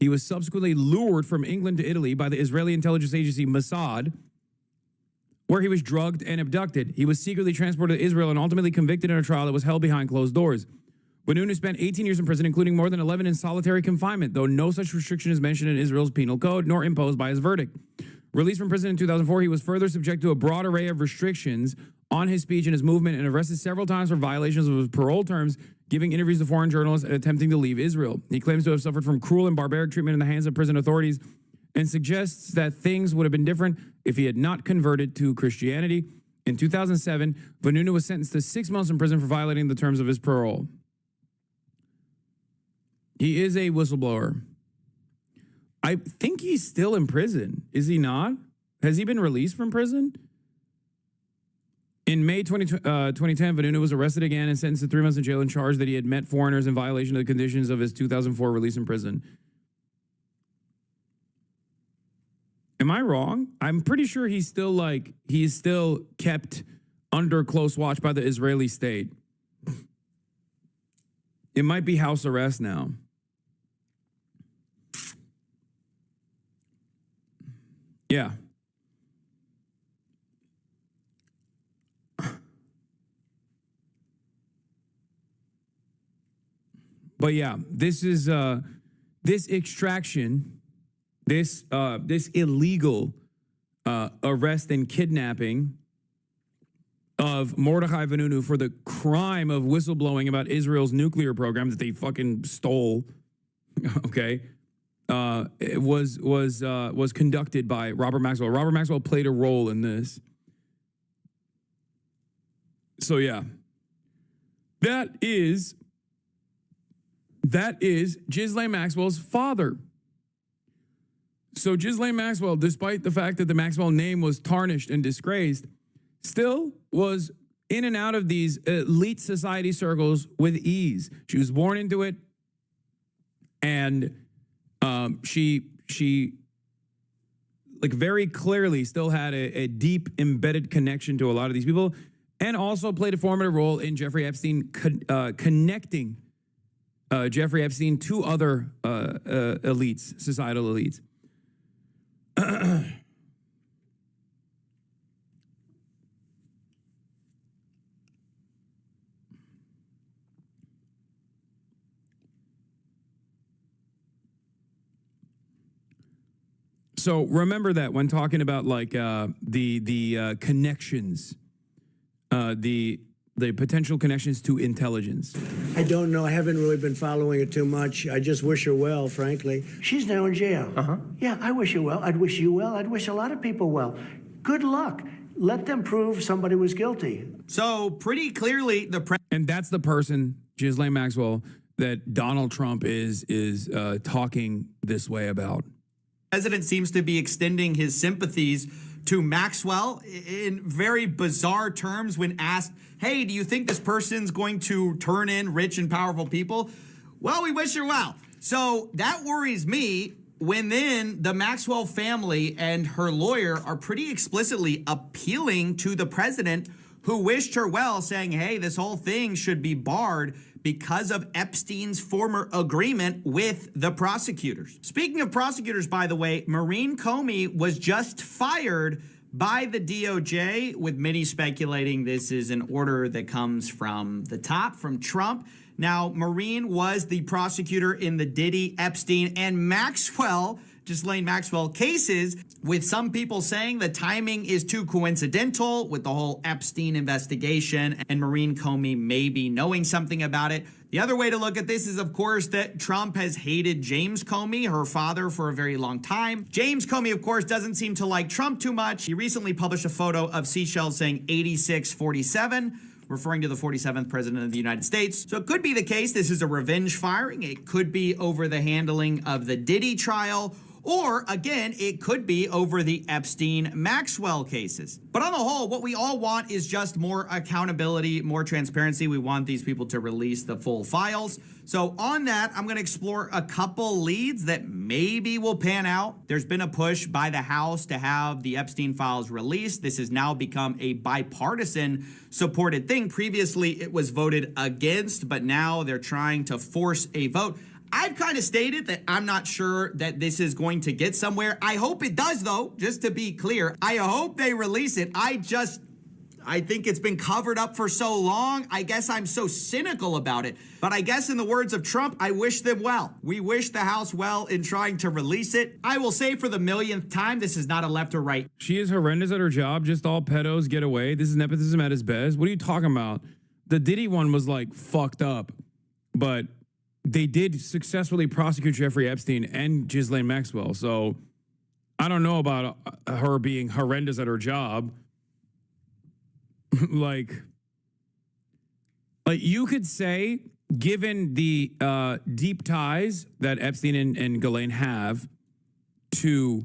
He was subsequently lured from England to Italy by the Israeli intelligence agency Mossad, where he was drugged and abducted. He was secretly transported to Israel and ultimately convicted in a trial that was held behind closed doors. Vanunu spent 18 years in prison, including more than 11 in solitary confinement, though no such restriction is mentioned in Israel's penal code nor imposed by his verdict. Released from prison in 2004, he was further subject to a broad array of restrictions on his speech and his movement and arrested several times for violations of his parole terms, giving interviews to foreign journalists and attempting to leave Israel. He claims to have suffered from cruel and barbaric treatment in the hands of prison authorities and suggests that things would have been different if he had not converted to Christianity. In 2007, Vanunu was sentenced to 6 months in prison for violating the terms of his parole. He is a whistleblower. I think he's still in prison. Is he not? Has he been released from prison? In May 2010, Vanunu was arrested again and sentenced to 3 months in jail and charged that he had met foreigners in violation of the conditions of his 2004 release from prison. Am I wrong? I'm pretty sure he's still kept under close watch by the Israeli state. It might be house arrest now. Yeah. But yeah, this is this extraction, this illegal arrest and kidnapping of Mordechai Vanunu for the crime of whistleblowing about Israel's nuclear program that they fucking stole. Okay. It was conducted by Robert Maxwell. Robert Maxwell played a role in this. So yeah, that is Ghislaine Maxwell's father. So Ghislaine Maxwell, despite the fact that the Maxwell name was tarnished and disgraced, still was in and out of these elite society circles with ease. She was born into it, and she like very clearly still had a deep embedded connection to a lot of these people, and also played a formative role in Jeffrey Epstein connecting Jeffrey Epstein to other elites, societal elites. So remember that when talking about like the connections, the potential connections to intelligence. I don't know. I haven't really been following it too much. I just wish her well, frankly. She's now in jail. Yeah, I wish her well. I'd wish you well. I'd wish a lot of people well. Good luck. Let them prove somebody was guilty. So pretty clearly, and that's the person, Ghislaine Maxwell, that Donald Trump is talking this way about. President seems to be extending his sympathies to Maxwell in very bizarre terms when asked, hey, do you think this person's going to turn in rich and powerful people? Well, we wish her well. So that worries me when then the Maxwell family and her lawyer are pretty explicitly appealing to the president, who wished her well, saying, hey, this whole thing should be barred because of Epstein's former agreement with the prosecutors. Speaking of prosecutors, by the way, Maureen Comey was just fired by the DOJ, with many speculating this is an order that comes from the top, from Trump. Now, Maureen was the prosecutor in the Diddy, Epstein, and Ghislaine Maxwell cases, with some people saying the timing is too coincidental with the whole Epstein investigation and Maureen Comey maybe knowing something about it. The other way to look at this is, of course, that Trump has hated James Comey, her father, for a very long time. James Comey, of course, doesn't seem to like Trump too much. He recently published a photo of Seychelles saying 8647, referring to the 47th president of the United States. So it could be the case this is a revenge firing. It could be over the handling of the Diddy trial. Or, again, it could be over the Epstein-Maxwell cases. But on the whole, what we all want is just more accountability, more transparency. We want these people to release the full files. So on that, I'm going to explore a couple leads that maybe will pan out. There's been a push by the House to have the Epstein files released. This has now become a bipartisan supported thing. Previously, it was voted against, but now they're trying to force a vote. I've kind of stated that I'm not sure that this is going to get somewhere. I hope it does, though, just to be clear. I hope they release it. I think it's been covered up for so long. I guess I'm so cynical about it. But I guess in the words of Trump, I wish them well. We wish the House well in trying to release it. I will say for the millionth time, this is not a left or right. She is horrendous at her job. Just all pedos get away. This is nepotism at its best. What are you talking about? The Diddy one was like fucked up. But they did successfully prosecute Jeffrey Epstein and Ghislaine Maxwell. So I don't know about her being horrendous at her job. like you could say, given the deep ties that Epstein and Ghislaine have to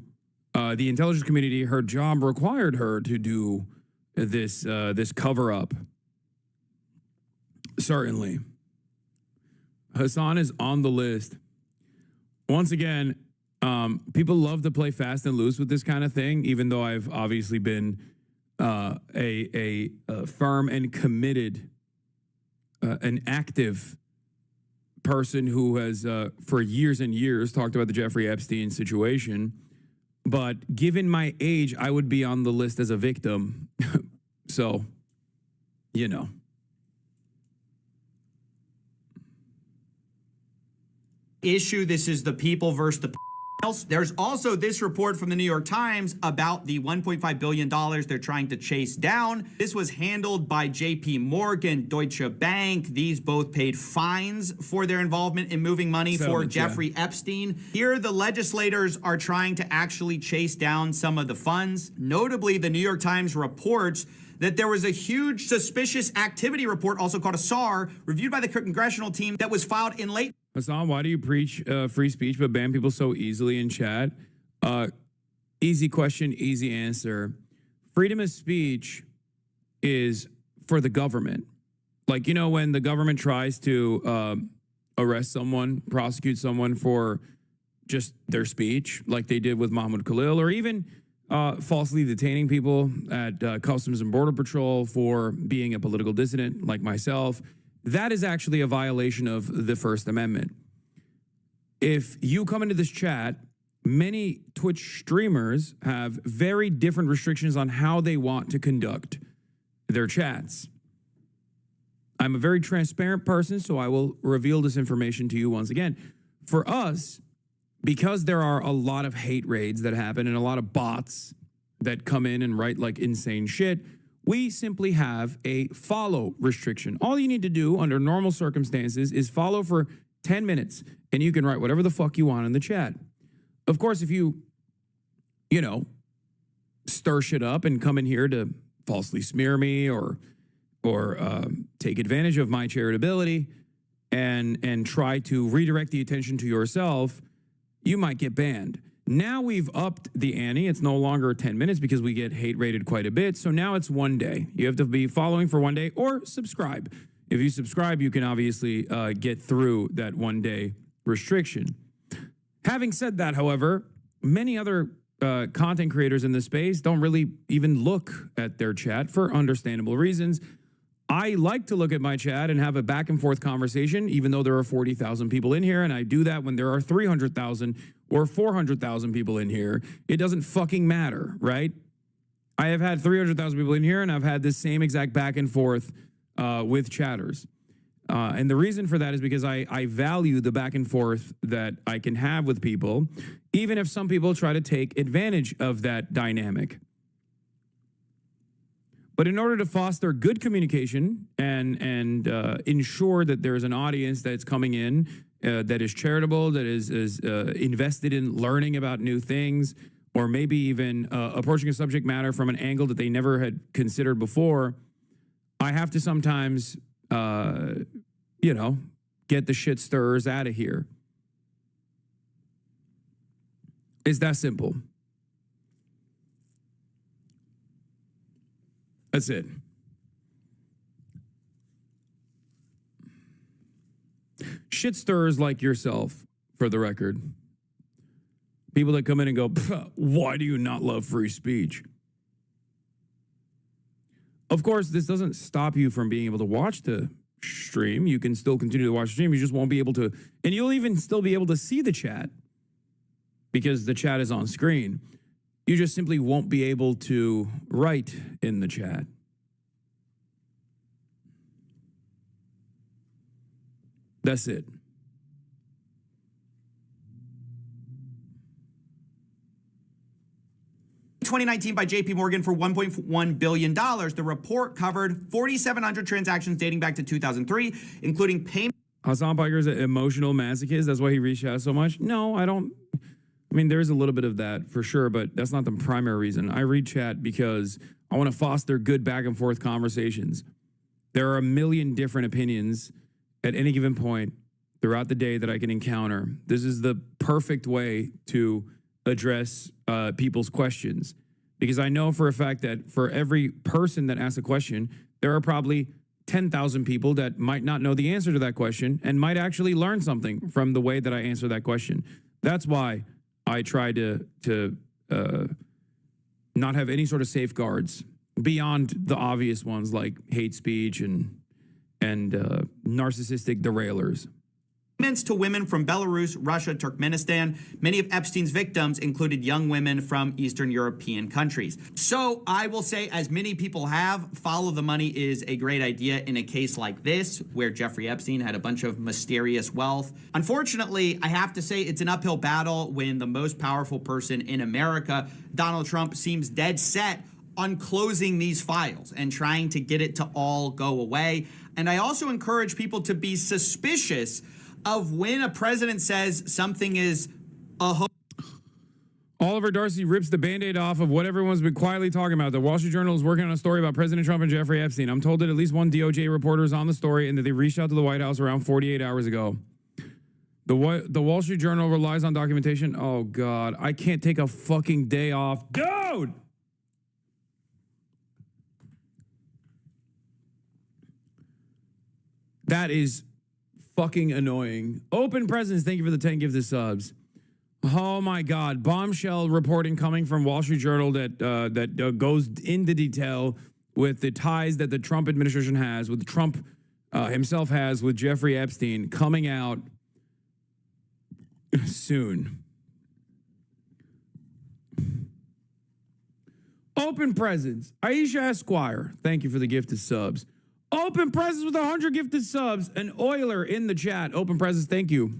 the intelligence community, her job required her to do this cover up. Certainly. Hassan is on the list. Once again, people love to play fast and loose with this kind of thing, even though I've obviously been a firm and committed, an active person who has for years and years talked about the Jeffrey Epstein situation. But given my age, I would be on the list as a victim. So, you know. Issue. This is the people versus the else. There's also this report from the New York Times about the $1.5 billion they're trying to chase down. This was handled by JP Morgan, Deutsche Bank. These both paid fines for their involvement in moving money for Jeffrey Epstein. Here, the legislators are trying to actually chase down some of the funds. Notably, the New York Times reports that there was a huge suspicious activity report, also called a SAR, reviewed by the congressional team that was filed in late. Hassan, why do you preach free speech but ban people so easily in chat? Easy question, easy answer. Freedom of speech is for the government. Like, you know, when the government tries to arrest someone, prosecute someone for just their speech, like they did with Mahmoud Khalil, or even falsely detaining people at Customs and Border Patrol for being a political dissident like myself, that is actually a violation of the First Amendment. If you come into this chat, many Twitch streamers have very different restrictions on how they want to conduct their chats. I'm a very transparent person, so I will reveal this information to you once again. For us, because there are a lot of hate raids that happen and a lot of bots that come in and write like insane shit, we simply have a follow restriction. All you need to do under normal circumstances is follow for 10 minutes and you can write whatever the fuck you want in the chat. Of course, if you stir shit up and come in here to falsely smear me or take advantage of my charitability and try to redirect the attention to yourself, you might get banned. Now we've upped the ante. It's no longer 10 minutes because we get hate rated quite a bit. So now it's 1 day. You have to be following for 1 day or subscribe. If you subscribe, you can obviously get through that 1 day restriction. Having said that, however, many other content creators in this space don't really even look at their chat for understandable reasons. I like to look at my chat and have a back and forth conversation, even though there are 40,000 people in here. And I do that when there are 300,000 or 400,000 people in here. It doesn't fucking matter, right? I have had 300,000 people in here and I've had this same exact back and forth with chatters. And the reason for that is because I value the back and forth that I can have with people, even if some people try to take advantage of that dynamic. But in order to foster good communication and ensure that there's an audience that's coming in that is charitable, that is invested in learning about new things, or maybe even approaching a subject matter from an angle that they never had considered before, I have to sometimes, get the shit stirrers out of here. It's that simple. That's it. Shit stirrers like yourself, for the record. People that come in and go, why do you not love free speech? Of course, this doesn't stop you from being able to watch the stream. You can still continue to watch the stream. You just won't be able to, and you'll even still be able to see the chat because the chat is on screen. You just simply won't be able to write in the chat. That's it. 2019 by JP Morgan for $1.1 billion. The report covered 4,700 transactions dating back to 2003, including payment. Hassan Piker's an emotional masochist. That's why he reached out so much. No, I don't. I mean, there's a little bit of that for sure, but that's not the primary reason. I read chat because I want to foster good back and forth conversations. There are a million different opinions at any given point throughout the day that I can encounter. This is the perfect way to address people's questions, because I know for a fact that for every person that asks a question, there are probably 10,000 people that might not know the answer to that question and might actually learn something from the way that I answer that question. That's why I try to not have any sort of safeguards beyond the obvious ones like hate speech and narcissistic derailers. Payments to women from Belarus, Russia, Turkmenistan. Many of Epstein's victims included young women from Eastern European countries. So I will say, as many people have, follow the money is a great idea in a case like this, where Jeffrey Epstein had a bunch of mysterious wealth. Unfortunately, I have to say it's an uphill battle when the most powerful person in America, Donald Trump, seems dead set on closing these files and trying to get it to all go away. And I also encourage people to be suspicious of when a president says something is a hoax. Oliver Darcy rips the Band-Aid off of what everyone's been quietly talking about. The Wall Street Journal is working on a story about President Trump and Jeffrey Epstein. I'm told that at least one DOJ reporter is on the story and that they reached out to the White House around 48 hours ago. The Wall Street Journal relies on documentation. Oh, God. I can't take a fucking day off. Dude! That is fucking annoying. Open Presents, thank you for the 10 gifted subs. Oh my God, bombshell reporting coming from Wall Street Journal that goes into detail with the ties that the Trump administration has, with Trump himself has with Jeffrey Epstein, coming out soon. Open Presents, Aisha Esquire, thank you for the gifted subs. Open Presents with 100 gifted subs. An Oiler in the chat. Open Presents, thank you.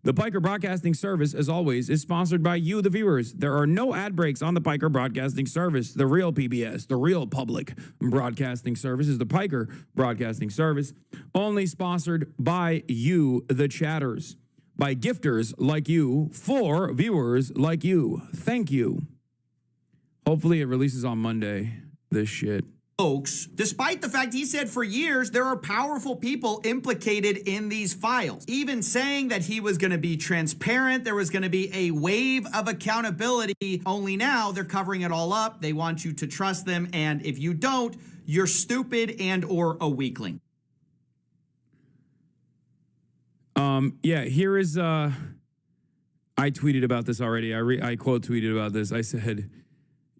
The Piker Broadcasting Service, as always, is sponsored by you, the viewers. There are no ad breaks on the Piker Broadcasting Service. The real PBS, the real public broadcasting service is the Piker Broadcasting Service, only sponsored by you, the chatters, by gifters like you, for viewers like you. Thank you. Hopefully it releases on Monday, this shit. Folks, despite the fact he said for years there are powerful people implicated in these files, even saying that he was going to be transparent, there was going to be a wave of accountability. Only now they're covering it all up. They want you to trust them, and if you don't, you're stupid and or a weakling. Yeah, here is I tweeted about this already. I quote tweeted about this. I said,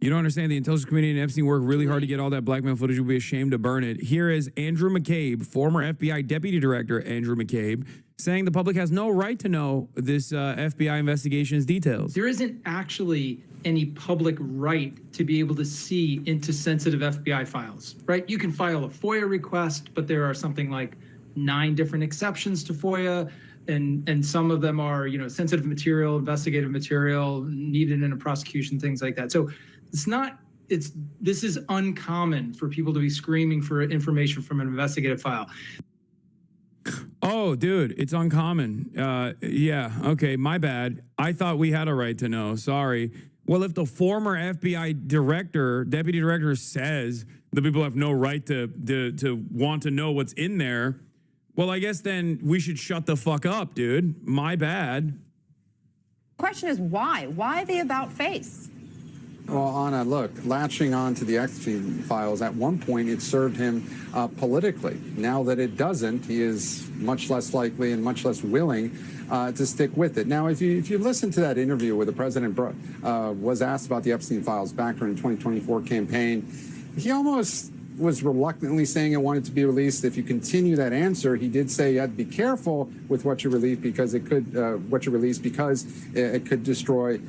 you don't understand, the intelligence community and Epstein worked really hard to get all that blackmail footage. You'll be ashamed to burn it. Here is Andrew McCabe, former FBI Deputy Director Andrew McCabe, saying the public has no right to know this FBI investigation's details. There isn't actually any public right to be able to see into sensitive FBI files, right? You can file a FOIA request, but there are something like 9 different exceptions to FOIA. And some of them are, sensitive material, investigative material, needed in a prosecution, things like that. So this is uncommon for people to be screaming for information from an investigative file. Oh, dude, it's uncommon. Yeah, okay, my bad. I thought we had a right to know. Sorry. Well, if the former FBI deputy director says the people have no right to want to know what's in there, well, I guess then we should shut the fuck up, dude. My bad. Question is why? Why the about face? Well, Anna, look, latching on to the Epstein files, at one point it served him politically. Now that it doesn't, he is much less likely and much less willing to stick with it. Now, if you listen to that interview where the president was asked about the Epstein files back during the 2024 campaign, he almost was reluctantly saying it wanted to be released. If you continue that answer, he did say you had to be careful with what you release because it could destroy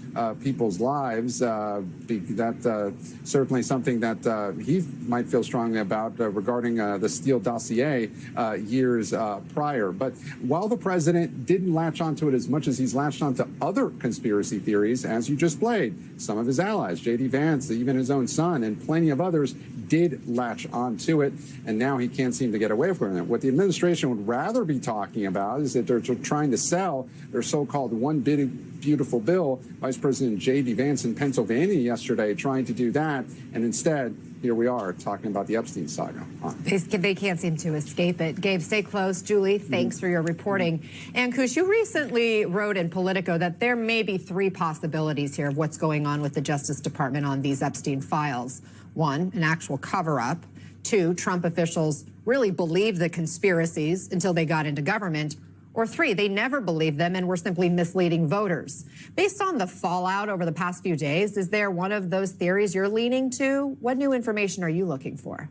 people's lives. That certainly something that he might feel strongly about regarding the Steele dossier years prior. But while the president didn't latch onto it as much as he's latched onto other conspiracy theories, as you just played, some of his allies, J.D. Vance, even his own son, and plenty of others did latch onto it, and now he can't seem to get away from it. What the administration would rather be talking about is that they're trying to sell their so-called one big beautiful bill. Vice President J.D. Vance in Pennsylvania yesterday trying to do that, and instead, here we are talking about the Epstein saga. They can't seem to escape it. Gabe, stay close. Julie, thanks for your reporting. And Kush, you recently wrote in Politico that there may be three possibilities here of what's going on with the Justice Department on these Epstein files. One, an actual cover-up. Two, Trump officials really believed the conspiracies until they got into government. Or three, they never believed them and were simply misleading voters. Based on the fallout over the past few days, is there one of those theories you're leaning to? What new information are you looking for?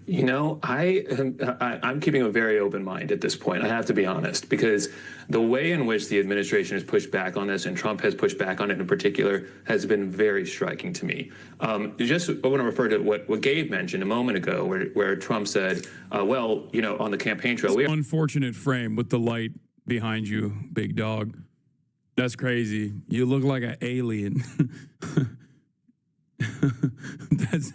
You know, I'm keeping a very open mind at this point. I have to be honest, because the way in which the administration has pushed back on this, and Trump has pushed back on it in particular, has been very striking to me. I want to refer to what Gabe mentioned a moment ago, where Trump said, well, you know, on the campaign trail. Unfortunate frame with the light behind you, big dog. That's crazy. You look like an alien. That's...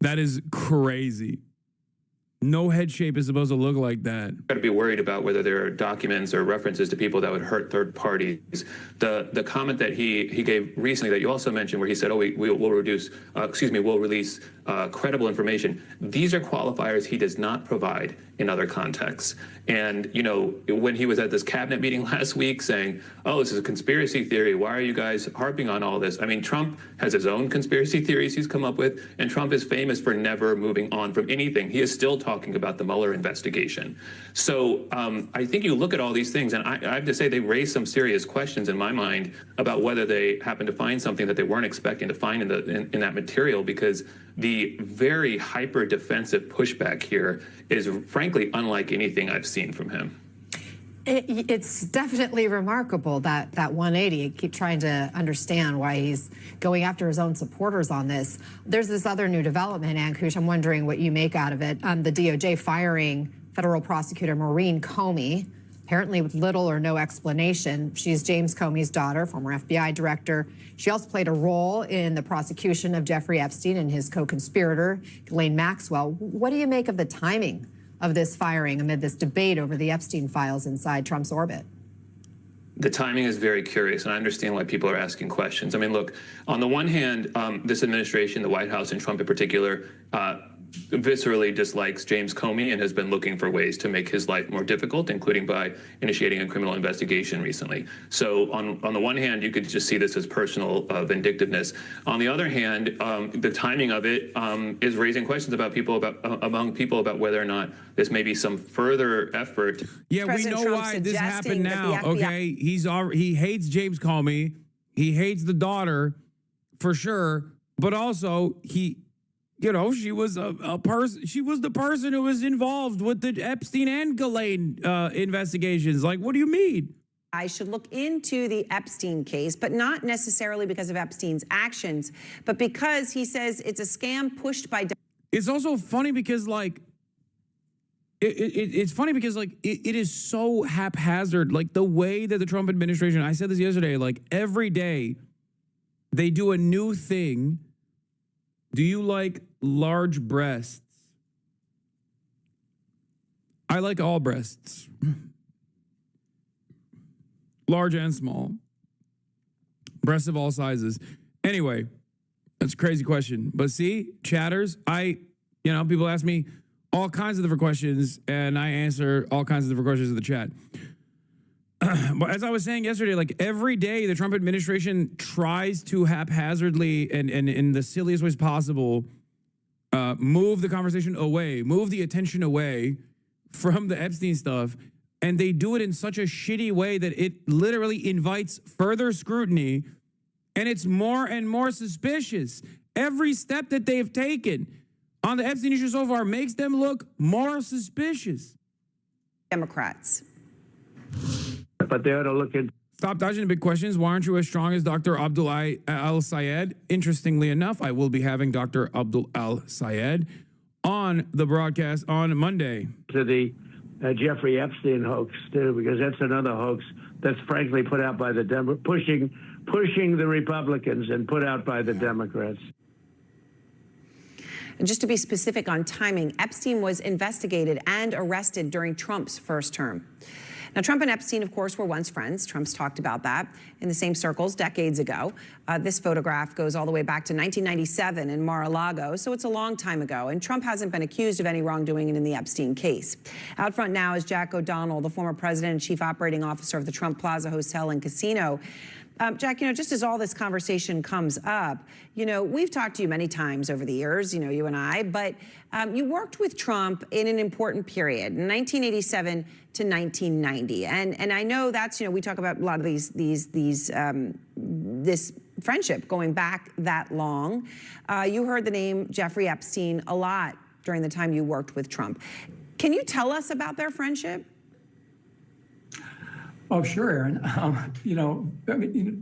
That is crazy. No head shape is supposed to look like that. Got to be worried about whether there are documents or references to people that would hurt third parties. The comment that he gave recently that you also mentioned, where he said, "Oh, we'll release credible information." These are qualifiers he does not provide in other contexts. And you know, when he was at this cabinet meeting last week saying, "Oh, this is a conspiracy theory. Why are you guys harping on all this?" I mean, Trump has his own conspiracy theories he's come up with, and Trump is famous for never moving on from anything. He is still talking about the Mueller investigation. So I think you look at all these things, and I have to say they raise some serious questions in my mind about whether they happen to find something that they weren't expecting to find in that material, because the very hyper defensive pushback here is frankly unlike anything I've seen from him. It's definitely remarkable, that 180. I keep trying to understand why he's going after his own supporters on this. There's this other new development, Ankush. I'm wondering what you make out of it. The DOJ firing federal prosecutor Maureen Comey, apparently with little or no explanation. She's James Comey's daughter, former FBI director. She also played a role in the prosecution of Jeffrey Epstein and his co-conspirator, Ghislaine Maxwell. What do you make of the timing of this firing amid this debate over the Epstein files inside Trump's orbit? The timing is very curious, and I understand why people are asking questions. I mean, look, on the one hand, this administration, the White House and Trump in particular, viscerally dislikes James Comey and has been looking for ways to make his life more difficult, including by initiating a criminal investigation recently. So on the one hand, you could just see this as personal vindictiveness. On the other hand, the timing of it is raising questions among people about whether or not this may be some further effort. Yeah, President we know Trump why this happened now. FBI Okay, he hates James Comey. He hates the daughter for sure, but also you know, she was a person. She was the person who was involved with the Epstein and Ghislaine investigations. Like, what do you mean? I should look into the Epstein case, but not necessarily because of Epstein's actions, but because he says it's a scam pushed by. It's also funny because, like, it's funny because, like, it is so haphazard. Like, the way that the Trump administration, I said this yesterday, like, every day they do a new thing. Do you like large breasts? I like all breasts. Large and small. Breasts of all sizes. Anyway, that's a crazy question. But see, chatters, people ask me all kinds of different questions, and I answer all kinds of different questions in the chat. But as I was saying yesterday, like every day the Trump administration tries to haphazardly and in the silliest ways possible move the conversation away, move the attention away from the Epstein stuff. And they do it in such a shitty way that it literally invites further scrutiny, and it's more and more suspicious. Every step that they've taken on the Epstein issue so far makes them look more suspicious. Democrats. But they ought to look into. Stop dodging the big questions. Why aren't you as strong as Dr. Abdul al-Sayed? Interestingly enough, I will be having Dr. Abdul al-Sayed on the broadcast on Monday. To the Jeffrey Epstein hoax too, because that's another hoax that's frankly put out by the pushing the Republicans and put out by the Democrats. And just to be specific on timing, Epstein was investigated and arrested during Trump's first term. Now, Trump and Epstein, of course, were once friends. Trump's talked about that in the same circles decades ago. This photograph goes all the way back to 1997 in Mar-a-Lago, so it's a long time ago. And Trump hasn't been accused of any wrongdoing in the Epstein case. Out front now is Jack O'Donnell, the former president and chief operating officer of the Trump Plaza Hotel and Casino. Jack, just as all this conversation comes up, we've talked to you many times over the years, you and I, but you worked with Trump in an important period, 1987 to 1990. And I know that's, we talk about a lot of this friendship going back that long. You heard the name Jeffrey Epstein a lot during the time you worked with Trump. Can you tell us about their friendship? Oh, sure, Aaron.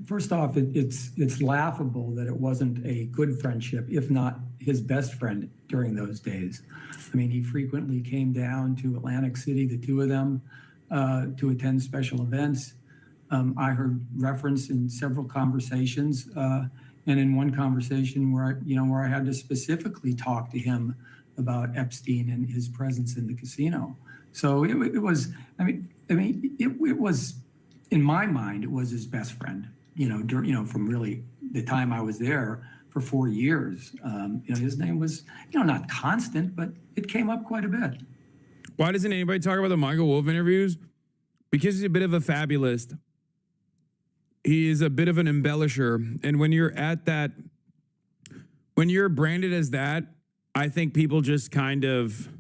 First off, it's laughable that it wasn't a good friendship, if not his best friend during those days. He frequently came down to Atlantic City, the two of them, to attend special events. I heard reference in several conversations, and in one conversation where I had to specifically talk to him about Epstein and his presence in the casino. So it was, it was, in my mind, it was his best friend, from really the time I was there for 4 years. His name was, not constant, but it came up quite a bit. Why doesn't anybody talk about the Michael Wolff interviews? Because he's a bit of a fabulist. He is a bit of an embellisher. And when you're at that, when you're branded as that, I think people just kind of,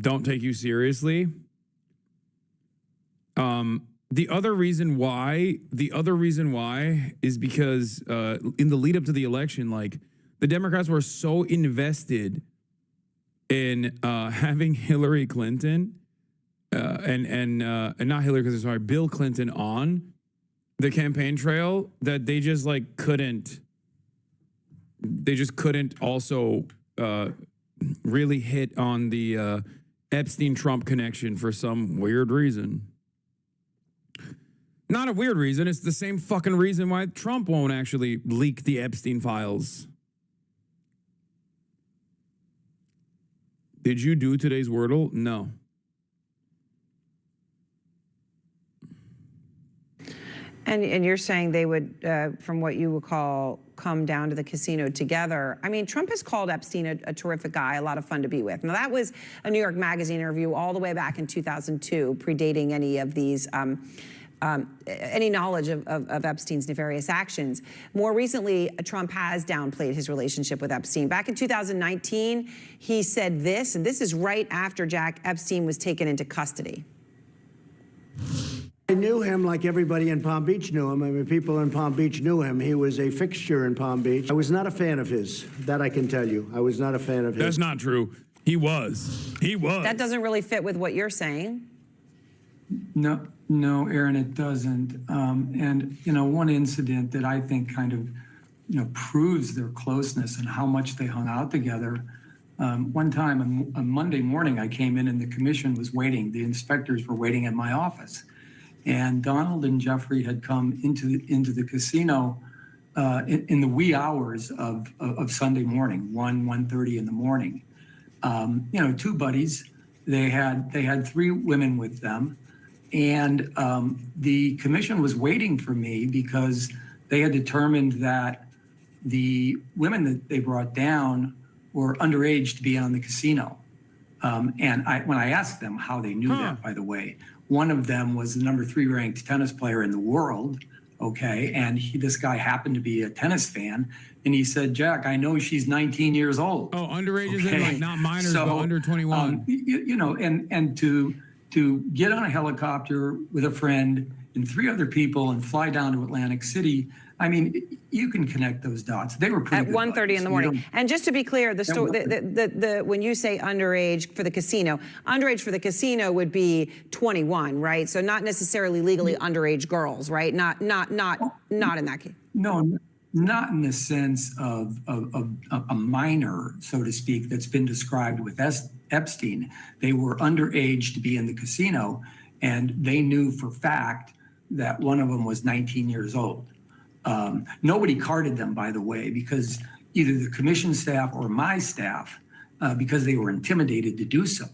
don't take you seriously. The other reason why is because in the lead up to the election, the Democrats were so invested in having Hillary Clinton and not Hillary Clinton, sorry, Bill Clinton on the campaign trail that they just couldn't also really hit on the Epstein-Trump connection for some weird reason. Not a weird reason. It's the same fucking reason why Trump won't actually leak the Epstein files. Did you do today's Wordle? No. And you're saying they would, from what you would call, come down to the casino together. Trump has called Epstein a terrific guy, a lot of fun to be with. Now, that was a New York Magazine interview all the way back in 2002, predating any of these, any knowledge of Epstein's nefarious actions. More recently, Trump has downplayed his relationship with Epstein. Back in 2019, he said this, and this is right after Jack Epstein was taken into custody. I knew him like everybody in Palm Beach knew him. People in Palm Beach knew him. He was a fixture in Palm Beach. I was not a fan of his. That I can tell you. I was not a fan of his. That's not true. He was. That doesn't really fit with what you're saying. No, Aaron, it doesn't. And one incident that I think kind of, proves their closeness and how much they hung out together. One time on Monday morning, I came in and the commission was waiting. The inspectors were waiting in my office. And Donald and Jeffrey had come into the casino in the wee hours of Sunday morning, 1:30 in the morning. Two buddies. They had three women with them, and the commission was waiting for me because they had determined that the women that they brought down were underage to be on the casino. And when I asked them how they knew that, by the way. One of them was the number 3 ranked tennis player in the world, okay? And this guy happened to be a tennis fan. And he said, Jack, I know she's 19 years old. Oh, underage is in not minors, but under 21. And to get on a helicopter with a friend and 3 other people and fly down to Atlantic City. I mean, you can connect those dots. They were pretty At good 1:30 buddies. in the You morning. don't- And just to be clear, when you say underage for the casino, underage for the casino would be 21, right? So not necessarily legally underage girls, right? Not in that case. No, not in the sense of a minor, so to speak, that's been described with Epstein. They were underage to be in the casino, and they knew for fact that one of them was 19 years old. Nobody carded them, by the way, because either the commission staff or my staff, because they were intimidated to do so.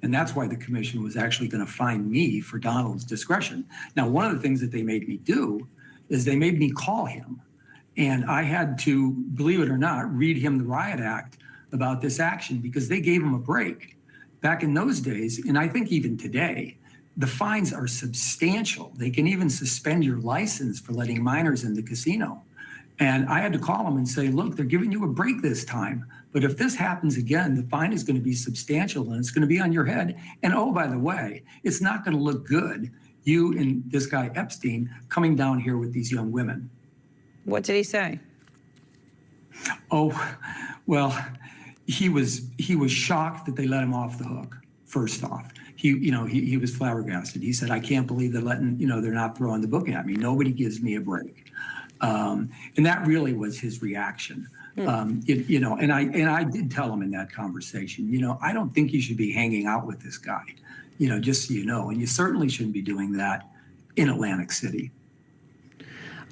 And that's why the commission was actually going to fine me for Donald's discretion. Now, one of the things that they made me do is they made me call him. And I had to, believe it or not, read him the riot act about this action because they gave him a break. Back in those days, and I think even today, the fines are substantial. They can even suspend your license for letting minors in the casino. And I had to call them and say, look, they're giving you a break this time. But if this happens again, the fine is going to be substantial and it's going to be on your head. And oh, by the way, it's not going to look good, you and this guy Epstein coming down here with these young women. What did he say? Oh, well, he was shocked that they let him off the hook, first off. He was flabbergasted. He said, I can't believe they're they're not throwing the book at me. Nobody gives me a break. And that really was his reaction. And I did tell him in that conversation, I don't think you should be hanging out with this guy, just so you know, and you certainly shouldn't be doing that in Atlantic City.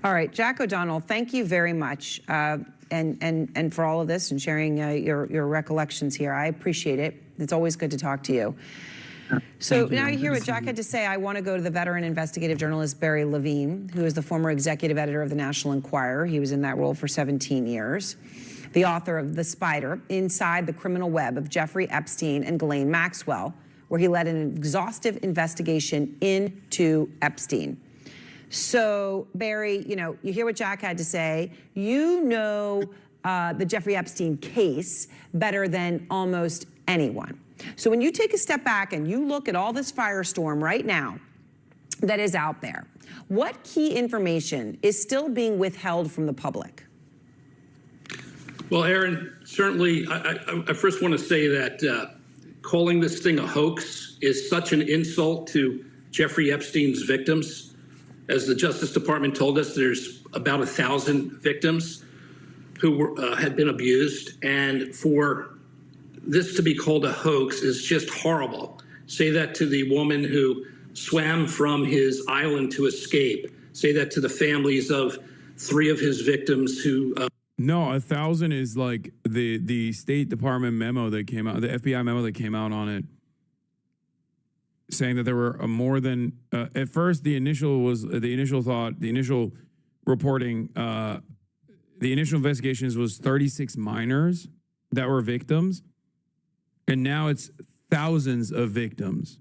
All right, Jack O'Donnell, thank you very much, and for all of this and sharing your recollections here. I appreciate it. It's always good to talk to you. So now you hear what Jack had to say. I want to go to the veteran investigative journalist Barry Levine, who is the former executive editor of the National Enquirer. He was in that role for 17 years. The author of The Spider, Inside the Criminal Web of Jeffrey Epstein and Ghislaine Maxwell, where he led an exhaustive investigation into Epstein. So, Barry, you hear what Jack had to say. The Jeffrey Epstein case better than almost anyone. So when you take a step back and you look at all this firestorm right now that is out there, what key information is still being withheld from the public? Well, Aaron, certainly, I first want to say that calling this thing a hoax is such an insult to Jeffrey Epstein's victims. As the Justice Department told us, there's about 1,000 victims who had been abused, and for this to be called a hoax is just horrible. Say that to the woman who swam from his island to escape. Say that to the families of 3 of his victims who... No, 1,000 is like the State Department memo that came out, the FBI memo that came out on it, saying that there were more than, at first the initial reporting, the initial investigations was 36 minors that were victims. And now it's thousands of victims.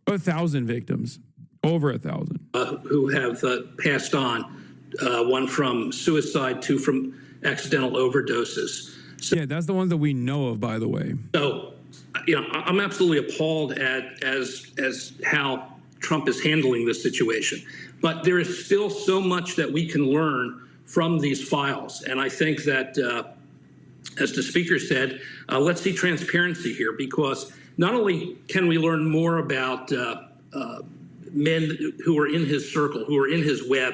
1,000 victims. Over 1,000. Who have passed on, one from suicide, 2 from accidental overdoses. So, yeah, that's the ones that we know of, by the way. So, I'm absolutely appalled at as how Trump is handling this situation. But there is still so much that we can learn from these files. And I think that, as the speaker said, let's see transparency here, because not only can we learn more about men who are in his circle, who are in his web,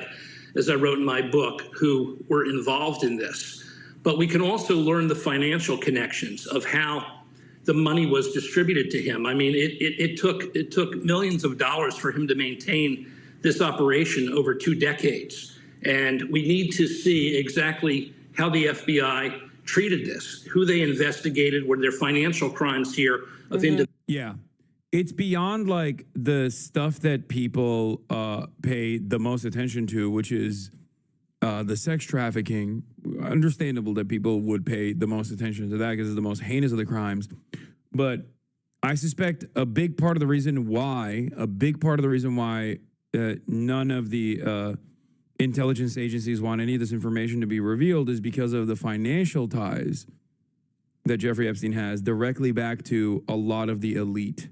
as I wrote in my book, who were involved in this, but we can also learn the financial connections of how the money was distributed to him. I mean, it took millions of dollars for him to maintain this operation over 2 decades. And we need to see exactly how the FBI treated this, who they investigated, were there financial crimes here of Yeah. It's beyond like the stuff that people pay the most attention to, which is the sex trafficking. Understandable that people would pay the most attention to that because it's the most heinous of the crimes. But I suspect a big part of the reason why none of the intelligence agencies want any of this information to be revealed is because of the financial ties that Jeffrey Epstein has directly back to a lot of the elite.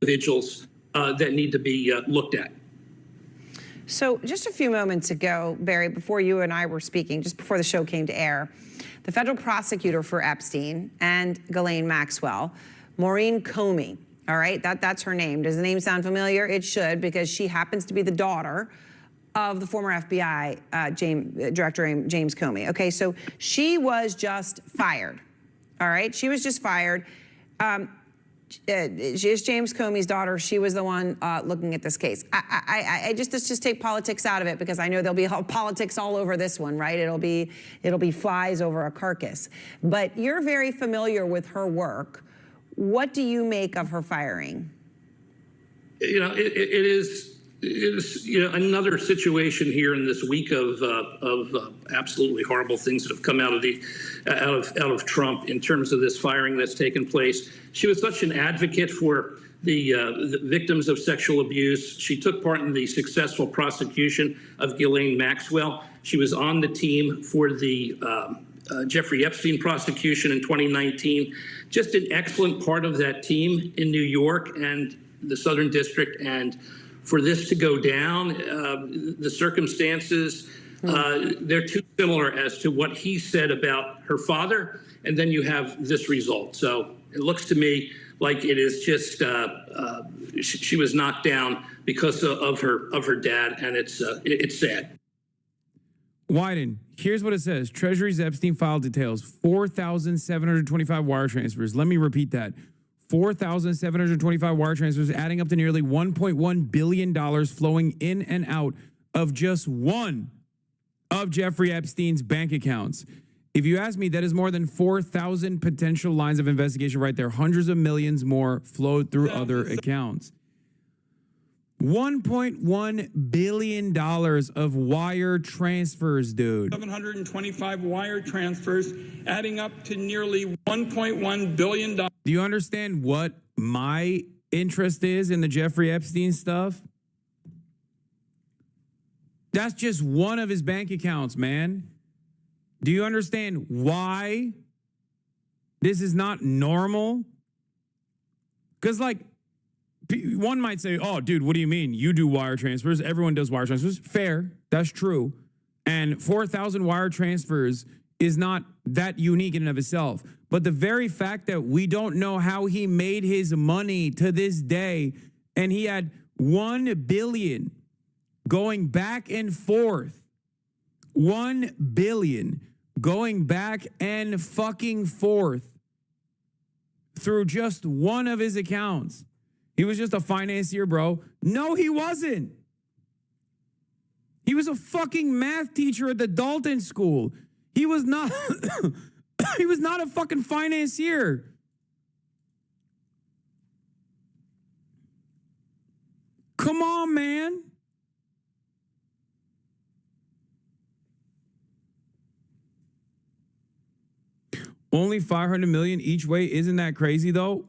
Individuals that need to be looked at. So just a few moments ago, Barry, before you and I were speaking, just before the show came to air, the federal prosecutor for Epstein and Ghislaine Maxwell, Maureen Comey, all right, that's her name. Does the name sound familiar? It should, because she happens to be the daughter of the former FBI Director James Comey. Okay, so she was just fired, all right? She was just fired. She is James Comey's daughter. She was the one looking at this case. Let's just take politics out of it, because I know there'll be politics all over this one, right? It'll be flies over a carcass. But you're very familiar with her work. What do you make of her firing? You know, it is another situation here in this week of absolutely horrible things that have come out of Trump in terms of this firing that's taken place. She was such an advocate for the victims of sexual abuse. She took part in the successful prosecution of Ghislaine Maxwell. She was on the team for the Jeffrey Epstein prosecution in 2019. Just an excellent part of that team in New York and the Southern District. And for this to go down, the circumstances, they're too similar as to what he said about her father, and then you have this result. So it looks to me like it is just she was knocked down because of her dad, and it's sad. Wyden, here's what it says. Treasury's Epstein file details 4,725 wire transfers. Let me repeat that. 4,725 wire transfers, adding up to nearly $1.1 billion flowing in and out of just one of Jeffrey Epstein's bank accounts. If you ask me, that is more than 4,000 potential lines of investigation right there. Hundreds of millions more flowed through other accounts. $1.1 billion of wire transfers, dude. 725 wire transfers, adding up to nearly $1.1 billion. Do you understand what my interest is in the Jeffrey Epstein stuff? That's just one of his bank accounts, man. Do you understand why this is not normal? Because, like, one might say, oh, dude, what do you mean? You do wire transfers. Everyone does wire transfers. Fair. That's true. And 4,000 wire transfers is not that unique in and of itself. But the very fact that we don't know how he made his money to this day, and he had 1 billion going back and forth, 1 billion going back and fucking forth through just one of his accounts. He was just a financier, bro. No, he wasn't. He was a fucking math teacher at the Dalton School. He was not he was not a fucking financier. Come on, man. Only 500 million each way. Isn't that crazy though?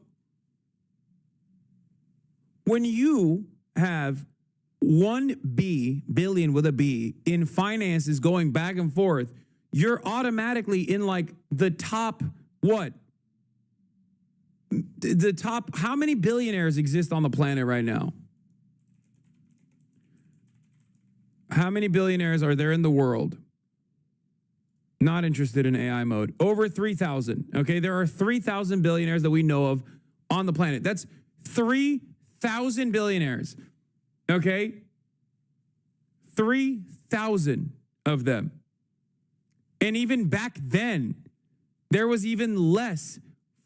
When you have 1 billion with a B in finances going back and forth, you're automatically in like the top, what? The top, how many billionaires exist on the planet right now? How many billionaires are there in the world? Not interested in AI mode. Over 3,000. Okay, there are 3,000 billionaires that we know of on the planet. That's 3,000 billionaires. Okay? 3,000 of them. And even back then, there was even less,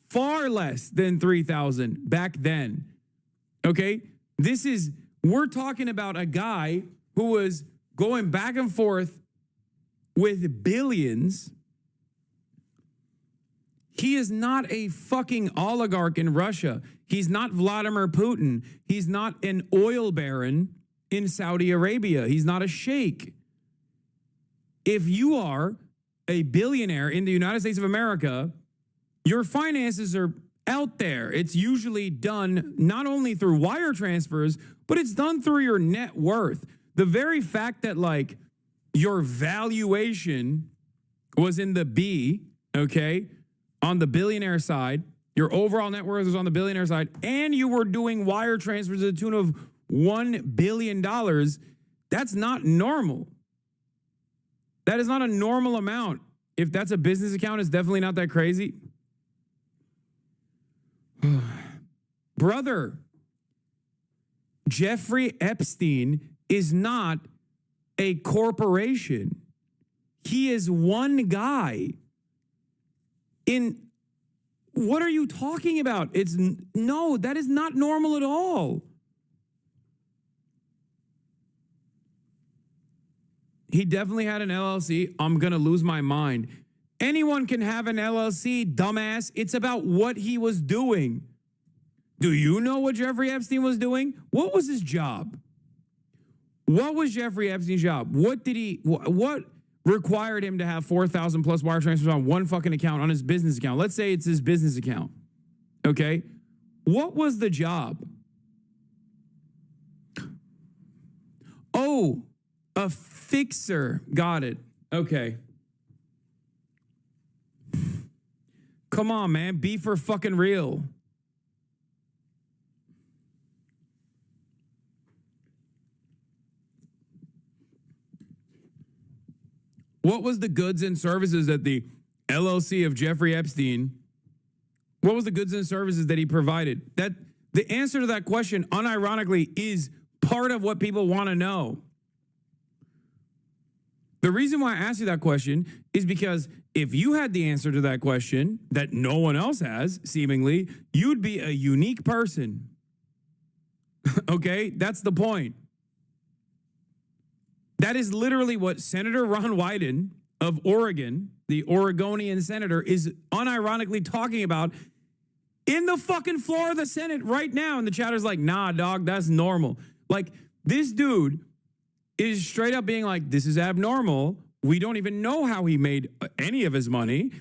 far less than 3,000 back then. Okay? We're talking about a guy who was going back and forth with billions. He is not a fucking oligarch in Russia. He's not Vladimir Putin. He's not an oil baron in Saudi Arabia. He's not a sheikh. If you are a billionaire in the United States of America, your finances are out there. It's usually done not only through wire transfers, but it's done through your net worth. The very fact that, like, your valuation was in the B, okay, on the billionaire side, Your overall net worth was on the billionaire side, and you were doing wire transfers to the tune of $1 billion. That's not normal. That is not a normal amount. If that's a business account, it's definitely not that crazy. Brother, Jeffrey Epstein is not a corporation. He is one guy. What are you talking about? No, that is not normal at all. He definitely had an LLC. I'm going to lose my mind. Anyone can have an LLC, dumbass. It's about what he was doing. Do you know what Jeffrey Epstein was doing? What was his job? What was Jeffrey Epstein's job? What required him to have 4,000 plus wire transfers on one fucking account, on his business account? Let's say it's his business account. Okay. What was the job? Oh, a fixer. Got it. Okay. Come on, man. Be for fucking real. What was the goods and services that the LLC of Jeffrey Epstein, what was the goods and services that he provided? That the answer to that question, unironically, is part of what people want to know. The reason why I asked you that question is because if you had the answer to that question that no one else has, seemingly, you'd be a unique person. Okay? That's the point. That is literally what Senator Ron Wyden of Oregon, the Oregonian senator, is unironically talking about in the fucking floor of the Senate right now. And the chatter's like, nah, dog, that's normal. Like, this dude is straight up being like, this is abnormal. We don't even know how he made any of his money.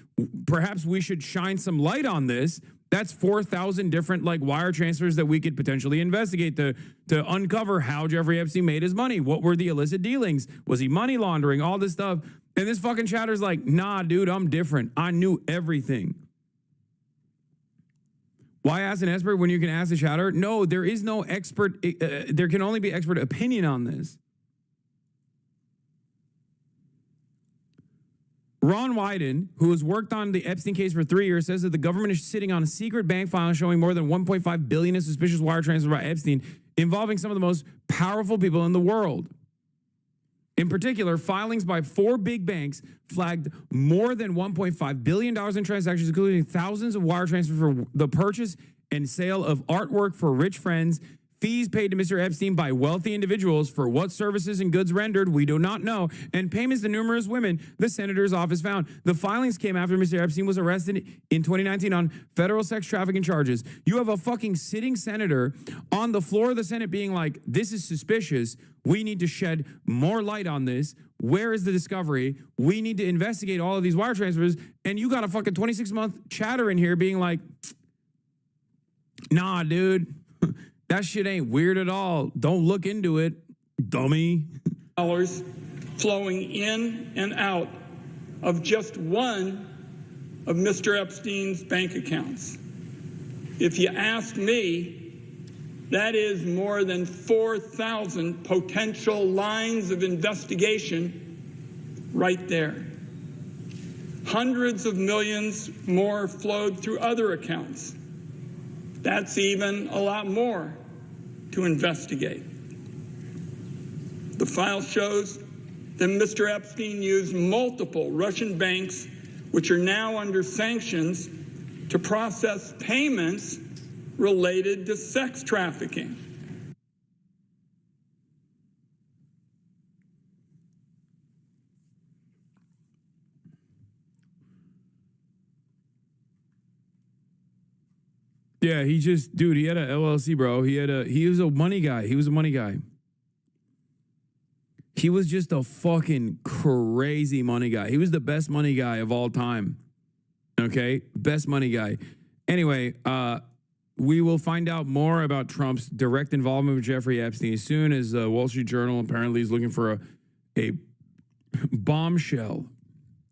Perhaps we should shine some light on this. That's 4,000 different like wire transfers that we could potentially investigate to uncover how Jeffrey Epstein made his money. What were the illicit dealings? Was he money laundering? All this stuff. And this fucking chatter's like, nah, dude, I'm different. I knew everything. Why ask an expert when you can ask a chatter? No, there is no expert. There can only be expert opinion on this. Ron Wyden, who has worked on the Epstein case for 3 years, says that the government is sitting on a secret bank file showing more than 1.5 billion in suspicious wire transfers by Epstein, involving some of the most powerful people in the world. In particular, filings by 4 big banks flagged more than $1.5 billion in transactions, including thousands of wire transfers for the purchase and sale of artwork for rich friends, fees paid to Mr. Epstein by wealthy individuals for what services and goods rendered, we do not know, and payments to numerous women, the senator's office found. The filings came after Mr. Epstein was arrested in 2019 on federal sex trafficking charges. You have a fucking sitting senator on the floor of the Senate being like, this is suspicious. We need to shed more light on this. Where is the discovery? We need to investigate all of these wire transfers. And you got a fucking 26-month chatter in here being like, nah, dude. That shit ain't weird at all. Don't look into it, dummy. Dollars flowing in and out of just one of Mr. Epstein's bank accounts. If you ask me, that is more than 4,000 potential lines of investigation right there. Hundreds of millions more flowed through other accounts. That's even a lot more to investigate. The file shows that Mr. Epstein used multiple Russian banks, which are now under sanctions, to process payments related to sex trafficking. Yeah, he had a LLC, bro. He was a money guy. He was a money guy. He was just a fucking crazy money guy. He was the best money guy of all time. Okay? Best money guy. Anyway, we will find out more about Trump's direct involvement with Jeffrey Epstein as soon as Wall Street Journal apparently is looking for a bombshell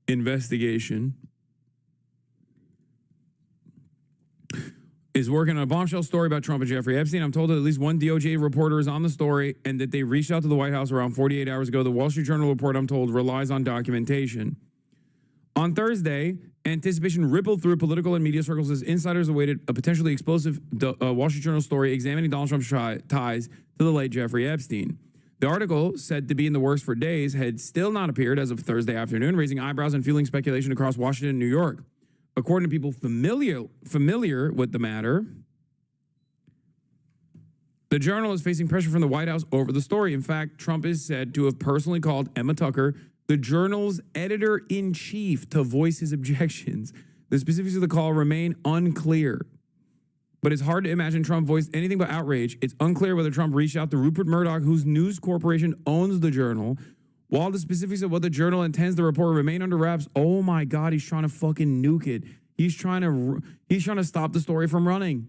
investigation. is working on a bombshell story about Trump and Jeffrey Epstein. I'm told that at least one DOJ reporter is on the story and that they reached out to the White House around 48 hours ago. The Wall Street Journal report, I'm told, relies on documentation. On Thursday, anticipation rippled through political and media circles as insiders awaited a potentially explosive Wall Street Journal story examining Donald Trump's ties to the late Jeffrey Epstein. The article, said to be in the works for days, had still not appeared as of Thursday afternoon, raising eyebrows and fueling speculation across Washington and New York. According to people familiar with the matter, the Journal is facing pressure from the White House over the story. In fact, Trump is said to have personally called Emma Tucker, the Journal's editor-in-chief, to voice his objections. The specifics of the call remain unclear, but it's hard to imagine Trump voiced anything but outrage. It's unclear whether Trump reached out to Rupert Murdoch, whose news corporation owns the Journal. While the specifics of what the Journal intends to report remain under wraps, oh my God, he's trying to fucking nuke it. He's trying to stop the story from running.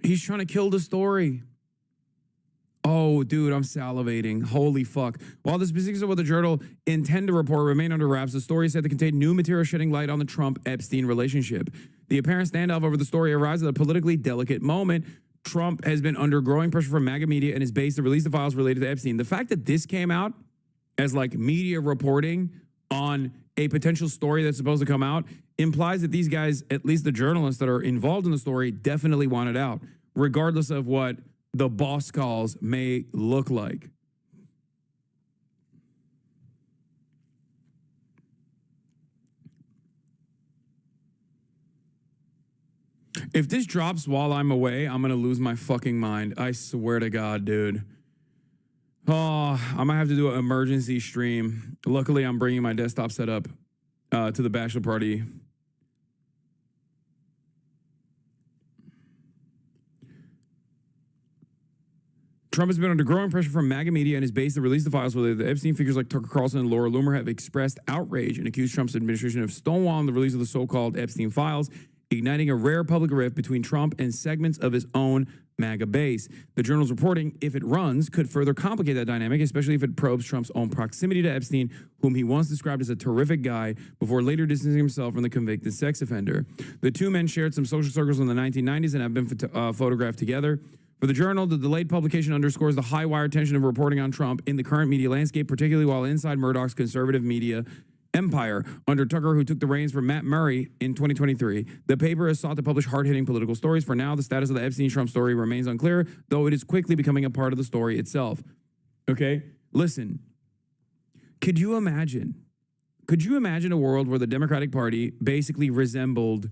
He's trying to kill the story. Oh, dude, I'm salivating. Holy fuck. While the specifics of what the Journal intend to report remain under wraps, the story is said to contain new material shedding light on the Trump-Epstein relationship. The apparent standoff over the story arrives at a politically delicate moment. Trump has been under growing pressure from MAGA media and his base to release the files related to Epstein. The fact that this came out as like media reporting on a potential story that's supposed to come out implies that these guys, at least the journalists that are involved in the story, definitely want it out, regardless of what the boss calls may look like. If this drops while I'm away, I'm going to lose my fucking mind. I swear to God, dude. Oh, I might have to do an emergency stream. Luckily, I'm bringing my desktop setup to the bachelor party. Trump has been under growing pressure from MAGA media and his base to release the files related to Epstein. Figures like Tucker Carlson and Laura Loomer have expressed outrage and accused Trump's administration of stonewalling the release of the so-called Epstein files, igniting a rare public rift between Trump and segments of his own MAGA base. The Journal's reporting, if it runs, could further complicate that dynamic, especially if it probes Trump's own proximity to Epstein, whom he once described as a terrific guy, before later distancing himself from the convicted sex offender. The two men shared some social circles in the 1990s and have been photographed together. For the Journal, the delayed publication underscores the high wire tension of reporting on Trump in the current media landscape, particularly while inside Murdoch's conservative media empire. Under Tucker, who took the reins from Matt Murray in 2023, the paper has sought to publish hard-hitting political stories. For now, the status of the Epstein-Trump story remains unclear, though it is quickly becoming a part of the story itself. Okay? Listen. Could you imagine a world where the Democratic Party basically resembled,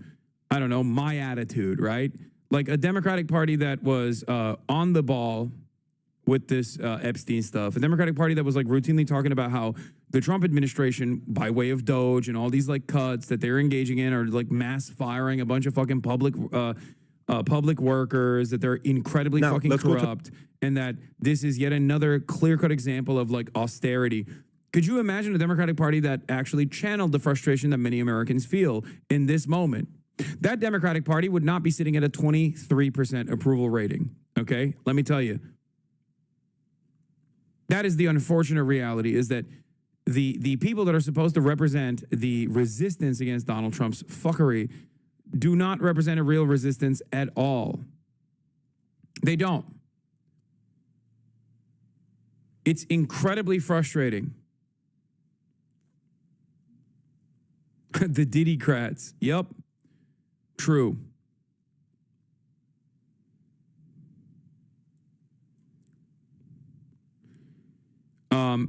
I don't know, my attitude, right? Like a Democratic Party that was on the ball with this Epstein stuff. A Democratic Party that was like routinely talking about how the Trump administration, by way of Doge and all these like cuts that they're engaging in, are like mass firing a bunch of fucking public workers, that they're incredibly fucking corrupt, and that this is yet another clear-cut example of like austerity. Could you imagine a Democratic Party that actually channeled the frustration that many Americans feel in this moment? That Democratic Party would not be sitting at a 23% approval rating, okay? Let me tell you. That is the unfortunate reality, is that the people that are supposed to represent the resistance against Donald Trump's fuckery do not represent a real resistance at all. They don't. It's incredibly frustrating. The Diddy-crats. Yep. True.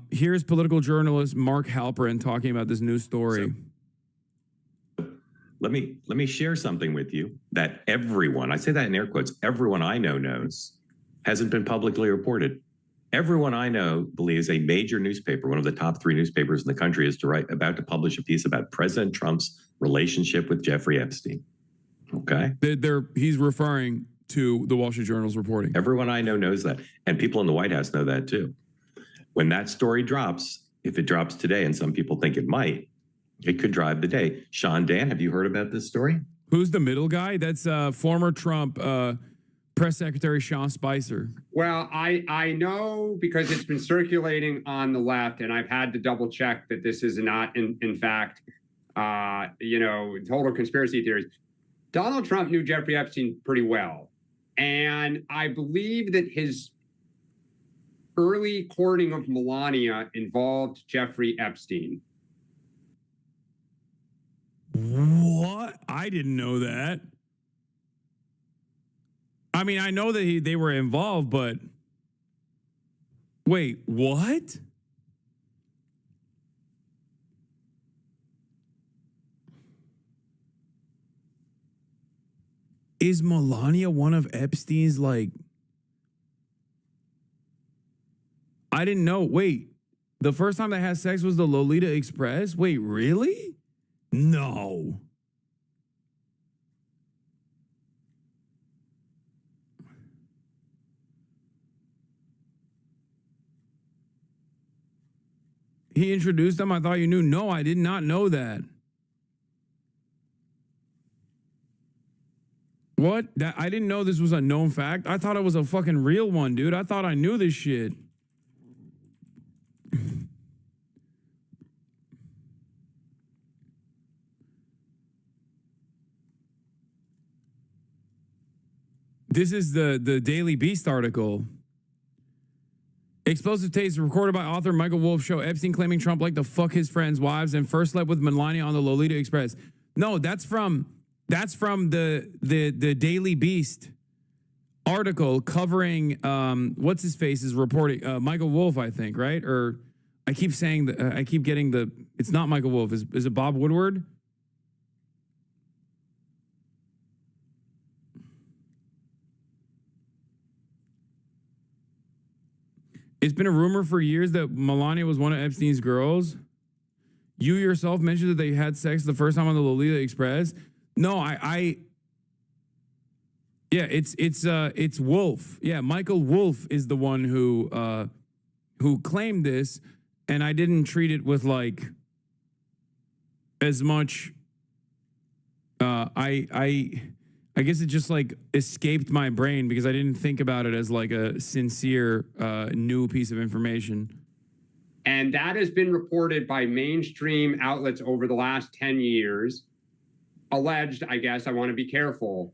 Here's political journalist Mark Halperin talking about this news story. So, let me share something with you that everyone, I say that in air quotes, everyone I know knows, hasn't been publicly reported. Everyone I know believes a major newspaper, one of the top 3 newspapers in the country, is about to publish a piece about President Trump's relationship with Jeffrey Epstein. Okay? He's referring to the Wall Street Journal's reporting. Everyone I know knows that. And people in the White House know that too. When that story drops, if it drops today, and some people think it might, it could drive the day. Sean Dan, have you heard about this story? Who's the middle guy? That's former Trump Press Secretary Sean Spicer. Well, I know because it's been circulating on the left, and I've had to double check that this is not, in fact, total conspiracy theories. Donald Trump knew Jeffrey Epstein pretty well. And I believe that his early courting of Melania involved Jeffrey Epstein. What? I didn't know that. I mean, I know that they were involved, but wait, what? Is Melania one of Epstein's, like... I didn't know. Wait, the first time they had sex was the Lolita Express? Wait, really? No. He introduced them? I thought you knew. No, I did not know that. What? I didn't know this was a known fact. I thought it was a fucking real one, dude. I thought I knew this shit. This is the Daily Beast article. Explosive tapes recorded by author Michael Wolff show Epstein claiming Trump liked to fuck his friends' wives and first slept with Melania on the Lolita Express. No, that's from the Daily Beast article covering what's his face is reporting Michael Wolff, I think, right? Or I keep saying that I keep getting it's not Michael Wolff. Is it Bob Woodward? It's been a rumor for years that Melania was one of Epstein's girls. You yourself mentioned that they had sex the first time on the Lolita Express. No, yeah, it's Wolff. Yeah, Michael Wolff is the one who claimed this, and I didn't treat it with like as much. I guess it just like escaped my brain because I didn't think about it as like a sincere new piece of information. And that has been reported by mainstream outlets over the last 10 years. Alleged, I guess. I want to be careful.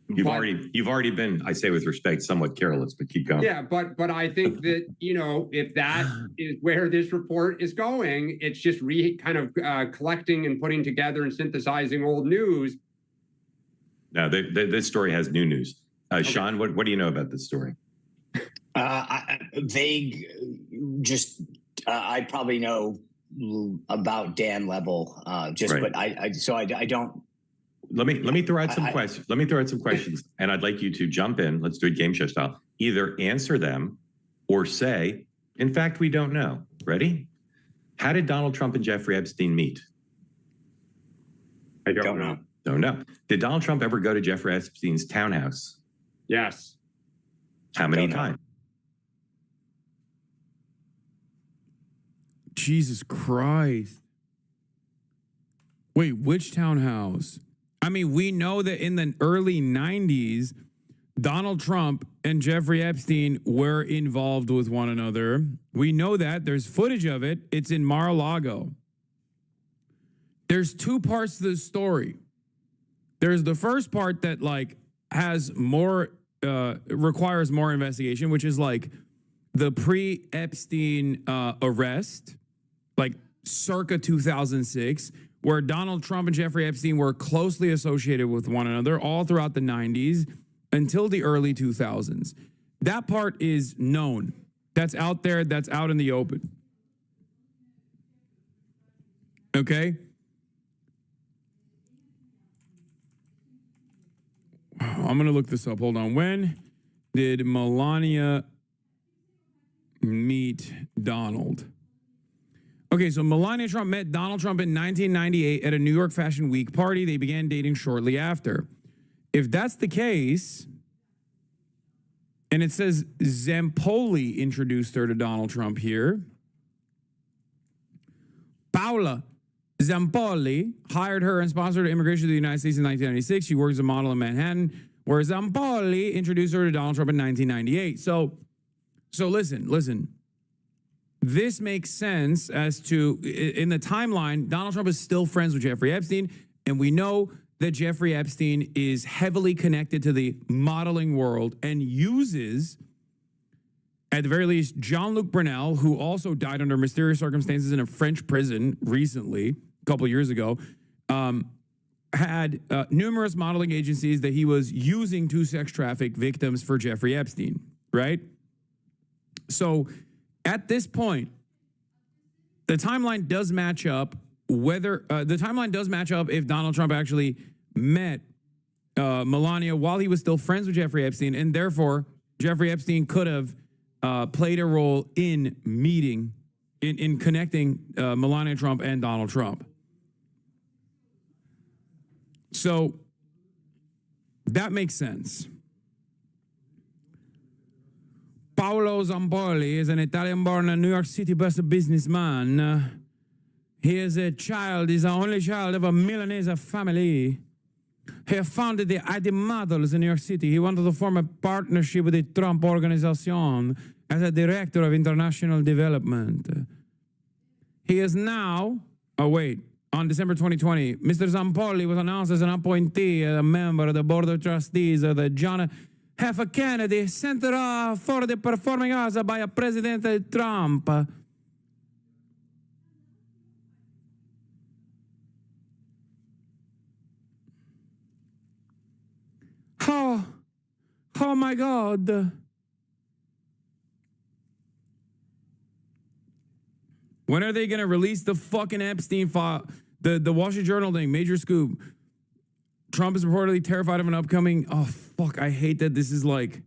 You've already been, I say with respect, somewhat careless, but keep going. Yeah, but I think that, if that is where this report is going, it's just collecting and putting together and synthesizing old news. No, this story has new news. Okay. Sean, what do you know about this story? Vague, I probably know about Dan level, right. But I don't. Let me throw out some questions. Let me throw out some questions, and I'd like you to jump in. Let's do it game show style. Either answer them or say, in fact, we don't know. Ready? How did Donald Trump and Jeffrey Epstein meet? I don't know. Don't know. Did Donald Trump ever go to Jeffrey Epstein's townhouse? Yes. How many times? Jesus Christ. Wait, which townhouse? I mean, we know that in the early 90s, Donald Trump and Jeffrey Epstein were involved with one another. We know that. There's footage of it. It's in Mar-a-Lago. There's two parts to the story. There's the first part that like has more, requires more investigation, which is like the pre-Epstein arrest, like circa 2006, where Donald Trump and Jeffrey Epstein were closely associated with one another all throughout the 90s until the early 2000s. That part is known. That's out there. That's out in the open. Okay? I'm going to look this up. Hold on. When did Melania meet Donald? Okay, so Melania Trump met Donald Trump in 1998 at a New York Fashion Week party. They began dating shortly after. If that's the case, and it says Zampoli introduced her to Donald Trump here, Paula Zampoli hired her and sponsored her immigration to the United States in 1996. She worked as a model in Manhattan, where Zampoli introduced her to Donald Trump in 1998. So listen. this makes sense as to, in the timeline, Donald Trump is still friends with Jeffrey Epstein, and we know that Jeffrey Epstein is heavily connected to the modeling world and uses, at the very least, Jean-Luc Brunel, who also died under mysterious circumstances in a French prison recently, a couple of years ago, had numerous modeling agencies that he was using to sex traffic victims for Jeffrey Epstein, right? So at this point, the timeline does match up if Donald Trump actually met Melania while he was still friends with Jeffrey Epstein, and therefore Jeffrey Epstein could have played a role in connecting Melania Trump and Donald Trump. So that makes sense. Paolo Zampoli is an Italian-born New York City-based businessman. He is he's the only child of a Milanese family. He founded the ID Models in New York City. He wanted to form a partnership with the Trump Organization as a director of international development. He is now, on December 2020, Mr. Zampoli was announced as an appointee, a member of the Board of Trustees of the John F. Kennedy Center for the Performing Arts by President Trump. Oh my God. When are they going to release the fucking Epstein file? The Wall Street Journal thing, major scoop. Trump is reportedly terrified of an upcoming... Oh, fuck, I hate that this is like...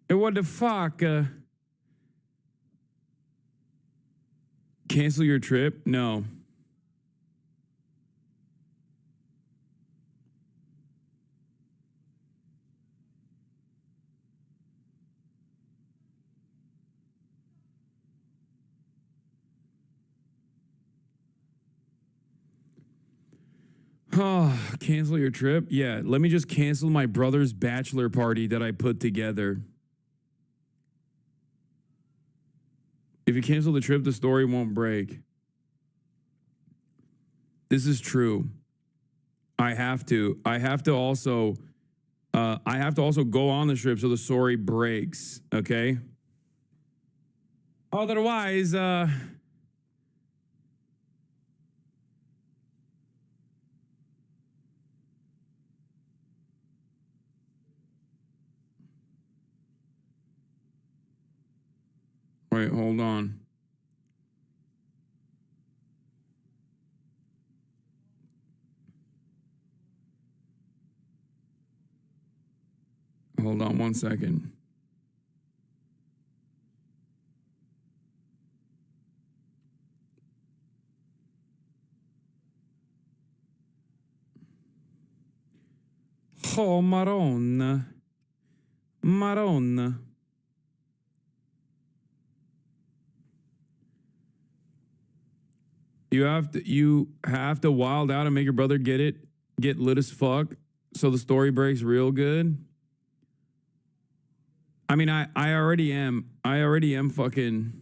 What the fuck? Cancel your trip? No. Oh, cancel your trip? Yeah, let me just cancel my brother's bachelor party that I put together. If you cancel the trip, the story won't break. This is true. I have to also go on the trip so the story breaks, okay? Otherwise, wait, hold on. Hold on 1 second. Oh, Maron. You have to wild out and make your brother get lit as fuck so the story breaks real good. I mean, I already am fucking...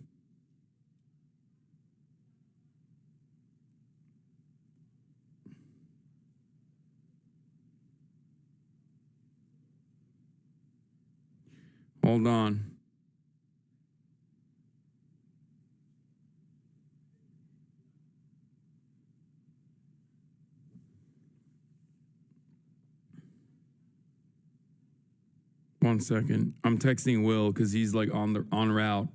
Hold on. One second. I'm texting Will because he's like en route.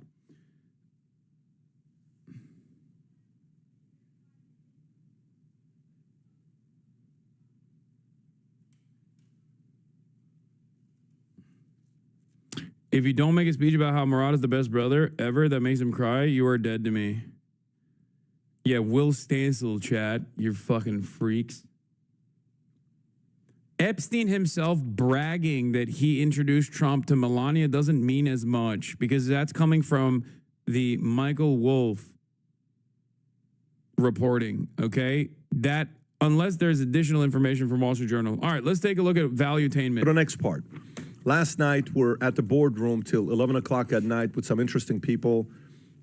If you don't make a speech about how Murad is the best brother ever that makes him cry, you are dead to me. Yeah, Will Stansel, chat. You fucking freaks. Epstein himself bragging that he introduced Trump to Melania doesn't mean as much because that's coming from the Michael Wolff reporting, okay? That, unless there's additional information from Wall Street Journal. All right, let's take a look at valuetainment. For the next part. Last night, we're at the boardroom till 11 o'clock at night with some interesting people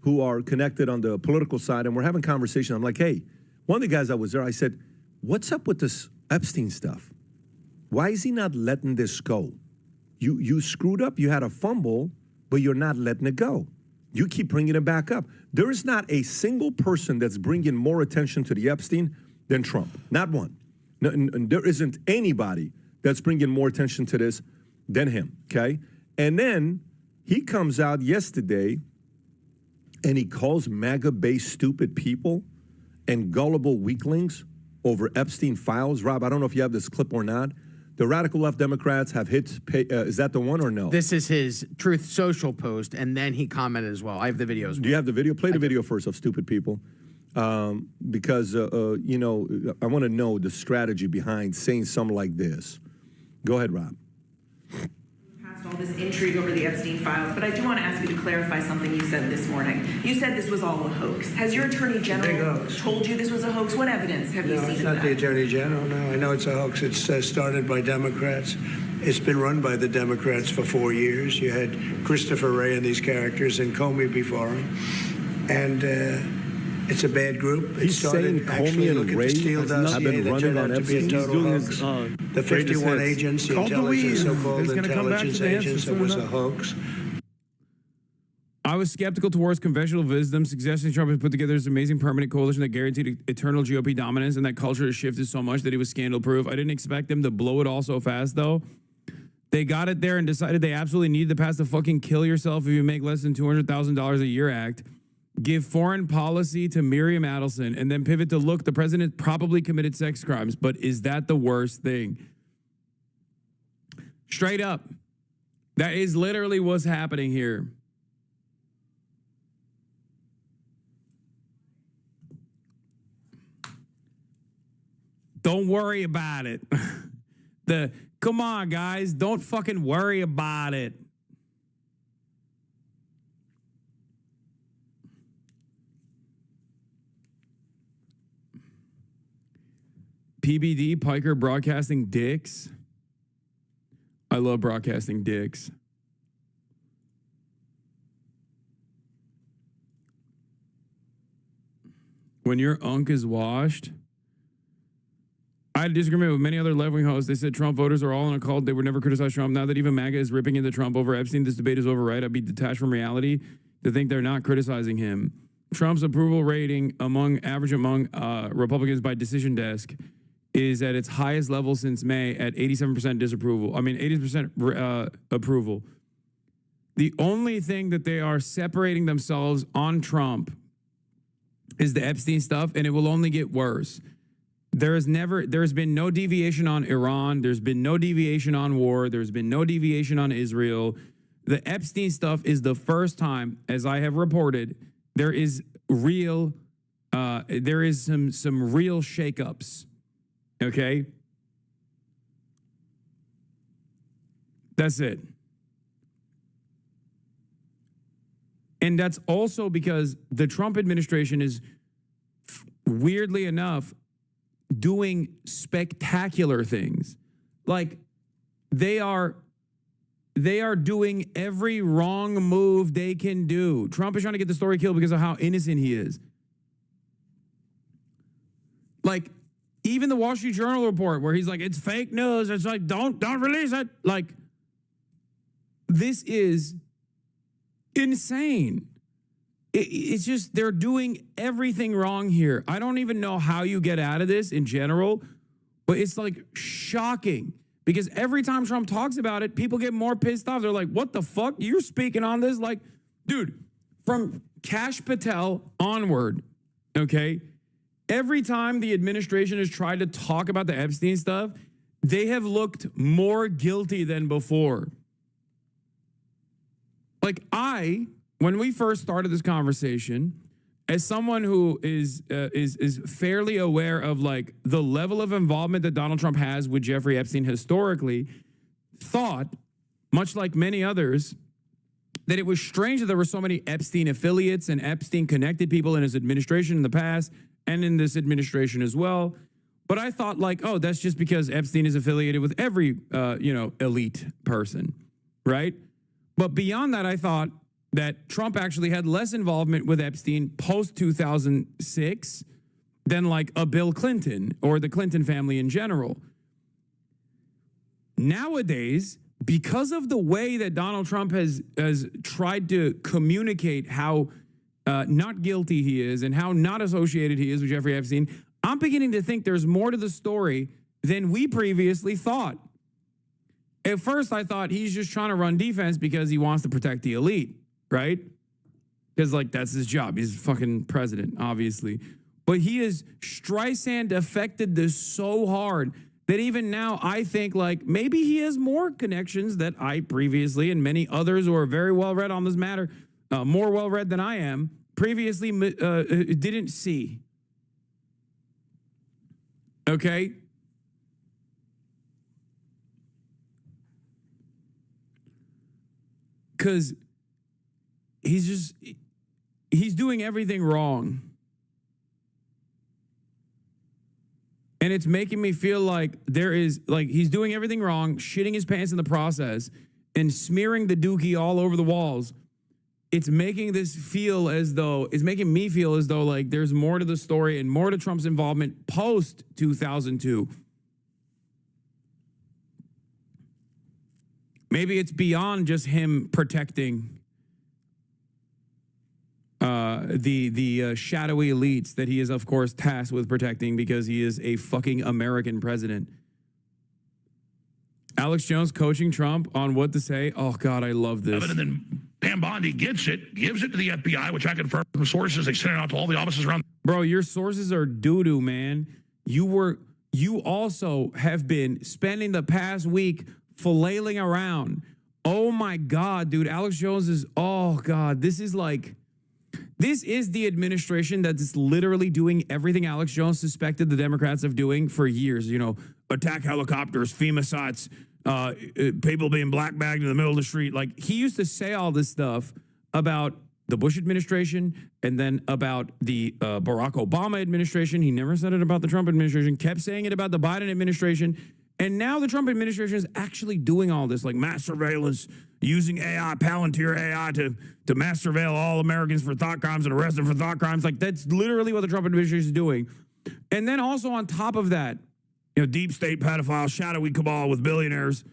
who are connected on the political side, and we're having conversation. I'm like, hey, one of the guys that was there, I said, what's up with this Epstein stuff? Why is he not letting this go? You screwed up, you had a fumble, but you're not letting it go. You keep bringing it back up. There is not a single person that's bringing more attention to the Epstein than Trump. Not one. No, and there isn't anybody that's bringing more attention to this than him, okay? And then he comes out yesterday and he calls MAGA-based stupid people and gullible weaklings over Epstein files. Rob, I don't know if you have this clip or not. The radical left Democrats have hit, is that the one or no? This is his Truth Social post, and then he commented as well. I have the video as well. Do you have the video? Play the video first of stupid people. Because, you know, I want to know the strategy behind saying something like this. Go ahead, Rob. All this intrigue over the Epstein files, but I do want to ask you to clarify something you said this morning. You said this was all a hoax. Has your attorney general told you this was a hoax? What evidence have you seen it's of not that? the attorney general. No, I know it's a hoax. It's started by Democrats. It's been run by the Democrats for 4 years. You had Christopher Wray and these characters and Comey before him, and it's a bad group. He's saying Comey and Wray have been running on Epstein. He's doing his, the 51 agents, the intelligence, so-called intelligence agents, it was a hoax. I was skeptical towards conventional wisdom, suggesting Trump had put together this amazing permanent coalition that guaranteed eternal GOP dominance, and that culture has shifted so much that he was scandal-proof. I didn't expect them to blow it all so fast, though. They got it there and decided they absolutely needed to pass the fucking kill yourself if you make less than $200,000 a year act. Give foreign policy to Miriam Adelson, and then pivot to, look, the president probably committed sex crimes, but is that the worst thing? Straight up. That is literally what's happening here. Don't worry about it. Come on, guys, don't fucking worry about it. PBD, Piker broadcasting dicks. I love broadcasting dicks. When your unk is washed. I had a disagreement with many other left-wing hosts. They said Trump voters are all in a cult. They would never criticize Trump. Now that even MAGA is ripping into Trump over Epstein, this debate is over, right? I'd be detached from reality to think they're not criticizing him. Trump's approval rating among Republicans by Decision Desk is at its highest level since May at 87% disapproval. I mean, 80% approval. The only thing that they are separating themselves on Trump is the Epstein stuff, and it will only get worse. There's been no deviation on Iran. There's been no deviation on war. There's been no deviation on Israel. The Epstein stuff is the first time, as I have reported, there is some real shakeups. Okay? That's it. And that's also because the Trump administration is, weirdly enough, doing spectacular things. Like, they are doing every wrong move they can do. Trump is trying to get the story killed because of how innocent he is. Like, even the Wall Street Journal report where he's like, it's fake news. It's like, don't release it. Like, this is insane. It's just, they're doing everything wrong here. I don't even know how you get out of this in general, but it's like shocking because every time Trump talks about it, people get more pissed off. They're like, what the fuck? You're speaking on this? Like, dude, from Kash Patel onward, okay, every time the administration has tried to talk about the Epstein stuff, they have looked more guilty than before. Like, when we first started this conversation, as someone who is fairly aware of like the level of involvement that Donald Trump has with Jeffrey Epstein historically, thought, much like many others, that it was strange that there were so many Epstein affiliates and Epstein connected people in his administration in the past and in this administration as well. But I thought like, oh, that's just because Epstein is affiliated with every, elite person, right? But beyond that, I thought that Trump actually had less involvement with Epstein post 2006 than like a Bill Clinton or the Clinton family in general. Nowadays, because of the way that Donald Trump has tried to communicate how not guilty he is and how not associated he is with Jeffrey Epstein, I'm beginning to think there's more to the story than we previously thought. At first, I thought he's just trying to run defense because he wants to protect the elite, right? Because, like, that's his job. He's fucking president, obviously. But he is Streisand affected this so hard that even now I think, like, maybe he has more connections that I previously and many others who are very well-read on this matter, more well-read than I am, previously didn't see. Okay? Because he's doing everything wrong. And it's making me feel like he's doing everything wrong, shitting his pants in the process, and smearing the dookie all over the walls. It's making me feel as though like there's more to the story and more to Trump's involvement post 2002. Maybe it's beyond just him protecting the shadowy elites that he is, of course, tasked with protecting because he is a fucking American president. Alex Jones coaching Trump on what to say. Oh, God, I love this. And then Pam Bondi gives it to the FBI, which I confirm from sources. They sent it out to all the offices around. Bro, your sources are doo-doo, man. You also have been spending the past week flailing around. Oh, my God, dude. Alex Jones is, oh, God, this is the administration that's literally doing everything Alex Jones suspected the Democrats of doing for years. You know, attack helicopters, FEMA sites, people being black bagged in the middle of the street. Like, he used to say all this stuff about the Bush administration and then about the Barack Obama administration. He never said it about the Trump administration, kept saying it about the Biden administration. And now the Trump administration is actually doing all this, like mass surveillance, using AI, Palantir AI to mass surveil all Americans for thought crimes and arrest them for thought crimes. Like, that's literally what the Trump administration is doing. And then also on top of that, deep state pedophile, shadowy cabal with billionaires.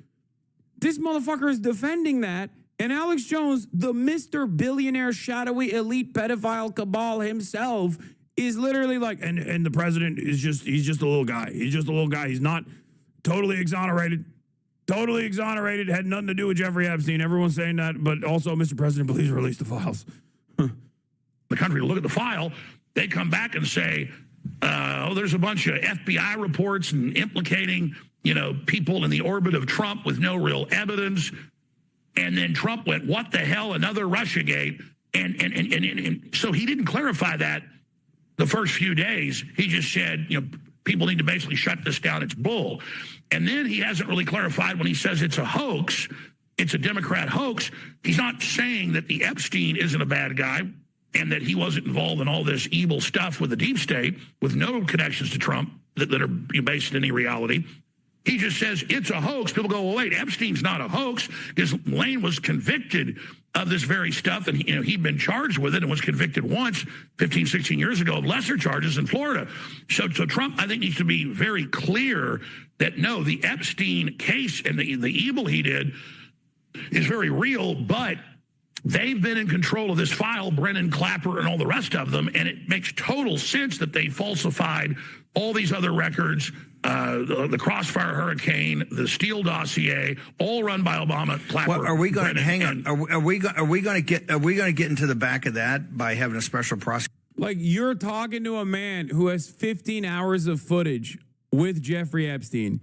This motherfucker is defending that. And Alex Jones, the Mr. Billionaire, shadowy, elite pedophile cabal himself, is literally like, and the president is he's just a little guy. He's just a little guy. He's not totally exonerated. Totally exonerated. Had nothing to do with Jeffrey Epstein. Everyone's saying that. But also, Mr. President, please release the files. The country to look at the file. They come back and say, there's a bunch of FBI reports and implicating, people in the orbit of Trump with no real evidence. And then Trump went, what the hell, another Russiagate? And so he didn't clarify that the first few days. He just said, people need to basically shut this down. It's bull. And then he hasn't really clarified when he says it's a hoax. It's a Democrat hoax. He's not saying that the Epstein isn't a bad guy and that he wasn't involved in all this evil stuff with the deep state with no connections to Trump that are based in any reality. He just says it's a hoax. People go, well, wait, Epstein's not a hoax because Lane was convicted of this very stuff. And, he'd been charged with it and was convicted once 15, 16 years ago of lesser charges in Florida. So Trump, I think, needs to be very clear that, no, the Epstein case and the evil he did is very real, but they've been in control of this file, Brennan, Clapper, and all the rest of them, and it makes total sense that they falsified all these other records, the Crossfire Hurricane, the Steele dossier, all run by Obama, Clapper. Well, are we going Brennan, to hang on? Are we going to get into the back of that by having a special prosecutor? Like, you're talking to a man who has 15 hours of footage with Jeffrey Epstein.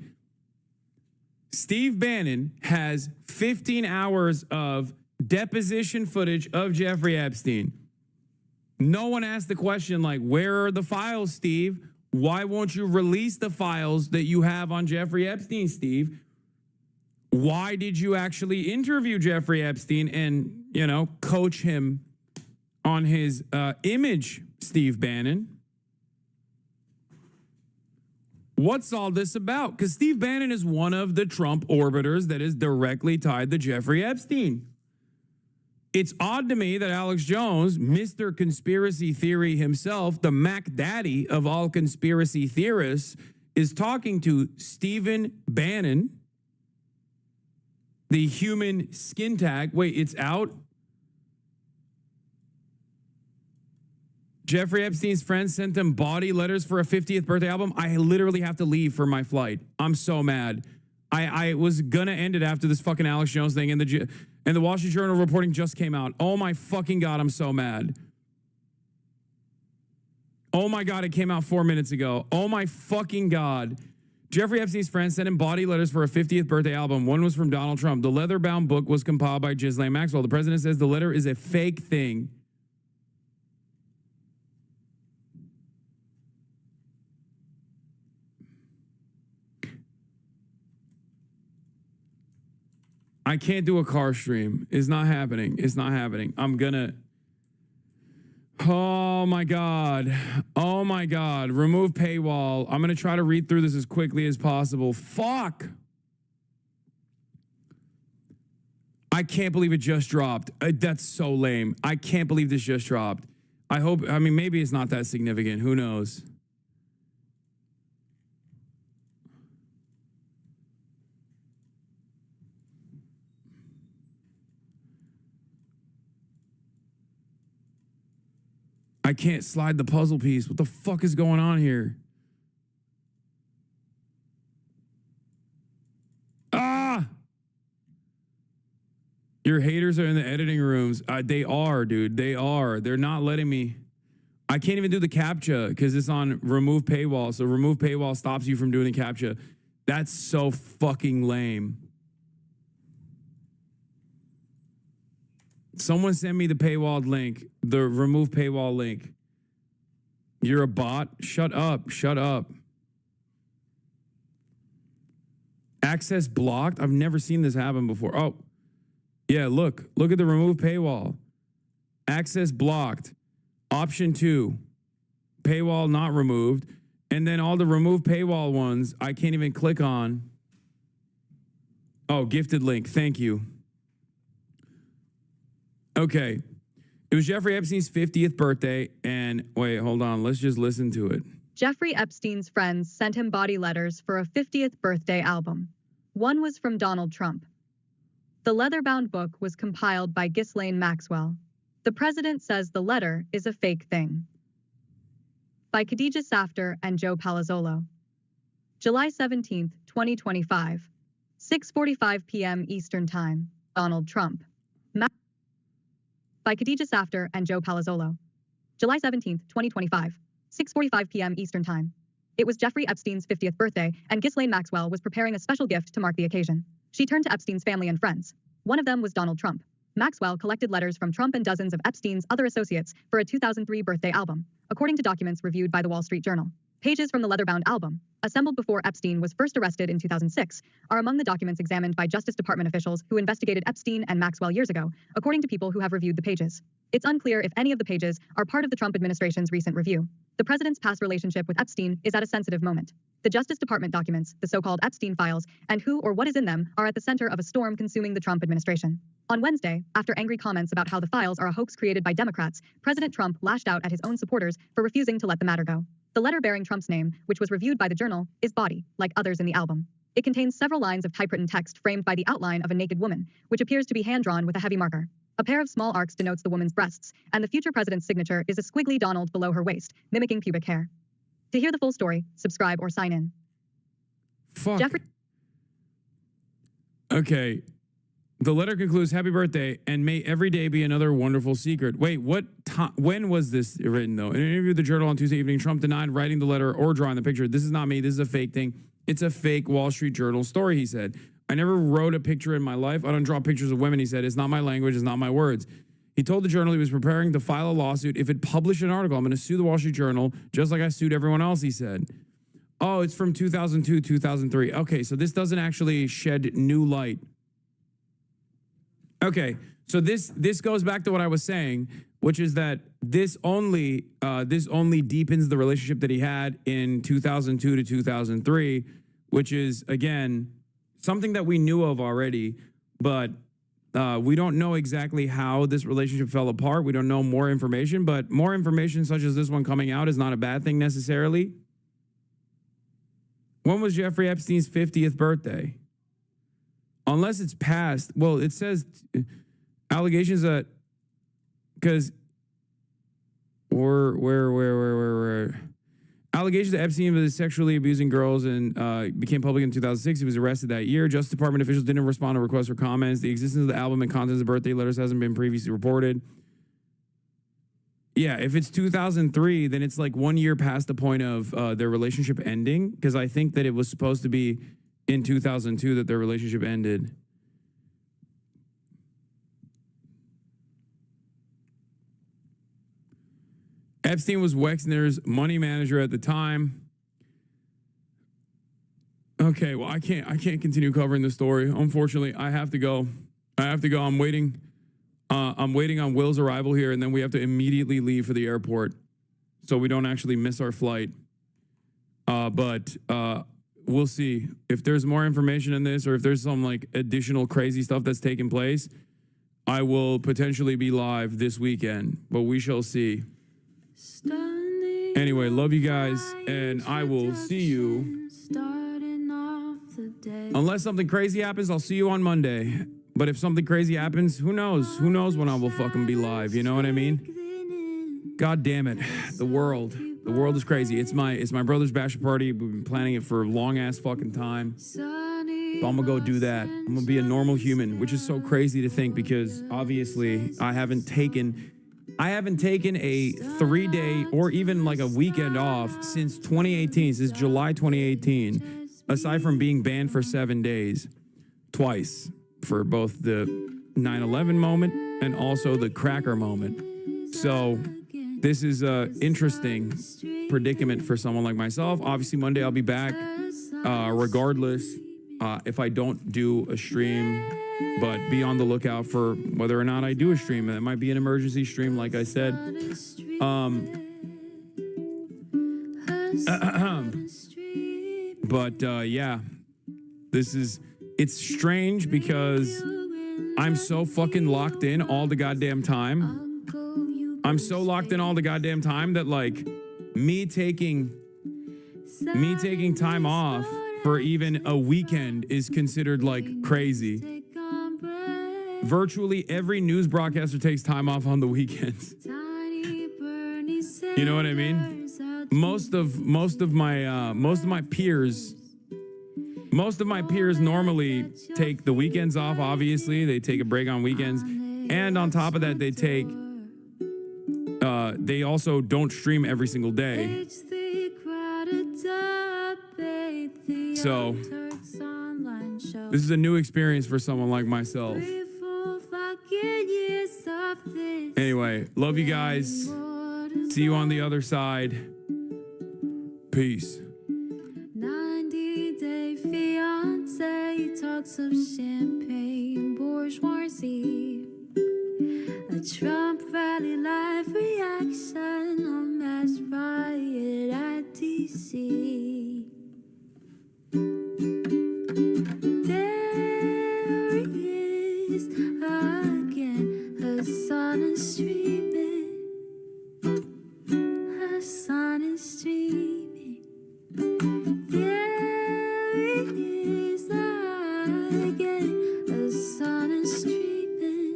Steve Bannon has 15 hours of deposition footage of Jeffrey Epstein. No one asked the question, like, where are the files, Steve? Why won't you release the files that you have on Jeffrey Epstein, Steve? Why did you actually interview Jeffrey Epstein and coach him on his image, Steve Bannon. What's all this about? Because Steve Bannon is one of the Trump orbiters that is directly tied to Jeffrey Epstein. It's odd to me that Alex Jones, Mr. Conspiracy Theory himself, the Mac Daddy of all conspiracy theorists, is talking to Stephen Bannon, the human skin tag. Wait, it's out? Jeffrey Epstein's friends sent him body letters for a 50th birthday album. I literally have to leave for my flight. I'm so mad. I was gonna end it after this fucking Alex Jones thing, and the Wall Street Journal reporting just came out. Oh my fucking God, I'm so mad. Oh my God, it came out 4 minutes ago. Oh my fucking God. Jeffrey Epstein's friends sent him body letters for a 50th birthday album. One was from Donald Trump. The leather-bound book was compiled by Ghislaine Maxwell. The president says the letter is a fake thing. I can't do a car stream. It's not happening. It's not happening. I'm gonna... Oh my God. Oh my God. Remove paywall. I'm gonna try to read through this as quickly as possible. Fuck. I can't believe it just dropped. That's so lame. I can't believe this just dropped. I mean, maybe it's not that significant. Who knows? I can't slide the puzzle piece. What the fuck is going on here? Ah! Your haters are in the editing rooms. They are, dude. They are. They're not letting me. I can't even do the CAPTCHA because it's on remove paywall. So remove paywall stops you from doing the CAPTCHA. That's so fucking lame. Someone send me the paywall link, the remove paywall link. You're a bot? Shut up. Shut up. Access blocked? I've never seen this happen before. Oh, yeah, look. Look at the remove paywall. Access blocked. Option 2. Paywall not removed. And then all the remove paywall ones, I can't even click on. Oh, gifted link. Thank you. Okay. It was Jeffrey Epstein's 50th birthday, and wait, hold on. Let's just listen to it. Jeffrey Epstein's friends sent him body letters for a 50th birthday album. One was from Donald Trump. The leather-bound book was compiled by Ghislaine Maxwell. The president says the letter is a fake thing. By Khadija Safter and Joe Palazzolo. July 17th, 2025. 6:45 p.m. Eastern Time. Donald Trump. By Khadija Safter and Joe Palazzolo. July 17th, 2025. 6:45 p.m. Eastern Time. It was Jeffrey Epstein's 50th birthday, and Ghislaine Maxwell was preparing a special gift to mark the occasion. She turned to Epstein's family and friends. One of them was Donald Trump. Maxwell collected letters from Trump and dozens of Epstein's other associates for a 2003 birthday album, according to documents reviewed by the Wall Street Journal. Pages from the leather-bound album, assembled before Epstein was first arrested in 2006, are among the documents examined by Justice Department officials who investigated Epstein and Maxwell years ago, according to people who have reviewed the pages. It's unclear if any of the pages are part of the Trump administration's recent review. The president's past relationship with Epstein is at a sensitive moment. The Justice Department documents, the so-called Epstein files, and who or what is in them are at the center of a storm consuming the Trump administration. On Wednesday, after angry comments about how the files are a hoax created by Democrats, President Trump lashed out at his own supporters for refusing to let the matter go. The letter bearing Trump's name, which was reviewed by the Journal, is body, like others in the album. It contains several lines of typewritten text framed by the outline of a naked woman, which appears to be hand-drawn with a heavy marker. A pair of small arcs denotes the woman's breasts, and the future president's signature is a squiggly Donald below her waist, mimicking pubic hair. To hear the full story, subscribe or sign in. Fuck. Okay. The letter concludes, happy birthday, and may every day be another wonderful secret. Wait, what time? When was this written, though? In an interview with the Journal on Tuesday evening, Trump denied writing the letter or drawing the picture. This is not me. This is a fake thing. It's a fake Wall Street Journal story, he said. I never wrote a picture in my life. I don't draw pictures of women, he said. It's not my language. It's not my words. He told the Journal he was preparing to file a lawsuit. If it published an article, I'm going to sue the Wall Street Journal, just like I sued everyone else, he said. Oh, it's from 2002, 2003. Okay, so this doesn't actually shed new light Okay, so this goes back to what I was saying, which is that this only deepens the relationship that he had in 2002 to 2003, which is again something that we knew of already, but we don't know exactly how this relationship fell apart. We don't know more information, but more information such as this one coming out is not a bad thing necessarily. When was Jeffrey Epstein's 50th birthday? Unless it's past. Well, it says allegations that because where allegations that Epstein was sexually abusing girls and became public in 2006. He was arrested that year. Justice Department officials didn't respond to requests for comments. The existence of the album and contents of birthday letters hasn't been previously reported. Yeah, if it's 2003, then it's like 1 year past the point of their relationship ending, because I think that it was supposed to be in 2002 that their relationship ended. Epstein was Wexner's money manager at the time. Okay, well, I can't continue covering the story. Unfortunately, I have to go. I'm waiting on Will's arrival here, and then we have to immediately leave for the airport so we don't actually miss our flight. But we'll see if there's more information in this, or if there's some like additional crazy stuff that's taking place. I will potentially be live this weekend, but we shall see. Anyway, love you guys, and I will see you. Unless something crazy happens, I'll see you on Monday. But if something crazy happens, who knows? Who knows when I will fucking be live? You know what I mean? God damn it. The world is crazy. It's my brother's bachelor party. We've been planning it for a long ass fucking time. So I'm gonna go do that. I'm gonna be a normal human, which is so crazy to think because obviously I haven't taken a 3-day or even like a weekend off since 2018, since July 2018, aside from being banned for 7 days, twice, for both the 9/11 moment and also the cracker moment. So this is a interesting predicament for someone like myself. Obviously, Monday I'll be back, regardless if I don't do a stream. But be on the lookout for whether or not I do a stream. It might be an emergency stream, like I said. Yeah, it's strange because I'm so fucking locked in all the goddamn time. I'm so locked in all the goddamn time that like me taking time off for even a weekend is considered like crazy. Virtually every news broadcaster takes time off on the weekends. You know what I mean? Most of my peers normally take the weekends off. Obviously, they take a break on weekends, and on top of that, they also don't stream every single day. So this is a new experience for someone like myself. Anyway, love you guys. See you on the other side. Peace. 90-day fiance talks of champagne bourgeoisie. A Trump rally live reaction on mass riot at DC. There he is again, her sun is streaming. Her sun is streaming. There he is again, her sun is streaming.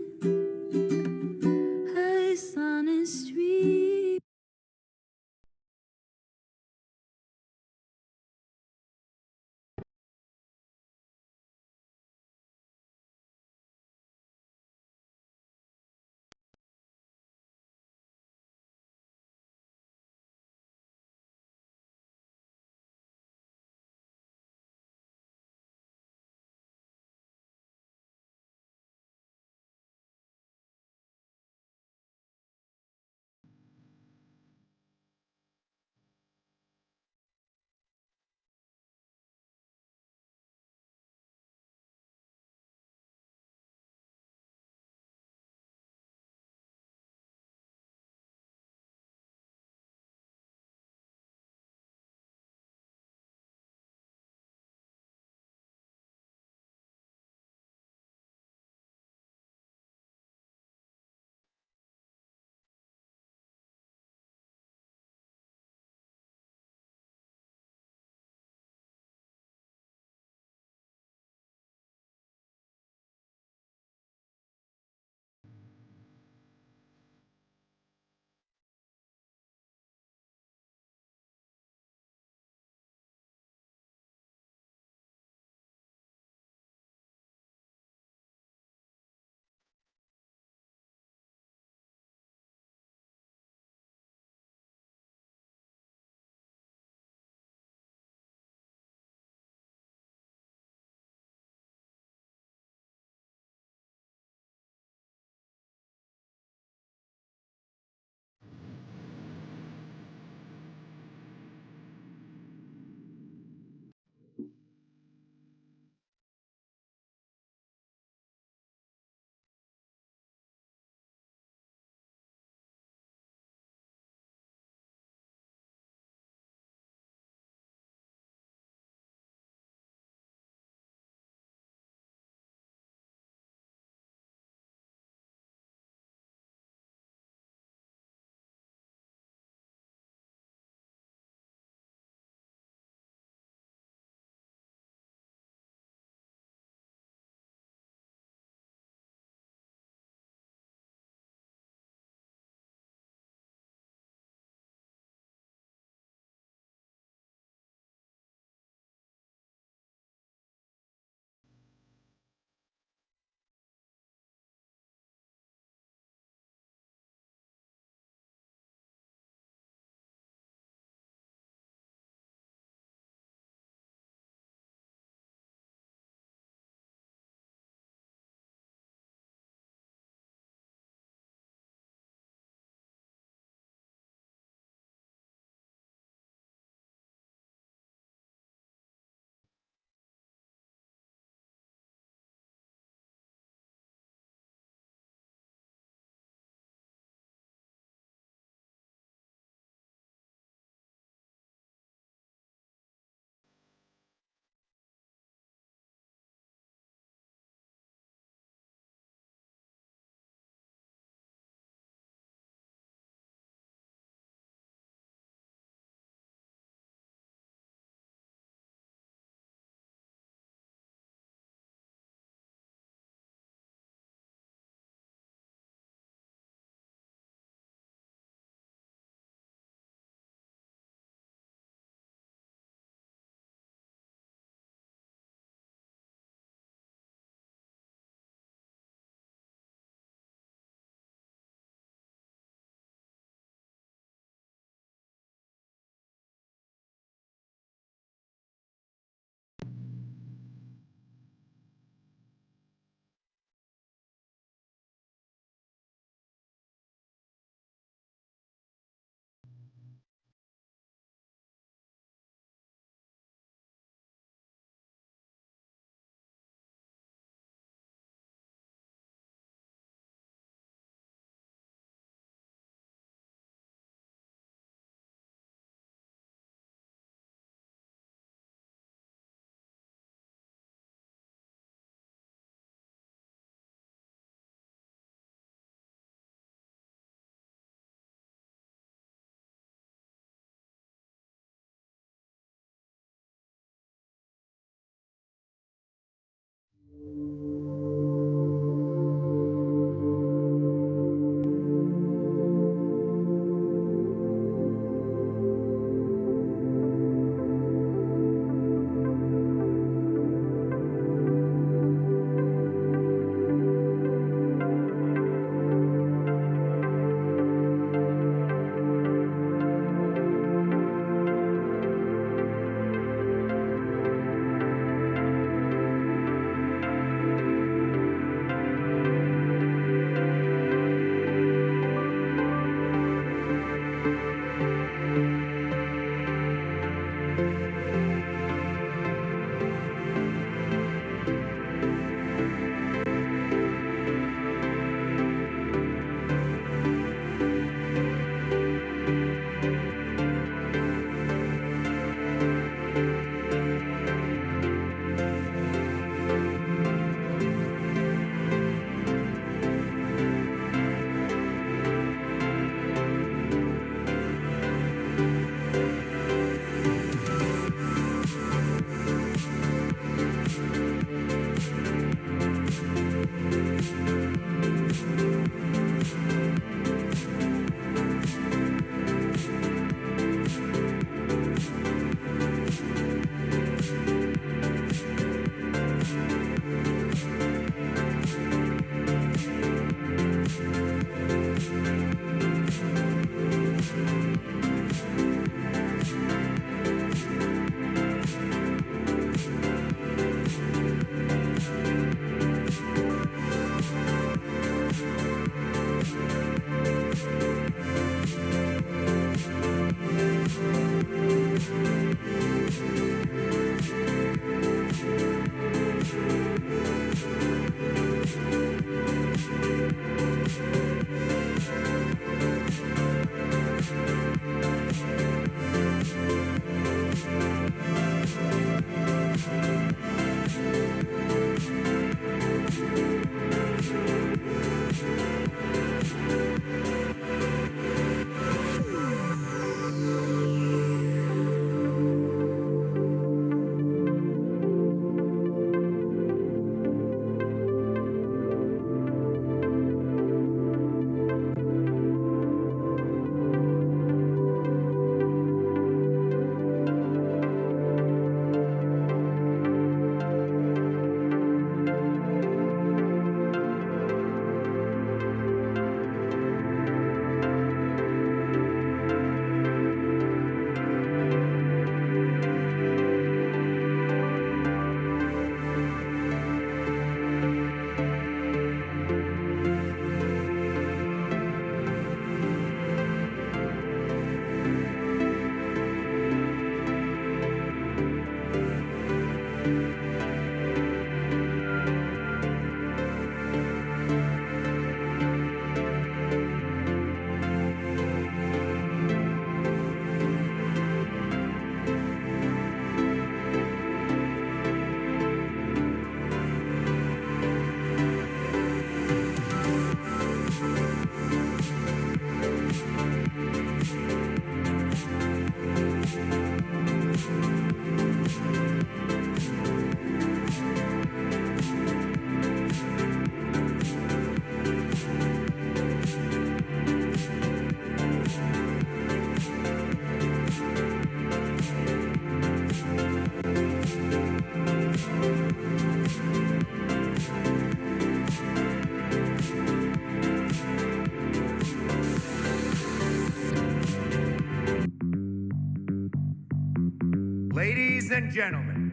Ladies and gentlemen,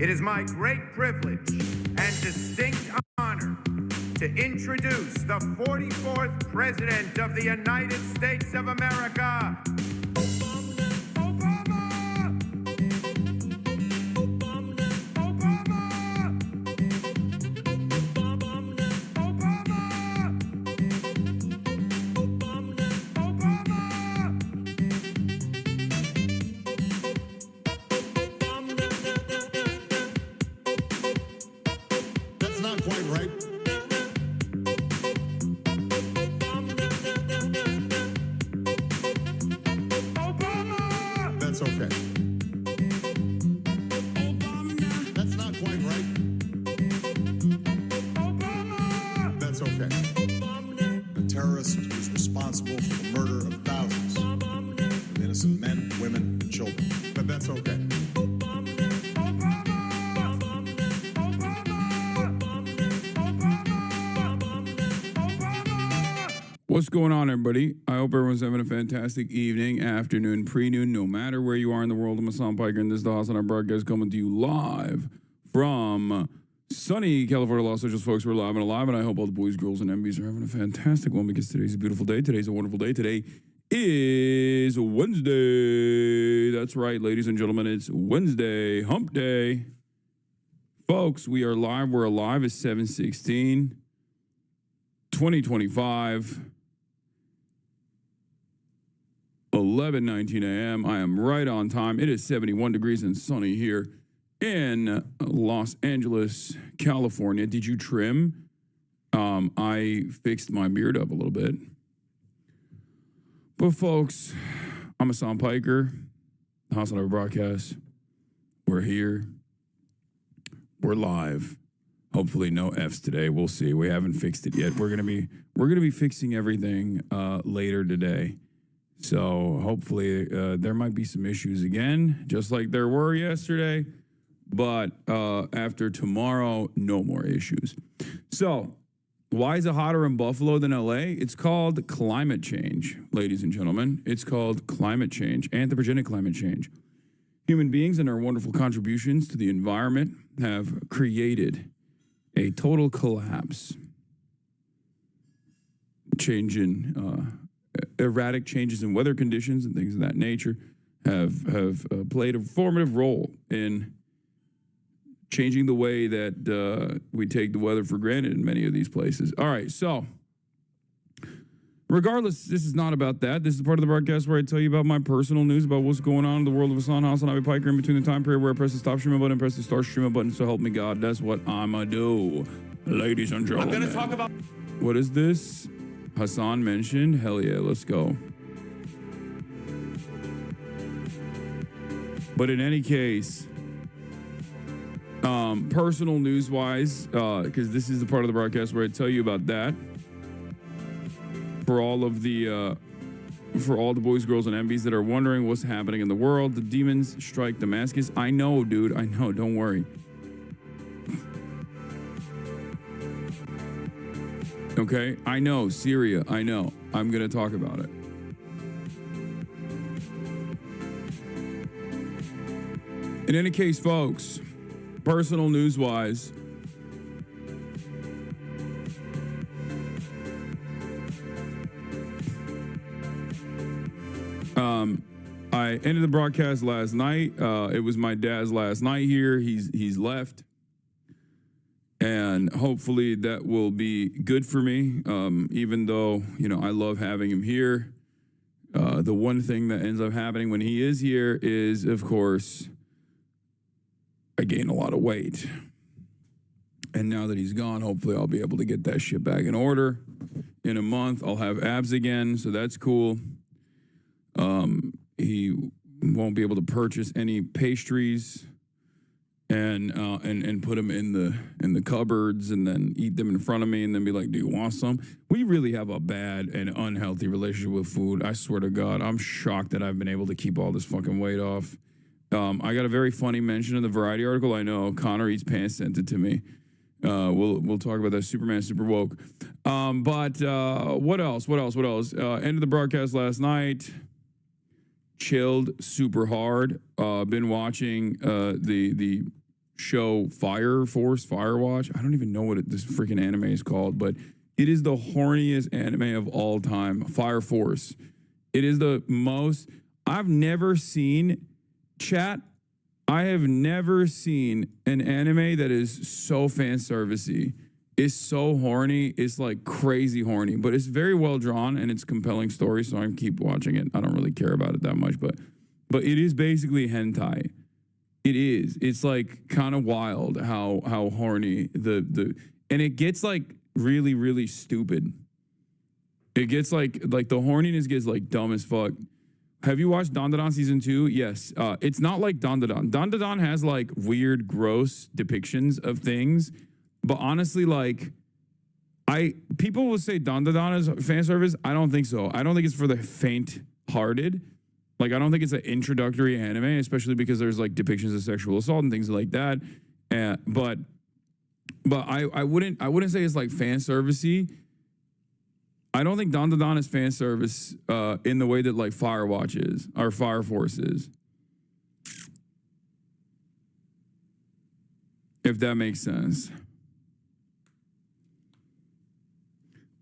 it is my great privilege and distinct honor to introduce the 44th President of the United States of America. That's not quite right. That's okay. That's not quite right. That's okay. A terrorist is responsible for the murder of thousands of innocent men, women, and children. But that's okay. What's going on, everybody? I hope everyone's having a fantastic evening, afternoon, pre-noon, no matter where you are in the world. I'm Hassan Piker, and this is the Hassan our broadcast coming to you live from sunny California, Los Angeles. Folks, we're live and alive, and I hope all the boys, girls, and MBs are having a fantastic one because today's a beautiful day. Today's a wonderful day. Today is Wednesday. That's right, ladies and gentlemen, it's Wednesday, hump day. Folks, we are live. We're alive. It's 7/16, 2025. 11:19 a.m. I am right on time. It is 71 degrees and sunny here in Los Angeles, California. Did you trim? I fixed my beard up a little bit. But folks, I'm Hassan Piker, House on our broadcast. We're here. We're live. Hopefully no F's today. We'll see. We haven't fixed it yet. We're gonna be fixing everything later today. So hopefully there might be some issues again, just like there were yesterday. But after tomorrow, no more issues. So why is it hotter in Buffalo than LA? It's called climate change, ladies and gentlemen. It's called climate change, anthropogenic climate change. Human beings and our wonderful contributions to the environment have created a total collapse. Erratic changes in weather conditions and things of that nature have played a formative role in changing the way that we take the weather for granted in many of these places. All right, so regardless, this is not about that. This is part of the broadcast where I tell you about my personal news about what's going on in the world of Hassan Hassan Abi Piker in between the time period where I press the stop streaming button and press the start streaming button. So help me God, that's what I'ma do, ladies and gentlemen. I'm going to talk about... What is this? Hassan mentioned? Hell yeah, let's go. But in any case, personal news-wise, because this is the part of the broadcast where I tell you about that. For all the boys, girls, and MBs that are wondering what's happening in the world, the demons strike Damascus. I know, dude. I know. Don't worry. Okay? I know. Syria. I know. I'm going to talk about it. In any case, folks, personal news-wise, I ended the broadcast last night. It was my dad's last night here. He's left. And hopefully that will be good for me, even though, I love having him here. The one thing that ends up happening when he is here is, of course, I gain a lot of weight. And now that he's gone, hopefully I'll be able to get that shit back in order. In a month, I'll have abs again, so that's cool. He won't be able to purchase any pastries and put them in the cupboards and then eat them in front of me and then be like, do you want some? We really have a bad and unhealthy relationship with food. I swear to God, I'm shocked that I've been able to keep all this fucking weight off. I got a very funny mention in the Variety article. I know Connor Eats Pants sent it to me. We'll talk about that. Superman Super Woke. But what else? Ended the broadcast last night. Chilled super hard. Been watching the show Firewatch. I don't even know what this freaking anime is called, but it is the horniest anime of all time. Fire Force. It is the most. I've never seen I have never seen an anime that is so fan servicey. It's so horny. It's like crazy horny, but it's very well drawn and it's a compelling story. So I keep watching it. I don't really care about it that much, but it is basically hentai. It is. It's like kind of wild how horny and it gets like really, really stupid. It gets like the horniness gets like dumb as fuck. Have you watched Dandadan season 2? Yes. It's not like Dandadan. Dandadan has like weird, gross depictions of things. But honestly, like, people will say Dandadan is fan service. I don't think so. I don't think it's for the faint-hearted. Like, I don't think it's an introductory anime, especially because there's like depictions of sexual assault and things like that. But I wouldn't say it's like fan servicey. I don't think Dandadan is fan service in the way that like Firewatch is or Fire Force is. If that makes sense.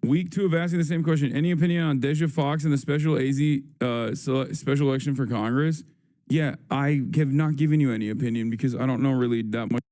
Week 2 of asking the same question. Any opinion on Deja Fox and the special special election for Congress? Yeah, I have not given you any opinion because I don't know really that much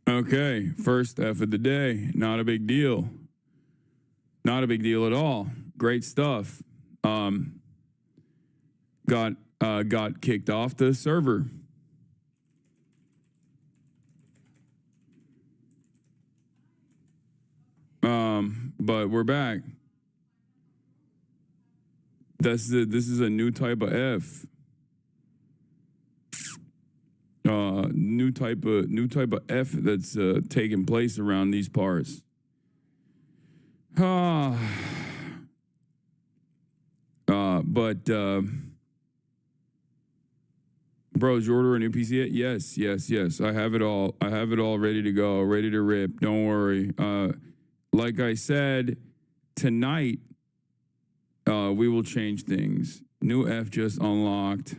Okay, first F of the day. Not a big deal. Not a big deal at all. Great stuff. Got kicked off the server. But we're back. This is a new type of F. New type of F that's taking place around these parts. Bro, did you order a new PC yet? Yes. I have it all. I have it all ready to go, ready to rip. Don't worry. Like I said, tonight we will change things. New F just unlocked.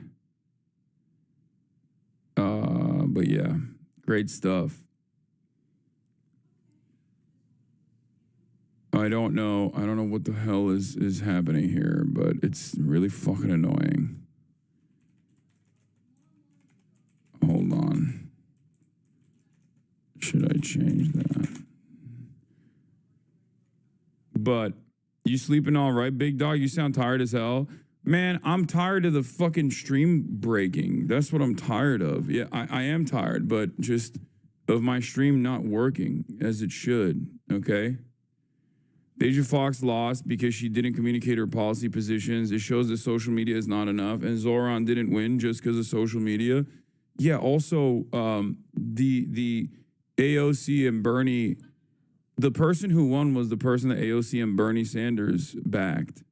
But yeah, great stuff. I don't know what the hell is happening here, but it's really fucking annoying. Hold on. Should I change that? But you sleeping all right, big dog? You sound tired as hell. Man, I'm tired of the fucking stream breaking. That's what I'm tired of. Yeah, I am tired, but just of my stream not working as it should, okay? Deja Fox lost because she didn't communicate her policy positions. It shows that social media is not enough. And Zoran didn't win just because of social media. Yeah, also, the AOC and Bernie, the person who won was the person that AOC and Bernie Sanders backed.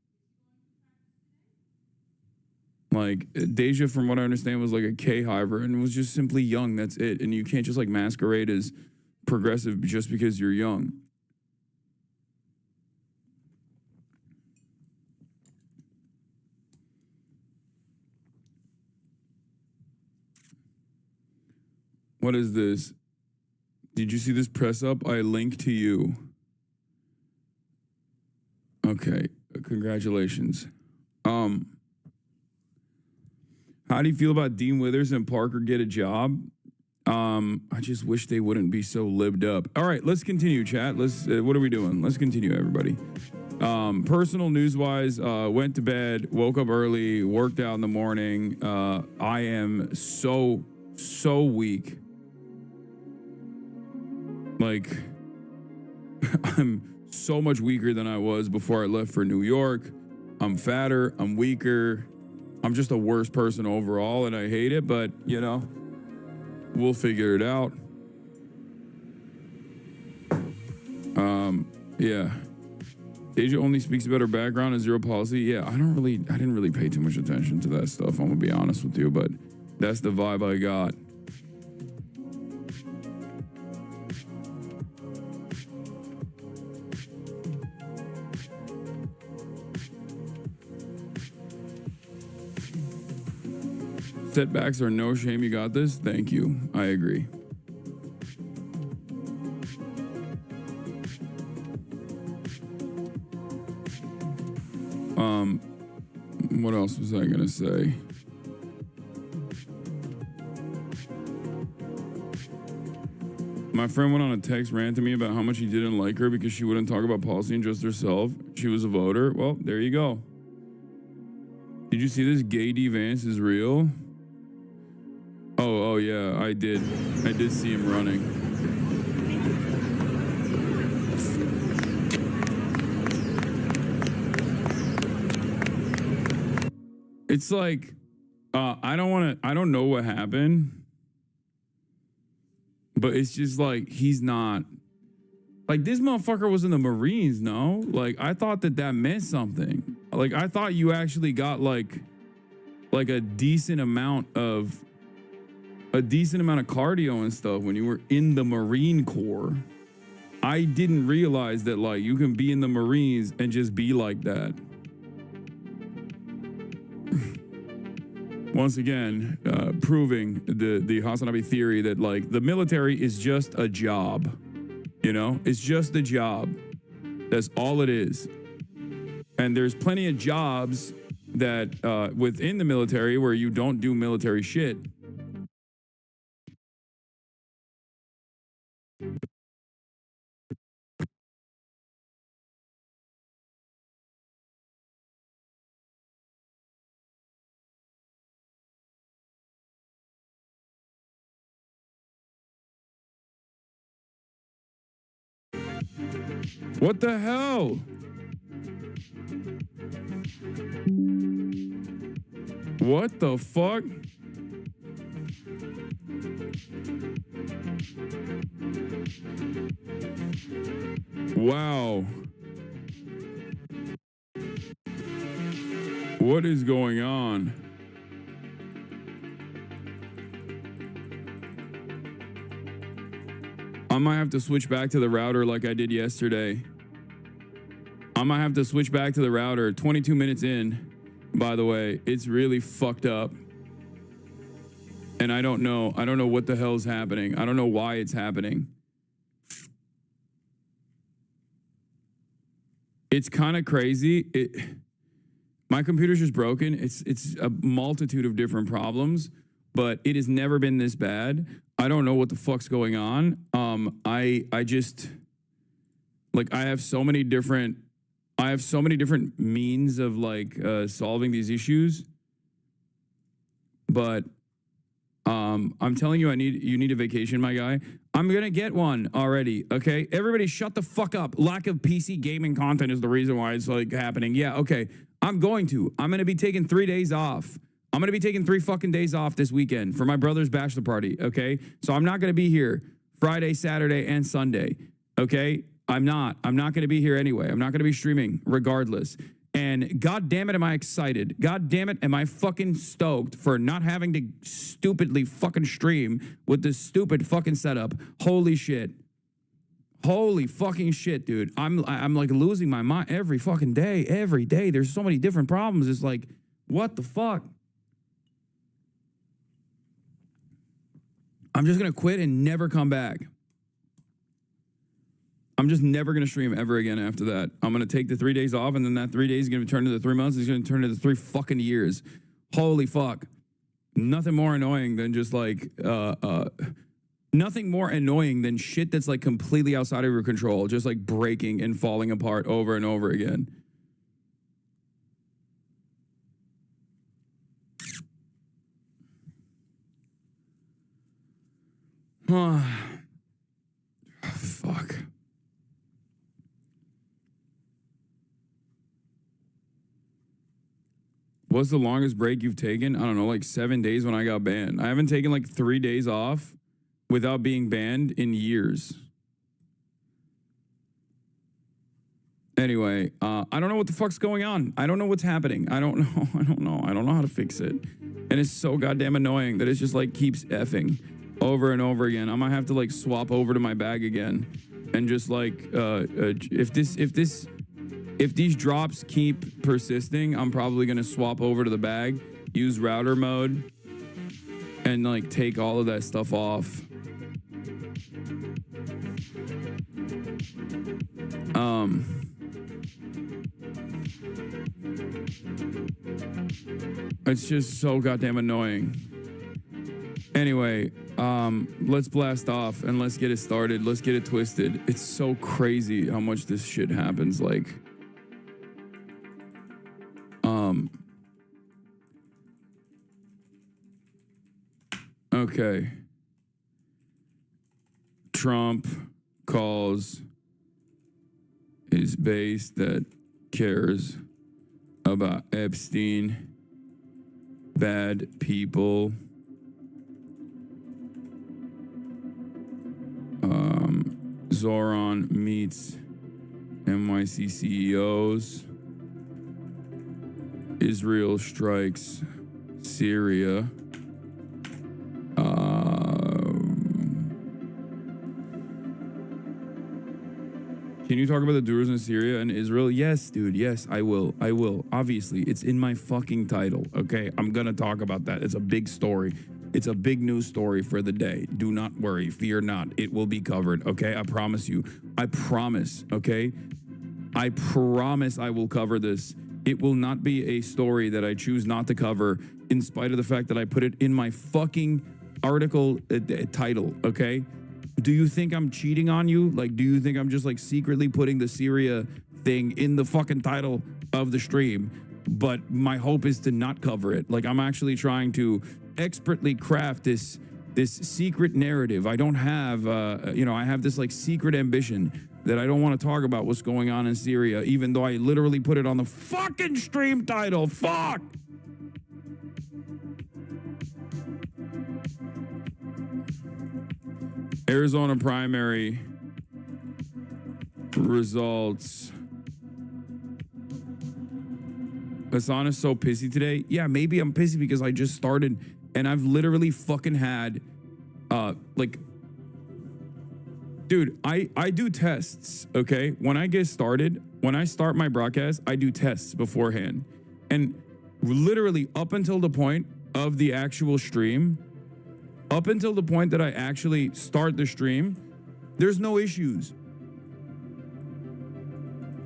Like, Deja, from what I understand, was like a K-hiver and was just simply young. That's it. And you can't just like masquerade as progressive just because you're young. What is this? Did you see this press up? I link to you. Okay, congratulations. How do you feel about Dean Withers and Parker get a job? I just wish they wouldn't be so libbed up. All right, let's continue, chat. Let's. What are we doing? Let's continue, everybody. Personal news-wise, went to bed, woke up early, worked out in the morning. I am so weak. Like, I'm so much weaker than I was before I left for New York. I'm fatter, I'm weaker. I'm just a worse person overall, and I hate it, but, you know, we'll figure it out. Yeah. Deja only speaks about her background and zero policy. Yeah, I didn't really pay too much attention to that stuff, I'm gonna be honest with you, but that's the vibe I got. Setbacks are no shame. You got this. Thank you. I agree. What else was I gonna say? My friend went on a text rant to me about how much he didn't like her because she wouldn't talk about policy and just herself. She was a voter. Well, there you go. Did you see this? Gay D Vance is real. Oh yeah, I did see him running. It's like, I don't know what happened, but it's just like, he's not, like, this motherfucker was in the Marines, no? Like, I thought that meant something. Like, I thought you actually got like a decent amount of cardio and stuff when you were in the Marine Corps. I didn't realize that, like, you can be in the Marines and just be like that. Once again, proving the Hasanabe theory that, like, the military is just a job. You know, it's just a job. That's all it is. And there's plenty of jobs that within the military where you don't do military shit. What the hell? What the fuck? Wow. What is going on? I might have to switch back to the router like I did yesterday. I might have to switch back to the router 22 minutes in, by the way. It's really fucked up. And I don't know. I don't know what the hell's happening. I don't know why it's happening. It's kind of crazy. My computer's just broken. It's a multitude of different problems, but it has never been this bad. I don't know what the fuck's going on. I just like I have so many different means of like solving these issues. But I'm telling you, you need a vacation, my guy. I'm gonna get one already. Okay, everybody, shut the fuck up. Lack of PC gaming content is the reason why it's like happening. Yeah, okay. I'm gonna be taking 3 days off. I'm gonna be taking 3 fucking days off this weekend for my brother's bachelor party. Okay, so I'm not gonna be here Friday, Saturday, and Sunday. Okay, I'm not gonna be here anyway. I'm not gonna be streaming regardless. And god damn it, am I excited. God damn it, am I fucking stoked for not having to stupidly fucking stream with this stupid fucking setup. Holy shit. Holy fucking shit, dude. I'm like losing my mind every fucking day. Every day. There's so many different problems. It's like, what the fuck? I'm just gonna quit and never come back. I'm just never going to stream ever again after that. I'm going to take the 3 days off, and then that 3 days is going to turn into 3 months. It's going to turn into 3 fucking years. Holy fuck. Nothing more annoying than just like, nothing more annoying than shit that's like completely outside of your control, just like breaking and falling apart over and over again. Fuck. What's the longest break you've taken? I don't know, like 7 days when I got banned. I haven't taken like 3 days off without being banned in years. Anyway, I don't know what the fuck's going on. I don't know what's happening. I don't know. I don't know how to fix it. And it's so goddamn annoying that it's just like keeps effing over and over again. I might have to like swap over to my bag again and just like if these drops keep persisting, I'm probably going to swap over to the bag, use router mode, and like take all of that stuff off. It's just so goddamn annoying. Anyway, let's blast off and let's get it started. Let's get it twisted. It's so crazy how much this shit happens. Like, okay. Trump calls his base that cares about Epstein bad people. Zoran meets NYC CEOs. Israel strikes Syria. Can you talk about the Druze in Syria and Israel? Yes, dude. Yes, I will. I will. Obviously, it's in my fucking title. Okay, I'm gonna talk about that. It's a big story. It's a big news story for the day. Do not worry. Fear not. It will be covered. Okay, I promise you. I promise. Okay, I promise I will cover this. It will not be a story that I choose not to cover, in spite of the fact that I put it in my fucking article title. Okay. Do you think I'm cheating on you? Like, do you think I'm just like secretly putting the Syria thing in the fucking title of the stream? But my hope is to not cover it. Like, I'm actually trying to expertly craft this secret narrative. I don't have, I have this like secret ambition that I don't want to talk about what's going on in Syria, even though I literally put it on the fucking stream title. Fuck! Arizona primary results. Hassan is so pissy today. Yeah, maybe I'm pissy because I just started and I've literally fucking had, dude, I do tests, okay? When I get started, when I start my broadcast, I do tests beforehand. And literally up until the point of the actual stream, up until the point that I actually start the stream, there's no issues.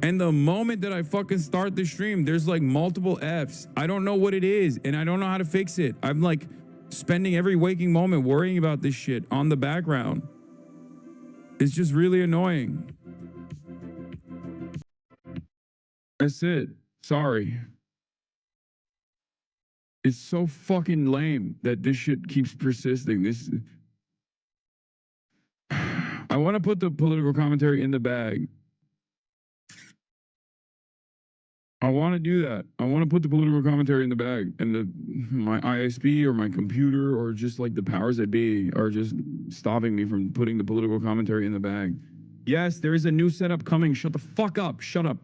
And the moment that I fucking start the stream, there's like multiple Fs. I don't know what it is, and I don't know how to fix it. I'm like spending every waking moment worrying about this shit on the background. It's just really annoying. That's it. Sorry. It's so fucking lame that this shit keeps persisting. I want to put the political commentary in the bag. I want to do that. I want to put the political commentary in the bag, and my ISP or my computer or just like the powers that be are just stopping me from putting the political commentary in the bag. Yes, there is a new setup coming. Shut the fuck up. Shut up.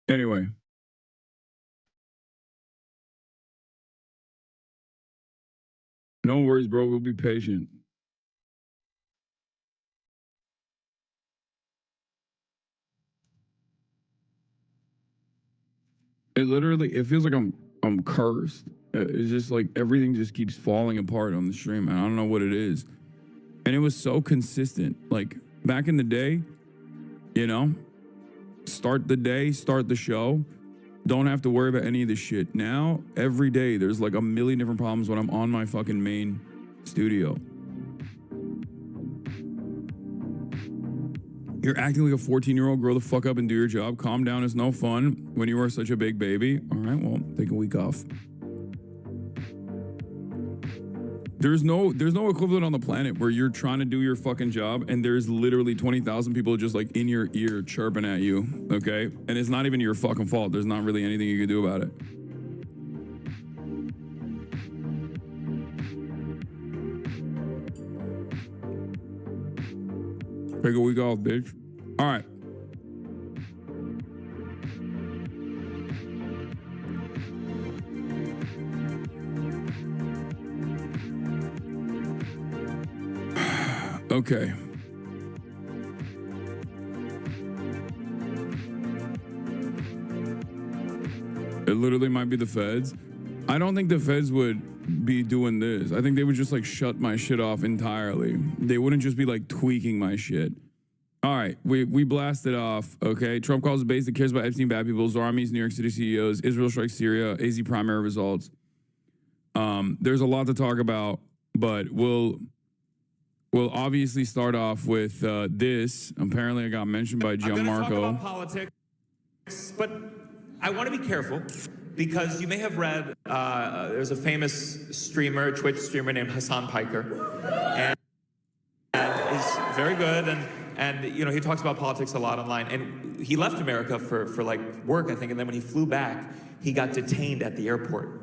Anyway. No worries, bro. We'll be patient. It feels like I'm cursed. It's just like everything just keeps falling apart on the stream. And I don't know what it is. And it was so consistent. Like back in the day, start the day, start the show. Don't have to worry about any of this shit. Now, every day, there's like a million different problems when I'm on my fucking main studio. You're acting like a 14-year-old. Grow the fuck up and do your job. Calm down. It's no fun when you are such a big baby. All right, well, take a week off. There's no equivalent on the planet where you're trying to do your fucking job and there's literally 20,000 people just like in your ear chirping at you, okay? And it's not even your fucking fault. There's not really anything you can do about it. Take a week off, bitch. All right. Okay. It literally might be the feds. I don't think the feds would be doing this. I think they would just like shut my shit off entirely. They wouldn't just be like tweaking my shit. All right, we blasted off, okay? Trump calls a base that cares about Epstein bad people, Zarmis, New York City CEOs, Israel strikes Syria, AZ primary results. There's a lot to talk about, but we'll obviously start off with this. Apparently, I got mentioned by Gianmarco. I'm going to talk about politics, but I want to be careful because you may have read there's a famous streamer, Twitch streamer named Hassan Piker, and he's very good, and he talks about politics a lot online. And he left America for like work, I think, and then when he flew back, he got detained at the airport.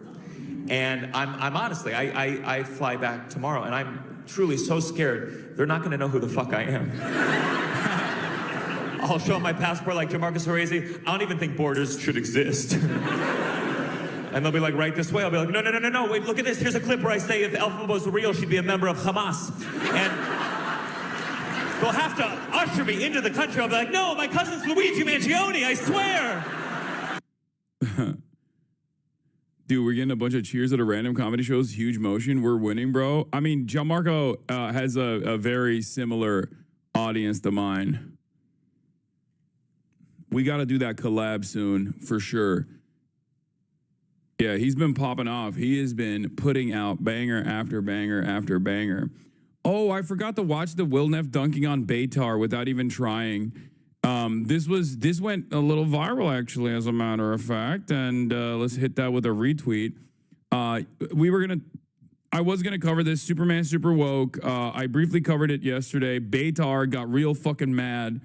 And I'm honestly, I fly back tomorrow, and I'm truly so scared they're not going to know who the fuck I am. I'll show them my passport like Jamarcus Horezi. I don't even think borders should exist. And they'll be like, right this way. I'll be like, no, wait, look at this. Here's a clip where I say if Elphaba was real, she'd be a member of Hamas. And they'll have to usher me into the country. I'll be like, no, my cousin's Luigi Mangione, I swear. Dude, we're getting a bunch of cheers at a random comedy shows. Huge motion. We're winning, bro. I mean, Gianmarco has a very similar audience to mine. We got to do that collab soon, for sure. Yeah, he's been popping off. He has been putting out banger after banger after banger. Oh, I forgot to watch the Will Neff dunking on Beitar without even trying. This went a little viral, actually, as a matter of fact. And let's hit that with a retweet. I was gonna cover this. Superman Super Woke. I briefly covered it yesterday. Beitar got real fucking mad.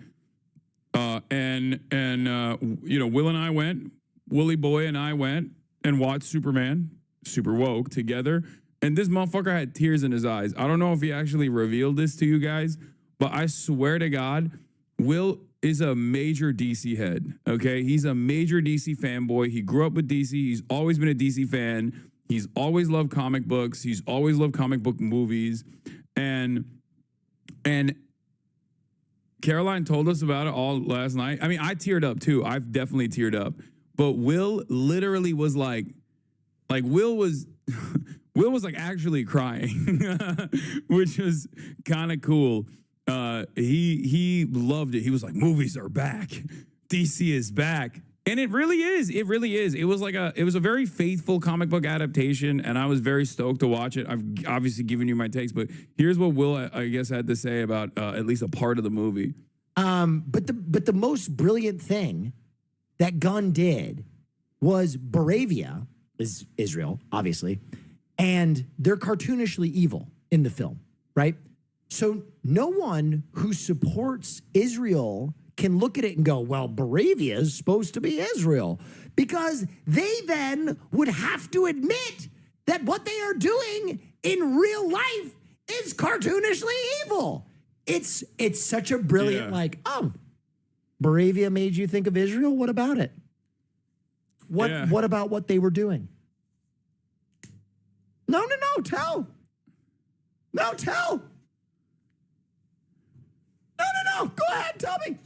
And Will and I went, Willie Boy and I went and watched Superman Super Woke together. And this motherfucker had tears in his eyes. I don't know if he actually revealed this to you guys, but I swear to God, Will is a major DC head. Okay, he's a major DC fanboy. He grew up with DC. He's always been a DC fan. He's always loved comic books. He's always loved comic book movies. And Caroline told us about it all last night. I mean, I teared up too. I've definitely teared up. But Will literally was like Will was Will was like actually crying, which was kind of cool. He loved it. He was like, movies are back. DC is back. And it really is. It really is. It was a very faithful comic book adaptation, and I was very stoked to watch it. I've obviously given you my takes, but here's what Will, I guess, had to say about at least a part of the movie. But the most brilliant thing that Gunn did was Baravia is Israel, obviously, and they're cartoonishly evil in the film, right? So no one who supports Israel can look at it and go, well, Baravia is supposed to be Israel, because they then would have to admit that what they are doing in real life is cartoonishly evil. It's such a brilliant, Baravia made you think of Israel? What about it? What about what they were doing? No, tell. No, tell. No, go ahead, tell me.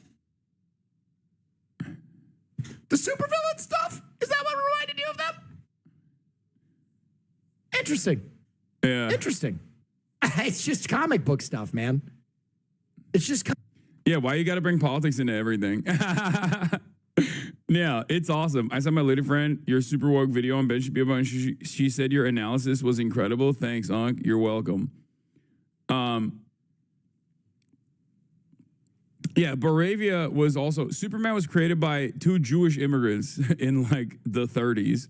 The supervillain stuff? Is that what reminded you of them? Interesting. Yeah. Interesting. It's just comic book stuff, man. It's just... Yeah, why you got to bring politics into everything? Yeah, it's awesome. I sent my lady friend your super woke video on Ben Shapiro, and she said your analysis was incredible. Thanks, Unc. You're welcome. Yeah, Baravia was also... Superman was created by two Jewish immigrants in like the 30s.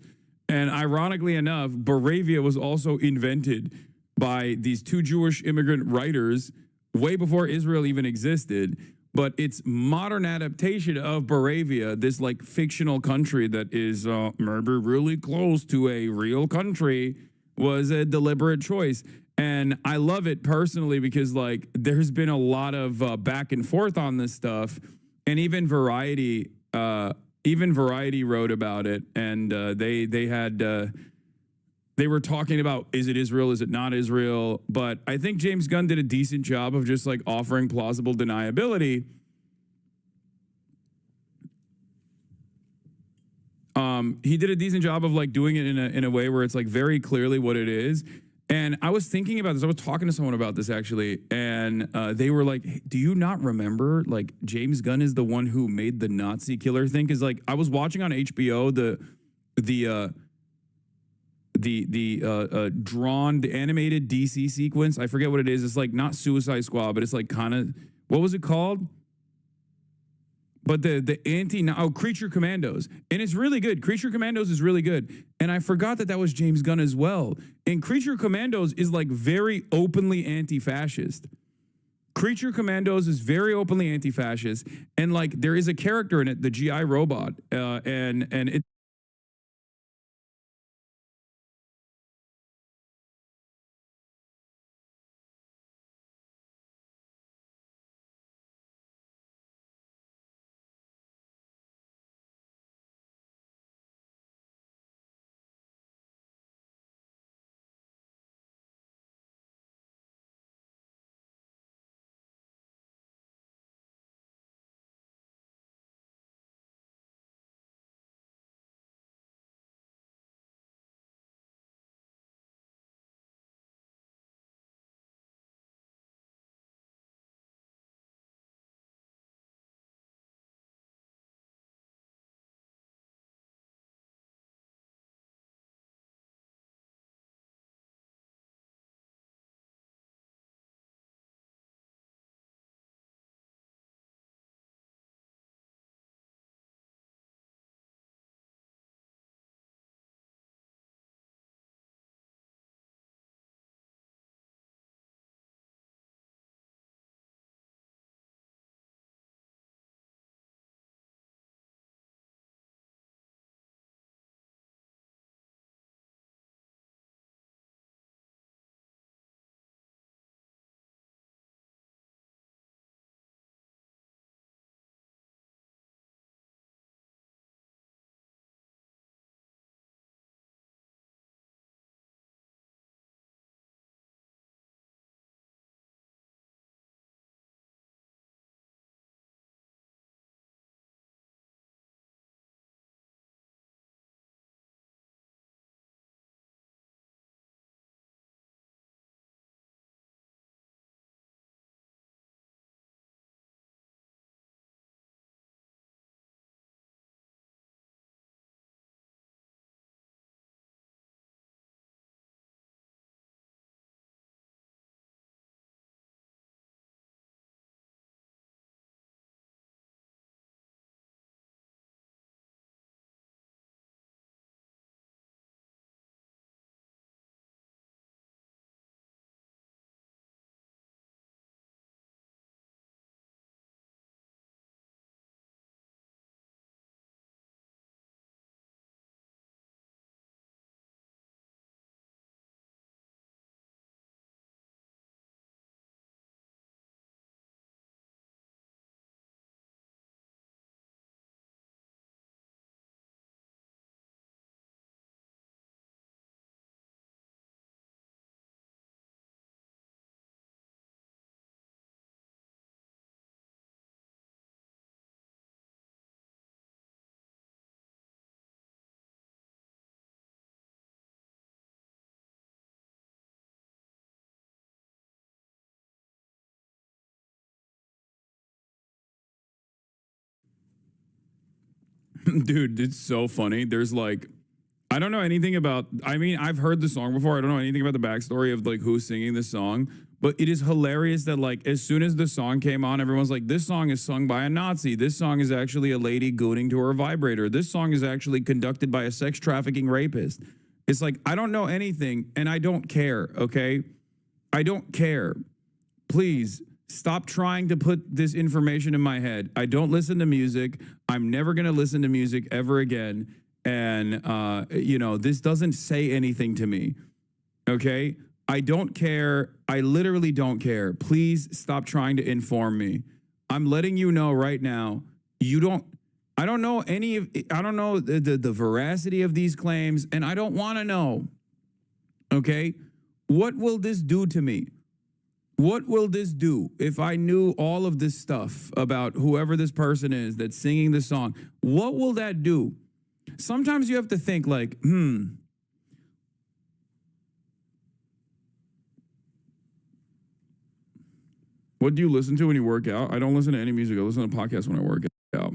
And ironically enough, Baravia was also invented by these two Jewish immigrant writers way before Israel even existed. But its modern adaptation of Baravia, this like fictional country that is maybe really close to a real country, was a deliberate choice. And I love it personally because like there's been a lot of back and forth on this stuff, and even Variety wrote about it, and they were talking about, is it Israel, is it not Israel? But I think James Gunn did a decent job of just like offering plausible deniability. He did a decent job of like doing it in a way where it's like very clearly what it is. And I was thinking about this. I was talking to someone about this actually, and they were like, hey, do you not remember like James Gunn is the one who made the Nazi killer thing? Because like I was watching on HBO the drawn, the animated DC sequence. I forget what it is. It's like not Suicide Squad, but it's like kind of, what was it called? But Creature Commandos. And it's really good. Creature Commandos is really good. And I forgot that was James Gunn as well. And Creature Commandos is like very openly anti-fascist. Creature Commandos is very openly anti-fascist. And like there is a character in it, the GI robot. And it Dude, it's so funny. There's like, I don't know anything about, I mean, I've heard the song before. I don't know anything about the backstory of like who's singing this song, but it is hilarious that like as soon as the song came on, everyone's like, this song is sung by a Nazi. This song is actually a lady gooning to her vibrator. This song is actually conducted by a sex trafficking rapist. It's like, I don't know anything and I don't care, okay? I don't care. Please stop trying to put this information in my head. I don't listen to music. I'm never going to listen to music ever again. And, you know, this doesn't say anything to me. Okay? I don't care. I literally don't care. Please stop trying to inform me. I'm letting you know right now, I don't know the veracity of these claims, and I don't want to know. Okay? What will this do to me? What will this do if I knew all of this stuff about whoever this person is that's singing the song? What will that do? Sometimes you have to think like, what do you listen to when you work out? I don't listen to any music. I listen to podcasts when I work out.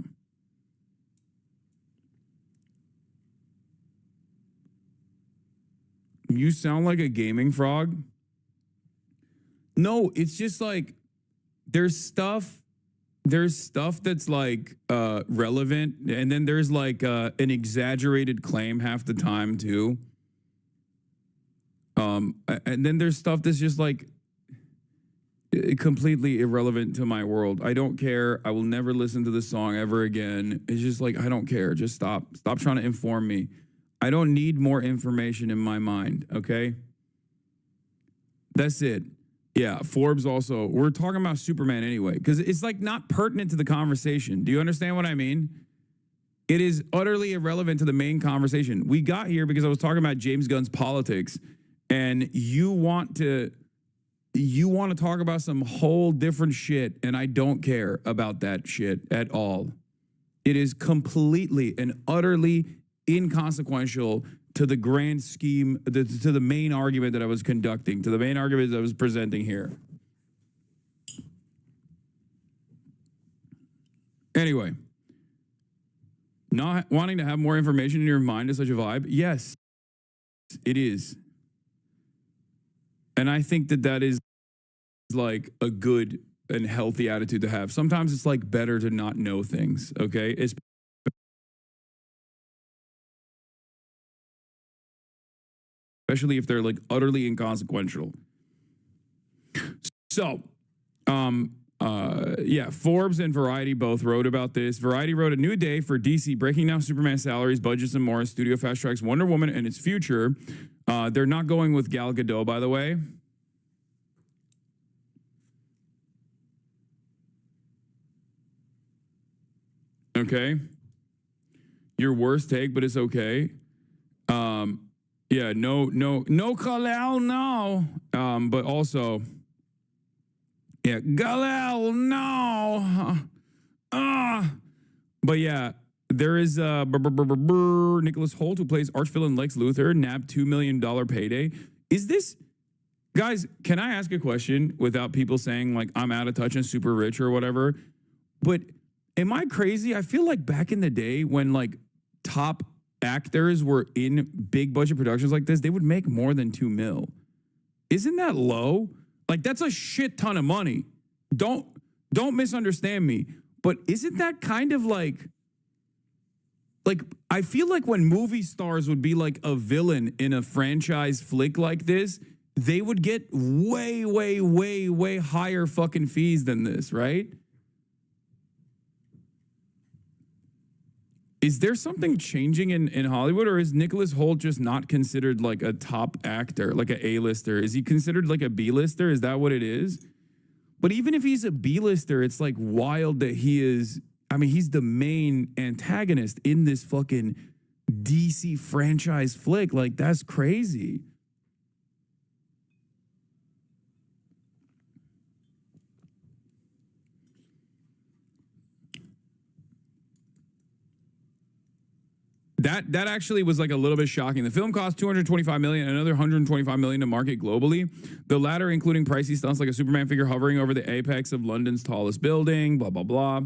You sound like a gaming frog. No, it's just like there's stuff that's like relevant, and then there's like an exaggerated claim half the time too. And then there's stuff that's just like completely irrelevant to my world. I don't care. I will never listen to this song ever again. It's just like, I don't care. Just stop trying to inform me. I don't need more information in my mind, okay? That's it. Yeah, Forbes also, we're talking about Superman anyway, because it's like not pertinent to the conversation. Do you understand what I mean? It is utterly irrelevant to the main conversation. We got here because I was talking about James Gunn's politics, and you want to talk about some whole different shit, and I don't care about that shit at all. It is completely and utterly inconsequential to the grand scheme, to the main argument that I was conducting, to the main argument that I was presenting here. Anyway, not wanting to have more information in your mind is such a vibe. Yes, it is. And I think that is like a good and healthy attitude to have. Sometimes it's like better to not know things, okay? Especially if they're like utterly inconsequential. So, yeah, Forbes and Variety both wrote about this. Variety wrote, a new day for DC, breaking down Superman salaries, budgets, and more. Studio fast tracks Wonder Woman and its future. They're not going with Gal Gadot, by the way. Okay. Your worst take, but it's okay. Yeah, no Kal-El, no. But also, yeah, Kal-El, no. But yeah, there is Nicholas Hoult, who plays archvillain Lex Luthor, nabbed $2 million payday. Is this, guys, can I ask a question without people saying like I'm out of touch and super rich or whatever? But am I crazy? I feel like back in the day when like top actors were in big budget productions like this, they would make more than 2 mil. Isn't that low? Like that's a shit ton of money. Don't misunderstand me. But isn't that kind of like I feel like when movie stars would be like a villain in a franchise flick like this, they would get way, way, way, way higher fucking fees than this, right? Is there something changing in Hollywood, or is Nicholas Hoult just not considered like a top actor, like an A-lister? Is he considered like a B-lister? Is that what it is? But even if he's a B-lister, it's like wild that he is, I mean, he's the main antagonist in this fucking DC franchise flick. Like, that's crazy. That actually was like a little bit shocking. The film cost $225 million, another $125 million to market globally. The latter including pricey stunts like a Superman figure hovering over the apex of London's tallest building, blah, blah, blah.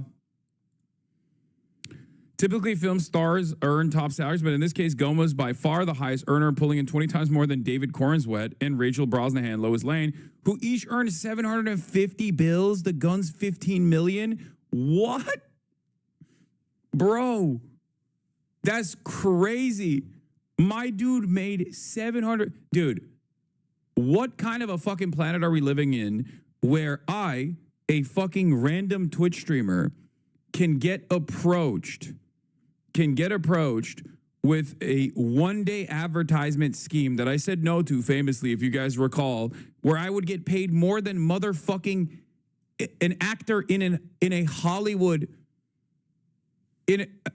Typically, film stars earn top salaries, but in this case, Goma was by far the highest earner, pulling in 20 times more than David Corenswet and Rachel Brosnahan, Lois Lane, who each earned 750 bills. The Guns 15 million. What? Bro, that's crazy. My dude made 700. Dude, what kind of a fucking planet are we living in where I, a fucking random Twitch streamer, can get approached with a one-day advertisement scheme that I said no to famously, if you guys recall, where I would get paid more than motherfucking an actor in a Hollywood.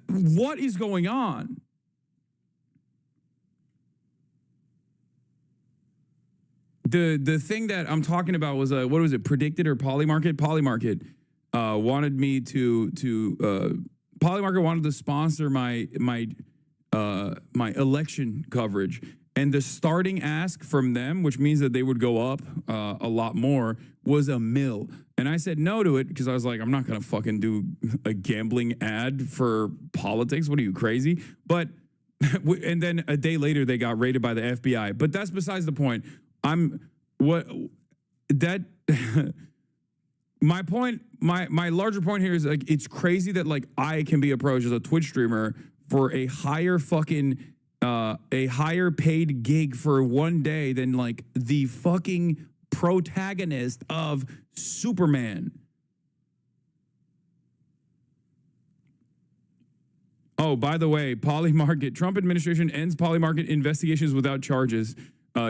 What is going on? The thing that I'm talking about was what was it? Predicted or Polymarket? Polymarket wanted me to Polymarket wanted to sponsor my election coverage, and the starting ask from them, which means that they would go up a lot more, was $1 million. And I said no to it because I was like, I'm not gonna fucking do a gambling ad for politics. What are you, crazy? But and then a day later they got raided by the FBI. But that's besides the point. My point, my larger point here is like, it's crazy that like I can be approached as a Twitch streamer for a higher paid gig for one day than like the fucking protagonist of Superman. Oh, by the way, Polymarket, Trump administration ends Polymarket investigations without charges.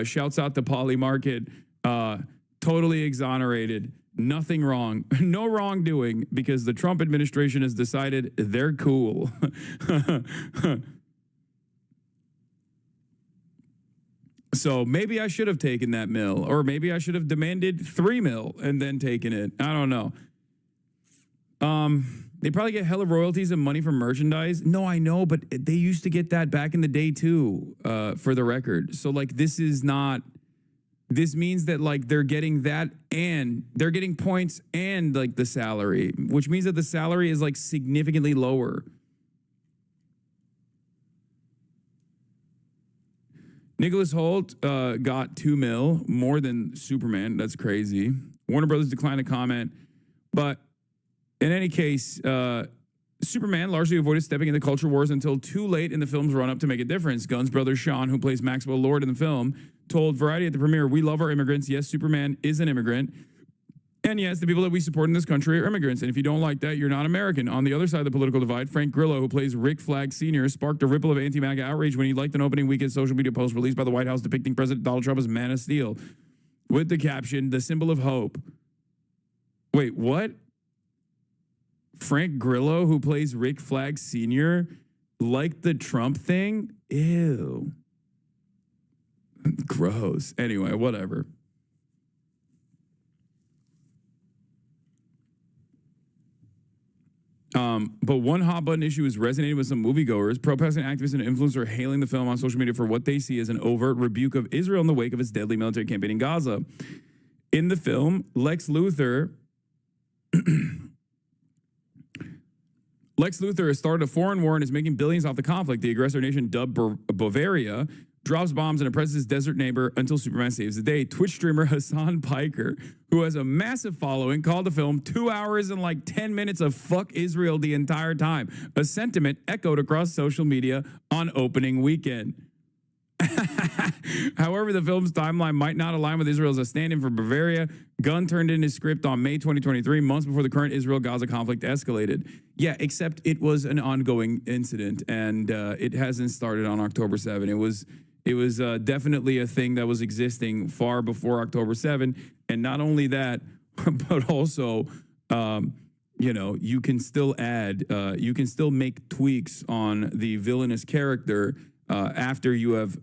Shouts out to Polymarket, totally exonerated. Nothing wrong, no wrongdoing, because the Trump administration has decided they're cool. So maybe I should have taken that $1 million, or maybe I should have demanded $3 million and then taken it. I don't know. They probably get hella royalties and money from merchandise. No, I know, but they used to get that back in the day too, for the record. So like, this means that like they're getting that and they're getting points and like the salary, which means that the salary is like significantly lower. Nicholas Hoult got $2 million, more than Superman. That's crazy. Warner Brothers declined to comment, but in any case, Superman largely avoided stepping into culture wars until too late in the film's run-up to make a difference. Gunn's brother Sean, who plays Maxwell Lord in the film, told Variety at the premiere, "We love our immigrants. Yes, Superman is an immigrant. And yes, the people that we support in this country are immigrants. And if you don't like that, you're not American." On the other side of the political divide, Frank Grillo, who plays Rick Flag Sr., sparked a ripple of anti-MAGA outrage when he liked an opening weekend social media post released by the White House depicting President Donald Trump as Man of Steel, with the caption, "The symbol of hope." Wait, what? Frank Grillo, who plays Rick Flag Sr., liked the Trump thing? Ew. Gross. Anyway, whatever. But one hot button issue is resonating with some moviegoers. Pro-Palestinian activists and influencers are hailing the film on social media for what they see as an overt rebuke of Israel in the wake of its deadly military campaign in Gaza. In the film, Lex Luthor has started a foreign war and is making billions off the conflict. The aggressor nation, dubbed Bavaria, drops bombs and oppresses his desert neighbor until Superman saves the day. Twitch streamer Hassan Piker, who has a massive following, called the film 2 hours and like 10 minutes of fuck Israel the entire time, a sentiment echoed across social media on opening weekend. However, the film's timeline might not align with Israel as a stand-in for Bavaria. Gunn turned in his script on May 2023, months before the current Israel-Gaza conflict escalated. Yeah, except it was an ongoing incident, and it hasn't started on October 7. It was definitely a thing that was existing far before October 7. And not only that, but also, you can still add, you can still make tweaks on the villainous character after you have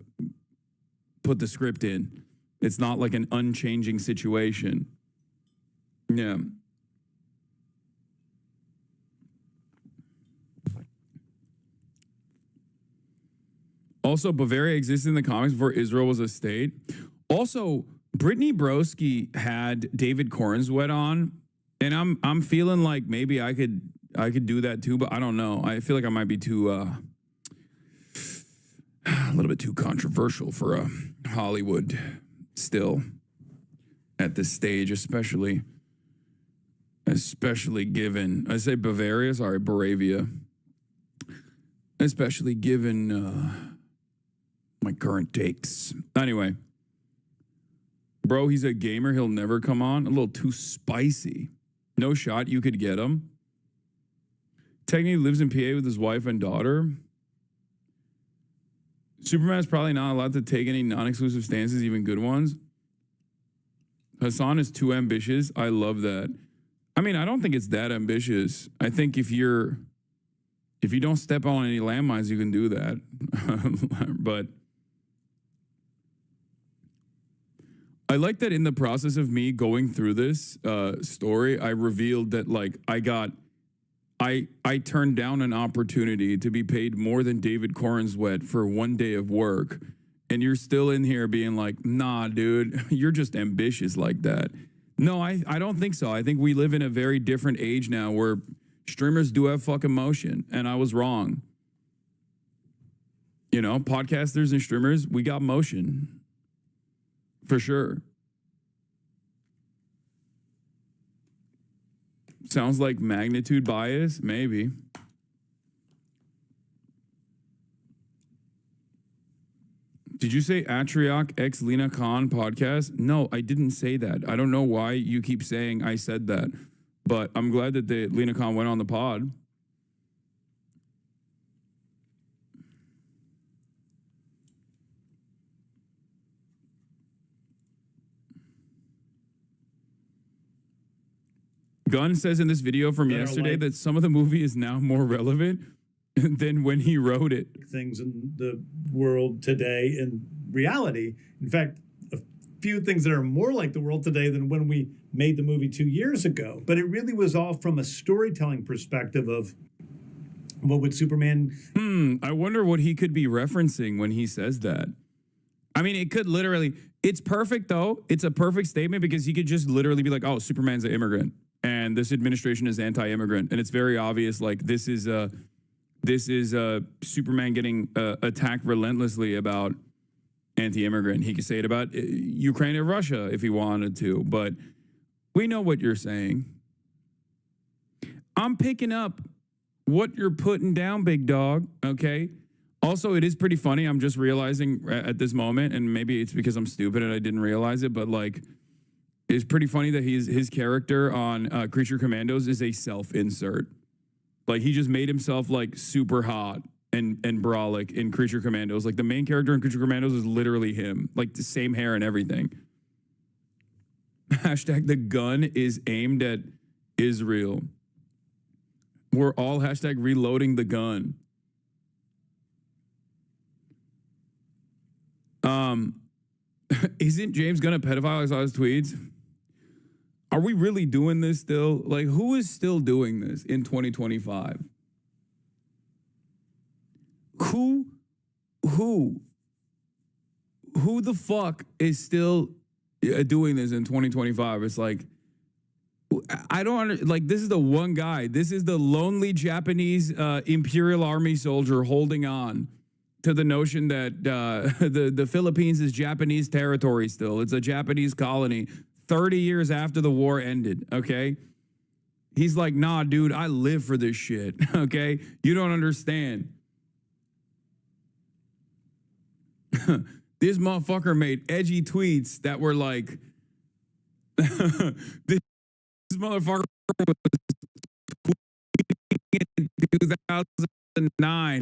put the script in. It's not like an unchanging situation. Yeah. Also, Bavaria existed in the comics before Israel was a state. Also, Brittany Broski had David Corenswet on, and I'm feeling like maybe I could I could do that too, but I don't know. I feel like I might be too a little bit too controversial for Hollywood still at this stage, especially given, I say Bavaria, sorry, Moravia, especially given my current takes. Anyway, bro, he's a gamer. He'll never come on. A little too spicy. No shot you could get him. Technically lives in PA with his wife and daughter. Superman's probably not allowed to take any non-exclusive stances, even good ones. Hassan is too ambitious. I love that. I mean, I don't think it's that ambitious. I think if you don't step on any landmines, you can do that. But I like that in the process of me going through this story, I revealed that like I turned down an opportunity to be paid more than David Cornswet for 1 day of work. And you're still in here being like, nah, dude, you're just ambitious like that. No, I don't think so. I think we live in a very different age now where streamers do have fucking motion. And I was wrong. You know, podcasters and streamers, we got motion. For sure. Sounds like magnitude bias? Maybe. Did you say Atrioc X Lena Khan podcast? No, I didn't say that. I don't know why you keep saying I said that, but I'm glad that Lena Khan went on the pod. Gunn says in this video from yesterday that some of the movie is now more relevant than when he wrote it. Things in the world today in reality. In fact, a few things that are more like the world today than when we made the movie 2 years ago. But it really was all from a storytelling perspective of what would Superman... I wonder what he could be referencing when he says that. I mean, it could literally... It's perfect, though. It's a perfect statement because he could just literally be like, oh, Superman's an immigrant. And this administration is anti-immigrant. And it's very obvious, like, this is Superman getting attacked relentlessly about anti-immigrant. He could say it about Ukraine and Russia if he wanted to, but we know what you're saying. I'm picking up what you're putting down, big dog, okay? Also, it is pretty funny. I'm just realizing at this moment, and maybe it's because I'm stupid and I didn't realize it, but like, it's pretty funny that his character on Creature Commandos is a self-insert. Like, he just made himself, like, super hot and brolic in Creature Commandos. Like, the main character in Creature Commandos is literally him. Like, the same hair and everything. Hashtag the gun is aimed at Israel. We're all hashtag reloading the gun. Isn't James Gunn a pedophile? I saw his tweets. Are we really doing this still? Like, who is still doing this in 2025? Who the fuck is still doing this in 2025? It's like, I don't like, this is the one guy. This is the lonely Japanese Imperial Army soldier holding on to the notion that the Philippines is Japanese territory still. It's a Japanese colony 30 years after the war ended, okay? He's like, nah, dude, I live for this shit, okay? You don't understand. This motherfucker made edgy tweets that were like, this motherfucker was in 2009.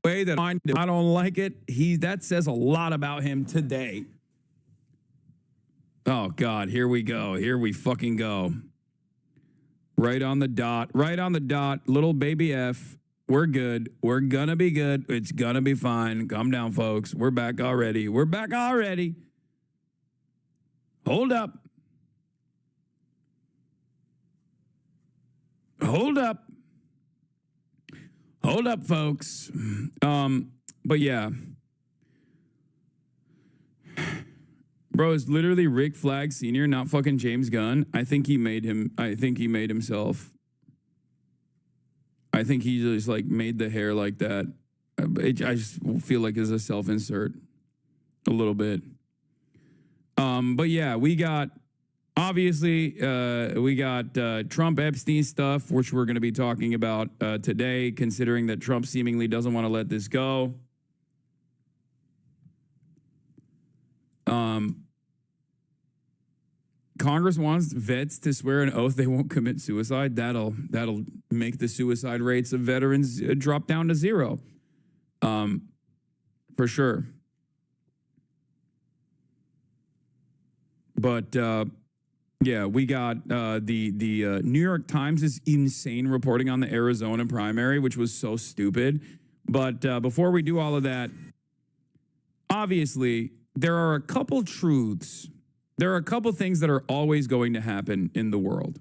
Way that I don't like it. That says a lot about him today. Oh God, here we go. Here we fucking go. Right on the dot. Right on the dot. Little baby F. We're good. We're gonna be good. It's gonna be fine. Calm down, folks. We're back already. We're back already. Hold up. Hold up. Hold up, folks. But yeah. Bro, it's literally Rick Flag Sr., not fucking James Gunn. I think he made himself. I think he just like made the hair like that. I just feel like it's a self-insert a little bit. But yeah, we got obviously Trump Epstein stuff, which we're going to be talking about today, considering that Trump seemingly doesn't want to let this go. Congress wants vets to swear an oath they won't commit suicide. That'll make the suicide rates of veterans drop down to zero. For sure. But yeah, we got the New York Times is insane reporting on the Arizona primary, which was so stupid. But before we do all of that, obviously there are a couple truths. There are a couple things that are always going to happen in the world.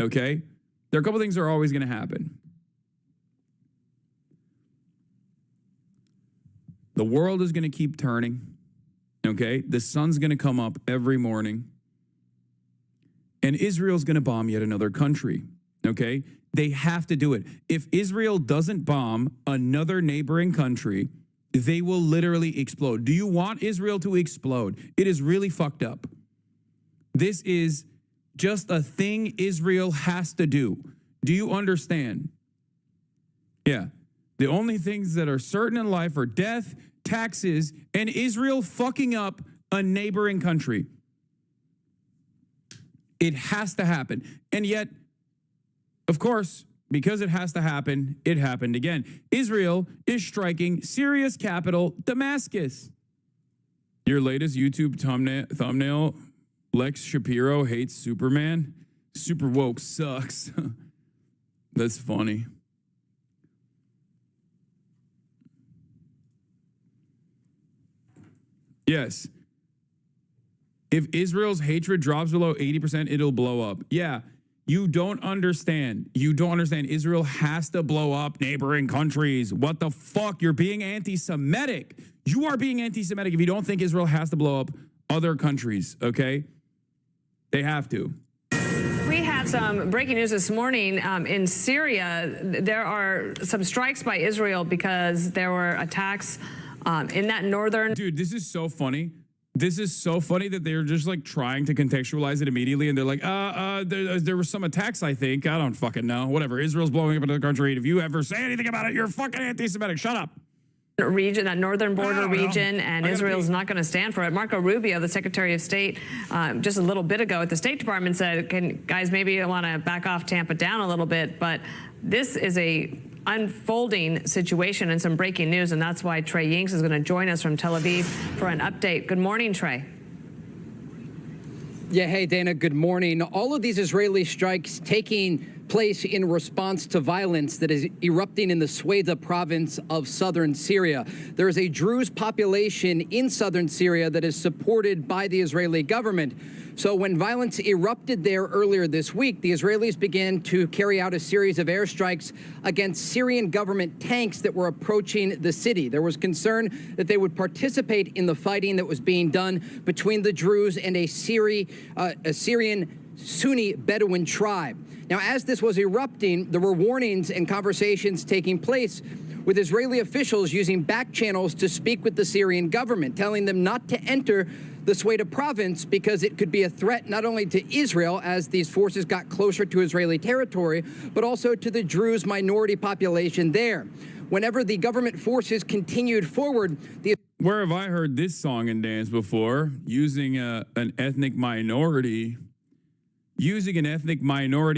Okay? There are a couple things that are always going to happen. The world is going to keep turning. Okay? The sun's going to come up every morning. And Israel's going to bomb yet another country. Okay? They have to do it. If Israel doesn't bomb another neighboring country, they will literally explode. Do you want Israel to explode? It is really fucked up. This is just a thing Israel has to do. Do you understand? Yeah. The only things that are certain in life are death, taxes, and Israel fucking up a neighboring country. It has to happen. And yet, of course, because it has to happen, it happened again. Israel is striking Syria's capital, Damascus. Your latest YouTube thumbnail, Lex Shapiro hates Superman. Super woke sucks. That's funny. Yes. If Israel's hatred drops below 80%, it'll blow up. Yeah. You don't understand. You don't understand. Israel has to blow up neighboring countries. What the fuck? You're being anti-Semitic. You are being anti-Semitic if you don't think Israel has to blow up other countries, okay? They have to. We had some breaking news this morning in Syria. There are some strikes by Israel because there were attacks in that northern... Dude, this is so funny. This is so funny that they're just like trying to contextualize it immediately. And they're like, there were some attacks, I think. I don't fucking know. Whatever. Israel's blowing up another country. And if you ever say anything about it, you're fucking anti-Semitic. Shut up. Region, that northern border region, and Israel's not going to stand for it. Marco Rubio, the Secretary of State, just a little bit ago at the State Department said, guys, maybe you want to back off, tamp it down a little bit. But this is a unfolding situation and some breaking news, and that's why Trey Yinks is going to join us from Tel Aviv for an update. Good morning, Trey. Yeah, hey, Dana, good morning. All of these Israeli strikes taking place in response to violence that is erupting in the Sweda province of southern Syria. There is a Druze population in southern Syria that is supported by the Israeli government. So when violence erupted there earlier this week, the Israelis began to carry out a series of airstrikes against Syrian government tanks that were approaching the city. There was concern that they would participate in the fighting that was being done between the Druze and a Syrian Sunni Bedouin tribe. Now, as this was erupting, there were warnings and conversations taking place with Israeli officials using back channels to speak with the Syrian government, telling them not to enter the Sweda province because it could be a threat not only to Israel as these forces got closer to Israeli territory, but also to the Druze minority population there. Whenever the government forces continued forward, Where have I heard this song and dance before? Using an ethnic minority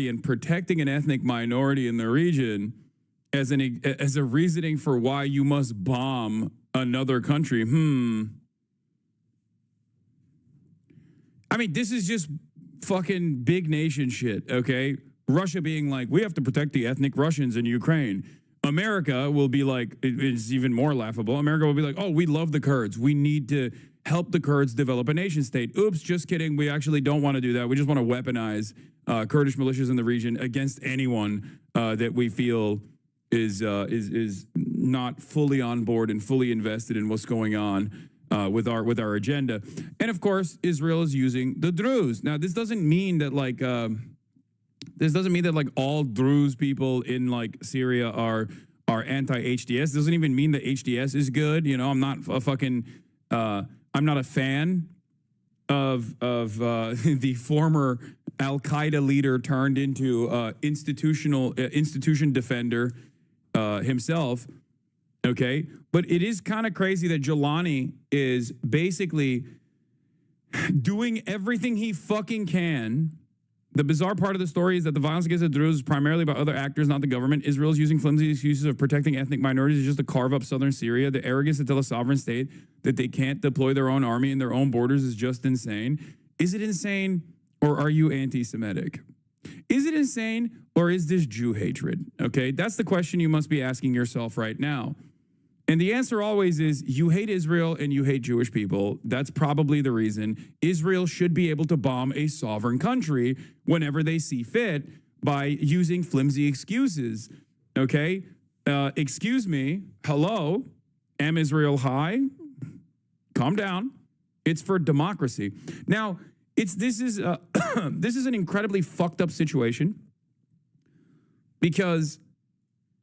and protecting an ethnic minority in the region as a reasoning for why you must bomb another country. I mean, this is just fucking big nation shit, okay? Russia being like, we have to protect the ethnic Russians in Ukraine. America will be like, it's even more laughable. America will be like, oh, we love the Kurds. We need to help the Kurds develop a nation state. Oops, just kidding. We actually don't want to do that. We just want to weaponize Kurdish militias in the region against anyone that we feel is not fully on board and fully invested in what's going on with our agenda. And of course, Israel is using the Druze. Now, this doesn't mean that like This doesn't mean that like all Druze people in like Syria are anti-HDS. Doesn't even mean that HDS is good. You know, I'm not a fucking I'm not a fan of the former Al Qaeda leader turned into institution defender himself. Okay, but it is kind of crazy that Jelani is basically doing everything he fucking can. The bizarre part of the story is that the violence against the Druze is primarily by other actors, not the government. Israel is using flimsy excuses of protecting ethnic minorities just to carve up southern Syria. The arrogance to tell a sovereign state that they can't deploy their own army in their own borders is just insane. Is it insane, or are you anti-Semitic? Is it insane, or is this Jew hatred? Okay, that's the question you must be asking yourself right now. And the answer always is you hate Israel and you hate Jewish people. That's probably the reason. Israel should be able to bomb a sovereign country whenever they see fit by using flimsy excuses. Okay? Excuse me. Hello? Am Israel high? Calm down. It's for democracy. Now, this is an incredibly fucked up situation because,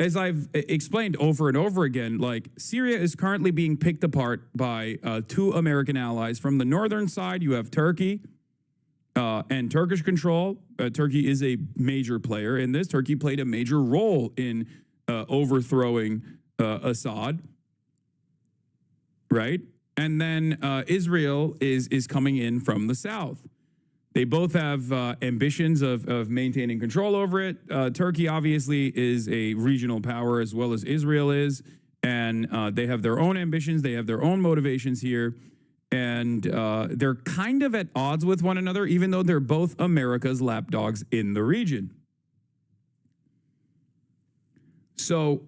as I've explained over and over again, like Syria is currently being picked apart by two American allies. From the northern side, you have Turkey and Turkish control. Turkey is a major player in this. Turkey played a major role in overthrowing Assad, right? And then Israel is coming in from the south. They both have ambitions of maintaining control over it. Turkey obviously is a regional power as well as Israel is, and they have their own ambitions. They have their own motivations here, and they're kind of at odds with one another, even though they're both America's lapdogs in the region. So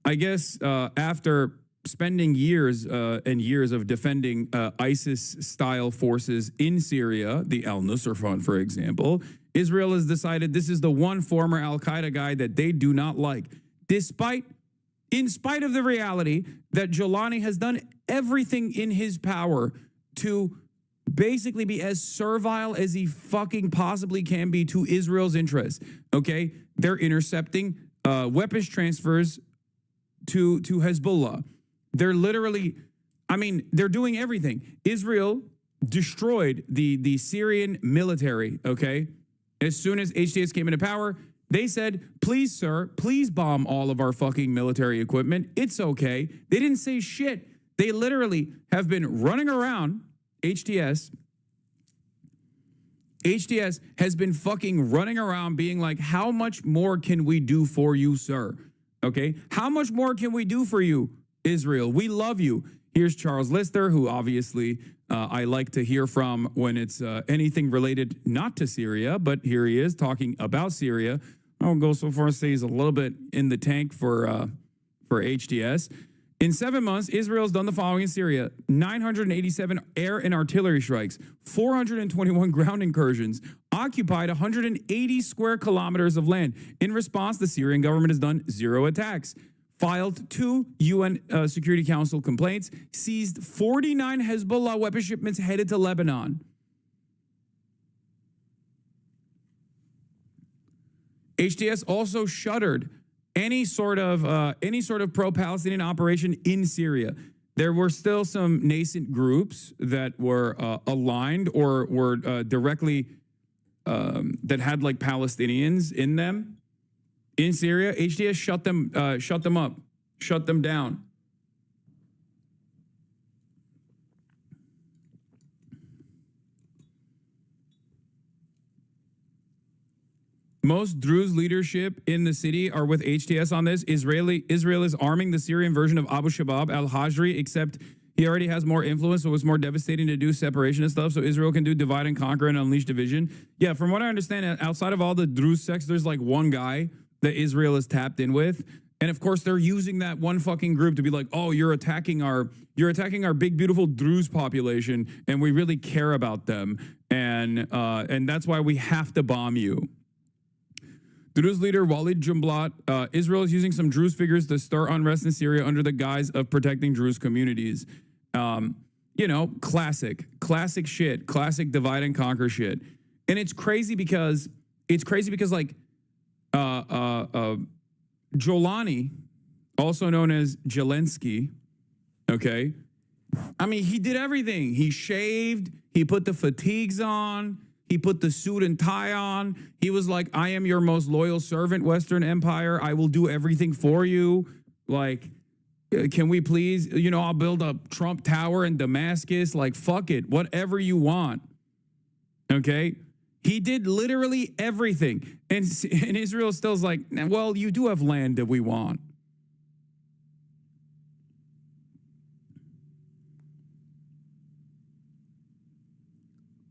I guess after spending years and years of defending ISIS-style forces in Syria, the Al-Nusra Front, for example, Israel has decided this is the one former Al-Qaeda guy that they do not like, in spite of the reality that Jelani has done everything in his power to basically be as servile as he fucking possibly can be to Israel's interests. Okay? They're intercepting weapons transfers to Hezbollah. They're literally, I mean, they're doing everything. Israel destroyed the Syrian military, okay? As soon as HTS came into power, they said, please, sir, please bomb all of our fucking military equipment. It's okay. They didn't say shit. They literally have been running around. HTS has been fucking running around being like, how much more can we do for you, sir? Okay? How much more can we do for you, Israel? We love you. Here's Charles Lister, who obviously I like to hear from when it's anything related not to Syria, but here he is talking about Syria. I'll go so far as to say he's a little bit in the tank for HTS. In 7 months, Israel's done the following in Syria: 987 air and artillery strikes, 421 ground incursions, occupied 180 square kilometers of land. In response, the Syrian government has done 0 attacks, filed 2 UN Security Council complaints, seized 49 Hezbollah weapon shipments headed to Lebanon. HTS also shuttered any sort of pro-Palestinian operation in Syria. There were still some nascent groups that were aligned or were directly that had like Palestinians in them in Syria. HTS shut them up, shut them down. Most Druze leadership in the city are with HTS on this. Israel is arming the Syrian version of Abu Shabab al-Hajri, except he already has more influence, so it's more devastating to do separation and stuff, so Israel can do divide and conquer and unleash division. Yeah, from what I understand, outside of all the Druze sects, there's like one guy that Israel is tapped in with. And of course, they're using that one fucking group to be like, oh, you're attacking our big, beautiful Druze population, and we really care about them. And that's why we have to bomb you. Druze leader Walid Jumblat, Israel is using some Druze figures to stir unrest in Syria under the guise of protecting Druze communities. You know, classic shit, classic divide and conquer shit. And it's crazy because like Jolani, also known as Zelensky, okay? I mean, he did everything. He shaved, he put the fatigues on, he put the suit and tie on. He was like, I am your most loyal servant, Western Empire. I will do everything for you. Like, can we please, I'll build a Trump Tower in Damascus. Like, fuck it, whatever you want. Okay? He did literally everything. And Israel still's like, well, you do have land that we want.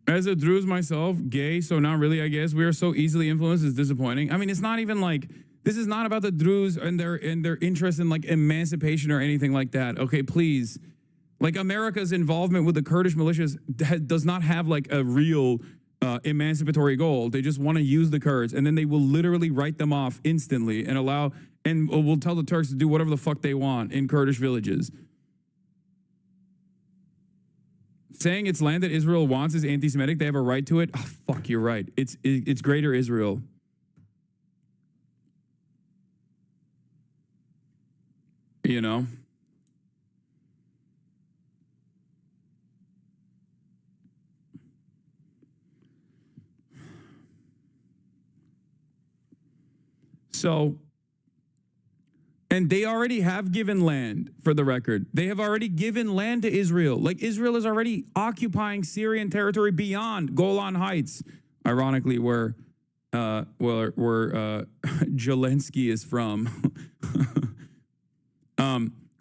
As a Druze myself, gay, so not really, I guess. We are so easily influenced, it's disappointing. I mean, it's not even like, this is not about the Druze and their interest in like emancipation or anything like that. Okay, please. Like America's involvement with the Kurdish militias does not have like a real emancipatory goal. They just want to use the Kurds, and then they will literally write them off instantly and will tell the Turks to do whatever the fuck they want in Kurdish villages. Saying it's land that Israel wants is anti-Semitic. They have a right to it. Oh, fuck, you're right. It's greater Israel. You know? So, and they already have given land, for the record. They have already given land to Israel. Like, Israel is already occupying Syrian territory beyond Golan Heights, ironically, where Zelensky is from.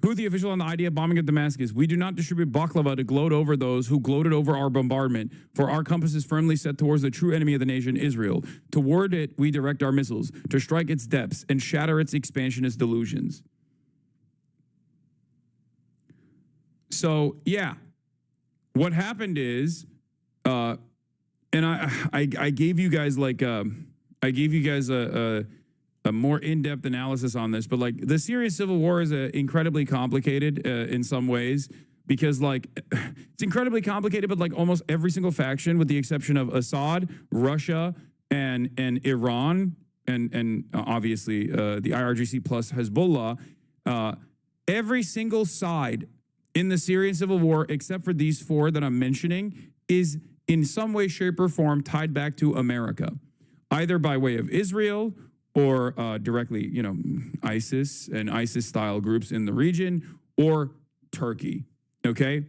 Houthi official on the idea of bombing of Damascus. We do not distribute baklava to gloat over those who gloated over our bombardment, for our compass is firmly set towards the true enemy of the nation, Israel. Toward it, we direct our missiles, to strike its depths and shatter its expansionist delusions. So, yeah. What happened is, and I gave you guys like, a more in-depth analysis on this, but like the Syrian civil war is incredibly complicated in some ways, because like it's incredibly complicated, but like almost every single faction, with the exception of Assad, Russia, and Iran, and obviously the IRGC plus Hezbollah, every single side in the Syrian civil war, except for these four that I'm mentioning, is in some way, shape, or form tied back to America, either by way of Israel or directly, ISIS and ISIS-style groups in the region, or Turkey, okay?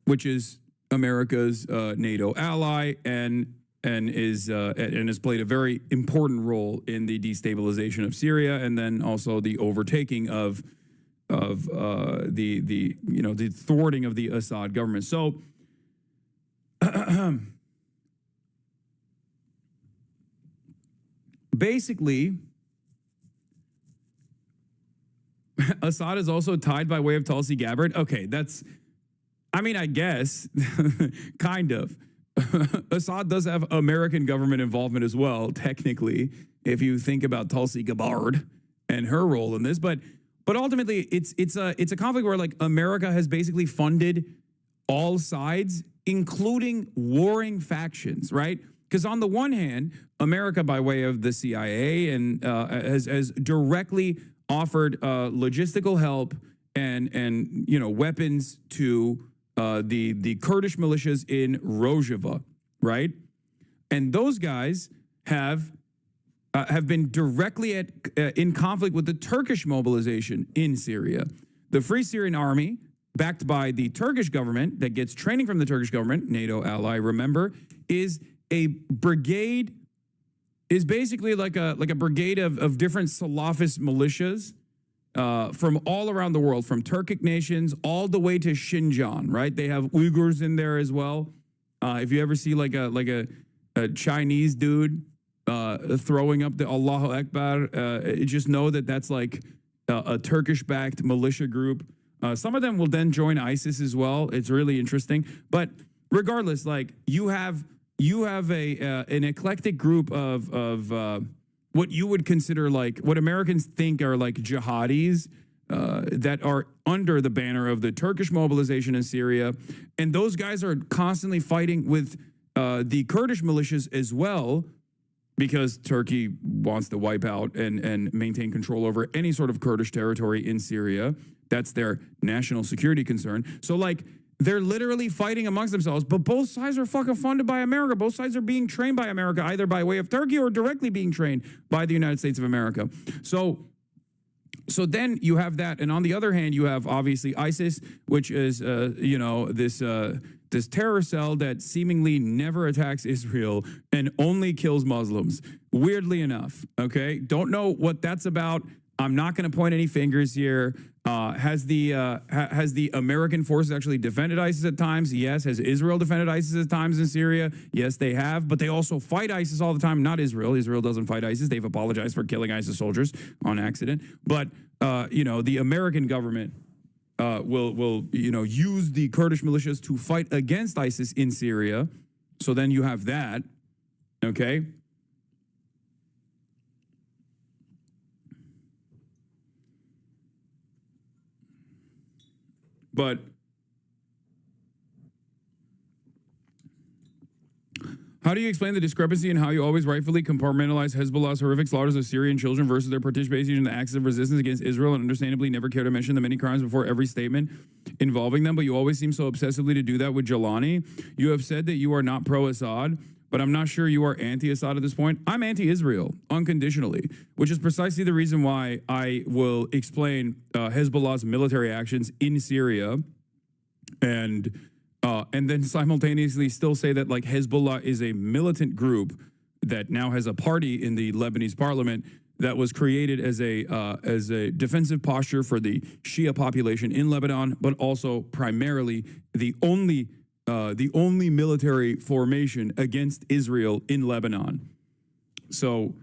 Which is America's NATO ally and has played a very important role in the destabilization of Syria, and then also the overtaking of the thwarting of the Assad government. So. Basically, Assad is also tied by way of Tulsi Gabbard. Okay, I guess, kind of. Assad does have American government involvement as well, technically, if you think about Tulsi Gabbard and her role in this. But ultimately, it's a conflict where like America has basically funded all sides, including warring factions, right? Because on the one hand, America, by way of the CIA, and has directly offered logistical help and weapons to the Kurdish militias in Rojava, right? And those guys have been directly in conflict with the Turkish mobilization in Syria. The Free Syrian Army, backed by the Turkish government, that gets training from the Turkish government, NATO ally, remember, is a brigade, is basically like a brigade of different Salafist militias from all around the world, from Turkic nations all the way to Xinjiang, right? They have Uyghurs in there as well. If you ever see like a Chinese dude throwing up the Allahu Akbar, just know that that's like a Turkish-backed militia group. Some of them will then join ISIS as well. It's really interesting. But regardless, like you have an eclectic group of what you would consider like what Americans think are like jihadis that are under the banner of the Turkish mobilization in Syria. And those guys are constantly fighting with the Kurdish militias as well because Turkey wants to wipe out and maintain control over any sort of Kurdish territory in Syria. That's their national security concern. So, like, they're literally fighting amongst themselves, but both sides are fucking funded by America. Both sides are being trained by America, either by way of Turkey or directly being trained by the United States of America. So then you have that, and on the other hand, you have obviously ISIS, which is this terror cell that seemingly never attacks Israel and only kills Muslims. Weirdly enough, okay? Don't know what that's about. I'm not going to point any fingers here. Has the American forces actually defended ISIS at times? Yes. Has Israel defended ISIS at times in Syria? Yes, they have. But they also fight ISIS all the time. Not Israel. Israel doesn't fight ISIS. They've apologized for killing ISIS soldiers on accident. But the American government will use the Kurdish militias to fight against ISIS in Syria. So then you have that. Okay. But how do you explain the discrepancy in how you always rightfully compartmentalize Hezbollah's horrific slaughters of Syrian children versus their participation in the acts of resistance against Israel, and understandably never care to mention the many crimes before every statement involving them, but you always seem so obsessively to do that with Jelani? You have said that you are not pro-Assad, but I'm not sure you are anti-Assad at this point. I'm anti-Israel, unconditionally, which is precisely the reason why I will explain Hezbollah's military actions in Syria and then simultaneously still say that, like, Hezbollah is a militant group that now has a party in the Lebanese parliament that was created as a defensive posture for the Shia population in Lebanon, but also primarily the only military formation against Israel in Lebanon. So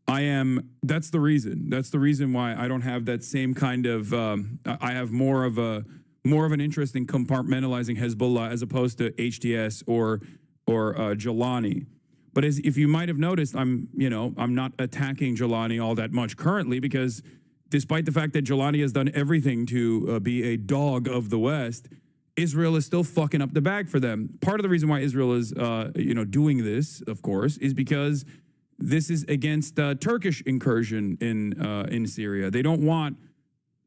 that's the reason why I don't have that same kind of, I have more of an interest in compartmentalizing Hezbollah as opposed to HTS or Jelani. But if you might have noticed, I'm not attacking Jelani all that much currently, because despite the fact that Jelani has done everything to be a dog of the West, Israel is still fucking up the bag for them. Part of the reason why Israel is, doing this, of course, is because this is against Turkish incursion in Syria. They don't want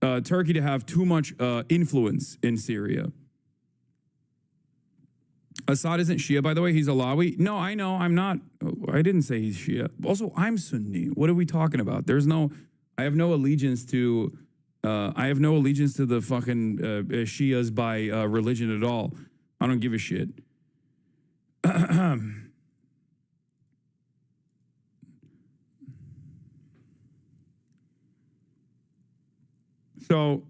Turkey to have too much influence in Syria. Assad isn't Shia, by the way. He's Alawi. No, I know. I'm not. I didn't say he's Shia. Also, I'm Sunni. What are we talking about? I have no allegiance to. I have no allegiance to the fucking Shias by religion at all. I don't give a shit. So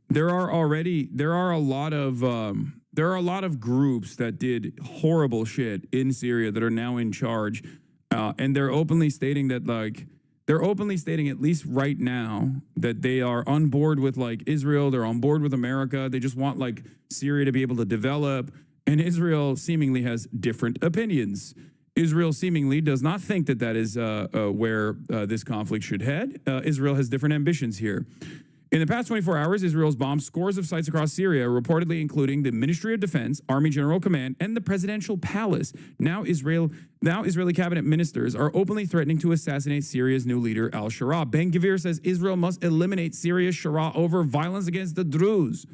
there are a lot of groups that did horrible shit in Syria that are now in charge. And they're openly stating that, at least right now, that they are on board with, like, Israel. They're on board with America. They just want, like, Syria to be able to develop. And Israel seemingly has different opinions. Israel seemingly does not think that is where this conflict should head. Israel has different ambitions here. In the past 24 hours, Israel's bombed scores of sites across Syria, reportedly including the Ministry of Defense, Army General Command, and the presidential palace. Now Israeli cabinet ministers are openly threatening to assassinate Syria's new leader, al-Shara. Ben-Gvir says Israel must eliminate Syria's Shara over violence against the Druze.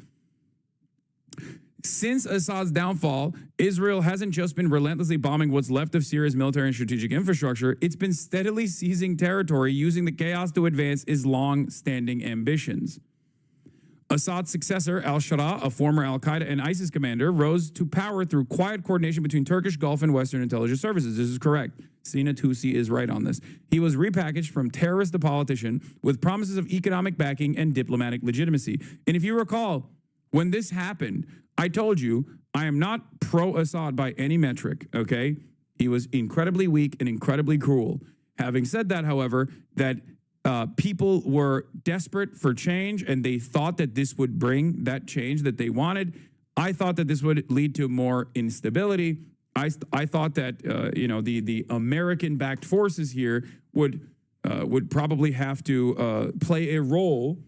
Since Assad's downfall, Israel hasn't just been relentlessly bombing what's left of Syria's military and strategic infrastructure, it's been steadily seizing territory, using the chaos to advance its long-standing ambitions. Assad's successor, al-Shara, a former al-Qaeda and ISIS commander, rose to power through quiet coordination between Turkish Gulf and Western intelligence services. This is correct. Sina Tusi is right on this. He was repackaged from terrorist to politician with promises of economic backing and diplomatic legitimacy. And if you recall, when this happened, I told you I am not pro-Assad by any metric, okay? He was incredibly weak and incredibly cruel. Having said that, however, that people were desperate for change and they thought that this would bring that change that they wanted. I thought that this would lead to more instability. I thought that the American-backed forces here would probably have to play a role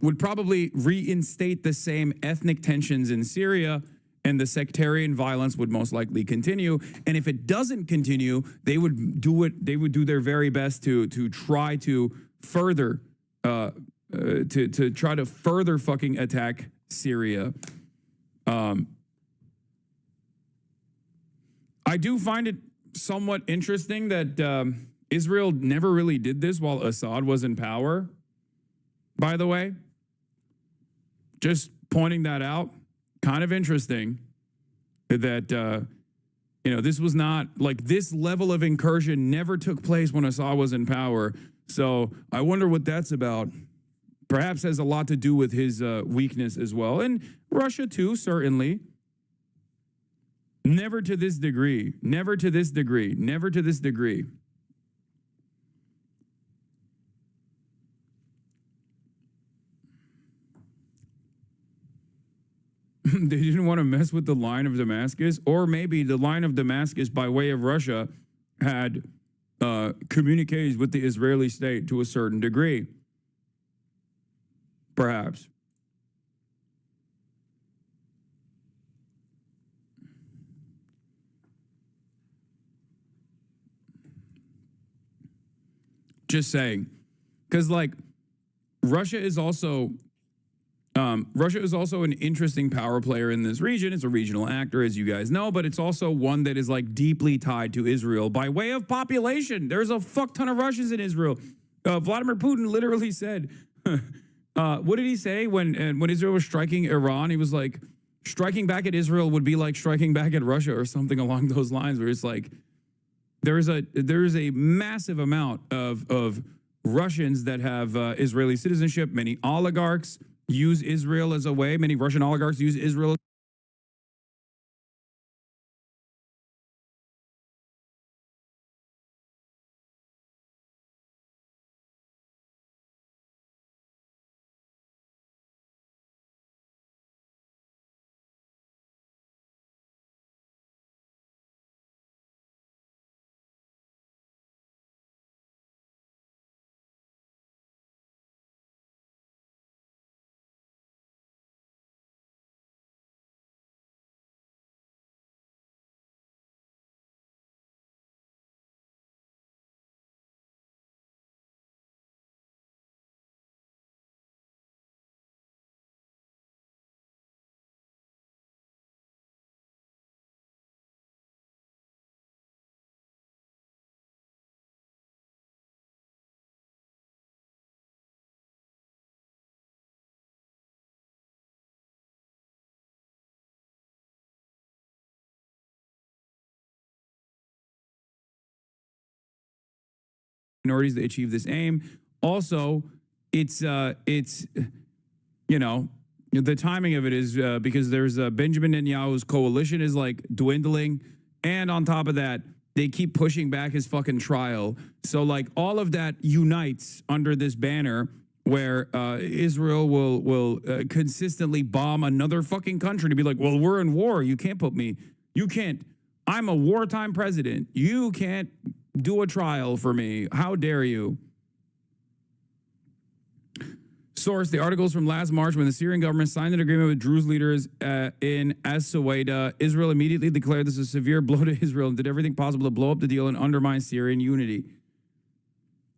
would probably reinstate the same ethnic tensions in Syria, and the sectarian violence would most likely continue. And if it doesn't continue, they would do their very best to try to further to try to further fucking attack Syria. I do find it somewhat interesting that Israel never really did this while Assad was in power. By the way, just pointing that out, kind of interesting that, this was not like this level of incursion never took place when Assad was in power. So I wonder what that's about. Perhaps has a lot to do with his weakness as well. And Russia too, certainly. Never to this degree. Never to this degree. Never to this degree. They didn't want to mess with the line of Damascus, or maybe the line of Damascus by way of Russia had communiques with the Israeli state to a certain degree. Perhaps. Just saying, because like Russia is also an interesting power player in this region. It's a regional actor, as you guys know, but it's also one that is like deeply tied to Israel by way of population. There's a fuck ton of Russians in Israel. Vladimir Putin literally said, what did he say when Israel was striking Iran? He was like, striking back at Israel would be like striking back at Russia or something along those lines, where it's like there is a massive amount of Russians that have Israeli citizenship. Many oligarchs use Israel as a way. Many Russian oligarchs use Israel. Minorities that achieve this aim. Also, it's the timing of it is because there's Benjamin Netanyahu's coalition is like dwindling, and on top of that, they keep pushing back his fucking trial. So like all of that unites under this banner where Israel will consistently bomb another fucking country to be like, well, we're in war. You can't put me. You can't. I'm a wartime president. You can't do a trial for me. How dare you? Source, the articles from last March when the Syrian government signed an agreement with Druze leaders in As-Suwaida. Israel immediately declared this a severe blow to Israel and did everything possible to blow up the deal and undermine Syrian unity.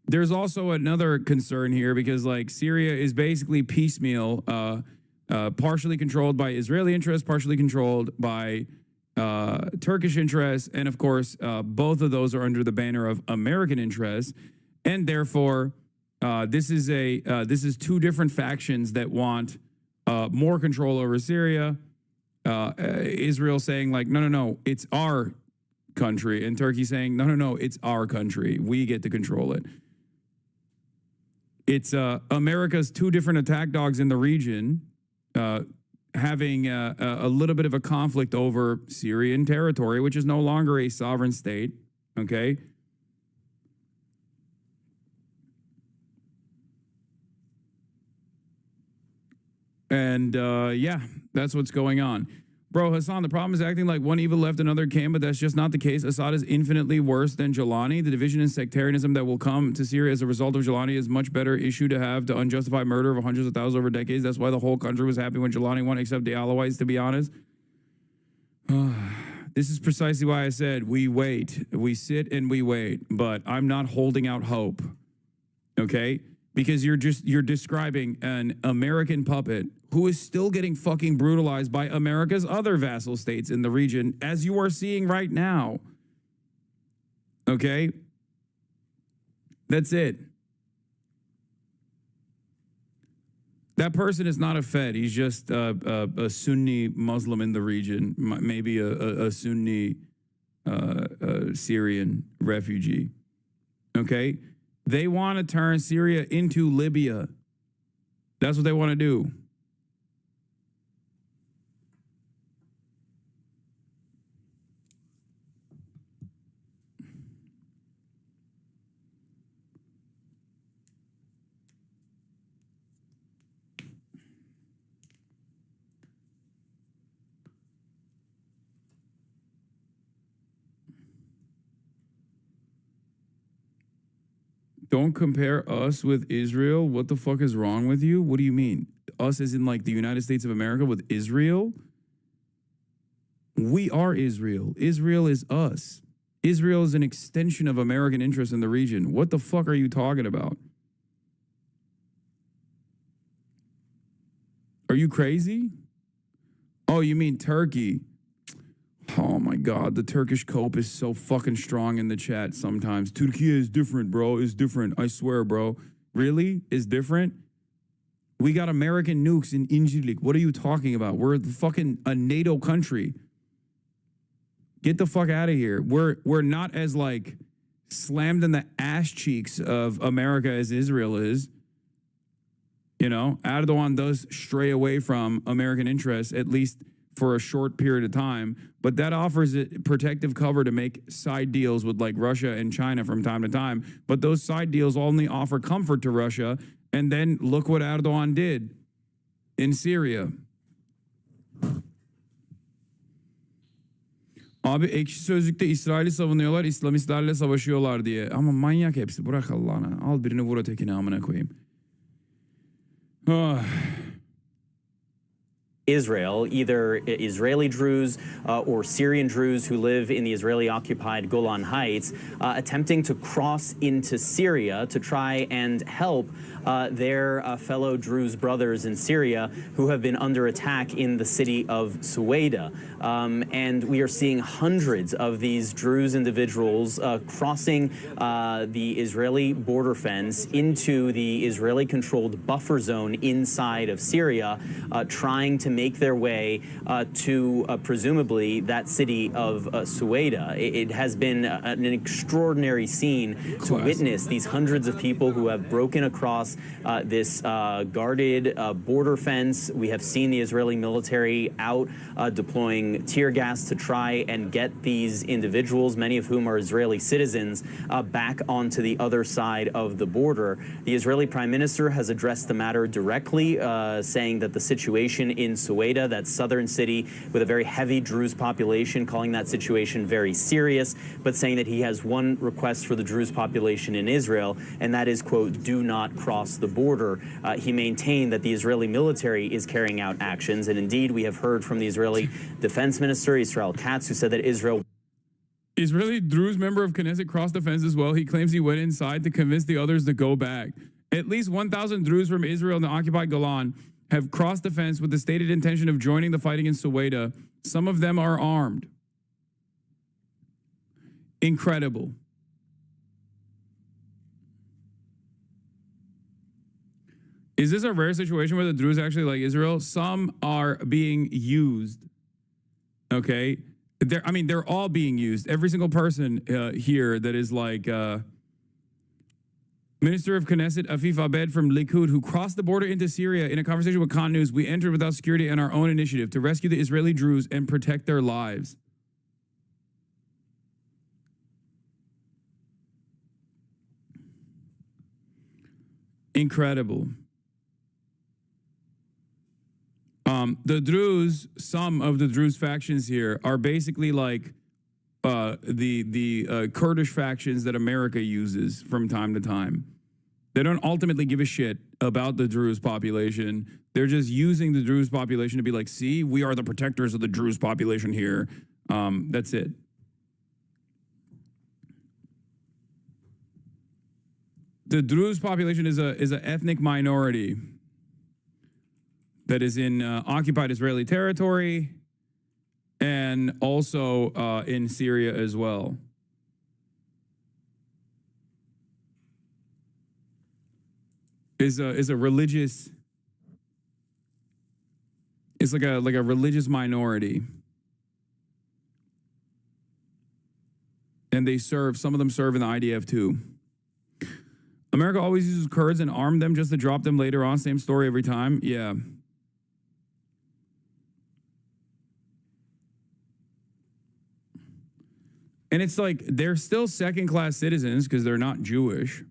There's also another concern here because like Syria is basically piecemeal, partially controlled by Israeli interests, partially controlled by Turkish interests, and of course, both of those are under the banner of American interests, and therefore, this is two different factions that want more control over Syria. Israel saying like, no, it's our country, and Turkey saying, no, it's our country. We get to control it. It's America's two different attack dogs in the region. Having a little bit of a conflict over Syrian territory, which is no longer a sovereign state, okay? And yeah, that's what's going on. Bro, Hassan, the problem is acting like one evil left another came, but that's just not the case. Assad is infinitely worse than Jelani. The division and sectarianism that will come to Syria as a result of Jelani is much better issue to have to unjustify murder of hundreds of thousands over decades. That's why the whole country was happy when Jelani won, except the Alawites, to be honest. This is precisely why I said we wait. We sit and we wait, but I'm not holding out hope. Okay? Because you're describing an American puppet who is still getting fucking brutalized by America's other vassal states in the region, as you are seeing right now. Okay? That's it. That person is not a Fed. He's just a Sunni Muslim in the region, maybe a Sunni Syrian refugee. Okay? They want to turn Syria into Libya. That's what they want to do. Don't compare us with Israel. What the fuck is wrong with you? What do you mean? Us as in like the United States of America with Israel? We are Israel. Israel is us. Israel is an extension of American interest in the region. What the fuck are you talking about? Are you crazy? Oh, you mean Turkey? Oh my God, the Turkish cope is so fucking strong in the chat sometimes. Turkey is different, bro. It's different. I swear, bro. Really? It's different? We got American nukes in Incirlik. What are you talking about? We're fucking a NATO country. Get the fuck out of here. We're not as like slammed in the ass cheeks of America as Israel is. You know, Erdogan does stray away from American interests, at least for a short period of time, but that offers it protective cover to make side deals with like Russia and China from time to time. But those side deals only offer comfort to Russia. And then look what Erdogan did in Syria. Abi Ekşi Sözlük'te İsrail'i savunuyorlar, İslamistlerle savaşıyorlar diye. Ama manyak hepsi. Bırak Allah'ına. Al birini vur ötekini amına koyayım. Israel, either Israeli Druze or Syrian Druze who live in the Israeli-occupied Golan Heights, attempting to cross into Syria to try and help their fellow Druze brothers in Syria who have been under attack in the city of Suwaida. And we are seeing hundreds of these Druze individuals crossing the Israeli border fence into the Israeli-controlled buffer zone inside of Syria, trying to make their way to presumably that city of Suwaida. It has been an extraordinary scene to witness these hundreds of people who have broken across this guarded border fence. We have seen the Israeli military out deploying tear gas to try and get these individuals, many of whom are Israeli citizens, back onto the other side of the border. The Israeli Prime Minister has addressed the matter directly, saying that the situation in Suwaida, that southern city with a very heavy Druze population, calling that situation very serious, but saying that he has one request for the Druze population in Israel, and that is, quote, do not cross the border. He maintained that the Israeli military is carrying out actions, and indeed we have heard from the Israeli Defense Minister, Israel Katz, who said that Israeli Druze member of Knesset crossed the fence as well. He claims he went inside to convince the others to go back. At least 1,000 Druze from Israel and the occupied Golan have crossed the fence with the stated intention of joining the fight against Suwaida. Some of them are armed. Incredible. Is this a rare situation where the Druze actually like Israel? Some are being used. Okay? They're all being used. Every single person here that is like... Minister of Knesset Afif Abed from Likud, who crossed the border into Syria in a conversation with Khan News, we entered without security and our own initiative to rescue the Israeli Druze and protect their lives. Incredible. The Druze, some of the Druze factions here are basically like the Kurdish factions that America uses from time to time. They don't ultimately give a shit about the Druze population. They're just using the Druze population to be like, see, we are the protectors of the Druze population here. That's it. The Druze population is an ethnic minority that is in occupied Israeli territory and also in Syria as well. Is a religious. It's like a religious minority, and they serve. Some of them serve in the IDF too. America always uses Kurds and arm them just to drop them later on. Same story every time. Yeah. And it's like they're still second-class citizens because they're not Jewish,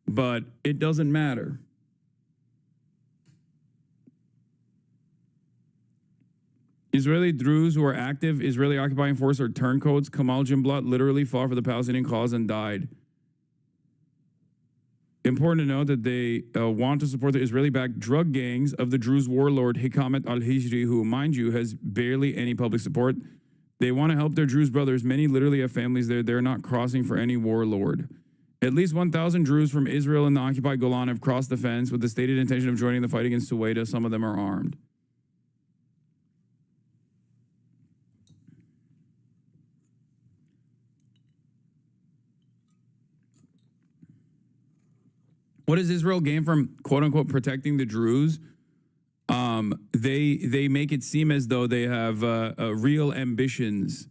but it doesn't matter. Israeli Druze who are active Israeli occupying force are turncoats. Kamal Jumblat literally fought for the Palestinian cause and died. Important to note that they want to support the Israeli-backed drug gangs of the Druze warlord Hikamet al-Hijri, who, mind you, has barely any public support. They want to help their Druze brothers. Many literally have families there. They're not crossing for any warlord. At least 1,000 Druze from Israel and the occupied Golan have crossed the fence with the stated intention of joining the fight against Suwaida. Some of them are armed. What does Israel gain from quote unquote protecting the Druze? They make it seem as though they have real ambitions,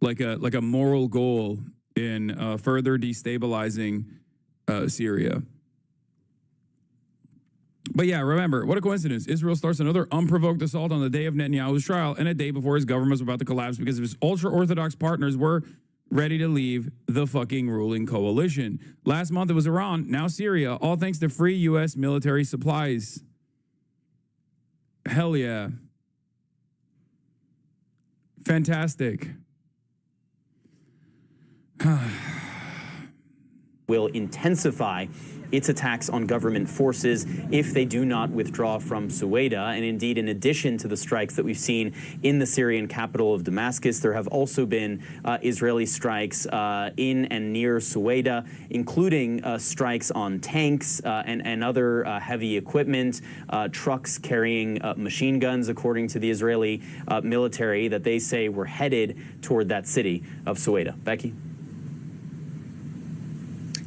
like a moral goal in further destabilizing Syria. But yeah, remember, what a coincidence. Israel starts another unprovoked assault on the day of Netanyahu's trial and a day before his government was about to collapse because his ultra-Orthodox partners were ready to leave the fucking ruling coalition. Last month it was Iran, now Syria, all thanks to free U.S. military supplies. Hell yeah. Fantastic. Will intensify its attacks on government forces if they do not withdraw from Suwaida. And indeed, in addition to the strikes that we've seen in the Syrian capital of Damascus, there have also been Israeli strikes in and near Suwaida, including strikes on tanks and other heavy equipment, trucks carrying machine guns, according to the Israeli military, that they say were headed toward that city of Suwaida. Becky?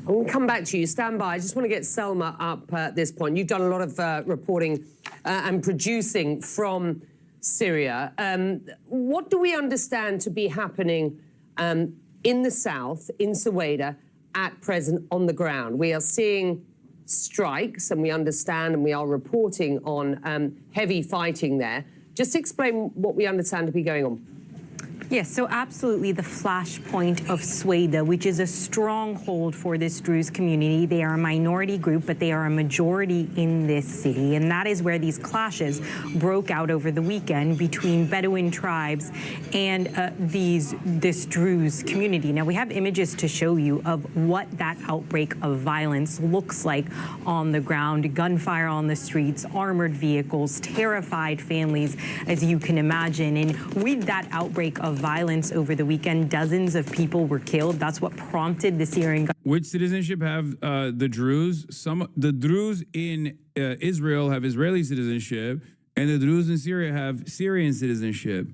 I want to come back to you. Stand by. I just want to get Selma up at this point. You've done a lot of reporting and producing from Syria. What do we understand to be happening in the south, in Suwaida, at present on the ground? We are seeing strikes, and we understand, and we are reporting on heavy fighting there. Just explain what we understand to be going on. Yes, so absolutely the flashpoint of Suwaida, which is a stronghold for this Druze community. They are a minority group, but they are a majority in this city. And that is where these clashes broke out over the weekend between Bedouin tribes and this Druze community. Now, we have images to show you of what that outbreak of violence looks like on the ground. Gunfire on the streets, armored vehicles, terrified families, as you can imagine. And with that outbreak of violence over the weekend, dozens of people were killed. That's what prompted the Syrian government. Which citizenship have the Druze? The Druze in Israel have Israeli citizenship, and the Druze in Syria have Syrian citizenship.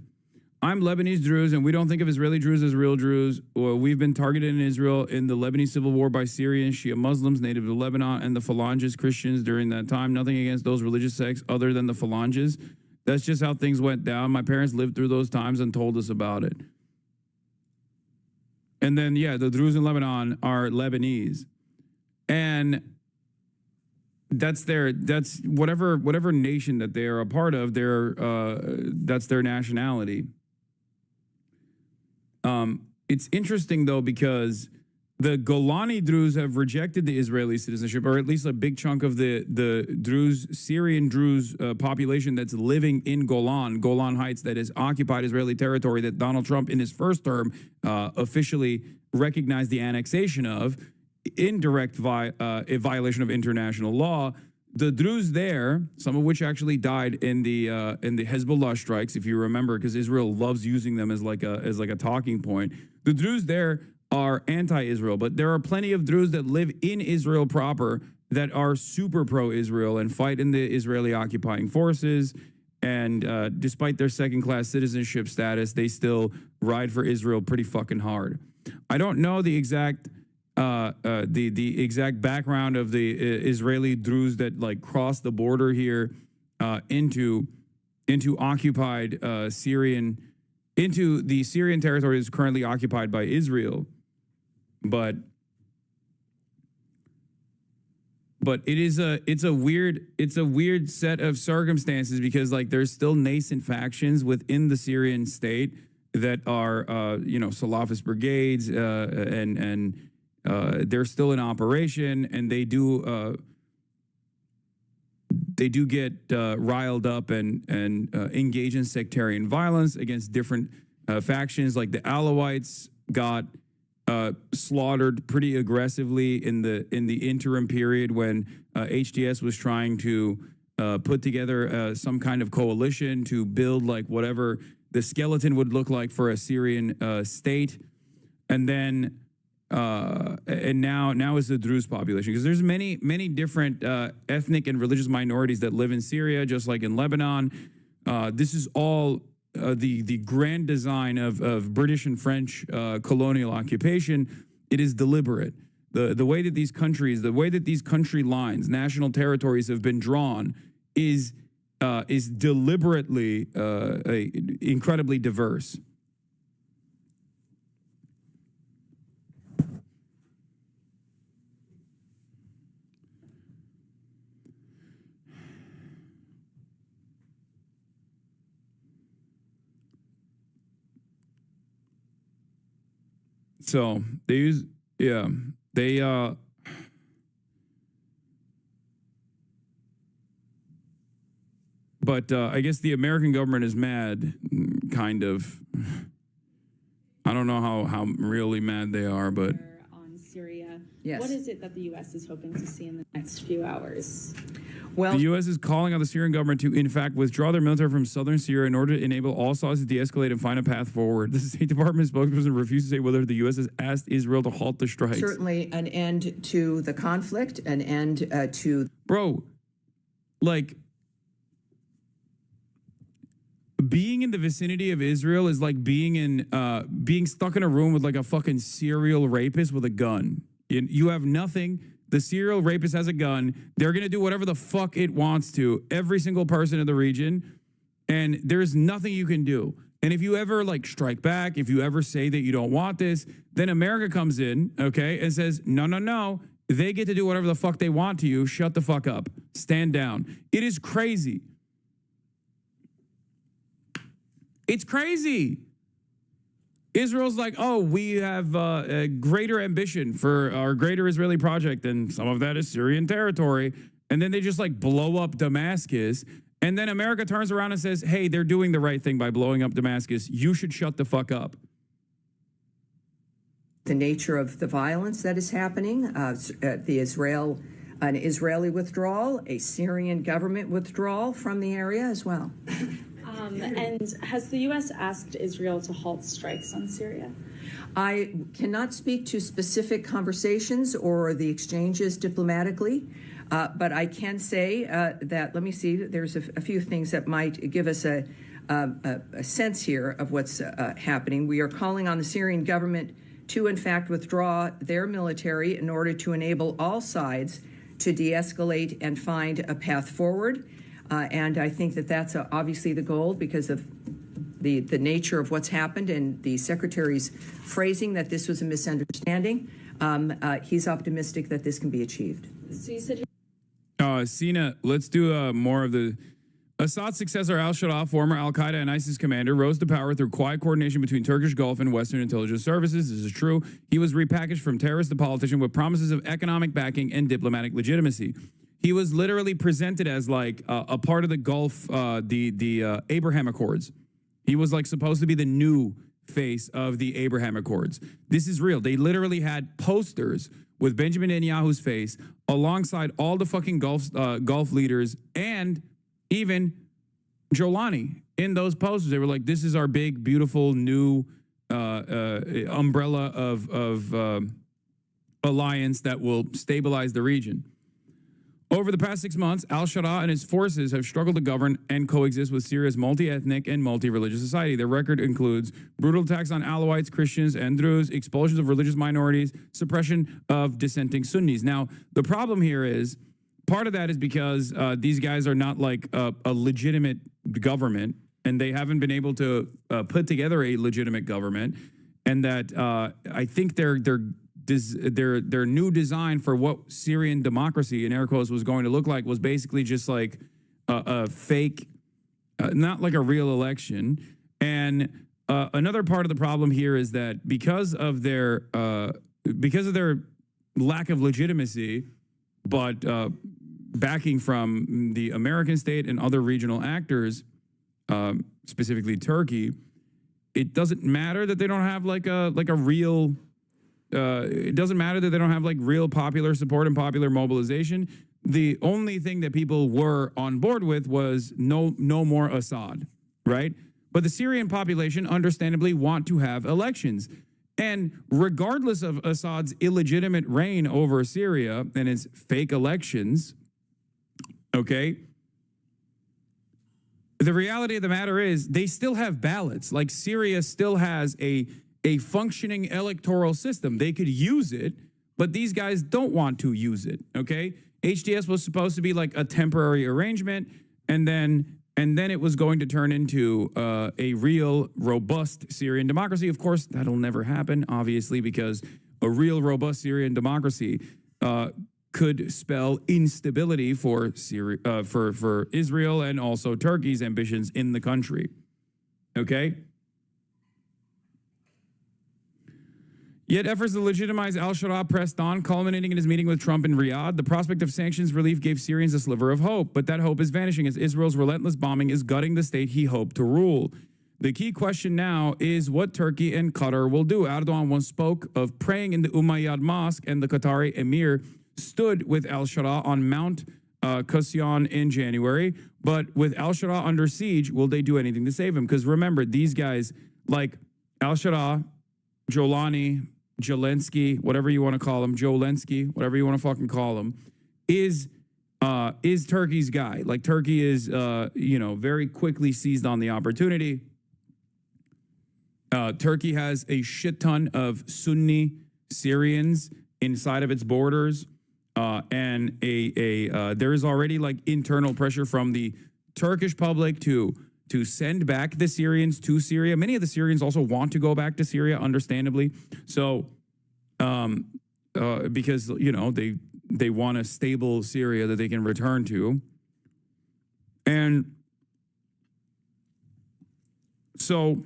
I'm Lebanese Druze, and we don't think of Israeli Druze as real Druze. We've been targeted in Israel in the Lebanese civil war by Syrian Shia Muslims native to Lebanon and the Phalanges Christians during that time. Nothing against those religious sects other than the Phalanges. That's just how things went down. My parents lived through those times and told us about it. And then, yeah, the Druze in Lebanon are Lebanese. And that's whatever nation that they are a part of, that's their nationality. It's interesting, though, because The Golani Druze have rejected the Israeli citizenship, or at least a big chunk of the Druze, Syrian Druze population that's living in Golan Heights, that is occupied Israeli territory that Donald Trump in his first term officially recognized the annexation of, in direct a violation of international law. The Druze there, some of which actually died in the Hezbollah strikes, if you remember, because Israel loves using them as like a talking point. The Druze there are anti-Israel, but there are plenty of Druze that live in Israel proper that are super pro-Israel and fight in the Israeli occupying forces. And despite their second-class citizenship status, they still ride for Israel pretty fucking hard. I don't know the exact the exact background of the Israeli Druze that like crossed the border here into occupied Syrian, into the Syrian territory that's currently occupied by Israel. But it's a weird set of circumstances, because like there's still nascent factions within the Syrian state that are Salafist brigades and they're still in operation, and they do get riled up and engage in sectarian violence against different factions. Like the Alawites got slaughtered pretty aggressively in the interim period when HDS was trying to put together some kind of coalition to build like whatever the skeleton would look like for a Syrian state. And then and now is the Druze population, because there's many different ethnic and religious minorities that live in Syria, just like in Lebanon. This is all the grand design of British and French colonial occupation. It is deliberate. The way that these countries, the way that these country lines, national territories have been drawn is deliberately incredibly diverse. So they use, but I guess the American government is mad, kind of. I don't know how really mad they are, but. On Syria, yes. What is it that the U.S. is hoping to see in the next few hours? Well, the U.S. is calling on the Syrian government to, in fact, withdraw their military from southern Syria in order to enable all sides to de-escalate and find a path forward. The State Department spokesperson refused to say whether the U.S. has asked Israel to halt the strikes. Certainly an end to the conflict, an end to... Bro, like, being in the vicinity of Israel is like being stuck in a room with like a fucking serial rapist with a gun. You have nothing. The serial rapist has a gun. They're going to do whatever the fuck it wants to, every single person in the region, and there's nothing you can do. And if you ever like strike back, if you ever say that you don't want this, then America comes in, okay, and says, no, they get to do whatever the fuck they want to you. Shut the fuck up. Stand down. It is crazy. It's crazy. Israel's like, oh, we have a greater ambition for our greater Israeli project, and some of that is Syrian territory. And then they just like blow up Damascus. And then America turns around and says, hey, they're doing the right thing by blowing up Damascus. You should shut the fuck up. The nature of the violence that is happening, an Israeli withdrawal, a Syrian government withdrawal from the area as well. And has the U.S. asked Israel to halt strikes on Syria? I cannot speak to specific conversations or the exchanges diplomatically, but I can say that, let me see, there's a few things that might give us a sense here of what's happening. We are calling on the Syrian government to, in fact, withdraw their military in order to enable all sides to de-escalate and find a path forward. And I think that that's obviously the goal because of the nature of what's happened and the secretary's phrasing that this was a misunderstanding. He's optimistic that this can be achieved. So you said Sina, let's do more of the Assad's successor al-Sharaa, former al-Qaeda and ISIS commander, rose to power through quiet coordination between Turkish Gulf and Western intelligence services. This is true. He was repackaged from terrorist to politician with promises of economic backing and diplomatic legitimacy. He was literally presented as like a part of the Gulf, the Abraham Accords. He was like supposed to be the new face of the Abraham Accords. This is real. They literally had posters with Benjamin Netanyahu's face alongside all the fucking Gulf leaders and even Jolani in those posters. They were like, this is our big, beautiful new umbrella of alliance that will stabilize the region. Over the past 6 months, al-Sharaa and his forces have struggled to govern and coexist with Syria's multi-ethnic and multi-religious society. Their record includes brutal attacks on Alawites, Christians, and Druze, expulsions of religious minorities, suppression of dissenting Sunnis. Now, the problem here is, part of that is because these guys are not like a legitimate government, and they haven't been able to put together a legitimate government, and that I think their new design for what Syrian democracy in air quotes was going to look like was basically just like a fake, not like a real election. And another part of the problem here is that because of their lack of legitimacy, but backing from the American state and other regional actors, specifically Turkey, it doesn't matter that they don't have like a real. It doesn't matter that they don't have like real popular support and popular mobilization. The only thing that people were on board with was no more Assad, right? But the Syrian population understandably want to have elections. And regardless of Assad's illegitimate reign over Syria and his fake elections, okay, the reality of the matter is they still have ballots. Like Syria still has a functioning electoral system. They could use it, but these guys don't want to use it, okay? HDS was supposed to be like a temporary arrangement, and then it was going to turn into a real robust Syrian democracy. Of course, that'll never happen, obviously, because a real robust Syrian democracy could spell instability for for Israel and also Turkey's ambitions in the country, okay? Yet efforts to legitimize al-Sharaa pressed on, culminating in his meeting with Trump in Riyadh. The prospect of sanctions relief gave Syrians a sliver of hope, but that hope is vanishing as Israel's relentless bombing is gutting the state he hoped to rule. The key question now is what Turkey and Qatar will do. Erdogan once spoke of praying in the Umayyad Mosque, and the Qatari emir stood with al-Sharaa on Mount Qasyan in January. But with al-Sharaa under siege, will they do anything to save him? Because remember, these guys like al-Sharaa, Jolani, Zelensky, whatever you want to call him, Jolensky, whatever you want to fucking call him, is Turkey's guy. Like Turkey is, very quickly seized on the opportunity. Turkey has a shit ton of Sunni Syrians inside of its borders, and there is already like internal pressure from the Turkish public to send back the Syrians to Syria. Many of the Syrians also want to go back to Syria, understandably. So, because, they want a stable Syria that they can return to. And so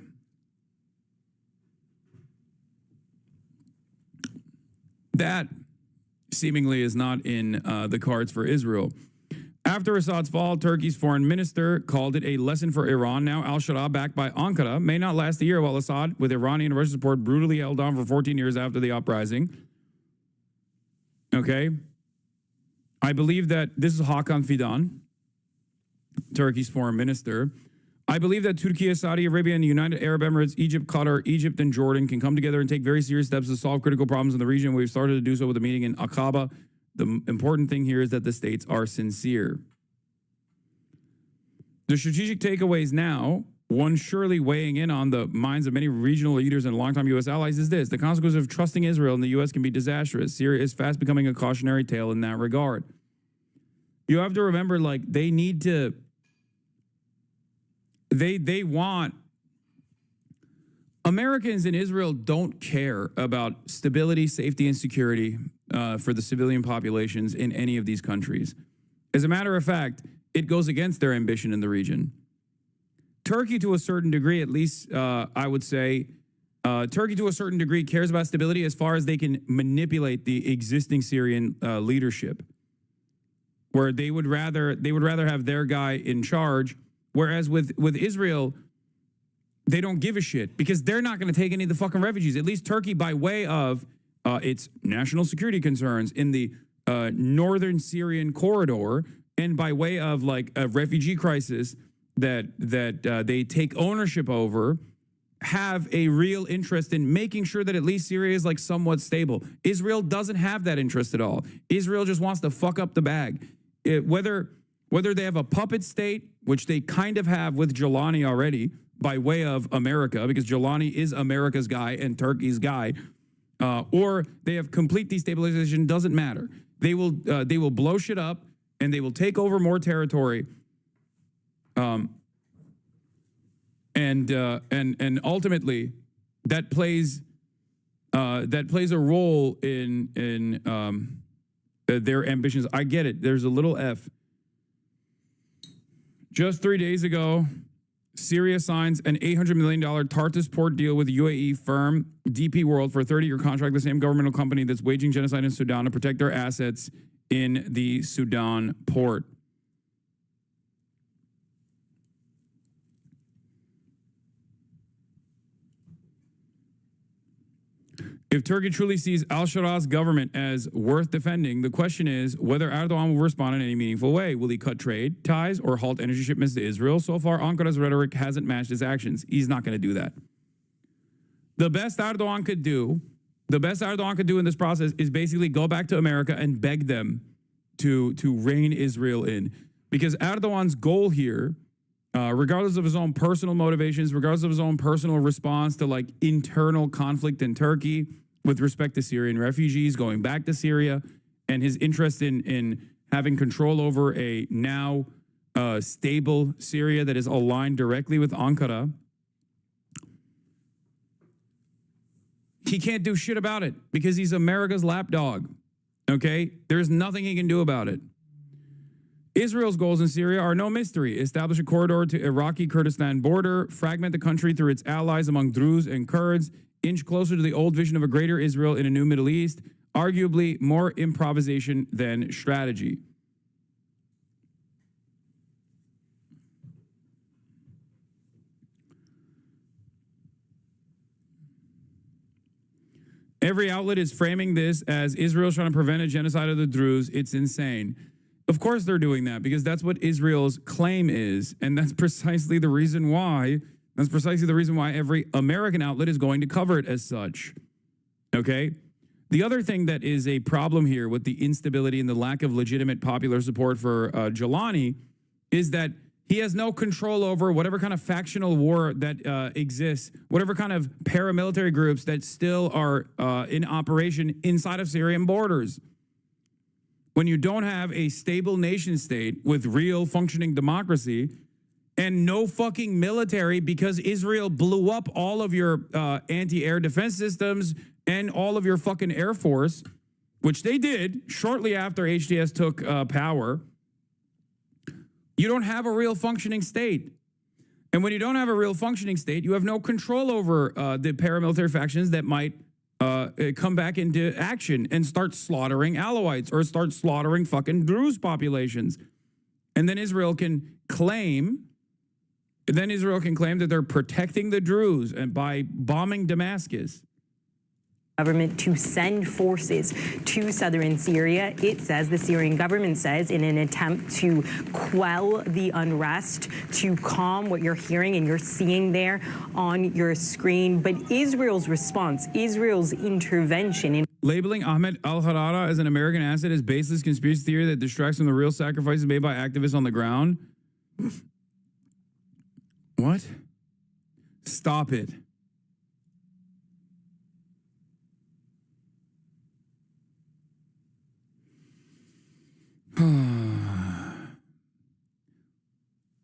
that seemingly is not in the cards for Israel. After Assad's fall, Turkey's foreign minister called it a lesson for Iran. Now al-Sharaa, backed by Ankara, may not last a year, while Assad, with Iranian and Russian support, brutally held on for 14 years after the uprising. Okay? I believe that this is Hakan Fidan, Turkey's foreign minister. I believe that Turkey, Saudi Arabia, and the United Arab Emirates, Egypt, Qatar, Egypt, and Jordan can come together and take very serious steps to solve critical problems in the region. We've started to do so with a meeting in Aqaba. The important thing here is that the states are sincere. The strategic takeaways now, one surely weighing in on the minds of many regional leaders and longtime U.S. allies, is this: the consequences of trusting Israel in the U.S. can be disastrous. Syria is fast becoming a cautionary tale in that regard. You have to remember, like, they need to... They want... Americans in Israel don't care about stability, safety, and security for the civilian populations in any of these countries. As a matter of fact, it goes against their ambition in the region. Turkey, to a certain degree, at least I would say, Turkey, to a certain degree, cares about stability as far as they can manipulate the existing Syrian leadership, where they would rather have their guy in charge. Whereas with Israel, they don't give a shit because they're not going to take any of the fucking refugees. At least Turkey, by way of its national security concerns in the northern Syrian corridor, and by way of like a refugee crisis that they take ownership over, have a real interest in making sure that at least Syria is like somewhat stable. Israel doesn't have that interest at all. Israel just wants to fuck up the bag. Whether they have a puppet state, which they kind of have with Jelani already by way of America, because Jelani is America's guy and Turkey's guy, or they have complete destabilization, doesn't matter. They will blow shit up and they will take over more territory. And ultimately, that plays a role in their ambitions. I get it. There's a little F. Just 3 days ago, Syria signs an $800 million Tartus port deal with UAE firm DP World for a 30-year contract, the same governmental company that's waging genocide in Sudan, to protect their assets in the Sudan port. If Turkey truly sees al-Shara's government as worth defending, the question is whether Erdogan will respond in any meaningful way. Will he cut trade ties or halt energy shipments to Israel? So far, Ankara's rhetoric hasn't matched his actions. He's not going to do that. The best Erdogan could do in this process is basically go back to America and beg them to rein Israel in. Because Erdogan's goal here, regardless of his own personal motivations, regardless of his own personal response to like internal conflict in Turkey with respect to Syrian refugees going back to Syria, and his interest in having control over a now stable Syria that is aligned directly with Ankara, he can't do shit about it because he's America's lapdog. Okay? There's nothing he can do about it. Israel's goals in Syria are no mystery. Establish a corridor to Iraqi Kurdistan border, fragment the country through its allies among Druze and Kurds, inch closer to the old vision of a greater Israel in a new Middle East, arguably more improvisation than strategy. Every outlet is framing this as Israel's trying to prevent a genocide of the Druze. It's insane. Of course they're doing that because that's what Israel's claim is, and that's precisely the reason why every American outlet is going to cover it as such. Okay? The other thing that is a problem here with the instability and the lack of legitimate popular support for Jelani is that he has no control over whatever kind of factional war that exists, whatever kind of paramilitary groups that still are in operation inside of Syrian borders. When you don't have a stable nation state with real functioning democracy and no fucking military because Israel blew up all of your anti-air defense systems and all of your fucking air force, which they did shortly after HTS took power, you don't have a real functioning state. And when you don't have a real functioning state, you have no control over the paramilitary factions that might come back into action and start slaughtering Alawites or start slaughtering fucking Druze populations. And then Israel can claim that they're protecting the Druze and by bombing Damascus. Government to send forces to southern Syria. It says, the Syrian government says, in an attempt to quell the unrest, to calm what you're hearing and you're seeing there on your screen. But Israel's response, Israel's intervention in labeling Ahmed al-Harara as an American asset is baseless conspiracy theory that distracts from the real sacrifices made by activists on the ground. What? Stop it.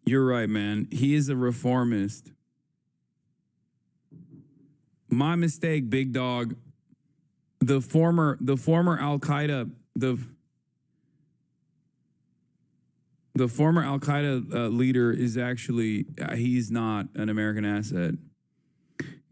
You're right, man. He is a reformist. My mistake, big dog. The former Al-Qaeda, The former Al Qaeda leader is actually, he's not an American asset.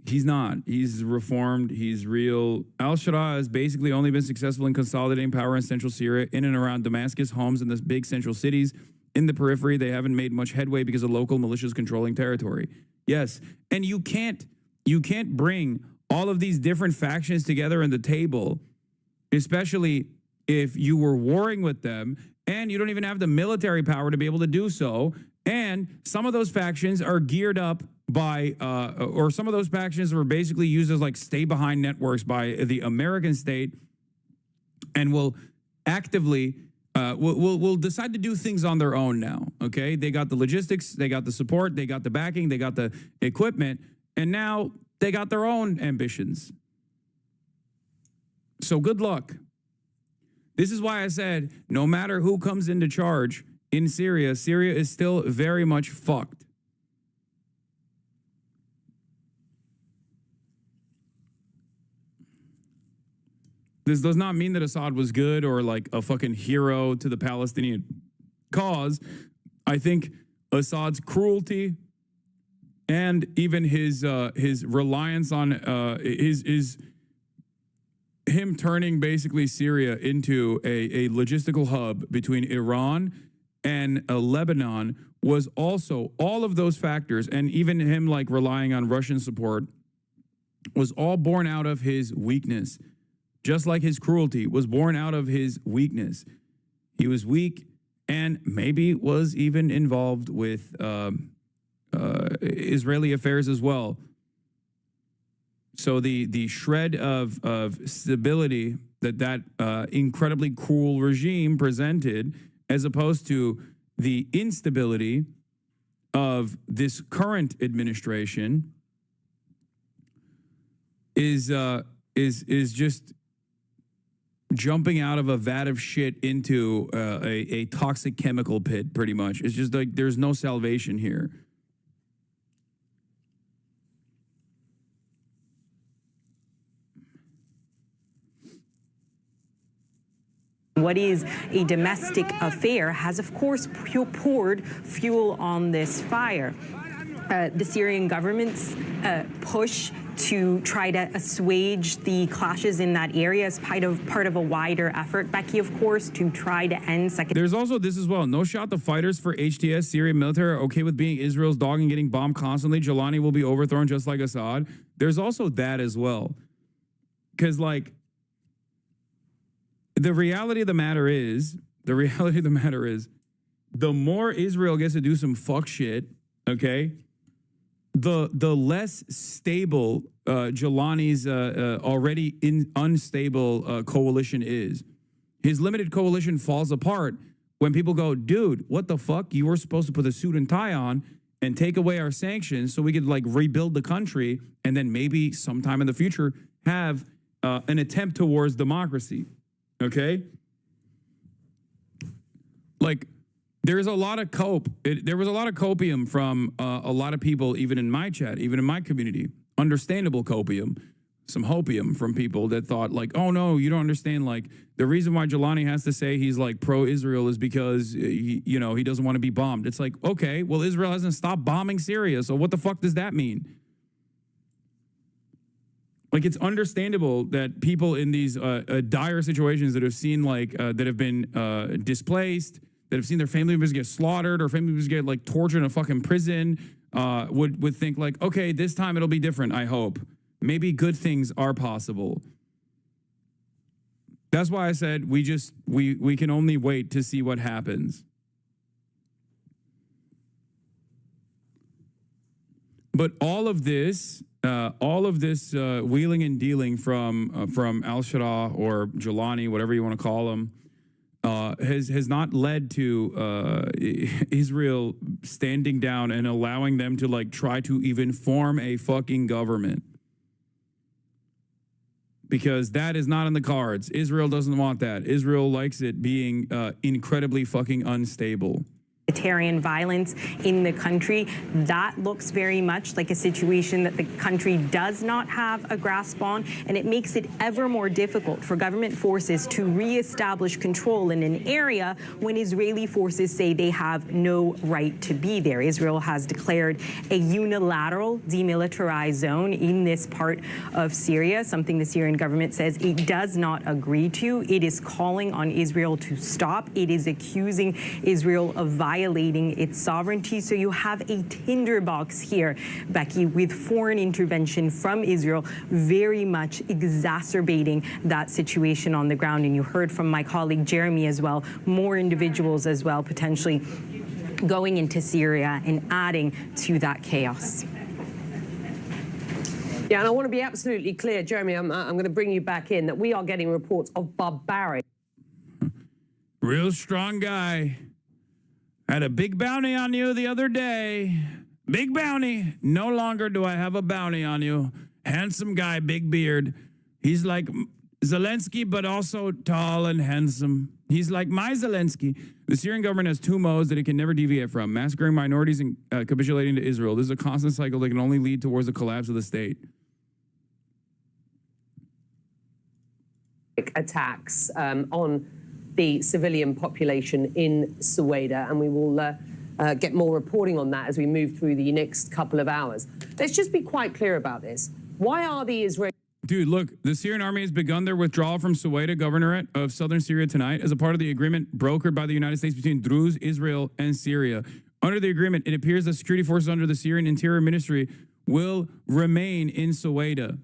He's not. He's reformed. He's real. Al-Sharaa has basically only been successful in consolidating power in central Syria, in and around Damascus, homes in the big central cities. In the periphery, they haven't made much headway because of local militias controlling territory. Yes, and you can't bring all of these different factions together in the table, especially if you were warring with them and you don't even have the military power to be able to do so. And some of those factions are geared up by, or some of those factions were basically used as like stay behind networks by the American state, and will actively, will decide to do things on their own now. Okay, they got the logistics, they got the support, they got the backing, they got the equipment, and now they got their own ambitions. So good luck. This is why I said, no matter who comes into charge in Syria, Syria is still very much fucked. This does not mean that Assad was good or like a fucking hero to the Palestinian cause. I think Assad's cruelty and even his reliance on him turning basically Syria into a logistical hub between Iran and Lebanon was also, all of those factors, and even him like relying on Russian support, was all born out of his weakness. Just like his cruelty was born out of his weakness. He was weak and maybe was even involved with Israeli affairs as well. So the shred of stability that incredibly cruel regime presented, as opposed to the instability of this current administration, is just jumping out of a vat of shit into a toxic chemical pit, pretty much. It's just like there's no salvation here. What is a domestic affair has, of course, poured fuel on this fire. The Syrian government's push to try to assuage the clashes in that area is part of a wider effort, Becky, of course, to try to end second. There's also this as well. No shot the fighters for HTS, Syrian military, are okay with being Israel's dog and getting bombed constantly. Jelani will be overthrown just like Assad. There's also that as well. Because, like, the reality of the matter is, the more Israel gets to do some fuck shit, okay, the less stable Jelani's already unstable coalition is. His limited coalition falls apart when people go, dude, what the fuck? You were supposed to put a suit and tie on and take away our sanctions so we could like rebuild the country and then maybe sometime in the future have an attempt towards democracy. Okay? Like, there's a lot of there was a lot of copium from a lot of people, even in my chat, even in my community. Understandable copium. Some hopium from people that thought like, oh no, you don't understand. Like, the reason why Jelani has to say he's like pro-Israel is because, he doesn't want to be bombed. It's like, okay, well, Israel hasn't stopped bombing Syria. So what the fuck does that mean? Like, it's understandable that people in these dire situations that have seen that have been displaced, that have seen their family members get slaughtered or family members get like tortured in a fucking prison, would think like, okay, this time it'll be different, I hope. Maybe good things are possible. That's why I said we can only wait to see what happens. But all of this wheeling and dealing from Al-Sharaa or Jelani, whatever you want to call him, has not led to Israel standing down and allowing them to like try to even form a fucking government. Because that is not in the cards. Israel doesn't want that. Israel likes it being incredibly fucking unstable. Sectarian violence in the country. That looks very much like a situation that the country does not have a grasp on, and it makes it ever more difficult for government forces to reestablish control in an area when Israeli forces say they have no right to be there. Israel has declared a unilateral demilitarized zone in this part of Syria, something the Syrian government says it does not agree to. It is calling on Israel to stop. It is accusing Israel of violating its sovereignty. So you have a tinderbox here, Becky, with foreign intervention from Israel very much exacerbating that situation on the ground. And you heard from my colleague Jeremy as well, more individuals as well potentially going into Syria and adding to that chaos. Yeah, and I want to be absolutely clear, Jeremy, I'm going to bring you back in, that we are getting reports of barbaric. Real strong guy. Had a big bounty on you the other day. Big bounty. No longer do I have a bounty on you. Handsome guy, big beard. He's like Zelensky, but also tall and handsome. He's like my Zelensky. The Syrian government has two modes that it can never deviate from: massacring minorities and capitulating to Israel. This is a constant cycle that can only lead towards the collapse of the state. Attacks on the civilian population in Sueda, and we will get more reporting on that as we move through the next couple of hours. Let's just be quite clear about this. Why are the Israelis... Dude, look, the Syrian army has begun their withdrawal from Sueda governorate of southern Syria tonight as a part of the agreement brokered by the United States between Druze, Israel, and Syria. Under the agreement, it appears that security forces under the Syrian Interior Ministry will remain in Sueda.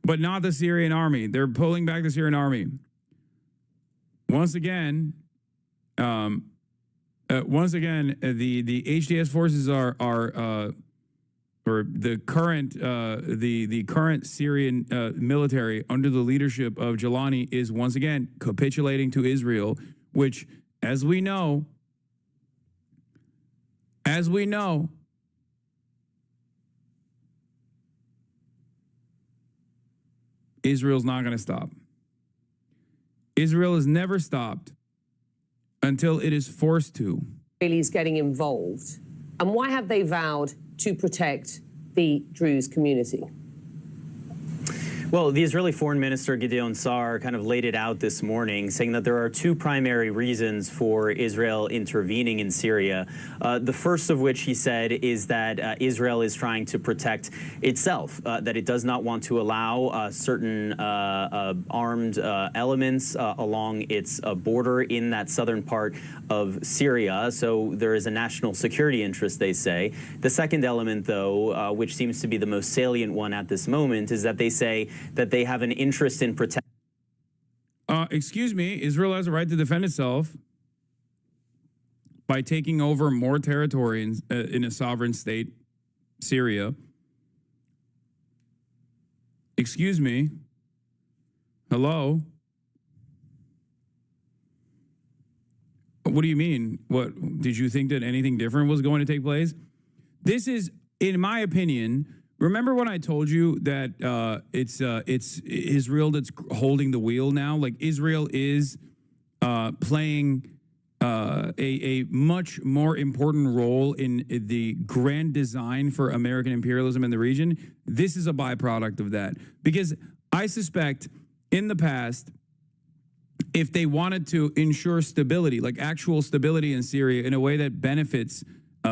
But not the Syrian army. They're pulling back the Syrian army. Once again, the HTS forces are or the current Syrian military under the leadership of Jalani is once again capitulating to Israel, which, as we know, Israel's not going to stop. Israel has never stopped until it is forced to. Israelis getting involved, and why have they vowed to protect the Druze community? Well, the Israeli Foreign Minister Gideon Sa'ar kind of laid it out this morning, saying that there are two primary reasons for Israel intervening in Syria. The first of which, he said, is that Israel is trying to protect itself, that it does not want to allow certain armed elements along its border in that southern part of Syria. So there is a national security interest, they say. The second element, though, which seems to be the most salient one at this moment, is that they say that they have an interest in protecting. Excuse me, Israel has a right to defend itself by taking over more territory in a sovereign state, Syria. Excuse me. Hello? What do you mean? What, did you think that anything different was going to take place? This is, in my opinion, remember when I told you that it's Israel that's holding the wheel now? Like, Israel is playing a much more important role in the grand design for American imperialism in the region. This is a byproduct of that. Because I suspect in the past, if they wanted to ensure stability, like actual stability in Syria in a way that benefits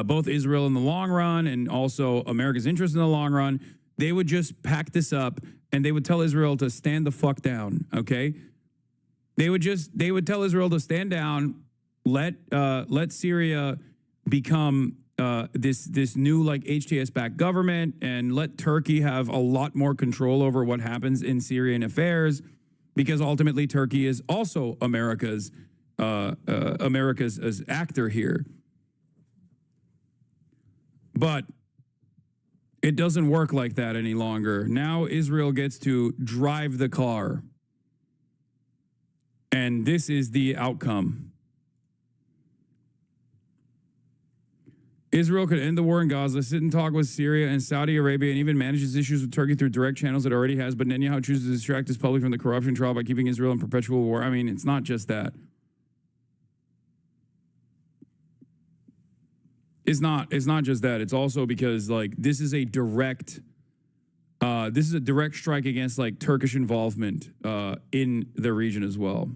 both Israel in the long run and also America's interest in the long run, they would just pack this up and they would tell Israel to stand the fuck down, okay? They would tell Israel to stand down, let Syria become this new like HTS-backed government, and let Turkey have a lot more control over what happens in Syrian affairs, because ultimately Turkey is also America's actor here. But it doesn't work like that any longer. Now Israel gets to drive the car. And this is the outcome. Israel could end the war in Gaza, sit and talk with Syria and Saudi Arabia, and even manage its issues with Turkey through direct channels it already has. But Netanyahu chooses to distract his public from the corruption trial by keeping Israel in perpetual war. I mean, it's not just that. It's not just that. It's also because like this is a direct strike against like Turkish involvement in the region as well.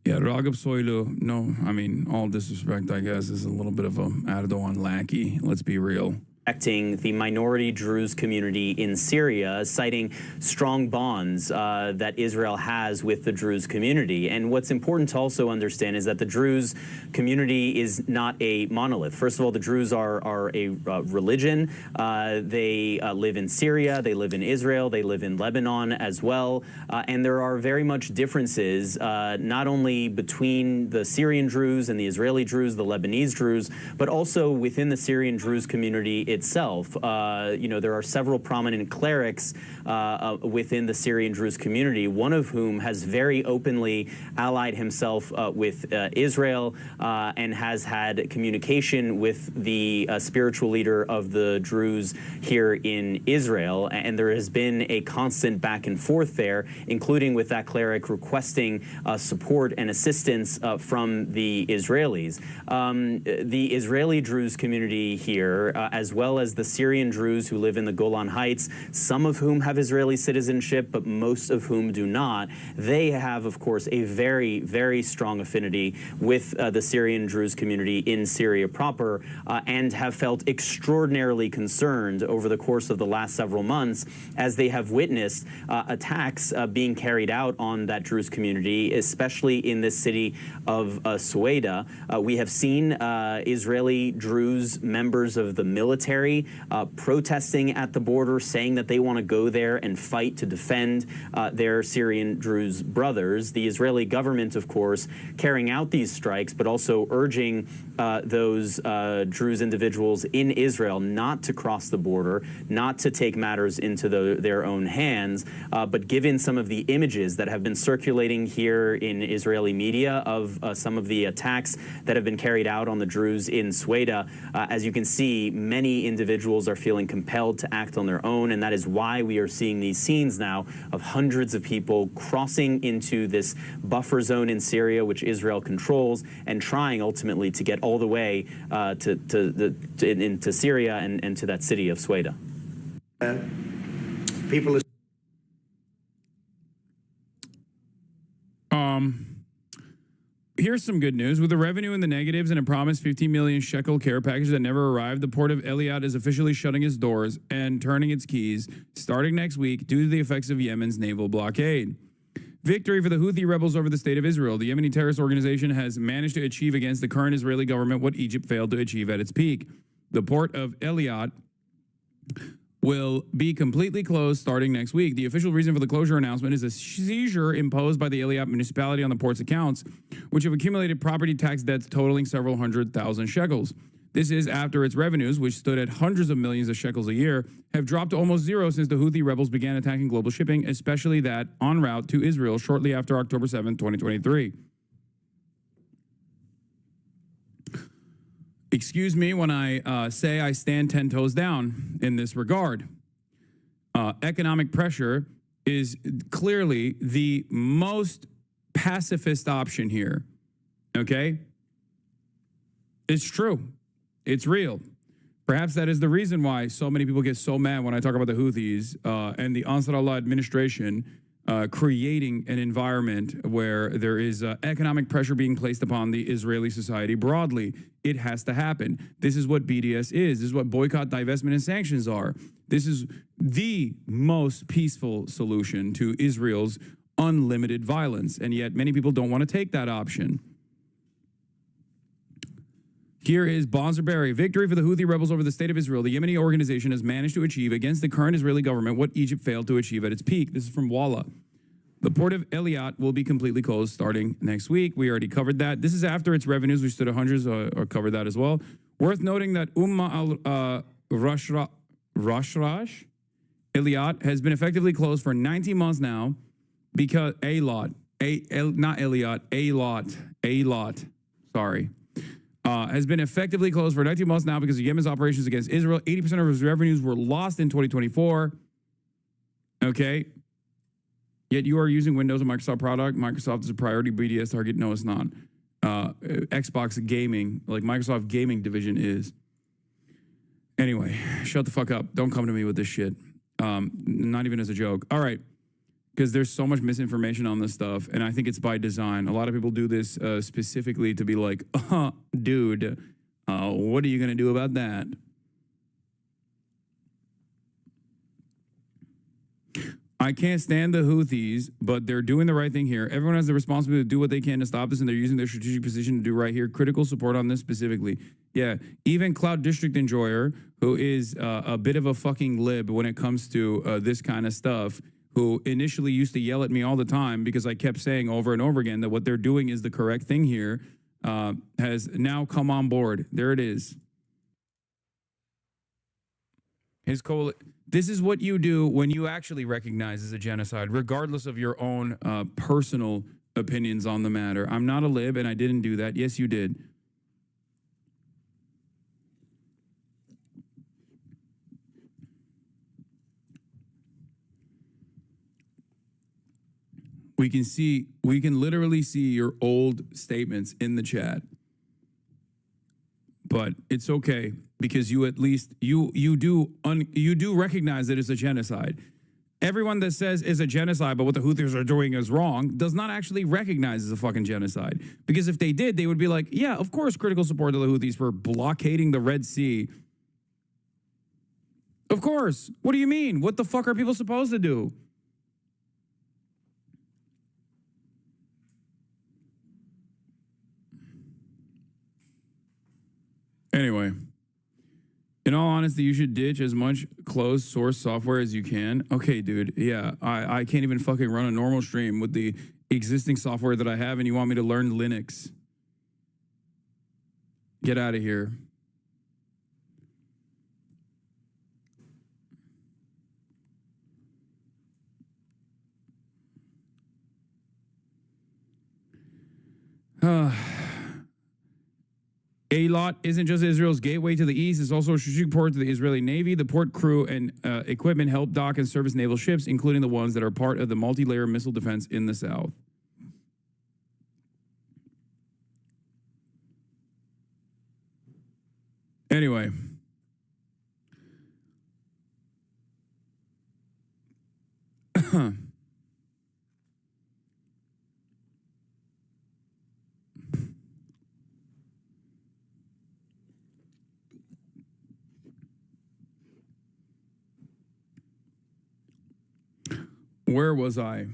Yeah, Ragıp Soylu, no, I mean, all disrespect, I guess, is a little bit of a Erdogan lackey. Let's be real. Protecting the minority Druze community in Syria, citing strong bonds that Israel has with the Druze community. And what's important to also understand is that the Druze community is not a monolith. First of all, the Druze are a religion. They live in Syria, they live in Israel, they live in Lebanon as well. And there are very much differences, not only between the Syrian Druze and the Israeli Druze, the Lebanese Druze, but also within the Syrian Druze community itself. There are several prominent clerics within the Syrian Druze community, one of whom has very openly allied himself with Israel and has had communication with the spiritual leader of the Druze here in Israel. And there has been a constant back and forth there, including with that cleric requesting support and assistance from the Israelis. The Israeli Druze community here, as well as the Syrian Druze who live in the Golan Heights, some of whom have Israeli citizenship, but most of whom do not. They have, of course, a very, very strong affinity with the Syrian Druze community in Syria proper and have felt extraordinarily concerned over the course of the last several months as they have witnessed attacks being carried out on that Druze community, especially in this city of Sueda. We have seen Israeli Druze members of the military protesting at the border, saying that they want to go there and fight to defend their Syrian Druze brothers. The Israeli government, of course, carrying out these strikes, but also urging those Druze individuals in Israel not to cross the border, not to take matters into their own hands. But given some of the images that have been circulating here in Israeli media of some of the attacks that have been carried out on the Druze in Sueda, as you can see, many individuals are feeling compelled to act on their own, and that is why we are seeing these scenes now of hundreds of people crossing into this buffer zone in Syria, which Israel controls, and trying ultimately to get all the way into Syria and to that city of Sueda. People. Here's some good news. With the revenue in the negatives and a promised 15 million shekel care package that never arrived, the port of Eilat is officially shutting its doors and turning its keys starting next week due to the effects of Yemen's naval blockade. Victory for the Houthi rebels over the state of Israel. The Yemeni terrorist organization has managed to achieve against the current Israeli government what Egypt failed to achieve at its peak. The port of Eilat will be completely closed starting next week. The official reason for the closure announcement is a seizure imposed by the Eilat municipality on the port's accounts, which have accumulated property tax debts totaling several 100,000 shekels. This is after its revenues, which stood at hundreds of millions of shekels a year, have dropped to almost zero since the Houthi rebels began attacking global shipping, especially that en route to Israel shortly after October 7, 2023. Excuse me when I say I stand 10 toes down in this regard. Economic pressure is clearly the most pacifist option here, okay? It's true. It's real. Perhaps that is the reason why so many people get so mad when I talk about the Houthis and the Ansar Allah administration creating an environment where there is economic pressure being placed upon the Israeli society broadly. It has to happen. This is what BDS is. This is what boycott, divestment, and sanctions are. This is the most peaceful solution to Israel's unlimited violence, and yet many people don't want to take that option. Here is Bonzer Berry. Victory for the Houthi rebels over the state of Israel. The Yemeni organization has managed to achieve against the current Israeli government what Egypt failed to achieve at its peak. This is from Walla. The port of Eilat will be completely closed starting next week. We already covered that. This is after its revenues, which stood at hundreds, or covered that as well. Worth noting that Rashrash Eilat has been effectively closed for 19 months now because Eilat not Elliot, A-Lot, sorry, has been effectively closed for 19 months now because of Yemen's operations against Israel. 80% of his revenues were lost in 2024. Okay. Yet you are using Windows and Microsoft product. Microsoft is a priority BDS target. No, it's not. Xbox Gaming, like Microsoft Gaming division is. Anyway, shut the fuck up. Don't come to me with this shit. Not even as a joke. All right. Because there's so much misinformation on this stuff, and I think it's by design. A lot of people do this specifically to be like, dude, what are you going to do about that? I can't stand the Houthis, but they're doing the right thing here. Everyone has the responsibility to do what they can to stop this, and they're using their strategic position to do right here. Critical support on this specifically. Yeah, even Cloud District Enjoyer, who is a bit of a fucking lib when it comes to this kind of stuff, who initially used to yell at me all the time because I kept saying over and over again that what they're doing is the correct thing here, has now come on board. There it is. This is what you do when you actually recognize as a genocide, regardless of your own personal opinions on the matter. I'm not a lib, and I didn't do that. Yes, you did. We can literally see your old statements in the chat. But it's okay because you at least you do recognize that it's a genocide. Everyone that says it's a genocide, but what the Houthis are doing is wrong, does not actually recognize it's a fucking genocide. Because if they did, they would be like, yeah, of course, critical support to the Houthis for blockading the Red Sea. Of course. What do you mean? What the fuck are people supposed to do? Anyway, in all honesty, you should ditch as much closed source software as you can. Okay, dude. Yeah, I can't even fucking run a normal stream with the existing software that I have, and you want me to learn Linux. Get out of here. A-Lot isn't just Israel's gateway to the east, it's also a strategic port to the Israeli Navy. The port crew and equipment help dock and service naval ships, including the ones that are part of the multi-layer missile defense in the south. Anyway. Where was I?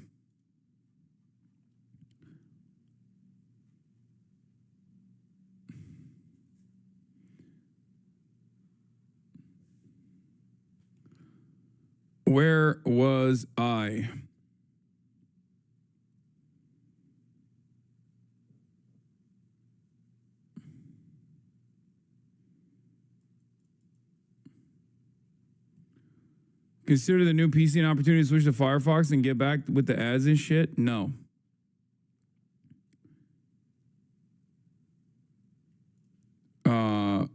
Where was I? Consider the new PC an opportunity to switch to Firefox and get back with the ads and shit? No.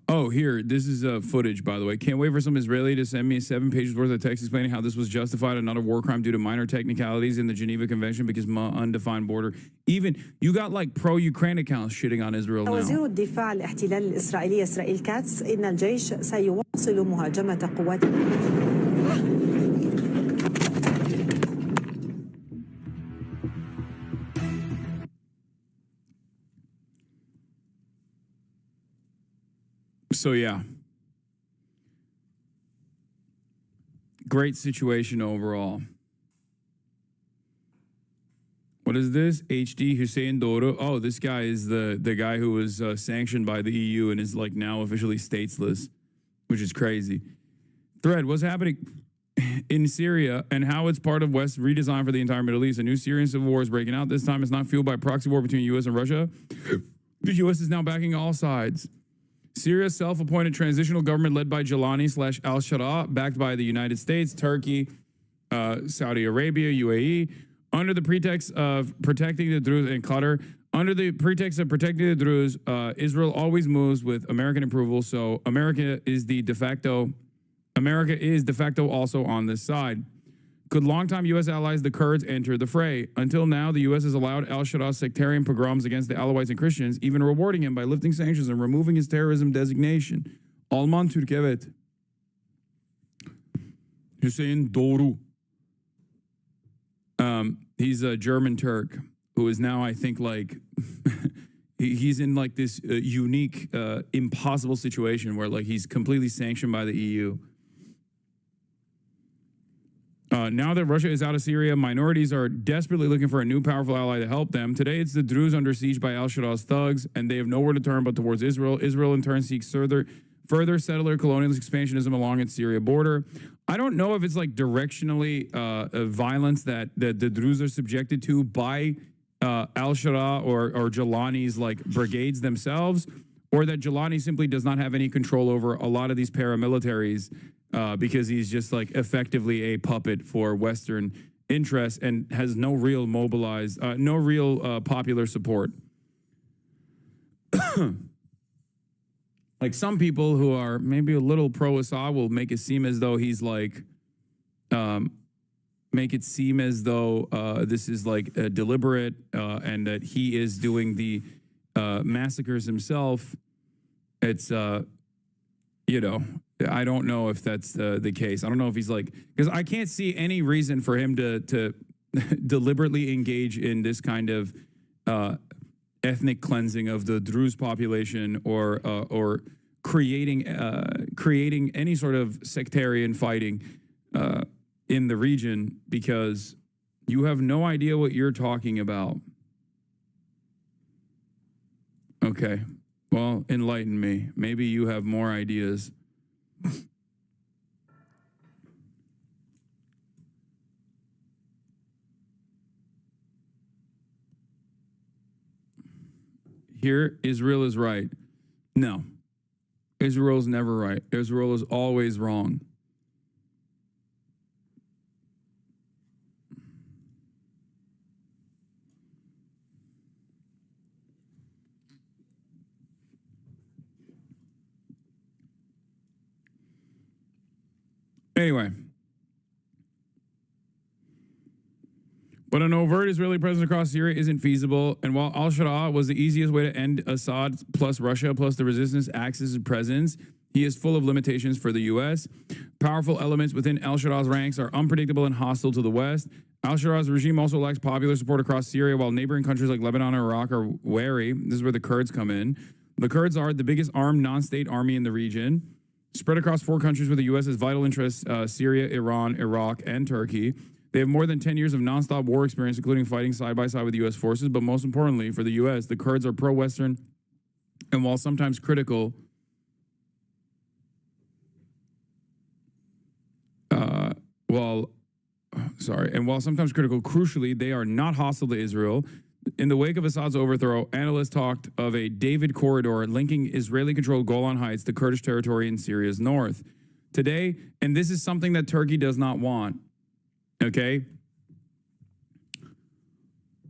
Oh, here. This is footage, by the way. Can't wait for some Israeli to send me 7 pages worth of text explaining how this was justified and not a war crime due to minor technicalities in the Geneva Convention because undefined border. Even, you got like pro-Ukraine accounts shitting on Israel now. وزير الدفاع الاحتلال الإسرائيلي إسرائيل كاتس إن الجيش سيواصل مهاجمة قوات So yeah, great situation overall. What is this? HD Hussein Doro. Oh, this guy is the guy who was sanctioned by the EU and is like now officially stateless, which is crazy. Thread, what's happening in Syria and how it's part of West's redesign for the entire Middle East? A new Syrian civil war is breaking out. This time it's not fueled by proxy war between U.S. and Russia. The U.S. is now backing all sides. Syria's self-appointed transitional government led by Jalani/al-Shara, backed by the United States, Turkey, Saudi Arabia, UAE, under the pretext of protecting the Druze and Qatar. Under the pretext of protecting the Druze, Israel always moves with American approval. So America is de facto also on this side. Could longtime U.S. allies, the Kurds, enter the fray? Until now, the U.S. has allowed al-Shaddad's sectarian pogroms against the Alawites and Christians, even rewarding him by lifting sanctions and removing his terrorism designation. Alman Türk, evet. Hüseyin Doğru. He's a German Turk who is now, I think, like, he's in like this unique, impossible situation where like he's completely sanctioned by the EU. Now that Russia is out of Syria, minorities are desperately looking for a new powerful ally to help them. Today, it's the Druze under siege by al-Shaddad's thugs, and they have nowhere to turn but towards Israel. Israel, in turn, seeks further settler colonialist expansionism along its Syria border. I don't know if it's like directionally violence that the Druze are subjected to by al-Shaddad or Jalani's like brigades themselves, or that Jalani simply does not have any control over a lot of these paramilitaries because he's just like effectively a puppet for Western interests and has no real popular support. Like some people who are maybe a little pro-Assad will make it seem as though he's like, make it seem as though this is like deliberate and that he is doing the massacres himself. It's, you know, I don't know if that's the case. I don't know if he's like, because I can't see any reason for him to deliberately engage in this kind of ethnic cleansing of the Druze population or creating any sort of sectarian fighting in the region, because you have no idea what you're talking about. Okay, well, enlighten me. Maybe you have more ideas. Here, Israel is right. No, Israel is never right. Israel is always wrong. Anyway, but an overt Israeli presence across Syria isn't feasible. And while al-Shaddad was the easiest way to end Assad plus Russia plus the resistance axis of presence, he is full of limitations for the U.S. Powerful elements within al-Shaddad's ranks are unpredictable and hostile to the West. Al-Shaddad's regime also lacks popular support across Syria, while neighboring countries like Lebanon and Iraq are wary. This is where the Kurds come in. The Kurds are the biggest armed non-state army in the region, spread across 4 countries where the U.S. has vital interests, Syria, Iran, Iraq, and Turkey. They have more than 10 years of nonstop war experience, including fighting side by side with U.S. forces. But most importantly, for the U.S., the Kurds are pro-Western, and while sometimes critical, crucially, they are not hostile to Israel. In the wake of Assad's overthrow, analysts talked of a David corridor linking Israeli-controlled Golan Heights to Kurdish territory in Syria's north. Today, and this is something that Turkey does not want, okay?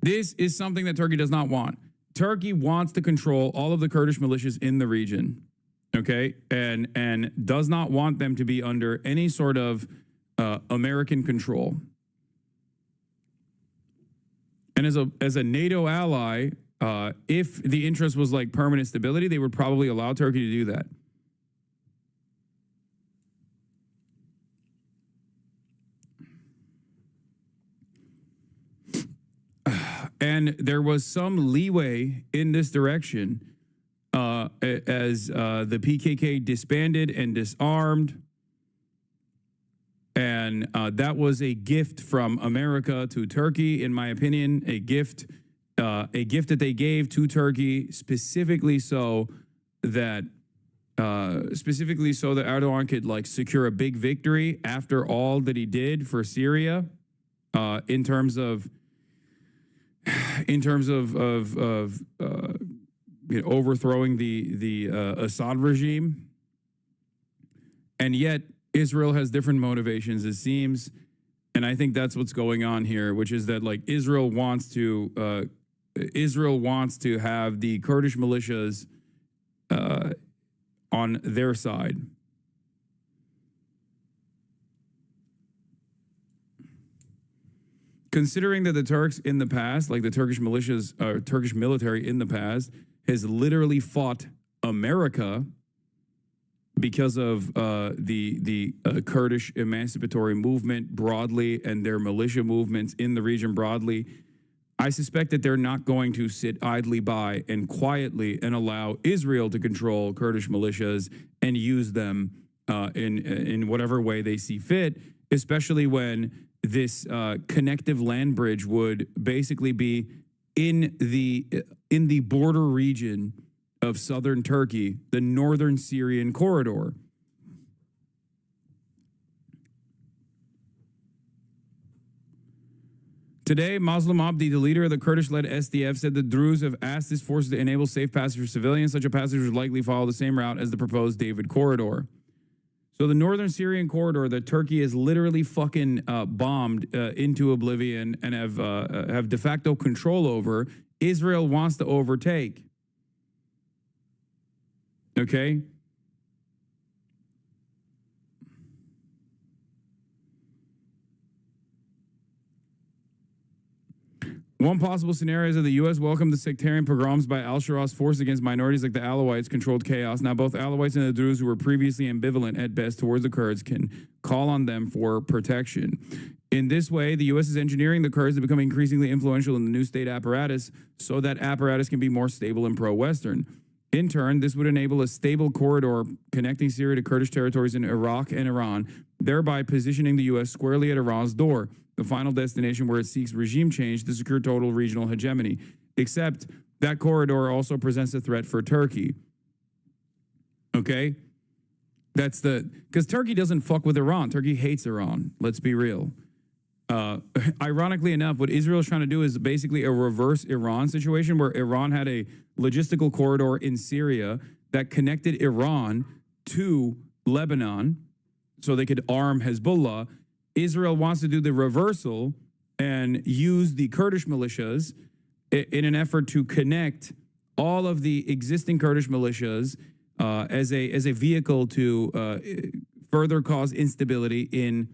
This is something that Turkey does not want. Turkey wants to control all of the Kurdish militias in the region, okay? And does not want them to be under any sort of American control. And as a NATO ally, if the interest was like permanent stability, they would probably allow Turkey to do that. And there was some leeway in this direction as the PKK disbanded and disarmed. And that was a gift from America to Turkey, in my opinion, a gift that they gave to Turkey specifically so that Erdogan could like secure a big victory after all that he did for Syria, in terms of overthrowing the Assad regime. And yet Israel has different motivations. It seems And I think that's what's going on here, which is that like Israel wants to have the Kurdish militias on their side. Considering that the Turks in the past, like the Turkish militias, Turkish military in the past, has literally fought America because of the Kurdish emancipatory movement broadly and their militia movements in the region broadly, I suspect that they're not going to sit idly by and quietly and allow Israel to control Kurdish militias and use them in whatever way they see fit, especially when this connective land bridge would basically be in the border region of southern Turkey, the northern Syrian corridor. Today, Muslim Abdi, the leader of the Kurdish-led SDF, said the Druze have asked his forces to enable safe passage for civilians. Such a passage would likely follow the same route as the proposed David corridor. So the northern Syrian corridor that Turkey has literally fucking bombed into oblivion and have de facto control over, Israel wants to overtake. Okay? One possible scenario is that the U.S. welcomed the sectarian pogroms by al-Shara's force against minorities like the Alawites controlled chaos. Now both Alawites and the Druze, who were previously ambivalent at best towards the Kurds, can call on them for protection. In this way, the U.S. is engineering the Kurds to become increasingly influential in the new state apparatus so that apparatus can be more stable and pro-Western. In turn, this would enable a stable corridor connecting Syria to Kurdish territories in Iraq and Iran, thereby positioning the U.S. squarely at Iran's door, the final destination where it seeks regime change to secure total regional hegemony. Except that corridor also presents a threat for Turkey. Okay? That's because Turkey doesn't fuck with Iran. Turkey hates Iran. Let's be real. Ironically enough, what Israel is trying to do is basically a reverse Iran situation where Iran had a logistical corridor in Syria that connected Iran to Lebanon so they could arm Hezbollah. Israel wants to do the reversal and use the Kurdish militias in an effort to connect all of the existing Kurdish militias as a vehicle to further cause instability in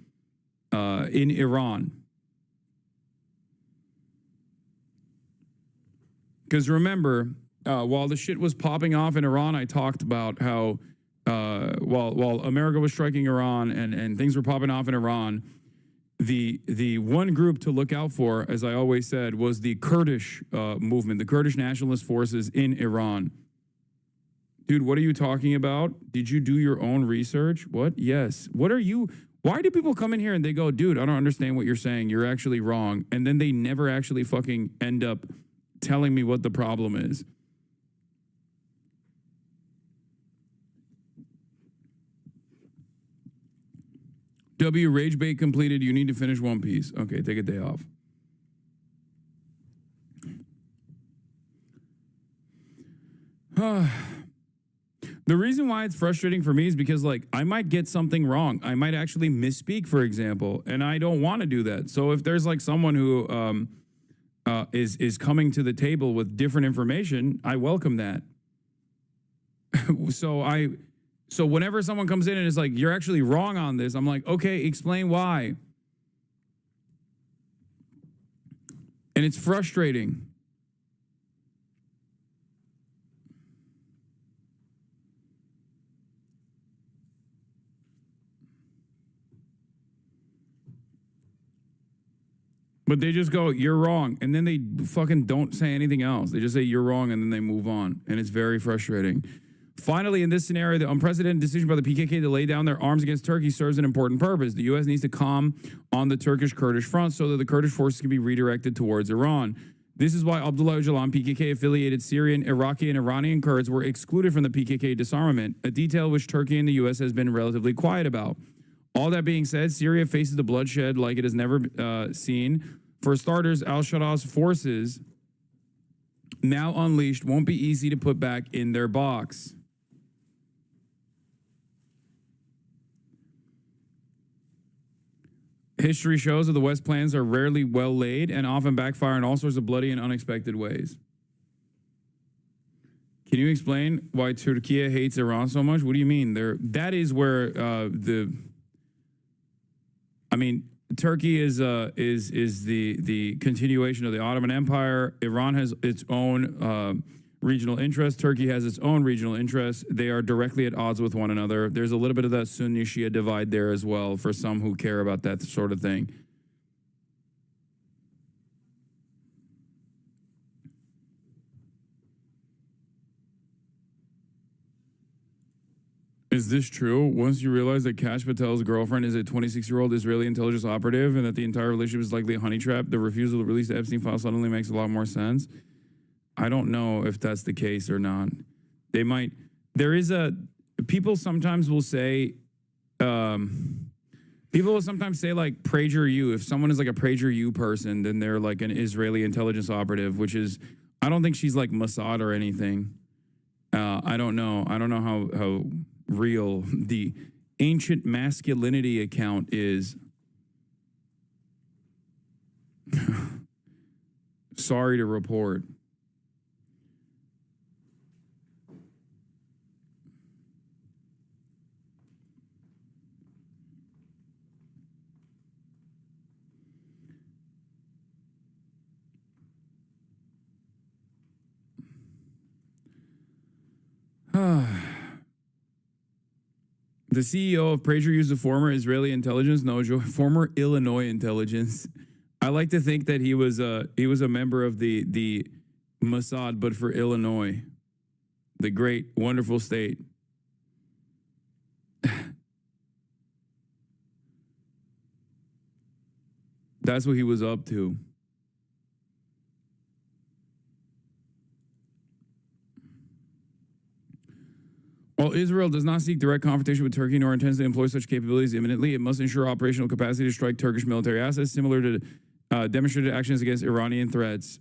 Iran. Because remember, while the shit was popping off in Iran, I talked about how while America was striking Iran and things were popping off in Iran, the one group to look out for, as I always said, was the Kurdish movement, the Kurdish nationalist forces in Iran. Dude, what are you talking about? Did you do your own research? What? Yes. What are you? Why do people come in here and they go, dude, I don't understand what you're saying. You're actually wrong. And then they never actually fucking end up telling me what the problem is. W, rage bait completed. You need to finish One Piece. Okay, take a day off. The reason why it's frustrating for me is because, like, I might get something wrong. I might actually misspeak, for example, and I don't want to do that. So if there's, like, someone who is coming to the table with different information, I welcome that. So whenever someone comes in and is like, you're actually wrong on this, I'm like, okay, explain why. And it's frustrating. But they just go, you're wrong. And then they fucking don't say anything else. They just say, you're wrong, and then they move on. And it's very frustrating. Finally, in this scenario, the unprecedented decision by the PKK to lay down their arms against Turkey serves an important purpose. The U.S. needs to calm on the Turkish-Kurdish front so that the Kurdish forces can be redirected towards Iran. This is why Abdullah Öcalan, PKK-affiliated Syrian, Iraqi, and Iranian Kurds were excluded from the PKK disarmament, a detail which Turkey and the U.S. has been relatively quiet about. All that being said, Syria faces the bloodshed like it has never seen. For starters, al-Shara's forces, now unleashed, won't be easy to put back in their box. History shows that the West plans are rarely well laid and often backfire in all sorts of bloody and unexpected ways. Can you explain why Turkey hates Iran so much? What do you mean? That is where Turkey is the continuation of the Ottoman Empire. Iran has its own regional interests. Turkey has its own regional interests. They are directly at odds with one another. There's a little bit of that Sunni Shia divide there as well for some who care about that sort of thing. Is this true? Once you realize that Kash Patel's girlfriend is a 26-year-old Israeli intelligence operative and that the entire relationship is likely a honey trap, the refusal to release the Epstein file suddenly makes a lot more sense. I don't know if that's the case or not. They might. There is a. People sometimes will say. People will sometimes say like PragerU. If someone is like a PragerU person, then they're like an Israeli intelligence operative, which is. I don't think she's like Mossad or anything. I don't know. I don't know how real the ancient masculinity account is. Sorry to report. The CEO of PragerU is a former Israeli intelligence, former Illinois intelligence. I like to think that he was a member of the Mossad, but for Illinois, the great, wonderful state. That's what he was up to. While Israel does not seek direct confrontation with Turkey nor intends to employ such capabilities imminently, it must ensure operational capacity to strike Turkish military assets similar to demonstrated actions against Iranian threats.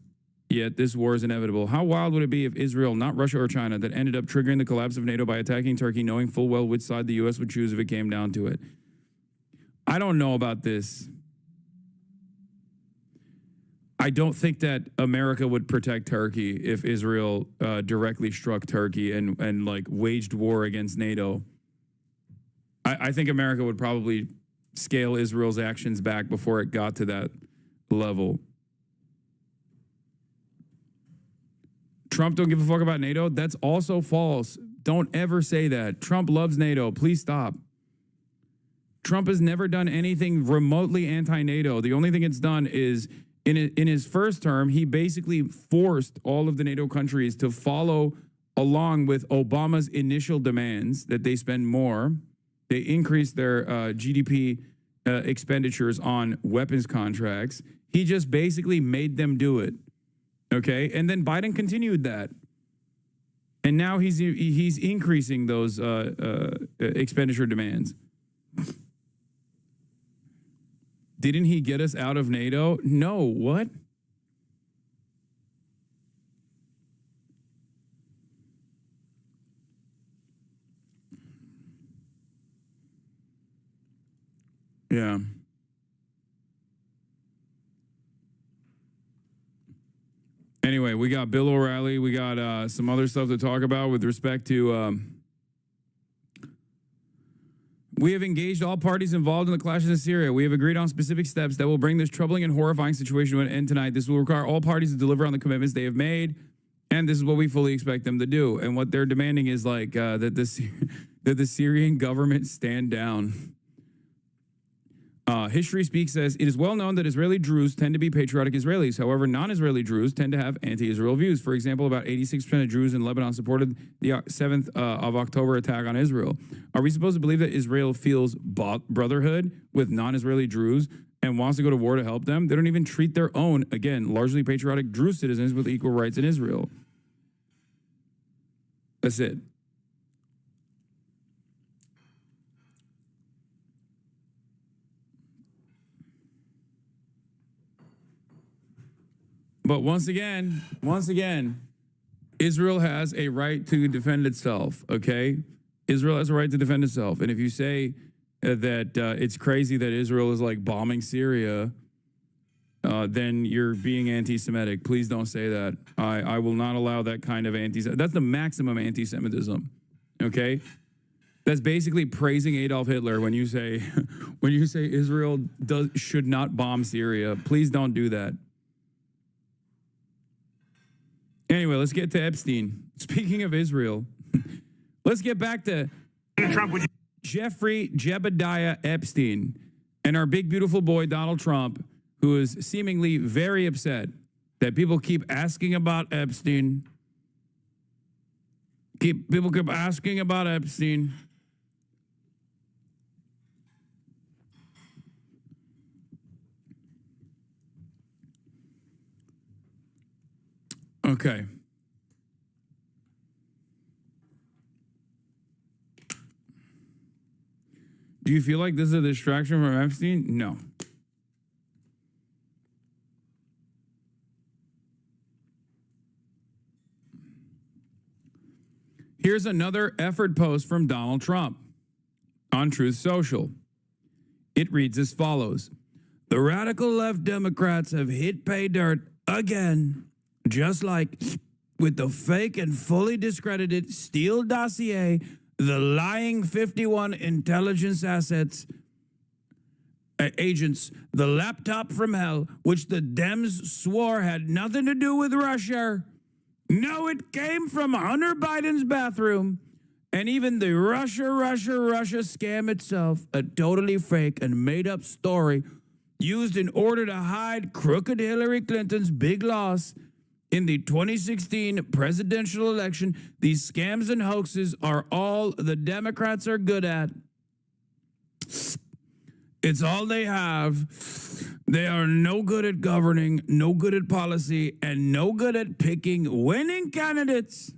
Yet this war is inevitable. How wild would it be if Israel, not Russia or China, that ended up triggering the collapse of NATO by attacking Turkey, knowing full well which side the U.S. would choose if it came down to it? I don't know about this. I don't think that America would protect Turkey if Israel directly struck Turkey and like waged war against NATO. I think America would probably scale Israel's actions back before it got to that level. Trump don't give a fuck about NATO. That's also false. Don't ever say that. Trump loves NATO. Please stop. Trump has never done anything remotely anti-NATO. The only thing it's done is in his first term, he basically forced all of the NATO countries to follow along with Obama's initial demands that they spend more. They increase their GDP expenditures on weapons contracts. He just basically made them do it. Okay, and then Biden continued that, and now he's increasing those expenditure demands. Didn't he get us out of NATO? No. What? Yeah. Anyway, we got Bill O'Reilly. We got some other stuff to talk about with respect to... We have engaged all parties involved in the clashes in Syria. We have agreed on specific steps that will bring this troubling and horrifying situation to an end tonight. This will require all parties to deliver on the commitments they have made, and this is what we fully expect them to do. And what they're demanding is like that the Syrian government stand down. History Speaks says, it is well known that Israeli Druze tend to be patriotic Israelis. However, non-Israeli Druze tend to have anti-Israel views. For example, about 86% of Druze in Lebanon supported the 7th of October attack on Israel. Are we supposed to believe that Israel feels brotherhood with non-Israeli Druze and wants to go to war to help them? They don't even treat their own, again, largely patriotic Druze citizens with equal rights in Israel. That's it. But once again, Israel has a right to defend itself, okay? Israel has a right to defend itself. And if you say that it's crazy that Israel is like bombing Syria, then you're being anti-Semitic. Please don't say that. I will not allow that kind of that's the maximum anti-Semitism. Okay? That's basically praising Adolf Hitler when you say Israel should not bomb Syria. Please don't do that. Anyway, let's get to Epstein. Speaking of Israel, let's get back to Jeffrey Jebediah Epstein and our big, beautiful boy, Donald Trump, who is seemingly very upset that people keep asking about Epstein. People keep asking about Epstein. Okay. Do you feel like this is a distraction from Epstein? No. Here's another effort post from Donald Trump on Truth Social. It reads as follows. The radical left Democrats have hit pay dirt again, just like with the fake and fully discredited Steele dossier, the lying 51 intelligence agents, the laptop from hell, which the Dems swore had nothing to do with Russia. No, it came from Hunter Biden's bathroom. And even the Russia scam itself, a totally fake and made-up story used in order to hide crooked Hillary Clinton's big loss in the 2016 presidential election. These scams and hoaxes are all the Democrats are good at. It's all they have. They are no good at governing, no good at policy, and no good at picking winning candidates.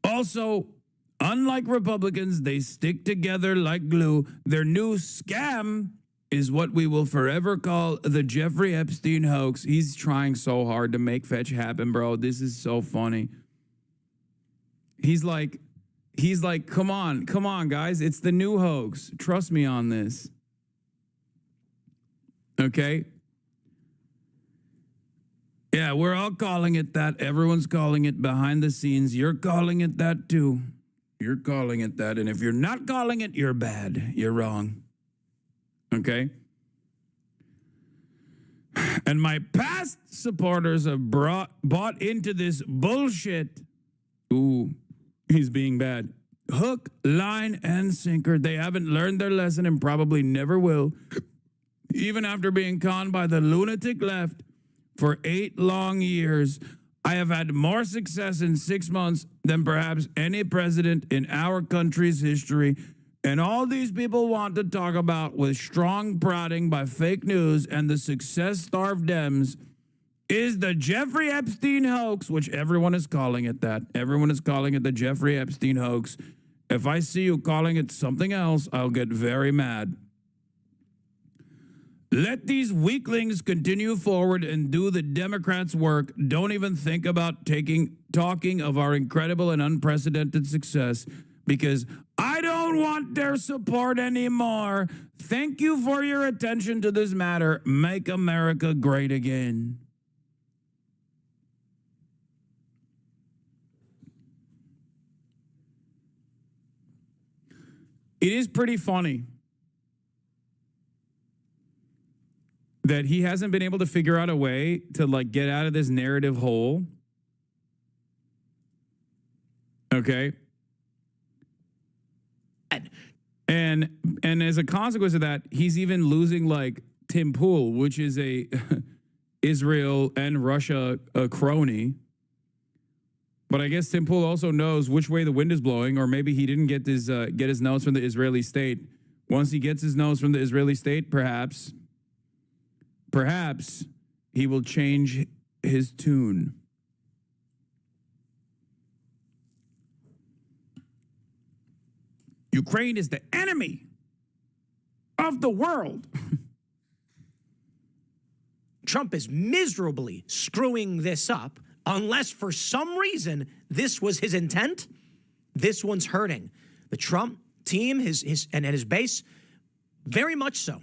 Also, unlike Republicans, they stick together like glue. Their new scam is what we will forever call the Jeffrey Epstein hoax. He's trying so hard to make fetch happen, bro. This is so funny. He's like, come on, guys. It's the new hoax. Trust me on this. Okay? Yeah, we're all calling it that. Everyone's calling it behind the scenes. You're calling it that too. You're calling it that. And if you're not calling it, you're bad. You're wrong. Okay? And my past supporters have bought into this bullshit. Ooh, he's being bad. Hook, line, and sinker. They haven't learned their lesson and probably never will. Even after being conned by the lunatic left for 8 long years, I have had more success in 6 months than perhaps any president in our country's history. And all these people want to talk about with strong prodding by fake news and the success-starved Dems is the Jeffrey Epstein hoax, which everyone is calling it that. Everyone is calling it the Jeffrey Epstein hoax. If I see you calling it something else, I'll get very mad. Let these weaklings continue forward and do the Democrats' work. Don't even think about talking of our incredible and unprecedented success, because I don't want their support anymore. Thank you for your attention to this matter. Make America great again. It is pretty funny that he hasn't been able to figure out a way to like get out of this narrative hole. Okay. And as a consequence of that, he's even losing like Tim Pool, which is a Israel and Russia crony. But I guess Tim Pool also knows which way the wind is blowing, or maybe he didn't get his notes from the Israeli state. Once he gets his notes from the Israeli state, perhaps he will change his tune. Ukraine is the enemy of the world. Trump is miserably screwing this up. Unless for some reason this was his intent, this one's hurting. The Trump team, his base, very much so.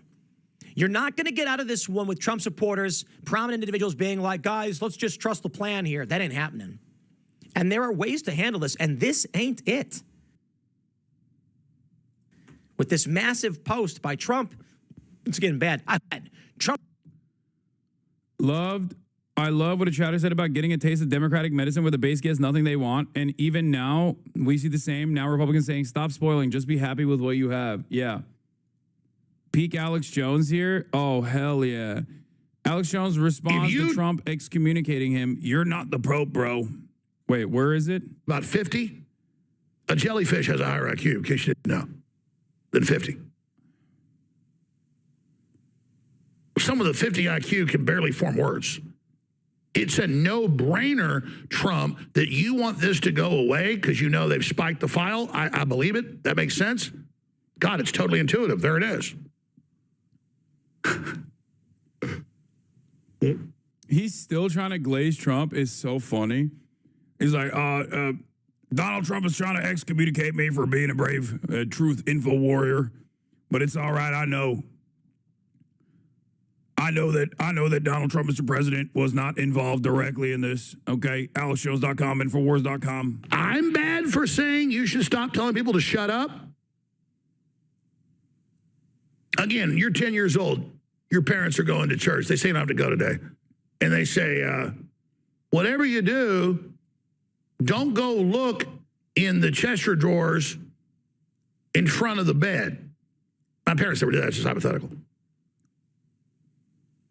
You're not going to get out of this one with Trump supporters, prominent individuals being like, guys, let's just trust the plan here. That ain't happening. And there are ways to handle this, and this ain't it. With this massive post by Trump, it's getting bad. Trump I love what a chatter said about getting a taste of Democratic medicine where the base gets nothing they want. And even now, we see the same. Now Republicans saying, stop spoiling. Just be happy with what you have. Yeah. Peak Alex Jones here. Oh, hell yeah. Alex Jones responds to Trump excommunicating him. You're not the Pope, bro. Wait, where is it? About 50. A jellyfish has a higher IQ, in case you didn't know, than 50. Some of the 50 IQ can barely form words. It's a no-brainer, Trump, that you want this to go away because you know they've spiked the file. I believe it. That makes sense. God, it's totally intuitive. There it is. He's still trying to glaze Trump. Is so funny. He's like, Donald Trump is trying to excommunicate me for being a brave truth info warrior, but it's all right. I know that Donald Trump, Mr. President, was not involved directly in this. Okay, AlexJones.com, Infowars.com. I'm bad for saying you should stop telling people to shut up. Again, you're 10 years old. Your parents are going to church. They say you don't have to go today. And they say, whatever you do, don't go look in the Cheshire drawers in front of the bed. My parents never did that. It's just hypothetical.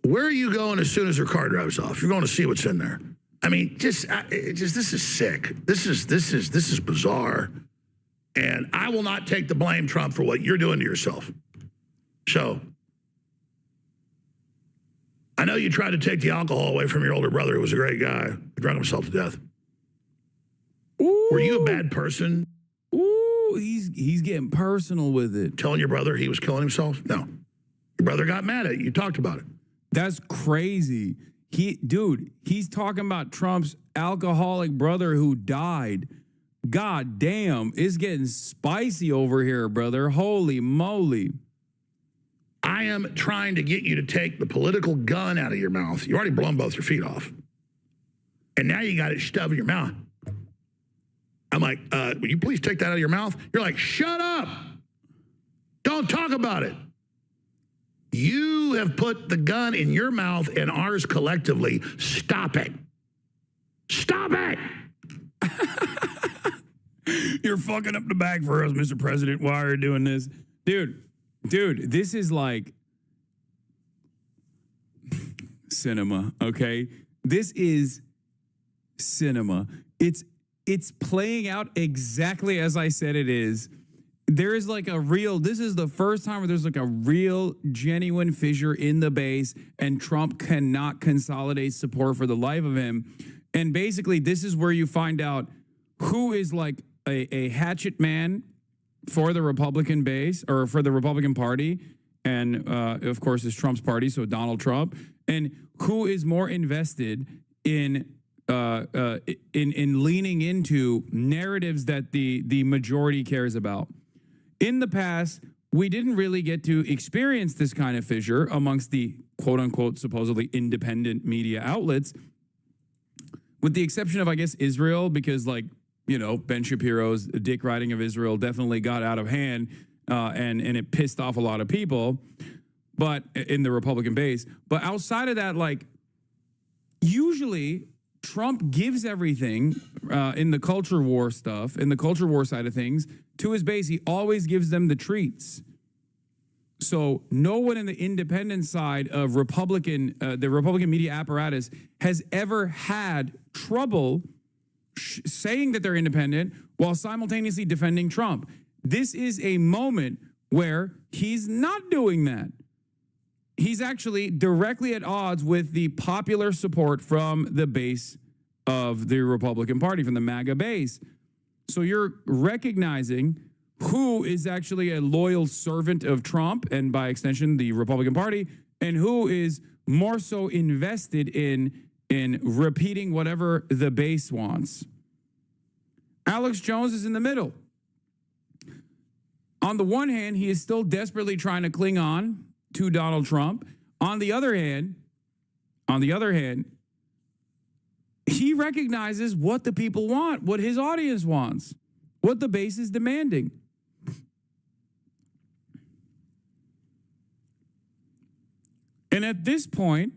Where are you going as soon as her car drives off? You're going to see what's in there. I mean, this is sick. This is bizarre. And I will not take the blame, Trump, for what you're doing to yourself. So I know you tried to take the alcohol away from your older brother, who was a great guy, who drank himself to death. Ooh. Were you a bad person? Ooh, he's getting personal with it. Telling your brother he was killing himself? No. Your brother got mad at you. You talked about it. That's crazy. He's talking about Trump's alcoholic brother who died. God damn, it's getting spicy over here, brother. Holy moly. I am trying to get you to take the political gun out of your mouth. You already blown both your feet off. And now you got it shoved in your mouth. I'm like, will you please take that out of your mouth? You're like, shut up. Don't talk about it. You have put the gun in your mouth and ours collectively. Stop it. Stop it. You're fucking up the bag for us, Mr. President. Why are you doing this? Dude, this is like cinema, okay? This is cinema. It's playing out exactly as I said it is. There is like this is the first time where there's like a real, genuine fissure in the base, and Trump cannot consolidate support for the life of him. And basically, this is where you find out who is like a hatchet man for the Republican base, or for the Republican Party, and of course, is Trump's party, so Donald Trump, and who is more invested in leaning into narratives that the majority cares about. In the past, we didn't really get to experience this kind of fissure amongst the quote-unquote supposedly independent media outlets, with the exception of, I guess, Israel, because, like, you know, Ben Shapiro's dick riding of Israel definitely got out of hand, and it pissed off a lot of people, but in the Republican base. But outside of that, like, usually Trump gives everything in the culture war stuff, in the culture war side of things, to his base. He always gives them the treats. So no one in the independent side of the Republican media apparatus has ever had trouble saying that they're independent while simultaneously defending Trump. This is a moment where he's not doing that. He's actually directly at odds with the popular support from the base of the Republican Party, from the MAGA base. So you're recognizing who is actually a loyal servant of Trump, and by extension, the Republican Party, and who is more so invested in repeating whatever the base wants. Alex Jones is in the middle. On the one hand, he is still desperately trying to cling on to Donald Trump. On the other hand, he recognizes what the people want, what his audience wants, what the base is demanding. And at this point,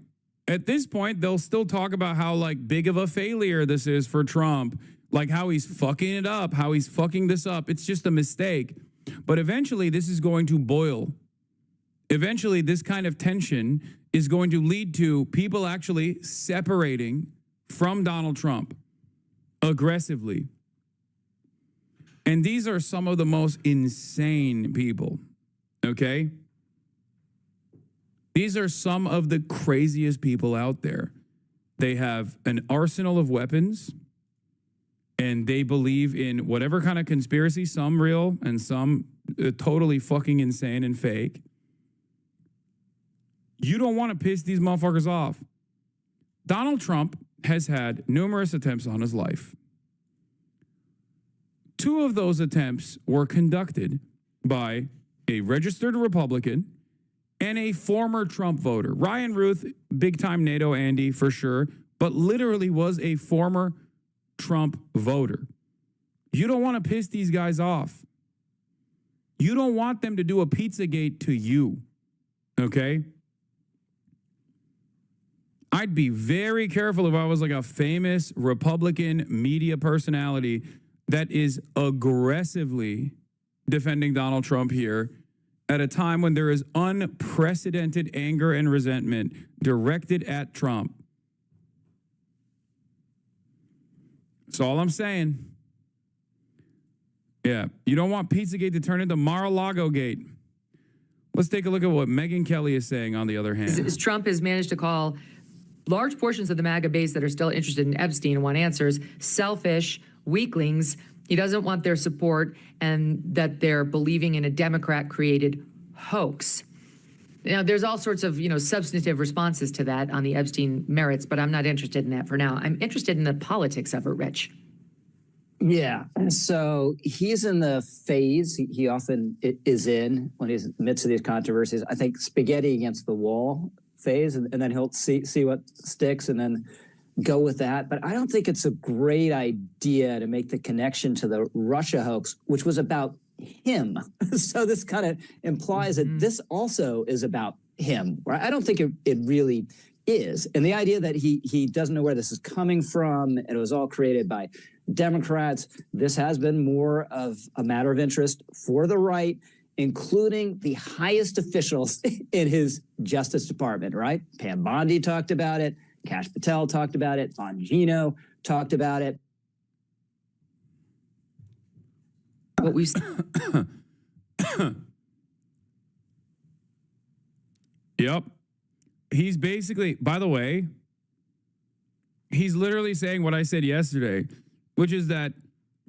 they'll still talk about how like big of a failure this is for Trump, like how he's fucking it up, how he's fucking this up. It's just a mistake. But eventually this is going to boil. Eventually this kind of tension is going to lead to people actually separating from Donald Trump aggressively. And these are some of the most insane people, okay? These are some of the craziest people out there. They have an arsenal of weapons, and they believe in whatever kind of conspiracy, some real and some totally fucking insane and fake. You don't want to piss these motherfuckers off. Donald Trump has had numerous attempts on his life. 2 of those attempts were conducted by a registered Republican and a former Trump voter. Ryan Ruth, big-time NATO Andy for sure, but literally was a former Trump voter. You don't want to piss these guys off. You don't want them to do a Pizzagate to you, okay? I'd be very careful if I was like a famous Republican media personality that is aggressively defending Donald Trump here at a time when there is unprecedented anger and resentment directed at Trump. That's all I'm saying. Yeah, you don't want Pizzagate to turn into Mar-a-Lago Gate. Let's take a look at what Megyn Kelly is saying on the other hand. Trump has managed to call large portions of the MAGA base that are still interested in Epstein and want answers selfish, weaklings. He doesn't want their support, and that they're believing in a Democrat-created hoax. Now, there's all sorts of, substantive responses to that on the Epstein merits, but I'm not interested in that for now. I'm interested in the politics of it, Rich. Yeah. So he's in the phase he often is in when he's in the midst of these controversies. I think spaghetti against the wall phase, and then he'll see what sticks and then go with that. But I don't think it's a great idea to make the connection to the Russia hoax, which was about him. So this kind of implies that this also is about him, right? I don't think it really is. And the idea that he doesn't know where this is coming from and it was all created by Democrats, this has been more of a matter of interest for the right, including the highest officials in his Justice Department, right? Pam Bondi talked about it. Kash Patel talked about it. Bongino talked about it. What we Yep. He's basically, by the way, he's literally saying what I said yesterday, which is that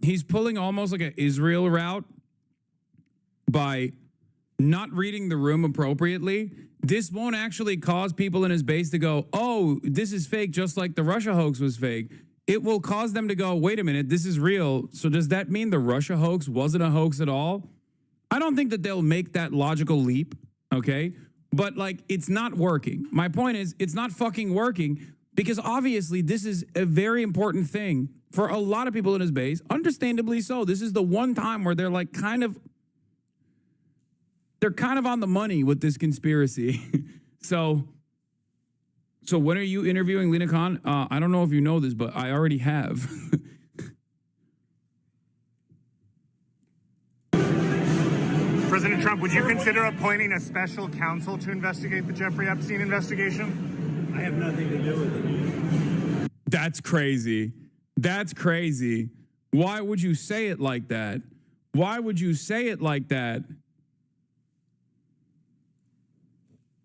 he's pulling almost like an Israel route by not reading the room appropriately. This won't actually cause people in his base to go, oh, this is fake, just like the Russia hoax was fake. It will cause them to go, wait a minute, this is real. So does that mean the Russia hoax wasn't a hoax at all? I don't think that they'll make that logical leap, okay? But like, it's not working. My point is, it's not fucking working because obviously this is a very important thing for a lot of people in his base, understandably so. This is the one time where they're like they're kind of on the money with this conspiracy. So when are you interviewing Lina Khan? I don't know if you know this, but I already have. President Trump, would you consider appointing a special counsel to investigate the Jeffrey Epstein investigation? I have nothing to do with it. That's crazy. That's crazy. Why would you say it like that? Why would you say it like that?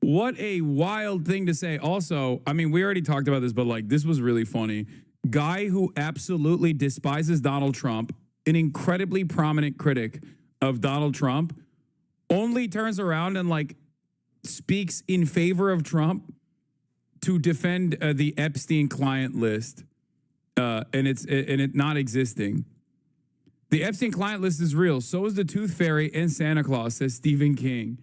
What a wild thing to say. Also, I mean, we already talked about this, but like, this was really funny. Guy who absolutely despises Donald Trump, an incredibly prominent critic of Donald Trump, only turns around and like speaks in favor of Trump to defend the Epstein client list and it not existing. The Epstein client list is real. So is the Tooth Fairy and Santa Claus, says Stephen King.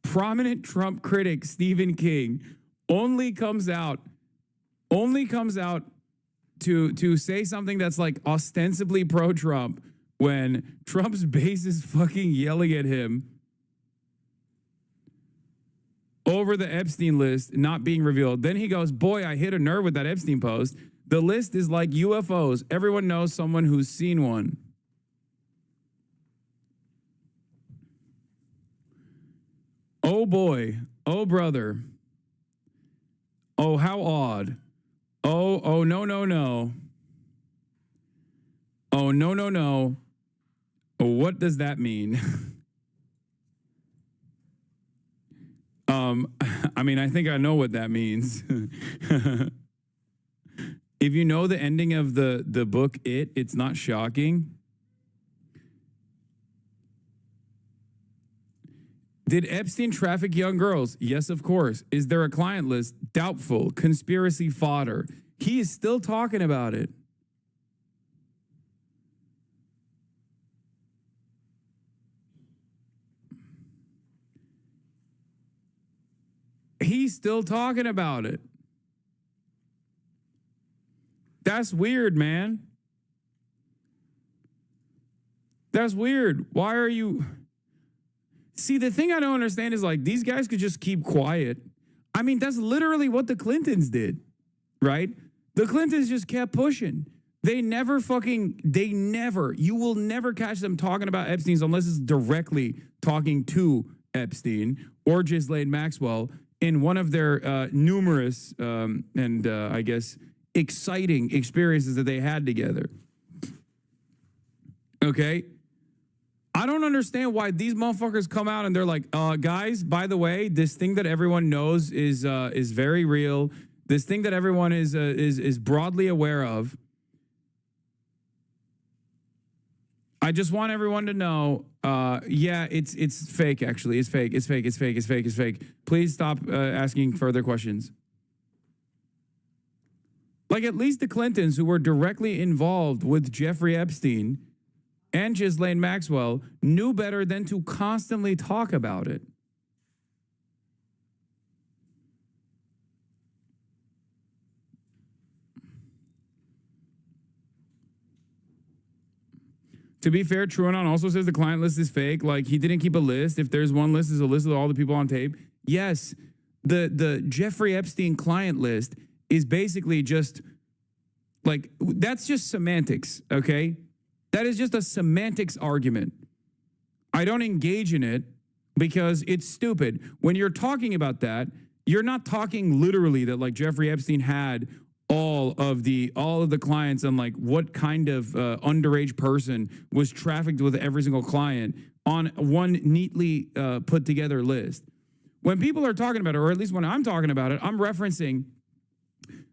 Prominent Trump critic Stephen King only comes out to say something that's like ostensibly pro-Trump when Trump's base is fucking yelling at him over the Epstein list not being revealed. Then he goes, boy, I hit a nerve with that Epstein post. The list is like UFOs. Everyone knows someone who's seen one. Oh boy. Oh brother. Oh, how odd. Oh, no, no, no. Oh, no, no, no. Oh, what does that mean? I mean, I think I know what that means. If you know the ending of the book, it's not shocking. Did Epstein traffic young girls? Yes, of course. Is there a client list? Doubtful. Conspiracy fodder. He is still talking about it. He's still talking about it. That's weird, man. That's weird. Why are you... See, the thing I don't understand is like these guys could just keep quiet. I mean, that's literally what the Clintons did, right? The Clintons just kept pushing. You will never catch them talking about Epstein's unless it's directly talking to Epstein or Ghislaine Maxwell in one of their numerous and I guess exciting experiences that they had together. Okay? I don't understand why these motherfuckers come out and they're like, guys, by the way, this thing that everyone knows is very real. This thing that everyone is broadly aware of. I just want everyone to know, yeah, it's fake, actually. It's fake. It's fake. It's fake. It's fake. It's fake. Please stop asking further questions. Like at least the Clintons, who were directly involved with Jeffrey Epstein and Ghislaine Maxwell, knew better than to constantly talk about it. To be fair, TrueAnon also says the client list is fake. Like, he didn't keep a list. If there's one list, it's a list of all the people on tape. Yes, the Jeffrey Epstein client list is basically just, like, that's just semantics, okay? That is just a semantics argument. I don't engage in it because it's stupid. When you're talking about that, you're not talking literally that, like, Jeffrey Epstein had all of the clients and like what kind of underage person was trafficked with every single client on one neatly put together list. When people are talking about it, or at least when I'm talking about it, I'm referencing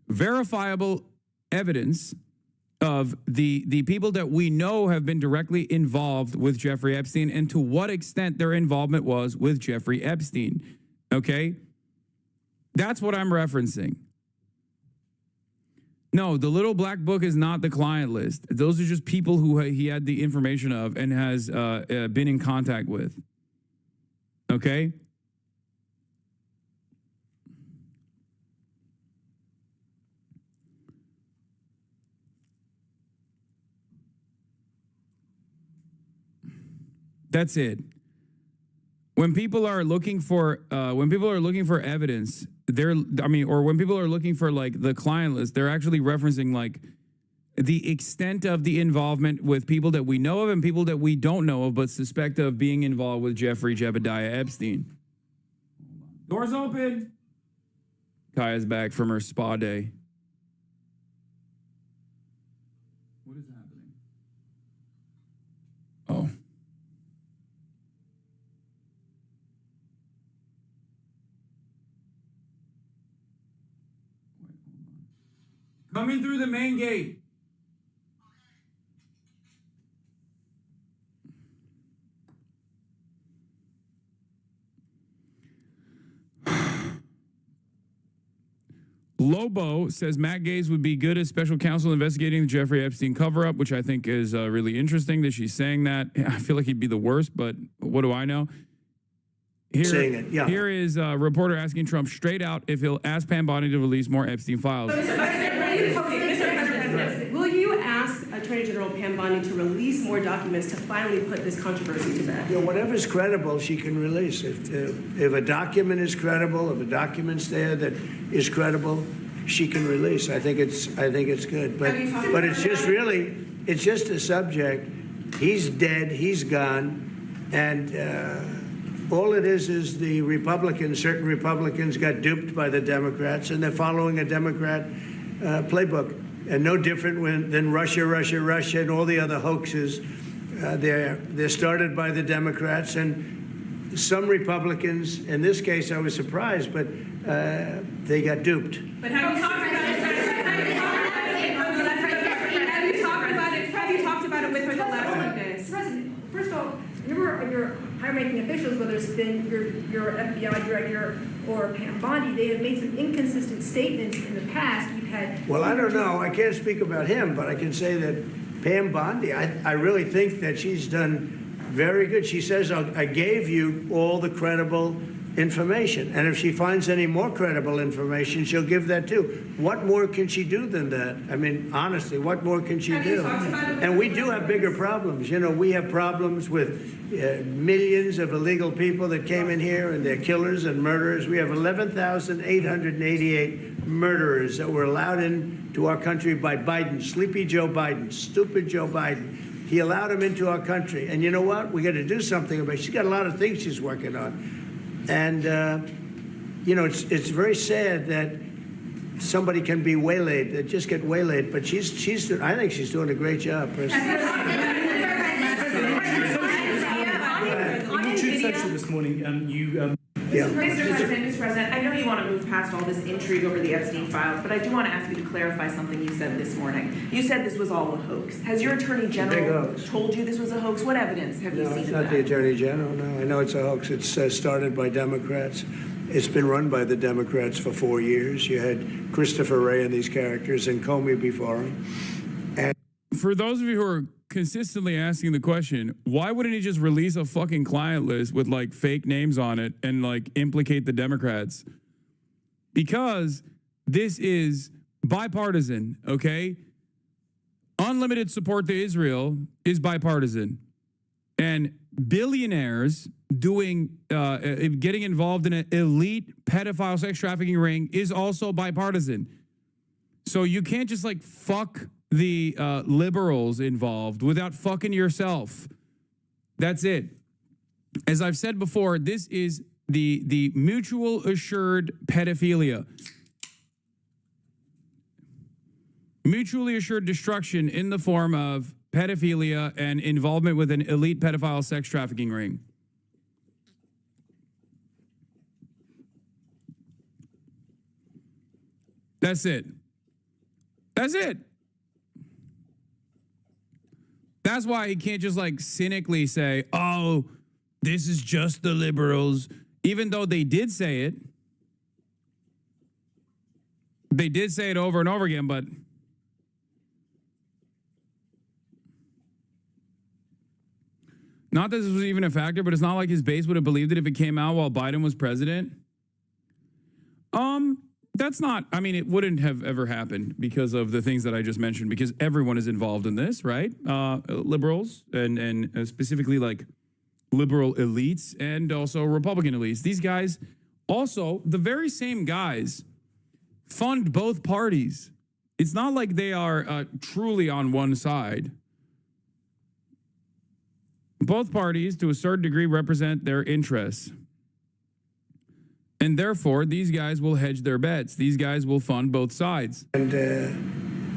verifiable evidence of the people that we know have been directly involved with Jeffrey Epstein and to what extent their involvement was with Jeffrey Epstein. Okay? That's what I'm referencing. No, the little black book is not the client list. Those are just people who he had the information of and has been in contact with. Okay? That's it. When people are looking for evidence, when people are looking for like the client list, they're actually referencing like the extent of the involvement with people that we know of and people that we don't know of but suspect of being involved with Jeffrey Jebediah Epstein. Doors open. Kaya's back from her spa day. What is happening? Oh. Coming through the main gate. Lobo says Matt Gaetz would be good as special counsel investigating the Jeffrey Epstein cover-up, which I think is really interesting that she's saying that. I feel like he'd be the worst, but what do I know? Saying it, yeah. Here is a reporter asking Trump straight out if he'll ask Pam Bondi to release more Epstein files. Mr. President, will you ask Attorney General Pam Bondi to release more documents to finally put this controversy to bed? Yeah, whatever's credible, she can release. If a document is credible, if a document's there that is credible, she can release. I think it's good. But it's just it's just a subject. He's dead. He's gone, and. All it is the certain Republicans got duped by the Democrats, and they're following a Democrat playbook. And no different than Russia, and all the other hoaxes. They're started by the Democrats, and some Republicans, in this case I was surprised, but they got duped. But have you talked about it with her the last few days? President, first of all, your high-ranking officials, whether it's been your FBI director or Pam Bondi, they have made some inconsistent statements in the past. You've had. Well, I don't know. I can't speak about him, but I can say that Pam Bondi, I really think that she's done very good. She says, I gave you all the credible information, and if she finds any more credible information, she'll give that too. What more can she do than that? I mean, honestly, what more can she do? And we do have bigger problems. You know, we have problems with millions of illegal people that came in here, and they're killers and murderers. We have 11,888 murderers that were allowed into our country by Biden, sleepy Joe Biden, stupid Joe Biden. He allowed them into our country. And you know what? We got to do something about it. She's got a lot of things she's working on. And, you know, it's very sad that somebody can be waylaid, that just get waylaid. But I think she's doing a great job, President. This morning, Yeah. Mr. President, I know you want to move past all this intrigue over the Epstein files, but I do want to ask you to clarify something you said this morning. You said this was all a hoax. Has your Attorney General told you this was a hoax? What evidence have you seen It's of not that? the Attorney General, no. I know it's a hoax. It's started by Democrats. It's been run by the Democrats for 4 years. You had Christopher Wray and these characters and Comey before him. And for those of you who are consistently asking the question, why wouldn't he just release a fucking client list with like fake names on it and like implicate the Democrats? Because this is bipartisan, okay? Unlimited support to Israel is bipartisan. And billionaires getting involved in an elite pedophile sex trafficking ring is also bipartisan. So you can't just like fuck the liberals involved without fucking yourself. That's it. As I've said before, this is the mutual assured pedophilia. Mutually assured destruction in the form of pedophilia and involvement with an elite pedophile sex trafficking ring. That's it. That's it. That's why he can't just like cynically say, oh, this is just the liberals, even though they did say it. They did say it over and over again, but not that this was even a factor, but it's not like his base would have believed it if it came out while Biden was president. That's not, I mean, it wouldn't have ever happened because of the things that I just mentioned, because everyone is involved in this, right? Liberals and specifically like liberal elites and also Republican elites. These guys, also the very same guys, fund both parties. It's not like they are truly on one side. Both parties, to a certain degree, represent their interests. And therefore, these guys will hedge their bets. These guys will fund both sides. And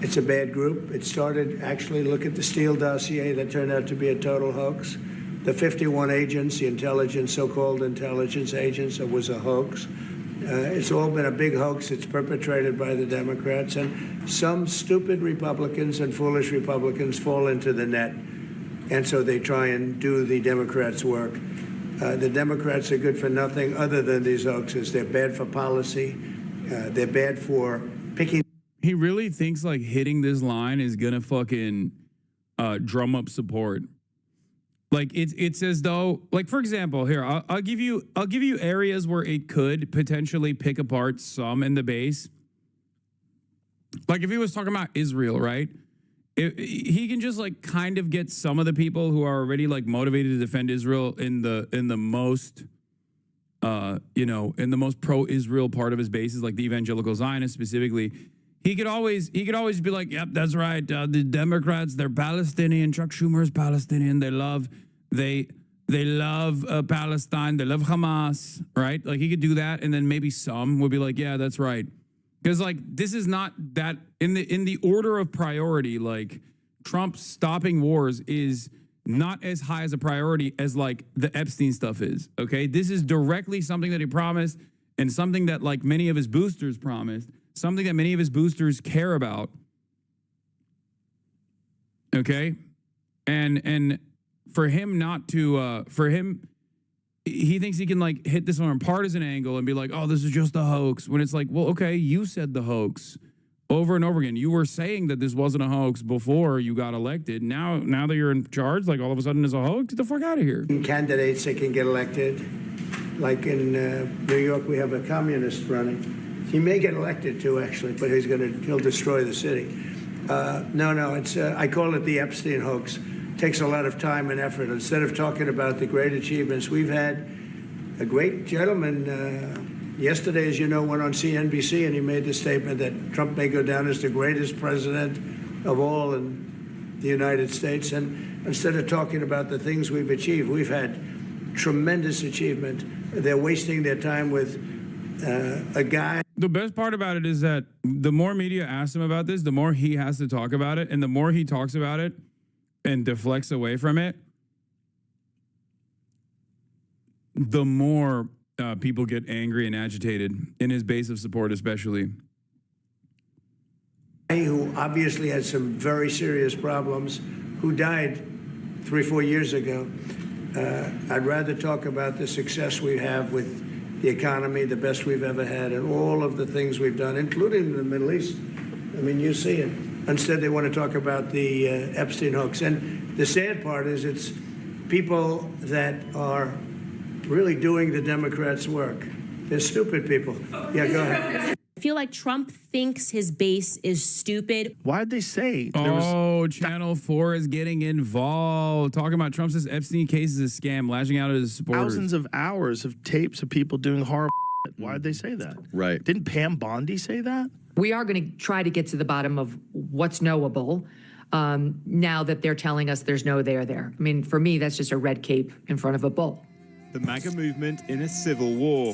it's a bad group. It started, actually, look at the Steele dossier that turned out to be a total hoax. The 51 agents, the intelligence, so-called intelligence agents, it was a hoax. It's all been a big hoax. It's perpetrated by the Democrats. And some stupid Republicans and foolish Republicans fall into the net. And so they try and do the Democrats' work. The Democrats are good for nothing other than these hoaxes. They're bad for policy. They're bad for picking. He really thinks like hitting this line is gonna fucking drum up support. Like it's as though, like, for example, here I'll give you areas where it could potentially pick apart some in the base. Like if he was talking about Israel, right? He can just like kind of get some of the people who are already like motivated to defend Israel in the most in the most pro-Israel part of his bases, like the evangelical Zionists specifically. He could always be like, yep, that's right. The Democrats, they're Palestinian. Chuck Schumer is Palestinian. They love Palestine. They love Hamas, right? Like he could do that, and then maybe some would be like, yeah, that's right. Because like this is not that in the order of priority. Like Trump stopping wars is not as high as a priority as like the Epstein stuff is. Okay, this is directly something that he promised, and something that like many of his boosters promised. Something that many of his boosters care about. Okay? And for him not to, he thinks he can like hit this on a partisan angle and be like, oh, this is just a hoax. When it's like, well, okay, you said the hoax over and over again. You were saying that this wasn't a hoax before you got elected. Now that you're in charge, like all of a sudden it's a hoax? Get the fuck out of here. Candidates that can get elected. Like in New York, we have a communist running. He may get elected too, actually, but he'll destroy the city. No, it's I call it the Epstein hoax. Takes a lot of time and effort. Instead of talking about the great achievements, we've had a great gentleman yesterday, as you know, went on CNBC and he made the statement that Trump may go down as the greatest president of all in the United States. And instead of talking about the things we've achieved, we've had tremendous achievement. They're wasting their time with a guy. The best part about it is that the more media asks him about this, the more he has to talk about it. And the more he talks about it and deflects away from it, the more people get angry and agitated in his base of support, especially. Who obviously had some very serious problems, who died 3-4 years ago. I'd rather talk about the success we have with the economy, the best we've ever had, and all of the things we've done, including the Middle East. I mean, you see it. Instead, they want to talk about the Epstein hoax. And the sad part is it's people that are really doing the Democrats' work. They're stupid people. Yeah, go ahead. I feel like Trump thinks his base is stupid. Why did they say? Channel 4 is getting involved. Talking about Trump says Epstein case is a scam, lashing out at his supporters. Thousands of hours of tapes of people doing horrible shit. Why did they say that? Right. Didn't Pam Bondi say that? We are going to try to get to the bottom of what's knowable now that they're telling us there's no there there. I mean, for me, that's just a red cape in front of a bull. The MAGA movement in a civil war.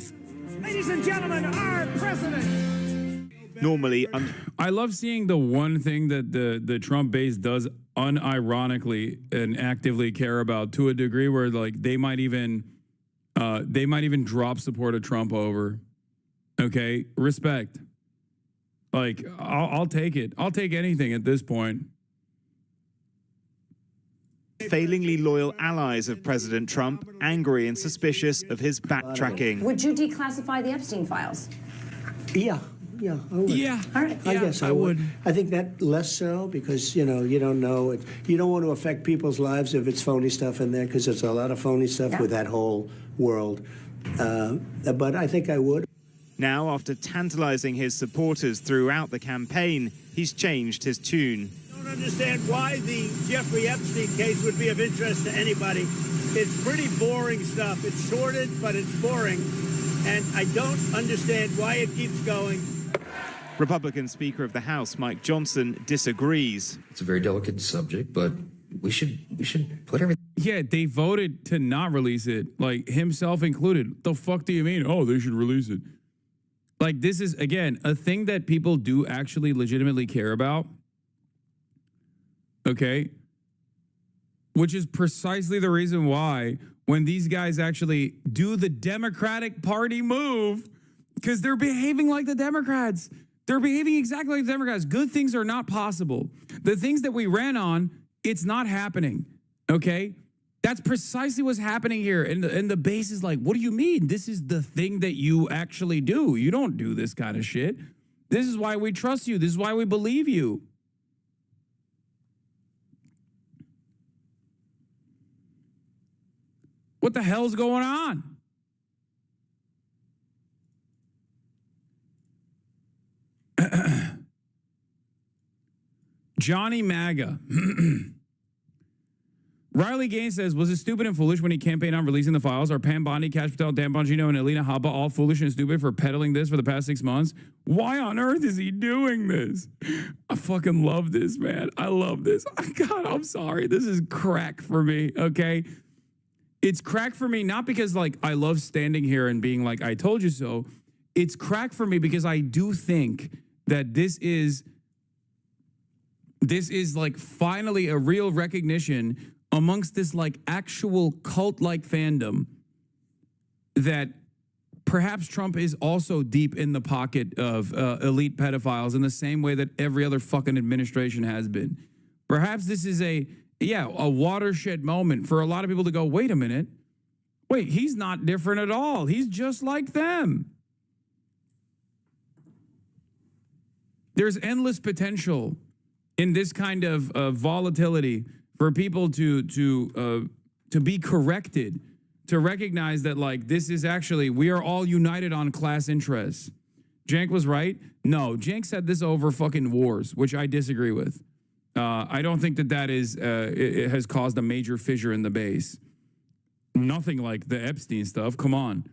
Ladies and gentlemen, our president. Normally, I love seeing the one thing that the Trump base does unironically and actively care about, to a degree where like they might even drop support of Trump over. Okay, respect. Like I'll take it. I'll take anything at this point. Failingly loyal allies of President Trump, angry and suspicious of his backtracking. Would you declassify the Epstein files? Yeah, I would. Yeah. All right. I guess I would. I think that less so because, you don't know it. You don't want to affect people's lives if it's phony stuff in there, because there's a lot of phony stuff with that whole world. But I think I would. Now, after tantalizing his supporters throughout the campaign, he's changed his tune. I don't understand why the Jeffrey Epstein case would be of interest to anybody. It's pretty boring stuff. It's sordid, but it's boring. And I don't understand why it keeps going. Republican Speaker of the House, Mike Johnson, disagrees. It's a very delicate subject, but we should put everything. Yeah, they voted to not release it, like himself included. The fuck do you mean? Oh, they should release it. Like, this is, again, a thing that people do actually legitimately care about. Okay? Which is precisely the reason why when these guys actually do the Democratic Party move, because they're behaving like the Democrats. They're behaving exactly like the Democrats. Good things are not possible. The things that we ran on, it's not happening. Okay? That's precisely what's happening here. And the base is like, what do you mean? This is the thing that you actually do. You don't do this kind of shit. This is why we trust you. This is why we believe you. What the hell's going on? Johnny MAGA. Riley Gaines says, was it stupid and foolish when he campaigned on releasing the files? Are Pam Bondi, Cash Patel, Dan Bongino, and Alina Habba all foolish and stupid for peddling this for the past 6 months? Why on earth is he doing this? I fucking love this, man. I love this. God, I'm sorry. This is crack for me, okay? It's crack for me, not because, like, I love standing here and being like, I told you so. It's crack for me because I do think that this is like finally a real recognition amongst this like actual cult-like fandom that perhaps Trump is also deep in the pocket of elite pedophiles in the same way that every other fucking administration has been. Perhaps this is a watershed moment for a lot of people to go, wait a minute. Wait, he's not different at all. He's just like them. There's endless potential in this kind of volatility for people to be corrected, to recognize that, like, this is actually, we are all united on class interests. Jank was right. No, Jank said this over fucking wars, which I disagree with. I don't think that is it has caused a major fissure in the base. Nothing like the Epstein stuff. Come on.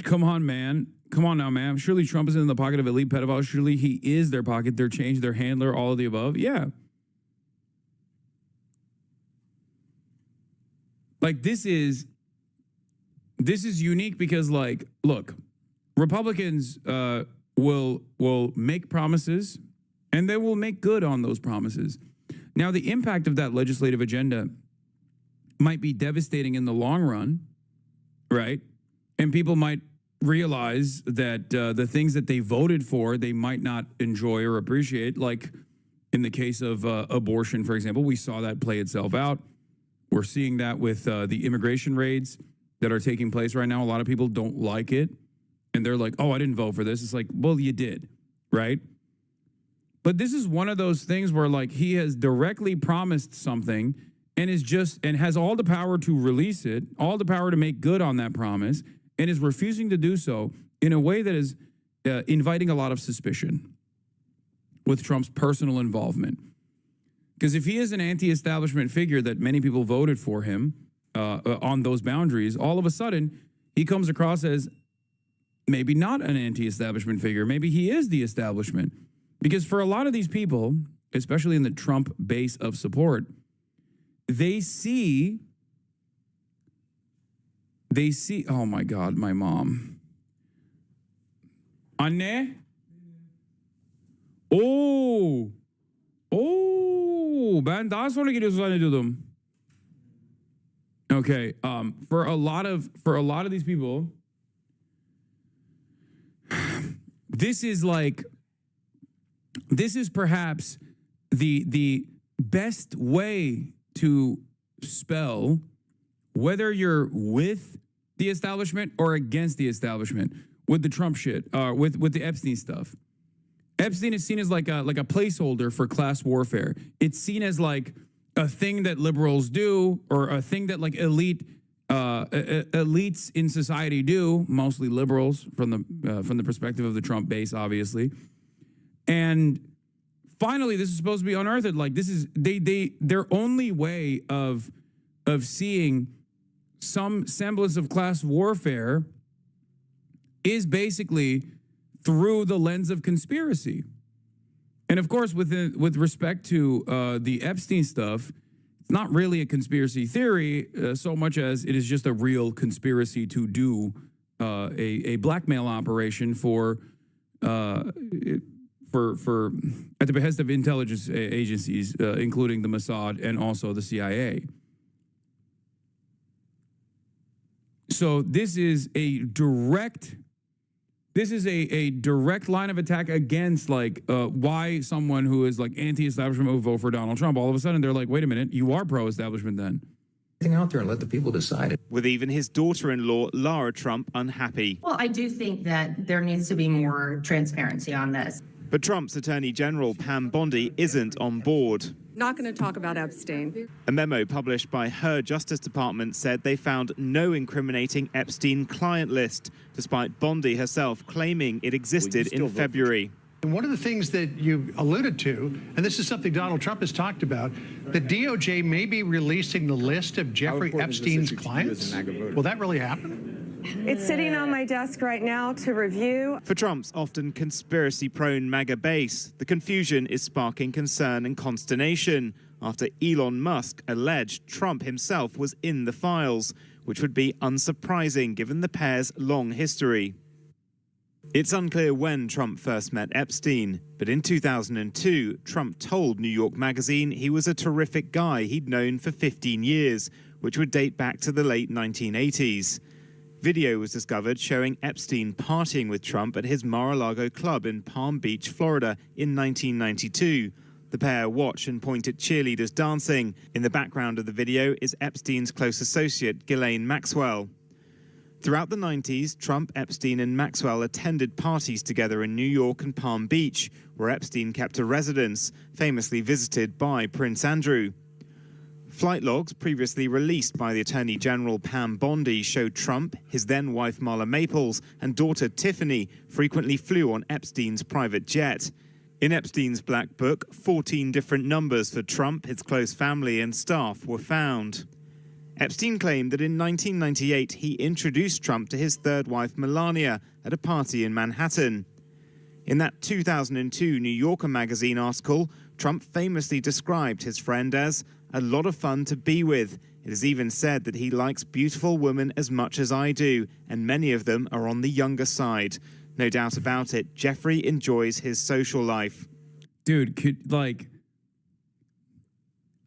Come on, man. Come on now, man. Surely Trump is in the pocket of elite pedophiles. Surely he is their pocket, their change, their handler, all of the above. Yeah. Like, this is unique because, like, look, Republicans will make promises and they will make good on those promises. Now, the impact of that legislative agenda might be devastating in the long run, right? And people might realize that the things that they voted for, they might not enjoy or appreciate. Like in the case of abortion, for example, we saw that play itself out. We're seeing that with the immigration raids that are taking place right now. A lot of people don't like it. And they're like, oh, I didn't vote for this. It's like, well, you did, right? But this is one of those things where, like, he has directly promised something and has all the power to release it, all the power to make good on that promise, and is refusing to do so in a way that is inviting a lot of suspicion with Trump's personal involvement. Because if he is an anti-establishment figure that many people voted for him on those boundaries, all of a sudden he comes across as maybe not an anti-establishment figure. Maybe he is the establishment. Because for a lot of these people, especially in the Trump base of support, they see, oh my God, my mom. Anne? Ben daha sonra geliyorsun zannediyordum. Okay, for a lot of these people, this is perhaps the best way to spell whether you're with the establishment or against the establishment with the Trump shit, with the Epstein stuff. Epstein is seen as like a placeholder for class warfare. It's seen as like a thing that liberals do, or a thing that like elites in society do, mostly liberals from the perspective of the Trump base, obviously. And finally, this is supposed to be unearthed. Like, this is their only way of seeing some semblance of class warfare is basically through the lens of conspiracy. And of course, with respect to the Epstein stuff, it's not really a conspiracy theory so much as it is just a real conspiracy to do a blackmail operation for at the behest of intelligence agencies, including the Mossad and also the CIA. So this is a direct This is a direct line of attack against like why someone who is like anti-establishment would vote for Donald Trump. All of a sudden, they're like, wait a minute, you are pro-establishment then. Out there and let the people decide it. With even his daughter-in-law, Lara Trump, unhappy. Well, I do think that there needs to be more transparency on this. But Trump's Attorney General, Pam Bondi, isn't on board. Not going to talk about Epstein. A memo published by her Justice Department said they found no incriminating Epstein client list, despite Bondi herself claiming it existed in February. And one of the things that you alluded to, and this is something Donald Trump has talked about, the DOJ may be releasing the list of Jeffrey Epstein's clients. Will that really happen? It's sitting on my desk right now to review. For Trump's often conspiracy-prone MAGA base, the confusion is sparking concern and consternation after Elon Musk alleged Trump himself was in the files, which would be unsurprising given the pair's long history. It's unclear when Trump first met Epstein, but in 2002, Trump told New York Magazine he was a terrific guy he'd known for 15 years, which would date back to the late 1980s. Video was discovered showing Epstein partying with Trump at his Mar-a-Lago club in Palm Beach, Florida in 1992. The pair watch and point at cheerleaders dancing. In the background of the video is Epstein's close associate, Ghislaine Maxwell. Throughout the 90s, Trump, Epstein and Maxwell attended parties together in New York and Palm Beach, where Epstein kept a residence, famously visited by Prince Andrew. Flight logs previously released by the Attorney General Pam Bondi showed Trump, his then-wife Marla Maples, and daughter Tiffany frequently flew on Epstein's private jet. In Epstein's black book, 14 different numbers for Trump, his close family and staff were found. Epstein claimed that in 1998 he introduced Trump to his third wife Melania at a party in Manhattan. In that 2002 New Yorker magazine article, Trump famously described his friend as a lot of fun to be with. It is even said that he likes beautiful women as much as I do, and many of them are on the younger side. No doubt about it, Jeffrey enjoys his social life. Dude,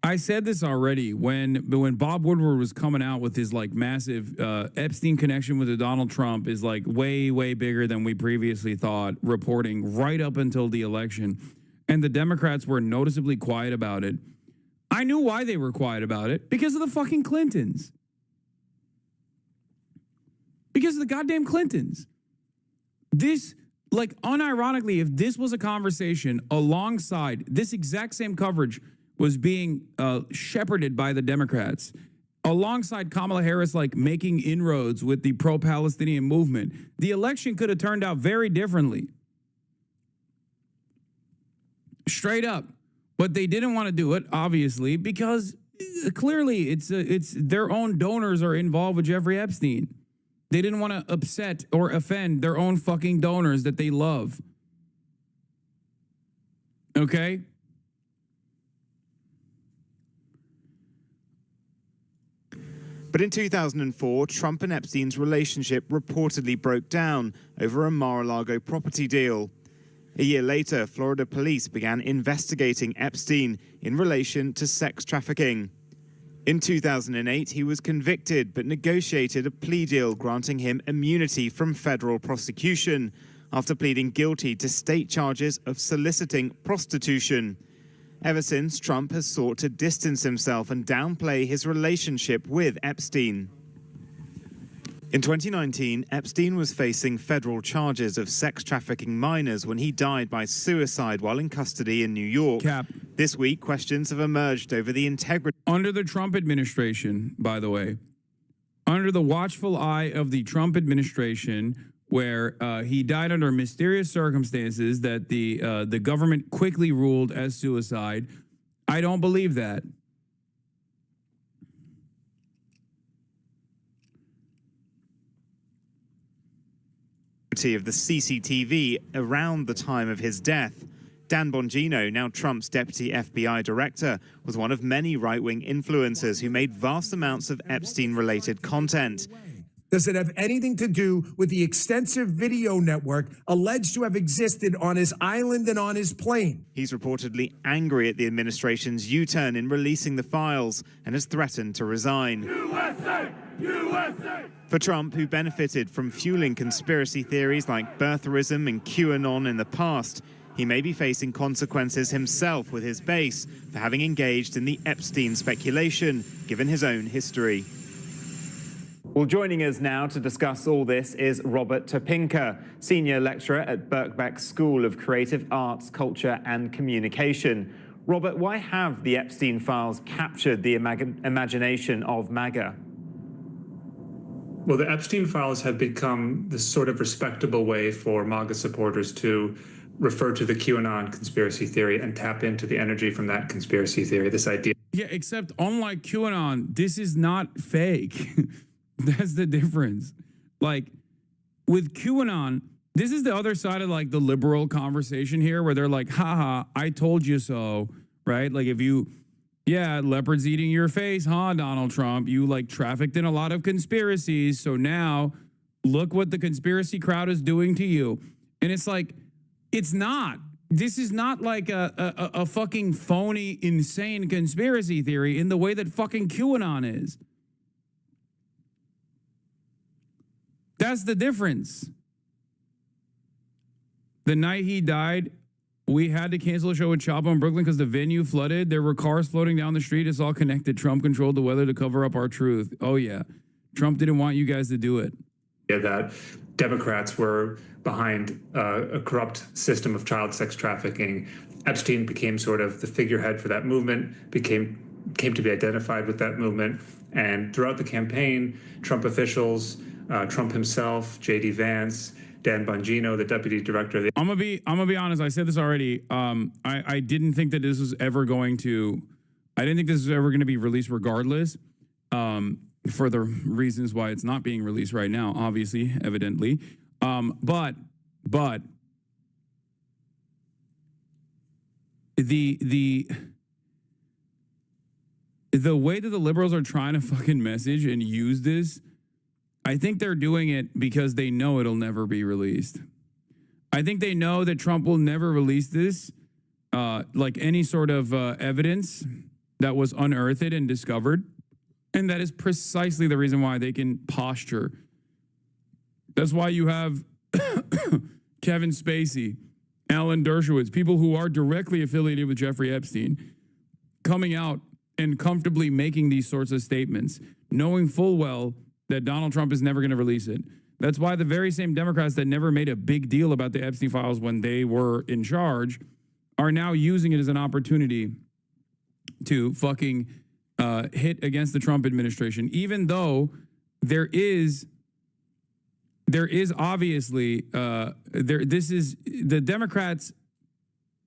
I said this already when Bob Woodward was coming out with his like massive Epstein connection with Donald Trump is like way, way bigger than we previously thought, reporting right up until the election. And the Democrats were noticeably quiet about it. I knew why they were quiet about it, because of the fucking Clintons. Because of the goddamn Clintons. This, like, unironically, if this was a conversation alongside this exact same coverage was being shepherded by the Democrats, alongside Kamala Harris, like, making inroads with the pro-Palestinian movement, the election could have turned out very differently. Straight up. But they didn't want to do it, obviously, because clearly it's their own donors are involved with Jeffrey Epstein. They didn't want to upset or offend their own fucking donors that they love. Okay? But in 2004, Trump and Epstein's relationship reportedly broke down over a Mar-a-Lago property deal. A year later, Florida police began investigating Epstein in relation to sex trafficking. In 2008, he was convicted but negotiated a plea deal granting him immunity from federal prosecution after pleading guilty to state charges of soliciting prostitution. Ever since, Trump has sought to distance himself and downplay his relationship with Epstein. In 2019, Epstein was facing federal charges of sex trafficking minors when he died by suicide while in custody in New York. This week, questions have emerged over the integrity. Under the Trump administration, by the way, under the watchful eye of the Trump administration, where he died under mysterious circumstances that the government quickly ruled as suicide, I don't believe that. Of the CCTV around the time of his death. Dan Bongino, now Trump's deputy FBI director, was one of many right-wing influencers who made vast amounts of Epstein-related content. Does it have anything to do with the extensive video network alleged to have existed on his island and on his plane? He's reportedly angry at the administration's U-turn in releasing the files and has threatened to resign. USA! USA! For Trump, who benefited from fueling conspiracy theories like birtherism and QAnon in the past, he may be facing consequences himself with his base for having engaged in the Epstein speculation, given his own history. Well, joining us now to discuss all this is Robert Topinka, Senior Lecturer at Birkbeck School of Creative Arts, Culture and Communication. Robert, why have the Epstein files captured the imagination of MAGA? Well, the Epstein files have become this sort of respectable way for MAGA supporters to refer to the QAnon conspiracy theory and tap into the energy from that conspiracy theory, this idea. Yeah, except unlike QAnon, this is not fake. That's the difference. Like, with QAnon, this is the other side of like the liberal conversation here where they're like, haha, I told you so, right? Like if you, yeah, leopards eating your face, huh, Donald Trump? You like trafficked in a lot of conspiracies. So now look what the conspiracy crowd is doing to you. And it's like, it's not. This is not like a fucking phony, insane conspiracy theory in the way that fucking QAnon is. That's the difference. The night he died, we had to cancel a show with Chapo in Brooklyn because the venue flooded. There were cars floating down the street. It's all connected. Trump controlled the weather to cover up our truth. Oh, yeah. Trump didn't want you guys to do it. Yeah, that Democrats were behind a corrupt system of child sex trafficking. Epstein became sort of the figurehead for that movement, came to be identified with that movement. And throughout the campaign, Trump officials, Trump himself, J.D. Vance, Dan Bongino, the deputy director of the... I'm gonna be honest. I said this already. I didn't think that this was ever going to... I didn't think this was ever going to be released regardless. For the reasons why it's not being released right now, obviously, evidently. But the way that the liberals are trying to fucking message and use this, I think they're doing it because they know it'll never be released. I think they know that Trump will never release this, like any sort of evidence that was unearthed and discovered. And that is precisely the reason why they can posture. That's why you have Kevin Spacey, Alan Dershowitz, people who are directly affiliated with Jeffrey Epstein, coming out and comfortably making these sorts of statements, knowing full well that Donald Trump is never going to release it. That's why the very same Democrats that never made a big deal about the Epstein files when they were in charge are now using it as an opportunity to fucking hit against the Trump administration, even though there is obviously this is the Democrats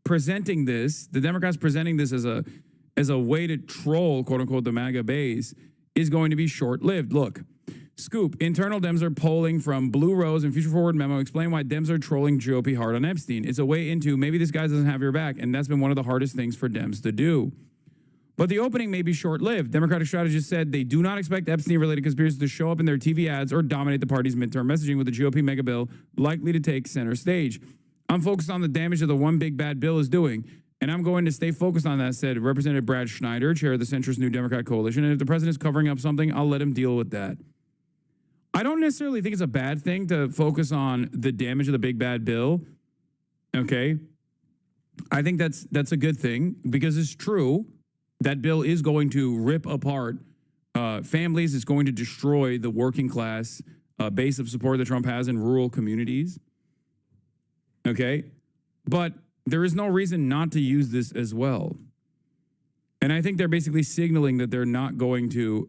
presenting this as a way to troll, quote unquote, the MAGA base is going to be short-lived. Look, scoop, internal Dems are polling from Blue Rose and Future Forward Memo explain why Dems are trolling GOP hard on Epstein. It's a way into maybe this guy doesn't have your back, and that's been one of the hardest things for Dems to do. But the opening may be short-lived. Democratic strategists said they do not expect Epstein-related conspiracies to show up in their TV ads or dominate the party's midterm messaging, with the GOP mega bill likely to take center stage. I'm focused on the damage that the one big bad bill is doing, and I'm going to stay focused on that, said Representative Brad Schneider, chair of the centrist New Democrat Coalition. And if the president's covering up something, I'll let him deal with that. I don't necessarily think it's a bad thing to focus on the damage of the big bad bill. Okay? I think that's a good thing because it's true. That bill is going to rip apart families. It's going to destroy the working class base of support that Trump has in rural communities. Okay? But there is no reason not to use this as well. And I think they're basically signaling that they're not going to,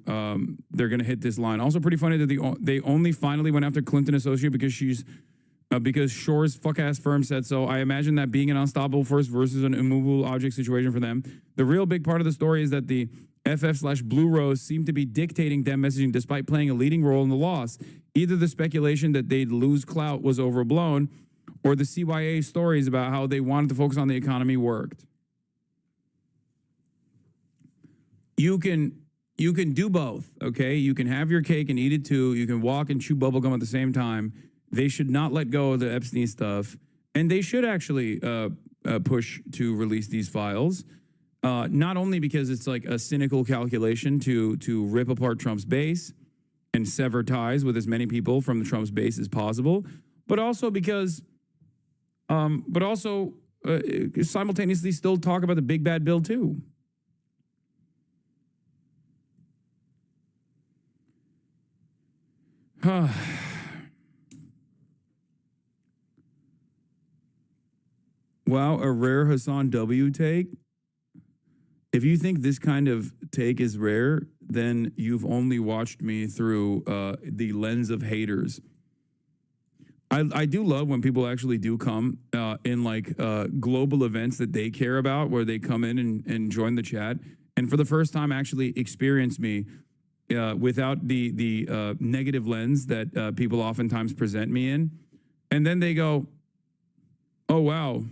they're going to hit this line. Also pretty funny that they only finally went after Clinton associate because Shore's fuck-ass firm said so. I imagine that being an unstoppable force versus an immovable object situation for them. The real big part of the story is that the FF/Blue Rose seemed to be dictating Dem messaging despite playing a leading role in the loss. Either the speculation that they'd lose clout was overblown, or the CYA stories about how they wanted to focus on the economy worked. You can You can do both, okay? You can have your cake and eat it too. You can walk and chew bubblegum at the same time. They should not let go of the Epstein stuff. And they should actually push to release these files. Not only because it's like a cynical calculation to rip apart Trump's base and sever ties with as many people from the Trump's base as possible, but also because, simultaneously still talk about the big bad bill too. Wow, a rare Hassan W take. If you think this kind of take is rare, then you've only watched me through the lens of haters. I do love when people actually do come in like global events that they care about, where they come in and join the chat, and for the first time actually experience me without the negative lens that people oftentimes present me in. And then they go, oh, wow,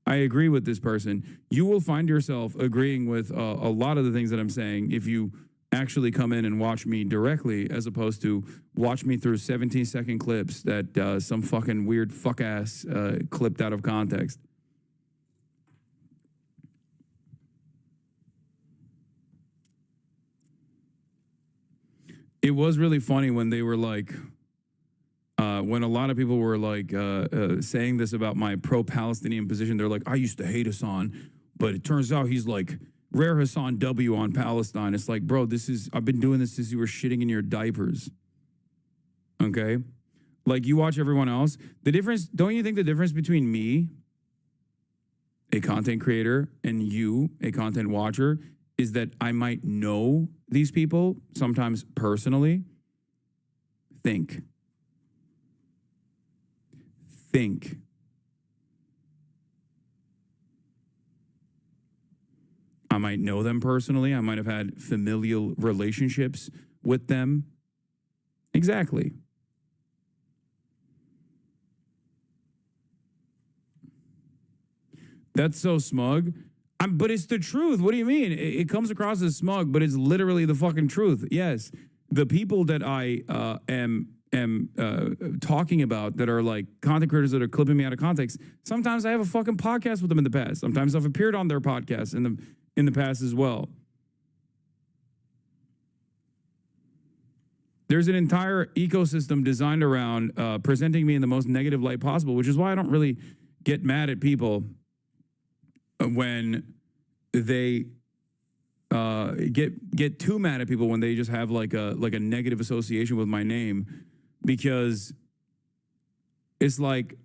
I agree with this person. You will find yourself agreeing with a lot of the things that I'm saying if you actually come in and watch me directly, as opposed to watch me through 17-second clips that some fucking weird fuck ass clipped out of context. It was really funny when they were like, when a lot of people were like saying this about my pro-Palestinian position. They're like, I used to hate Hassan, but it turns out he's like rare Hassan W on Palestine. It's like, bro, I've been doing this since you were shitting in your diapers. Okay? Like, you watch everyone else. The difference, don't you think the difference between me, a content creator, and you, a content watcher, is that I might know these people, sometimes personally? Think. I might know them personally. I might have had familial relationships with them. Exactly. That's so smug. But it's the truth. What do you mean? It comes across as smug, but it's literally the fucking truth. Yes, the people that I am talking about that are like content creators that are clipping me out of context, sometimes I have a fucking podcast with them in the past. Sometimes I've appeared on their podcast in the past as well. There's an entire ecosystem designed around presenting me in the most negative light possible, which is why I don't really get mad at people when they get too mad at people when they just have like a negative association with my name, because it's like,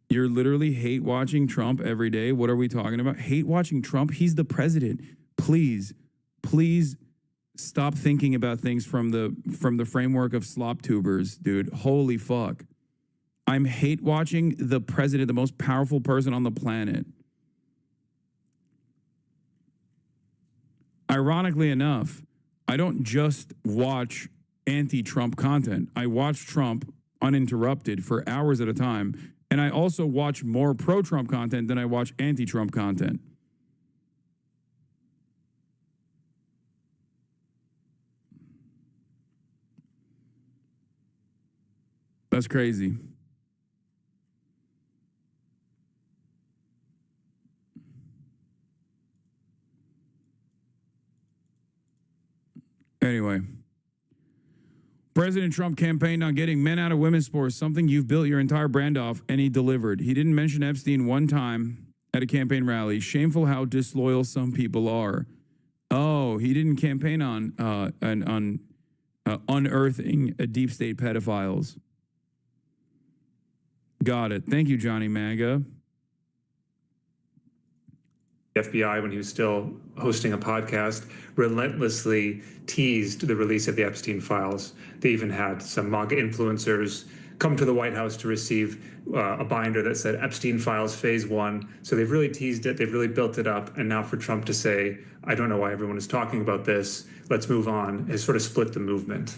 you're literally hate watching Trump every day. What are we talking about? Hate watching Trump? He's the president. Please stop thinking about things from the framework of slop tubers, dude. Holy fuck. I'm hate watching the president, the most powerful person on the planet. Ironically enough, I don't just watch anti-Trump content. I watch Trump uninterrupted for hours at a time, and I also watch more pro-Trump content than I watch anti-Trump content. That's crazy. Anyway, President Trump campaigned on getting men out of women's sports, something you've built your entire brand off, and he delivered. He didn't mention Epstein one time at a campaign rally. Shameful how disloyal some people are. Oh, he didn't campaign on unearthing deep state pedophiles. Got it. Thank you, Johnny Maga. The FBI, when he was still hosting a podcast, relentlessly teased the release of the Epstein files. They even had some MAGA influencers come to the White House to receive a binder that said Epstein files phase 1. So they've really teased it. They've really built it up. And now for Trump to say, I don't know why everyone is talking about this, let's move on, has sort of split the movement.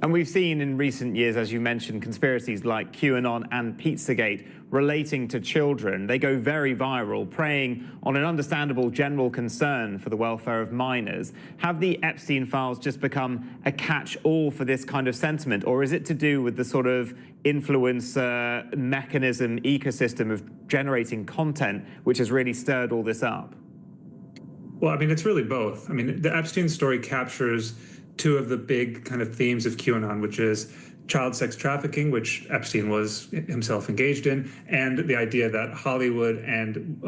And we've seen in recent years, as you mentioned, conspiracies like QAnon and Pizzagate relating to children. They go very viral, preying on an understandable general concern for the welfare of minors. Have the Epstein files just become a catch-all for this kind of sentiment, or is it to do with the sort of influencer mechanism, ecosystem of generating content, which has really stirred all this up? Well, I mean, it's really both. I mean, the Epstein story captures two of the big kind of themes of QAnon, which is child sex trafficking, which Epstein was himself engaged in, and the idea that Hollywood and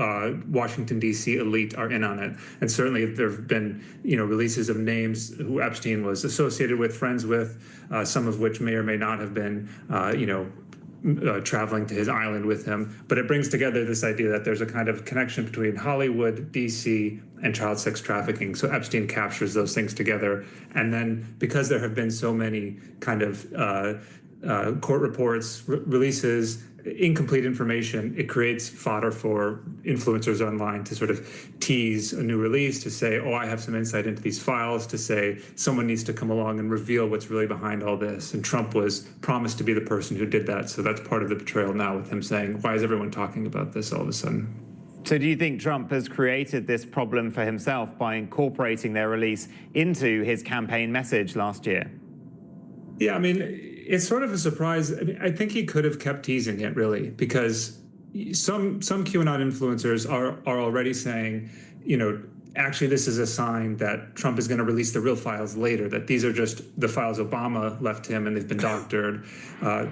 Washington, D.C. elite are in on it. And certainly there have been, releases of names who Epstein was associated with, friends with, some of which may or may not have been, traveling to his island with him. But it brings together this idea that there's a kind of connection between Hollywood, D.C., and child sex trafficking. So Epstein captures those things together. And then because there have been so many kind of court reports, releases, incomplete information, it creates fodder for influencers online to sort of tease a new release, to say, oh, I have some insight into these files, to say someone needs to come along and reveal what's really behind all this. And Trump was promised to be the person who did that. So that's part of the betrayal now, with him saying, why is everyone talking about this all of a sudden? So do you think Trump has created this problem for himself by incorporating their release into his campaign message last year? Yeah, I mean, it's sort of a surprise. I mean, I think he could have kept teasing it, really, because some QAnon influencers are already saying, actually, this is a sign that Trump is going to release the real files later, that these are just the files Obama left him and they've been doctored.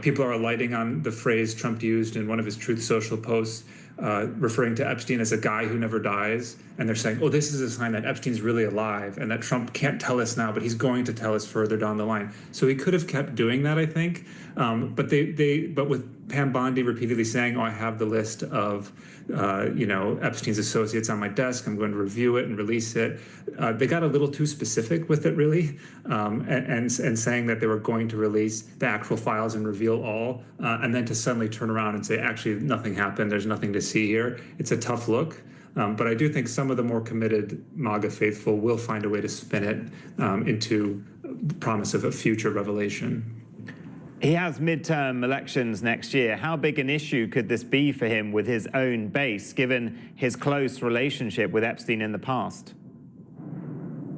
People are alighting on the phrase Trump used in one of his Truth Social posts, referring to Epstein as a guy who never dies. And they're saying, oh, this is a sign that Epstein's really alive and that Trump can't tell us now, but he's going to tell us further down the line. So he could have kept doing that, I think. But with Pam Bondi repeatedly saying, oh, I have the list of, Epstein's associates on my desk, I'm going to review it and release it. They got a little too specific with it, really, and saying that they were going to release the actual files and reveal all, and then to suddenly turn around and say, actually, nothing happened, there's nothing to see here. It's a tough look. But I do think some of the more committed MAGA faithful will find a way to spin it into promise of a future revelation. He has midterm elections next year. How big an issue could this be for him with his own base, given his close relationship with Epstein in the past?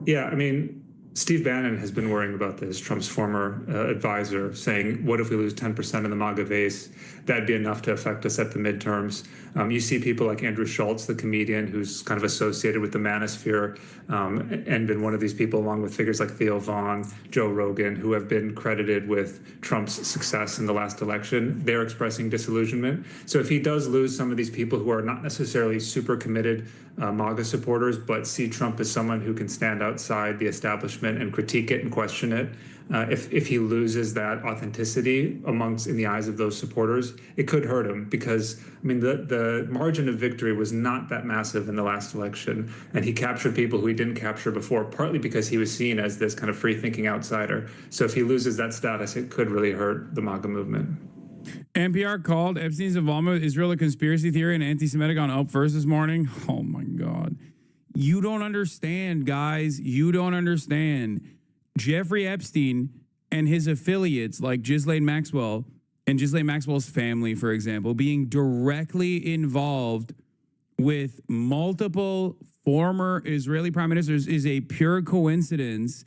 Yeah, I mean, Steve Bannon has been worrying about this, Trump's former advisor, saying, what if we lose 10% of the MAGA base? That'd be enough to affect us at the midterms. You see people like Andrew Schultz, the comedian, who's kind of associated with the manosphere and been one of these people, along with figures like Theo Vaughn, Joe Rogan, who have been credited with Trump's success in the last election. They're expressing disillusionment. So if he does lose some of these people who are not necessarily super committed MAGA supporters, but see Trump as someone who can stand outside the establishment and critique it and question it, if he loses that authenticity in the eyes of those supporters, it could hurt him, because I mean the margin of victory was not that massive in the last election, and he captured people who he didn't capture before, partly because he was seen as this kind of free-thinking outsider. So if he loses that status, it could really hurt the MAGA movement. NPR called Epstein's involvement with Israel a conspiracy theory and anti-Semitic on Up First this morning. Oh my God. You don't understand, guys. You don't understand. Jeffrey Epstein and his affiliates like Ghislaine Maxwell and Ghislaine Maxwell's family, for example, being directly involved with multiple former Israeli prime ministers is a pure coincidence.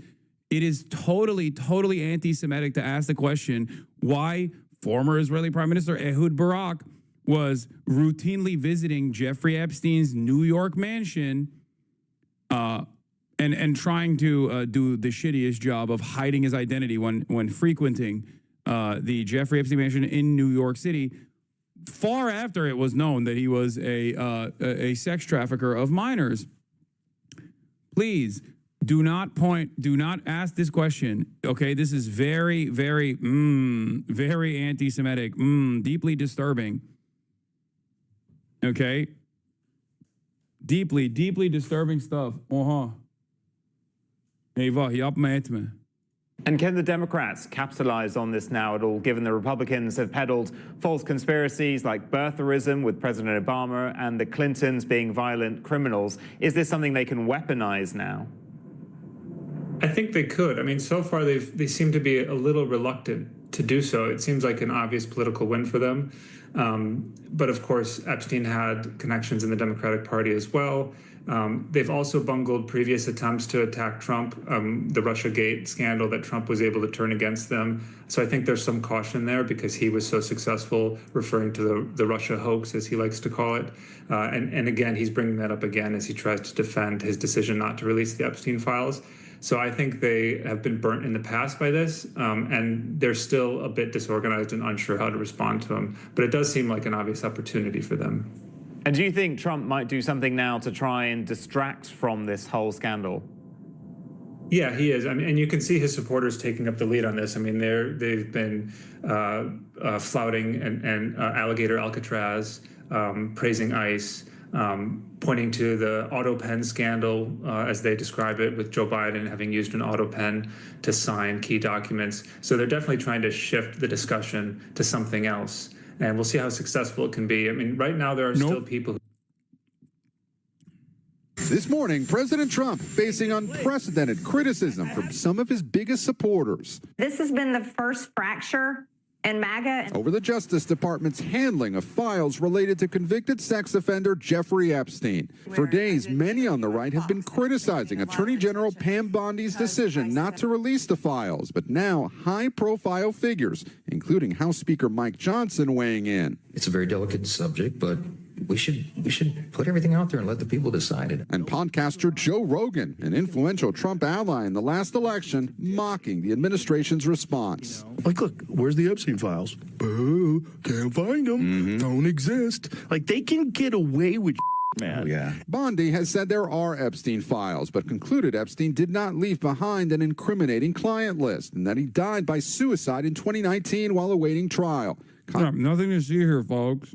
It is totally, totally anti-Semitic to ask the question why former Israeli Prime Minister Ehud Barak was routinely visiting Jeffrey Epstein's New York mansion and trying to do the shittiest job of hiding his identity when frequenting the Jeffrey Epstein mansion in New York City, far after it was known that he was a sex trafficker of minors. Please do not ask this question. Okay, this is very, very, very anti-Semitic, deeply disturbing. Okay, deeply, deeply disturbing stuff. And can the Democrats capitalize on this now at all, given the Republicans have peddled false conspiracies like birtherism with President Obama and the Clintons being violent criminals? Is this something they can weaponize now? I think they could. I mean, so far they seem to be a little reluctant to do so. It seems like an obvious political win for them. But of course, Epstein had connections in the Democratic Party as well. They've also bungled previous attempts to attack Trump, the Russiagate scandal that Trump was able to turn against them. So I think there's some caution there because he was so successful referring to the Russia hoax, as he likes to call it. And again, he's bringing that up again as he tries to defend his decision not to release the Epstein files. So I think they have been burnt in the past by this, and they're still a bit disorganized and unsure how to respond to him. But it does seem like an obvious opportunity for them. And do you think Trump might do something now to try and distract from this whole scandal? Yeah, he is. I mean, and you can see his supporters taking up the lead on this. I mean, they've been flouting and Alligator Alcatraz, praising ICE, pointing to the auto pen scandal, as they describe it, with Joe Biden having used an auto pen to sign key documents. So they're definitely trying to shift the discussion to something else. And we'll see how successful it can be. I mean, right now there are still people who... This morning, President Trump facing unprecedented criticism from some of his biggest supporters. This has been the first fracture in MAGA over the Justice Department's handling of files related to convicted sex offender Jeffrey Epstein. For days, many on the right have been criticizing Attorney General Pam Bondi's decision not to release the files, but now high-profile figures, including House Speaker Mike Johnson, weighing in. It's a very delicate subject, but we should put everything out there and let the people decide it. And podcaster Joe Rogan, an influential Trump ally in the last election, mocking the administration's response. Like, look, where's the Epstein files? Boo, can't find them. Don't exist. Like, they can get away with man. Oh, yeah. Bondi has said there are Epstein files, but concluded Epstein did not leave behind an incriminating client list and that he died by suicide in 2019 while awaiting trial. Nothing to see here, folks.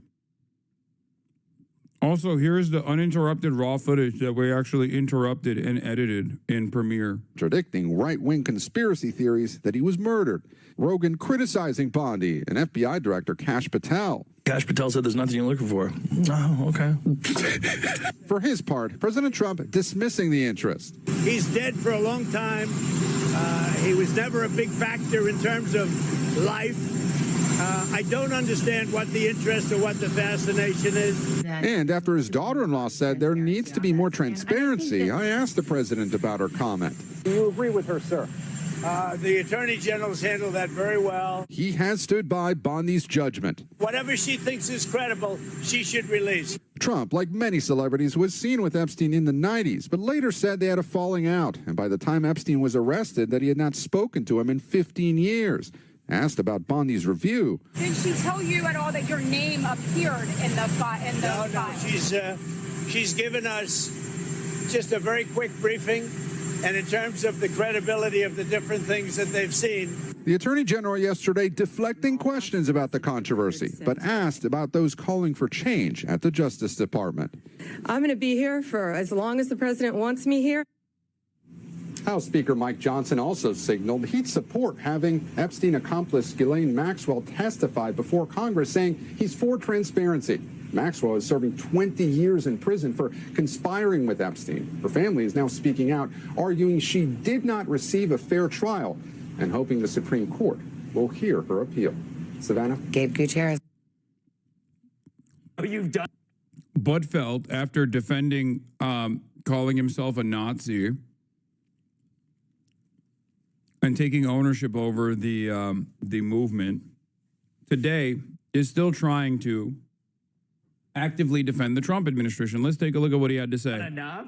Also, here's the uninterrupted raw footage that we actually interrupted and edited in Premiere. Contradicting right-wing conspiracy theories that he was murdered. Rogan criticizing Bondi and FBI Director Kash Patel. Kash Patel said there's nothing you're looking for. Oh, okay. For his part, President Trump dismissing the interest. He's dead for a long time. He was never a big factor in terms of life. I don't understand what the interest or what the fascination is. And after his daughter-in-law said there needs to be more transparency, I asked the president about her comment. Do you agree with her, sir? The Attorney General's handled that very well. He has stood by Bondi's judgment. Whatever she thinks is credible, she should release. Trump, like many celebrities, was seen with Epstein in the 90s, but later said they had a falling out. And by the time Epstein was arrested, that he had not spoken to him in 15 years. Asked about Bondi's review. Did she tell you at all that your name appeared in the file? No, she's given us just a very quick briefing, and in terms of the credibility of the different things that they've seen. The Attorney General yesterday deflecting questions about the controversy, but asked about those calling for change at the Justice Department. I'm going to be here for as long as the president wants me here. House Speaker Mike Johnson also signaled he'd support having Epstein accomplice Ghislaine Maxwell testify before Congress, saying he's for transparency. Maxwell is serving 20 years in prison for conspiring with Epstein. Her family is now speaking out, arguing she did not receive a fair trial and hoping the Supreme Court will hear her appeal. Savannah? Gabe Gutierrez. You've done. Budfeld, after defending, calling himself a Nazi and taking ownership over the movement, today is still trying to actively defend the Trump administration. Let's take a look at what he had to say. Enough,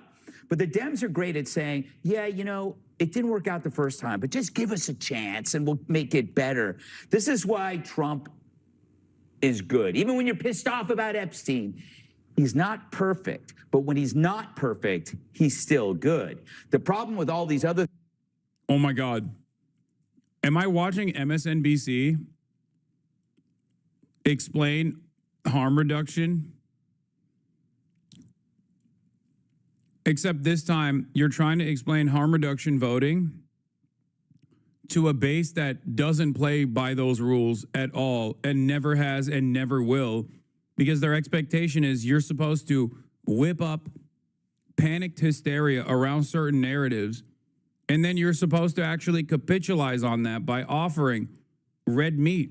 but the Dems are great at saying, yeah, you know, it didn't work out the first time, but just give us a chance and we'll make it better. This is why Trump is good. Even when you're pissed off about Epstein, he's not perfect, but when he's not perfect, he's still good. The problem with all these other... Oh my God. Am I watching MSNBC explain harm reduction? Except this time, you're trying to explain harm reduction voting to a base that doesn't play by those rules at all and never has and never will, because their expectation is you're supposed to whip up panicked hysteria around certain narratives And then you're supposed to actually capitalize on that by offering red meat.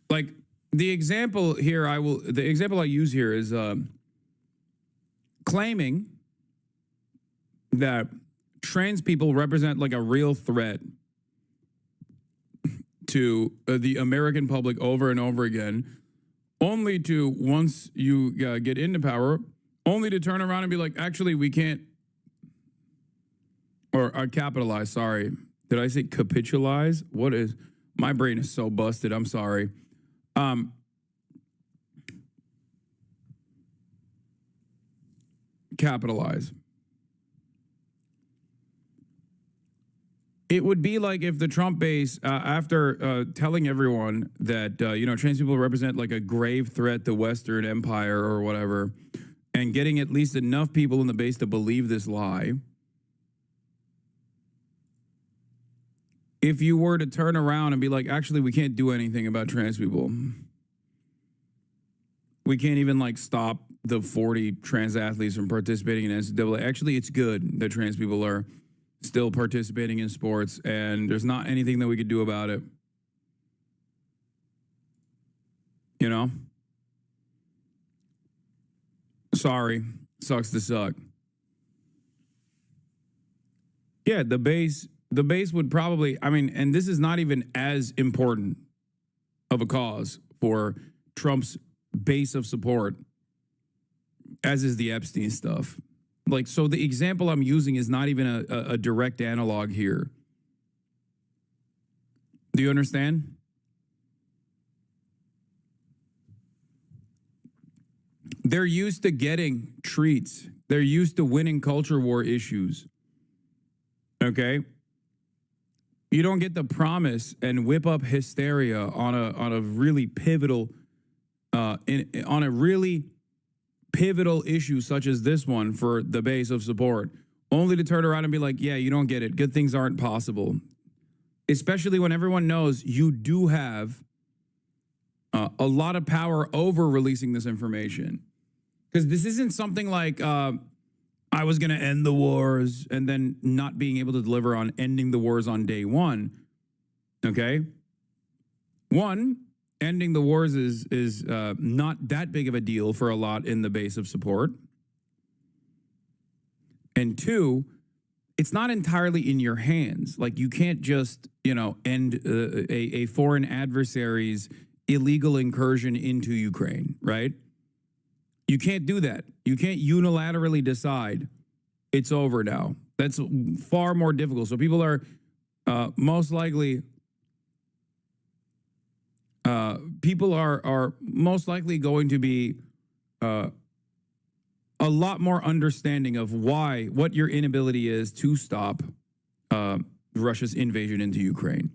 Like the example here, the example I use here is claiming that trans people represent like a real threat to the American public over and over again, only to, once you get into power, only to turn around and be like, actually, we can't, or capitalize, sorry. Did I say capitalize? What is, my brain is so busted, I'm sorry. Capitalize. It would be like if the Trump base, after telling everyone that, trans people represent like a grave threat to Western empire or whatever, and getting at least enough people in the base to believe this lie, if you were to turn around and be like, actually, we can't do anything about trans people. We can't even like stop the 40 trans athletes from participating in NCAA. Actually, it's good that trans people are still participating in sports, and there's not anything that we could do about it. You know? Sorry. Sucks to suck. Yeah, the base would probably, I mean, and this is not even as important of a cause for Trump's base of support as is the Epstein stuff. Like, so the example I'm using is not even a direct analog here. Do you understand? They're used to getting treats. They're used to winning culture war issues. Okay? You don't get the promise and whip up hysteria on a really pivotal on a really pivotal issue such as this one for the base of support, only to turn around and be like, yeah, you don't get it. Good things aren't possible. Especially when everyone knows you do have a lot of power over releasing this information. Because this isn't something like I was going to end the wars and then not being able to deliver on ending the wars on day one. Okay? One, ending the wars is not that big of a deal for a lot in the base of support. And two, it's not entirely in your hands. Like, you can't just, end a foreign adversary's illegal incursion into Ukraine, right? You can't do that. You can't unilaterally decide it's over now. That's far more difficult. So people are most likely going to be a lot more understanding of what your inability is to stop Russia's invasion into Ukraine.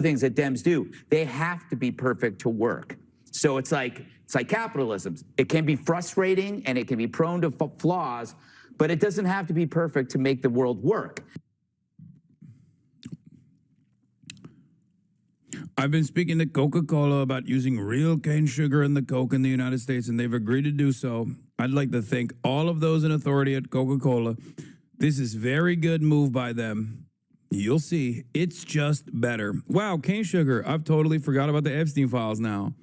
Things that Dems do, they have to be perfect to work. So it's like capitalism. It can be frustrating and it can be prone to flaws, but it doesn't have to be perfect to make the world work. I've been speaking to Coca-Cola about using real cane sugar in the Coke in the United States, and they've agreed to do so. I'd like to thank all of those in authority at Coca-Cola. This is very good move by them. You'll see. It's just better. Wow, cane sugar. I've totally forgot about the Epstein files now.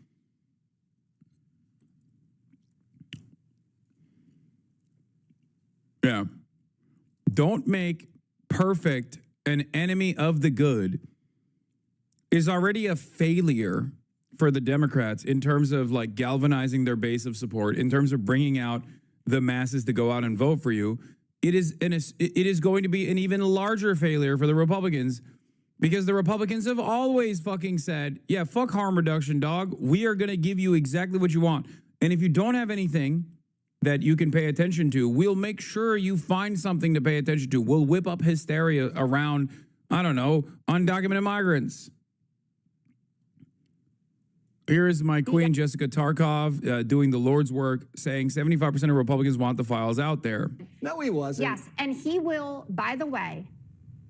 Yeah. Don't make perfect an enemy of the good is already a failure for the Democrats in terms of like galvanizing their base of support, in terms of bringing out the masses to go out and vote for you. It is going to be an even larger failure for the Republicans, because the Republicans have always fucking said, yeah, fuck harm reduction, dog. We are going to give you exactly what you want. And if you don't have anything that you can pay attention to, we'll make sure you find something to pay attention to. We'll whip up hysteria around, I don't know, undocumented migrants. Here is my queen, Jessica Tarkov, doing the Lord's work, saying 75% of Republicans want the files out there. No, he wasn't. Yes, and he will, by the way,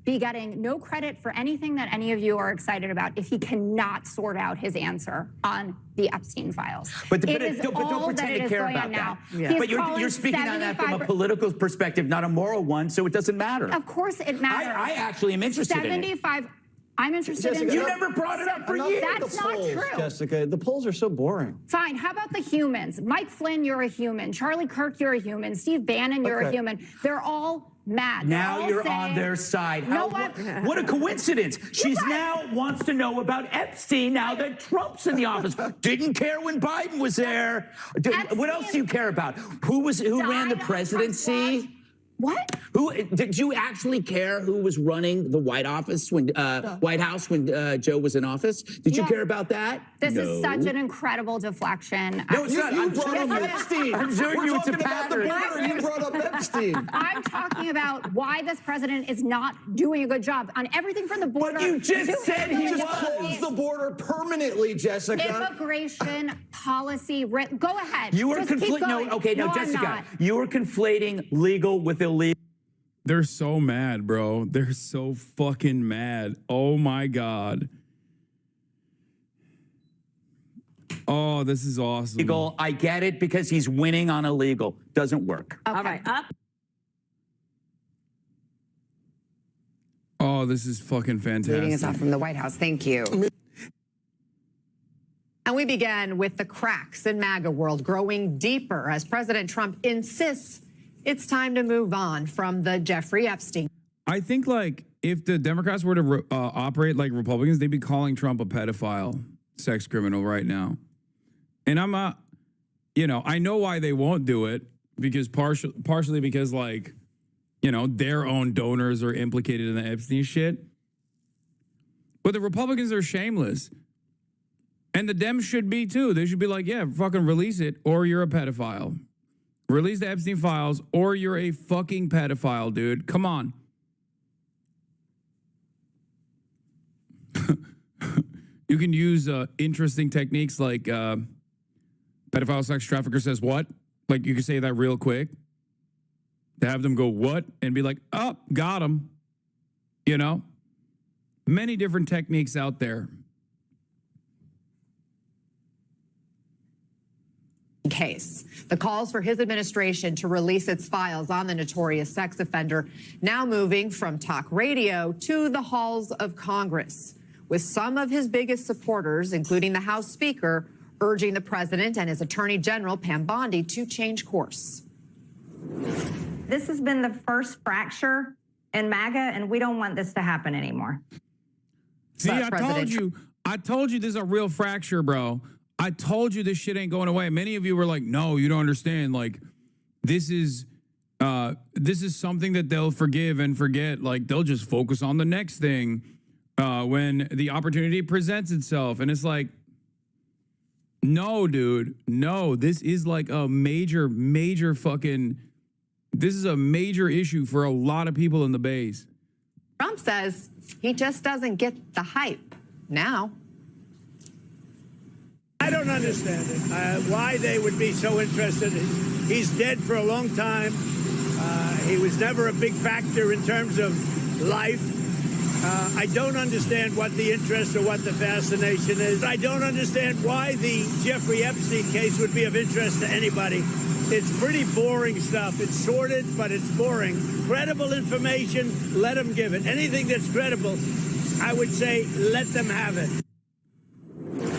be getting no credit for anything that any of you are excited about if he cannot sort out his answer on the Epstein files. But don't all pretend that to it is care going about on that. now. Yeah. But you're speaking on that from a political perspective, not a moral one, so it doesn't matter. Of course it matters. I actually am interested in it. 75. I'm interested Jessica, in. you never brought it up for years. That's not true. Jessica, the polls are so boring. Fine. How about the humans? Mike Flynn, you're a human. Charlie Kirk, you're a human. Steve Bannon, you're a human. They're all mad. Now you're on their side. What a coincidence. She's now wants to know about Epstein now that Trump's in the office. Didn't care when Biden was there. What else do you care about? Who ran the presidency? What? Did you actually care who was running the White House when Joe was in office? Did you care about that? This is such an incredible deflection. No, it's not. You brought up Epstein. I'm showing you it's a We're talking about the pattern. border. You brought up Epstein. I'm talking about why this president is not doing a good job on everything from the border. But you just said he just was. closed the border permanently, Jessica. Immigration policy. Go ahead. You were Just keep going. Jessica, you were conflating legal with illegal. They're so mad, bro. They're so fucking mad. Oh my God. Oh, this is awesome. Legal. I get it because he's winning on illegal. Doesn't work. Okay. All right. Up. Oh, this is fucking fantastic. Leading us off from the White House. Thank you. And we began with the cracks in MAGA world growing deeper as President Trump insists it's time to move on from the Jeffrey Epstein. I think, like, if the Democrats were to operate like Republicans, they'd be calling Trump a pedophile, sex criminal right now. And I'm not, I know why they won't do it, because partially because, like, their own donors are implicated in the Epstein shit. But the Republicans are shameless. And the Dems should be too. They should be like, yeah, fucking release it, or you're a pedophile. Release the Epstein files, or you're a fucking pedophile, dude. Come on. You can use interesting techniques like pedophile sex trafficker says what? Like, you can say that real quick to have them go what? And be like, oh, got him. Many different techniques out there. Case. The calls for his administration to release its files on the notorious sex offender now moving from talk radio to the halls of Congress, with some of his biggest supporters, including the House Speaker, urging the president and his Attorney General, Pam Bondi, to change course. This has been the first fracture in MAGA, and we don't want this to happen anymore. See, I told you this is a real fracture, bro. I told you this shit ain't going away. Many of you were like, no, you don't understand. Like, this is something that they'll forgive and forget. Like, they'll just focus on the next thing when the opportunity presents itself. And it's like, no, dude, no, this is like a major this is a major issue for a lot of people in the base. Trump says he just doesn't get the hype now. I don't understand it, why they would be so interested. He's dead for a long time. He was never a big factor in terms of life. I don't understand what the interest or what the fascination is. I don't understand why the Jeffrey Epstein case would be of interest to anybody. It's pretty boring stuff. It's sordid, but it's boring. Credible information, let them give it. Anything that's credible, I would say let them have it.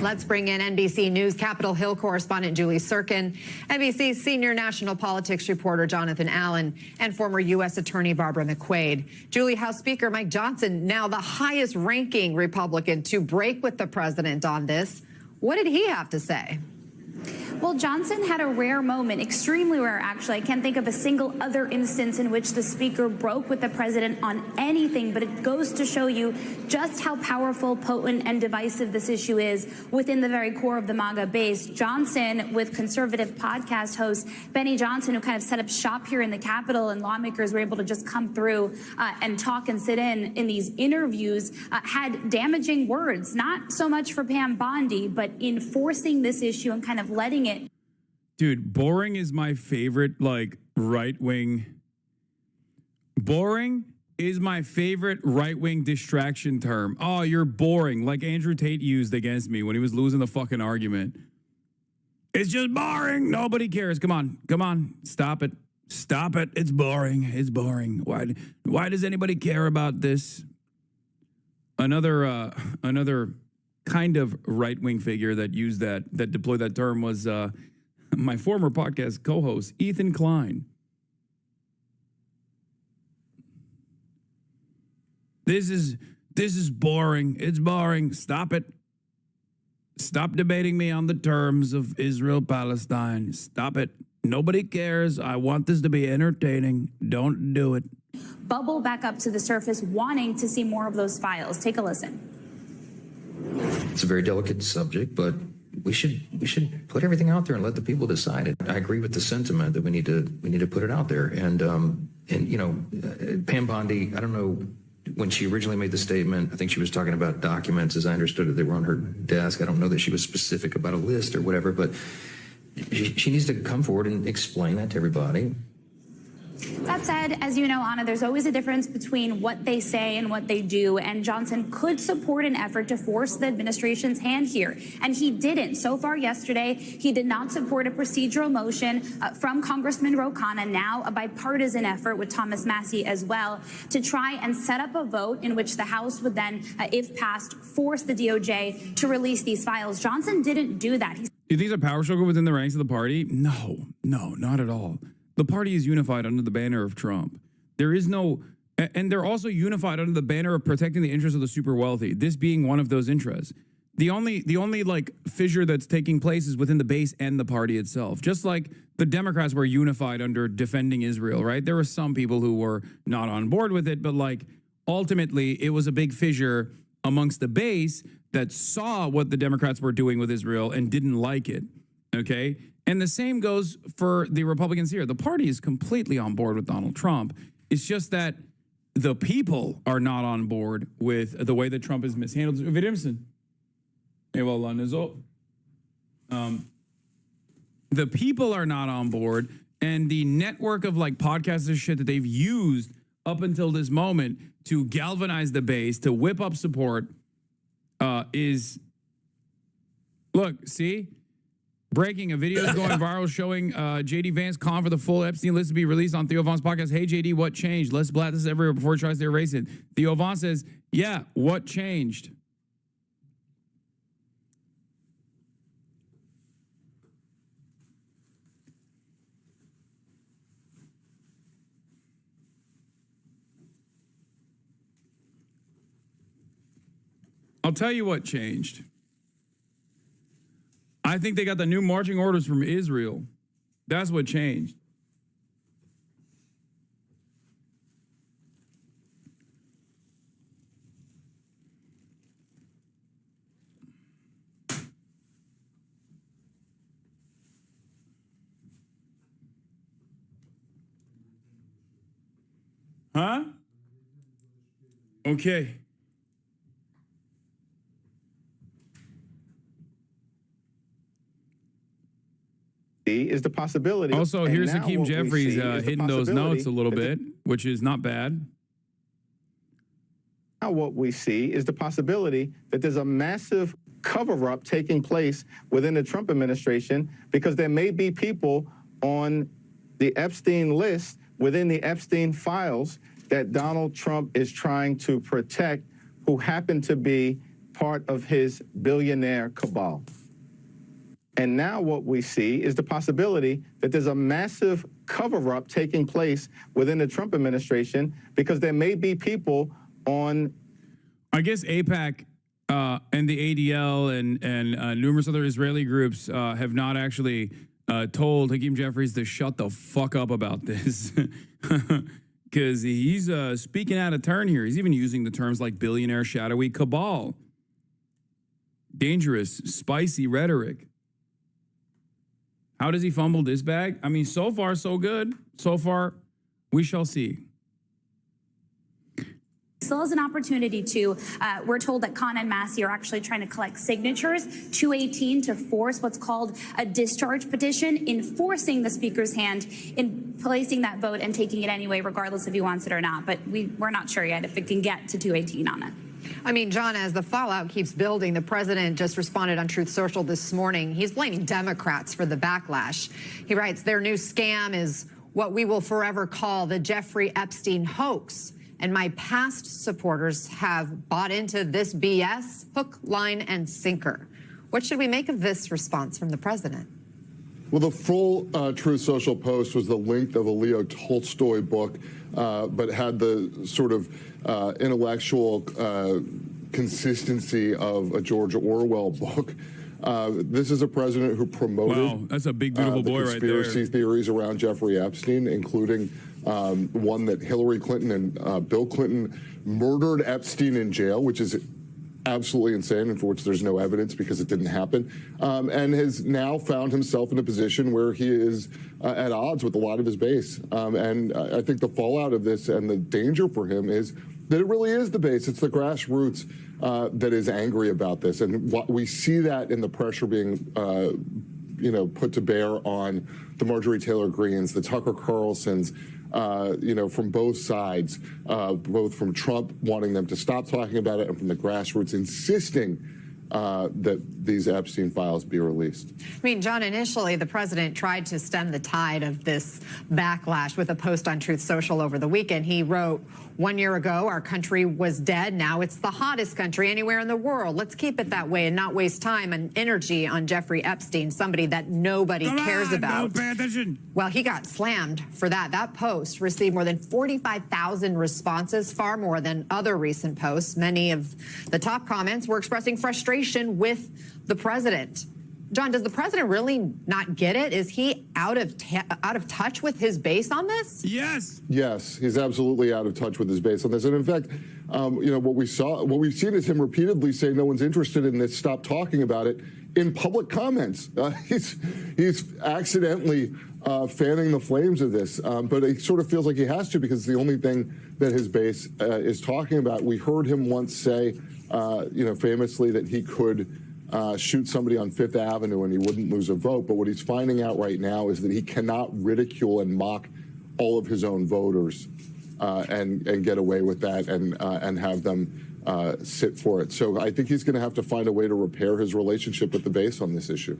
Let's bring in NBC News Capitol Hill correspondent Julie Sirkin, NBC's senior national politics reporter Jonathan Allen, and former U.S. Attorney Barbara McQuaid. Julie, House Speaker Mike Johnson, now the highest-ranking Republican to break with the president on this. What did he have to say? Well, Johnson had a rare moment, extremely rare, actually. I can't think of a single other instance in which the speaker broke with the president on anything, but it goes to show you just how powerful, potent, and divisive this issue is within the very core of the MAGA base. Johnson, with conservative podcast host Benny Johnson, who kind of set up shop here in the Capitol, and lawmakers were able to just come through and talk and sit in these interviews, had damaging words, not so much for Pam Bondi, but in forcing this issue and kind of letting it. Dude, boring is my favorite, like, right-wing. Boring is my favorite right-wing distraction term. Oh, you're boring, like Andrew Tate used against me when he was losing the fucking argument. It's just boring. Nobody cares. Come on. Stop it. It's boring. Why does anybody care about this? Another kind of right-wing figure that used that deployed that term was my former podcast co-host, Ethan Klein. This is boring. It's boring. Stop it. Stop debating me on the terms of Israel-Palestine. Stop it. Nobody cares. I want this to be entertaining. Don't do it. Bubble back up to the surface, wanting to see more of those files. Take a listen. It's a very delicate subject, but we should put everything out there and let the people decide it. I agree with the sentiment that we need to put it out there. And you know, Pam Bondi, I don't know. When she originally made the statement, I think she was talking about documents. As I understood it, they were on her desk. I don't know that she was specific about a list or whatever, but she needs to come forward and explain that to everybody. That said, as you know, Anna, there's always a difference between what they say and what they do, and Johnson could support an effort to force the administration's hand here, and he didn't. So far yesterday, he did not support a procedural motion from Congressman Ro Khanna, now a bipartisan effort with Thomas Massie as well, to try and set up a vote in which the House would then, if passed, force the DOJ to release these files. Johnson didn't do that. Do you think it's a power struggle within the ranks of the party? No, not at all. The party is unified under the banner of Trump. There is no, and they're also unified under the banner of protecting the interests of the super wealthy, this being one of those interests. The only like fissure that's taking place is within the base and the party itself. Just like the Democrats were unified under defending Israel, right? There were some people who were not on board with it, but like ultimately it was a big fissure amongst the base that saw what the Democrats were doing with Israel and didn't like it, okay? And the same goes for the Republicans here. The party is completely on board with Donald Trump. It's just that the people are not on board with the way that Trump has mishandled it. The people are not on board, and the network of like podcasts and shit that they've used up until this moment to galvanize the base, to whip up support, is, look, see? Breaking, a video is going viral showing J.D. Vance calling for the full Epstein list to be released on Theo Von's podcast. Hey, J.D., what changed? Let's blast this everywhere before he tries to erase it. Theo Von says, yeah, what changed? I'll tell you what changed. I think they got the new marching orders from Israel. That's what changed. Huh? Okay. Is the possibility. Also, here's Hakeem Jeffries hitting those notes a little bit, which is not bad. Now what we see is the possibility that there's a massive cover-up taking place within the Trump administration, because there may be people on the Epstein list within the Epstein files that Donald Trump is trying to protect, who happen to be part of his billionaire cabal. And now what we see is the possibility that there's a massive cover-up taking place within the Trump administration, because there may be people on... I guess AIPAC and the ADL and numerous other Israeli groups have not actually told Hakeem Jeffries to shut the fuck up about this. Because he's speaking out of turn here. He's even using the terms like billionaire, shadowy cabal. Dangerous, spicy rhetoric. How does he fumble this bag? I mean, so far, so good. So far, we shall see. Still has an opportunity to, we're told that Khan and Massey are actually trying to collect signatures, 218, to force what's called a discharge petition, enforcing the Speaker's hand in placing that vote and taking it anyway, regardless if he wants it or not. But we're not sure yet if it can get to 218 on it. I mean, John, as the fallout keeps building, the president just responded on Truth Social this morning. He's blaming Democrats for the backlash. He writes, their new scam is what we will forever call the Jeffrey Epstein hoax. And my past supporters have bought into this BS, hook, line, and sinker. What should we make of this response from the president? Well, the full Truth Social post was the length of a Leo Tolstoy book, but had the sort of intellectual consistency of a George Orwell book. This is a president who promoted that's a big, beautiful boy right there. Conspiracy theories around Jeffrey Epstein, including one that Hillary Clinton and Bill Clinton murdered Epstein in jail, which is absolutely insane, and for which there's no evidence because it didn't happen, and has now found himself in a position where he is at odds with a lot of his base. And I think the fallout of this and the danger for him is that it really is the base. It's the grassroots that is angry about this. And we see that in the pressure being put to bear on the Marjorie Taylor Greenes, the Tucker Carlsons, from both sides, both from Trump wanting them to stop talking about it and from the grassroots insisting that these Epstein files be released. I mean, John, initially the president tried to stem the tide of this backlash with a post on Truth Social over the weekend. He wrote, 1 year ago, our country was dead. Now it's the hottest country anywhere in the world. Let's keep it that way and not waste time and energy on Jeffrey Epstein, somebody that nobody cares about. Don't pay attention. Well, he got slammed for that. That post received more than 45,000 responses, far more than other recent posts. Many of the top comments were expressing frustration with the president. John, does the president really not get it? Is he out of touch with his base on this? Yes. Yes, he's absolutely out of touch with his base on this. And in fact, what we've seen is him repeatedly say no one's interested in this, stop talking about it in public comments. He's accidentally fanning the flames of this, but it sort of feels like he has to because it's the only thing that his base is talking about. We heard him once say, famously that he could shoot somebody on Fifth Avenue and he wouldn't lose a vote. But what he's finding out right now is that he cannot ridicule and mock all of his own voters and get away with that and have them sit for it. So I think he's going to have to find a way to repair his relationship with the base on this issue.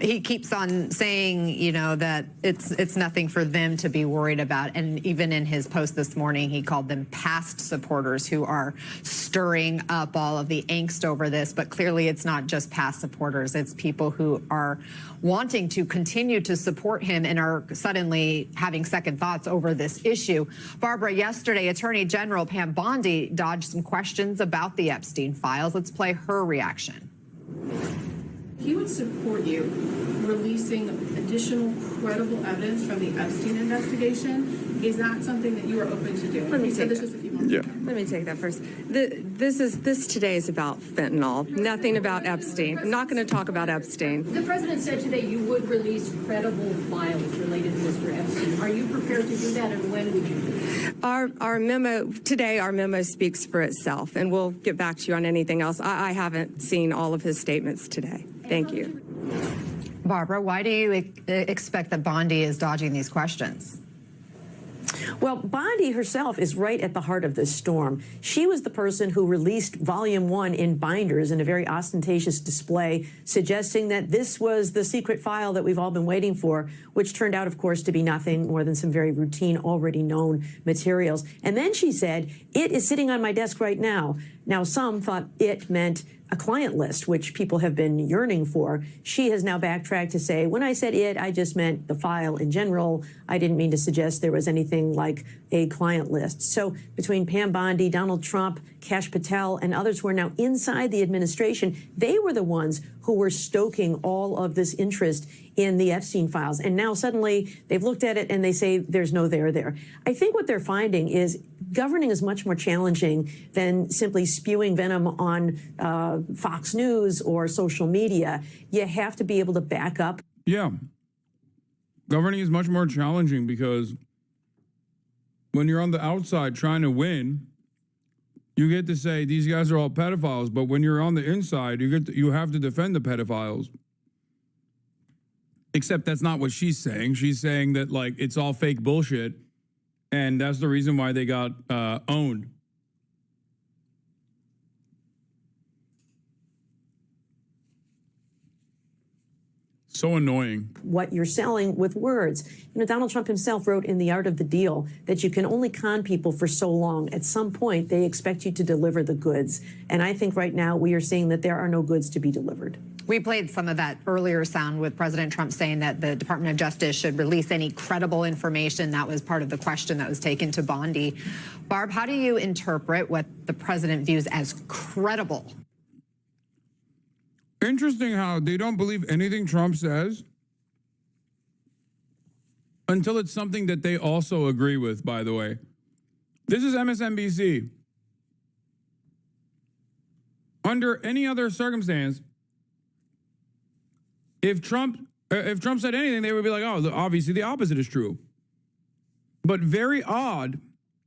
He keeps on saying, that it's nothing for them to be worried about. And even in his post this morning, he called them past supporters who are stirring up all of the angst over this. But clearly it's not just past supporters. It's people who are wanting to continue to support him and are suddenly having second thoughts over this issue. Barbara, yesterday, Attorney General Pam Bondi dodged some questions about the Epstein files. Let's play her reaction. He would support you releasing additional credible evidence from the Epstein investigation. Is that something that you are open to doing? Let me take this that. just a few months ago. Let me take that first. This today is about fentanyl, nothing about Epstein. I'm not going to talk about Epstein. The president said today you would release credible files related to Mr. Epstein. Are you prepared to do that, and when would you do that? Our memo speaks for itself, and we'll get back to you on anything else. I haven't seen all of his statements today. Thank you. Barbara, why do you expect that Bondi is dodging these questions? Well, Bondi herself is right at the heart of this storm. She was the person who released Volume 1 in binders in a very ostentatious display, suggesting that this was the secret file that we've all been waiting for, which turned out, of course, to be nothing more than some very routine, already known materials. And then she said, it is sitting on my desk right now. Now, some thought it meant a client list, which people have been yearning for. She has now backtracked to say, when I said it, I just meant the file in general. I didn't mean to suggest there was anything like a client list. So between Pam Bondi, Donald Trump, Kash Patel, and others who are now inside the administration, they were the ones who were stoking all of this interest in the Epstein files. And now suddenly they've looked at it and they say there's no there. I think what they're finding is governing is much more challenging than simply spewing venom on Fox News or social media. You have to be able to back up. Yeah. Governing is much more challenging because when you're on the outside trying to win, You get to say these guys are all pedophiles, but when you're on the inside, you have to defend the pedophiles. Except that's not what she's saying. She's saying that like it's all fake bullshit, and that's the reason why they got owned. So annoying. What you're selling with words. You know, Donald Trump himself wrote in The Art of the Deal that you can only con people for so long. At some point, they expect you to deliver the goods. And I think right now we are seeing that there are no goods to be delivered. We played some of that earlier sound with President Trump saying that the Department of Justice should release any credible information. That was part of the question that was taken to Bondi. Barb, how do you interpret what the president views as credible? Interesting how they don't believe anything Trump says until it's something that they also agree with, by the way. This is MSNBC. Under any other circumstance, if Trump said anything, they would be like, oh, obviously the opposite is true. But very odd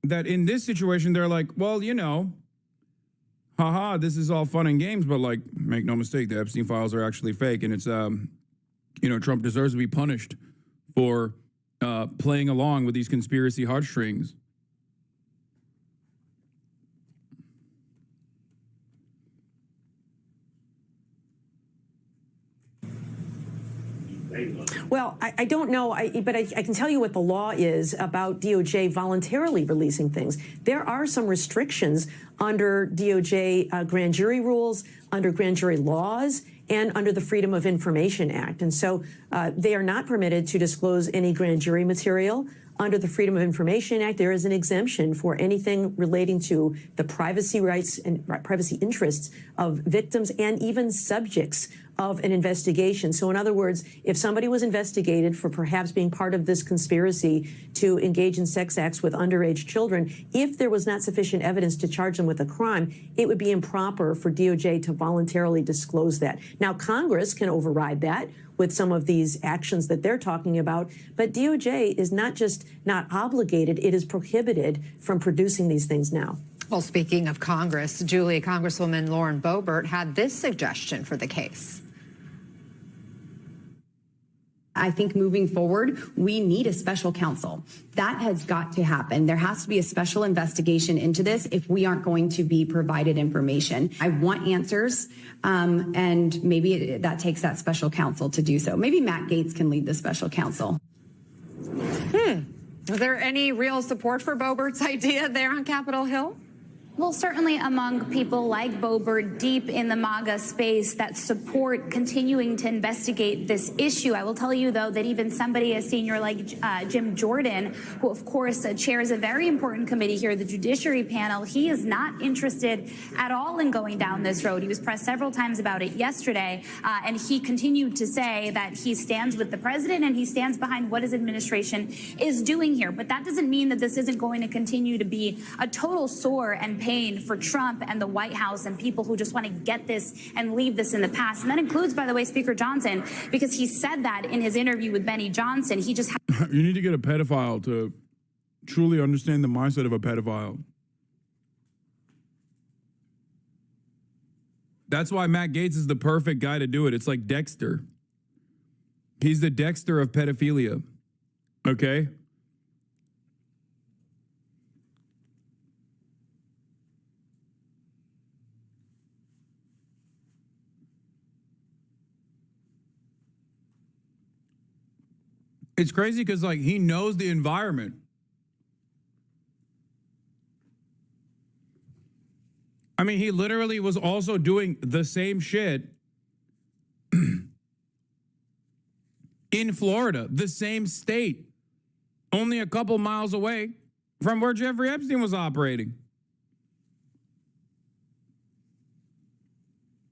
that in this situation, they're like, well, you know, haha, this is all fun and games, but like, make no mistake, the Epstein files are actually fake. And it's, you know, Trump deserves to be punished for playing along with these conspiracy heartstrings. Well, I don't know, but I can tell you what the law is about DOJ voluntarily releasing things. There are some restrictions under DOJ grand jury rules, under grand jury laws, and under the Freedom of Information Act. And so they are not permitted to disclose any grand jury material. Under the Freedom of Information Act, there is an exemption for anything relating to the privacy rights and privacy interests of victims and even subjects of an investigation. So in other words, if somebody was investigated for perhaps being part of this conspiracy to engage in sex acts with underage children, if there was not sufficient evidence to charge them with a crime, it would be improper for DOJ to voluntarily disclose that. Now, Congress can override that with some of these actions that they're talking about, but DOJ is not just not obligated, it is prohibited from producing these things now. Well, speaking of Congress, Julie, Congresswoman Lauren Boebert had this suggestion for the case. I think moving forward, we need a special counsel. That has got to happen. There has to be a special investigation into this if we aren't going to be provided information. I want answers, and maybe that takes that special counsel to do so. Maybe Matt Gaetz can lead the special counsel. Is there any real support for Boebert's idea there on Capitol Hill? Well, certainly among people like Boebert deep in the MAGA space that support continuing to investigate this issue. I will tell you, though, that even somebody as senior like Jim Jordan, who, of course, chairs a very important committee here, the Judiciary Panel, he is not interested at all in going down this road. He was pressed several times about it yesterday, and he continued to say that he stands with the president and he stands behind what his administration is doing here. But that doesn't mean that this isn't going to continue to be a total sore and pain for Trump and the White House and people who just want to get this and leave this in the past. And that includes, by the way, Speaker Johnson, because he said that in his interview with Benny Johnson. He just You need to get a pedophile to truly understand the mindset of a pedophile. That's why Matt Gaetz is the perfect guy to do it. It's like Dexter. He's the Dexter of pedophilia. Okay? It's crazy because, like, he knows the environment. I mean, he literally was also doing the same shit in Florida, the same state, only a couple miles away from where Jeffrey Epstein was operating.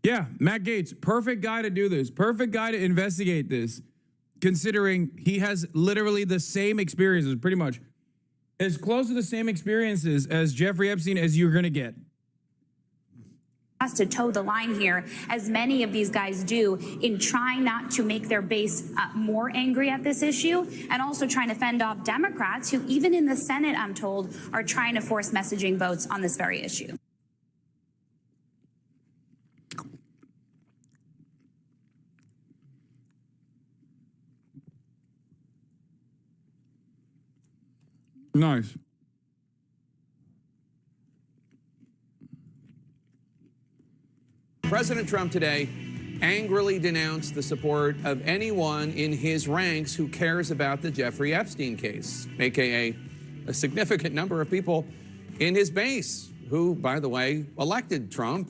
Yeah, Matt Gaetz, perfect guy to do this, perfect guy to investigate this. Considering he has literally the same experiences, pretty much as close to the same experiences as Jeffrey Epstein as you're going to get. Has to toe the line here, as many of these guys do, in trying not to make their base more angry at this issue, and also trying to fend off Democrats who, even in the Senate, I'm told, are trying to force messaging votes on this very issue. Nice. President Trump today angrily denounced the support of anyone in his ranks who cares about the Jeffrey Epstein case, aka a significant number of people in his base who, by the way, elected Trump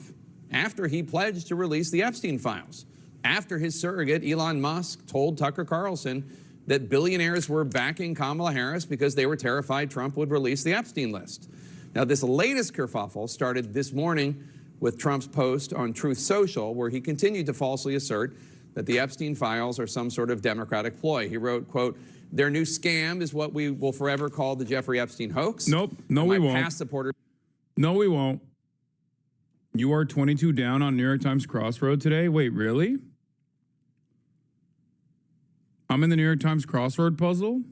after he pledged to release the Epstein files, after his surrogate Elon Musk told Tucker Carlson that billionaires were backing Kamala Harris because they were terrified Trump would release the Epstein list. Now, this latest kerfuffle started this morning with Trump's post on Truth Social, where he continued to falsely assert that the Epstein files are some sort of Democratic ploy. He wrote, quote, "Their new scam is what we will forever call the Jeffrey Epstein hoax." Nope. No, we won't. Past supporters. No, we won't. You are 22 down on New York Times Crossroad today? Wait, really? I'm in the New York Times crossword puzzle?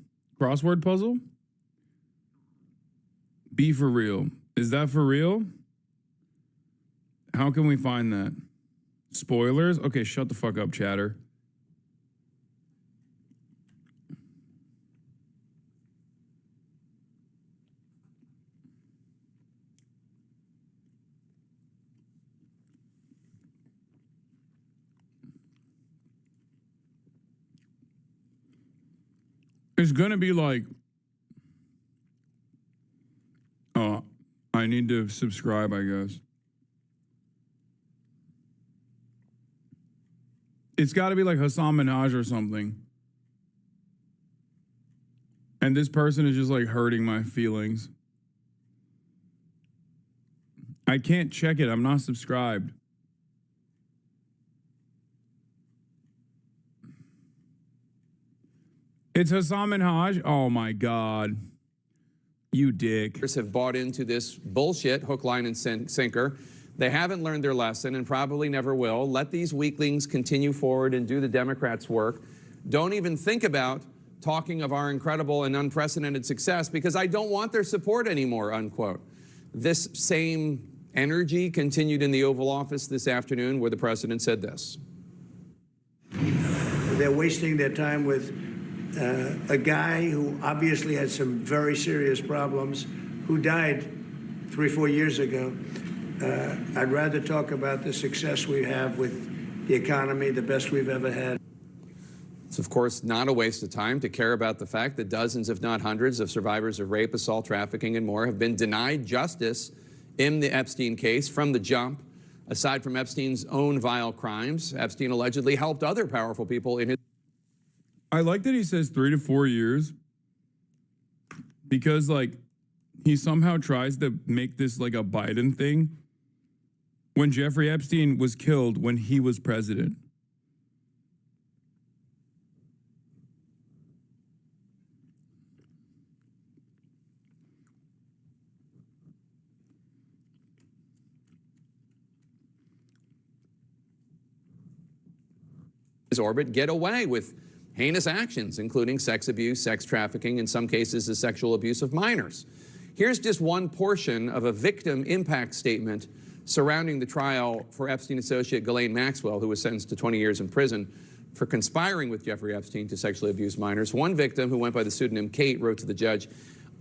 Be for real. Is that for real? How can we find that? Spoilers? Okay, shut the fuck up, chatter. It's gonna be like, oh, I need to subscribe, I guess. It's got to be like Hassan Minhaj or something. And this person is just like hurting my feelings. I can't check it. I'm not subscribed. It's Hassan Minhaj. Oh my God. You dick. Have bought into this bullshit hook, line, and sinker. They haven't learned their lesson and probably never will. Let these weaklings continue forward and do the Democrats' work. Don't even think about talking of our incredible and unprecedented success because I don't want their support anymore, unquote. This same energy continued in the Oval Office this afternoon where the president said this. They're wasting their time with a guy who obviously had some very serious problems, who died 3-4 years ago. I'd rather talk about the success we have with the economy, the best we've ever had. It's, of course, not a waste of time to care about the fact that dozens, if not hundreds, of survivors of rape, assault, trafficking, and more have been denied justice in the Epstein case from the jump. Aside from Epstein's own vile crimes, Epstein allegedly helped other powerful people in his... I like that he says 3 to 4 years because, like, he somehow tries to make this like a Biden thing when Jeffrey Epstein was killed when he was president. His orbit get away with heinous actions, including sex abuse, sex trafficking, in some cases the sexual abuse of minors. Here's just one portion of a victim impact statement surrounding the trial for Epstein associate Ghislaine Maxwell, who was sentenced to 20 years in prison for conspiring with Jeffrey Epstein to sexually abuse minors. One victim, who went by the pseudonym Kate, wrote to the judge,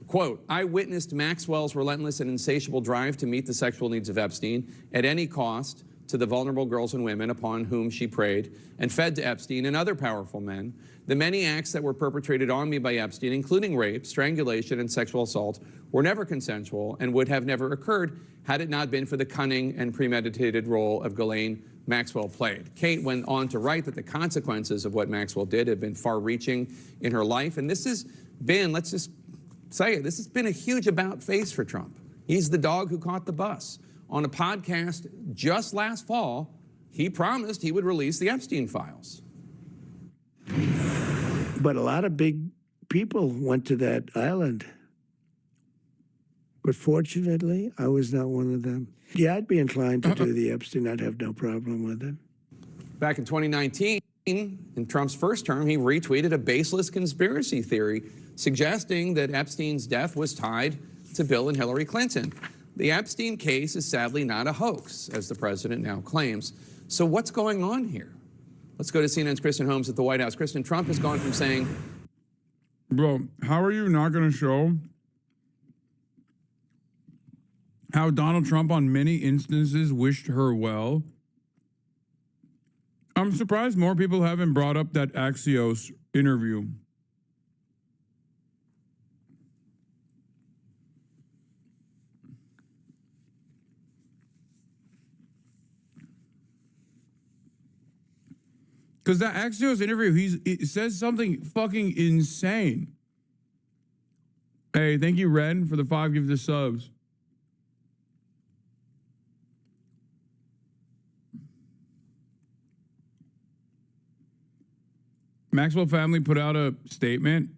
quote, "I witnessed Maxwell's relentless and insatiable drive to meet the sexual needs of Epstein at any cost to the vulnerable girls and women upon whom she preyed and fed to Epstein and other powerful men. The many acts that were perpetrated on me by Epstein, including rape, strangulation, and sexual assault, were never consensual and would have never occurred had it not been for the cunning and premeditated role of Ghislaine Maxwell played." Kate went on to write that the consequences of what Maxwell did have been far-reaching in her life. And this has been, let's just say it, this has been a huge about-face for Trump. He's the dog who caught the bus. On a podcast just last fall, he promised he would release the Epstein files. But a lot of big people went to that island. But fortunately, I was not one of them. Yeah, I'd be inclined to do the Epstein. I'd have no problem with it. Back in 2019, in Trump's first term, he retweeted a baseless conspiracy theory suggesting that Epstein's death was tied to Bill and Hillary Clinton. The Epstein case is sadly not a hoax, as the president now claims. So what's going on here? Let's go to CNN's Kristen Holmes at the White House. Kristen, Trump has gone from saying... Bro, how are you not going to show how Donald Trump on many instances wished her well. I'm surprised more people haven't brought up that Axios interview. Because that Axios interview, it says something fucking insane. Hey, thank you, Ren, for the 5 gifted subs. Maxwell family put out a statement.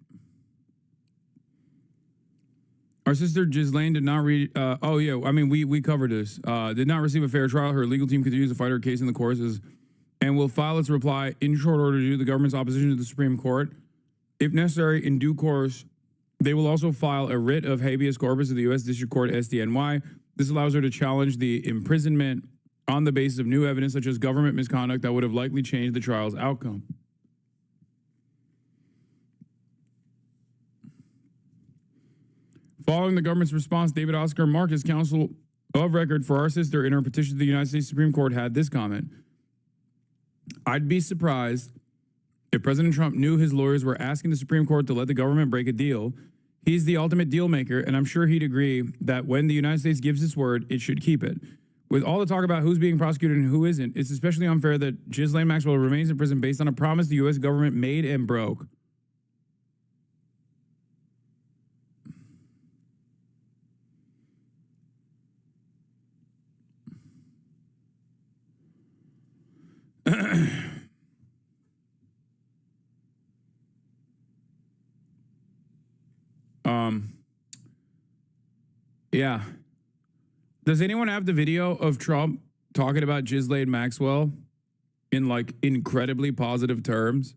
Our sister Ghislaine did not read. We covered this. Did not receive a fair trial. Her legal team continues to fight her case in the courts and will file its reply in short order due to the government's opposition to the Supreme Court. If necessary, in due course, they will also file a writ of habeas corpus to the U.S. District Court SDNY. This allows her to challenge the imprisonment on the basis of new evidence, such as government misconduct that would have likely changed the trial's outcome. Following the government's response, David Oscar Marcus, counsel of record for our sister in her petition to the United States Supreme Court, had this comment. I'd be surprised if President Trump knew his lawyers were asking the Supreme Court to let the government break a deal. He's the ultimate deal maker, and I'm sure he'd agree that when the United States gives its word, it should keep it. With all the talk about who's being prosecuted and who isn't, it's especially unfair that Ghislaine Maxwell remains in prison based on a promise the U.S. government made and broke. Yeah. Does anyone have the video of Trump talking about Ghislaine Maxwell in like incredibly positive terms?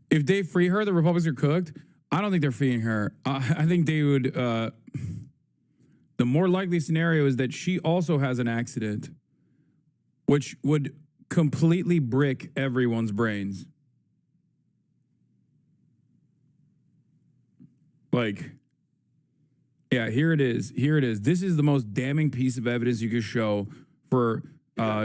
If they free her, the Republicans are cooked. I don't think they're freeing her. I think they would. The more likely scenario is that she also has an accident, which would completely brick everyone's brains. Like, yeah, here it is. Here it is. This is the most damning piece of evidence you could show for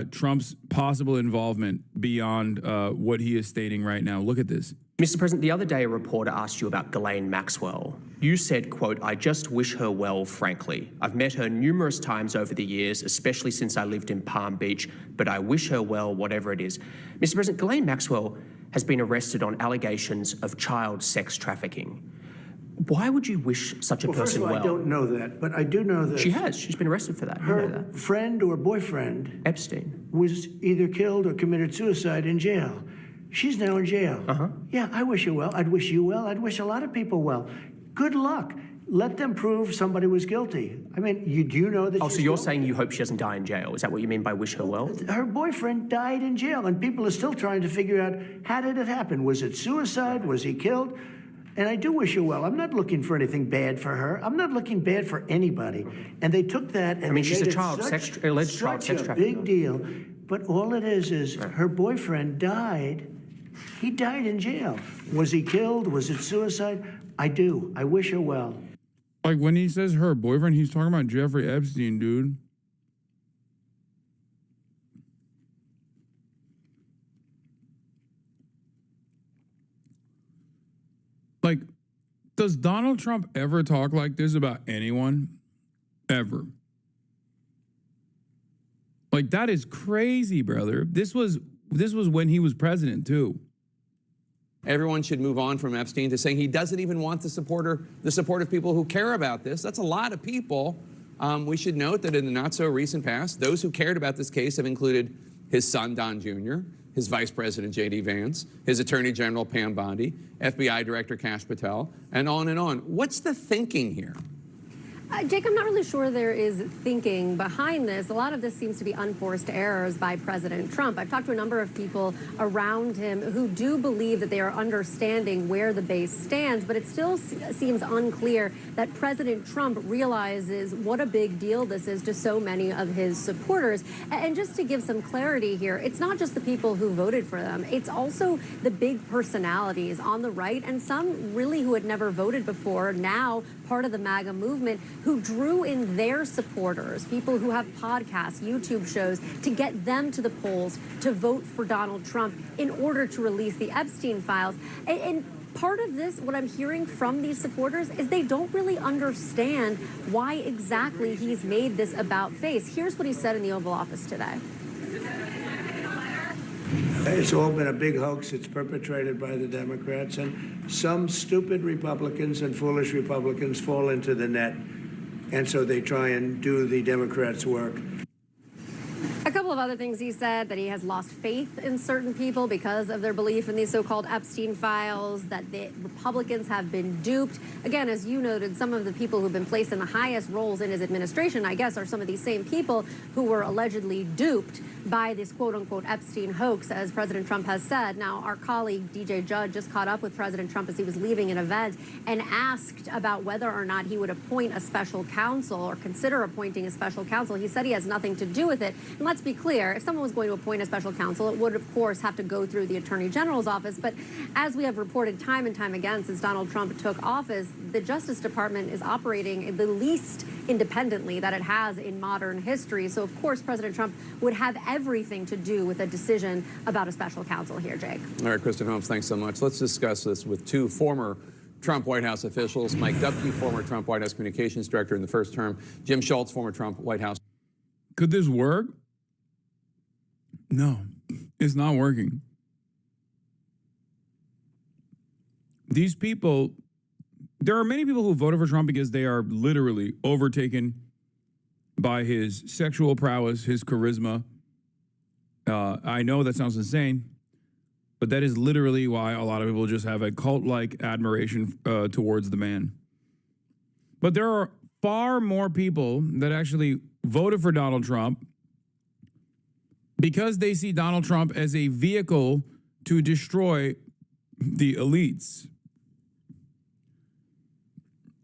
Trump's possible involvement beyond what he is stating right now. Look at this. Mr. President, the other day a reporter asked you about Ghislaine Maxwell. You said, quote, I just wish her well, frankly. I've met her numerous times over the years, especially since I lived in Palm Beach, but I wish her well, whatever it is. Mr. President, Ghislaine Maxwell has been arrested on allegations of child sex trafficking. Why would you wish such a person first of all, well? I don't know that, but I do know that she has. She's been arrested for that. Her you know that. friend or boyfriend, Epstein, was either killed or committed suicide in jail. She's now in jail. Yeah, I wish her well. I'd wish you well. I'd wish a lot of people well. Good luck. Let them prove somebody was guilty. I mean, do you know that? Oh, so you're saying you hope she doesn't die in jail? Is that what you mean by wish her well? Her boyfriend died in jail, and people are still trying to figure out, how did it happen? Was it suicide? Was he killed? And I do wish her well. I'm not looking for anything bad for her. I'm not looking bad for anybody. And they took that and she's made a child it alleged child sex such a trafficker. big deal. But all it is her boyfriend died. He died in jail. Was he killed? Was it suicide? I do. I wish her well. Like when he says her boyfriend, he's talking about Jeffrey Epstein, dude. Like, does Donald Trump ever talk like this about anyone? Ever? Like, that is crazy, brother. This was when he was president, too. Everyone should move on from Epstein to saying he doesn't even want the support of people who care about this. That's a lot of people. We should note that in the not-so-recent past, those who cared about this case have included his son, Don Jr., his Vice President, J.D. Vance, his Attorney General, Pam Bondi, FBI Director Kash Patel, and on and on. What's the thinking here? Jake, I'm not really sure there is thinking behind this. A lot of this seems to be unforced errors by President Trump. I've talked to a number of people around him who do believe that they are understanding where the base stands, but it still seems unclear that President Trump realizes what a big deal this is to so many of his supporters. And just to give some clarity here, it's not just the people who voted for them. It's also the big personalities on the right and some really who had never voted before, now part of the MAGA movement, who drew in their supporters, people who have podcasts, YouTube shows, to get them to the polls to vote for Donald Trump in order to release the Epstein files. And part of this, what I'm hearing from these supporters, is they don't really understand why exactly he's made this about face. Here's what he said in the Oval Office today. It's all been a big hoax. It's perpetrated by the Democrats, and some stupid Republicans and foolish Republicans fall into the net, and so they try and do the Democrats' work. A couple of other things he said, that he has lost faith in certain people because of their belief in these so-called Epstein files, that the Republicans have been duped. Again, as you noted, some of the people who've been placed in the highest roles in his administration, I guess, are some of these same people who were allegedly duped by this quote-unquote Epstein hoax, as President Trump has said. Now, our colleague DJ Judd just caught up with President Trump as he was leaving an event and asked about whether or not he would appoint a special counsel or consider appointing a special counsel. He said he has nothing to do with it. And let's be clear, if someone was going to appoint a special counsel, it would, of course, have to go through the Attorney General's office. But as we have reported time and time again since Donald Trump took office, the Justice Department is operating the least independently that it has in modern history. So, of course, President Trump would have everything to do with a decision about a special counsel here, Jake. All right, Kristen Holmes, thanks so much. Let's discuss this with two former Trump White House officials. Mike Dubke, former Trump White House communications director in the first term. Jim Schultz, former Trump White House. Could this work? No, it's not working. These people, there are many people who voted for Trump because they are literally overtaken by his sexual prowess, his charisma. I know that sounds insane, but that is literally why a lot of people just have a cult-like admiration towards the man. But there are far more people that actually voted for Donald Trump because they see Donald Trump as a vehicle to destroy the elites,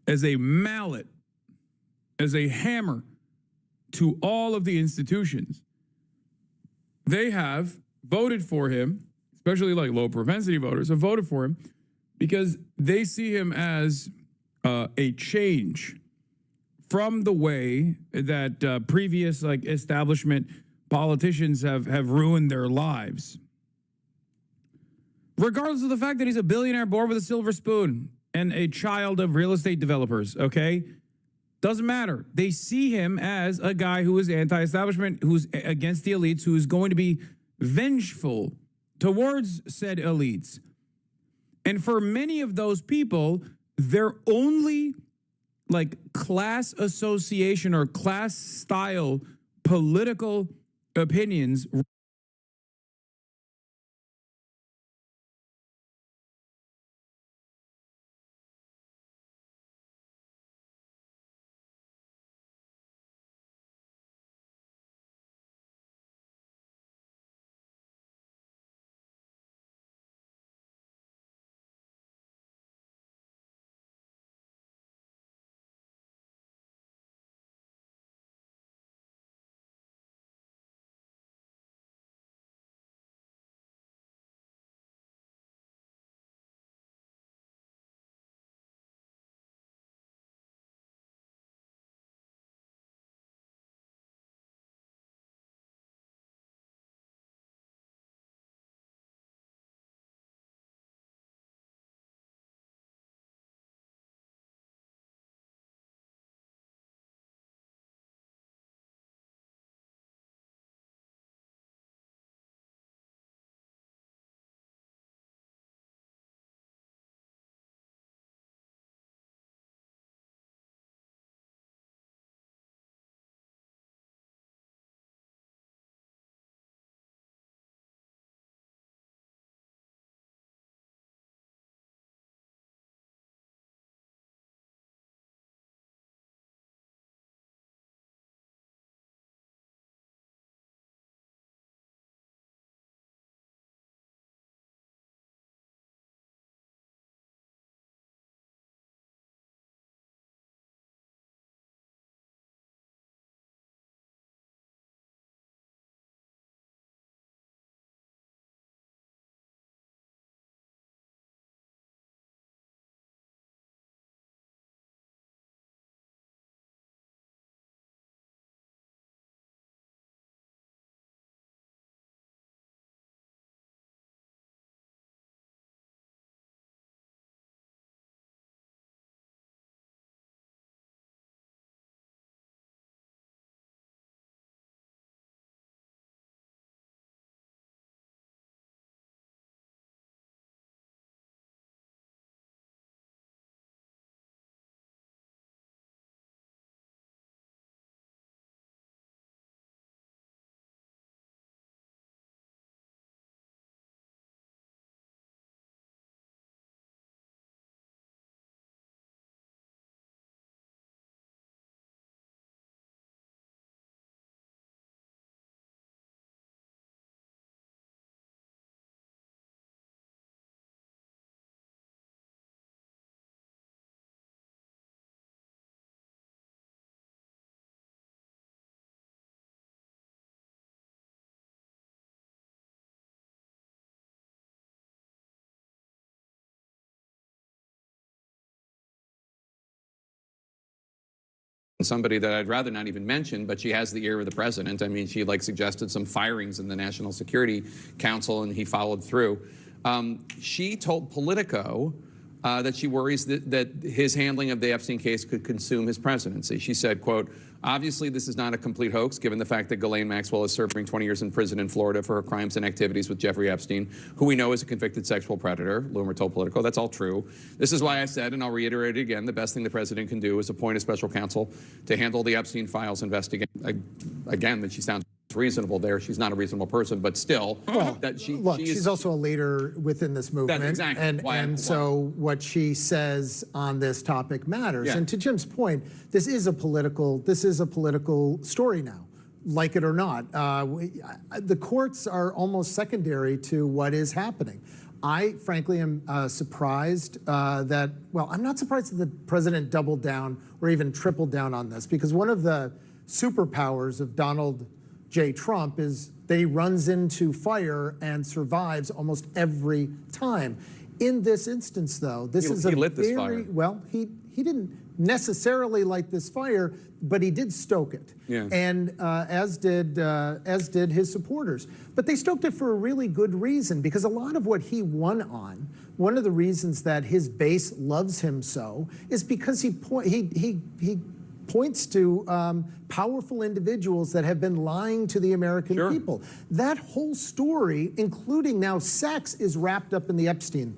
as a mallet, as a hammer to all of the institutions. They have voted for him, especially like low propensity voters have voted for him because they see him as a change from the way that previous like establishment politicians have ruined their lives. Regardless of the fact that he's a billionaire born with a silver spoon and a child of real estate developers, okay? Doesn't matter. They see him as a guy who is anti-establishment, who's against the elites, who is going to be vengeful towards said elites. And for many of those people, their only like class association or class style political opinions somebody that I'd rather not even mention, but she has the ear of the president. I mean, she like suggested some firings in the National Security Council, and he followed through. She told Politico that she worries that his handling of the Epstein case could consume his presidency. She said, quote, obviously this is not a complete hoax, given the fact that Ghislaine Maxwell is serving 20 years in prison in Florida for her crimes and activities with Jeffrey Epstein, who we know is a convicted sexual predator. Loomer told Politico. That's all true. This is why I said, and I'll reiterate it again, the best thing the president can do is appoint a special counsel to handle the Epstein files investigation. Again, that she sounds reasonable there. She's not a reasonable person, but still, that she's also a leader within this movement. That's exactly and so what she says on this topic matters. Yeah. And to Jim's point, this is a political story now, like it or not. The courts are almost secondary to what is happening. I frankly am surprised I'm not surprised that the president doubled down or even tripled down on this, because one of the superpowers of Donald J. Trump is that he runs into fire and survives almost every time. In this instance, though, this is he lit this fire. Well, he didn't necessarily light this fire, but he did stoke it. Yeah. And as did his supporters. But they stoked it for a really good reason, because a lot of what he won on, one of the reasons that his base loves him so, is because he points to powerful individuals that have been lying to the American people. That whole story, including now sex, is wrapped up in the Epstein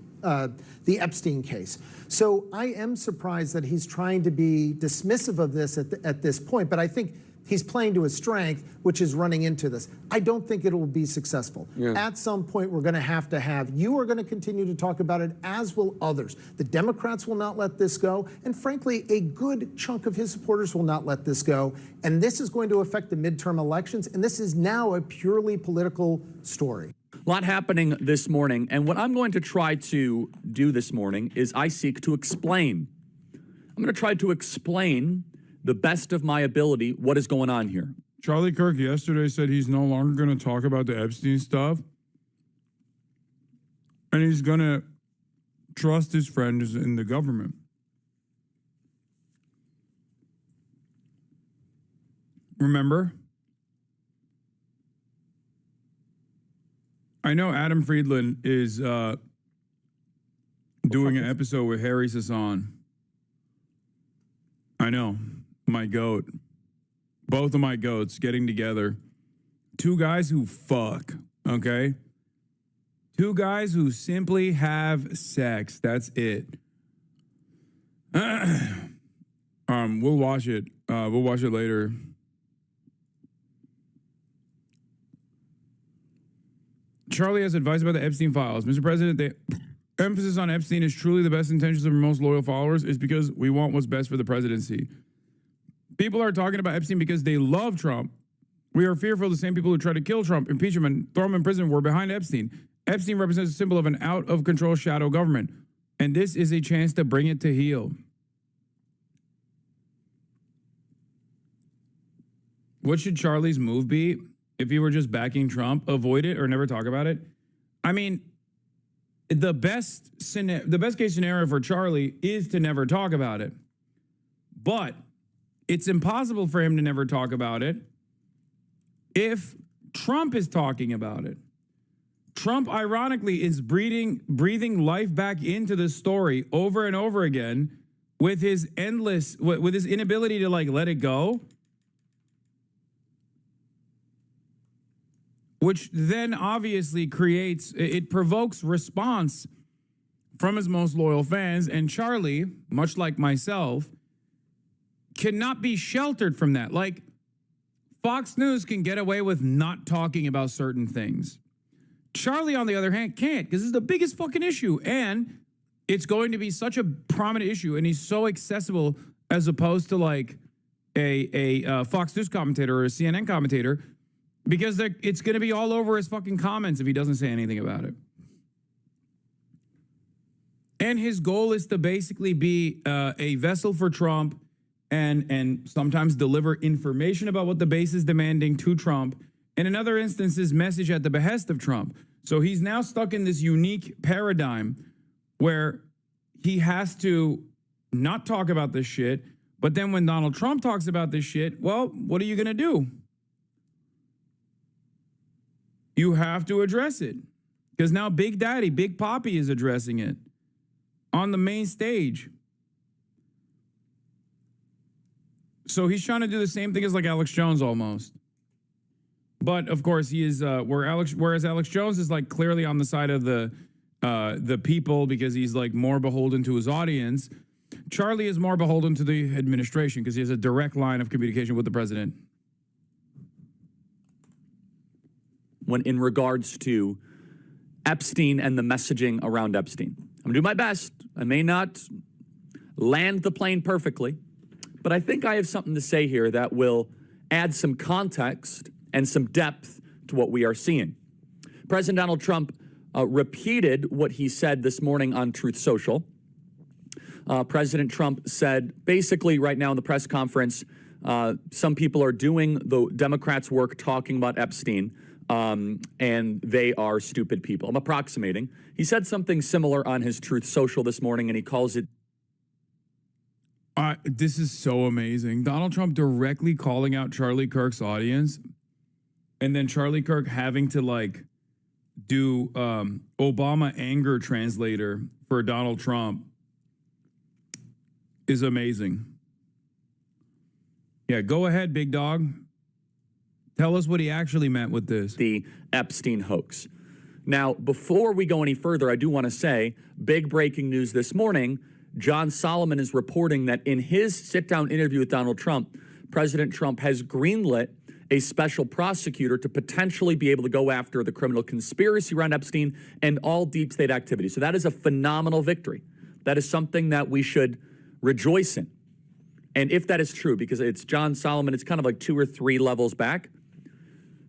case. So I am surprised that he's trying to be dismissive of this at this point, but I think he's playing to his strength, which is running into this. I don't think it will be successful. Yeah. At some point, we're going to have, you are going to continue to talk about it, as will others. The Democrats will not let this go, and frankly, a good chunk of his supporters will not let this go. And this is going to affect the midterm elections, and this is now a purely political story. A lot happening this morning, and what I'm going to try to do this morning is I seek to explain. I'm going to try to explain the best of my ability what is going on here. Charlie Kirk yesterday said he's no longer going to talk about the Epstein stuff, and he's going to trust his friends in the government. Remember? I know Adam Friedland is doing an episode with Harry Sasson. I know. My goat. Both of my goats getting together. Two guys who fuck, okay? Two guys who simply have sex. That's it. We'll watch it. We'll watch it later. Charlie has advice about the Epstein files. Mr. President, the emphasis on Epstein is truly the best intentions of our most loyal followers is because we want what's best for the presidency. People are talking about Epstein because they love Trump. We are fearful the same people who try to kill Trump, impeach him, and throw him in prison were behind Epstein. Epstein represents a symbol of an out-of-control shadow government, and this is a chance to bring it to heel. What should Charlie's move be if he were just backing Trump? Avoid it or never talk about it? I mean, the best case scenario for Charlie is to never talk about it. But it's impossible for him to never talk about it if Trump is talking about it. Trump, ironically, is breathing life back into the story over and over again with his inability to let it go, which then obviously provokes response from his most loyal fans. And Charlie, much like myself, cannot be sheltered from that. Like, Fox News can get away with not talking about certain things. Charlie, on the other hand, can't, because this is the biggest fucking issue. And it's going to be such a prominent issue, and he's so accessible as opposed to like a Fox News commentator or a CNN commentator, because it's going to be all over his fucking comments if he doesn't say anything about it. And his goal is to basically be a vessel for Trump and sometimes deliver information about what the base is demanding to Trump, and in other instances, message at the behest of Trump. So he's now stuck in this unique paradigm where he has to not talk about this shit, But then when Donald Trump talks about this shit, well, what are you going to do? You have to address it. Because now Big Daddy, Big Papi is addressing it on the main stage. So he's trying to do the same thing as like Alex Jones almost. But of course he is whereas Alex Jones is like clearly on the side of the people because he's like more beholden to his audience. Charlie is more beholden to the administration because he has a direct line of communication with the president. When in regards to Epstein and the messaging around Epstein. I'm gonna do my best. I may not land the plane perfectly, but I think I have something to say here that will add some context and some depth to what we are seeing. President Donald Trump repeated what he said this morning on Truth Social. President Trump said, basically right now in the press conference, some people are doing the Democrats' work talking about Epstein, and they are stupid people. I'm approximating. He said something similar on his Truth Social this morning, and he calls it... This is so amazing. Donald Trump directly calling out Charlie Kirk's audience, and then Charlie Kirk having to like do Obama anger translator for Donald Trump is amazing. Yeah, go ahead, big dog. Tell us what he actually meant with this. The Epstein hoax. Now, before we go any further, I do want to say, big breaking news this morning, John Solomon is reporting that in his sit-down interview with Donald Trump, President Trump has greenlit a special prosecutor to potentially be able to go after the criminal conspiracy around Epstein and all deep state activity. So that is a phenomenal victory. That is something that we should rejoice in. And if that is true, because it's John Solomon, it's kind of like 2 or 3 levels back,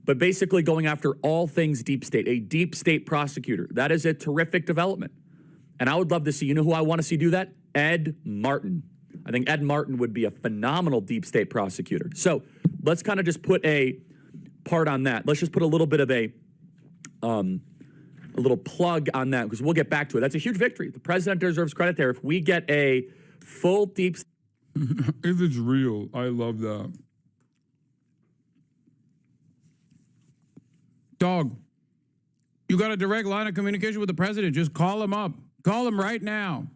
but basically going after all things deep state, a deep state prosecutor. That is a terrific development. And I would love to see, you know who I want to see do that? Ed Martin. I think Ed Martin would be a phenomenal deep state prosecutor. So let's kind of just put a part on that. Let's just put a little bit of a little plug on that because we'll get back to it. That's a huge victory. The president deserves credit there. If we get a full deep state. If it's real, I love that. Dog, you got a direct line of communication with the president. Just call him up. Call him right now.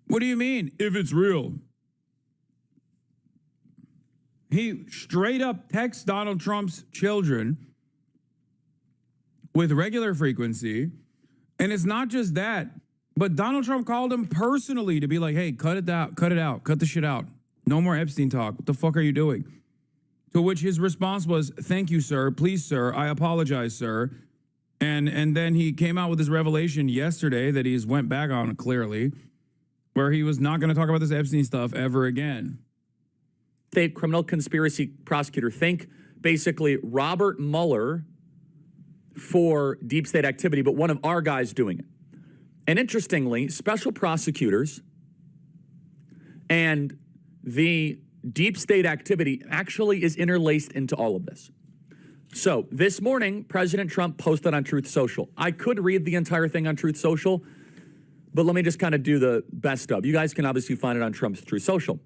What do you mean, if it's real? He straight up texts Donald Trump's children with regular frequency. And it's not just that, but Donald Trump called him personally to be like, hey, cut it out, cut the shit out. No more Epstein talk. What the fuck are you doing? To which his response was, thank you, sir. Please, sir. I apologize, sir. And then he came out with this revelation yesterday that he's went back on clearly, where he was not going to talk about this Epstein stuff ever again. State criminal conspiracy prosecutor. Think basically Robert Mueller for deep state activity, but one of our guys doing it. And interestingly, special prosecutors and the deep state activity actually is interlaced into all of this. So this morning, President Trump posted on Truth Social. I could read the entire thing on Truth Social, but let me just kind of do the best of. You guys can obviously find it on Trump's Truth Social.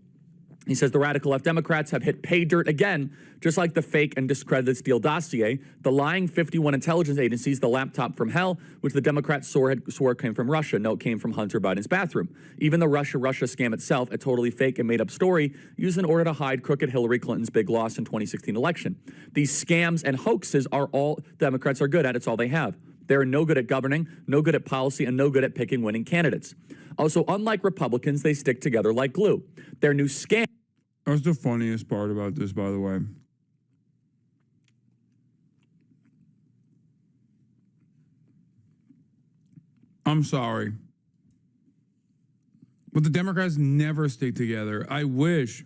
He says the radical left Democrats have hit pay dirt again, just like the fake and discredited Steele dossier, the lying 51 intelligence agencies, the laptop from hell, which the Democrats swore came from Russia. No, it came from Hunter Biden's bathroom. Even the Russia scam itself, a totally fake and made up story used in order to hide crooked Hillary Clinton's big loss in 2016 election. These scams and hoaxes are all Democrats are good at. It's all they have. They're no good at governing, no good at policy, and no good at picking winning candidates. Also, unlike Republicans, they stick together like glue. Their new scam. That's the funniest part about this, by the way. I'm sorry, but the Democrats never stick together. I wish.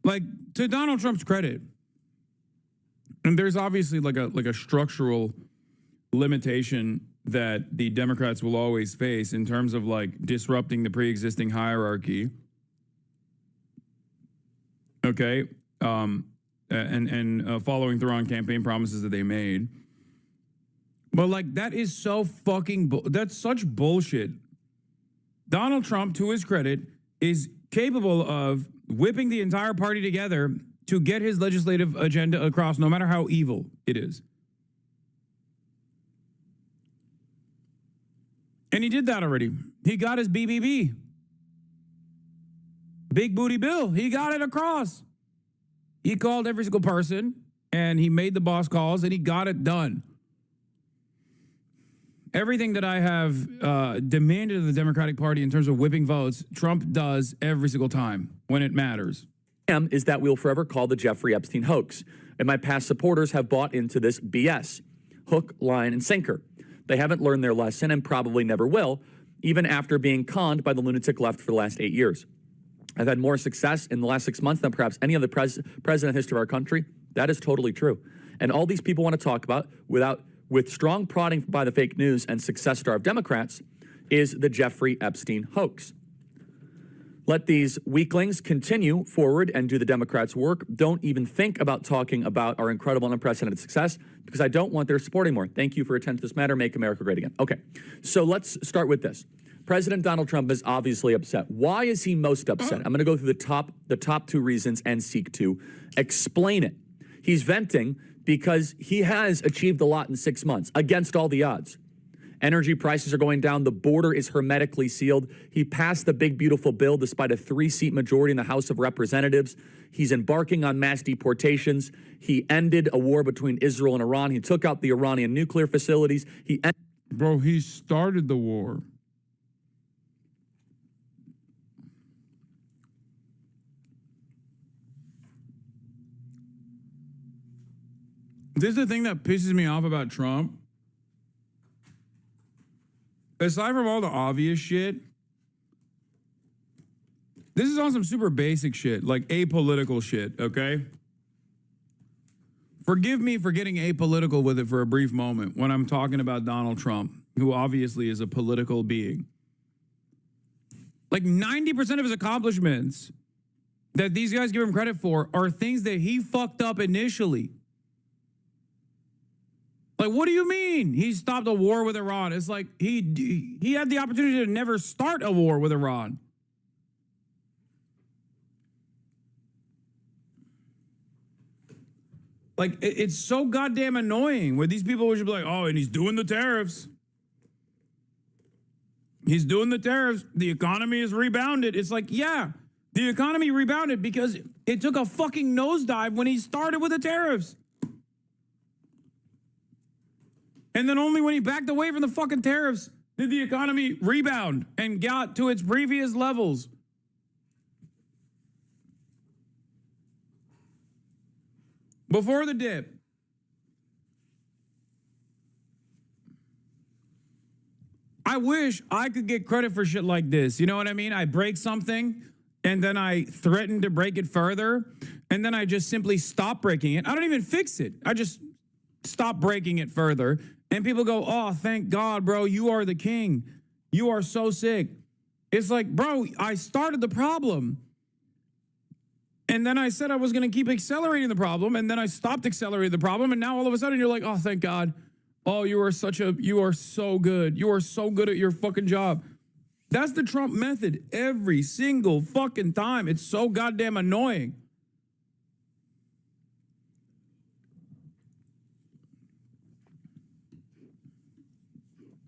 Like, to Donald Trump's credit, and there's obviously like a structural limitation that the Democrats will always face in terms of like disrupting the pre-existing hierarchy. Okay, and following through on campaign promises that they made. But like, that is so fucking, that's such bullshit. Donald Trump, to his credit, is capable of whipping the entire party together to get his legislative agenda across, no matter how evil it is. And he did that already. He got his BBB. Big Booty Bill. He got it across. He called every single person, and he made the boss calls, and he got it done. Everything that I have demanded of the Democratic Party in terms of whipping votes, Trump does every single time when it matters. Is that we'll forever call the Jeffrey Epstein hoax. And my past supporters have bought into this BS. Hook, line, and sinker. They haven't learned their lesson and probably never will, even after being conned by the lunatic left for the last 8 years. I've had more success in the last 6 months than perhaps any other president in the history of our country. That is totally true. And all these people want to talk about, with strong prodding by the fake news and success star of Democrats, is the Jeffrey Epstein hoax. Let these weaklings continue forward and do the Democrats' work. Don't even think about talking about our incredible and unprecedented success, because I don't want their support anymore. Thank you for attending to this matter. Make America great again. Okay, so let's start with this. President Donald Trump is obviously upset. Why is he most upset? I'm going to go through the top two reasons and seek to explain it. He's venting because he has achieved a lot in 6 months against all the odds. Energy prices are going down. The border is hermetically sealed. He passed the big, beautiful bill despite a 3-seat majority in the House of Representatives. He's embarking on mass deportations. He ended a war between Israel and Iran. He took out the Iranian nuclear facilities. Bro, he started the war. This is the thing that pisses me off about Trump. Aside from all the obvious shit, this is on some super basic shit, like apolitical shit, okay? Forgive me for getting apolitical with it for a brief moment when I'm talking about Donald Trump, who obviously is a political being. Like 90% of his accomplishments that these guys give him credit for are things that he fucked up initially. Like, what do you mean he stopped a war with Iran? It's like he had the opportunity to never start a war with Iran. Like, it's so goddamn annoying where these people should be like, oh, and he's doing the tariffs. He's doing the tariffs. The economy has rebounded. It's like, yeah, the economy rebounded because it took a fucking nosedive when he started with the tariffs. And then only when he backed away from the fucking tariffs did the economy rebound and got to its previous levels. Before the dip. I wish I could get credit for shit like this. You know what I mean? I break something and then I threaten to break it further and then I just simply stop breaking it. I don't even fix it. I just stop breaking it further. And people go, oh, thank God, bro, you are the king. You are so sick. It's like, bro, I started the problem. And then I said I was going to keep accelerating the problem. And then I stopped accelerating the problem. And now all of a sudden you're like, oh, thank God. Oh, you are so good. You are so good at your fucking job. That's the Trump method every single fucking time. It's so goddamn annoying.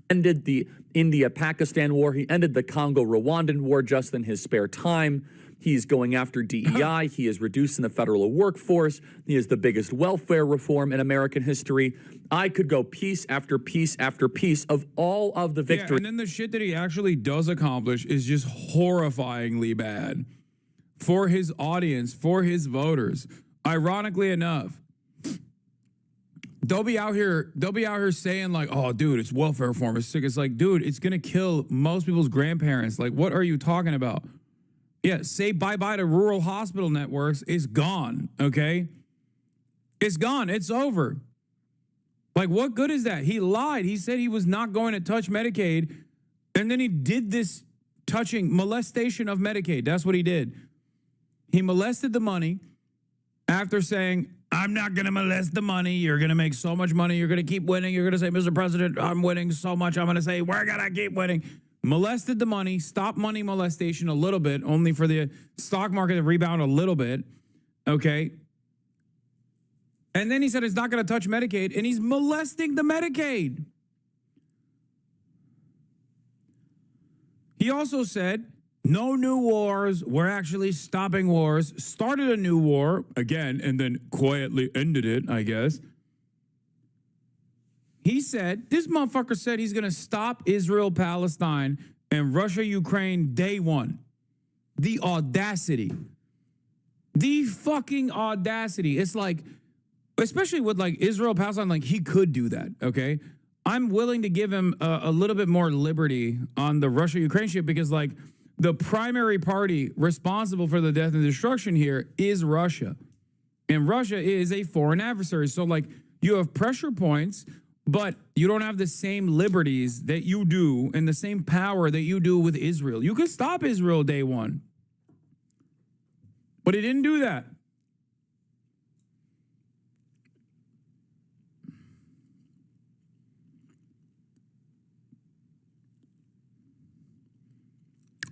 Ended the India-Pakistan war. He ended the Congo-Rwandan war just in his spare time. He's going after DEI. He is reducing the federal workforce. He is the biggest welfare reform in American history. I could go piece after piece after piece of all of the victory. Yeah, and then the shit that he actually does accomplish is just horrifyingly bad for his audience, for his voters. Ironically enough, they'll be out here saying like, oh, dude, it's welfare reform. It's sick. It's like, dude, it's going to kill most people's grandparents. Like, what are you talking about? Yeah, say bye-bye to rural hospital networks. It's gone, okay? It's gone. It's over. Like, what good is that? He lied. He said he was not going to touch Medicaid, and then he did this molestation of Medicaid. That's what he did. He molested the money after saying, I'm not going to molest the money. You're going to make so much money. You're going to keep winning. You're going to say, Mr. President, I'm winning so much. I'm going to say, we're going to keep winning. Molested the money, stopped money molestation a little bit, only for the stock market to rebound a little bit. Okay. And then he said he's not going to touch Medicaid, and he's molesting the Medicaid. He also said, no new wars. We're actually stopping wars. Started a new war again and then quietly ended it, I guess. He said, this motherfucker said he's going to stop Israel, Palestine, and Russia, Ukraine day one. The audacity. The fucking audacity. It's like, especially with like Israel, Palestine, like he could do that, okay? I'm willing to give him a little bit more liberty on the Russia-Ukraine shit because like, the primary party responsible for the death and destruction here is Russia. And Russia is a foreign adversary. So, like, you have pressure points, but you don't have the same liberties that you do and the same power that you do with Israel. You could stop Israel day one. But he didn't do that.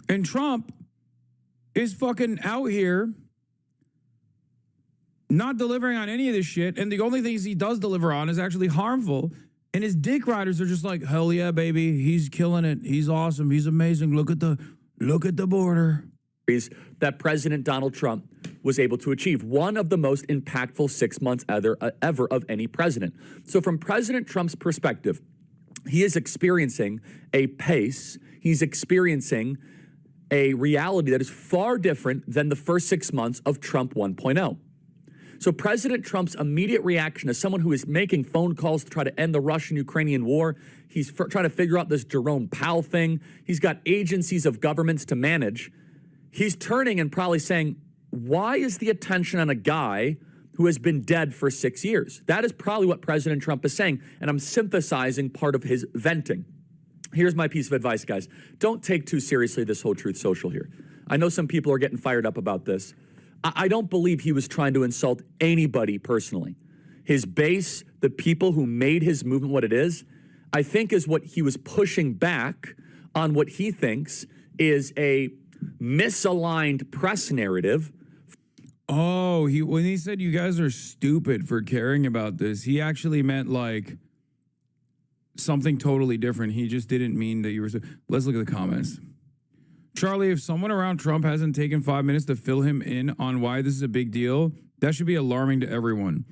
And Trump is fucking out here not delivering on any of this shit. And the only things he does deliver on is actually harmful. And his dick riders are just like, hell yeah, baby. He's killing it. He's awesome. He's amazing. Look at the border. That President Donald Trump was able to achieve. One of the most impactful 6 months ever of any president. So from President Trump's perspective, he is experiencing a pace. He's experiencing a reality that is far different than the first 6 months of Trump 1.0. So President Trump's immediate reaction as someone who is making phone calls to try to end the Russian-Ukrainian war, he's trying to figure out this Jerome Powell thing. He's got agencies of governments to manage. He's turning and probably saying, why is the attention on a guy who has been dead for 6 years? That is probably what President Trump is saying, and I'm synthesizing part of his venting. Here's my piece of advice, guys. Don't take too seriously this whole Truth Social here. I know some people are getting fired up about this. I don't believe he was trying to insult anybody personally. His base, the people who made his movement what it is, I think is what he was pushing back on what he thinks is a misaligned press narrative. Oh, when he said you guys are stupid for caring about this, he actually meant like something totally different. He just didn't mean that you were. Let's look at the comments. Charlie, if someone around Trump hasn't taken 5 minutes to fill him in on why this is a big deal, that should be alarming to everyone.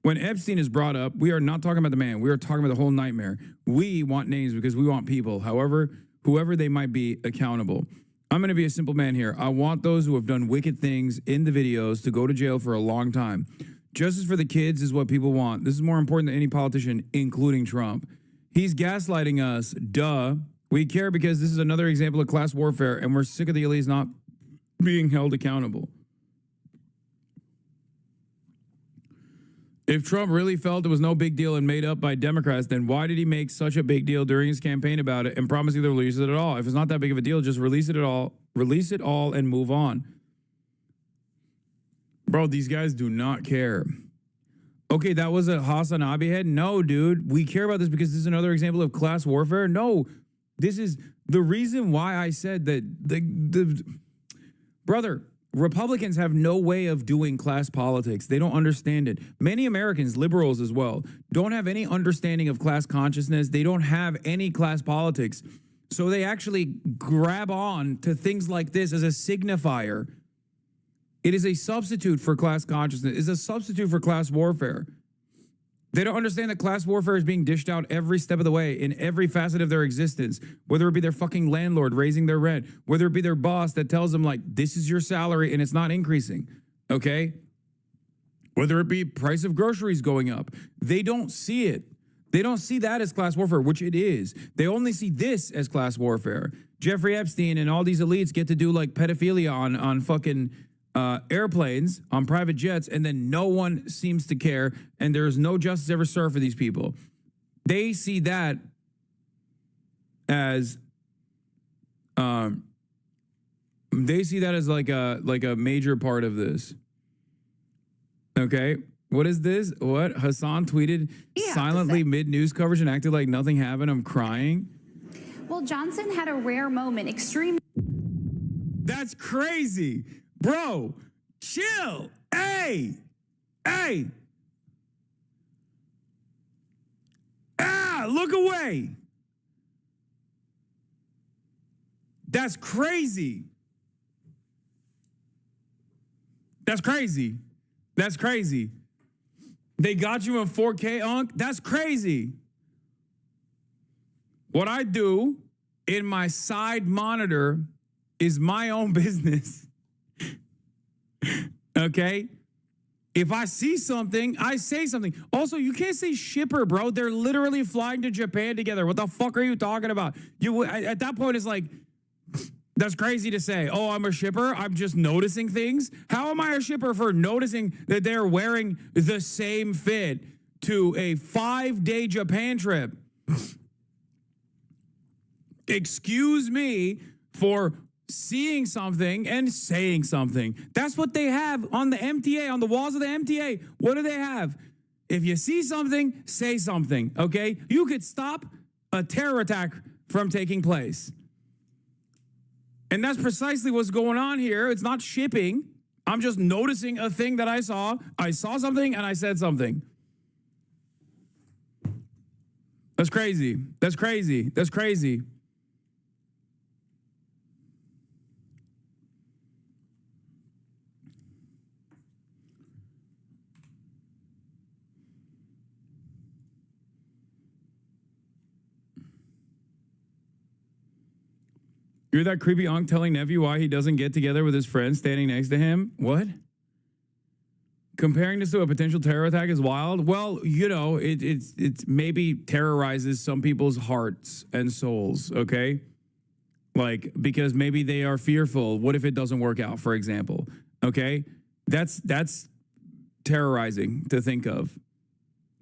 When Epstein is brought up, we are not talking about the man. We are talking about the whole nightmare. We want names because we want people, however, whoever they might be, accountable. I'm going to be a simple man here. I want those who have done wicked things in the videos to go to jail for a long time. Justice for the kids is what people want. This is more important than any politician, including Trump. He's gaslighting us. Duh. We care because this is another example of class warfare, and we're sick of the elites not being held accountable. If Trump really felt it was no big deal and made up by Democrats, then why did he make such a big deal during his campaign about it and promise either release it at all? If it's not that big of a deal, just release it all and move on. Bro, these guys do not care. Okay, that was a Hassan Abihed? No, dude. We care about this because this is another example of class warfare? No. This is the reason why I said that brother, Republicans have no way of doing class politics. They don't understand it. Many Americans, liberals as well, don't have any understanding of class consciousness. They don't have any class politics. So they actually grab on to things like this as a signifier. It is a substitute for class consciousness. It's a substitute for class warfare. They don't understand that class warfare is being dished out every step of the way in every facet of their existence, whether it be their fucking landlord raising their rent, whether it be their boss that tells them, like, this is your salary and it's not increasing, okay? Whether it be price of groceries going up. They don't see it. They don't see that as class warfare, which it is. They only see this as class warfare. Jeffrey Epstein and all these elites get to do, like, pedophilia on fucking airplanes, on private jets, and then no one seems to care, and there is no justice ever served for these people. They see that as like a major part of this. Okay? What is this? What? Hassan tweeted silently mid-news coverage and acted like nothing happened. I'm crying. Well, Johnson had a rare moment, extreme. That's crazy. Bro, chill. Hey. Look away. That's crazy. That's crazy. That's crazy. They got you in 4K, Unc? That's crazy. What I do in my side monitor is my own business. Okay? If I see something, I say something. Also, you can't say shipper, bro. They're literally flying to Japan together. What the fuck are you talking about? At that point, it's like, that's crazy to say. Oh, I'm a shipper. I'm just noticing things. How am I a shipper for noticing that they're wearing the same fit to a 5-day Japan trip? Excuse me for seeing something and saying something. That's what they have on the MTA, on the walls of the MTA. What do they have? If you see something, say something, okay? You could stop a terror attack from taking place. And that's precisely what's going on here. It's not shipping. I'm just noticing a thing that I saw. I saw something and I said something. That's crazy. That's crazy. That's crazy. You're that creepy unc telling nephew why he doesn't get together with his friends standing next to him? What? Comparing this to a potential terror attack is wild. Well, you know, it maybe terrorizes some people's hearts and souls, okay? Like, because maybe they are fearful. What if it doesn't work out, for example? Okay? That's terrorizing to think of.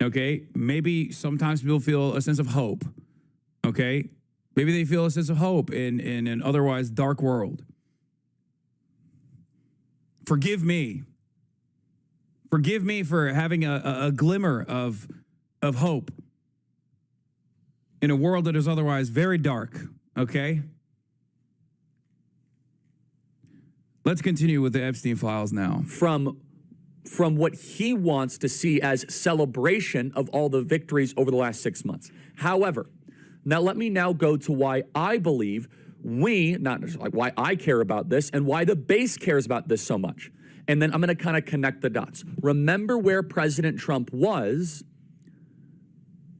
Okay? Maybe sometimes people feel a sense of hope. Okay? Maybe they feel a sense of hope in an otherwise dark world. Forgive me. Forgive me for having a glimmer of hope in a world that is otherwise very dark, okay? Let's continue with the Epstein files now. From what he wants to see as celebration of all the victories over the last 6 months. However, now let me now go to why I believe not just like why I care about this and why the base cares about this so much. And then I'm going to kind of connect the dots. Remember where President Trump was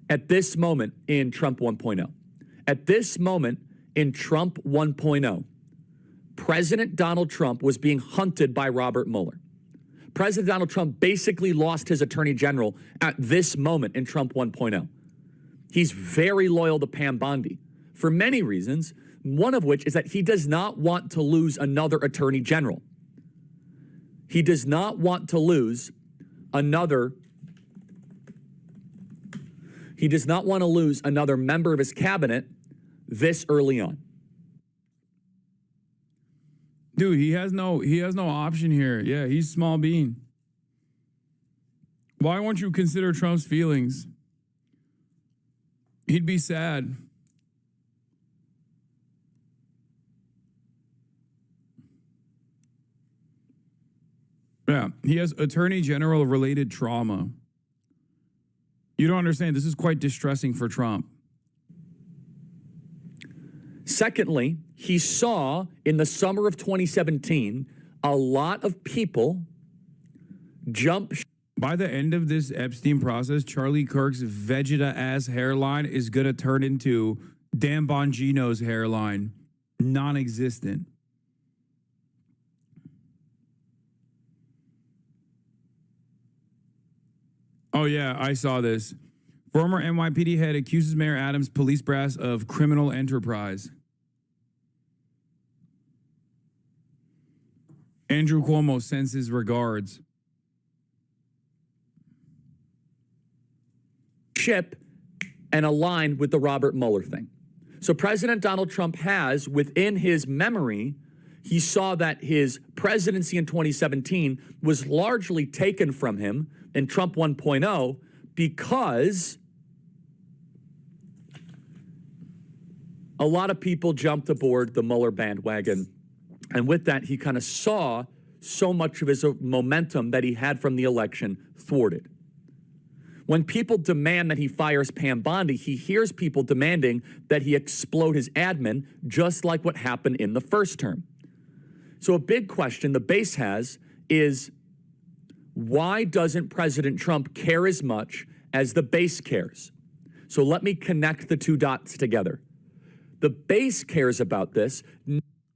at this moment in Trump 1.0. At this moment in Trump 1.0, President Donald Trump was being hunted by Robert Mueller. President Donald Trump basically lost his attorney general at this moment in Trump 1.0. He's very loyal to Pam Bondi for many reasons, one of which is that he does not want to lose another attorney general. He does not want to lose another member of his cabinet this early on. Dude, he has no option here. Yeah, he's small bean. Why won't you consider Trump's feelings? He'd be sad. Yeah, he has attorney general related trauma. You don't understand. This is quite distressing for Trump. Secondly, he saw in the summer of 2017 a lot of people jump. By the end of this Epstein process, Charlie Kirk's Vegeta-ass hairline is going to turn into Dan Bongino's hairline, non-existent. Oh, yeah, I saw this. Former NYPD head accuses Mayor Adams' police brass of criminal enterprise. Andrew Cuomo sends his regards. Ship and align with the Robert Mueller thing. So President Donald Trump has, within his memory, he saw that his presidency in 2017 was largely taken from him in Trump 1.0 because a lot of people jumped aboard the Mueller bandwagon. And with that, he kind of saw so much of his momentum that he had from the election thwarted. When people demand that he fires Pam Bondi, he hears people demanding that he explode his admin, just like what happened in the first term. So a big question the base has is, why doesn't President Trump care as much as the base cares? So let me connect the two dots together. The base cares about this.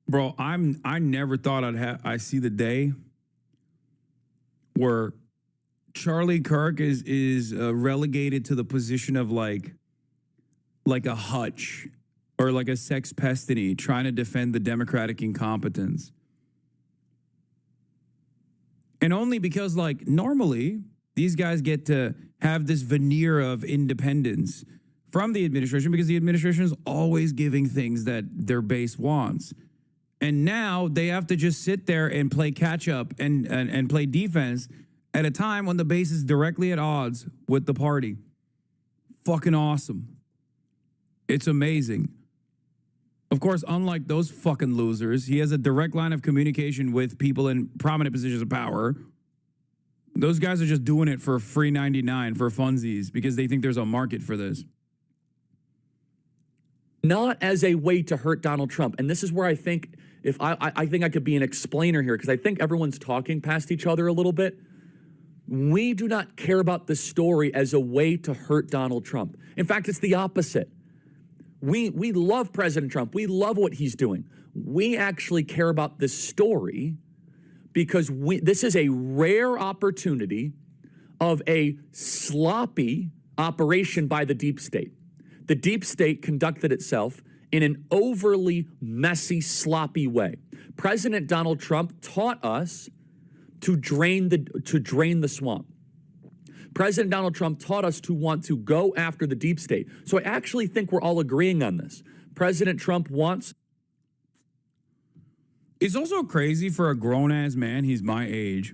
Bro, I never thought I see the day where Charlie Kirk is relegated to the position of like a hutch or like a sex pestiny trying to defend the Democratic incompetence. And only because, like, normally these guys get to have this veneer of independence from the administration because the administration is always giving things that their base wants. And now they have to just sit there and play catch up and play defense at a time when the base is directly at odds with the party. Fucking awesome. It's amazing. Of course, unlike those fucking losers, he has a direct line of communication with people in prominent positions of power. Those guys are just doing it for free 99 for funsies because they think there's a market for this. Not as a way to hurt Donald Trump. And this is where I think I think I could be an explainer here because I think everyone's talking past each other a little bit. We do not care about the story as a way to hurt Donald Trump. In fact, it's the opposite. We love President Trump. We love what he's doing. We actually care about this story because this is a rare opportunity of a sloppy operation by the deep state. The deep state conducted itself in an overly messy, sloppy way. President Donald Trump taught us to drain the swamp. President Donald Trump taught us to want to go after the deep state. So I actually think we're all agreeing on this. President Trump wants... It's also crazy for a grown-ass man, he's my age,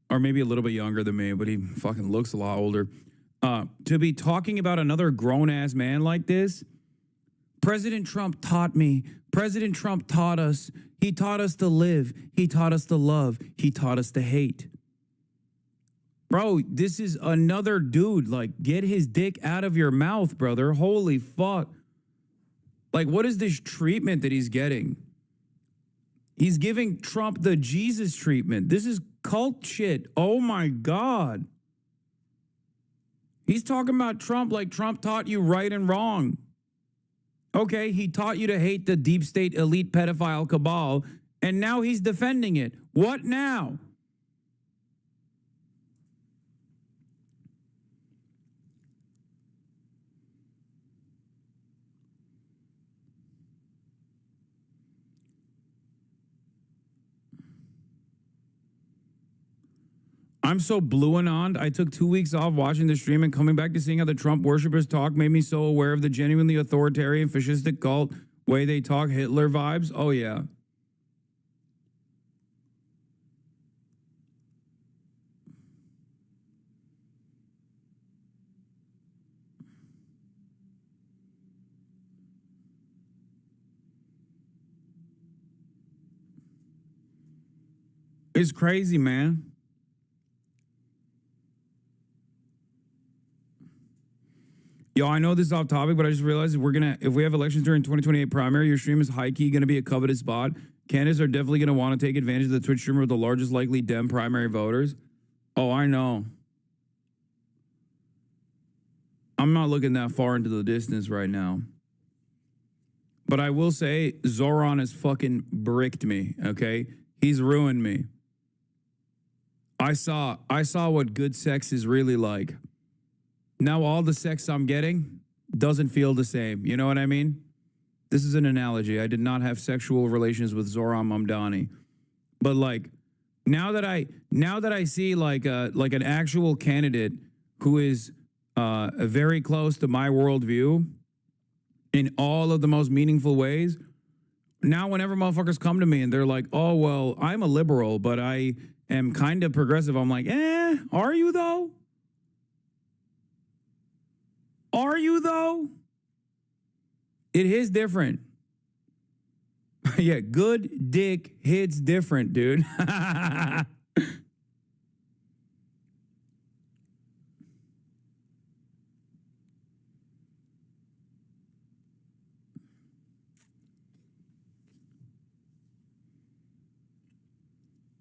or maybe a little bit younger than me, but he fucking looks a lot older, to be talking about another grown-ass man like this. President Trump taught me. President Trump taught us. He taught us to live. He taught us to love. He taught us to hate. Bro, this is another dude. Like, get his dick out of your mouth, brother. Holy fuck. Like, what is this treatment that he's getting? He's giving Trump the Jesus treatment. This is cult shit. Oh, my God. He's talking about Trump like Trump taught you right and wrong. Okay, he taught you to hate the deep state elite pedophile cabal, and now he's defending it. What now? I'm so blue and on. I took 2 weeks off watching the stream and coming back to seeing how the Trump worshippers talk made me so aware of the genuinely authoritarian, fascistic cult way they talk, Hitler vibes. Oh, yeah. It's crazy, man. Yo, I know this is off topic, but I just realized if we have elections during 2028 primary, your stream is high-key going to be a coveted spot. Candidates are definitely going to want to take advantage of the Twitch streamer with the largest likely Dem primary voters. Oh, I know. I'm not looking that far into the distance right now. But I will say, Zoran has fucking bricked me, okay? He's ruined me. I saw what good sex is really like. Now all the sex I'm getting doesn't feel the same. You know what I mean? This is an analogy. I did not have sexual relations with Zoran Mamdani. But like now that I see like an actual candidate who is very close to my worldview in all of the most meaningful ways, now whenever motherfuckers come to me and they're like, "Oh, well, I'm a liberal, but I am kind of progressive, I'm like, are you though? Are you though? It is different. Yeah, good dick hits different, dude.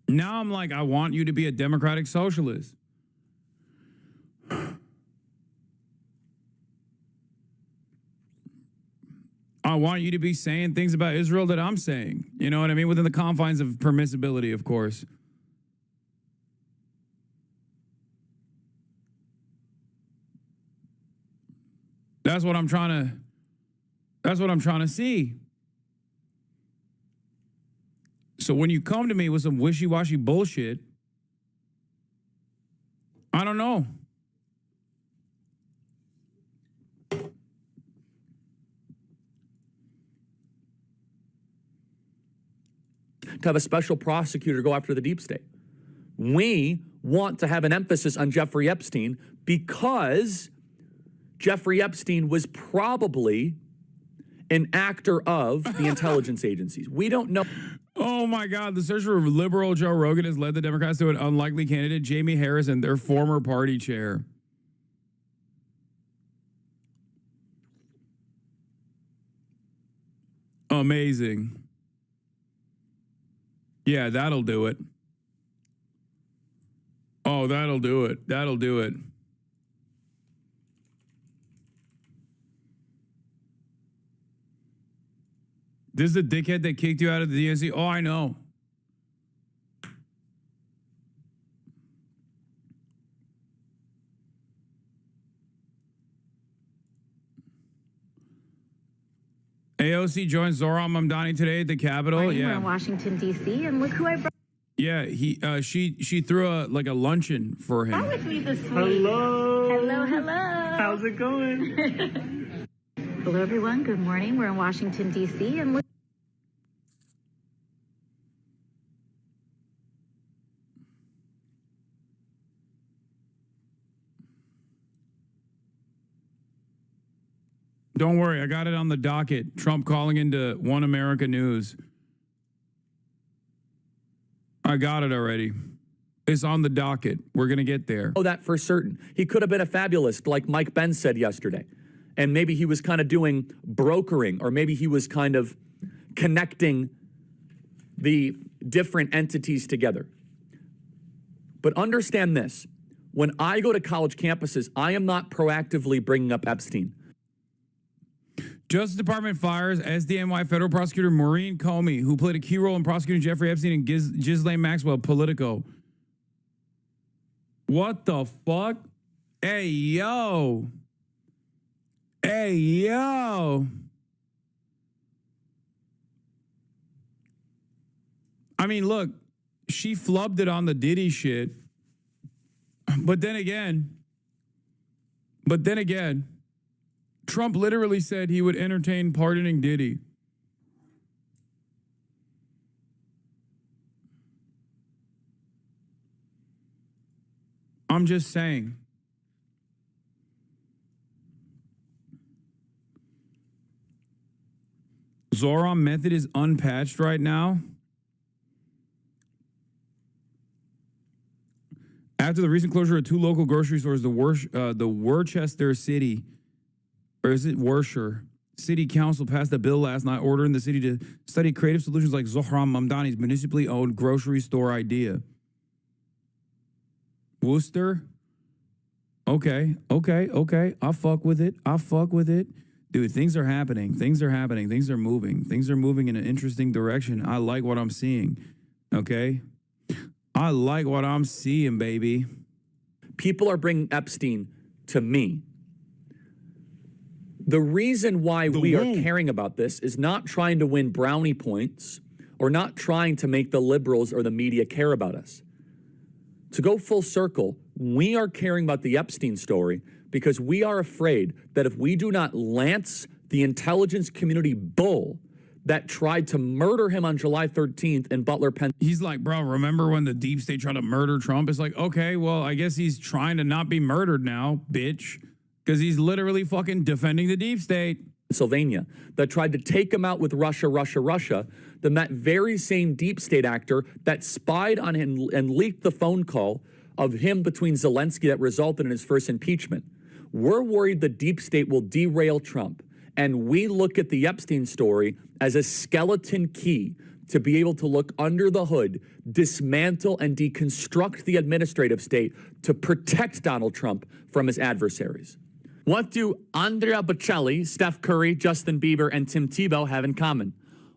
Now I'm like, I want you to be a democratic socialist. I want you to be saying things about Israel that I'm saying. You know what I mean? Within the confines of permissibility, of course. That's what I'm trying to see. So when you come to me with some wishy-washy bullshit, I don't know. To have a special prosecutor go after the deep state. We want to have an emphasis on Jeffrey Epstein because Jeffrey Epstein was probably an actor of the intelligence agencies. We don't know. Oh my God, the search for liberal Joe Rogan has led the Democrats to an unlikely candidate, Jamie Harrison, their former party chair. Amazing. Yeah, that'll do it. Oh, that'll do it. That'll do it. This is the dickhead that kicked you out of the DNC? Oh, I know. AOC joins Zohran Mamdani today at the Capitol. We're Yeah. in Washington, D.C., and look who I brought. Yeah, she threw a luncheon for him. With me this week. Hello. Hello, hello. How's it going? Hello, everyone. Good morning. We're in Washington, D.C., and look. Don't worry, I got it on the docket. Trump calling into One America News. I got it already. It's on the docket. We're going to get there. Oh, that for certain. He could have been a fabulist, like Mike Benz said yesterday. And maybe he was kind of doing brokering, or maybe he was kind of connecting the different entities together. But understand this. When I go to college campuses, I am not proactively bringing up Epstein. Justice Department fires SDNY federal prosecutor Maureen Comey, who played a key role in prosecuting Jeffrey Epstein and Ghislaine Maxwell, Politico. What the fuck? Hey, yo. Hey, yo. I mean, look, she flubbed it on the Diddy shit. But then again, Trump literally said he would entertain pardoning Diddy. I'm just saying. Zohran method is unpatched right now. After the recent closure of 2 local grocery stores, the Worcester City, or is it Worcester? City Council passed a bill last night ordering the city to study creative solutions like Zohran Mamdani's municipally owned grocery store idea. Worcester? Okay. I'll fuck with it. Dude, things are happening. Things are moving. Things are moving in an interesting direction. I like what I'm seeing. Okay? I like what I'm seeing, baby. People are bringing Epstein to me. The reason why we are caring about this is not trying to win brownie points or not trying to make the liberals or the media care about us. To go full circle, we are caring about the Epstein story because we are afraid that if we do not lance the intelligence community bull, that tried to murder him on July 13th in Butler, Pennsylvania. He's like, bro, remember when the deep state tried to murder Trump? It's like, okay, well, I guess he's trying to not be murdered now, bitch, because he's literally fucking defending the deep state. Pennsylvania, that tried to take him out with Russia, then that very same deep state actor that spied on him and leaked the phone call of him between Zelensky that resulted in his first impeachment. We're worried the deep state will derail Trump. And we look at the Epstein story as a skeleton key to be able to look under the hood, dismantle and deconstruct the administrative state to protect Donald Trump from his adversaries. What do Andrea Bocelli, Steph Curry, Justin Bieber, and Tim Tebow have in common?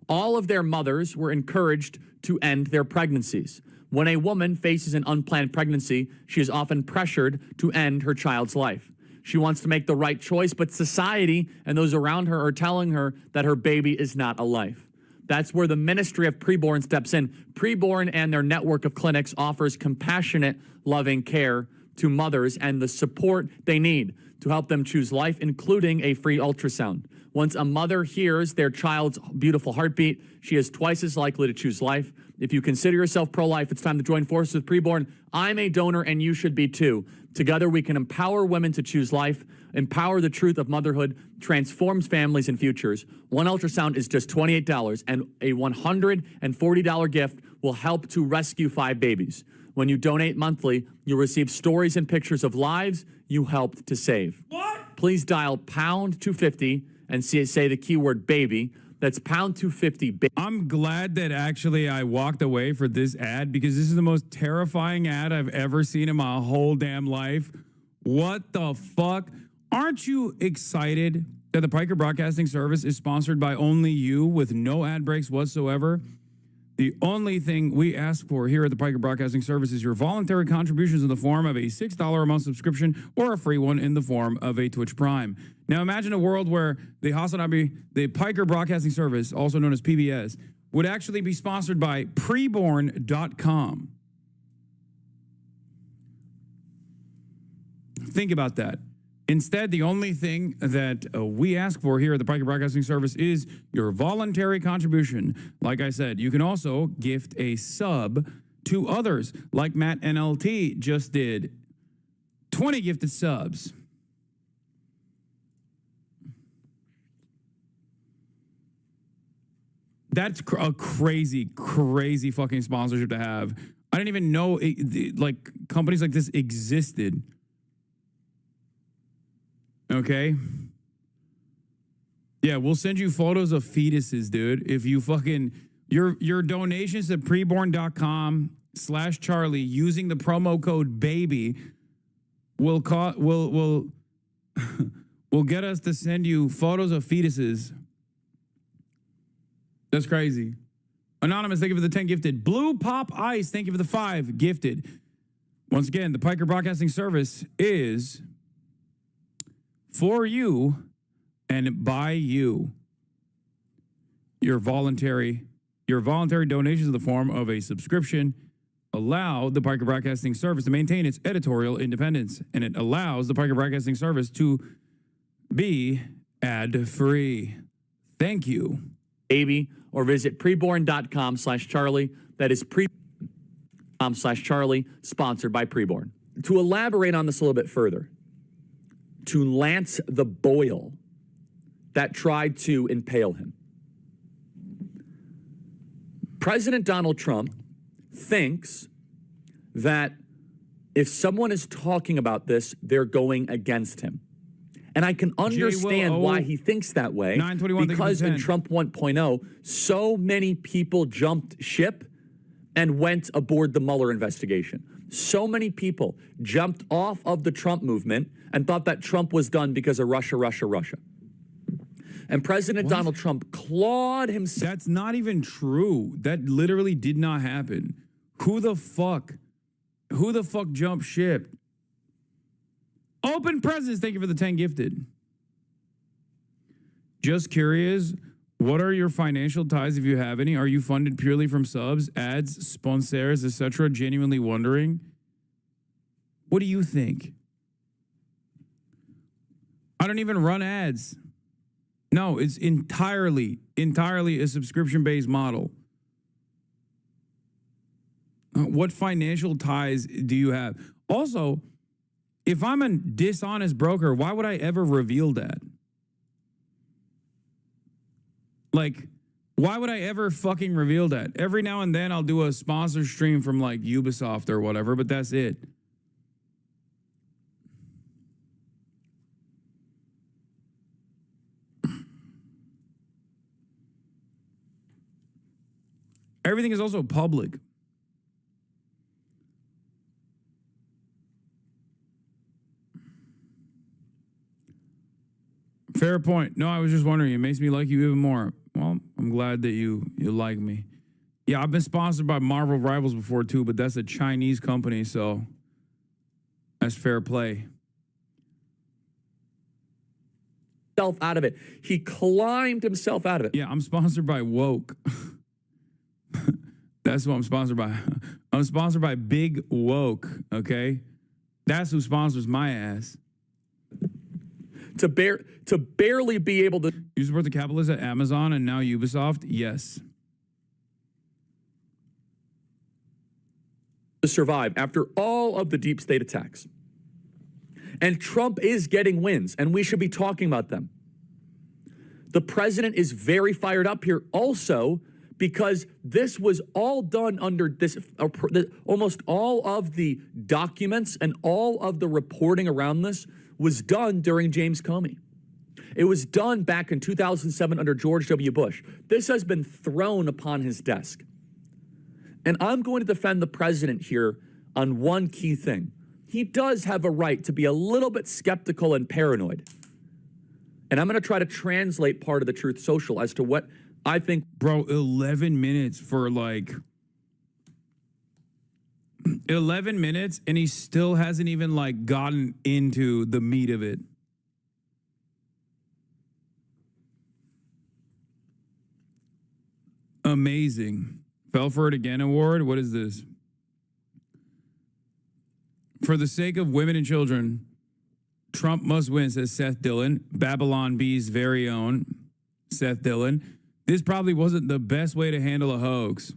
All of their mothers were encouraged to end their pregnancies. When a woman faces an unplanned pregnancy, she is often pressured to end her child's life. She wants to make the right choice, but society and those around her are telling her that her baby is not a life. That's where the Ministry of Preborn steps in. Preborn and their network of clinics offers compassionate, loving care to mothers and the support they need to help them choose life, including a free ultrasound. Once a mother hears their child's beautiful heartbeat, she is twice as likely to choose life. If you consider yourself pro-life, it's time to join forces with Preborn. I'm a donor, and you should be too. Together, we can empower women to choose life, empower the truth of motherhood, transforms families and futures. One ultrasound is just $28, and a $140 gift will help to rescue 5 babies. When you donate monthly, you'll receive stories and pictures of lives you helped to save. What? Please dial pound 250 and say the keyword baby. That's pound 250. I'm glad that actually I walked away for this ad because this is the most terrifying ad I've ever seen in my whole damn life. What the fuck? Aren't you excited that the Piker Broadcasting Service is sponsored by only you with no ad breaks whatsoever? The only thing we ask for here at the Piker Broadcasting Service is your voluntary contributions in the form of a $6 a month subscription or a free one in the form of a Twitch Prime. Now imagine a world where the Piker Broadcasting Service, also known as PBS, would actually be sponsored by preborn.com. Think about that. Instead, the only thing that we ask for here at the Piker Broadcasting Service is your voluntary contribution. Like I said, you can also gift a sub to others, like Matt NLT just did. 20 gifted subs. That's a crazy, crazy fucking sponsorship to have. I didn't even know companies like this existed. Okay. Yeah, we'll send you photos of fetuses, dude. If you fucking your donations to preborn.com/Charlie using the promo code BABY will get us to send you photos of fetuses. That's crazy. Anonymous, thank you for the 10 gifted. Blue Pop Ice, thank you for the 5 gifted. Once again, the Piker Broadcasting Service is for you and by you. Your voluntary donations in the form of a subscription allow the Piker Broadcasting Service to maintain its editorial independence, and it allows the Piker Broadcasting Service to be ad-free. Thank you. Baby, or visit preborn.com/Charlie. That is preborn.com/Charlie, sponsored by Preborn. To elaborate on this a little bit further, to Lance the Boil that tried to impale him. President Donald Trump thinks that if someone is talking about this, they're going against him. And I can understand why he thinks that way, because in Trump 1.0, so many people jumped ship and went aboard the Mueller investigation. So many people jumped off of the Trump movement and thought that Trump was done because of Russia. And President Donald Trump clawed himself. That's not even true. That literally did not happen. Who the fuck jumped ship? Open Presents, thank you for the 10 gifted. Just curious, what are your financial ties if you have any? Are you funded purely from subs, ads, sponsors, etc.? Genuinely wondering. What do you think? I don't even run ads. No, it's entirely entirely a subscription-based model. What financial ties do you have? Also, if I'm a dishonest broker, why would I ever reveal that? Like, why would I ever fucking reveal that? Every now and then I'll do a sponsor stream from like Ubisoft or whatever, but that's it. Everything is also public. Fair point. No, I was just wondering. It makes me like you even more. Well, I'm glad that you like me. Yeah, I've been sponsored by Marvel Rivals before too, but that's a Chinese company, so that's fair play. Out of it. He climbed himself out of it. Yeah, I'm sponsored by Woke. That's what I'm sponsored by. I'm sponsored by Big Woke, okay? That's who sponsors my ass. To barely be able to... You support the capitalists at Amazon and now Ubisoft? Yes. To survive after all of the deep state attacks. And Trump is getting wins, and we should be talking about them. The president is very fired up here also because this was all done under this, almost all of the documents and all of the reporting around this was done during James Comey. It was done back in 2007 under George W. Bush. This has been thrown upon his desk. And I'm going to defend the president here on one key thing. He does have a right to be a little bit skeptical and paranoid. And I'm going to try to translate part of the Truth Social as to what I think. Bro, 11 minutes for like 11 minutes and he still hasn't even like gotten into the meat of it. Amazing. Fell for it again award. What is this? For the sake of women and children, Trump must win, says Seth Dillon, Babylon Bee's very own Seth Dillon. This probably wasn't the best way to handle a hoax.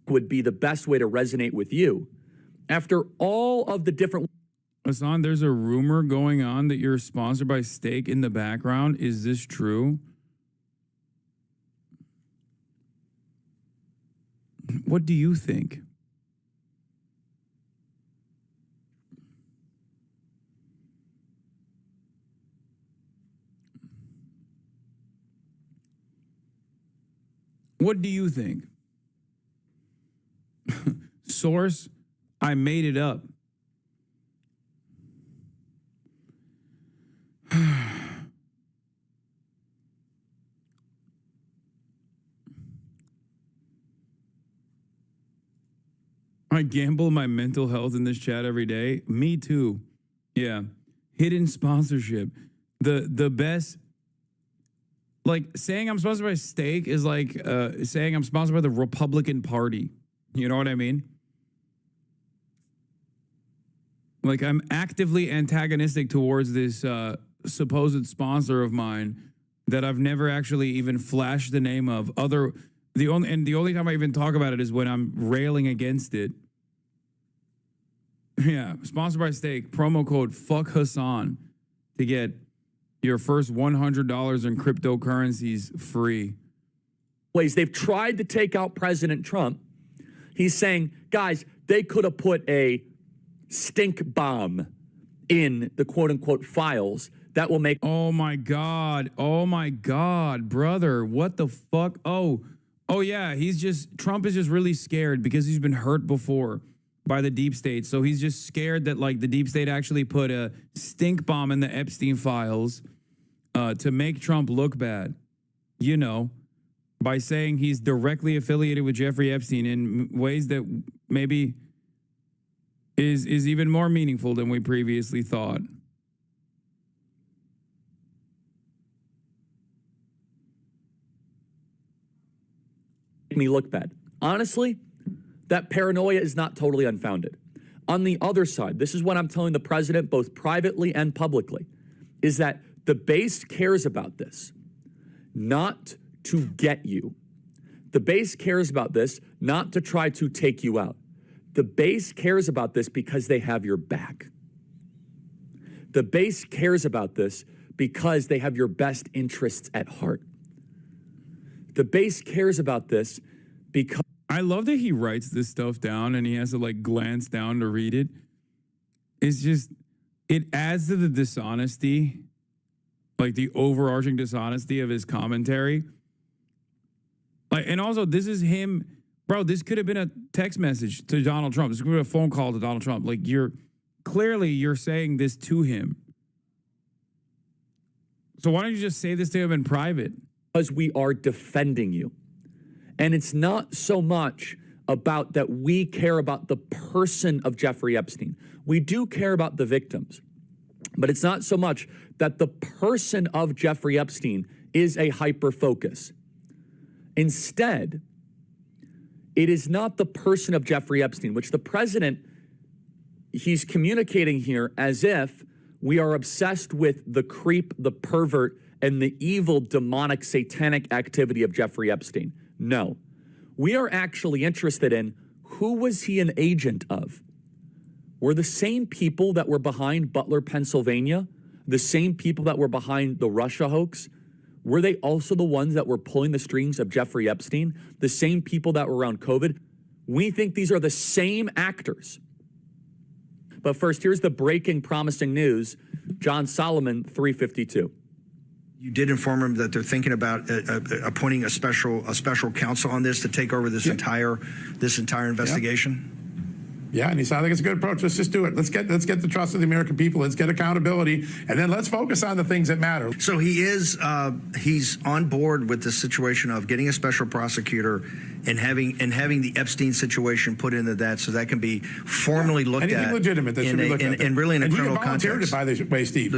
Would be the best way to resonate with you. After all of the different... Hassan, there's a rumor going on that you're sponsored by Steak in the background. Is this true? What do you think? What do you think? Source, I made it up. I gamble my mental health in this chat every day. Me too. Yeah. Hidden sponsorship. The best, like saying I'm sponsored by Steak is like saying I'm sponsored by the Republican Party. You know what I mean? Like I'm actively antagonistic towards this supposed sponsor of mine that I've never actually even flashed the name of. The only time I even talk about it is when I'm railing against it. Yeah, sponsored by Steak. Promo code Fuck Hassan to get your first $100 in cryptocurrencies free. Ways they've tried to take out President Trump. He's saying, guys, they could have put a stink bomb in the quote unquote files that will make. Oh my God, brother. What the fuck? Oh yeah, Trump is just really scared because he's been hurt before by the deep state. So he's just scared that like the deep state actually put a stink bomb in the Epstein files to make Trump look bad, you know, by saying he's directly affiliated with Jeffrey Epstein in ways that maybe is even more meaningful than we previously thought. Me look bad. Honestly, that paranoia is not totally unfounded. On the other side, this is what I'm telling the president, both privately and publicly, is that the base cares about this, not to get you. The base cares about this, not to try to take you out. The base cares about this because they have your back. The base cares about this because they have your best interests at heart. The base cares about this because... I love that he writes this stuff down and he has to like glance down to read it. It's just, it adds to the dishonesty, like the overarching dishonesty of his commentary. Like, and also, this is him, bro. This could have been a text message to Donald Trump. This could have been a phone call to Donald Trump. Like, you're saying this to him. So why don't you just say this to him in private? Because we are defending you. And it's not so much about that we care about the person of Jeffrey Epstein. We do care about the victims. But it's not so much that the person of Jeffrey Epstein is a hyper-focus. Instead, it is not the person of Jeffrey Epstein, which the president, he's communicating here as if we are obsessed with the creep, the pervert, and the evil, demonic, satanic activity of Jeffrey Epstein. No. We are actually interested in who was he an agent of? Were the same people that were behind Butler, Pennsylvania, the same people that were behind the Russia hoax, were they also the ones that were pulling the strings of Jeffrey Epstein? The same people that were around COVID? We think these are the same actors. But first, here's the breaking, promising news. John Solomon, 352. You did inform him that they're thinking about appointing a special counsel on this to take over this entire investigation. Yeah, and he said, I think it's a good approach. Let's just do it. Let's get the trust of the American people. Let's get accountability, and then let's focus on the things that matter. So he's on board with the situation of getting a special prosecutor and having the Epstein situation put into that, so that can be formally looked Anything at. legitimate that should be looked at. And really in a criminal volunteered context. it, by the way, Steve.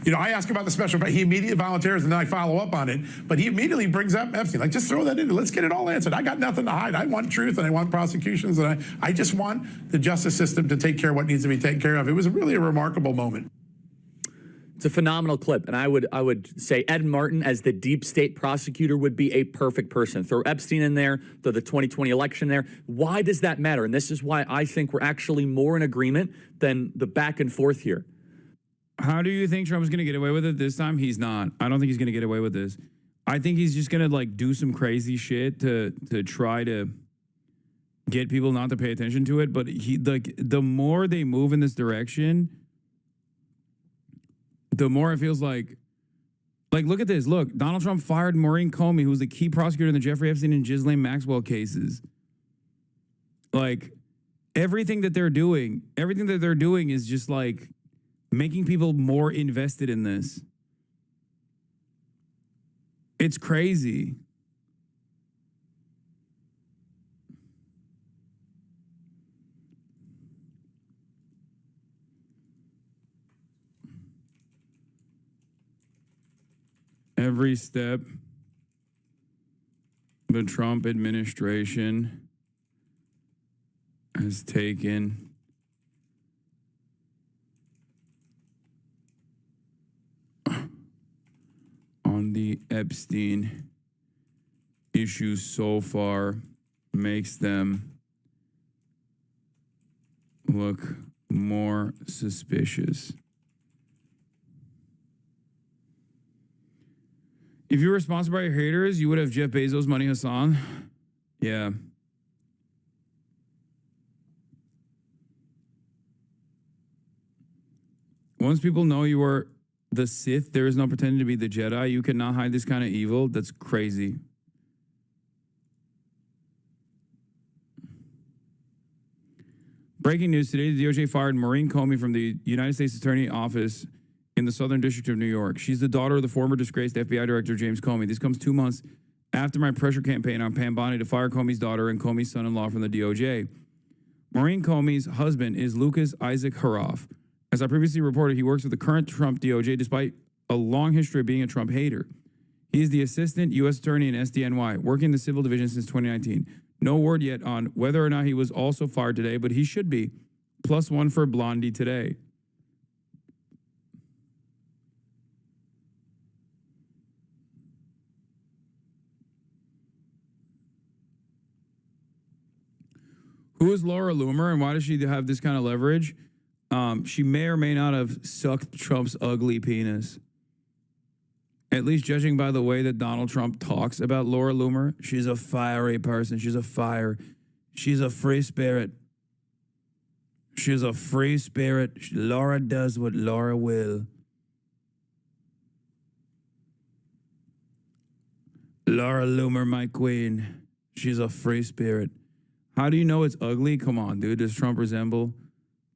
You know, I ask about the special, but he immediately volunteers, and then I follow up on it. But he immediately brings up Epstein. Like, just throw that in. Let's get it all answered. I got nothing to hide. I want truth, and I want prosecutions, and I just want the justice system to take care of what needs to be taken care of. It was really a remarkable moment. It's a phenomenal clip, and I would say Ed Martin as the deep state prosecutor would be a perfect person. Throw Epstein in there, throw the 2020 election there. Why does that matter? And this is why I think we're actually more in agreement than the back and forth here. How do you think Trump's going to get away with it this time? He's not. I don't think he's going to get away with this. I think he's just going to like do some crazy shit to try to get people not to pay attention to it. But the more they move in this direction, the more it feels like look at this. Look, Donald Trump fired Maureen Comey, who was the key prosecutor in the Jeffrey Epstein and Ghislaine Maxwell cases. Like everything that they're doing is just like making people more invested in this. It's crazy. Every step the Trump administration has taken on the Epstein issue so far makes them look more suspicious. If you were sponsored by your haters, you would have Jeff Bezos, Money Hassan. Yeah. Once people know you are the Sith, there is no pretending to be the Jedi. You cannot hide this kind of evil. That's crazy. Breaking news today, the DOJ fired Maureen Comey from the United States Attorney Office in the Southern District of New York. She's the daughter of the former disgraced FBI Director James Comey. This comes 2 months after my pressure campaign on Pam Bondi to fire Comey's daughter and Comey's son-in-law from the DOJ. Maureen Comey's husband is Lucas Isaac Haroff. As I previously reported, he works with the current Trump DOJ despite a long history of being a Trump hater. He is the assistant U.S. attorney in SDNY, working in the civil division since 2019. No word yet on whether or not he was also fired today, but he should be. +1 for Blondie today. Who is Laura Loomer and why does she have this kind of leverage? She may or may not have sucked Trump's ugly penis. At least judging by the way that Donald Trump talks about Laura Loomer, she's a fiery person. She's a fire. She's a free spirit. She's a free spirit. Laura does what Laura will. Laura Loomer, my queen. She's a free spirit. How do you know it's ugly? Come on, dude. Does Trump resemble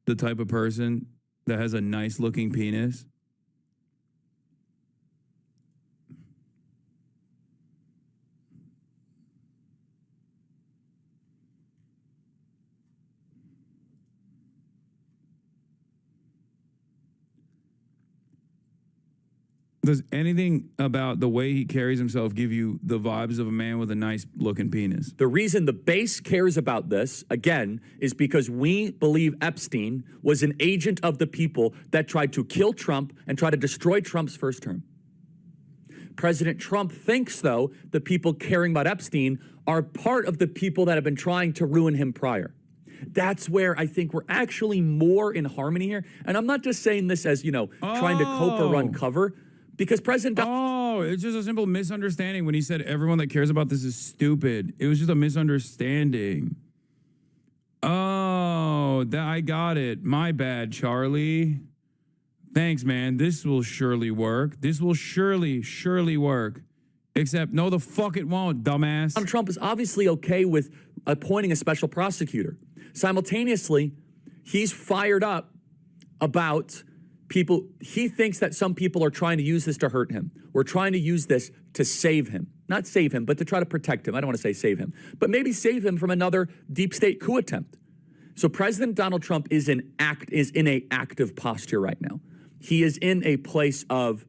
the type of person that has a nice looking penis? Does anything about the way he carries himself give you the vibes of a man with a nice looking penis? The reason the base cares about this, again, is because we believe Epstein was an agent of the people that tried to kill Trump and try to destroy Trump's first term. President Trump thinks, though, the people caring about Epstein are part of the people that have been trying to ruin him prior. That's where I think we're actually more in harmony here. And I'm not just saying this as, trying to cope or run cover. Because President it's just a simple misunderstanding when he said everyone that cares about this is stupid. It was just a misunderstanding. Oh, I got it. My bad, Charlie. Thanks, man. This will surely work. This will surely work. Except, no, the fuck it won't, dumbass. Donald Trump is obviously okay with appointing a special prosecutor. Simultaneously, he's fired up about people. He thinks that some people are trying to use this to hurt him. We're trying to use this to save him. Not save him, but to try to protect him. I don't want to say save him, but maybe save him from another deep state coup attempt. So President Donald Trump is in a active posture right now. He is in a place of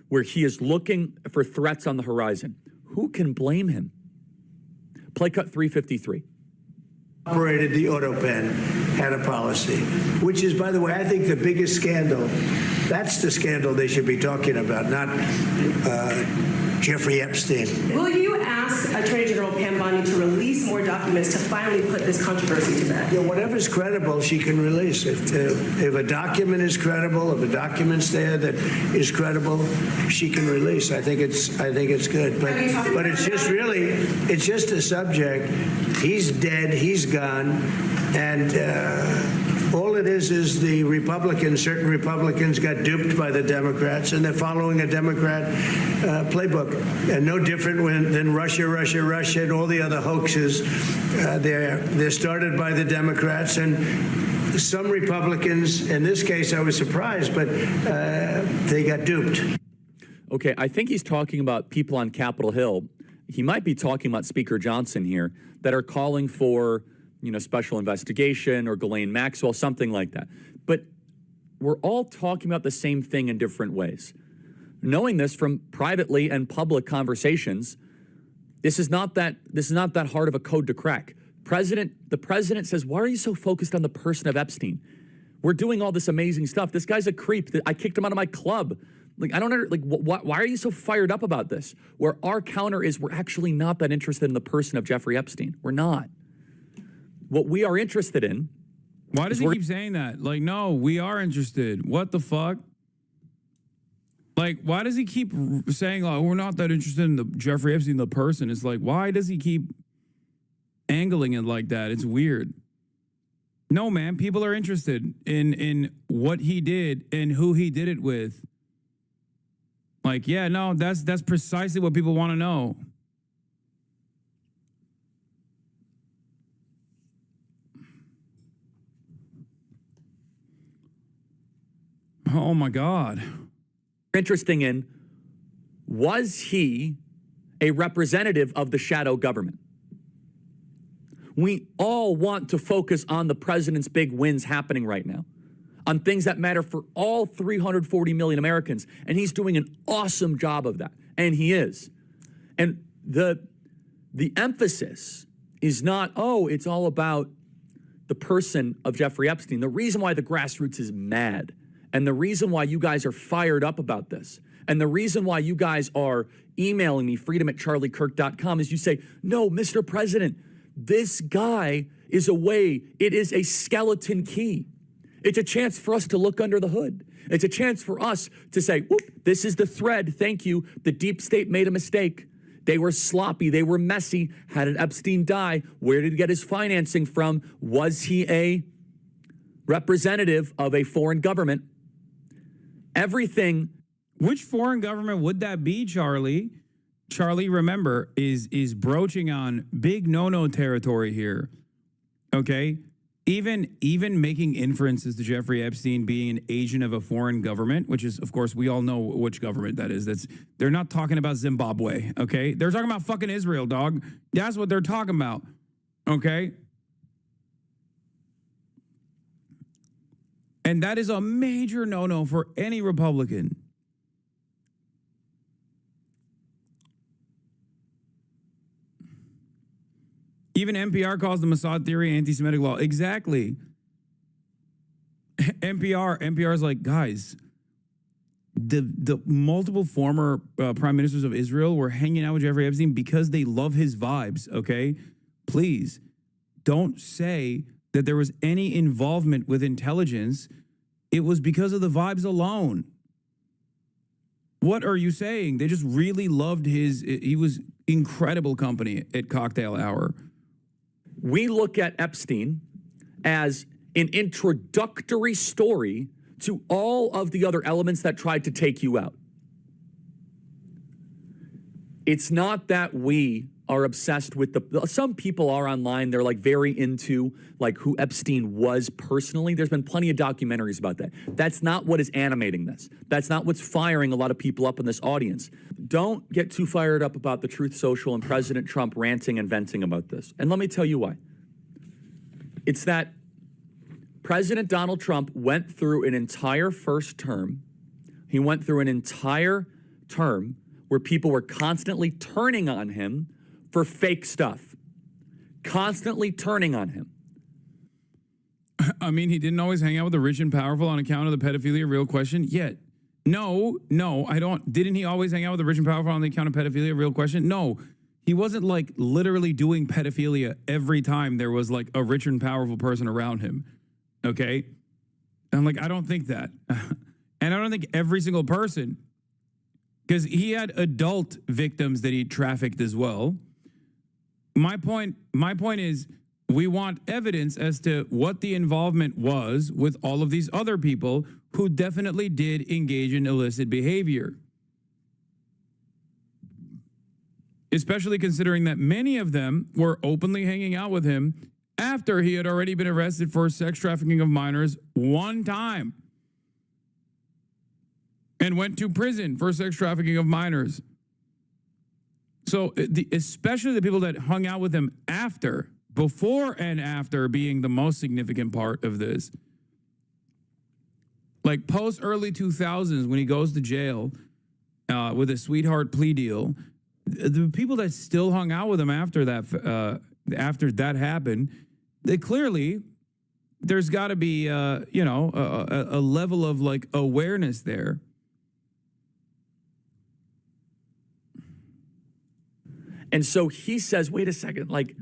where he is looking for threats on the horizon. Who can blame him? Play cut 353. Operated the auto pen, had a policy, which is, by the way, I think the biggest scandal. That's the scandal they should be talking about, not Jeffrey Epstein. Will you ask Attorney General Pam Bondi to release more documents to finally put this controversy to bed? Yeah, whatever's credible, she can release. If a document is credible, if a document's there that is credible, she can release. I think it's good. But it's just a subject. He's dead. He's gone, and. All it is the Republicans, certain Republicans got duped by the Democrats, and they're following a Democrat playbook. And no different than Russia, and all the other hoaxes. They're started by the Democrats, and some Republicans, in this case I was surprised, but they got duped. Okay, I think he's talking about people on Capitol Hill. He might be talking about Speaker Johnson here that are calling for special investigation or Ghislaine Maxwell, something like that. But we're all talking about the same thing in different ways. Knowing this from privately and public conversations, this is not that hard of a code to crack. The president says, why are you so focused on the person of Epstein? We're doing all this amazing stuff. This guy's a creep. I kicked him out of my club. I don't know, why are you so fired up about this? Where our counter is, we're actually not that interested in the person of Jeffrey Epstein. We're not. What we are interested in. Why does he keep saying that? No, we are interested. What the fuck? Why does he keep saying, we're not that interested in the Jeffrey Epstein, the person? It's why does he keep angling it like that? It's weird. No, man, people are interested in what he did and who he did it with. That's precisely what people want to know. Oh, my God. Interesting in, was he a representative of the shadow government? We all want to focus on the president's big wins happening right now, on things that matter for all 340 million Americans, and he's doing an awesome job of that, and he is. And the emphasis is not, oh, it's all about the person of Jeffrey Epstein. The reason why the grassroots is mad, and the reason why you guys are fired up about this, and the reason why you guys are emailing me, freedom@charliekirk.com, is you say, no, Mr. President, this guy is a way, it is a skeleton key. It's a chance for us to look under the hood. It's a chance for us to say, whoop, this is the thread, thank you. The deep state made a mistake. They were sloppy, they were messy. How did Epstein die? Where did he get his financing from? Was he a representative of a foreign government? Everything. Which foreign government would that be, Charlie? Charlie, remember, is broaching on big no-no territory here. Okay? Even making inferences to Jeffrey Epstein being an agent of a foreign government, which is, of course, we all know which government that is. They're not talking about Zimbabwe, okay? They're talking about fucking Israel, dog. That's what they're talking about, okay? And that is a major no-no for any Republican. Even NPR calls the Mossad theory anti-Semitic law. Exactly. NPR is like, guys, the multiple former prime ministers of Israel were hanging out with Jeffrey Epstein because they love his vibes, okay? Please, don't say that there was any involvement with intelligence. It was because of the vibes alone. What are you saying? They just really loved he was incredible company at cocktail hour. We look at Epstein as an introductory story to all of the other elements that tried to take you out. It's not that we are obsessed with some people are online, they're like very into like who Epstein was personally. There's been plenty of documentaries about that. That's not what is animating this. That's not what's firing a lot of people up in this audience. Don't get too fired up about the Truth Social and President Trump ranting and venting about this. And let me tell you why. It's that President Donald Trump went through an entire first term. He went through an entire term where people were constantly turning on him for fake stuff. Constantly turning on him. I mean, he didn't always hang out with the rich and powerful on account of the pedophilia. Real question. Yet. No, I don't. Didn't he always hang out with the rich and powerful on the account of pedophilia? Real question. No, he wasn't like literally doing pedophilia every time there was like a rich and powerful person around him. Okay. I'm like, I don't think that. And I don't think every single person, because he had adult victims that he trafficked as well. My point is, we want evidence as to what the involvement was with all of these other people who definitely did engage in illicit behavior. Especially considering that many of them were openly hanging out with him after he had already been arrested for sex trafficking of minors one time and went to prison for sex trafficking of minors. So especially the people that hung out with him after, before and after being the most significant part of this. Like post early 2000s when he goes to jail with a sweetheart plea deal, the people that still hung out with him after that happened, they clearly, there's got to be a level of like awareness there. And so he says, wait a second, like,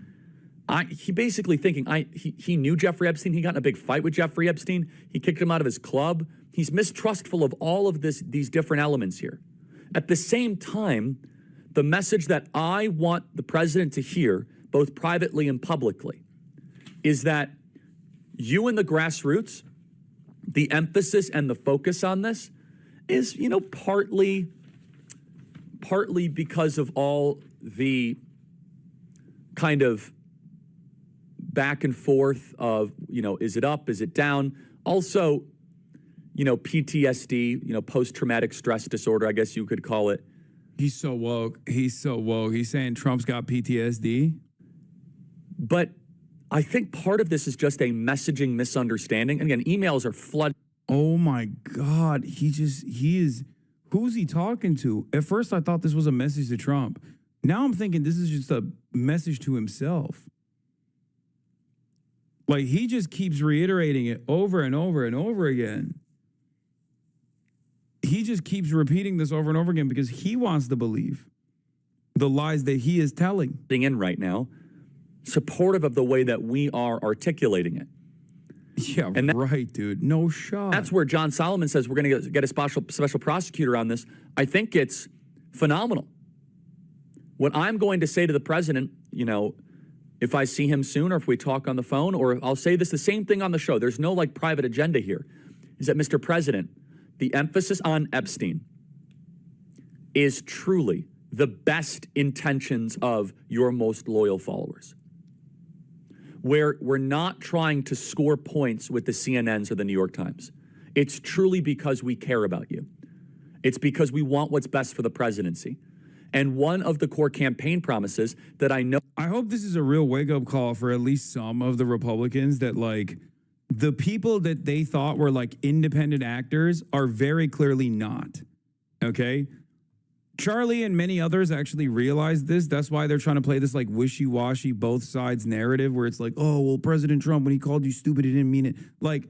he basically thinking, he knew Jeffrey Epstein. He got in a big fight with Jeffrey Epstein. He kicked him out of his club. He's mistrustful of all of these different elements here. At the same time, the message that I want the president to hear, both privately and publicly, is that you and the grassroots, the emphasis and the focus on this is, partly because of all the kind of back and forth of, is it up, is it down? Also, PTSD, post-traumatic stress disorder, I guess you could call it. He's so woke. He's saying Trump's got PTSD. But I think part of this is just a messaging misunderstanding. Again, emails are flooded. Oh my God. Who's he talking to? At first, I thought this was a message to Trump. Now I'm thinking this is just a message to himself. Like, he just keeps reiterating it over and over and over again. He just keeps repeating this over and over again because he wants to believe the lies that he is telling. In right now, supportive of the way that we are articulating it. Yeah, and right, dude. No shot. That's where John Solomon says we're going to get a special prosecutor on this. I think it's phenomenal. What I'm going to say to the president, you know, if I see him soon or if we talk on the phone, or I'll say this the same thing on the show, there's no like private agenda here, is that Mr. President, the emphasis on Epstein is truly the best intentions of your most loyal followers. Where we're not trying to score points with the CNNs or the New York Times. It's truly because we care about you. It's because we want what's best for the presidency. And one of the core campaign promises that I know... I hope this is a real wake-up call for at least some of the Republicans that, like, the people that they thought were, like, independent actors are very clearly not, okay? Charlie and many others actually realized this. That's why they're trying to play this, like, wishy-washy both sides narrative where it's like, oh, well, President Trump, when he called you stupid, he didn't mean it. Like,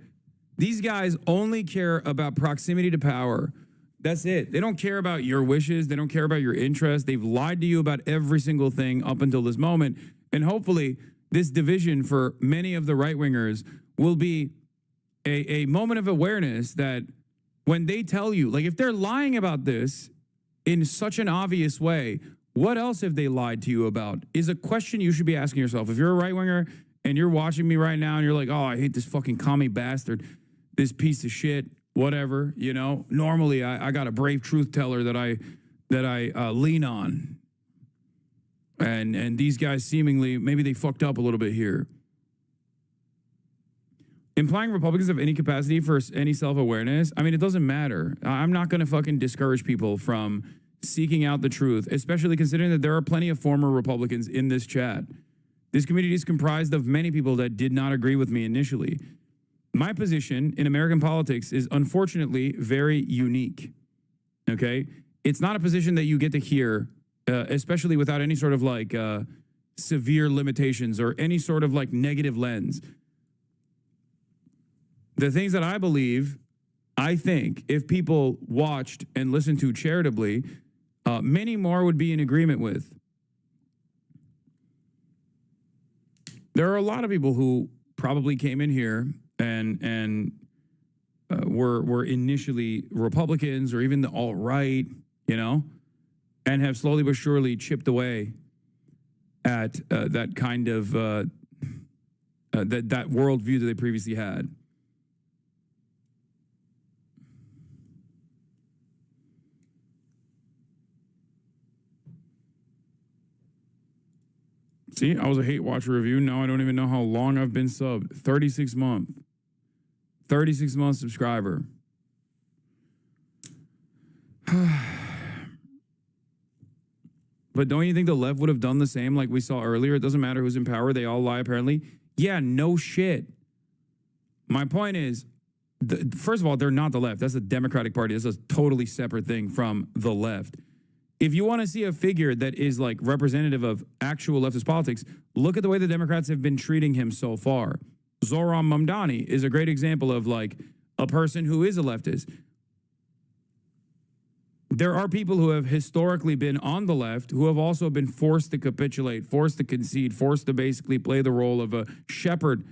these guys only care about proximity to power. That's it. They don't care about your wishes. They don't care about your interests. They've lied to you about every single thing up until this moment. And hopefully this division for many of the right-wingers will be a moment of awareness that when they tell you, like if they're lying about this in such an obvious way, what else have they lied to you about is a question you should be asking yourself. If you're a right-winger and you're watching me right now and you're like, oh, I hate this fucking commie bastard, this piece of shit, whatever, you know, normally I got a brave truth teller that I lean on. And these guys seemingly, maybe they fucked up a little bit here. Implying Republicans have any capacity for any self-awareness, I mean, it doesn't matter. I'm not going to fucking discourage people from seeking out the truth, especially considering that there are plenty of former Republicans in this chat. This community is comprised of many people that did not agree with me initially. My position in American politics is unfortunately very unique, okay? It's not a position that you get to hear, especially without any sort of like severe limitations or any sort of like negative lens. The things that I believe, I think if people watched and listened to charitably, many more would be in agreement with. There are a lot of people who probably came in here and were initially Republicans or even the alt-right, you know, and have slowly but surely chipped away at that kind of that worldview that they previously had. See, I was a Hate Watcher review. Now I don't even know how long I've been subbed. 36 month. 36 month subscriber. But don't you think the left would have done the same like we saw earlier? It doesn't matter who's in power. They all lie, apparently. Yeah, no shit. My point is, first of all, they're not the left. That's the Democratic Party. That's a totally separate thing from the left. If you want to see a figure that is like representative of actual leftist politics, look at the way the Democrats have been treating him so far. Zohran Mamdani is a great example of like a person who is a leftist. There are people who have historically been on the left who have also been forced to capitulate, forced to concede, forced to basically play the role of a shepherd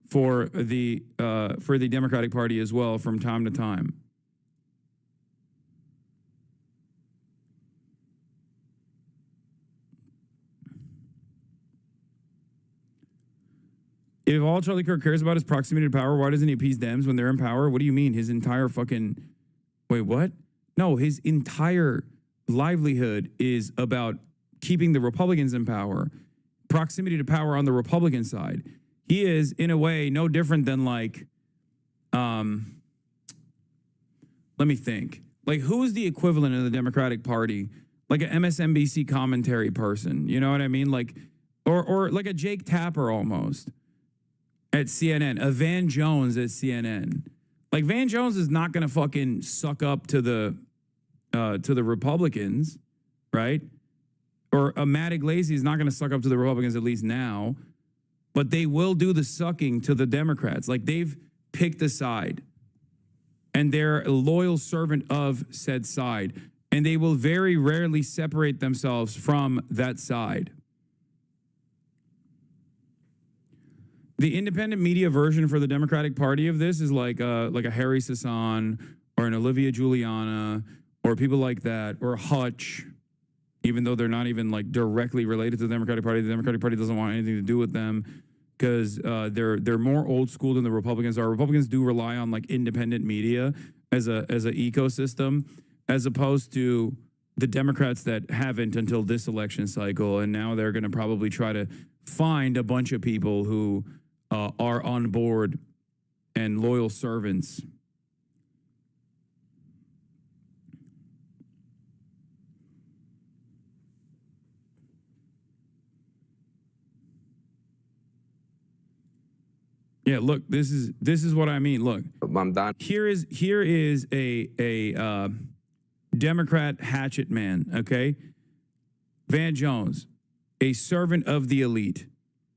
for the Democratic Party as well from time to time. If all Charlie Kirk cares about is proximity to power, why doesn't he appease Dems when they're in power? What do you mean? His entire fucking... Wait, what? No, his entire livelihood is about keeping the Republicans in power, proximity to power on the Republican side. He is, in a way, no different than like... let me think. Like, who is the equivalent of the Democratic Party? Like an MSNBC commentary person, you know what I mean? Like, or like a Jake Tapper almost. At CNN, a Van Jones at CNN. Like Van Jones is not going to fucking suck up to the Republicans, right? Or a Matt Iglesias is not going to suck up to the Republicans, at least now. but they will do the sucking to the Democrats. Like, they've picked a side, and they're a loyal servant of said side, and they will very rarely separate themselves from that side. The independent media version for the Democratic Party of this is like a Harry Sasson or an Olivia Giuliana or people like that, or Hutch, even though they're not even like directly related to the Democratic Party. The Democratic Party doesn't want anything to do with them because they're more old school than the Republicans are. Republicans do rely on like independent media as a ecosystem, as opposed to the Democrats that haven't until this election cycle, and now they're going to probably try to find a bunch of people who are on board and loyal servants. Yeah, look, this is what I mean. Look, I'm done. Here is a Democrat hatchet man, okay? Van Jones, a servant of the elite.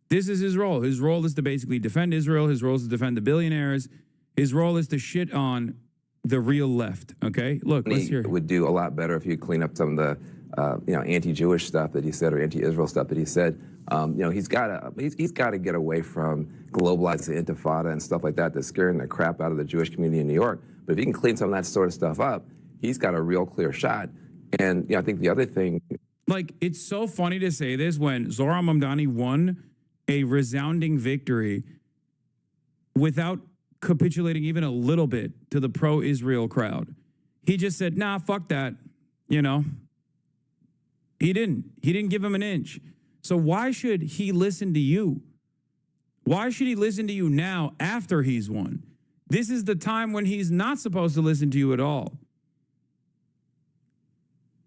This is his role. His role is to basically defend Israel. His role is to defend the billionaires. His role is to shit on the real left, okay? Look, let's hear. It would do a lot better if you clean up some of the anti-Jewish stuff that he said, or anti-Israel stuff that he said. He's got to get away from globalizing the Intifada and stuff like that that's scaring the crap out of the Jewish community in New York. But if he can clean some of that sort of stuff up, he's got a real clear shot. And I think the other thing, like, it's so funny to say this when Zohran Mamdani won a resounding victory without capitulating even a little bit to the pro-Israel crowd. He just said, nah, fuck that, He didn't give him an inch. So why should he listen to you? Why should he listen to you now after he's won? This is the time when he's not supposed to listen to you at all.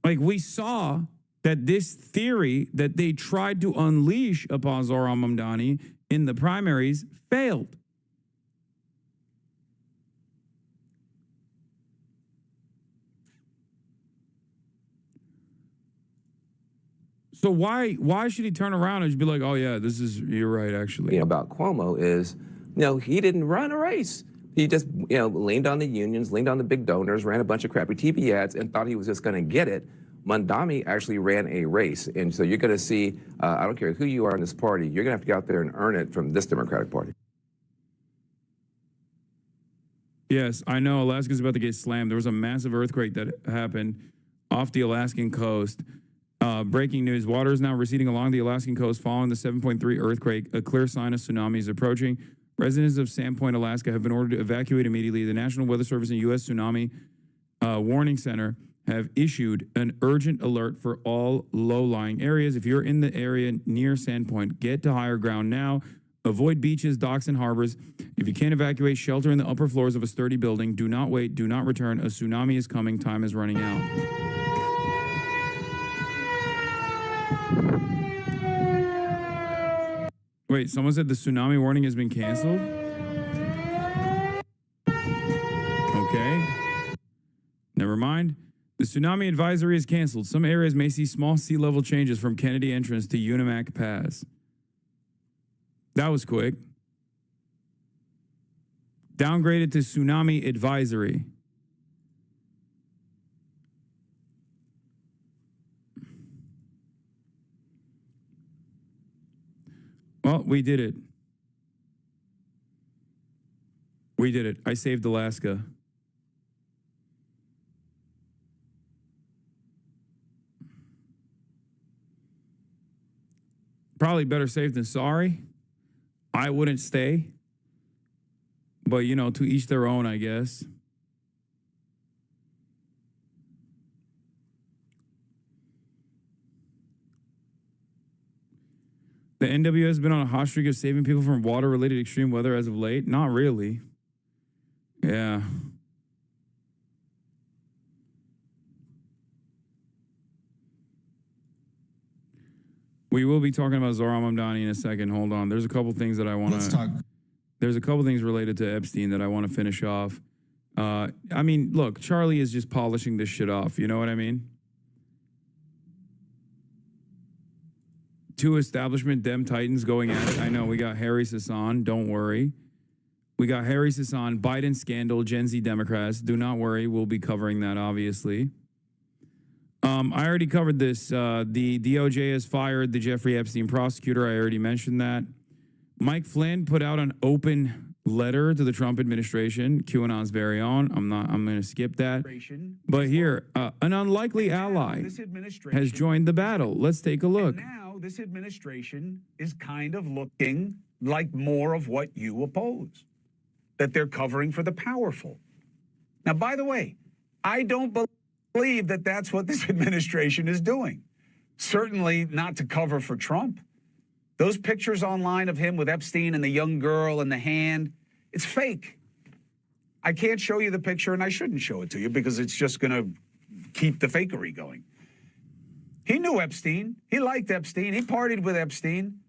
Like, we saw that this theory that they tried to unleash upon Zohran Mamdani in the primaries failed. So why should he turn around and just be like, oh yeah, you're right, actually. About Cuomo is, he didn't run a race. He just, leaned on the unions, leaned on the big donors, ran a bunch of crappy TV ads, and thought he was just going to get it. Mamdani actually ran a race, and so you're going to see, I don't care who you are in this party, you're going to have to get out there and earn it from this Democratic Party. Yes, I know Alaska's about to get slammed. There was a massive earthquake that happened off the Alaskan coast. Breaking news, water is now receding along the Alaskan coast following the 7.3 earthquake. A clear sign of tsunami is approaching. Residents of Sandpoint, Alaska have been ordered to evacuate immediately. The National Weather Service and U.S. Tsunami Warning Center have issued an urgent alert for all low-lying areas. If you're in the area near Sandpoint, get to higher ground now. Avoid beaches, docks, and harbors. If you can't evacuate, shelter in the upper floors of a sturdy building. Do not wait. Do not return. A tsunami is coming. Time is running out. Wait, someone said the tsunami warning has been canceled? Okay. Never mind. The tsunami advisory is canceled. Some areas may see small sea level changes from Kennedy Entrance to Unimac Pass. That was quick. Downgraded to tsunami advisory. Well, we did it. We did it. I saved Alaska. Probably better safe than sorry. I wouldn't stay. But, to each their own, I guess. The NWS has been on a hot streak of saving people from water-related extreme weather as of late. Not really. Yeah. We will be talking about Zohran Mamdani in a second. Hold on. There's a couple things that I want to... Let's talk. There's a couple things related to Epstein that I want to finish off. Look, Charlie is just polishing this shit off. You know what I mean? two establishment Dem Titans going at it. I know we got Harry Sasson. Don't worry. We got Harry Sasson, Biden scandal, Gen Z Democrats. Do not worry. We'll be covering that, obviously. I already covered this. The DOJ has fired the Jeffrey Epstein prosecutor. I already mentioned that. Mike Flynn put out an open letter to the Trump administration, QAnon's very own. I'm going to skip that. But here, an unlikely ally has joined the battle. Let's take a look. Now this administration is kind of looking like more of what you oppose, that they're covering for the powerful. Now, by the way, I don't believe that that's what this administration is doing. Certainly not to cover for Trump. Those pictures online of him with Epstein and the young girl and the hand, it's fake. I can't show you the picture, and I shouldn't show it to you because it's just going to keep the fakery going. He knew Epstein. He liked Epstein. He partied with Epstein.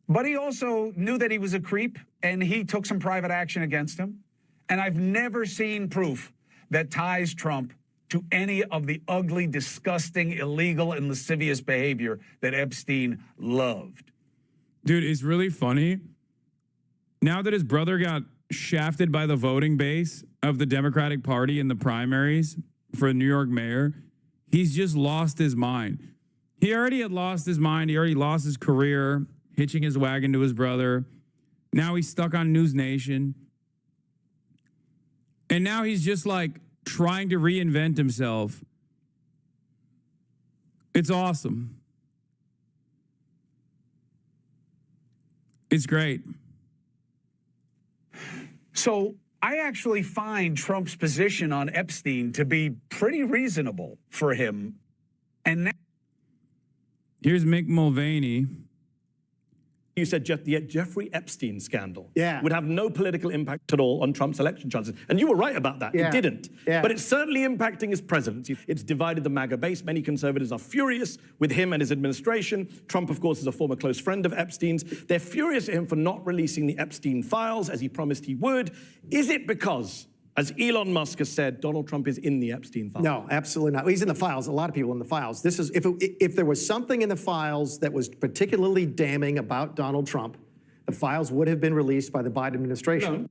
But he also knew that he was a creep, and he took some private action against him. And I've never seen proof that ties Trump to any of the ugly, disgusting, illegal, and lascivious behavior that Epstein loved. Dude, it's really funny. Now that his brother got shafted by the voting base of the Democratic Party in the primaries for New York mayor, he's just lost his mind. He already had lost his mind. He already lost his career, hitching his wagon to his brother. Now he's stuck on News Nation. And now he's just like trying to reinvent himself. It's awesome. It's great. So I actually find Trump's position on Epstein to be pretty reasonable for him. And now here's Mick Mulvaney. You said the Jeffrey Epstein scandal would have no political impact at all on Trump's election chances. And you were right about that. It didn't. But it's certainly impacting his presidency. It's divided the MAGA base. Many conservatives are furious with him and his administration. Trump, of course, is a former close friend of Epstein's. They're furious at him for not releasing the Epstein files as he promised he would. Is it because, as Elon Musk has said, Donald Trump is in the Epstein files? No, absolutely not. He's in the files. A lot of people in the files. This is if there was something in the files that was particularly damning about Donald Trump, the files would have been released by the Biden administration.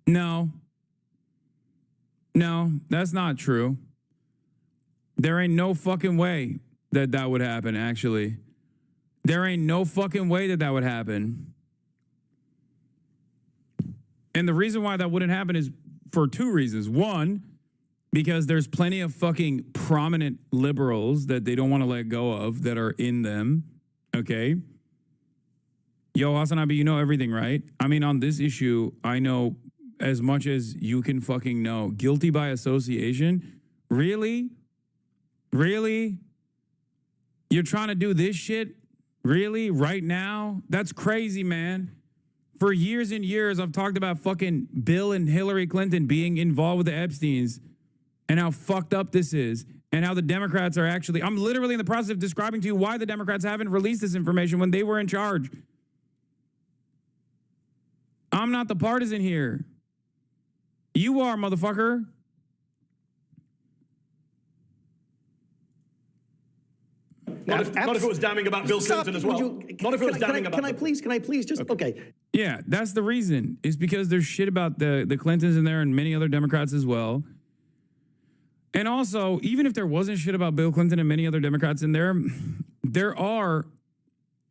No, that's not true. There ain't no fucking way that would happen, actually. There ain't no fucking way that would happen. And the reason why that wouldn't happen is for two reasons. One, because there's plenty of fucking prominent liberals that they don't want to let go of that are in them. Okay? Yo, Hasanabi, you know everything, right? I mean, on this issue, I know as much as you can fucking know. Guilty by association? Really? Really? You're trying to do this shit? Really? Right now? That's crazy, man. For years and years, I've talked about fucking Bill and Hillary Clinton being involved with the Epstein's and how fucked up this is and how the Democrats are actually, I'm literally in the process of describing to you why the Democrats haven't released this information when they were in charge. I'm not the partisan here. You are, motherfucker. Not if it was damning about Bill Clinton as well. Not if it was damning about... Can I please just... Okay. Yeah, that's the reason. It's because there's shit about the Clintons in there and many other Democrats as well. And also, even if there wasn't shit about Bill Clinton and many other Democrats in there, there are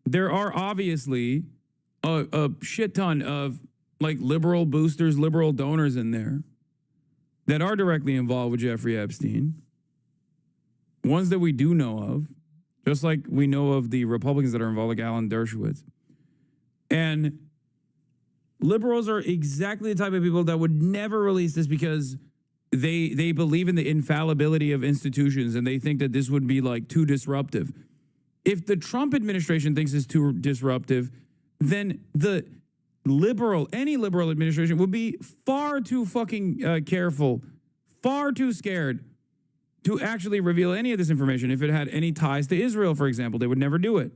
obviously a shit ton of like liberal boosters, liberal donors in there that are directly involved with Jeffrey Epstein. Ones that we do know of. Just like we know of the Republicans that are involved, like Alan Dershowitz. And liberals are exactly the type of people that would never release this because they believe in the infallibility of institutions and they think that this would be like too disruptive. If the Trump administration thinks it's too disruptive, then any liberal administration would be far too fucking careful, far too scared to actually reveal any of this information. If it had any ties to Israel, for example, they would never do it.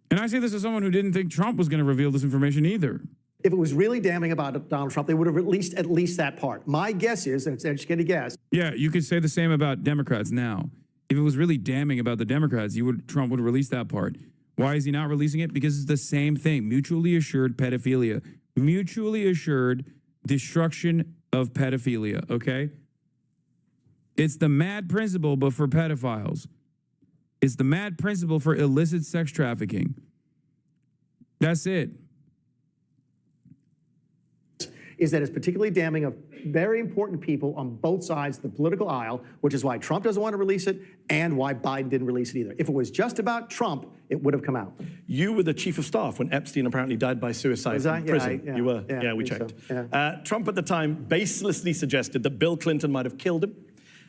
And I say this as someone who didn't think Trump was going to reveal this information either. If it was really damning about Donald Trump, they would have released at least that part. My guess is, and it's an educated guess. Yeah, you could say the same about Democrats now. If it was really damning about the Democrats, Trump would release that part. Why is he not releasing it? Because it's the same thing. Mutually assured pedophilia. Mutually assured destruction of pedophilia, okay? It's the mad principle, but for pedophiles. It's the mad principle for illicit sex trafficking. That's it. Is that it's particularly damning of very important people on both sides of the political aisle, which is why Trump doesn't want to release it and why Biden didn't release it either. If it was just about Trump, it would have come out. You were the chief of staff when Epstein apparently died by suicide in prison. You were. Yeah, we checked. So. Yeah. Trump at the time baselessly suggested that Bill Clinton might have killed him,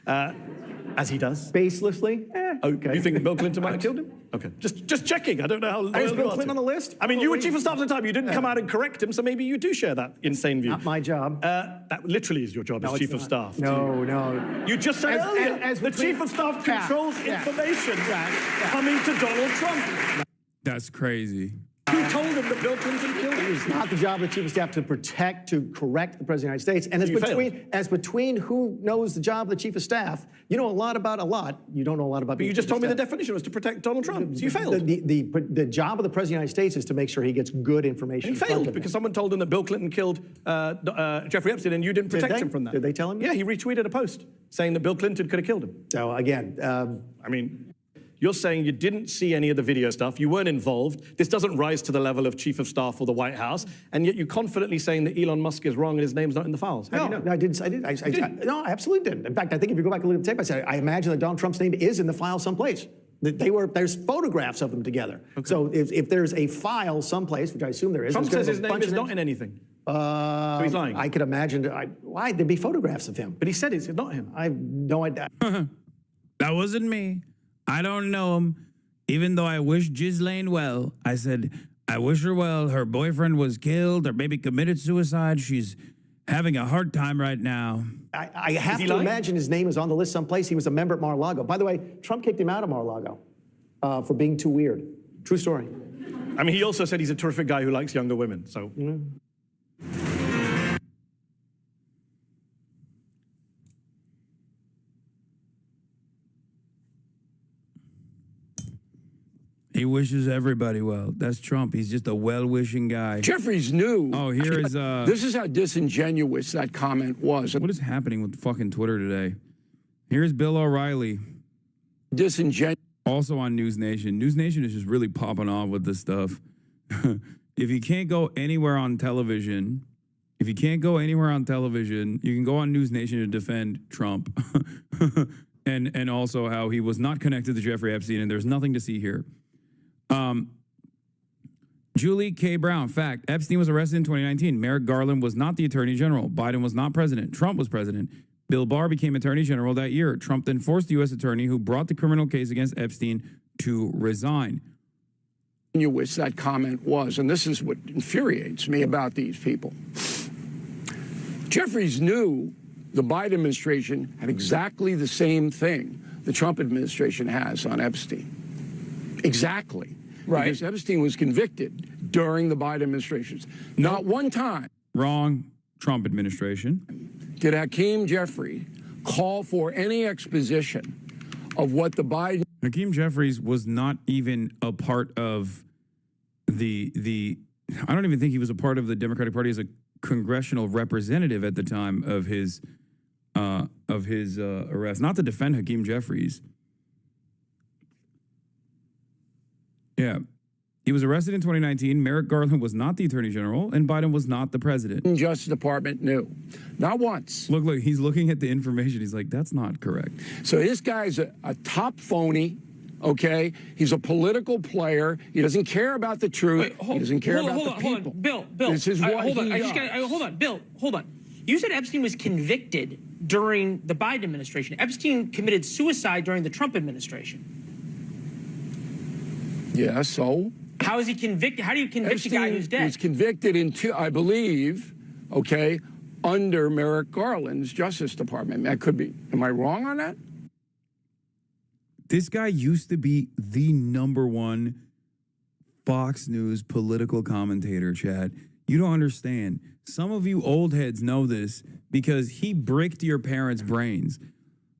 as he does. Baselessly? Okay. You think Bill Clinton might have killed him? Okay. Just checking. I don't know how. Is Bill Clinton on the list? I mean, you were chief of staff at the time. You didn't come out and correct him, so maybe you do share that insane view. Not my job. That literally is your job as chief of staff. No. You just said earlier the chief of staff controls information coming to Donald Trump. That's crazy. Who told him that Bill Clinton killed him? It's not the job of the chief of staff to protect, to correct the president of the United States. And as between who knows the job of the chief of staff, you know a lot about a lot. You don't know a lot about. But you just told me the definition was to protect Donald Trump. So you failed. The job of the president of the United States is to make sure he gets good information. And he failed because someone told him that Bill Clinton killed Jeffrey Epstein, and you didn't protect him from that. Did they tell him? Yeah, he retweeted a post saying that Bill Clinton could have killed him. So again, I mean. You're saying you didn't see any of the video stuff, you weren't involved, this doesn't rise to the level of chief of staff or the White House, and yet you're confidently saying that Elon Musk is wrong and his name's not in the files. How do you know? No, I didn't. No, I absolutely didn't. In fact, I think if you go back and look at the tape, I said, I imagine that Donald Trump's name is in the file someplace. There's photographs of them together. Okay. So if there's a file someplace, which I assume there is. Trump says his name is not in anything. So he's lying. I could imagine, why? There'd be photographs of him. But he said it's not him. I have no idea. That wasn't me. I don't know him. Even though I wish Ghislaine well, I said, I wish her well. Her boyfriend was killed or maybe committed suicide. She's having a hard time right now. I have to imagine his name is on the list someplace. He was a member at Mar-a-Lago. By the way, Trump kicked him out of Mar-a-Lago for being too weird. True story. I mean, he also said he's a terrific guy who likes younger women, so. He wishes everybody well. That's Trump. He's just a well-wishing guy. Jeffries knew. Oh, here is... this is how disingenuous that comment was. What is happening with fucking Twitter today? Here's Bill O'Reilly. Disingenuous. Also on News Nation. News Nation is just really popping off with this stuff. If you can't go anywhere on television, you can go on News Nation to defend Trump. and also how he was not connected to Jeffrey Epstein, and there's nothing to see here. Julie K. Brown, fact, Epstein was arrested in 2019. Merrick Garland was not the attorney general. Biden was not president. Trump was president. Bill Barr became attorney general that year. Trump then forced the U.S. attorney who brought the criminal case against Epstein to resign. Disingenuous that comment was, and this is what infuriates me about these people. Jeffries knew the Biden administration had exactly the same thing the Trump administration has on Epstein. Exactly. Right. Because Epstein was convicted during the Biden administrations. Not one time. Wrong. Trump administration. Did Hakeem Jeffrey call for any exposition of what the Biden... Hakeem Jeffries was not even a part of the I don't even think he was a part of the Democratic Party as a congressional representative at the time of his arrest. Not to defend Hakeem Jeffries. Yeah. He was arrested in 2019. Merrick Garland was not the attorney general, and Biden was not the president. Justice Department knew. Not once. Look, he's looking at the information. He's like, that's not correct. So this guy's a top phony, okay? He's a political player. He doesn't care about the truth. He doesn't care about the people. Hold on, Bill. This is what hold on. he Hold on, Bill. Hold on. You said Epstein was convicted during the Biden administration. Epstein committed suicide during the Trump administration. Yeah, so? How is he convicted? How do you convict Epstein a guy who's dead? He was convicted in, I believe, okay, under Merrick Garland's Justice Department. That could be. Am I wrong on that? This guy used to be the #1 Fox News political commentator, Chad. You don't understand. Some of you old heads know this because he bricked your parents' brains.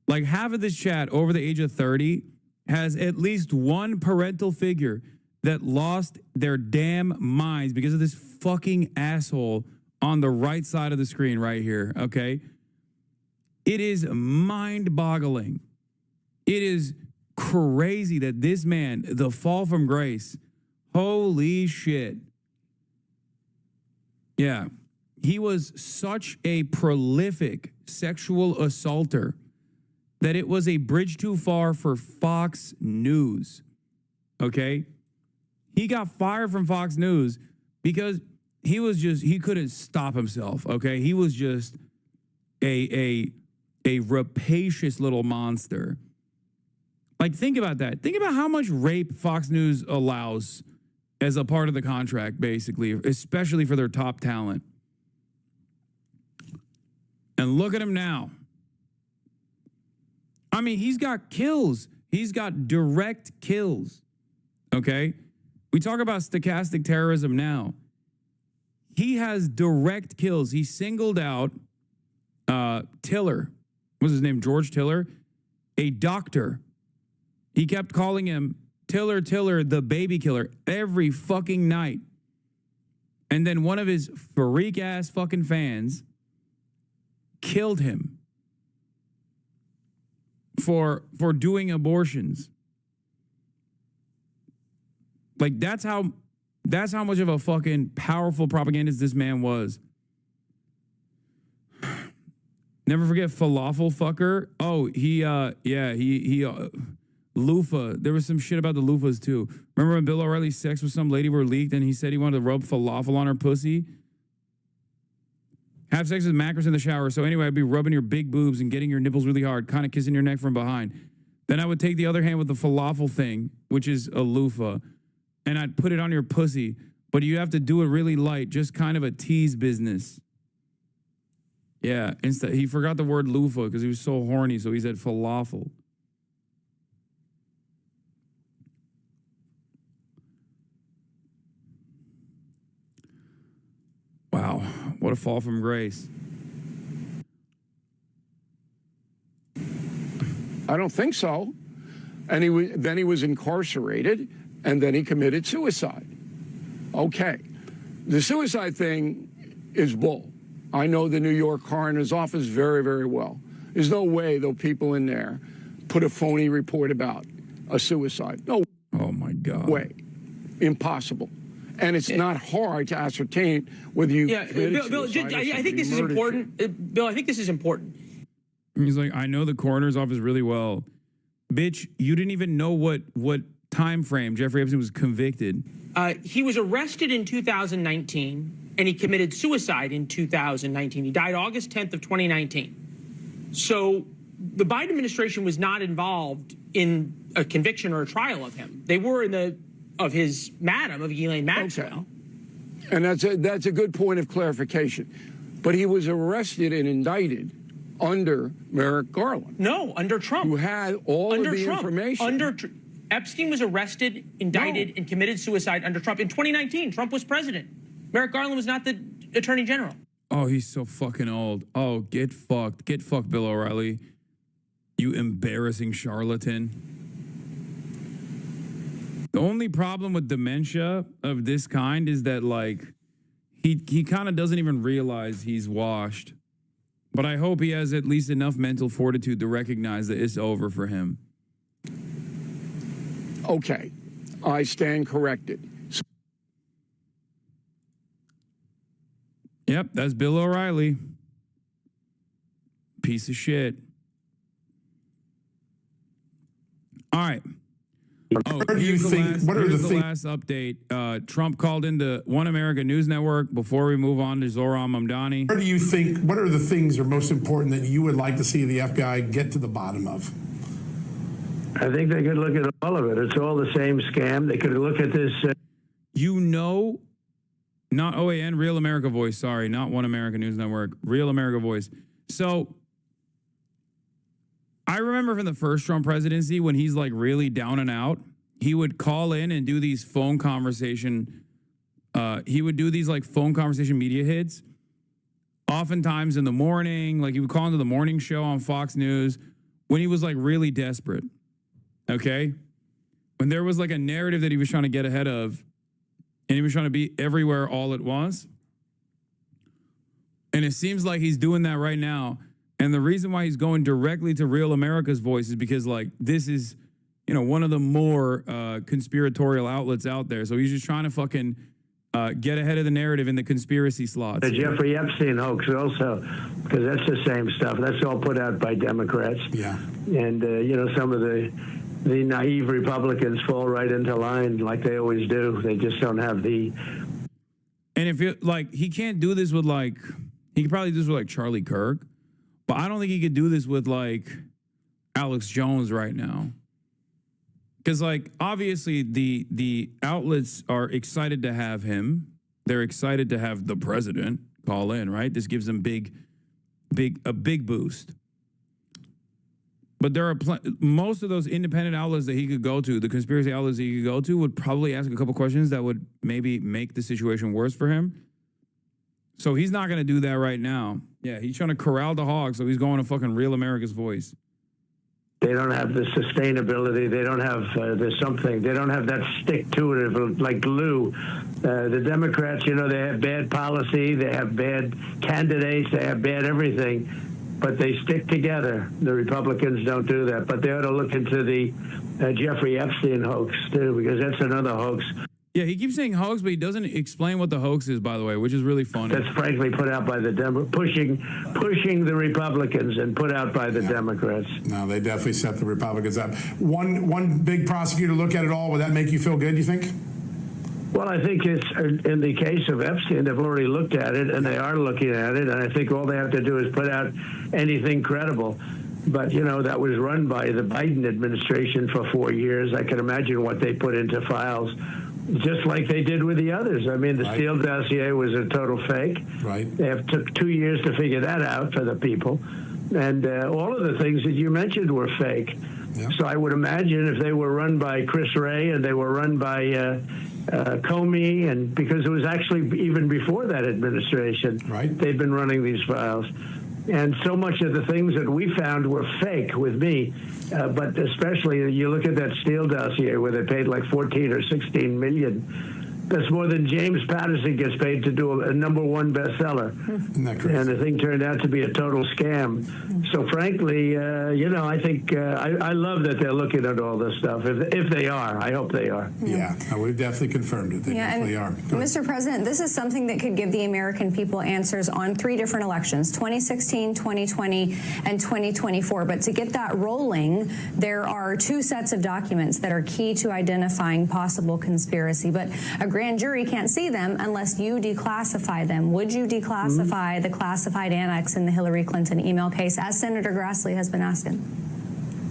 Like half of this chat over the age of 30 has at least one parental figure that lost their damn minds because of this fucking asshole on the right side of the screen right here, okay? It is mind-boggling. It is crazy that this man, the fall from grace, holy shit. Yeah, he was such a prolific sexual assaulter that it was a bridge too far for Fox News, okay? He got fired from Fox News because he couldn't stop himself, okay? He was just a rapacious little monster. Like, think about that. Think about how much rape Fox News allows as a part of the contract, basically, especially for their top talent. And look at him now. I mean, he's got kills. He's got direct kills, okay? We talk about stochastic terrorism now. He has direct kills. He singled out Tiller. What was his name? George Tiller, a doctor. He kept calling him Tiller, the baby killer, every fucking night. And then one of his freak-ass fucking fans killed him for doing abortions. Like, that's how much of a fucking powerful propagandist this man was. Never forget falafel fucker. Oh, he loofah. There was some shit about the loofahs too. Remember when Bill O'Reilly's sex with some lady were leaked and he said he wanted to rub falafel on her pussy? Have sex with Macros in the shower. So anyway, I'd be rubbing your big boobs and getting your nipples really hard, kind of kissing your neck from behind. Then I would take the other hand with the falafel thing, which is a loofah, and I'd put it on your pussy. But you have to do it really light, just kind of a tease business. Yeah, instead he forgot the word loofah because he was so horny, so he said falafel. Wow, what a fall from grace. I don't think so. And then he was incarcerated, and then he committed suicide. Okay. The suicide thing is bull. I know the New York coroner's office very, very well. There's no way those people in there put a phony report about a suicide. No. Oh, my God. Way. Impossible. And it's not hard to ascertain whether you committed Bill, suicide I think this is important. Bill, I think this is important. He's like, I know the coroner's office really well. Bitch, you didn't even know what time frame Jeffrey Epstein was convicted. He was arrested in 2019, and he committed suicide in 2019. He died August 10th of 2019. So the Biden administration was not involved in a conviction or a trial of him. They were of his madam, of Ghislaine Maxwell. Okay. And that's a good point of clarification. But he was arrested and indicted under Merrick Garland. No, under Trump. Who had all of the information. Epstein was arrested, indicted, and committed suicide under Trump. In 2019, Trump was president. Merrick Garland was not the attorney general. Oh, he's so fucking old. Oh, get fucked. Get fucked, Bill O'Reilly. You embarrassing charlatan. The only problem with dementia of this kind is that, like, he kind of doesn't even realize he's washed. But I hope he has at least enough mental fortitude to recognize that it's over for him. Okay, I stand corrected. Yep, that's Bill O'Reilly. Piece of shit. All right. Oh, what do you think? What are the last update? Trump called into One America News Network before we move on to Zohran Mamdani. What do you think? What are the things that are most important that you would like to see the FBI get to the bottom of? I think they could look at all of it. It's all the same scam. They could look at this. Not OAN, Real America Voice. Sorry, not One America News Network. Real America Voice. So I remember from the first Trump presidency when he's like really down and out, he would call in and do these phone conversation he would do these like phone conversation media hits, oftentimes in the morning. Like he would call into the morning show on Fox News when he was like really desperate. Okay? When there was like a narrative that he was trying to get ahead of, and he was trying to be everywhere all at once. And it seems like he's doing that right now. And the reason why he's going directly to Real America's Voice is because like this is, you know, one of the more conspiratorial outlets out there. So he's just trying to fucking get ahead of the narrative in the conspiracy slots. The Jeffrey Epstein hoax also, because that's the same stuff. That's all put out by Democrats. Yeah. And, you know, some of the naive Republicans fall right into line like they always do. They just don't have the... And if it, like, he can't do this with, like, he could probably do this with, like, Charlie Kirk, but I don't think he could do this with, like, Alex Jones right now. Because, like, obviously the outlets are excited to have him. They're excited to have the president call in, right? This gives them a big boost. But there are most of those independent outlets that he could go to, the conspiracy outlets that he could go to, would probably ask a couple questions that would maybe make the situation worse for him. So he's not going to do that right now. Yeah, he's trying to corral the hog, so he's going to fucking Real America's Voice. They don't have the sustainability. They don't have there's something. They don't have that stick to it of like glue. The Democrats, you know, they have bad policy. They have bad candidates. They have bad everything. But they stick together. The Republicans don't do that. But they ought to look into the Jeffrey Epstein hoax, too, because that's another hoax. Yeah, he keeps saying hoax, but he doesn't explain what the hoax is, by the way, which is really funny. That's frankly put out by the pushing the Republicans and put out by the Democrats. No, they definitely set the Republicans up. One big prosecutor look at it all. Would that make you feel good, you think? Well, I think it's in the case of Epstein, they've already looked at it, and they are looking at it, and I think all they have to do is put out anything credible. But, you know, that was run by the Biden administration for 4 years. I can imagine what they put into files, just like they did with the others. I mean, the Steele dossier was a total fake. Right. They took 2 years to figure that out for the people. And all of the things that you mentioned were fake. Yeah. So I would imagine if they were run by Chris Wray and they were run by Comey, and because it was actually even before that administration, they've been running these files. And so much of the things that we found were fake with me, but especially you look at that Steele dossier where they paid like 14 or 16 million. That's more than James Patterson gets paid to do a #1 bestseller. Isn't that crazy? And the thing turned out to be a total scam. So frankly, you know, I think I love that they're looking at all this stuff. If they are, I hope they are. Yeah, we've definitely confirmed it. They definitely are. Mr. President, this is something that could give the American people answers on 3 different elections, 2016, 2020, and 2024. But to get that rolling, there are 2 sets of documents that are key to identifying possible conspiracy. But a grand jury can't see them unless you declassify them. Would you declassify the classified annex in the Hillary Clinton email case, as Senator Grassley has been asking?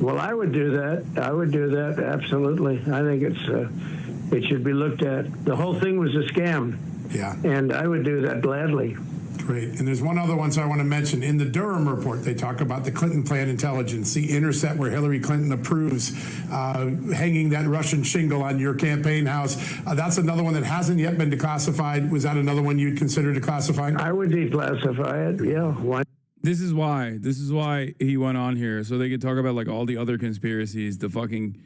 Well, I would do that. I would do that, absolutely. I think it should be looked at. The whole thing was a scam. Yeah. And I would do that gladly. Great. And there's one other one, so I want to mention. In the Durham report, they talk about the Clinton plan intelligence, the intercept where Hillary Clinton approves hanging that Russian shingle on your campaign house. That's another one that hasn't yet been declassified. Was that another one you'd consider declassifying? I would declassify it, yeah. Why? This is why he went on here, so they could talk about like all the other conspiracies, the fucking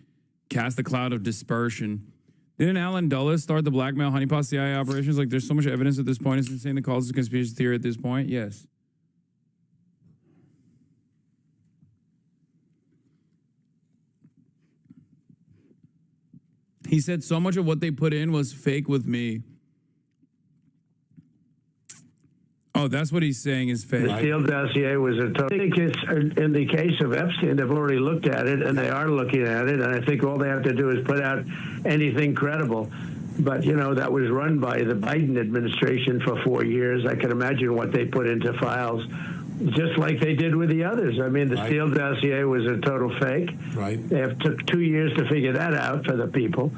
cast a cloud of dispersion. Didn't Alan Dulles start the blackmail honeypot CIA operations? Like, there's so much evidence at this point. It's insane to call this a conspiracy theory at this point. Yes. He said so much of what they put in was fake with me. Oh, that's what he's saying is fake. The Steele dossier was a total... I think it's in the case of Epstein, they've already looked at it, and they are looking at it, and I think all they have to do is put out anything credible. But, you know, that was run by the Biden administration for 4 years. I can imagine what they put into files, just like they did with the others. I mean, the Steele dossier was a total fake. Right. They took 2 years to figure that out for the people.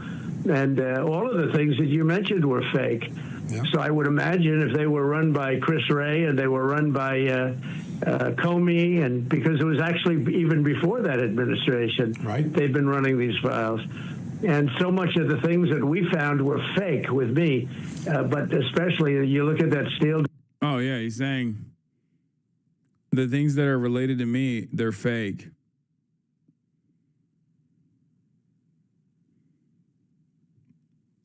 And all of the things that you mentioned were fake. Yeah. So I would imagine if they were run by Chris Wray and they were run by Comey, and because it was actually even before that administration, they've been running these files. And so much of the things that we found were fake with me, but especially you look at that steel. Oh, yeah, he's saying the things that are related to me, they're fake.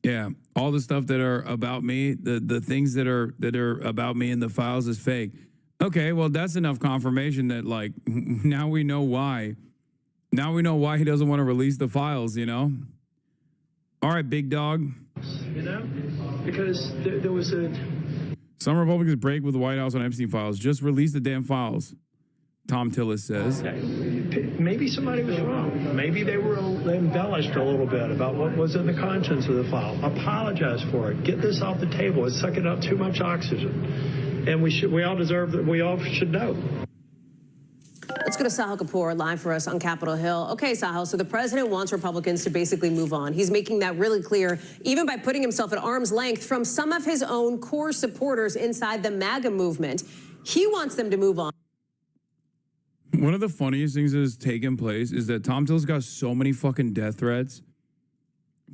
Yeah, all the stuff that are about me, the things that are about me in the files is fake. Okay, well, that's enough confirmation that, like, now we know why. Now we know why he doesn't want to release the files, you know? All right, big dog. You know, because there was a... Some Republicans break with the White House on Epstein files. Just release the damn files, Tom Tillis says. Maybe somebody was wrong. Maybe they embellished a little bit about what was in the contents of the file. Apologize for it. Get this off the table. It's sucking up too much oxygen. And we all deserve that. We all should know. Let's go to Sahil Kapoor live for us on Capitol Hill. Okay, Sahil, so the president wants Republicans to basically move on. He's making that really clear, even by putting himself at arm's length from some of his own core supporters inside the MAGA movement. He wants them to move on. One of the funniest things that has taken place is that Tom Tillis got so many fucking death threats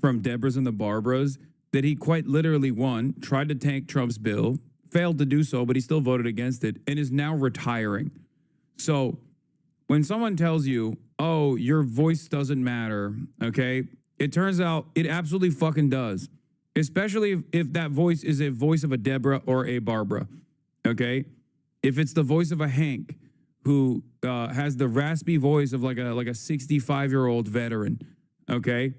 from Deborahs and the Barbaras that he quite literally, one, tried to tank Trump's bill, failed to do so, but he still voted against it, and is now retiring. So when someone tells you, oh, your voice doesn't matter, okay, it turns out it absolutely fucking does, especially if that voice is a voice of a Deborah or a Barbara, okay? If it's the voice of a Hank who has the raspy voice of like a 65-year-old veteran, okay?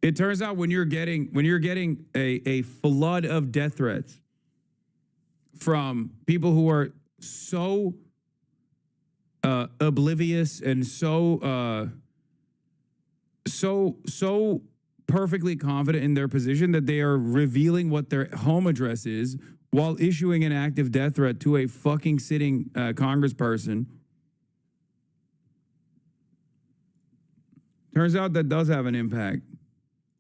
It turns out when you're getting a flood of death threats from people who are so oblivious and so perfectly confident in their position that they are revealing what their home address is while issuing an active death threat to a fucking sitting congressperson. Turns out that does have an impact.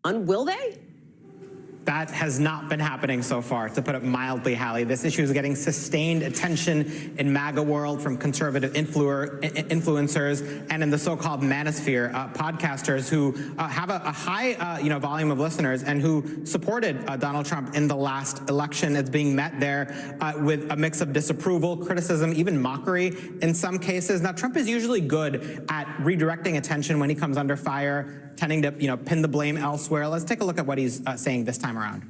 Will they? That has not been happening so far, to put it mildly, Hallie. This issue is getting sustained attention in MAGA world from conservative influencers and in the so-called manosphere, podcasters who have a high volume of listeners and who supported Donald Trump in the last election. It's being met there with a mix of disapproval, criticism, even mockery in some cases. Now, Trump is usually good at redirecting attention when he comes under fire, tending to pin the blame elsewhere. Let's take a look at what he's saying this time around.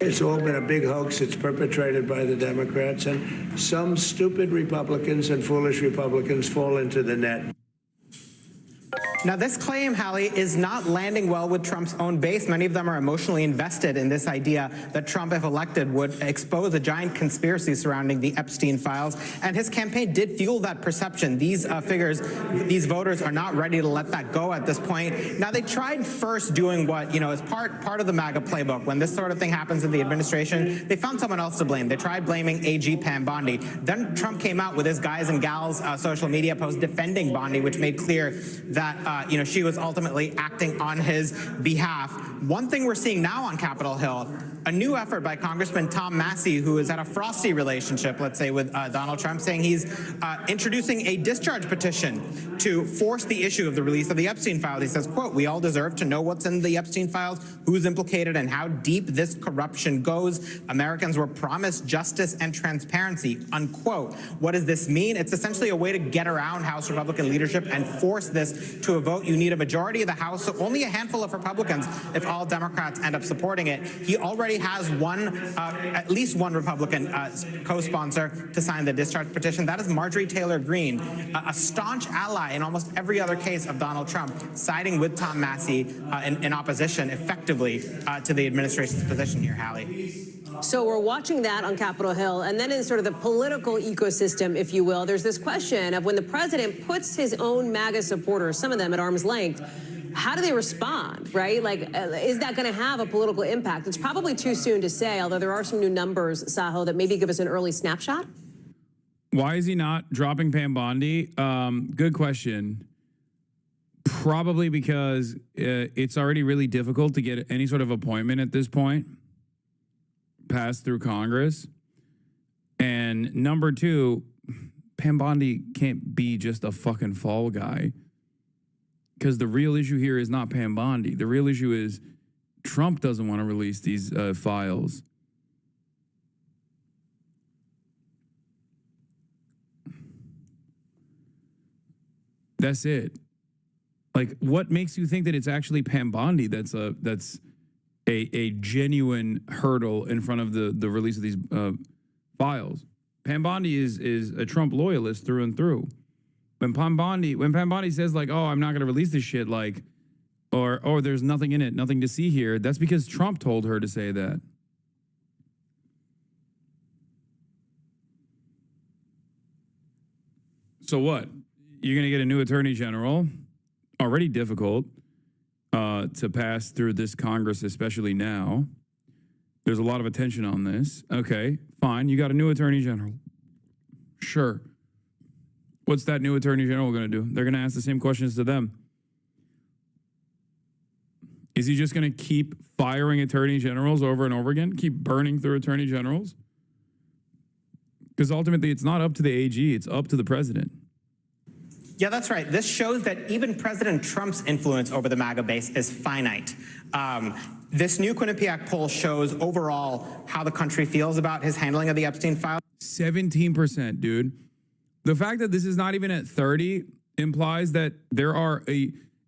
It's all been a big hoax. It's perpetrated by the Democrats, and some stupid Republicans and foolish Republicans fall into the net. Now, this claim, Hallie, is not landing well with Trump's own base. Many of them are emotionally invested in this idea that Trump, if elected, would expose a giant conspiracy surrounding the Epstein files. And his campaign did fuel that perception. These these voters are not ready to let that go at this point. Now, they tried first doing what, is part of the MAGA playbook. When this sort of thing happens in the administration, they found someone else to blame. They tried blaming AG Pam Bondi. Then Trump came out with his guys and gals social media post defending Bondi, which made clear that she was ultimately acting on his behalf. One thing we're seeing now on Capitol Hill, a new effort by Congressman Tom Massey, who has had a frosty relationship, let's say, with Donald Trump, saying he's introducing a discharge petition to force the issue of the release of the Epstein files. He says, quote, "We all deserve to know what's in the Epstein files, who's implicated, and how deep this corruption goes. Americans were promised justice and transparency," unquote. What does this mean? It's essentially a way to get around House Republican leadership and force this to a vote. You need a majority of the House, so only a handful of Republicans if all Democrats end up supporting it. He already has at least one Republican co-sponsor to sign the discharge petition. That is Marjorie Taylor Greene, a staunch ally in almost every other case of Donald Trump, siding with Tom Massey in opposition effectively to the administration's position here, Hallie. So we're watching that on Capitol Hill, and then in sort of the political ecosystem, if you will, there's this question of when the president puts his own MAGA supporters, some of them at arm's length, how do they respond, right? Like, is that going to have a political impact? It's probably too soon to say, although there are some new numbers, Sahil, that maybe give us an early snapshot. Why is he not dropping Pam Bondi? Good question. Probably because it's already really difficult to get any sort of appointment at this point passed through Congress. And number two, Pam Bondi can't be just a fucking fall guy. Because the real issue here is not Pam Bondi. The real issue is Trump doesn't want to release these files. That's it. Like, what makes you think that it's actually Pam Bondi that's a genuine hurdle in front of the release of these files? Pam Bondi is a Trump loyalist through and through. When Pam Bondi says like, "Oh, I'm not going to release this shit," like, or there's nothing in it, nothing to see here, that's because Trump told her to say that. So what? You're going to get a new attorney general, already difficult to pass through this Congress, especially now. There's a lot of attention on this. Okay, fine. You got a new attorney general. Sure. What's that new attorney general going to do? They're going to ask the same questions to them. Is he just going to keep firing attorney generals over and over again? Keep burning through attorney generals? Because ultimately, it's not up to the AG. It's up to the president. Yeah, that's right. This shows that even President Trump's influence over the MAGA base is finite. This new Quinnipiac poll shows overall how the country feels about his handling of the Epstein file. 17%, dude. The fact that this is not even at 30 implies that there are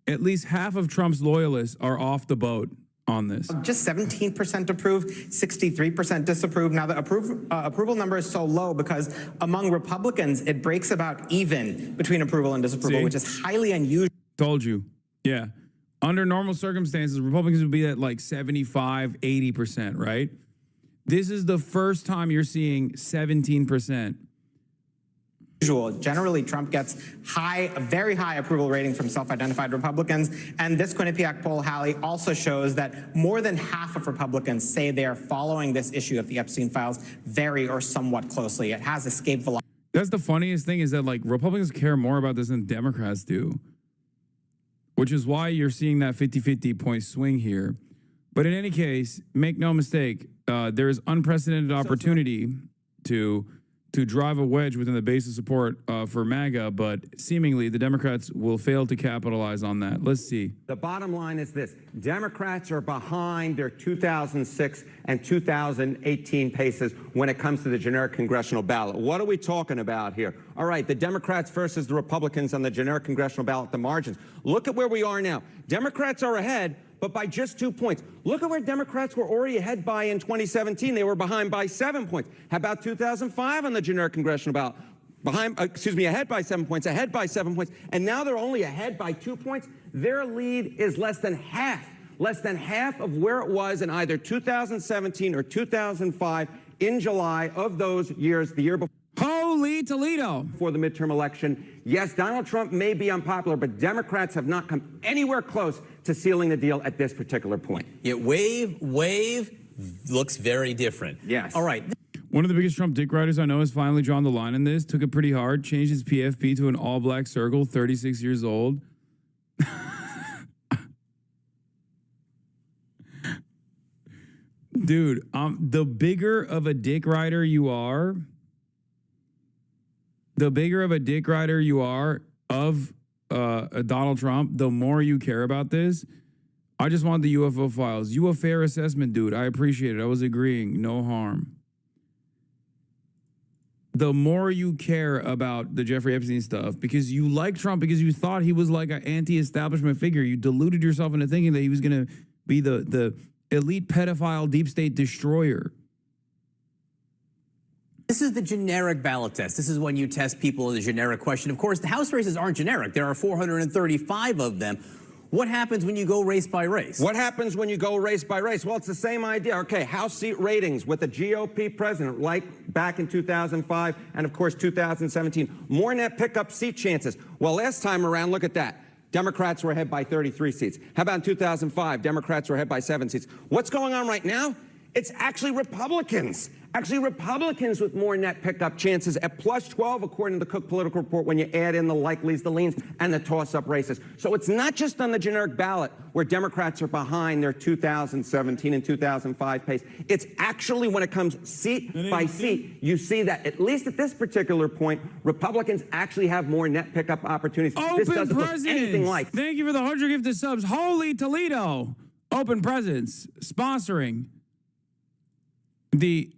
at least half of Trump's loyalists are off the boat on this. Just 17% approve, 63% disapprove. Now, the approval number is so low because among Republicans, it breaks about even between approval and disapproval, which is highly unusual. Told you. Yeah. Under normal circumstances, Republicans would be at like 75, 80%, right? This is the first time you're seeing 17%. Generally, Trump gets a very high approval rating from self-identified Republicans. And this Quinnipiac poll, Hallie, also shows that more than half of Republicans say they are following this issue of the Epstein files very or somewhat closely. It has escape velocity. That's the funniest thing, is that like Republicans care more about this than Democrats do, which is why you're seeing that 50-50 point swing here. But in any case, make no mistake, there is unprecedented opportunity to drive a wedge within the base of support for MAGA, but seemingly the Democrats will fail to capitalize on that. Let's see. The bottom line is this. Democrats are behind their 2006 and 2018 paces when it comes to the generic congressional ballot. What are we talking about here? All right, the Democrats versus the Republicans on the generic congressional ballot, the margins. Look at where we are now. Democrats are ahead, but by just 2 points. Look at where Democrats were already ahead by in 2017. They were behind by 7 points. How about 2005 on the generic congressional ballot? Ahead by 7 points, ahead by 7 points. And now they're only ahead by 2 points. Their lead is less than half of where it was in either 2017 or 2005 in July of those years, the year before. Holy Toledo. For the midterm election. Yes, Donald Trump may be unpopular, but Democrats have not come anywhere close to sealing the deal at this particular point. Yeah, wave looks very different. Yes. All right. One of the biggest Trump dick riders I know has finally drawn the line in this, took it pretty hard, changed his PFP to an all-black circle, 36 years old. Dude, the bigger of a dick rider you are, of Donald Trump, the more you care about this. I just want the UFO files. You a fair assessment, dude. I appreciate it. I was agreeing. No harm. The more you care about the Jeffrey Epstein stuff, because you like Trump, because you thought he was like an anti-establishment figure. You deluded yourself into thinking that he was going to be the elite pedophile deep state destroyer. This is the generic ballot test. This is when you test people in a generic question. Of course, the House races aren't generic. There are 435 of them. What happens when you go race by race? What happens when you go race by race? Well, it's the same idea. Okay, House seat ratings with the GOP president, like back in 2005 and, of course, 2017. More net pickup seat chances. Well, last time around, look at that. Democrats were ahead by 33 seats. How about in 2005? Democrats were ahead by 7 seats. What's going on right now It's actually Republicans. Actually, Republicans with more net pickup chances at +12, according to the Cook Political Report, when you add in the likelies, the leans, and the toss-up races. So it's not just on the generic ballot where Democrats are behind their 2017 and 2005 pace. It's actually when it comes seat by seat, you see that, at least at this particular point, Republicans actually have more net pickup opportunities. This doesn't look anything like. Thank you for the 100 gifted subs. Holy Toledo. Open Presence sponsoring the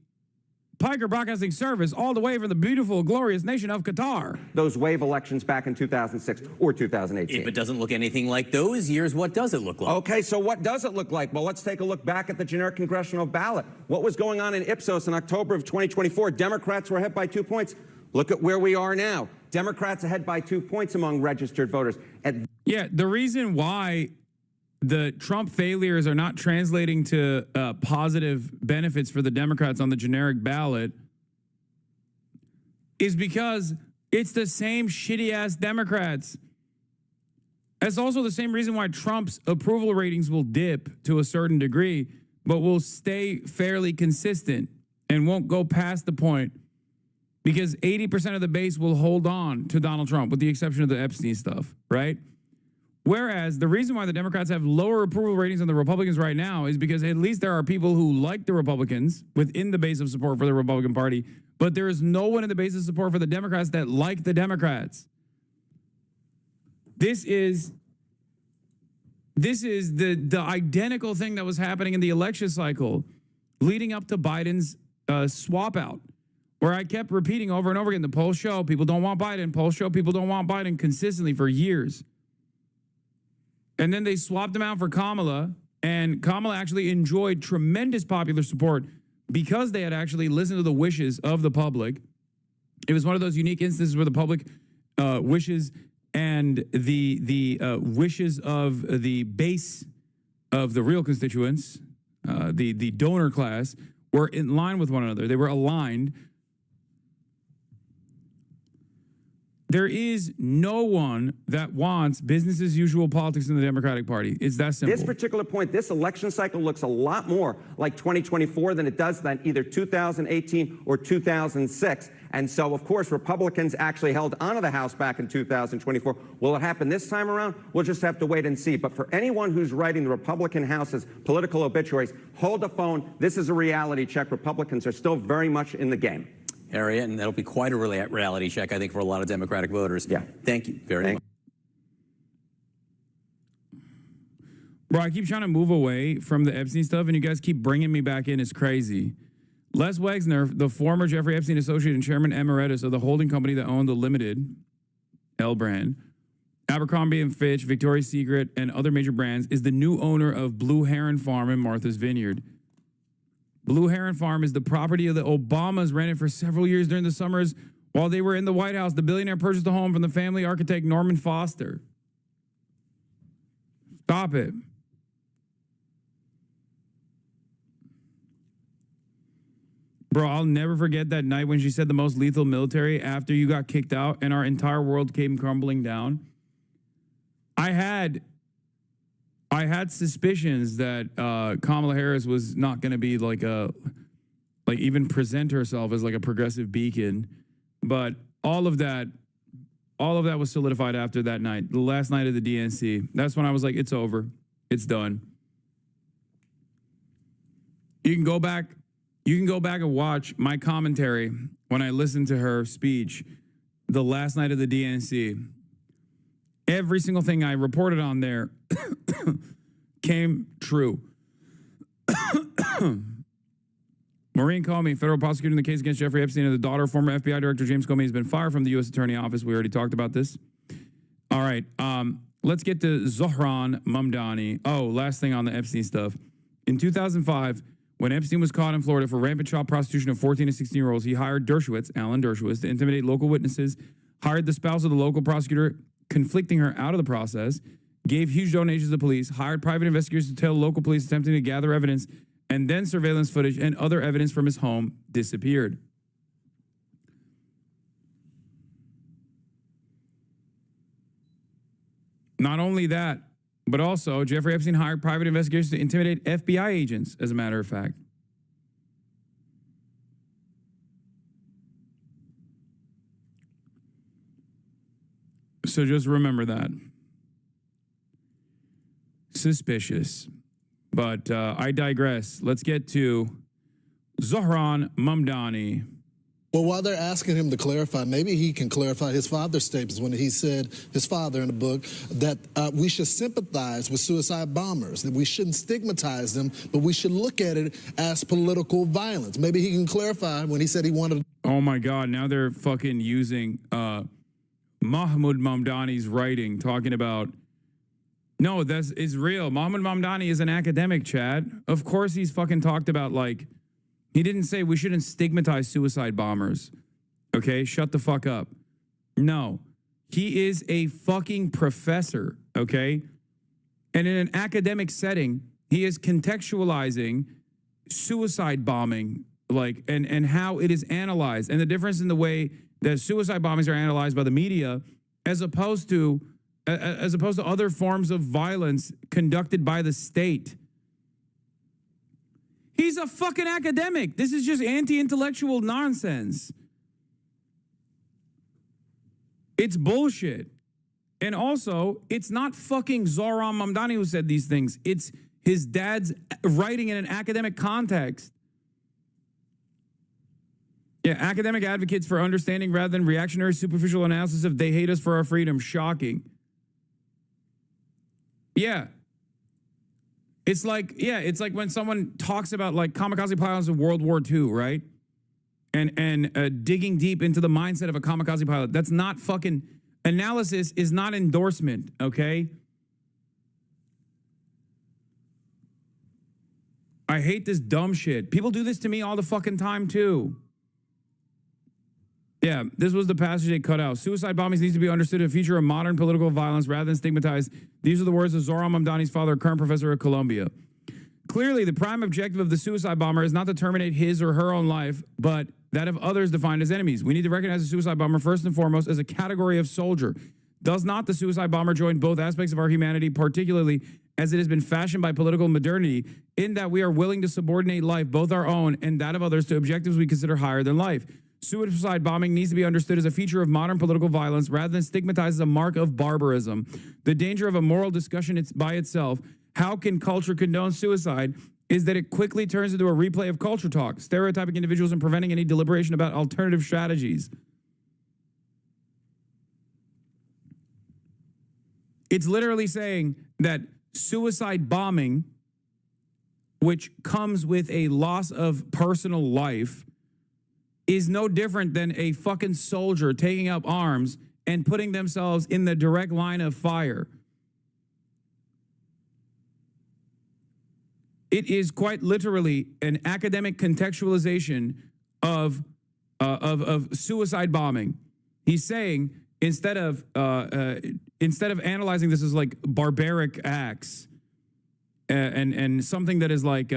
Piker Broadcasting Service all the way from the beautiful, glorious nation of Qatar. Those wave elections back in 2006 or 2018. If it doesn't look anything like those years, what does it look like? Okay, so what does it look like? Well, let's take a look back at the generic congressional ballot. What was going on in Ipsos in October of 2024? Democrats were ahead by 2 points. Look at where we are now. Democrats ahead by 2 points among registered voters. Yeah, the reason why the Trump failures are not translating to positive benefits for the Democrats on the generic ballot is because it's the same shitty-ass Democrats. That's also the same reason why Trump's approval ratings will dip to a certain degree, but will stay fairly consistent and won't go past the point because 80% of the base will hold on to Donald Trump, with the exception of the Epstein stuff, right? Whereas the reason why the Democrats have lower approval ratings than the Republicans right now is because at least there are people who like the Republicans within the base of support for the Republican Party, but there is no one in the base of support for the Democrats that like the Democrats. This is the identical thing that was happening in the election cycle leading up to Biden's swap out, where I kept repeating over and over again, the polls show people don't want Biden, polls show people don't want Biden consistently for years. And then they swapped him out for Kamala, and Kamala actually enjoyed tremendous popular support because they had actually listened to the wishes of the public. It was one of those unique instances where the public wishes and the wishes of the base of the real constituents, the donor class, were in line with one another. They were aligned. There is no one that wants business as usual politics in the Democratic Party. It's that simple. This particular point, this election cycle looks a lot more like 2024 than it does than either 2018 or 2006. And so, of course, Republicans actually held onto the House back in 2024. Will it happen this time around? We'll just have to wait and see. But for anyone who's writing the Republican House's political obituaries, hold the phone. This is a reality check. Republicans are still very much in the game. Area, and that'll be quite a reality check, I think, for a lot of Democratic voters. Yeah. Thank you very much. Bro, I keep trying to move away from the Epstein stuff, and you guys keep bringing me back in. It's crazy. Les Wexner, the former Jeffrey Epstein associate and chairman emeritus of the holding company that owned the Limited, L brand, Abercrombie & Fitch, Victoria's Secret, and other major brands, is the new owner of Blue Heron Farm in Martha's Vineyard. Blue Heron Farm is the property of the Obamas, rented for several years during the summers while they were in the White House. The billionaire purchased a home from the family architect Norman Foster. Stop it. Bro, I'll never forget that night when she said the most lethal military after you got kicked out and our entire world came crumbling down. I had suspicions that Kamala Harris was not going to be even present herself as like a progressive beacon, but all of that was solidified after that night, the last night of the DNC. That's when I was like, it's over, it's done. You can go back and watch my commentary when I listened to her speech the last night of the DNC. Every single thing I reported on there came true. Maureen Comey, federal prosecutor in the case against Jeffrey Epstein, and the daughter of former FBI Director James Comey, has been fired from the U.S. Attorney Office. We already talked about this. All right, let's get to Zohran Mamdani. Oh, last thing on the Epstein stuff. In 2005, when Epstein was caught in Florida for rampant child prostitution of 14 and 16-year-olds, he hired Alan Dershowitz, to intimidate local witnesses, hired the spouse of the local prosecutor, conflicting her out of the process, gave huge donations to police, hired private investigators to tell local police attempting to gather evidence, and then surveillance footage and other evidence from his home disappeared. Not only that, but also Jeffrey Epstein hired private investigators to intimidate FBI agents, as a matter of fact. So just remember that. Suspicious. But I digress. Let's get to Zohran Mamdani. Well, while they're asking him to clarify, maybe he can clarify his father's statements when he said, his father in the book, that we should sympathize with suicide bombers, that we shouldn't stigmatize them, but we should look at it as political violence. Maybe he can clarify when he said he wanted... Oh my God, now they're fucking using Mahmoud Mamdani's writing, talking about... No, it's real. Mahmoud Mamdani is an academic, Chad. Of course he's fucking talked about, like... He didn't say we shouldn't stigmatize suicide bombers. Okay, shut the fuck up. No, he is a fucking professor, okay? And in an academic setting, he is contextualizing suicide bombing, like, and how it is analyzed, and the difference in the way that suicide bombings are analyzed by the media as opposed to other forms of violence conducted by the state. He's a fucking academic. This is just anti-intellectual nonsense. It's bullshit. And also, it's not fucking Zohran Mamdani who said these things. It's his dad's writing in an academic context. Yeah, academic advocates for understanding rather than reactionary superficial analysis of they hate us for our freedom. Shocking. Yeah. It's like when someone talks about like kamikaze pilots of World War II, right? And digging deep into the mindset of a kamikaze pilot. That's not fucking analysis, is not endorsement, okay? I hate this dumb shit. People do this to me all the fucking time too. Yeah, this was the passage they cut out. Suicide bombings needs to be understood as a feature of modern political violence rather than stigmatized. These are the words of Zohran Mamdani's father, current professor at Columbia. Clearly, the prime objective of the suicide bomber is not to terminate his or her own life, but that of others defined as enemies. We need to recognize the suicide bomber first and foremost as a category of soldier. Does not the suicide bomber join both aspects of our humanity, particularly as it has been fashioned by political modernity, in that we are willing to subordinate life, both our own and that of others, to objectives we consider higher than life? Suicide bombing needs to be understood as a feature of modern political violence rather than stigmatized as a mark of barbarism. The danger of a moral discussion by itself, how can culture condone suicide, is that it quickly turns into a replay of culture talk, stereotyping individuals and preventing any deliberation about alternative strategies. It's literally saying that suicide bombing, which comes with a loss of personal life, is no different than a fucking soldier taking up arms and putting themselves in the direct line of fire. It is quite literally an academic contextualization of suicide bombing. He's saying instead of analyzing this as like barbaric acts and something that is like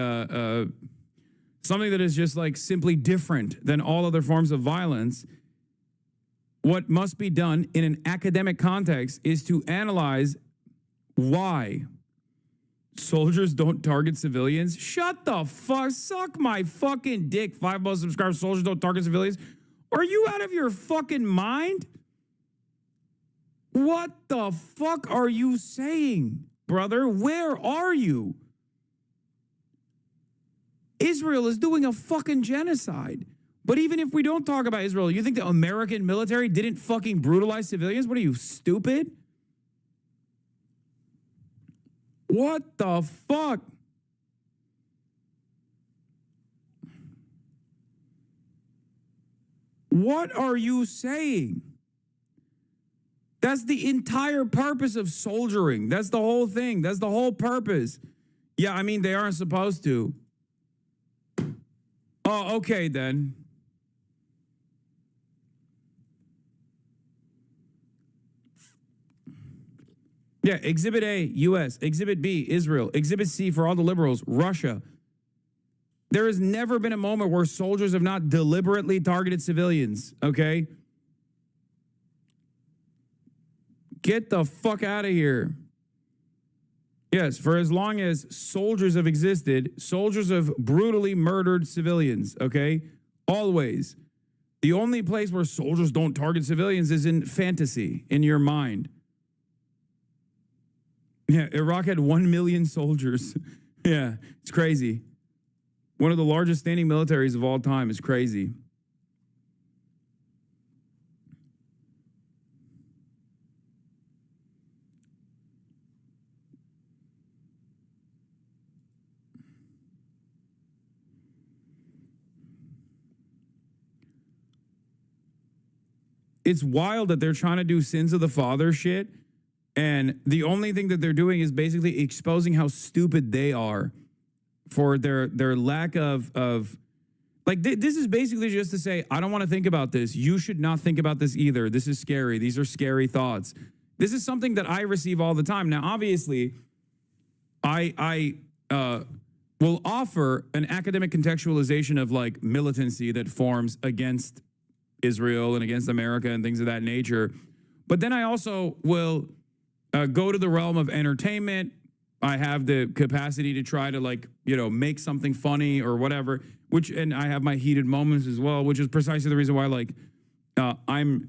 something that is just like simply different than all other forms of violence, what must be done in an academic context is to analyze why soldiers don't target civilians. Shut the fuck, suck my fucking dick. 5 most subscribed soldiers don't target civilians. Are you out of your fucking mind? What the fuck are you saying, brother? Where are you? Israel is doing a fucking genocide. But even if we don't talk about Israel, you think the American military didn't fucking brutalize civilians? What are you, stupid? What the fuck? What are you saying? That's the entire purpose of soldiering. That's the whole thing. That's the whole purpose. Yeah, I mean, they aren't supposed to. Oh, okay then. Yeah, Exhibit A, U.S., Exhibit B, Israel, Exhibit C for all the liberals, Russia. There has never been a moment where soldiers have not deliberately targeted civilians, okay? Get the fuck out of here. Yes, for as long as soldiers have existed, soldiers have brutally murdered civilians, okay? Always. The only place where soldiers don't target civilians is in fantasy, in your mind. Yeah, Iraq had 1 million soldiers. Yeah, it's crazy. One of the largest standing militaries of all time is crazy. It's wild that they're trying to do sins of the father shit, and the only thing that they're doing is basically exposing how stupid they are for their lack of like this is basically just to say, I don't want to think about this. You should not think about this either. This is scary. These are scary thoughts. This is something that I receive all the time. Now, obviously, I will offer an academic contextualization of like militancy that forms against Israel and against America and things of that nature. But then I also will go to the realm of entertainment. I have the capacity to try to like, make something funny or whatever, and I have my heated moments as well, which is precisely the reason why like I'm,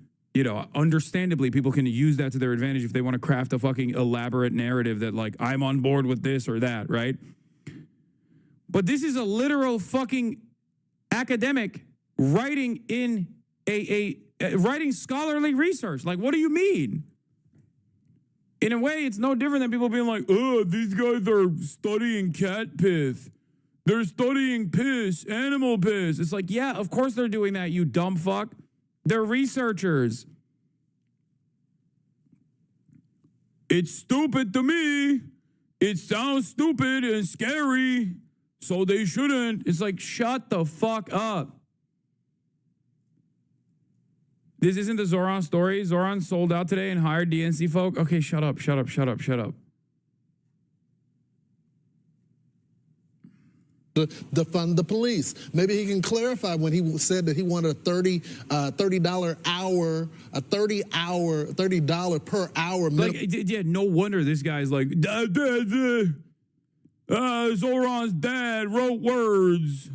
understandably people can use that to their advantage if they want to craft a fucking elaborate narrative that like I'm on board with this or that, right? But this is a literal fucking academic writing in writing scholarly research. Like, what do you mean? In a way, it's no different than people being like, oh, these guys are studying cat piss. They're studying piss, animal piss. It's like, yeah, of course they're doing that, you dumb fuck. They're researchers. It's stupid to me. It sounds stupid and scary, so they shouldn't. It's like, shut the fuck up. This isn't the Zoran story. Zoran sold out today and hired DNC folk. Okay, shut up. Defund the police. Maybe he can clarify when he said that he wanted a $30 per hour. Like, yeah, no wonder this guy's like, Zoran's dad wrote words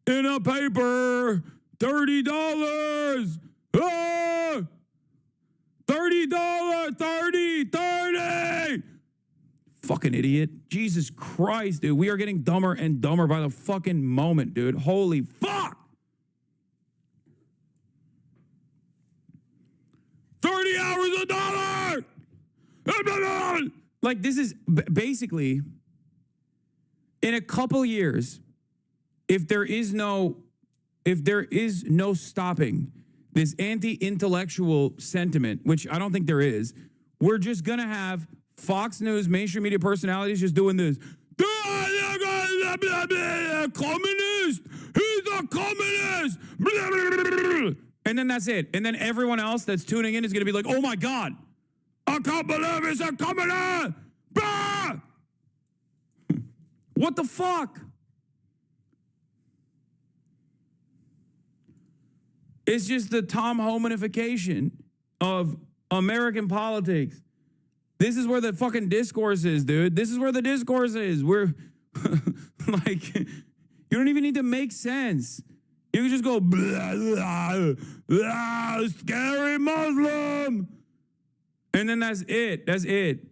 in a paper, $30. Ah! $30, 30. Fucking idiot. Jesus Christ, dude. We are getting dumber and dumber by the fucking moment, dude. Holy fuck. 30 hours $1. Like, this is basically, in a couple years, if there is no stopping this anti-intellectual sentiment, which I don't think there is, we're just going to have Fox News, mainstream media personalities just doing this. Communist! He's a communist! And then that's it. And then everyone else that's tuning in is going to be like, oh my God, I can't believe it's a communist! What the fuck? It's just the Tom Homanification of American politics. This is where the fucking discourse is, dude. This is where the discourse is. We're like, you don't even need to make sense. You can just go, blah, blah, blah, scary Muslim. And then that's it. That's it.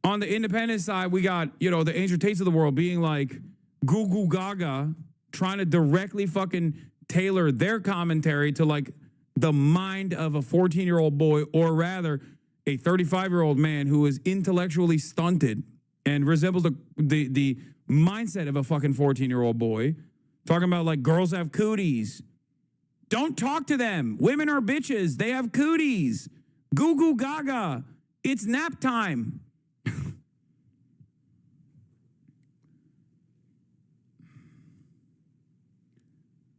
On the independent side, we got, the Andrew Tates of the world being like goo goo gaga, trying to directly fucking tailor their commentary to like the mind of a 14-year-old boy, or rather a 35-year-old man who is intellectually stunted and resembles the mindset of a fucking 14-year-old boy, talking about like girls have cooties. Don't talk to them. Women are bitches. They have cooties. Goo goo gaga. It's nap time.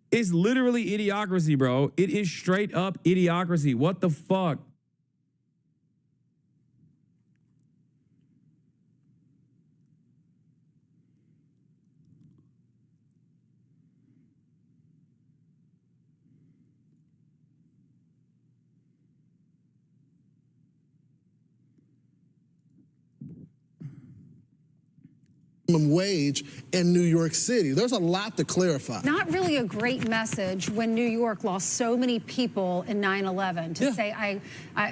It's literally idiocracy, bro. It is straight up idiocracy. What the fuck? minimum wage in New York City. There's a lot to clarify. Not really a great message when New York lost so many people in 9/11 to say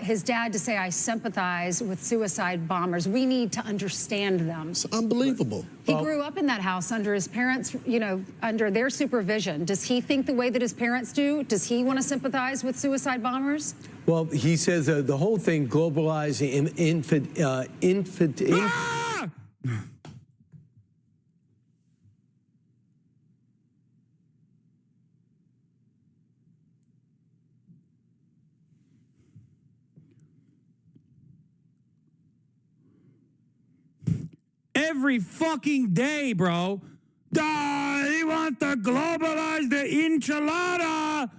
his dad to say I sympathize with suicide bombers. We need to understand them. It's unbelievable. He grew up in that house under his parents, you know, under their supervision. Does he think the way that his parents do? Does he want to sympathize with suicide bombers? Well, he says the whole thing globalizing Every fucking day, bro. He wants to globalize the enchilada.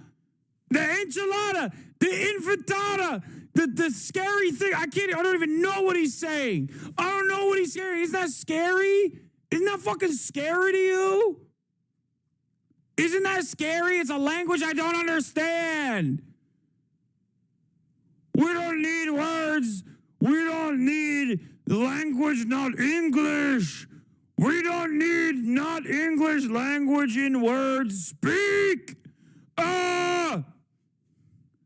The enchilada. The infantada. The scary thing. I don't even know what he's saying. I don't know what he's saying. Isn't that scary? Isn't that fucking scary to you? Isn't that scary? It's a language I don't understand. We don't need words. We don't need language, not English. We don't need not English language in words. Speak!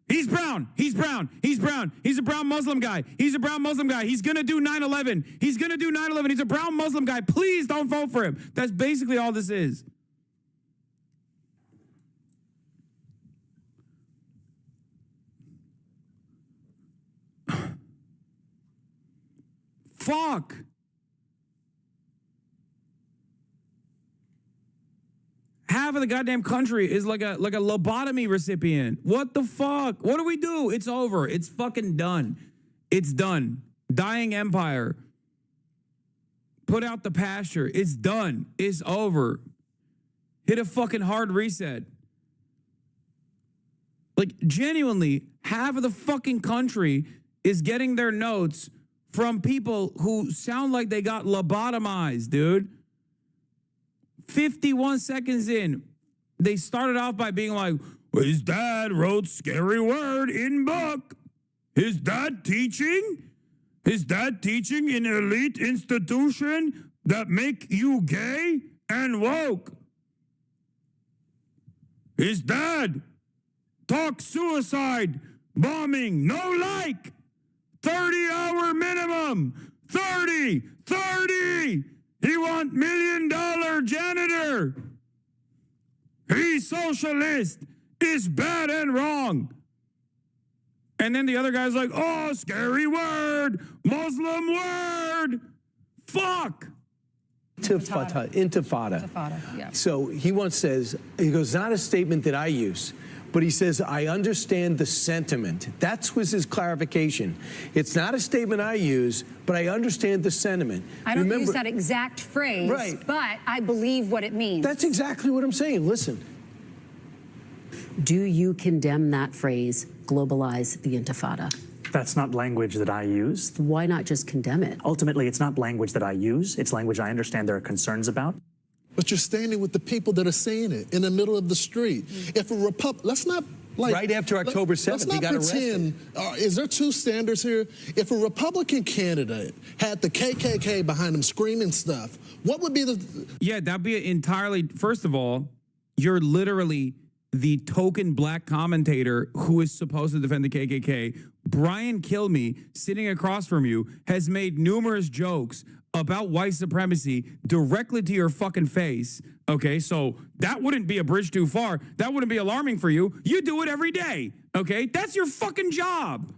He's brown. He's brown. He's brown. He's a brown Muslim guy. He's a brown Muslim guy. He's going to do 9/11. He's going to do 9/11. He's a brown Muslim guy. Please don't vote for him. That's basically all this is. Fuck. Half of the goddamn country is like a lobotomy recipient. What the fuck? What do we do? It's over. It's fucking done. It's done. Dying empire. Put out the pasture. It's done. It's over. Hit a fucking hard reset. Like, genuinely, half of the fucking country is getting their notes from people who sound like they got lobotomized, dude. 51 seconds in, they started off by being like, well, his dad wrote scary word in book. His dad teaching? His dad teaching in elite institution that make you gay and woke. His dad talk suicide, bombing, no like. 30-hour minimum. 30. He want $1 million janitor. He's socialist. It's bad and wrong. And then the other guy's like, oh, scary word. Muslim word. Fuck. Intifada. Yeah. So he once says, he goes, not a statement that I use. But he says, I understand the sentiment. That was his clarification. It's not a statement I use, but I understand the sentiment. I don't use that exact phrase, but I believe what it means. That's exactly what I'm saying. Listen. Do you condemn that phrase, globalize the intifada? That's not language that I use. Why not just condemn it? Ultimately, it's not language that I use. It's language I understand there are concerns about. But you're standing with the people that are saying it in the middle of the street. If a let's not like right after October 7th, he got arrested. Is there two standards here? If a Republican candidate had the KKK behind him screaming stuff, what would be the? Yeah, that'd be entirely. First of all, you're literally the token black commentator who is supposed to defend the KKK. Brian Kilmeade, sitting across from you, has made numerous jokes about white supremacy directly to your fucking face. Okay, so that wouldn't be a bridge too far. That wouldn't be alarming for you. You do it every day. Okay, that's your fucking job.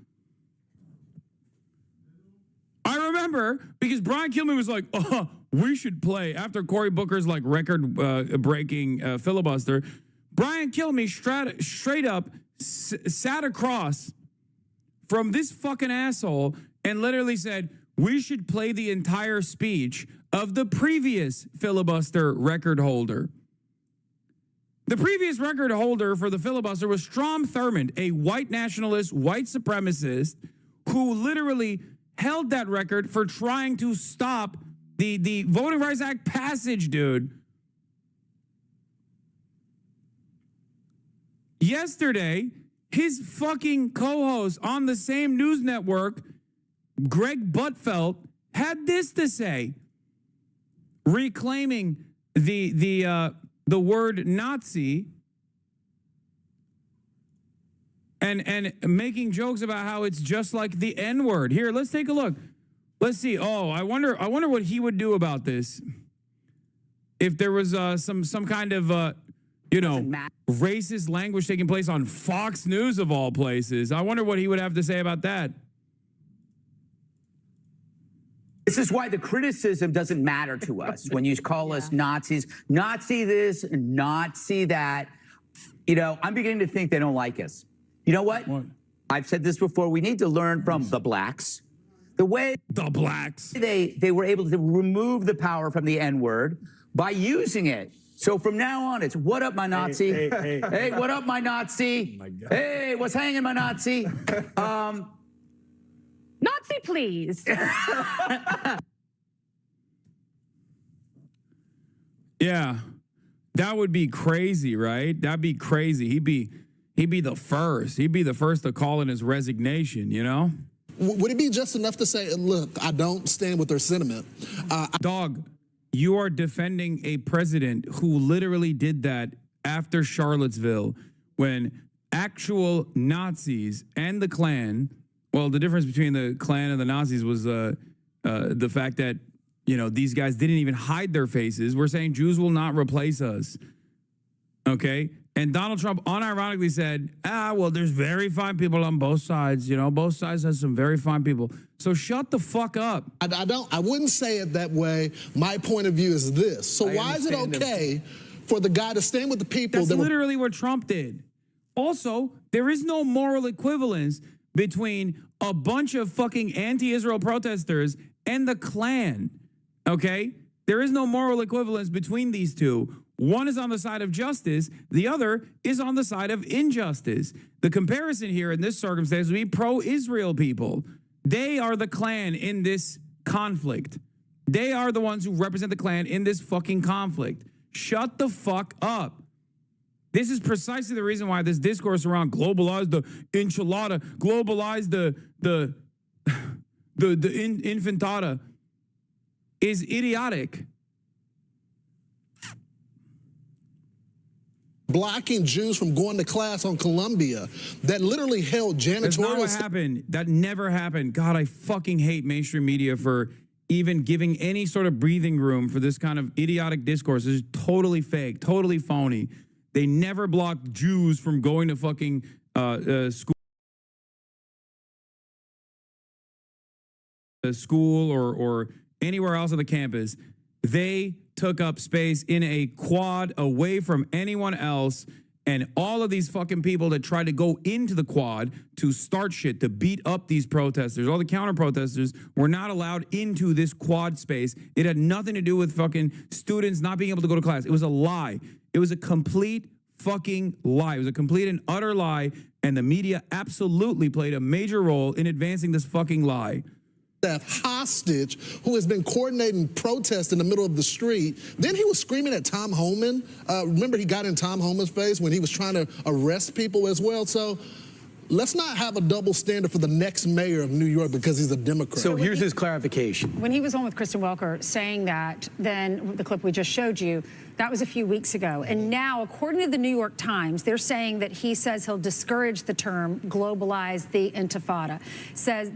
I remember because Brian Kilmeade was like, oh, we should play after Cory Booker's like record breaking filibuster. Brian Kilmeade straight up sat across from this fucking asshole and literally said, we should play the entire speech of the previous filibuster record holder. The previous record holder for the filibuster was Strom Thurmond, a white nationalist, white supremacist, who literally held that record for trying to stop the Voting Rights Act passage, dude. Yesterday, his fucking co-host on the same news network, Greg Buttfeld, had this to say. reclaiming the word Nazi and making jokes about how it's just like the N-word. Here, let's take a look. Let's see. Oh, I wonder what he would do about this if there was some kind of racist language taking place on Fox News of all places. I wonder what he would have to say about that. This is why the criticism doesn't matter to us when you call us Nazis, Nazi this, Nazi that. You know, I'm beginning to think they don't like us. You know what? I've said this before. We need to learn from the blacks. The way the blacks they were able to remove the power from the N-word by using it. So from now on, it's what up, my Nazi? Hey, what up, my Nazi? Oh my God. Hey, what's hanging, my Nazi? Nazi, please. Yeah, that would be crazy, right? That'd be crazy. He'd be the first. He'd be the first to call in his resignation, you know? Would it be just enough to say, look, I don't stand with their sentiment? Dog, you are defending a president who literally did that after Charlottesville when actual Nazis and the Klan, well, the difference between the Klan and the Nazis was the fact that, you know, these guys didn't even hide their faces. We're saying Jews will not replace us. Okay? And Donald Trump unironically said, well, there's very fine people on both sides. You know, both sides have some very fine people. So shut the fuck up. I wouldn't say it that way. My point of view is this. So why is it okay for the guy to stand with the people? That's literally what Trump did. Also, there is no moral equivalence between a bunch of fucking anti-Israel protesters and the Klan. Okay? There is no moral equivalence between these two. One is on the side of justice. The other is on the side of injustice. The comparison here in this circumstance would be pro-Israel people. They are the Klan in this conflict. They are the ones who represent the Klan in this fucking conflict. Shut the fuck up. This is precisely the reason why this discourse around globalize the enchilada, globalize the infantata is idiotic. Blocking Jews from going to class on Columbia that literally held janitorial. That's not what happened. That never happened. God, I fucking hate mainstream media for even giving any sort of breathing room for this kind of idiotic discourse. It's totally fake, totally phony. They never blocked Jews from going to fucking school or anywhere else on the campus. They took up space in a quad away from anyone else, and all of these fucking people that tried to go into the quad to start shit, to beat up these protesters, all the counter protesters were not allowed into this quad space. It had nothing to do with fucking students not being able to go to class. It was a lie. It was a complete fucking lie. It was a complete and utter lie, and the media absolutely played a major role in advancing this fucking lie. Hostage who has been coordinating protests in the middle of the street. Then he was screaming at Tom Homan. Remember, he got in Tom Homan's face when he was trying to arrest people as well. So let's not have a double standard for the next mayor of New York because he's a Democrat. So here's his clarification. When he was on with Kristen Welker saying that, then the clip we just showed you, that was a few weeks ago. And now, according to the New York Times, they're saying that he says he'll discourage the term globalize the intifada.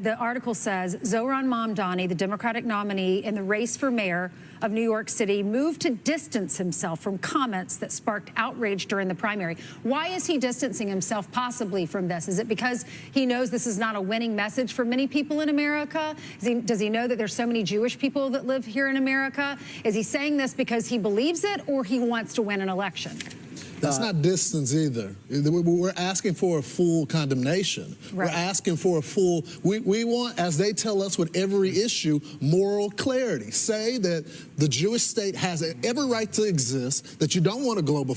The article says Zohran Mamdani, the Democratic nominee in the race for mayor of New York City, moved to distance himself from comments that sparked outrage during the primary. Why is he distancing himself possibly from this? Is it because he knows this is not a winning message for many people in America? Does he know that there's so many Jewish people that live here in America? Is he saying this because he believes it or he wants to win an election? That's not distance either. We're asking for a full condemnation. Right. We're asking for a full, we want, as they tell us with every issue, moral clarity. Say that the Jewish state has every right to exist, that you don't want to globalize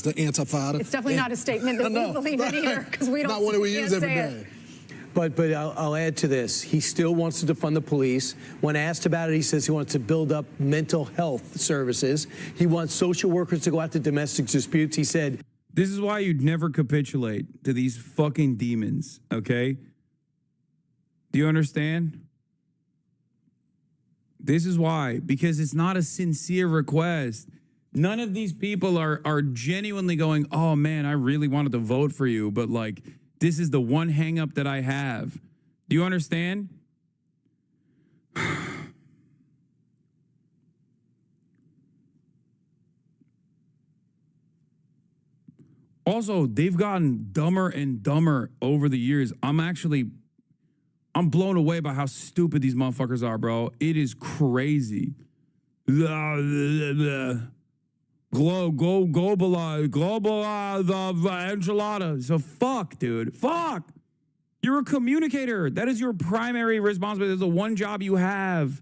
the Intifada. It's definitely not a statement that we believe in here because we don't. Not one we use every day. But I'll add to this. He still wants to defund the police. When asked about it, he says he wants to build up mental health services. He wants social workers to go out to domestic disputes. He said, this is why you'd never capitulate to these fucking demons, okay? Do you understand? This is why, because it's not a sincere request. None of these people are genuinely going, oh man, I really wanted to vote for you, but like, this is the one hang up that I have. Do you understand? Also, they've gotten dumber and dumber over the years. I'm blown away by how stupid these motherfuckers are, bro. It is crazy. Globalize the enchilada. So fuck, dude. Fuck. You're a communicator. That is your primary responsibility. That's the one job you have.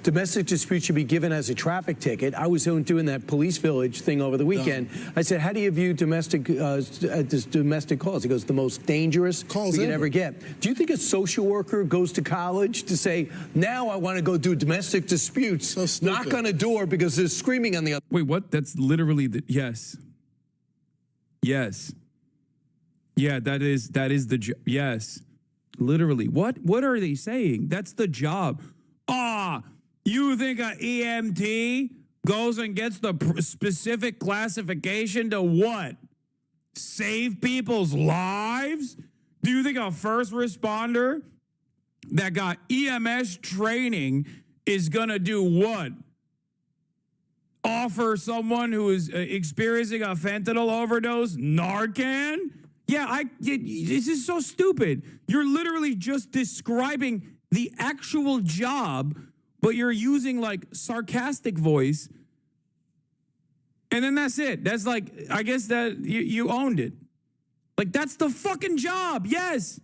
Domestic dispute should be given as a traffic ticket. I was doing that police village thing over the weekend. I said, how do you view domestic calls? He goes, the most dangerous calls we can ever get. Do you think a social worker goes to college to say, now I want to go do domestic disputes, knock on a door because there's screaming on the other? Wait, what? That's literally the, yes. Yes. Yeah, that is the, yes. Literally. What are they saying? That's the job. You think an EMT goes and gets the specific classification to what? Save people's lives? Do you think a first responder that got EMS training is going to do what? Offer someone who is experiencing a fentanyl overdose Narcan? Yeah, this is so stupid. You're literally just describing the actual job, but you're using like sarcastic voice. And then that's it. That's like, I guess that you owned it. Like, that's the fucking job. Yes.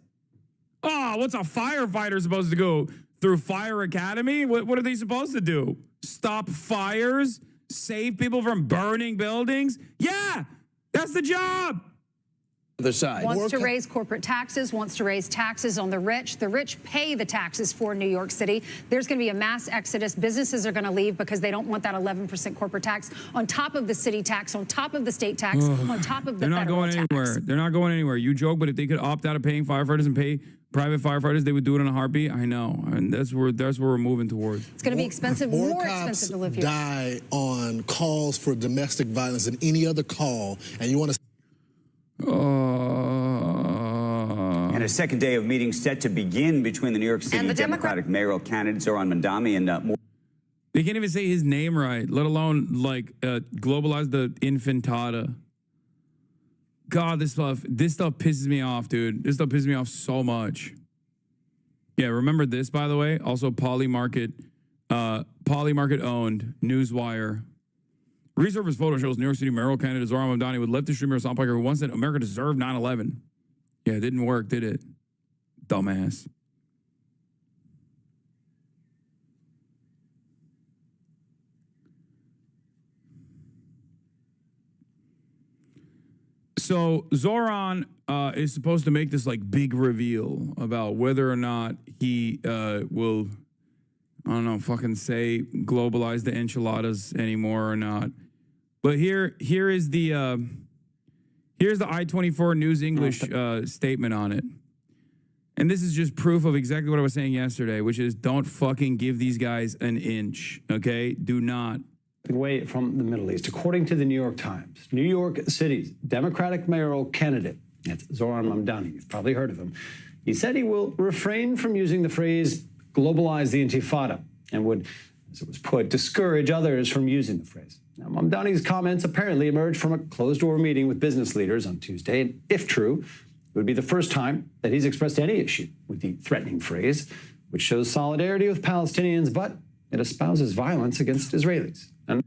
Oh, what's a firefighter supposed to go through Fire Academy? What are they supposed to do? Stop fires? Save people from burning buildings? Yeah, that's the job. Other side. Wants to raise corporate taxes, wants to raise taxes on the rich. The rich pay the taxes for New York City. There's going to be a mass exodus. Businesses are going to leave because they don't want that 11% corporate tax on top of the city tax, on top of the state tax, on top of the federal tax. They're not going anywhere. They're not going anywhere. You joke, but if they could opt out of paying firefighters and pay private firefighters, they would do it in a heartbeat. I know, and that's where we're moving towards. It's going to be expensive, more expensive to live here. Die on calls for domestic violence than any other call, and you want to. And a second day of meetings set to begin between the New York City Democratic mayoral candidates Zohran Mamdani and more. They can't even say his name right, let alone like globalize the infantada. God, this stuff pisses me off, dude. This stuff pisses me off so much. Yeah, remember this, by the way. Also, Polymarket owned Newswire. Resurfaced photo shows New York City mayoral candidate Zohran Mamdani with leftist streamer Hassan Piker, who once said America deserved 9/11. Yeah, it didn't work, did it? Dumbass. So Zohran is supposed to make this like big reveal about whether or not he will, I don't know, fucking say globalize the enchiladas anymore or not. But here is the I-24 News English statement on it. And this is just proof of exactly what I was saying yesterday, which is don't fucking give these guys an inch, okay? Do not. Away from the Middle East. According to the New York Times, New York City's Democratic mayoral candidate, that's Zohran Mamdani, you've probably heard of him, he said he will refrain from using the phrase globalize the intifada and would, as it was put, discourage others from using the phrase. Now, Mamdani's comments apparently emerged from a closed-door meeting with business leaders on Tuesday, and if true, it would be the first time that he's expressed any issue with the threatening phrase, which shows solidarity with Palestinians, but it espouses violence against Israelis. And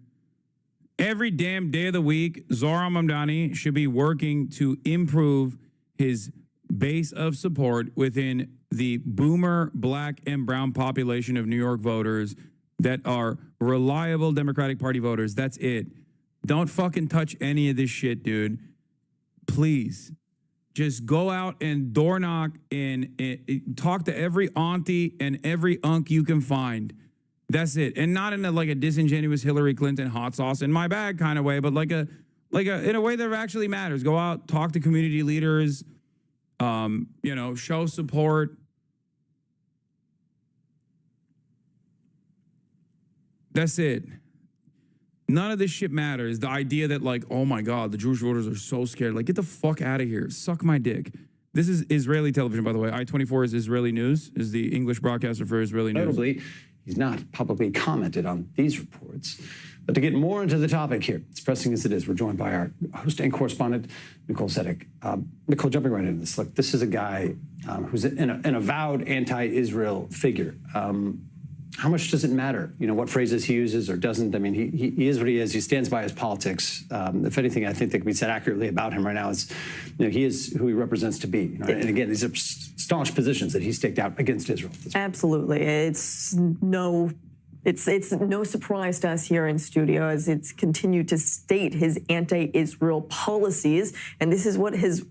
every damn day of the week, Zohran Mamdani should be working to improve his base of support within the boomer black and brown population of New York voters that are reliable Democratic Party voters. That's it. Don't fucking touch any of this shit, dude. Please. Just go out and door knock and talk to every auntie and every unk you can find. That's it. And not in a disingenuous Hillary Clinton hot sauce in my bag kind of way, but in a way that actually matters. Go out, talk to community leaders, show support. That's it. None of this shit matters. The idea that, like, oh my God, the Jewish voters are so scared. Like, get the fuck out of here. Suck my dick. This is Israeli television, by the way. I-24 is Israeli news, is the English broadcaster for Israeli news. Notably, he's not publicly commented on these reports. But to get more into the topic here, as pressing as it is, we're joined by our host and correspondent, Nicole Zedek. Nicole, jumping right into this. Look, this is a guy who's an avowed anti-Israel figure. How much does it matter, what phrases he uses or doesn't? I mean, he is what he is. He stands by his politics. If anything, I think that can be said accurately about him right now is, he is who he represents to be. And again, these are staunch positions that he staked out against Israel. Absolutely. It's no surprise to us here in studio as it's continued to state his anti-Israel policies. And this is what has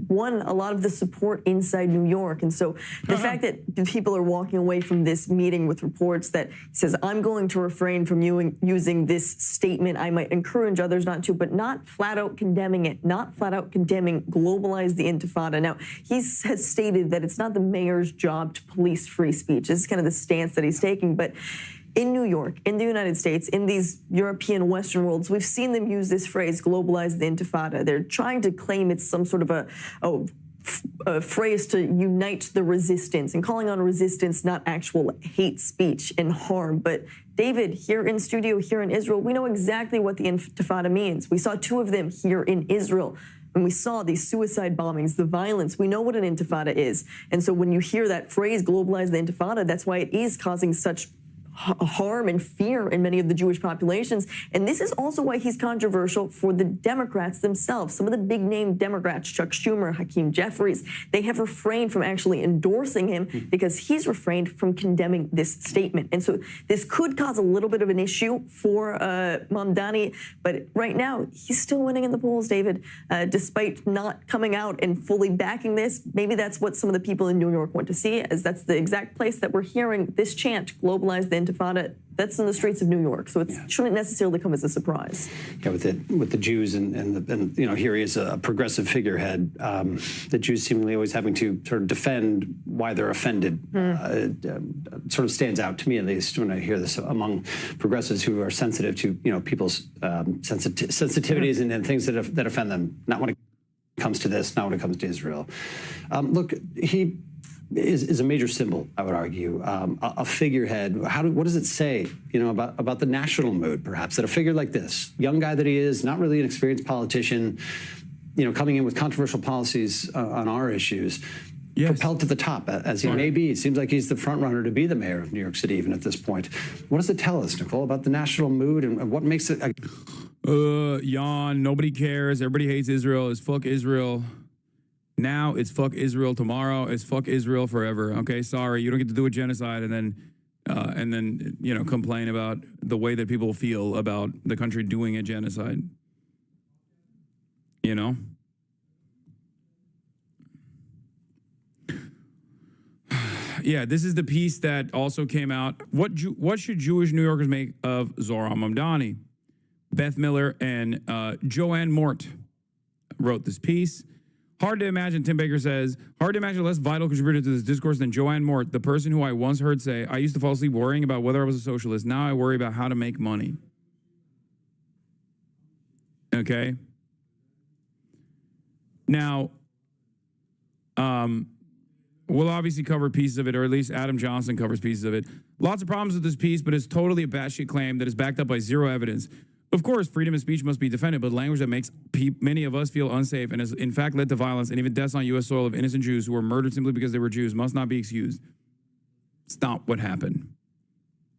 won a lot of the support inside New York. And so the fact that people are walking away from this meeting with reports that says, I'm going to refrain from using this statement. I might encourage others not to, but not flat out condemning it, not flat out condemning globalize the Intifada. Now, he has stated that it's not the mayor's job to police free speech. This is kind of the stance that he's taking. But in New York, in the United States, in these European Western worlds, we've seen them use this phrase, globalize the Intifada. They're trying to claim it's some sort of a phrase to unite the resistance and calling on resistance, not actual hate speech and harm. But David, here in studio, here in Israel, we know exactly what the Intifada means. We saw two of them here in Israel. And we saw these suicide bombings, the violence. We know what an Intifada is. And so when you hear that phrase, globalize the Intifada, that's why it is causing such harm and fear in many of the Jewish populations. And this is also why he's controversial for the Democrats themselves. Some of the big name Democrats, Chuck Schumer, Hakeem Jeffries, they have refrained from actually endorsing him because he's refrained from condemning this statement. And so this could cause a little bit of an issue for Mamdani, but right now he's still winning in the polls, David, despite not coming out and fully backing this. Maybe that's what some of the people in New York want to see, as that's the exact place that we're hearing this chant, globalize the Intifada. That's in the streets of New York, so it shouldn't necessarily come as a surprise. Yeah, with the Jews and here he is a progressive figurehead. The Jews seemingly always having to sort of defend why they're offended. Sort of stands out to me, at least, when I hear this among progressives who are sensitive to people's sensitivities and things that offend them. Not when it comes to this, not when it comes to Israel. Look, he is a major symbol, I would argue, a figurehead. What does it say, about the national mood, perhaps, that a figure like this, young guy that he is, not really an experienced politician, coming in with controversial policies on our issues, propelled to the top, as he may be. It seems like he's the front runner to be the mayor of New York City, even at this point. What does it tell us, Nicole, about the national mood and what makes it? Yawn. Nobody cares. Everybody hates Israel. It's fuck Israel. Now it's fuck Israel. Tomorrow it's fuck Israel forever. Okay, sorry, you don't get to do a genocide and then complain about the way that people feel about the country doing a genocide. Yeah, this is the piece that also came out. What should Jewish New Yorkers make of Zohran Mamdani? Beth Miller and Joanne Mort wrote this piece. Hard to imagine, Tim Baker says, hard to imagine a less vital contributor to this discourse than Joanne Mort, the person who I once heard say, I used to fall asleep worrying about whether I was a socialist. Now I worry about how to make money. Okay? Now, we'll obviously cover pieces of it, or at least Adam Johnson covers pieces of it. Lots of problems with this piece, but it's totally a batshit claim that is backed up by zero evidence. Of course, freedom of speech must be defended, but language that makes many of us feel unsafe and has in fact led to violence and even deaths on U.S. soil of innocent Jews who were murdered simply because they were Jews must not be excused. It's not what happened.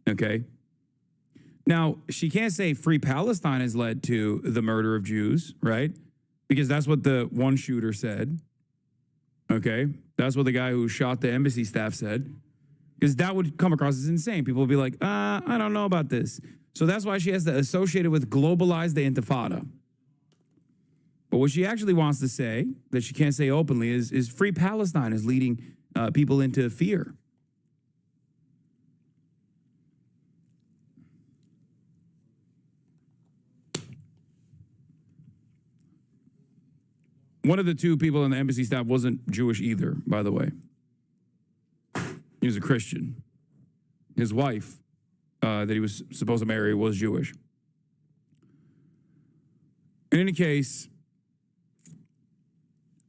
Okay? Now, she can't say free Palestine has led to the murder of Jews, right? Because that's what the one shooter said. Okay? That's what the guy who shot the embassy staff said. Because that would come across as insane. People would be like, I don't know about this. So that's why she has to associate it with globalize the Intifada. But what she actually wants to say, that she can't say openly, is free Palestine is leading people into fear. One of the two people in the embassy staff wasn't Jewish either, by the way. He was a Christian. His wife that he was supposed to marry was Jewish. In any case,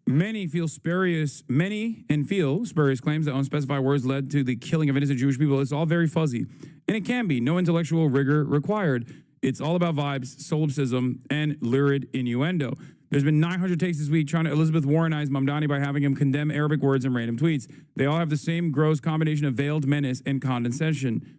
many feel spurious claims that unspecified words led to the killing of innocent Jewish people. It's all very fuzzy. And it can be. No intellectual rigor required. It's all about vibes, solipsism, and lurid innuendo. There's been 900 takes this week trying to Elizabeth Warrenize Mamdani by having him condemn Arabic words in random tweets. They all have the same gross combination of veiled menace and condescension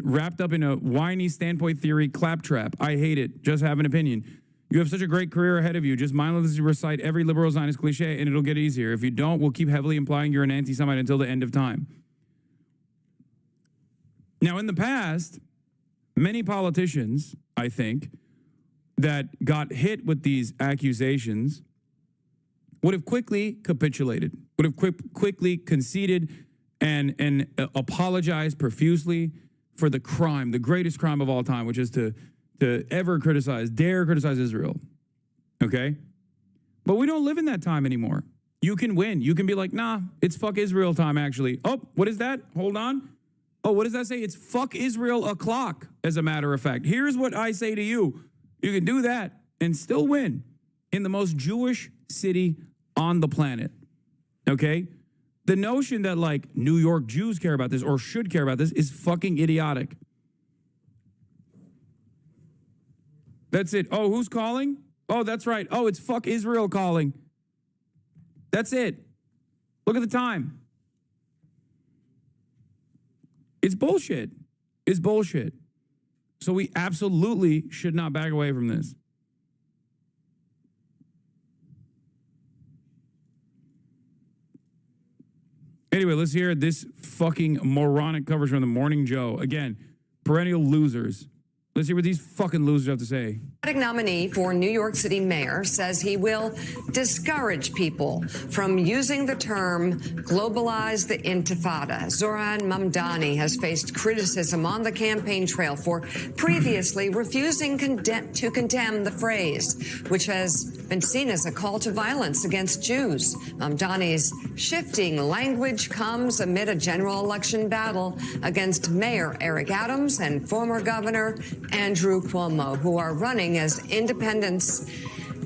wrapped up in a whiny standpoint theory claptrap. I hate it. Just have an opinion. You have such a great career ahead of you. Just mindlessly recite every liberal Zionist cliche and it'll get easier. If you don't, we'll keep heavily implying you're an anti-Semite until the end of time. Now, in the past, many politicians, I think, that got hit with these accusations would have quickly capitulated, would have quickly conceded and apologized profusely for the crime, the greatest crime of all time, which is to ever dare criticize Israel. Okay? But we don't live in that time anymore. You can win. You can be like, nah, it's fuck Israel time, actually. Oh, what is that? Hold on. Oh, what does that say? It's fuck Israel o'clock, as a matter of fact. Here's what I say to you. You can do that and still win in the most Jewish city on the planet. Okay? The notion that, like, New York Jews care about this or should care about this is fucking idiotic. That's it. Oh, who's calling? Oh, that's right. Oh, it's fuck Israel calling. That's it. Look at the time. It's bullshit. It's bullshit. So we absolutely should not back away from this. Anyway, let's hear this fucking moronic coverage from the Morning Joe. Again, perennial losers. Let's hear what these fucking losers have to say. Democratic nominee for New York City mayor says he will discourage people from using the term globalize the intifada. Zoran Mamdani has faced criticism on the campaign trail for previously refusing to condemn the phrase, which has been seen as a call to violence against Jews. Mamdani's shifting language comes amid a general election battle against Mayor Eric Adams and former Governor Andrew Cuomo, who are running as independents,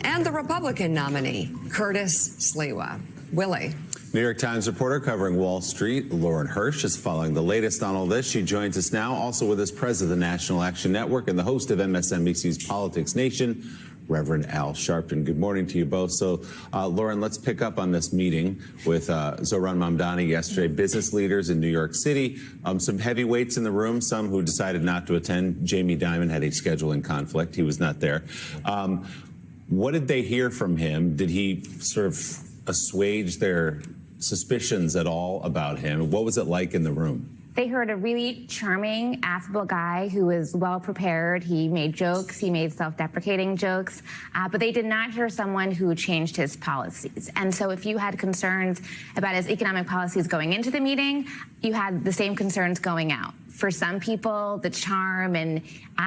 and the Republican nominee, Curtis Sliwa. Willie. New York Times reporter covering Wall Street, Lauren Hirsch, is following the latest on all this. She joins us now, also with us, president of the National Action Network and the host of MSNBC's Politics Nation, Reverend Al Sharpton. Good morning to you both. So, Lauren, let's pick up on this meeting with Zoran Mamdani yesterday. Business leaders in New York City, some heavyweights in the room, some who decided not to attend. Jamie Dimon had a scheduling conflict. He was not there. What did they hear from him? Did he sort of assuage their suspicions at all about him? What was it like in the room? They heard a really charming, affable guy who was well prepared. He made jokes, he made self-deprecating jokes, but they did not hear someone who changed his policies. And so if you had concerns about his economic policies going into the meeting, you had the same concerns going out. For some people, the charm and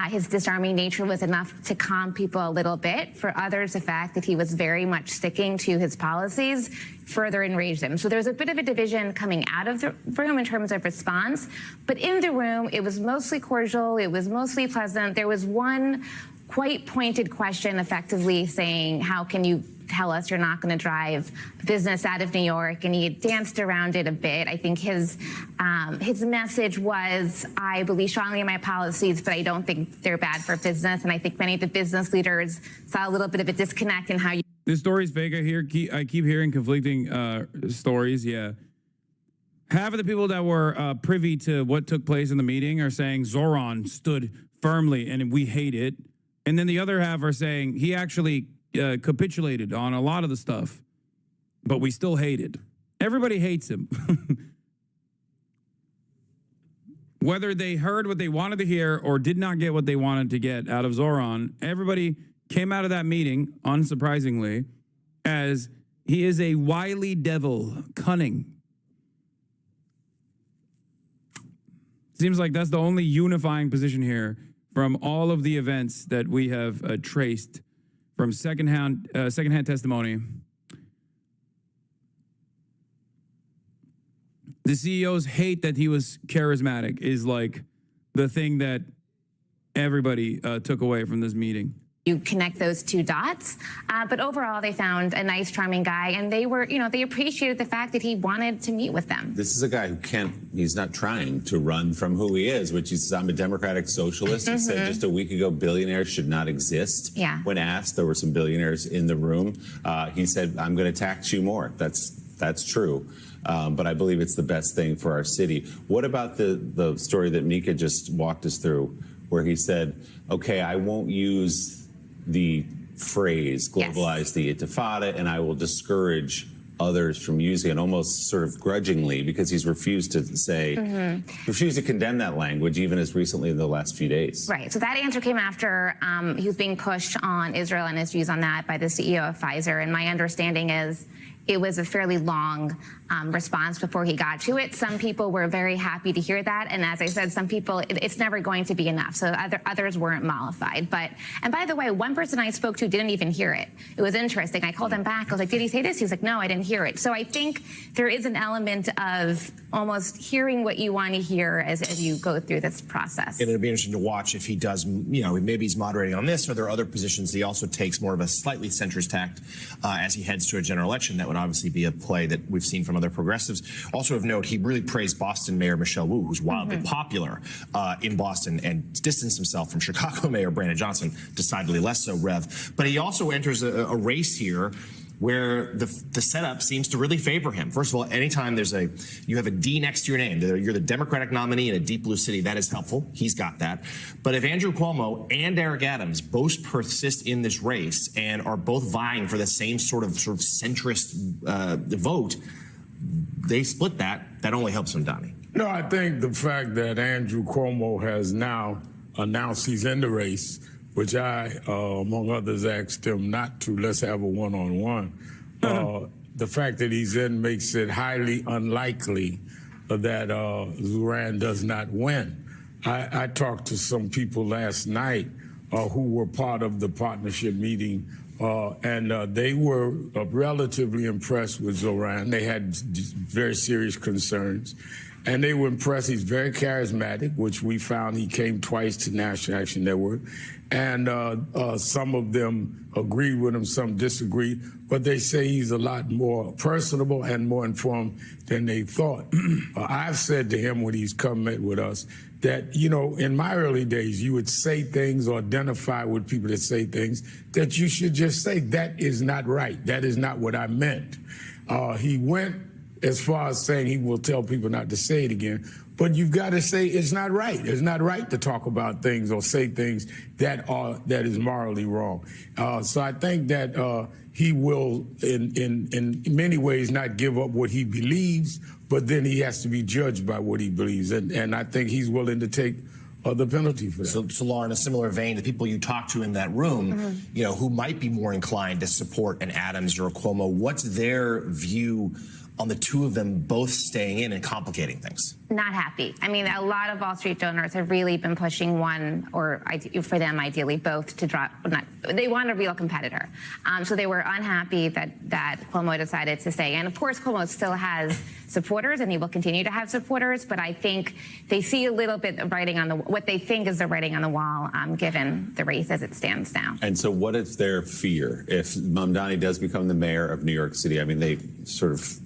his disarming nature was enough to calm people a little bit. For others, the fact that he was very much sticking to his policies further enraged them. So there was a bit of a division coming out of the room in terms of response. But in the room, it was mostly cordial. It was mostly pleasant. There was one quite pointed question effectively saying, how can you tell us you're not going to drive business out of New York? And he danced around it a bit. I think his message was, I believe strongly in my policies, but I don't think they're bad for business. And I think many of the business leaders saw a little bit of a disconnect in how you... This story's fake. I keep hearing conflicting stories. Yeah. Half of the people that were privy to what took place in the meeting are saying Zoran stood firmly and we hate it. And then the other half are saying he actually capitulated on a lot of the stuff, but we still hate it. Everybody hates him. Whether they heard what they wanted to hear or did not get what they wanted to get out of Zoran, everybody came out of that meeting, unsurprisingly, as he is a wily devil, cunning. Seems like that's the only unifying position here from all of the events that we have traced from secondhand testimony. The CEOs hate that he was charismatic is like the thing that everybody took away from this meeting. You connect those two dots. But overall, they found a nice, charming guy, and they were, they appreciated the fact that he wanted to meet with them. This is a guy who he's not trying to run from who he is, which he says, I'm a democratic socialist. He said just a week ago, billionaires should not exist. Yeah. When asked, there were some billionaires in the room. He said, I'm going to tax you more. That's true. But I believe it's the best thing for our city. What about the story that Mika just walked us through, where he said, okay, I won't use the phrase globalize the intifada, and I will discourage others from using it almost sort of grudgingly, because he's refused to say, refused to condemn that language even as recently in the last few days. Right. So that answer came after he was being pushed on Israel and his views on that by the CEO of Pfizer. And my understanding is it was a fairly long response before he got to it. Some people were very happy to hear that. And as I said, some people, it's never going to be enough. So others weren't mollified. And by the way, one person I spoke to didn't even hear it. It was interesting. I called him back. I was like, did he say this? He was like, no, I didn't hear it. So I think there is an element of almost hearing what you want to hear as you go through this process. And it'll be interesting to watch if he does, maybe he's moderating on this, or there are other positions. He also takes more of a slightly centrist tact as he heads to a general election. That would obviously be a play that we've seen from other progressives. Also of note, he really praised Boston Mayor Michelle Wu, who's wildly popular in Boston, and distanced himself from Chicago Mayor Brandon Johnson, decidedly less so, Rev. But he also enters a race here where the setup seems to really favor him. First of all, anytime you have a D next to your name, you're the Democratic nominee in a deep blue city, that is helpful. He's got that. But if Andrew Cuomo and Eric Adams both persist in this race and are both vying for the same sort of centrist vote, they split that only helps Mamdani. No, I think the fact that Andrew Cuomo has now announced he's in the race, which I, among others, asked him not to. Let's have a one-on-one. The fact that he's in makes it highly unlikely that Zoran does not win. I talked to some people last night who were part of the partnership meeting, and they were relatively impressed with Zoran. They had very serious concerns. And they were impressed. He's very charismatic, which we found. He came twice to National Action Network. And some of them agreed with him, some disagreed. But they say he's a lot more personable and more informed than they thought. I've said to him when he's come met with us that, in my early days, you would say things or identify with people that say things that you should just say, that is not right. That is not what I meant. He went as far as saying he will tell people not to say it again. But you've got to say it's not right. It's not right to talk about things or say things that is morally wrong. So I think that he will, in many ways, not give up what he believes, but then he has to be judged by what he believes. And I think he's willing to take the penalty for that. So Laura, in a similar vein, the people you talk to in that room, who might be more inclined to support an Adams or a Cuomo, what's their view on the two of them both staying in and complicating things? Not happy. I mean, a lot of Wall Street donors have really been pushing one, or for them, ideally both, to drop. They want a real competitor. So they were unhappy that Cuomo decided to stay. And of course, Cuomo still has supporters, and he will continue to have supporters. But I think they see a little bit of writing on what they think is the writing on the wall, given the race as it stands now. And so, what is their fear if Mamdani does become the mayor of New York City? I mean, they sort of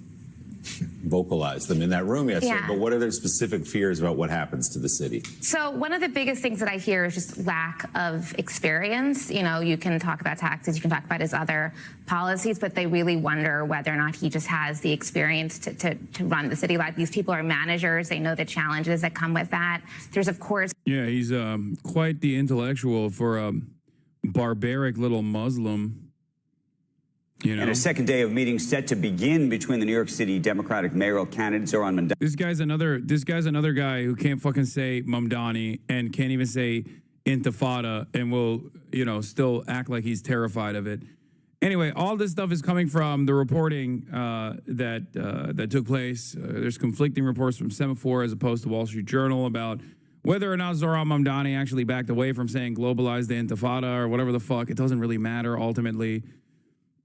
vocalized them in that room yesterday, but what are their specific fears about what happens to the city? So one of the biggest things that I hear is just lack of experience. You can talk about taxes, you can talk about his other policies, but they really wonder whether or not he just has the experience to run the city. A lot of these people are managers. They know the challenges that come with that. There's, of course... Yeah, he's quite the intellectual for a barbaric little Muslim. And a second day of meetings set to begin between the New York City Democratic mayoral candidate Zoran Mamdani. This guy's another guy who can't fucking say Mamdani and can't even say Intifada and will, still act like he's terrified of it. Anyway, all this stuff is coming from the reporting that took place. There's conflicting reports from Semaphore as opposed to Wall Street Journal about whether or not Zoran Mamdani actually backed away from saying globalize the Intifada or whatever the fuck. It doesn't really matter ultimately.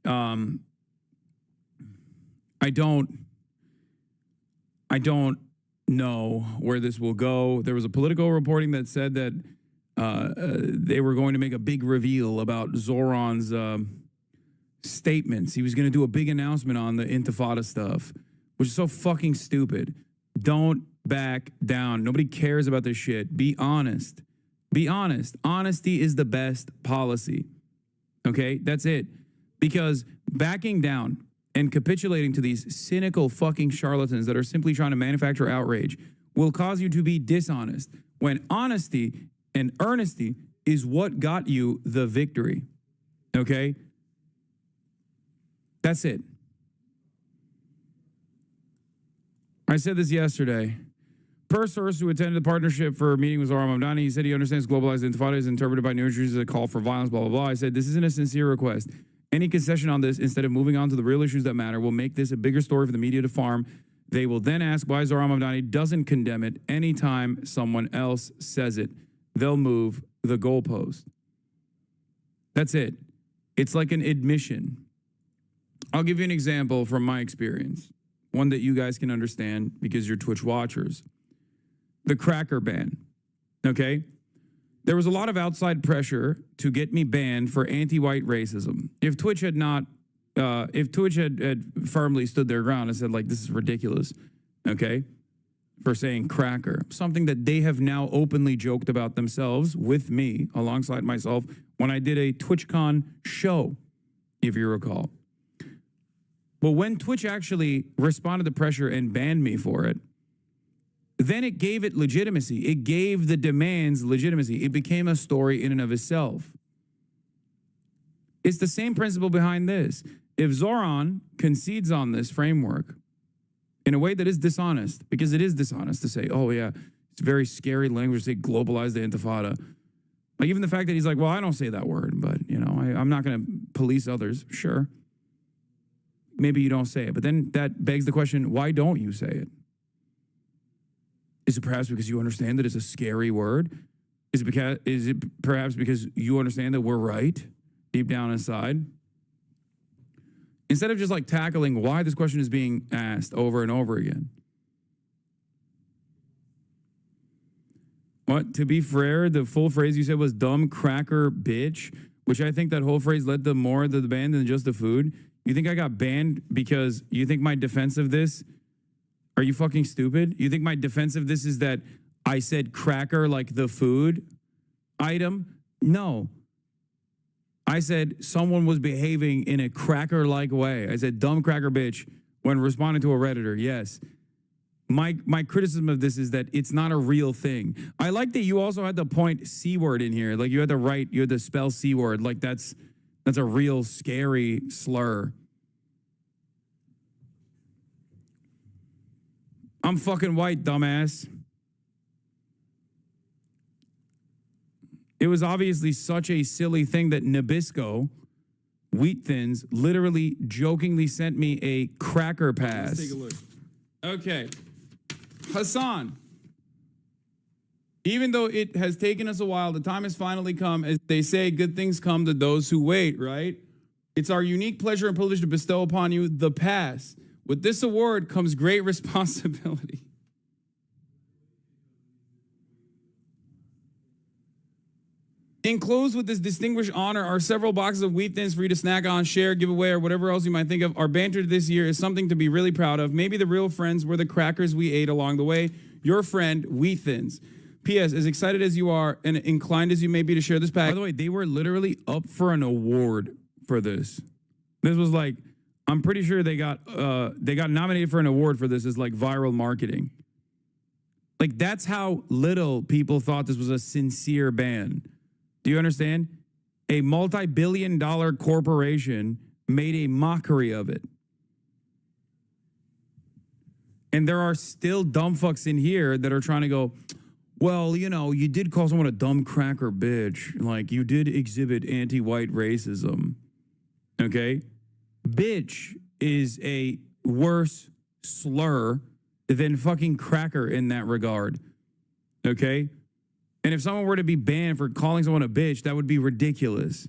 I don't know where this will go. There was a Politico reporting that said that they were going to make a big reveal about Zoran's statements. He was going to do a big announcement on the Intifada stuff, which is so fucking stupid. Don't back down. Nobody cares about this shit. Be honest. Be honest. Honesty is the best policy. Okay? That's it. Because backing down and capitulating to these cynical fucking charlatans that are simply trying to manufacture outrage will cause you to be dishonest, when honesty and earnesty is what got you the victory. Okay? That's it. I said this yesterday. Per source who attended the partnership for a meeting with Zoran Mamdani, he said he understands globalized intifada is interpreted by news users as a call for violence, blah, blah, blah. I said, this isn't a sincere request. Any concession on this, instead of moving on to the real issues that matter, will make this a bigger story for the media to farm. They will then ask why Zoran Mamdani doesn't condemn it anytime someone else says it. They'll move the goalpost. That's it. It's like an admission. I'll give you an example from my experience, one that you guys can understand because you're Twitch watchers. The cracker ban, okay? There was a lot of outside pressure to get me banned for anti-white racism. If Twitch had not, if Twitch had firmly stood their ground and said, like, this is ridiculous, okay, for saying cracker, something that they have now openly joked about themselves with me, alongside myself, when I did a TwitchCon show, if you recall. But when Twitch actually responded to pressure and banned me for it, then it gave it legitimacy. It gave the demands legitimacy. It became a story in and of itself. It's the same principle behind this. If Zoran concedes on this framework in a way that is dishonest, because it is dishonest to say, oh yeah, it's very scary language to say globalize the intifada. Like even the fact that he's like, well, I don't say that word, but you know, I'm not going to police others. Sure. Maybe you don't say it, but then that begs the question, why don't you say it? Is it perhaps because you understand that it's a scary word? Is it perhaps because you understand that we're right deep down inside? Instead of just like tackling why this question is being asked over and over again. What? To be fair, the full phrase you said was dumb cracker bitch, which I think that whole phrase led to more of the ban than just the food. You think I got banned because you think my defense of this? Are you fucking stupid? You think my defense of this is that I said cracker like the food item? No. I said someone was behaving in a cracker-like way. I said dumb cracker bitch when responding to a Redditor. Yes. My criticism of this is that it's not a real thing. I like that you also had to point C-word in here. Like you had to spell C-word. Like that's a real scary slur. I'm fucking white, dumbass. It was obviously such a silly thing that Nabisco, Wheat Thins, literally jokingly sent me a cracker pass. Let's take a look. Okay. Hassan. Even though it has taken us a while, the time has finally come. As they say, good things come to those who wait, right? It's our unique pleasure and privilege to bestow upon you the pass. With this award comes great responsibility. Enclosed with this distinguished honor are several boxes of Wheat Thins for you to snack on, share, give away, or whatever else you might think of. Our banter this year is something to be really proud of. Maybe the real friends were the crackers we ate along the way. Your friend, Wheat Thins. P.S. As excited as you are and inclined as you may be to share this pack. By the way, they were literally up for an award for this. This was like, I'm pretty sure they got nominated for an award for this as like viral marketing. Like that's how little people thought this was a sincere ban. Do you understand? A multi-billion-dollar corporation made a mockery of it. And there are still dumb fucks in here that are trying to go, well, you know, you did call someone a dumb cracker bitch. Like you did exhibit anti-white racism. Okay? Bitch is a worse slur than fucking cracker in that regard. Okay? And if someone were to be banned for calling someone a bitch, that would be ridiculous.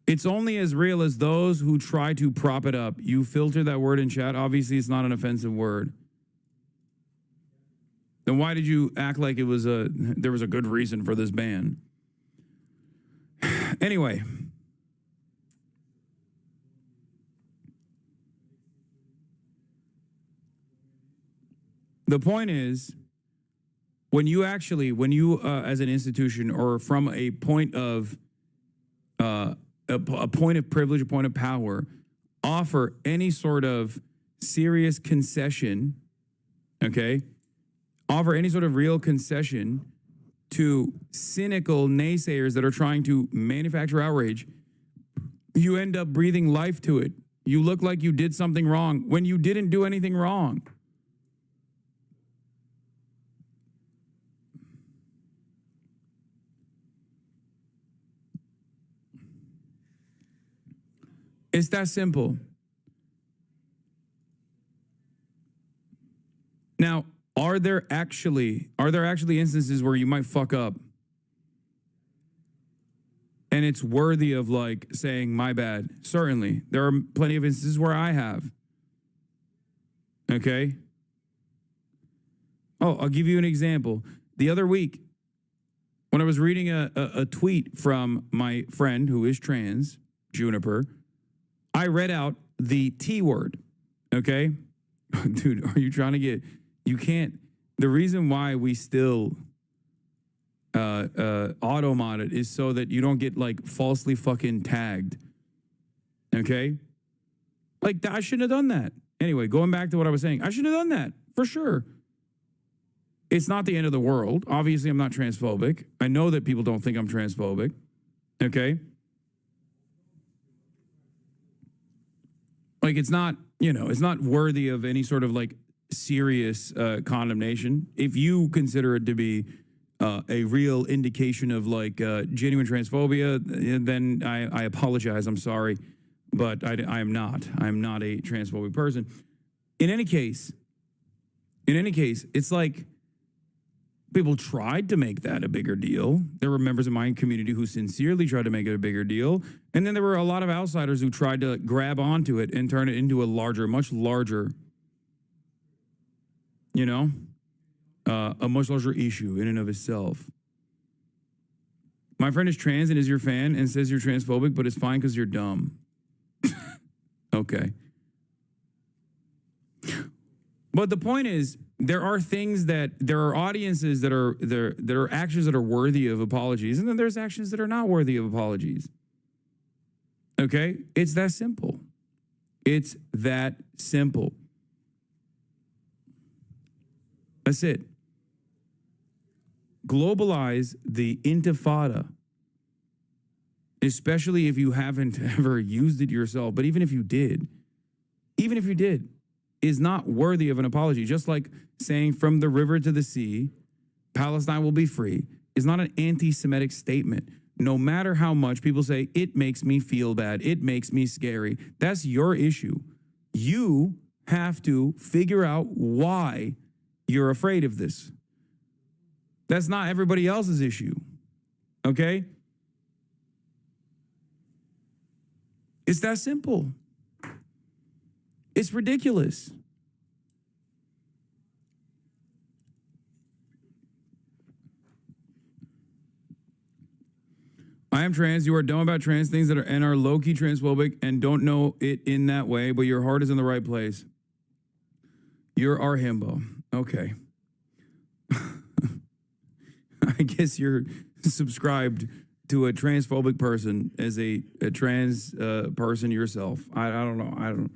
It's only as real as those who try to prop it up. You filter that word in chat. Obviously, it's not an offensive word. Then why did you act like there was a good reason for this ban? Anyway. The point is, when you as an institution or from a point of a point of privilege, a point of power, offer any sort of serious concession, okay? Offer any sort of real concession to cynical naysayers that are trying to manufacture outrage, you end up breathing life to it. You look like you did something wrong when you didn't do anything wrong. It's that simple. Now, are there actually instances where you might fuck up and it's worthy of like saying my bad? Certainly. There are plenty of instances where I have. Okay? Oh, I'll give you an example. The other week, when I was reading a tweet from my friend who is trans, Juniper, I read out the T word, okay? Dude, are you trying to get... You can't... The reason why we still auto-mod it is so that you don't get, like, falsely fucking tagged, okay? Like, I shouldn't have done that. Anyway, going back to what I was saying, I shouldn't have done that, for sure. It's not the end of the world. Obviously, I'm not transphobic. I know that people don't think I'm transphobic, okay? Like, it's not, it's not worthy of any sort of, like, serious condemnation. If you consider it to be a real indication of, like, genuine transphobia, then I apologize. I'm sorry. But I am not. I'm not a transphobic person. In any case, it's like people tried to make that a bigger deal. There were members of my community who sincerely tried to make it a bigger deal. And then there were a lot of outsiders who tried to grab onto it and turn it into a larger, much larger, a much larger issue in and of itself. My friend is trans and is your fan and says you're transphobic, but it's fine because you're dumb. Okay. But the point is, there are audiences that are actions that are worthy of apologies, and then there's actions that are not worthy of apologies. Okay? It's that simple. It's that simple. That's it. Globalize the intifada, especially if you haven't ever used it yourself, but even if you did, is not worthy of an apology. Just like saying from the river to the sea, Palestine will be free, is not an anti-Semitic statement. No matter how much people say, it makes me feel bad, it makes me scary, that's your issue. You have to figure out why you're afraid of this. That's not everybody else's issue, okay? It's that simple. It's ridiculous. I am trans. You are dumb about trans things that are low-key transphobic and don't know it in that way, but your heart is in the right place. You're our himbo. Okay. I guess you're subscribed to a transphobic person as a trans person yourself. I don't know.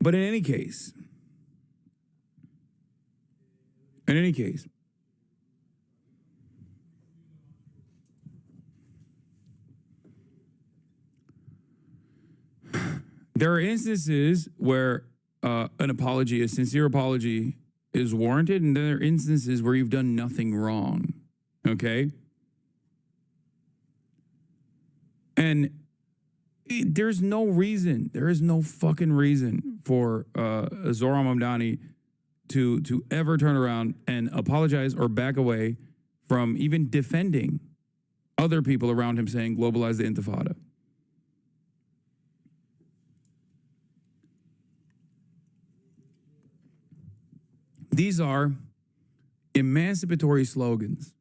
But in any case, there are instances where an apology, a sincere apology, is warranted, and there are instances where you've done nothing wrong, okay? And there is no fucking reason for Zohran Mamdani to ever turn around and apologize or back away from even defending other people around him saying globalize the intifada. These are emancipatory slogans.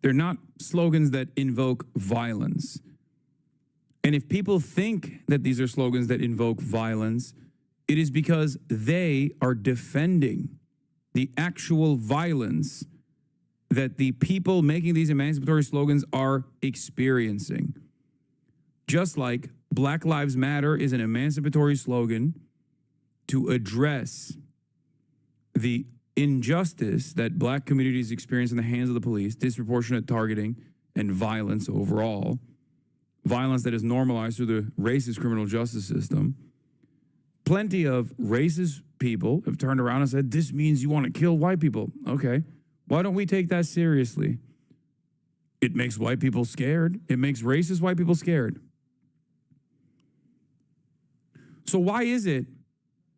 They're not slogans that invoke violence. And if people think that these are slogans that invoke violence, it is because they are defending the actual violence that the people making these emancipatory slogans are experiencing. Just like Black Lives Matter is an emancipatory slogan to address the injustice that Black communities experience in the hands of the police, disproportionate targeting, and violence overall, violence that is normalized through the racist criminal justice system. Plenty of racist people have turned around and said, this means you want to kill white people. Okay, why don't we take that seriously? It makes white people scared. It makes racist white people scared. So why is it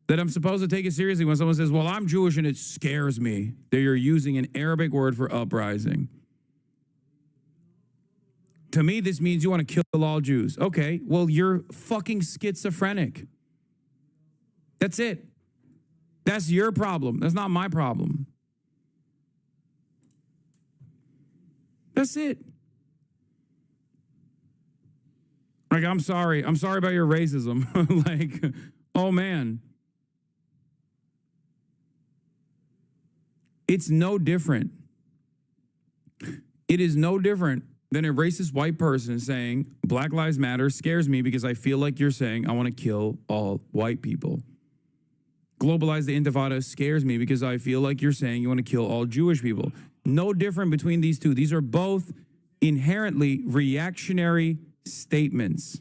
that I'm supposed to take it seriously when someone says, well, I'm Jewish and it scares me that you're using an Arabic word for uprising? To me, this means you want to kill all Jews. Okay, well, you're fucking schizophrenic. That's it. That's your problem. That's not my problem. That's it. Like, I'm sorry about your racism. Like, oh man. It's no different. It is no different than a racist white person saying, Black Lives Matter scares me because I feel like you're saying I want to kill all white people. Globalize the intifada scares me because I feel like you're saying you want to kill all Jewish people. No different between these two. These are both inherently reactionary statements.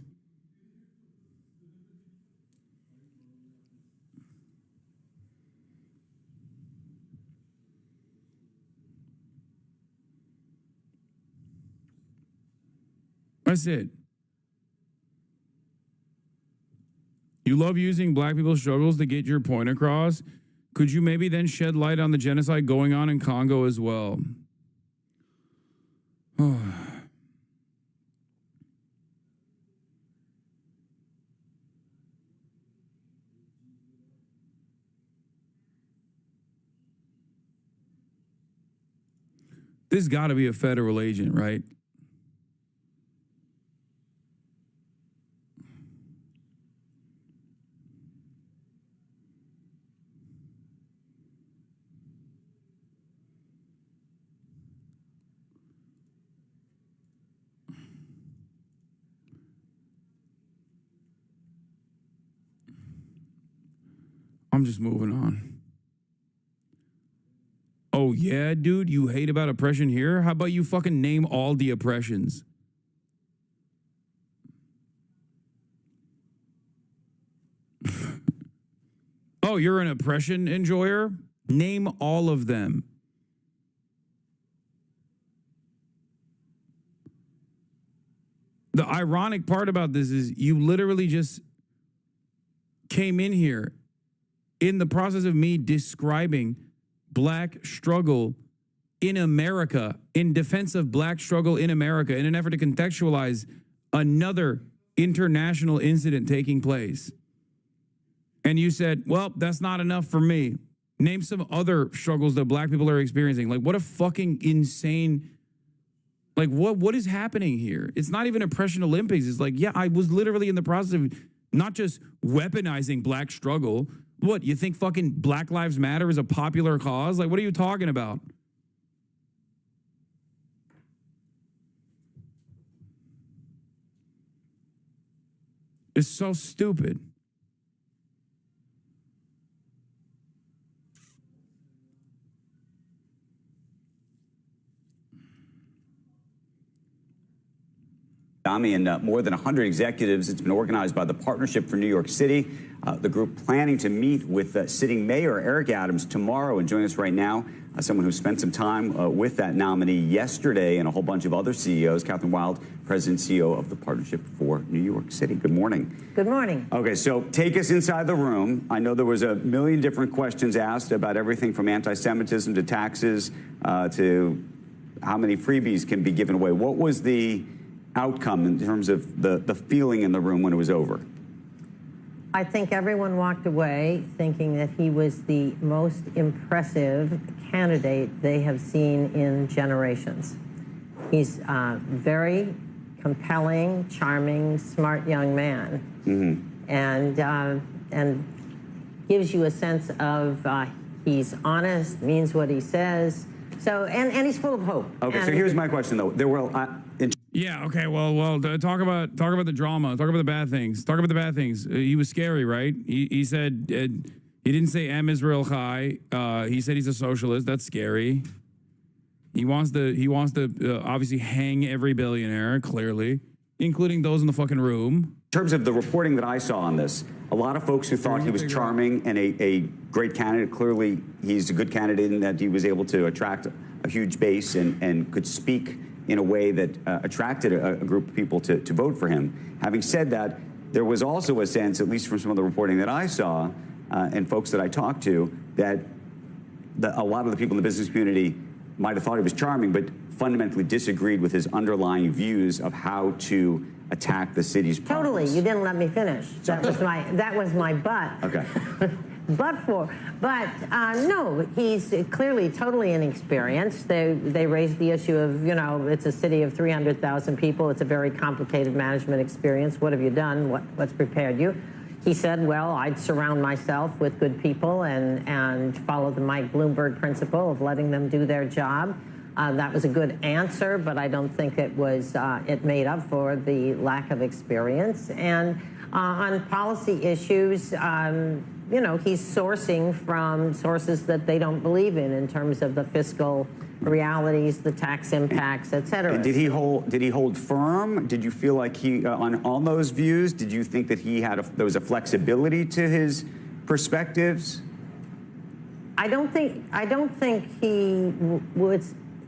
That's it. You love using Black people's struggles to get your point across. Could you maybe then shed light on the genocide going on in Congo as well? This got to be a federal agent, right? I'm just moving on. Oh, yeah, dude, you hate about oppression here? How about you fucking name all the oppressions? Oh, you're an oppression enjoyer? Name all of them. The ironic part about this is you literally just came in here in the process of me describing Black struggle in America, in defense of Black struggle in America, in an effort to contextualize another international incident taking place. And you said, well, that's not enough for me. Name some other struggles that Black people are experiencing. Like, what a fucking insane, like, what is happening here? It's not even Oppression Olympics. It's like, yeah, I was literally in the process of not just weaponizing Black struggle. What, you think fucking Black Lives Matter is a popular cause? Like, what are you talking about? It's so stupid. And more than 100 executives. It's been organized by the Partnership for New York City, the group planning to meet with sitting Mayor Eric Adams tomorrow. And joining us right now, someone who spent some time with that nominee yesterday and a whole bunch of other CEOs. Catherine Wild, President and CEO of the Partnership for New York City. Good morning. Good morning. Okay, so take us inside the room. I know there was a million different questions asked about everything from anti-Semitism to taxes to how many freebies can be given away. What was the outcome in terms of the feeling in the room when it was over? I think everyone walked away thinking that he was the most impressive candidate they have seen in generations. He's very compelling, charming, smart young man, and gives you a sense of he's honest, means what he says. So and he's full of hope. Okay, and so here's my question though. There were Yeah. Okay. Well. Talk about the drama. Talk about the bad things. Talk about the bad things. He was scary, right? He said he didn't say "Am Israel Chai." He said he's a socialist. That's scary. He wants to obviously hang every billionaire, clearly, including those in the fucking room. In terms of the reporting that I saw on this, a lot of folks who thought he was charming and a great candidate. Clearly, he's a good candidate in that he was able to attract a huge base and could speak in a way that attracted a group of people to vote for him. Having said that, there was also a sense, at least from some of the reporting that I saw and folks that I talked to, that a lot of the people in the business community might have thought he was charming, but fundamentally disagreed with his underlying views of how to attack the city's problems. totally, you didn't let me finish. That was my butt. Okay. But no, he's clearly totally inexperienced. They raised the issue of, it's a city of 300,000 people. It's a very complicated management experience. What have you done? What's prepared you? He said, well, I'd surround myself with good people and follow the Mike Bloomberg principle of letting them do their job. That was a good answer, but I don't think it was it made up for the lack of experience. And on policy issues, he's sourcing from sources that they don't believe in terms of the fiscal realities, the tax impacts, et cetera. And did he hold firm? Did you feel like he on those views? Did you think that there was a flexibility to his perspectives? I don't think he would.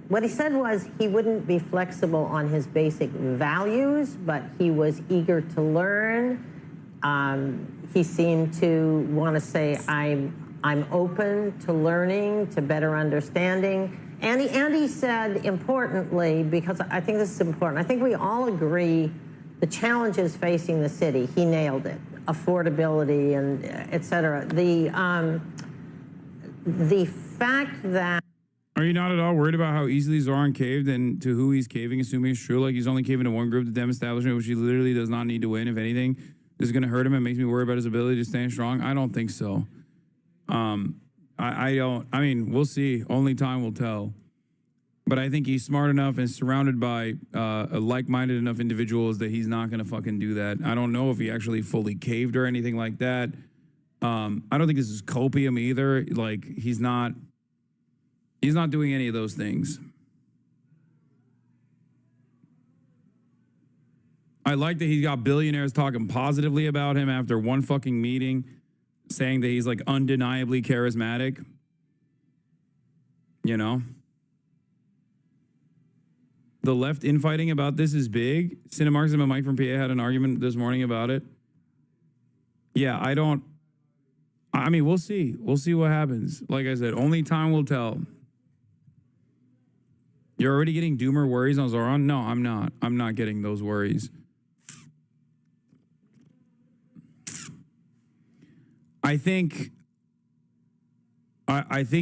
What he said was he wouldn't be flexible on his basic values, but he was eager to learn. He seemed to want to say, I'm open to learning, to better understanding. And he said, importantly, because I think this is important, I think we all agree the challenges facing the city, he nailed it, affordability and et cetera. The fact that... Are you not at all worried about how easily Zoran caved and to who he's caving, assuming it's true? Like he's only caving to one group, the Dem establishment, which he literally does not need to win. If anything, this is going to hurt him and makes me worry about his ability to stand strong. I don't think so. I mean, we'll see. Only time will tell. But I think he's smart enough and surrounded by like-minded enough individuals that he's not going to fucking do that. I don't know if he actually fully caved or anything like that. I don't think this is copium either. Like he's not doing any of those things. I like that he's got billionaires talking positively about him after one fucking meeting, saying that he's like undeniably charismatic. The left infighting about this is big. Cinemarxism and Mike from PA had an argument this morning about it. Yeah, I mean, we'll see. We'll see what happens. Like I said, only time will tell. You're already getting doomer worries on Zoran? No, I'm not. I'm not getting those worries. I think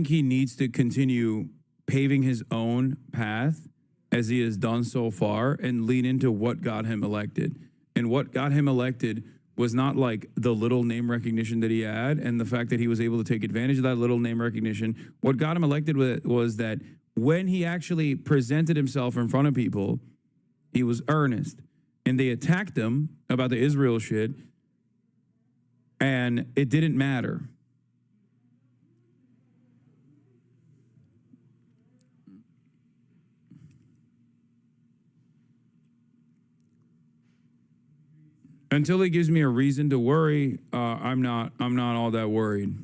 he needs to continue paving his own path as he has done so far and lean into what got him elected. And what got him elected was not like the little name recognition that he had and the fact that he was able to take advantage of that little name recognition. What got him elected was that when he actually presented himself in front of people, he was earnest. And they attacked him about the Israel shit, and it didn't matter. Until he gives me a reason to worry, I'm not all that worried.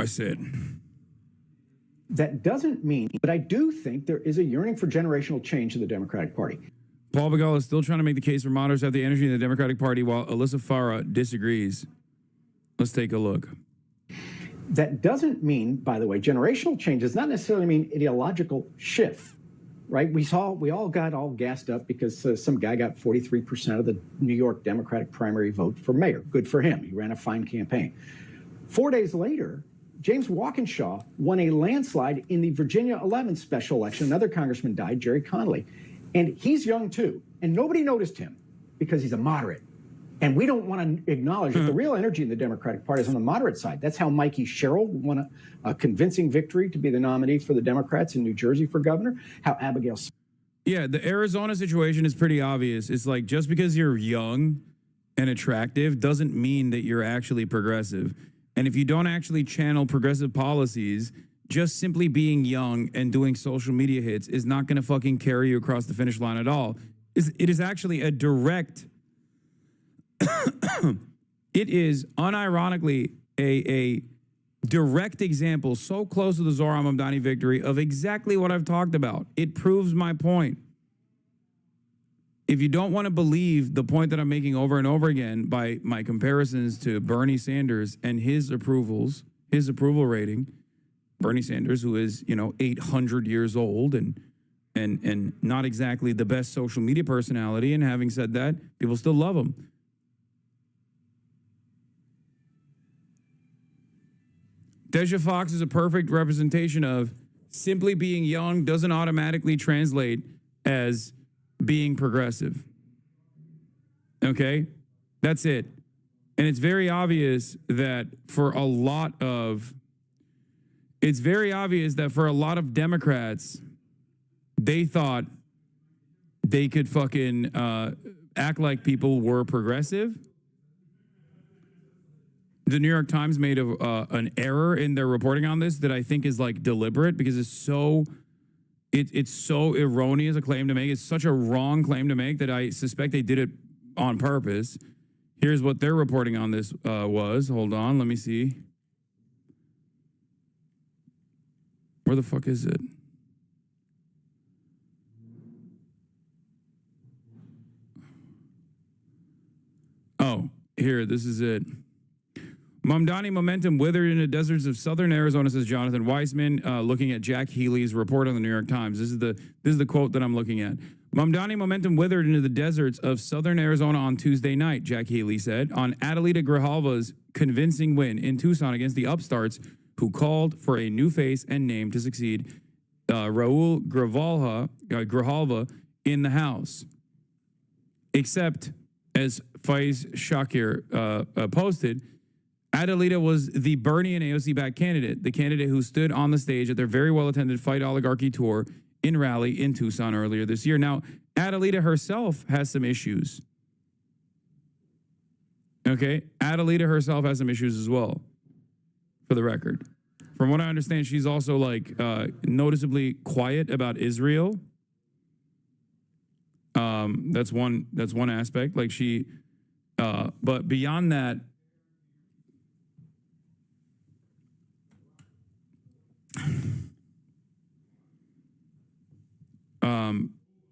That's it. That doesn't mean, but I do think there is a yearning for generational change in the Democratic Party. Paul Begala is still trying to make the case for moderates to have the energy in the Democratic Party, while Alyssa Farah disagrees. Let's take a look. That doesn't mean, by the way, generational change does not necessarily mean ideological shift, right? We all got all gassed up because some guy got 43% of the New York Democratic primary vote for mayor. Good for him. He ran a fine campaign. 4 days later, James Walkinshaw won a landslide in the Virginia 11 special election. Another congressman died, Jerry Connolly. And he's young too. And nobody noticed him because he's a moderate. And we don't want to acknowledge that the real energy in the Democratic Party is on the moderate side. That's how Mikey Sherrill won a convincing victory to be the nominee for the Democrats in New Jersey for governor. How Abigail. Yeah, the Arizona situation is pretty obvious. It's like just because you're young and attractive doesn't mean that you're actually progressive. And if you don't actually channel progressive policies, just simply being young and doing social media hits is not going to fucking carry you across the finish line at all. It is actually a direct... It is unironically a direct example, so close to the Zohran Mamdani victory, of exactly what I've talked about. It proves my point. If you don't want to believe the point that I'm making over and over again by my comparisons to Bernie Sanders and his approval rating, Bernie Sanders, who is, 800 years old and not exactly the best social media personality, and having said that, people still love him. Deja Fox is a perfect representation of simply being young doesn't automatically translate as being progressive. Okay? That's it. And it's very obvious that for a lot of Democrats, they thought they could fucking act like people were progressive. The New York Times made an error in their reporting on this that I think is like deliberate, because it's so erroneous a claim to make. It's such a wrong claim to make that I suspect they did it on purpose. Here's what their reporting on this was. Hold on, let me see. Where the fuck is it? Oh, here, this is it. Mamdani momentum withered in the deserts of southern Arizona, says Jonathan Weissman, looking at Jack Healy's report on the New York Times. This is the quote that I'm looking at. Mamdani momentum withered into the deserts of southern Arizona on Tuesday night, Jack Healy said, on Adelita Grijalva's convincing win in Tucson against the upstarts who called for a new face and name to succeed Raul Grijalva in the House. Except, as Faiz Shakir posted, Adelita was the Bernie and AOC-backed candidate, the candidate who stood on the stage at their very well-attended Fight Oligarchy tour in Raleigh in Tucson earlier this year. Now, Adelita herself has some issues. Okay? Adelita herself has some issues as well, for the record. From what I understand, she's also, noticeably quiet about Israel. That's one aspect. But beyond that,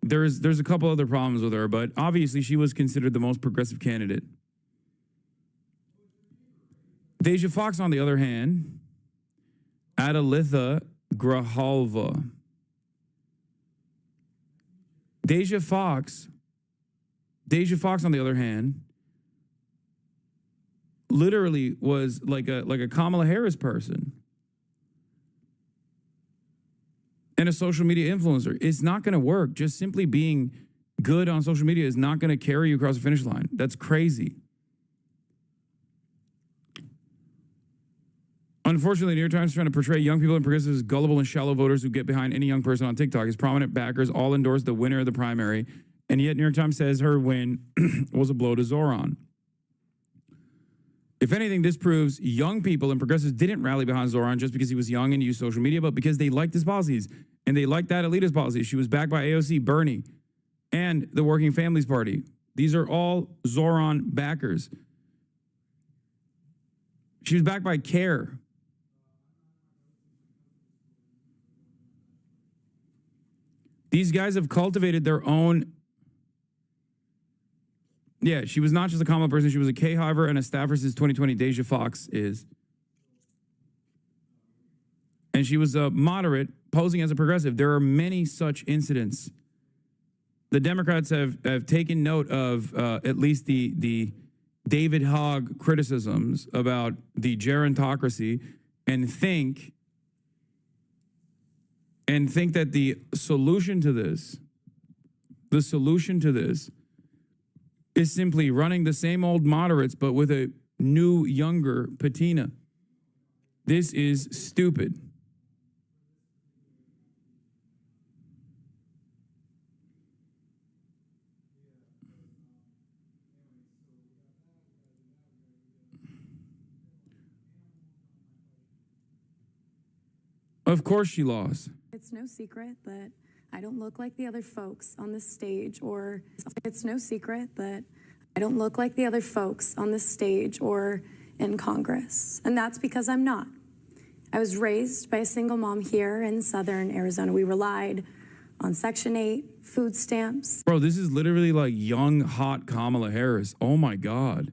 there's a couple other problems with her, but obviously she was considered the most progressive candidate. Deja Fox, on the other hand, Adelita Grijalva. Deja Fox, on the other hand, literally was like a Kamala Harris person. And a social media influencer. It's not going to work. Just simply being good on social media is not going to carry you across the finish line. That's crazy. Unfortunately, New York Times is trying to portray young people and progressives as gullible and shallow voters who get behind any young person on TikTok. His prominent backers all endorsed the winner of the primary, and yet New York Times says her win was a blow to Zohran. If anything, this proves young people and progressives didn't rally behind Zohran just because he was young and used social media, but because they liked his policies. And they liked that Adelita's policies. She was backed by AOC, Bernie, and the Working Families Party. These are all Zohran backers. She was backed by CARE. These guys have cultivated their own. Yeah, she was not just a Kamala person. She was a Kay Hiver and a staffer since 2020. Deja Fox is. And she was a moderate, posing as a progressive. There are many such incidents. The Democrats have taken note of at least the David Hogg criticisms about the gerontocracy and think that the solution to this is simply running the same old moderates, but with a new, younger patina. This is stupid. Of course she lost. It's no secret that I don't look like the other folks on this stage, or it's no secret that I don't look like the other folks on this stage or in Congress. And that's because I'm not. I was raised by a single mom here in southern Arizona. We relied on Section 8, food stamps. Bro, this is literally like young, hot Kamala Harris. Oh my God.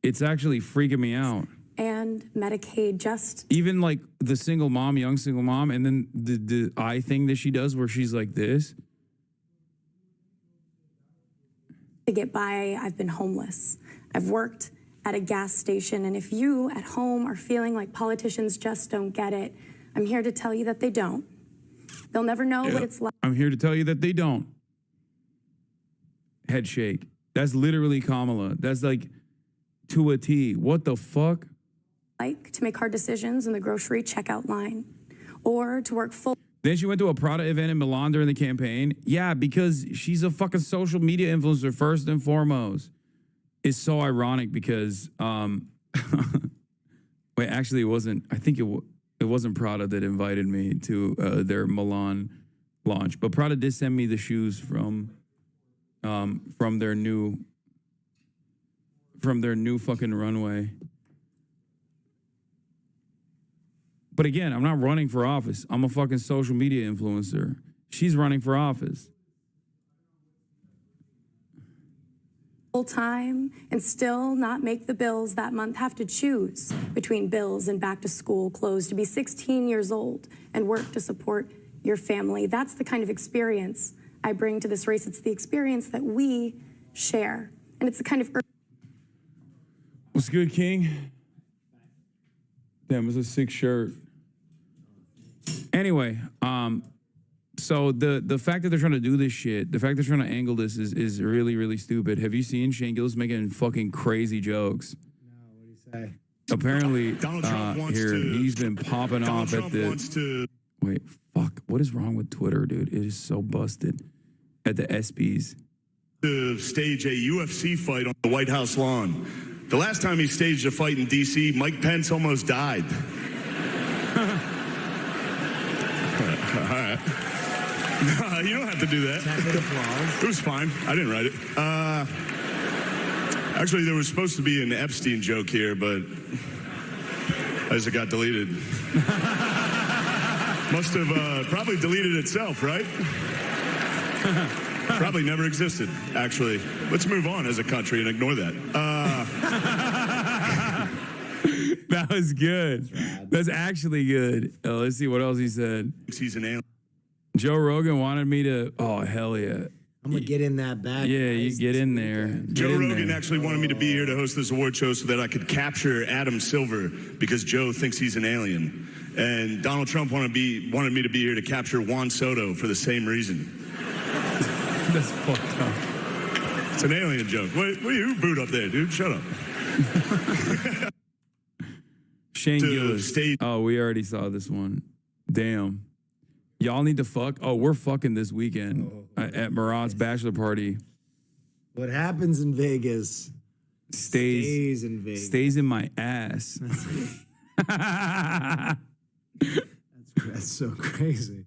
It's actually freaking me out. And Medicaid, just even like the single mom, young single mom, and then the eye thing that she does where she's like this. to get by. I've been homeless. I've worked at a gas station. And if you at home are feeling like politicians just don't get it, I'm here to tell you that they don't. They'll never know what it's like. I'm here to tell you that they don't. Head shake. That's literally Kamala. That's like to a T. What the fuck? Like to make hard decisions in the grocery checkout line, or to work full. Then she went to a Prada event in Milan during the campaign. Yeah, because she's a fucking social media influencer first and foremost. It's so ironic because, wait, actually it wasn't. I think it wasn't Prada that invited me to their Milan launch, but Prada did send me the shoes from their new fucking runway. But again, I'm not running for office. I'm a fucking social media influencer. She's running for office. Full time and still not make the bills that month, have to choose between bills and back to school clothes, to be 16 years old and work to support your family. That's the kind of experience I bring to this race. It's the experience that we share. And it's the kind of... What's good, King? Damn, it's a sick shirt. Anyway, so the fact that they're trying to do this shit, the fact they're trying to angle this is really, really stupid. Have you seen Shane Gillis making fucking crazy jokes? No, what do you say? Apparently, Donald Trump wants here, to, he's been popping Donald off Trump at the... wants to, wait, fuck. What is wrong with Twitter, dude? It is so busted. At the ESPYs. to stage a UFC fight on the White House lawn. The last time he staged a fight in D.C., Mike Pence almost died. All right. You don't have to do that. It was fine. I didn't write it. Actually, there was supposed to be an Epstein joke here, but as it got deleted. Must have probably deleted itself, right? Probably never existed, actually. Let's move on as a country and ignore that. That was good. That's actually good. Oh, let's see what else he said. He's an alien. Joe Rogan wanted me to... Oh, hell yeah. I'm going to get in that bag. Yeah, you get in there. Joe Rogan actually wanted me to be here to host this award show so that I could capture Adam Silver because Joe thinks he's an alien. And Donald Trump wanted me to be here to capture Juan Soto for the same reason. That's fucked up. It's an alien joke. Wait, who booed up there, dude? Shut up. Shane Gillis. Oh, we already saw this one. Damn. Y'all need to fuck. Oh, we're fucking this weekend at Murad's bachelor party. What happens in Vegas stays in Vegas. Stays in my ass. That's so crazy.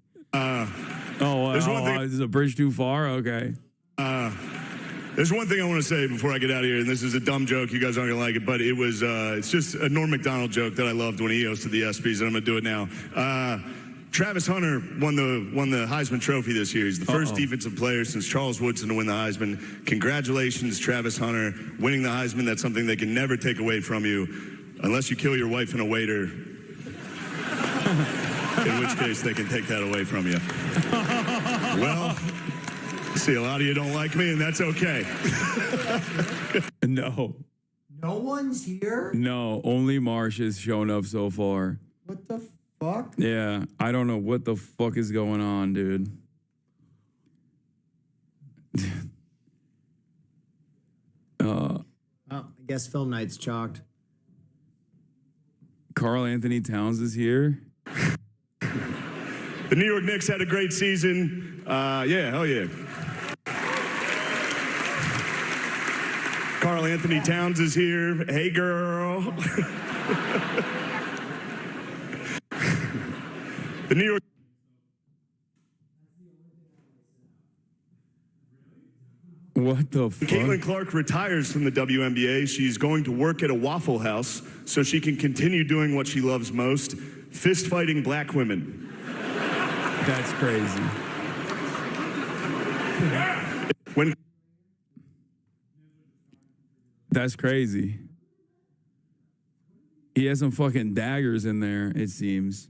Is a bridge too far? Okay. There's one thing I want to say before I get out of here, and this is a dumb joke. You guys aren't going to like it, but it's just a Norm Macdonald joke that I loved when he hosted the ESPYs, and I'm going to do it now. Travis Hunter won the Heisman Trophy this year. He's the first defensive player since Charles Woodson to win the Heisman. Congratulations, Travis Hunter, winning the Heisman. That's something they can never take away from you, unless you kill your wife and a waiter, in which case they can take that away from you. Well, see, a lot of you don't like me, and that's okay. No. No one's here? No, only Marsh has shown up so far. What the fuck? Yeah, I don't know what the fuck is going on, dude. Well, I guess film night's chalked. Karl Anthony Towns is here. The New York Knicks had a great season. Yeah, hell yeah. Karl Anthony Towns is here. Hey, girl. The New York. What the fuck? Caitlin Clark retires from the WNBA. She's going to work at a Waffle House so she can continue doing what she loves most, fist fighting black women. That's crazy. That's crazy. He has some fucking daggers in there, it seems.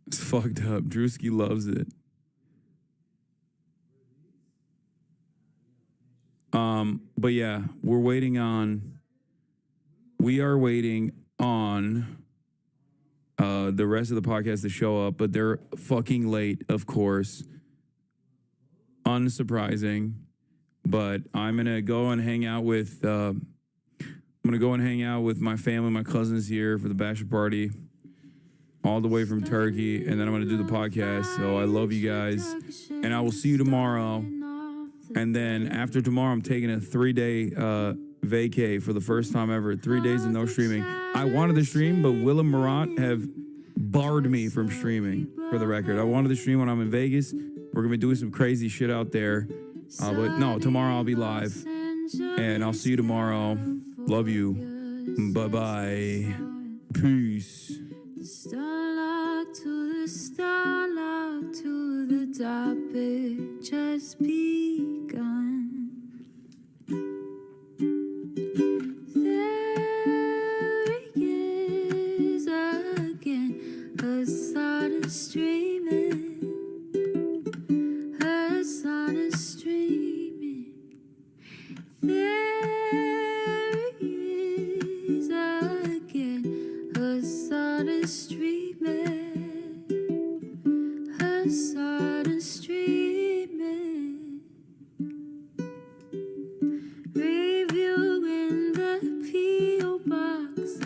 It's fucked up. Drewski loves it. But yeah, we are waiting on the rest of the podcast to show up, but they're fucking late, of course. Unsurprising. But I'm gonna go and hang out with my family, my cousins here for the bachelor party, all the way from Turkey, and then I'm gonna do the podcast. So I love you guys, and I will see you tomorrow. And then after tomorrow, I'm taking a 3-day vacay for the first time ever. 3 days of no streaming. I wanted to stream, but Will and Marat have barred me from streaming, for the record. I wanted to stream when I'm in Vegas. We're going to be doing some crazy shit out there. But no, tomorrow I'll be live. And I'll see you tomorrow. Love you. Bye-bye. Peace. Starlight to the starlight to the topic just begun. There he is again, her sun is streaming, her sun is streaming. There he is again, her sun is streaming, her sun is streaming. Review in the P.O. box,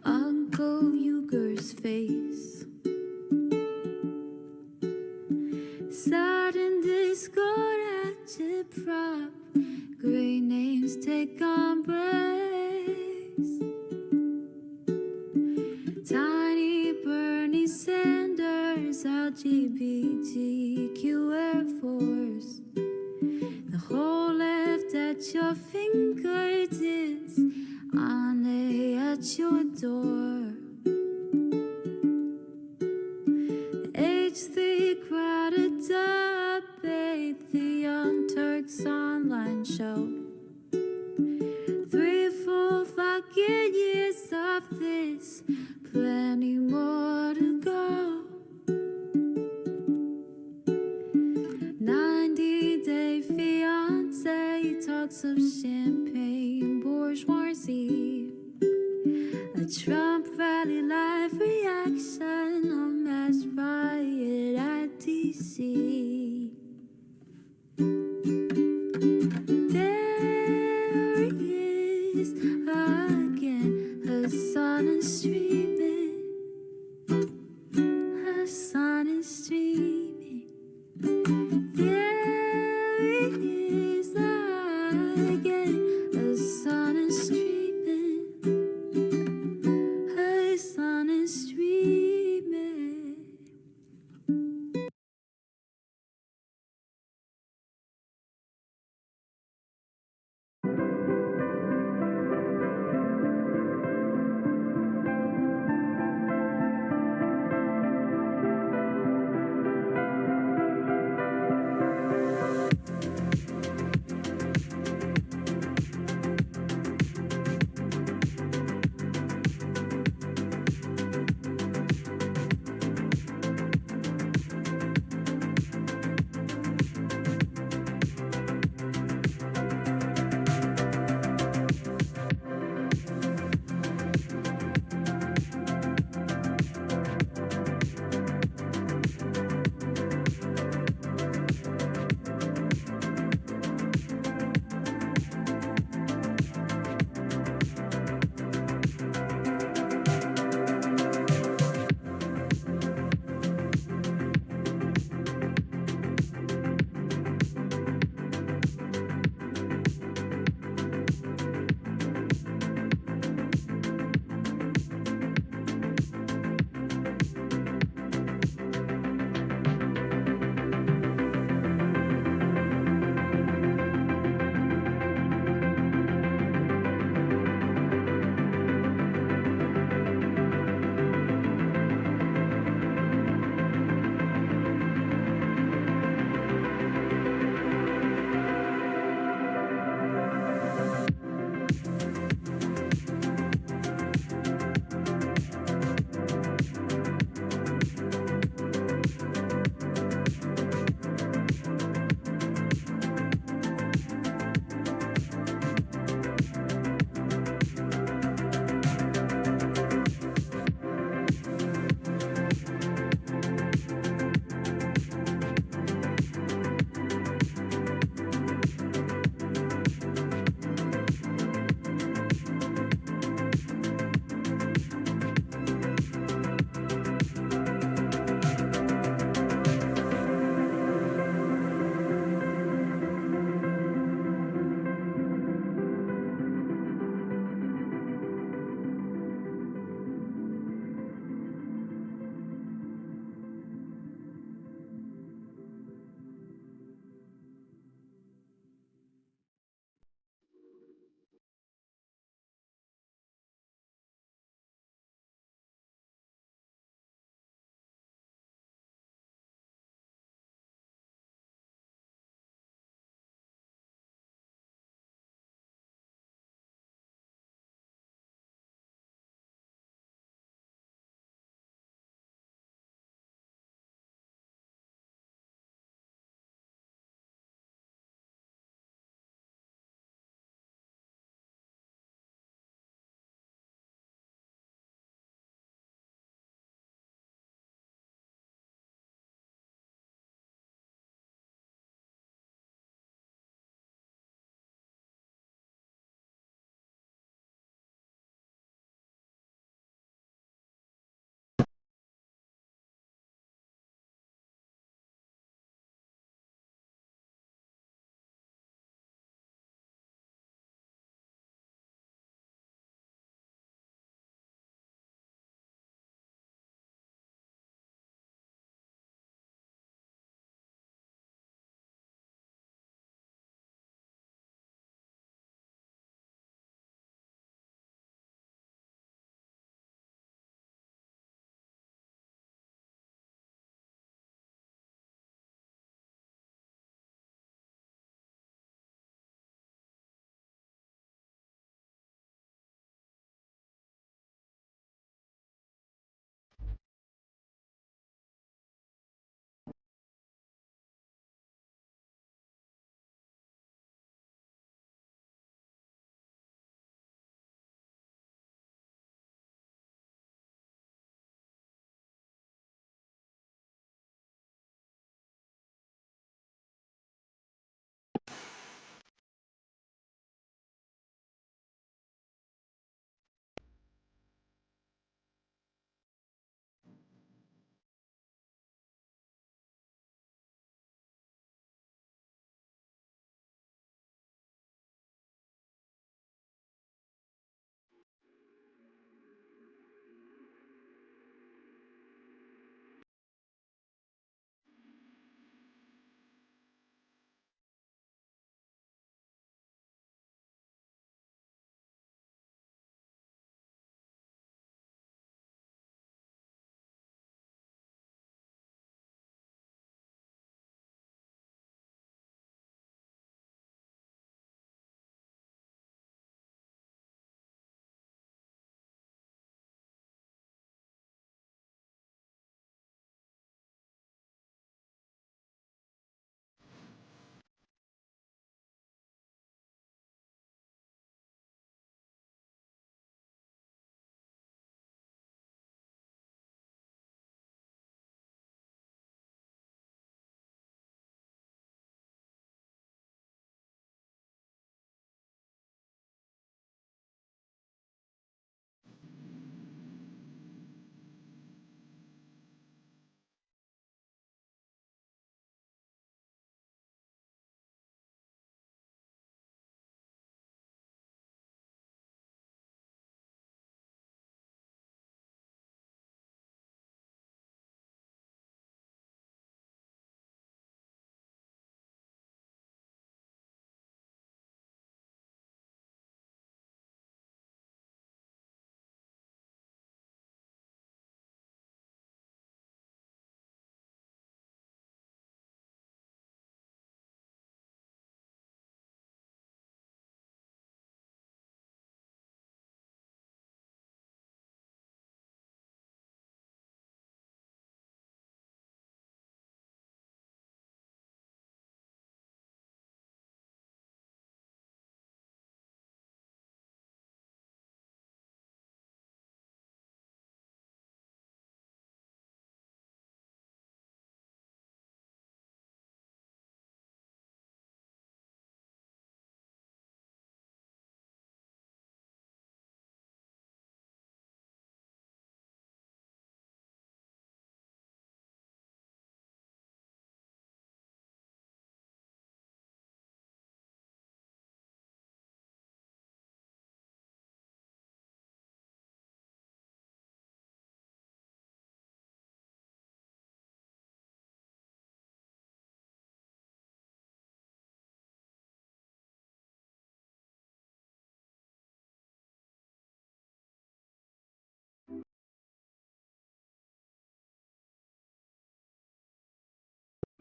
Uncle Uger's face. Sudden discord at your prop, great names take embrace. Tiny Bernie Sanders, LGBTQ Air Force. The whole left at your fingertips, on at your door. H3 crowded debate, the Young Turks online show. 3 full fucking years of this, plenty more to go. 90-day fiance talks of champagne bourgeoisie. A Trump rally live reaction, a mass riot at DC. There he is again, her sun is streaming, her sun is streaming. There he is again,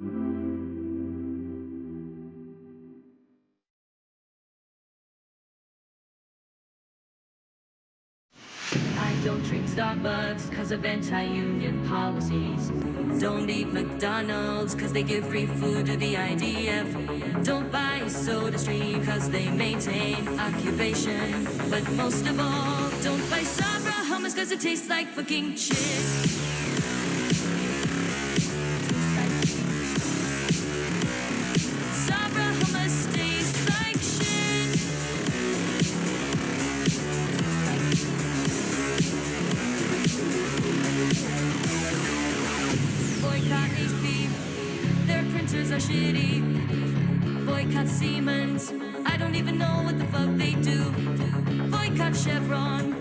I don't drink Starbucks because of anti-union policies. Don't eat McDonald's because they give free food to the IDF. Don't buy SodaStream because they maintain occupation. But most of all, don't buy Sabra hummus because it tastes like fucking shit. Sabra hummus tastes like shit. Boycott HP, their printers are shitty. Boycott Siemens, I don't even know what the fuck they do. Boycott Chevron,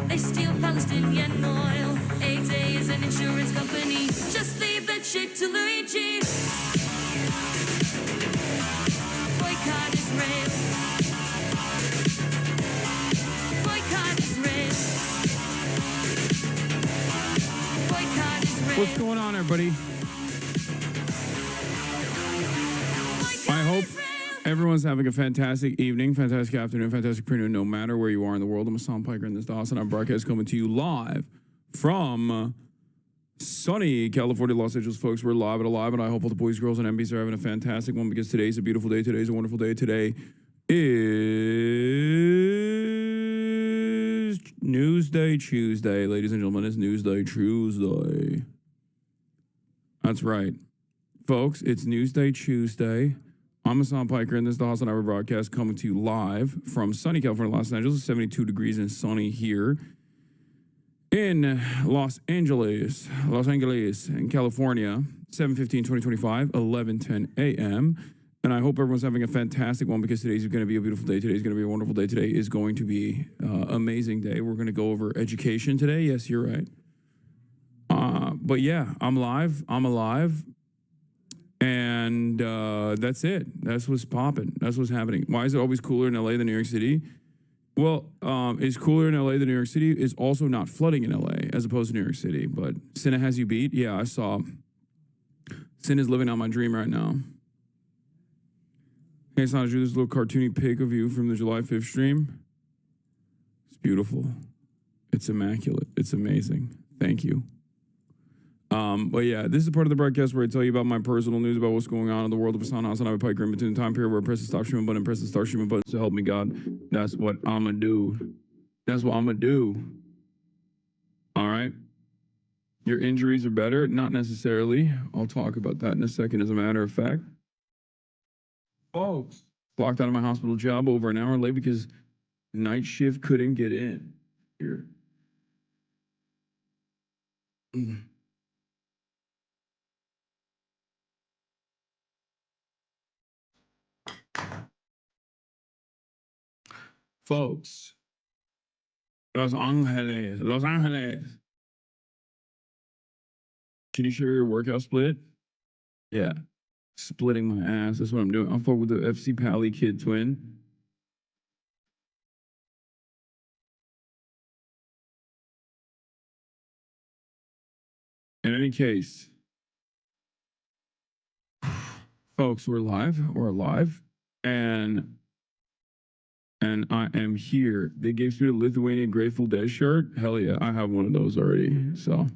they steal Palestinian oil. 8A is an insurance company, just leave that shit to Luigi. Boycott Israel. Boycott Israel. Boycott Israel. What's going on, everybody? I hope everyone's having a fantastic evening, fantastic afternoon, fantastic afternoon, no matter where you are in the world. I'm Hassan Piker in this Dawson. Our broadcast coming to you live from sunny California, Los Angeles, folks. We're live and alive, and I hope all the boys, girls, and MBs are having a fantastic one because today's a beautiful day. Today's a wonderful day. Today is Newsday Tuesday, ladies and gentlemen. It's Newsday Tuesday. That's right, folks. It's Newsday Tuesday. I'm Hassan Piker, and this is the Hassan Hour broadcast coming to you live from sunny California, Los Angeles. 72 degrees and sunny here in Los Angeles, in California. 7/15/2025, 11:10 a.m. And I hope everyone's having a fantastic one because today's going to be a beautiful day. Today's going to be a wonderful day. Today is going to be an amazing day. We're going to go over education today. Yes, you're right. But yeah, I'm live. I'm alive. And that's it. That's what's popping. That's what's happening. Why is it always cooler in LA than New York City? Well, it's cooler in LA than New York City. It's also not flooding in LA as opposed to New York City. But Cinna has you beat. Yeah, I saw. Cinna's living out my dream right now. Hey, Sanju, this little cartoony pic of you from the July 5th stream. It's beautiful. It's immaculate. It's amazing. Thank you. But yeah, this is part of the broadcast where I tell you about my personal news about what's going on in the world of Hassan Hassan. I have a Piker in between the time period where I press the stop streaming button and press the start streaming button. So help me God. That's what I'm gonna do. That's what I'm gonna do. All right. Your injuries are better? Not necessarily. I'll talk about that in a second, as a matter of fact. Folks, blocked out of my hospital job over an hour late because night shift couldn't get in. Here. Folks, Los Angeles. Can you share your workout split? Yeah, splitting my ass. That's what I'm doing. I'm fucking with the FC Pally Kid twin. In any case, folks, we're live. We're live, and I am here. They gave me a Lithuanian Grateful Dead shirt. Hell yeah, I have one of those already. So.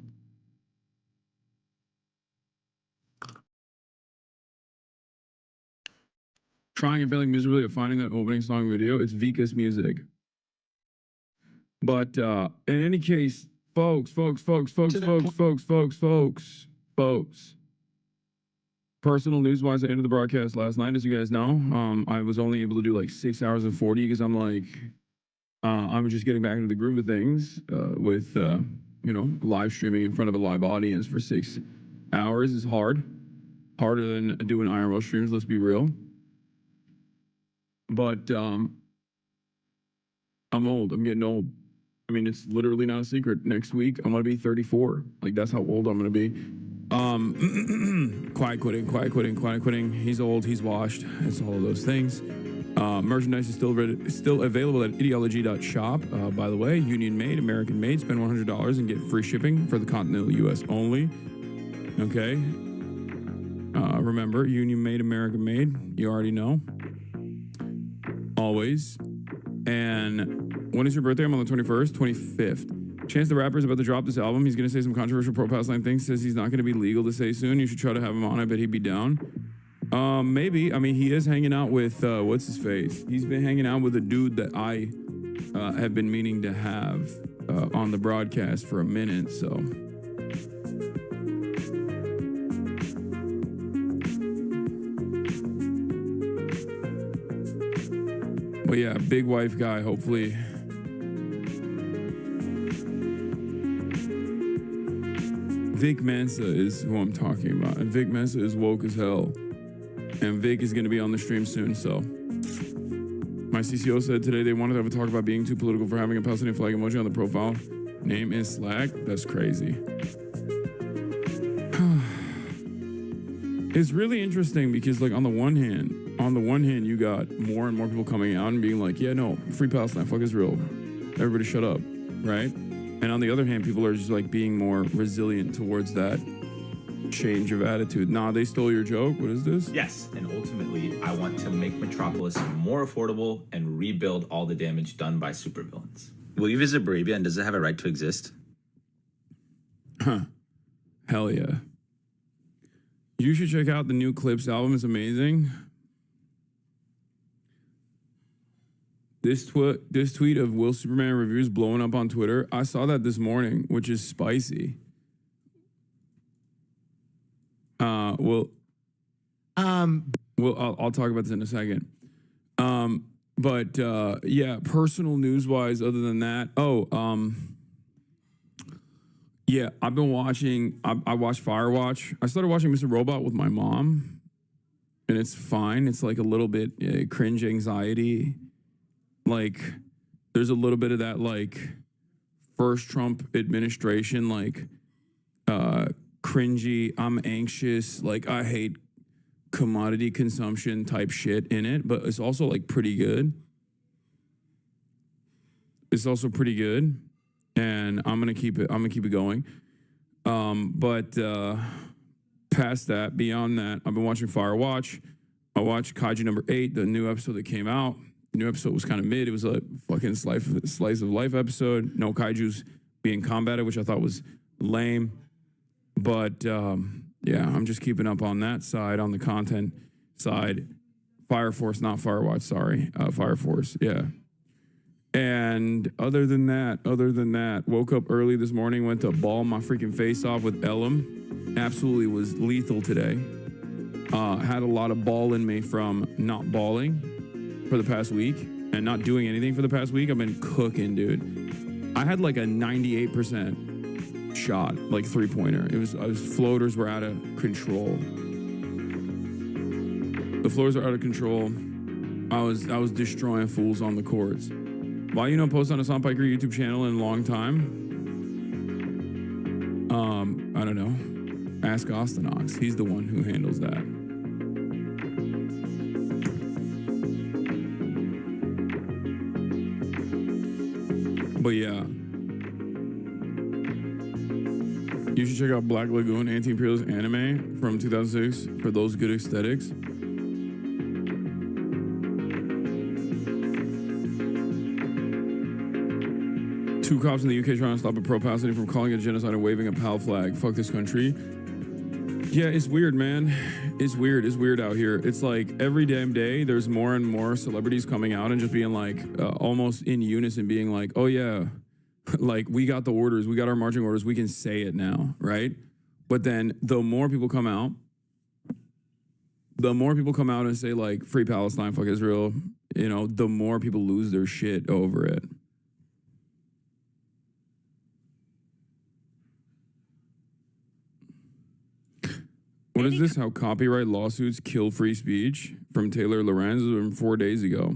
Trying and failing miserably at finding that opening song video. It's Vika's music. But in any case, folks. Personal news-wise, I ended the broadcast last night, as you guys know. I was only able to do like 6 hours and 40 because I'm like, I'm just getting back into the groove of things with, live streaming in front of a live audience for 6 hours is hard. Harder than doing IRL streams, let's be real. But I'm old. I'm getting old. I mean, it's literally not a secret. Next week, I'm going to be 34. Like, that's how old I'm going to be. Quiet quitting. He's old. He's washed. It's all of those things. Merchandise is still available at ideology.shop. By the way, Union made, American made. Spend $100 and get free shipping for the continental U.S. only. Okay. Remember, Union made, America made. You already know. Always. And when is your birthday? I'm on the 21st, 25th. Chance the Rapper's about to drop this album. He's going to say some controversial pro-Palestine things. Says he's not going to be legal to say soon. You should try to have him on. I bet he'd be down. Maybe. I mean, he is hanging out with, what's his face? He's been hanging out with a dude that I have been meaning to have on the broadcast for a minute, so. But yeah, big wife guy, hopefully. Vic Mensa is who I'm talking about. And Vic Mensa is woke as hell. And Vic is going to be on the stream soon, so. My CCO said today they wanted to have a talk about being too political for having a Palestinian flag emoji on the profile. Name is Slack. That's crazy. It's really interesting because, like, on the one hand, you got more and more people coming out and being like, yeah, no, free Palestine, fuck Israel. Everybody shut up, right? And on the other hand, people are just, like, being more resilient towards that change of attitude. Nah, they stole your joke. What is this? Yes, and ultimately, I want to make Metropolis more affordable and rebuild all the damage done by supervillains. Will you visit Arabia, and does it have a right to exist? Huh. Hell yeah. You should check out the new Clips album. It's amazing. This tweet of Will Superman reviews blowing up on Twitter. I saw that this morning, which is spicy. I'll talk about this in a second. Yeah, personal news-wise, other than that, yeah, I've been watching, I watched Firewatch. I started watching Mr. Robot with my mom, and it's fine. It's like a little bit cringe anxiety. Like, there's a little bit of that, like, first Trump administration, like, cringy, I'm anxious, like, I hate commodity consumption type shit in it, but it's also, like, pretty good. It's also pretty good. And I'm gonna keep it going. Past that, beyond that, I've been watching Firewatch. I watched Kaiju number 8, the new episode that came out. The new episode was kind of mid. It was a fucking slice of life episode. No kaijus being combated, which I thought was lame. But yeah, I'm just keeping up on that side, on the content side. Fire Force, not Firewatch, sorry. Fire Force, yeah. And other than that, woke up early this morning, went to ball my freaking face off with Elam. Absolutely was lethal today. Had a lot of ball in me from not balling for the past week and not doing anything for the past week. I've been cooking, dude. I had like a 98% shot, like three-pointer. Floaters were out of control. The floors are out of control. I was destroying fools on the courts. Why you don't post on a Sandpiker YouTube channel in a long time? I don't know. Ask Ostenox. He's the one who handles that. But yeah. You should check out Black Lagoon, Anti-Imperialist anime from 2006 for those good aesthetics. Two cops in the UK trying to stop a pro-Palestinian from calling it genocide and waving a PAL flag. Fuck this country. Yeah, it's weird, man. It's weird. It's weird out here. It's like every damn day there's more and more celebrities coming out and just being like, almost in unison being like, oh yeah, like we got the orders. We got our marching orders. We can say it now, right? But then the more people come out and say like, free Palestine, fuck Israel, you know, the more people lose their shit over it. What is this? How copyright lawsuits kill free speech? From Taylor Lorenz from 4 days ago.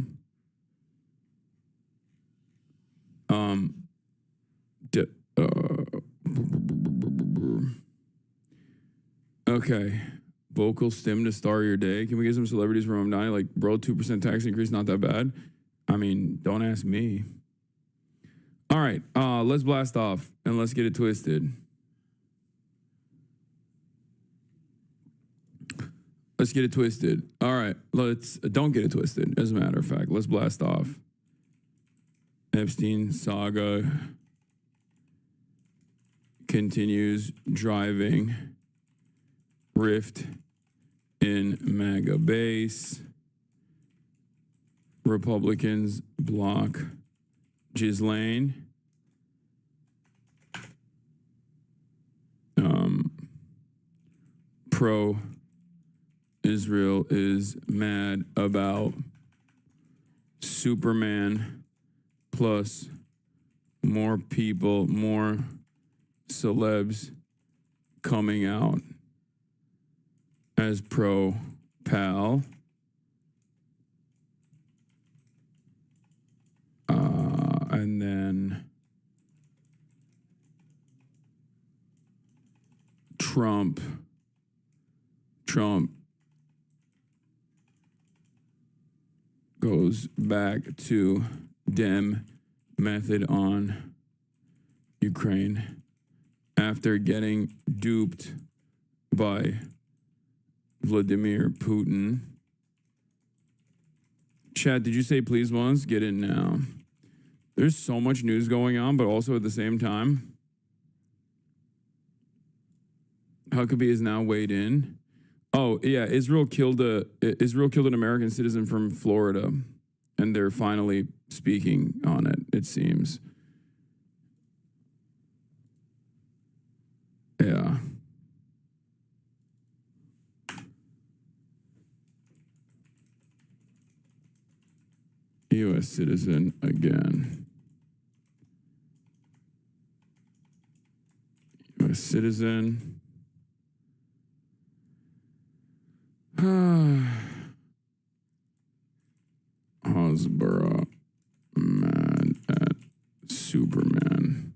Okay. Vocal stim to star your day. Can we get some celebrities from Mamdani? Like, bro, 2% tax increase, not that bad. I mean, don't ask me. All right, let's blast off and let's get it twisted. Let's get it twisted. All right, don't get it twisted. As a matter of fact, let's blast off. Epstein saga continues driving rift in MAGA base. Republicans block Ghislaine. Pro-Israel is mad about Superman plus more people, more celebs coming out as pro-Pal. And then Trump goes back to Dem method on Ukraine after getting duped by Vladimir Putin. Chad, did you say please once? Get in now. There's so much news going on, but also at the same time, Huckabee is now weighed in. Oh yeah, Israel killed an American citizen from Florida, and they're finally speaking on it. It seems. Yeah. U.S. citizen again. U.S. citizen. Hosborough mad at Superman.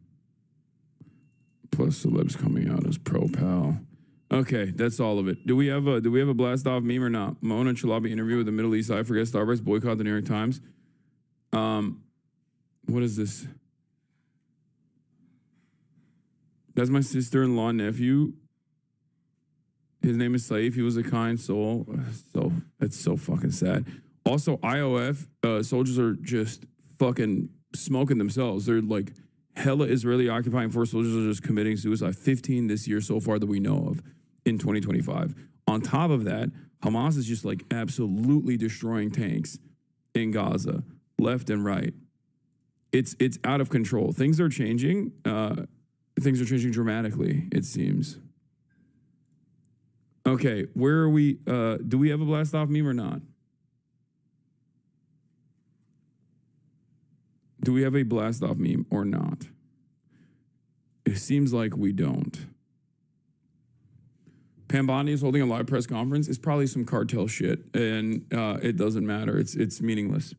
Plus celebs coming out as pro-pal. Okay, that's all of it. Do we have a blast off meme or not? Mona Chalabi interview with the Middle East. I forget Starbucks boycott the New York Times. What is this? That's my sister-in-law nephew. His name is Saif. He was a kind soul. So that's so fucking sad. Also, IOF soldiers are just fucking smoking themselves. They're like hella Israeli occupying force soldiers are just committing suicide. 15 this year so far that we know of in 2025. On top of that, Hamas is just like absolutely destroying tanks in Gaza, left and right. It's out of control. Things are changing. Things are changing dramatically, it seems. Okay, where are we? Do we have a blast off meme or not? Do we have a blast off meme or not? It seems like we don't. Pam Bondi is holding a live press conference. It's probably some cartel shit, and it doesn't matter. It's meaningless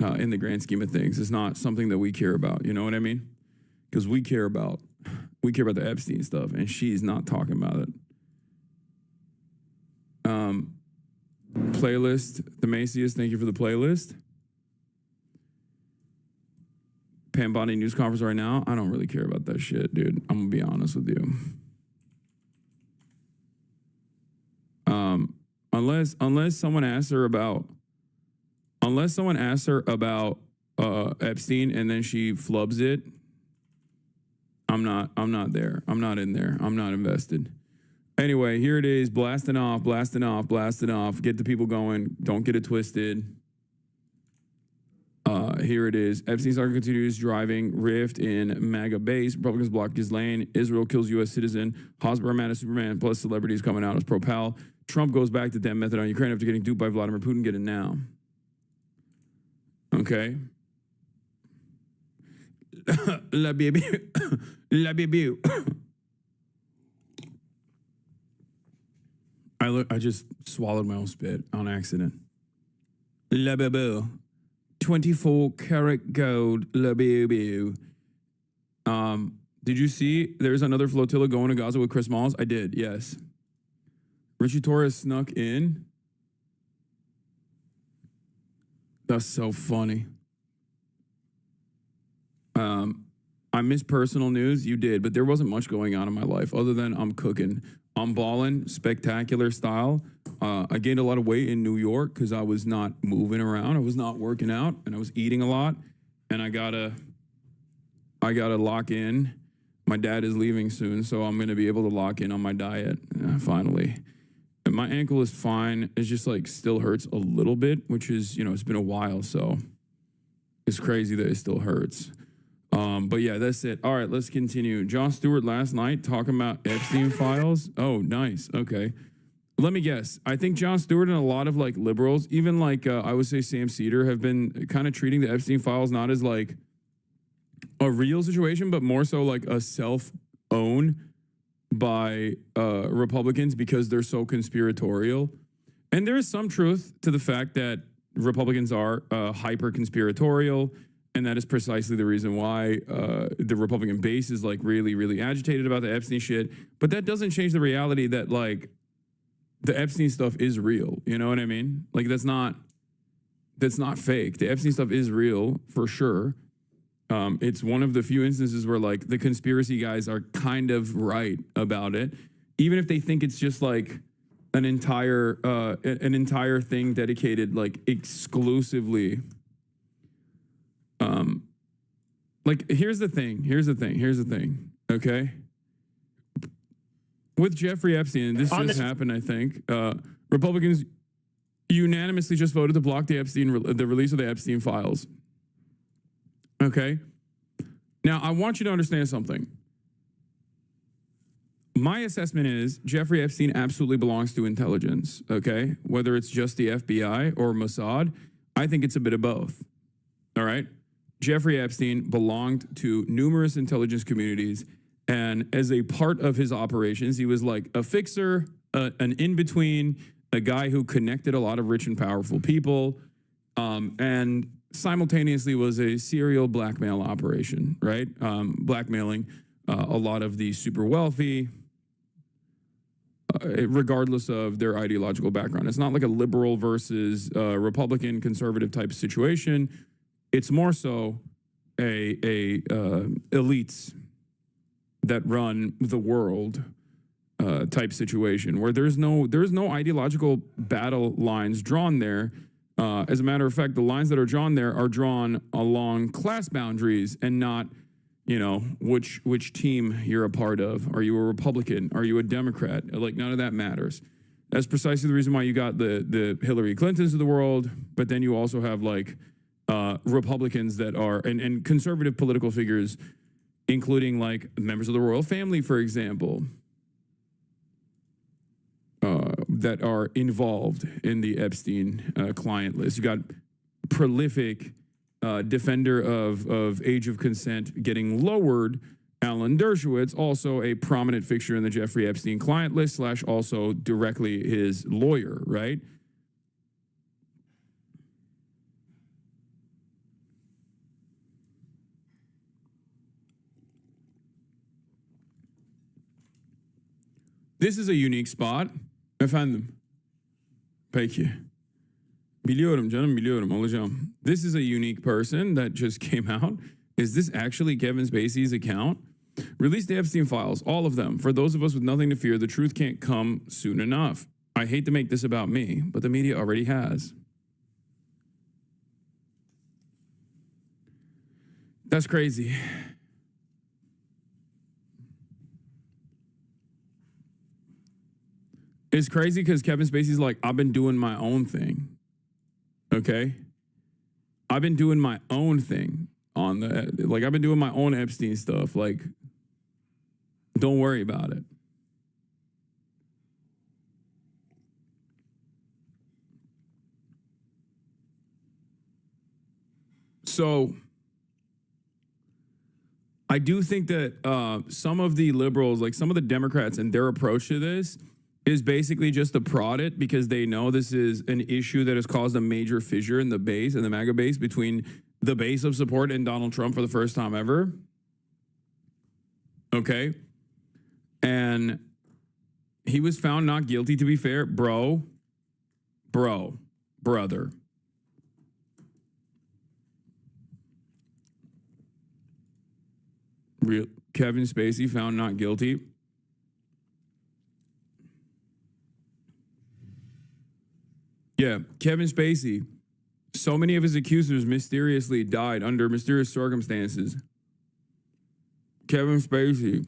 in the grand scheme of things. It's not something that we care about. You know what I mean? Because we care about the Epstein stuff, and she's not talking about it. Playlist, the Macy's, thank you for the playlist. Pam Bondi news conference right now. I don't really care about that shit, dude. I'm gonna be honest with you. Unless someone asks her about Epstein and then she flubs it, I'm not there. I'm not in there. I'm not invested. Anyway, here it is, blasting off. Get the people going. Don't get it twisted. Here it is. Epstein's saga continues driving rift in MAGA base. Republicans block Ghislaine. Israel kills U.S. citizen. Hosborough man as Superman. Plus celebrities coming out as pro-pal. Trump goes back to Dem method on Ukraine after getting duped by Vladimir Putin. Get it now. Okay. La baby. La baby. I just swallowed my own spit on accident. La baby. 24 karat gold. La baby. Did you see there's another flotilla going to Gaza with Chris Smalls? I did, yes. Richie Torres snuck in. That's so funny. I missed personal news. You did, but there wasn't much going on in my life other than I'm cooking. I'm balling, spectacular style. I gained a lot of weight in New York because I was not moving around. I was not working out, and I was eating a lot. And I gotta lock in. My dad is leaving soon, so I'm gonna be able to lock in on my diet finally. And my ankle is fine. It's just like still hurts a little bit, which is, it's been a while, so it's crazy that it still hurts. But yeah, that's it. All right, let's continue. Jon Stewart last night talking about Epstein files. Oh, nice. Okay. Let me guess. I think Jon Stewart and a lot of like liberals, even like I would say Sam Cedar, have been kind of treating the Epstein files not as like a real situation, but more so like a self-own by Republicans because they're so conspiratorial. And there is some truth to the fact that Republicans are hyper-conspiratorial, and that is precisely the reason why the Republican base is like really, really agitated about the Epstein shit. But that doesn't change the reality that like the Epstein stuff is real. You know what I mean? Like that's not fake. The Epstein stuff is real for sure. It's one of the few instances where like the conspiracy guys are kind of right about it, even if they think it's just like an entire thing dedicated like exclusively. Like here's the thing. Okay, with Jeffrey Epstein, and this just happened. I think Republicans unanimously just voted to block the release of the Epstein files. Okay. Now, I want you to understand something. My assessment is Jeffrey Epstein absolutely belongs to intelligence, okay? Whether it's just the FBI or Mossad, I think it's a bit of both, all right? Jeffrey Epstein belonged to numerous intelligence communities, and as a part of his operations, he was like a fixer, an in-between, a guy who connected a lot of rich and powerful people, and simultaneously was a serial blackmail operation, right? Blackmailing a lot of the super wealthy, regardless of their ideological background. It's not like a liberal versus Republican conservative type of situation. It's more so a elites that run the world type situation where there's no ideological battle lines drawn there. As a matter of fact, the lines that are drawn there are drawn along class boundaries and not, which team you're a part of. Are you a Republican? Are you a Democrat? Like, none of that matters. That's precisely the reason why you got the Hillary Clintons of the world, but then you also have like Republicans that are, and conservative political figures, including like members of the royal family, for example, that are involved in the Epstein client list. You got prolific defender of age of consent getting lowered, Alan Dershowitz, also a prominent fixture in the Jeffrey Epstein client list / also directly his lawyer, right? This is a unique spot. Efendim. Peki. Biliyorum canım, biliyorum, olacağım. This is a unique person that just came out. Is this actually Kevin Spacey's account? Release the Epstein files, all of them. For those of us with nothing to fear, the truth can't come soon enough. I hate to make this about me, but the media already has. That's crazy. It's crazy because Kevin Spacey's like, I've been doing my own thing. Okay? I've been doing my own thing on I've been doing my own Epstein stuff. Like, don't worry about it. So, I do think that some of the liberals, like some of the Democrats and their approach to this is basically just to prod it because they know this is an issue that has caused a major fissure in the base and the MAGA base between the base of support and Donald Trump for the first time ever. Okay. And he was found not guilty, to be fair. Brother. Kevin Spacey found not guilty. Yeah, Kevin Spacey. So many of his accusers mysteriously died under mysterious circumstances. Kevin Spacey.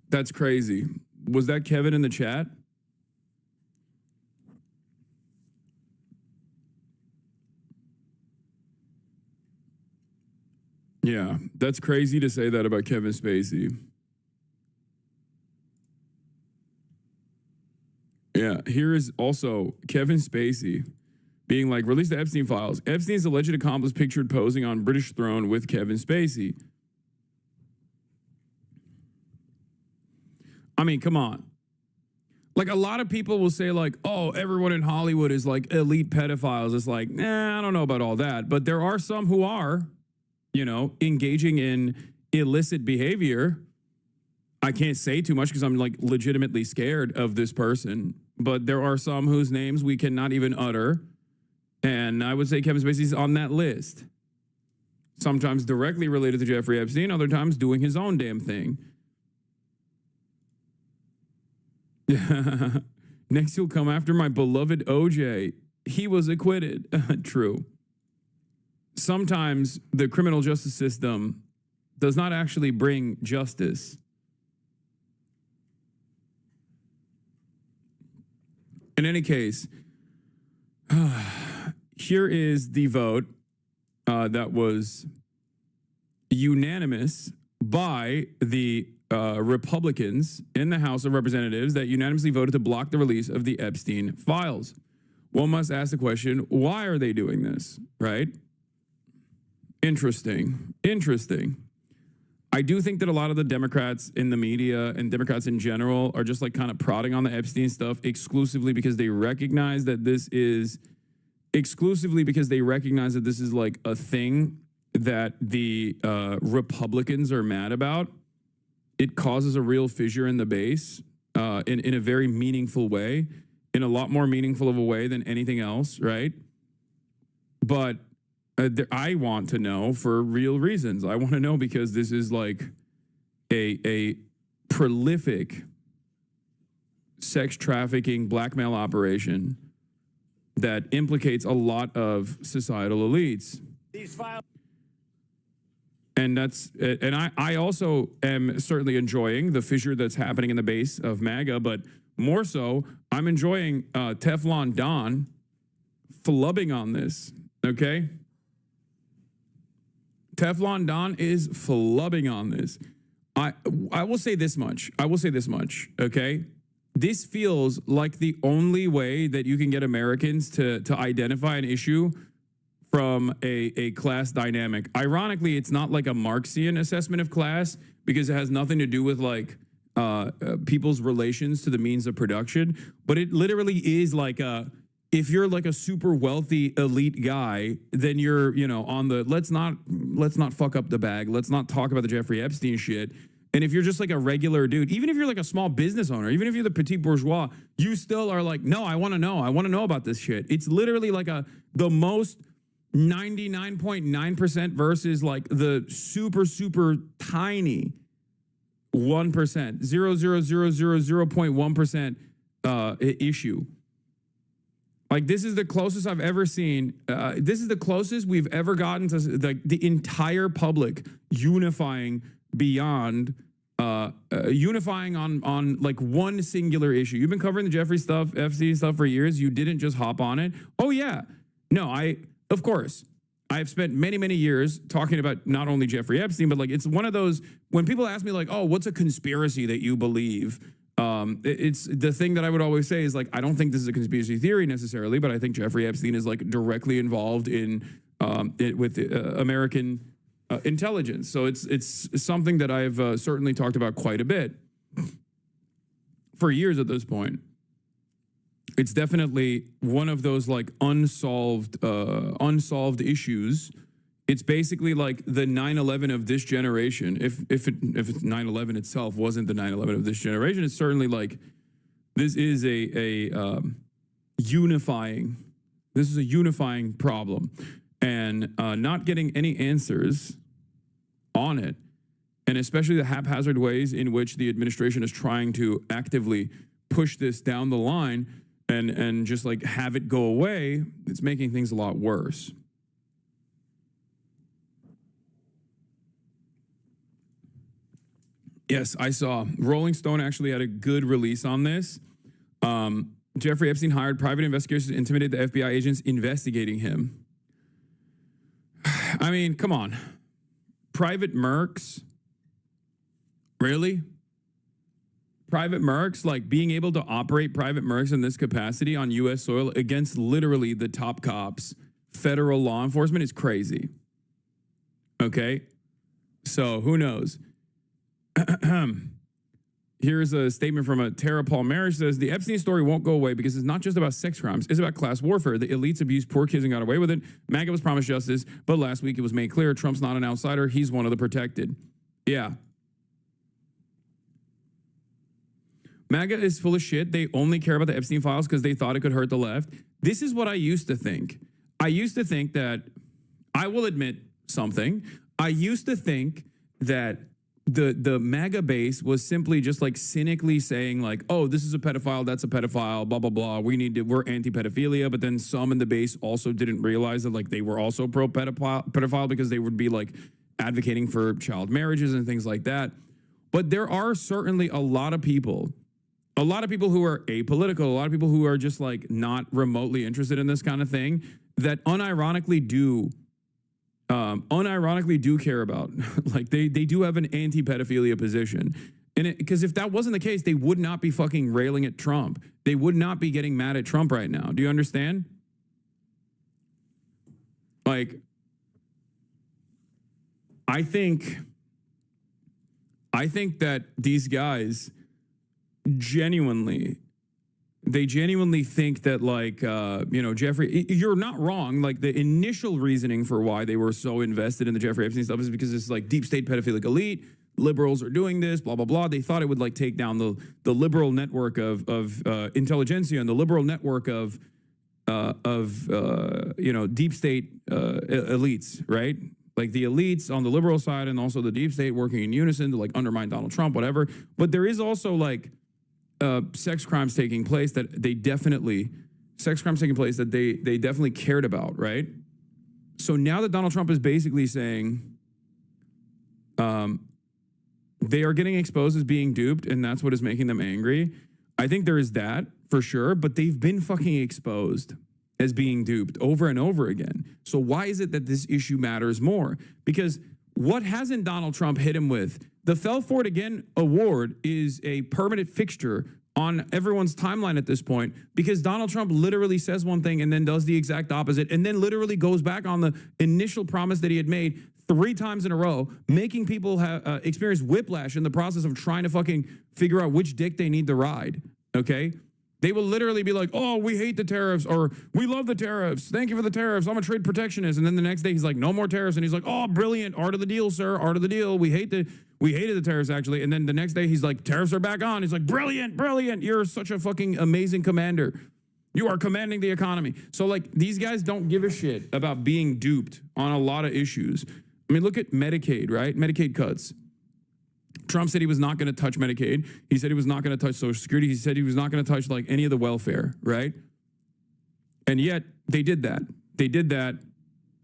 That's crazy. Was that Kevin in the chat? Yeah, that's crazy to say that about Kevin Spacey. Yeah, here is also Kevin Spacey being like, release the Epstein files. Epstein's alleged accomplice pictured posing on British throne with Kevin Spacey. I mean, come on. Like, a lot of people will say, like, oh, everyone in Hollywood is like elite pedophiles. It's like, nah, I don't know about all that. But there are some who are, you know, engaging in illicit behavior. I can't say too much because I'm like legitimately scared of this person. But there are some whose names we cannot even utter. And I would say Kevin Spacey's on that list. Sometimes directly related to Jeffrey Epstein, other times doing his own damn thing. Next, you'll come after my beloved OJ. He was acquitted. True. Sometimes the criminal justice system does not actually bring justice. In any case, here is the vote that was unanimous by the Republicans in the House of Representatives that unanimously voted to block the release of the Epstein files. One must ask the question, why are they doing this, right? Interesting. I do think that a lot of the Democrats in the media and Democrats in general are just like kind of prodding on the Epstein stuff exclusively because they recognize that this is like a thing that the Republicans are mad about. It causes a real fissure in the base in a very meaningful way, in a lot more meaningful of a way than anything else, right? But I want to know for real reasons. I want to know because this is like a prolific sex trafficking blackmail operation that implicates a lot of societal elites. These files. And I also am certainly enjoying the fissure that's happening in the base of MAGA, but more so, I'm enjoying Teflon Don flubbing on this, okay? Teflon Don is flubbing on this. I will say this much. Okay? This feels like the only way that you can get Americans to identify an issue from a class dynamic. Ironically, it's not like a Marxian assessment of class because it has nothing to do with like people's relations to the means of production, but it literally is like if you're like a super wealthy elite guy, then you're, you know, on the let's not fuck up the bag. Let's not talk about the Jeffrey Epstein shit. And if you're just like a regular dude, even if you're like a small business owner, even if you're the petit bourgeois, you still are like, no, I want to know. I want to know about this shit. It's literally like the most 99.9% versus like the super, super tiny 1%, 0.1% issue. Like, this is the closest I've ever seen. This is the closest we've ever gotten to the entire public unifying beyond unifying on like one singular issue. You've been covering the Jeffrey stuff, Epstein stuff for years. You didn't just hop on it. Oh yeah. No, of course, I've spent many, many years talking about not only Jeffrey Epstein, but like it's one of those, when people ask me like, oh, what's a conspiracy that you believe? It's the thing that I would always say is like, I don't think this is a conspiracy theory necessarily, but I think Jeffrey Epstein is like directly involved in with American intelligence. So it's something that I've certainly talked about quite a bit for years at this point. It's definitely one of those like unsolved issues. It's basically like the 9/11 of this generation. If 9/11 itself wasn't the 9/11 of this generation, it's certainly like this is a unifying problem, and not getting any answers on it, and especially the haphazard ways in which the administration is trying to actively push this down the line and just like have it go away, it's making things a lot worse. Yes, I saw. Rolling Stone actually had a good release on this. Jeffrey Epstein hired private investigators to intimidate the FBI agents investigating him. I mean, come on. Private mercs? Really? Private mercs? Like being able to operate private mercs in this capacity on U.S. soil against literally the top cops, federal law enforcement is crazy. Okay? So who knows? Here's a statement from a Tara Palmer. She says, the Epstein story won't go away because it's not just about sex crimes. It's about class warfare. The elites abused poor kids and got away with it. MAGA was promised justice, but last week it was made clear Trump's not an outsider. He's one of the protected. Yeah. MAGA is full of shit. They only care about the Epstein files because they thought it could hurt the left. This is what I used to think. I used to think that, I will admit something. I used to think that the MAGA base was simply just like cynically saying like, oh, this is a pedophile, that's a pedophile, blah, blah, blah. We're anti-pedophilia. But then some in the base also didn't realize that like they were also pro-pedophile because they would be like advocating for child marriages and things like that. But there are certainly a lot of people who are apolitical, a lot of people who are just like not remotely interested in this kind of thing that unironically do care about, like they do have an anti-pedophilia position. And because if that wasn't the case, they would not be fucking railing at Trump. They would not be getting mad at Trump right now. Do you understand? Like, I think that these guys genuinely think that like, Jeffrey, you're not wrong. Like the initial reasoning for why they were so invested in the Jeffrey Epstein stuff is because it's like deep state pedophilic elite, liberals are doing this, blah, blah, blah. They thought it would like take down the liberal network of intelligentsia and the liberal network of deep state elites, right? Like the elites on the liberal side and also the deep state working in unison to like undermine Donald Trump, whatever. But there is also like sex crimes taking place that they definitely cared about, right? So now that Donald Trump is basically saying they are getting exposed as being duped and that's what is making them angry, I think there is that for sure, but they've been fucking exposed as being duped over and over again. So why is it that this issue matters more? Because what hasn't Donald Trump hit him with? The Fell For It Again award is a permanent fixture on everyone's timeline at this point because Donald Trump literally says one thing and then does the exact opposite and then literally goes back on the initial promise that he had made 3 times in a row, making people experience whiplash in the process of trying to fucking figure out which dick they need to ride, okay? They will literally be like, oh, we hate the tariffs, or we love the tariffs. Thank you for the tariffs. I'm a trade protectionist. And then the next day he's like, no more tariffs. And he's like, oh, brilliant. Art of the deal, sir. Art of the deal. We hated the tariffs, actually. And then the next day he's like, tariffs are back on. He's like, brilliant, brilliant. You're such a fucking amazing commander. You are commanding the economy. So like these guys don't give a shit about being duped on a lot of issues. I mean, look at Medicaid, right? Medicaid cuts. Trump said he was not going to touch Medicaid. He said he was not going to touch Social Security. He said he was not going to touch like any of the welfare, right? And yet they did that. They did that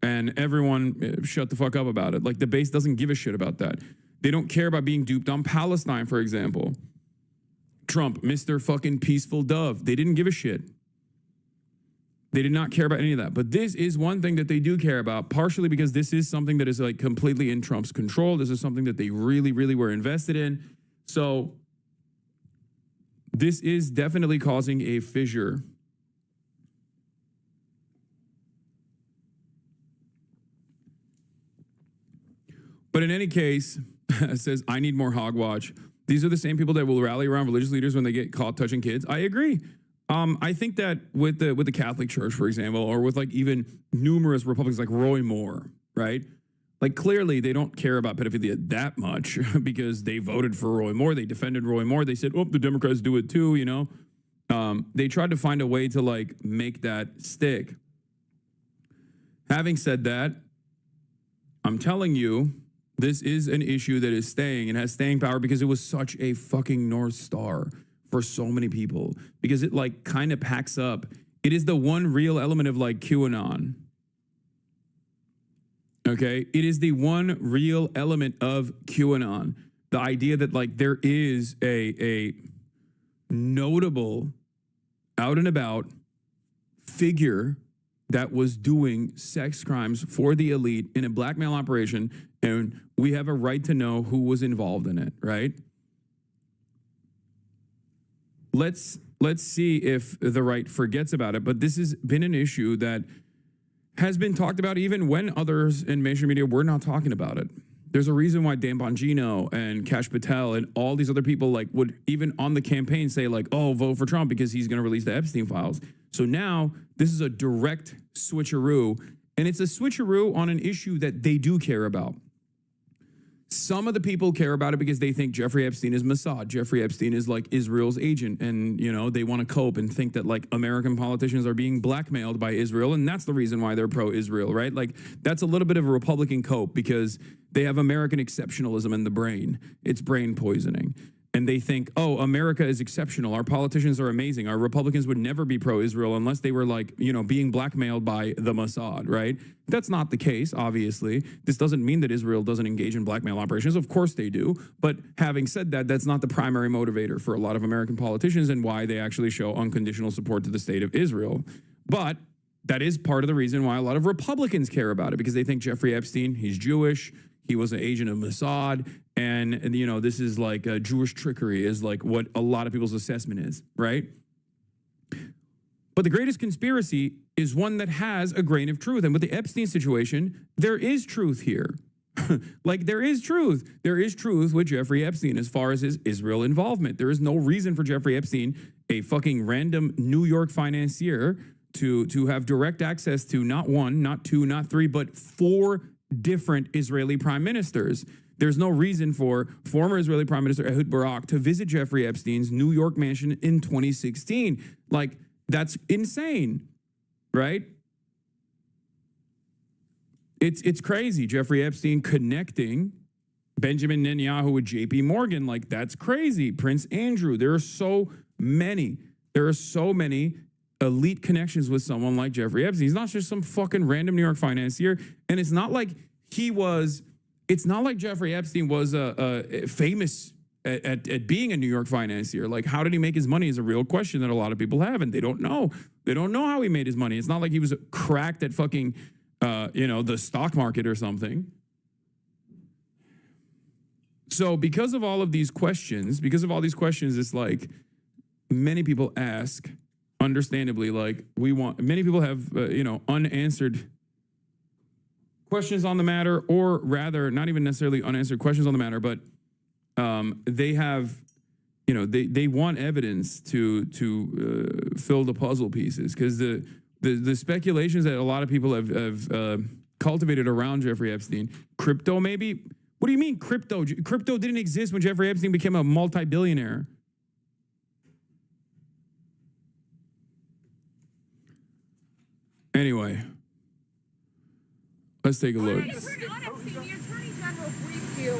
and everyone shut the fuck up about it. Like the base doesn't give a shit about that. They don't care about being duped on Palestine, for example. Trump, Mr. fucking peaceful dove. They didn't give a shit. They did not care about any of that. But this is one thing that they do care about, partially because this is something that is like completely in Trump's control. This is something that they really, really were invested in. So this is definitely causing a fissure. But in any case, it says, I need more hogwatch. These are the same people that will rally around religious leaders when they get caught touching kids. I agree. I think that with the Catholic Church, for example, or with like even numerous Republicans like Roy Moore, right? Like clearly they don't care about pedophilia that much because they voted for Roy Moore. They defended Roy Moore. They said, oh, the Democrats do it too, you know? They tried to find a way to like make that stick. Having said that, I'm telling you This is an issue that is staying and has staying power because it was such a fucking North Star for so many people, because it like kind of packs up. It is the one real element of like QAnon. Okay? It is the one real element of QAnon. The idea that like there is a notable out and about figure that was doing sex crimes for the elite in a blackmail operation, and we have a right to know who was involved in it, right? Let's see if the right forgets about it, but this has been an issue that has been talked about even when others in mainstream media were not talking about it. There's a reason why Dan Bongino and Kash Patel and all these other people like would even on the campaign say like, oh, vote for Trump because he's going to release the Epstein files. So now this is a direct switcheroo, and it's a switcheroo on an issue that they do care about. Some of the people care about it because they think Jeffrey Epstein is Mossad. Jeffrey Epstein is like Israel's agent, and you know they want to cope and think that like American politicians are being blackmailed by Israel, and that's the reason why they're pro-Israel, right? Like that's a little bit of a Republican cope because they have American exceptionalism in the brain. It's brain poisoning. And they think, oh, America is exceptional. Our politicians are amazing. Our Republicans would never be pro-Israel unless they were like, you know, being blackmailed by the Mossad, right? That's not the case, obviously. This doesn't mean that Israel doesn't engage in blackmail operations. Of course they do. But having said that, that's not the primary motivator for a lot of American politicians and why they actually show unconditional support to the state of Israel. But that is part of the reason why a lot of Republicans care about it, because they think Jeffrey Epstein, he's Jewish, he was an agent of Mossad, and you know, this is like Jewish trickery is like what a lot of people's assessment is, right? But the greatest conspiracy is one that has a grain of truth. And with the Epstein situation, there is truth here. Like there is truth. There is truth with Jeffrey Epstein as far as his Israel involvement. There is no reason for Jeffrey Epstein, a fucking random New York financier, to have direct access to not one, not two, not three, but 4 different Israeli prime ministers. There's no reason for former Israeli Prime Minister Ehud Barak to visit Jeffrey Epstein's New York mansion in 2016. Like, that's insane, right? It's crazy. Jeffrey Epstein connecting Benjamin Netanyahu with JP Morgan. Like, that's crazy. Prince Andrew. There are so many elite connections with someone like Jeffrey Epstein. He's not just some fucking random New York financier. And it's not like it's not like Jeffrey Epstein was famous at being a New York financier. Like, how did he make his money is a real question that a lot of people have, and they don't know. They don't know how he made his money. It's not like he was cracked at fucking, the stock market or something. So because of all these questions, it's like many people ask, understandably, like many people have, unanswered questions on the matter, or rather, not even necessarily unanswered questions on the matter, but they have, they want evidence to fill the puzzle pieces, because the speculations that a lot of people have cultivated around Jeffrey Epstein, crypto maybe. What do you mean crypto? Crypto didn't exist when Jeffrey Epstein became a multi-billionaire. Anyway, let's take a look. The Attorney General briefed you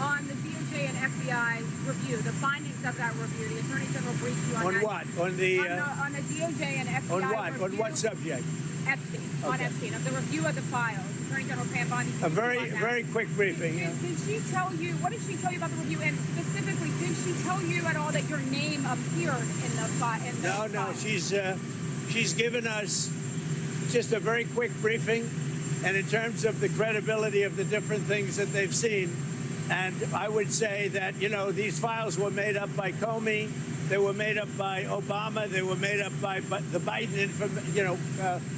on the DOJ and FBI review, the findings of that review. The Attorney General briefed you on that. What? On the DOJ and FBI on what? review. On what subject? Epstein. Okay. On Epstein, of the review of the files. Attorney General Pam Bondi. A very quick briefing. Did she tell you, what did she tell you about the review? And specifically, did she tell you at all that your name appeared in the file? No. She's given us just a very quick briefing, and in terms of the credibility of the different things that they've seen. And I would say that, these files were made up by Comey, they were made up by Obama, they were made up by the Biden,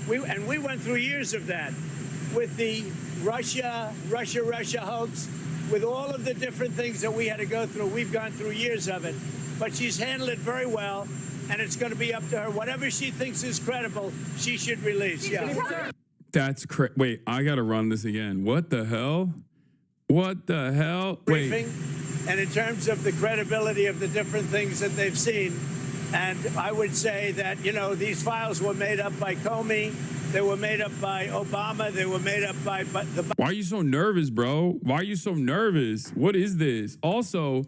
we went through years of that with the Russia hoax, with all of the different things that we had to go through. We've gone through years of it, but she's handled it very well, and it's going to be up to her. Whatever she thinks is credible, she should release. Yeah. That's wait, I got to run this again. What the hell? What the hell? Wait. And in terms of the credibility of the different things that they've seen, and I would say that, these files were made up by Comey, They were made up by Obama. They were made up by the. Why are you so nervous, bro? Why are you so nervous? What is this? Also,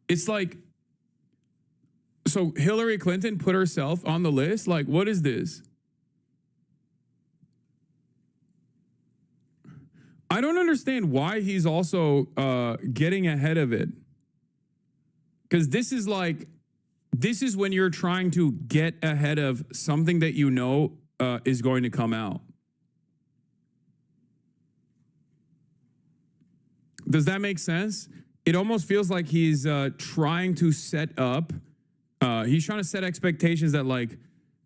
it's like, so Hillary Clinton put herself on the list? Like, what is this? I don't understand why he's also getting ahead of it. Because this is when you're trying to get ahead of something that you know is going to come out. Does that make sense? It almost feels like he's trying to set up, he's trying to set expectations that, like,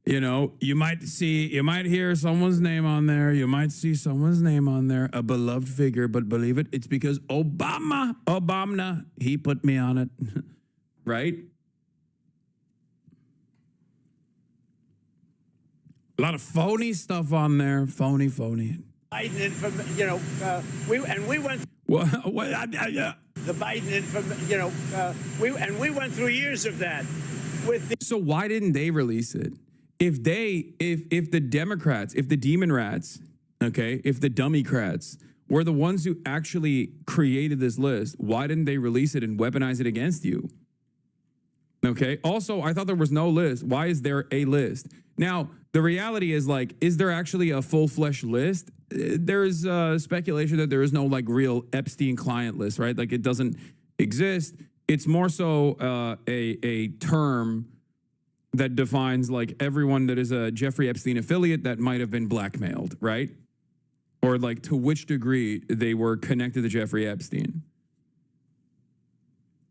you know, you might hear someone's name on there. You might see someone's name on there, a beloved figure, but believe it, it's because Obama, he put me on it, right? A lot of phony stuff on there, phony. Biden, we went. The Biden, we went through years of that. So why didn't they release it? If the Democrats, if the demon rats, okay, if the dummycrats were the ones who actually created this list, why didn't they release it and weaponize it against you? Okay. Also, I thought there was no list. Why is there a list? Now, the reality is, like, is there actually a full-fledged list? There's speculation that there is no, like, real Epstein client list, right? Like, it doesn't exist. It's more so a term that defines, like, everyone that is a Jeffrey Epstein affiliate that might have been blackmailed, right? Or, like, to which degree they were connected to Jeffrey Epstein.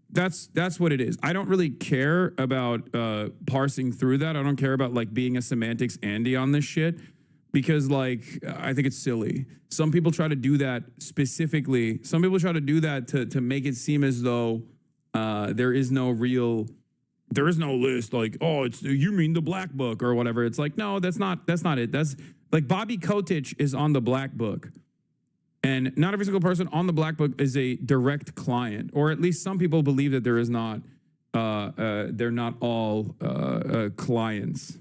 That's what it is. I don't really care about parsing through that. I don't care about, like, being a semantics Andy on this shit, because, like, I think it's silly. Some people try to do that specifically. Some people try to do that to make it seem as though there is no list. Like, oh, you mean the black book or whatever. It's like, no, that's not it. That's like Bobby Kotick is on the black book. And not every single person on the black book is a direct client, or at least some people believe that there is not. They're not all clients.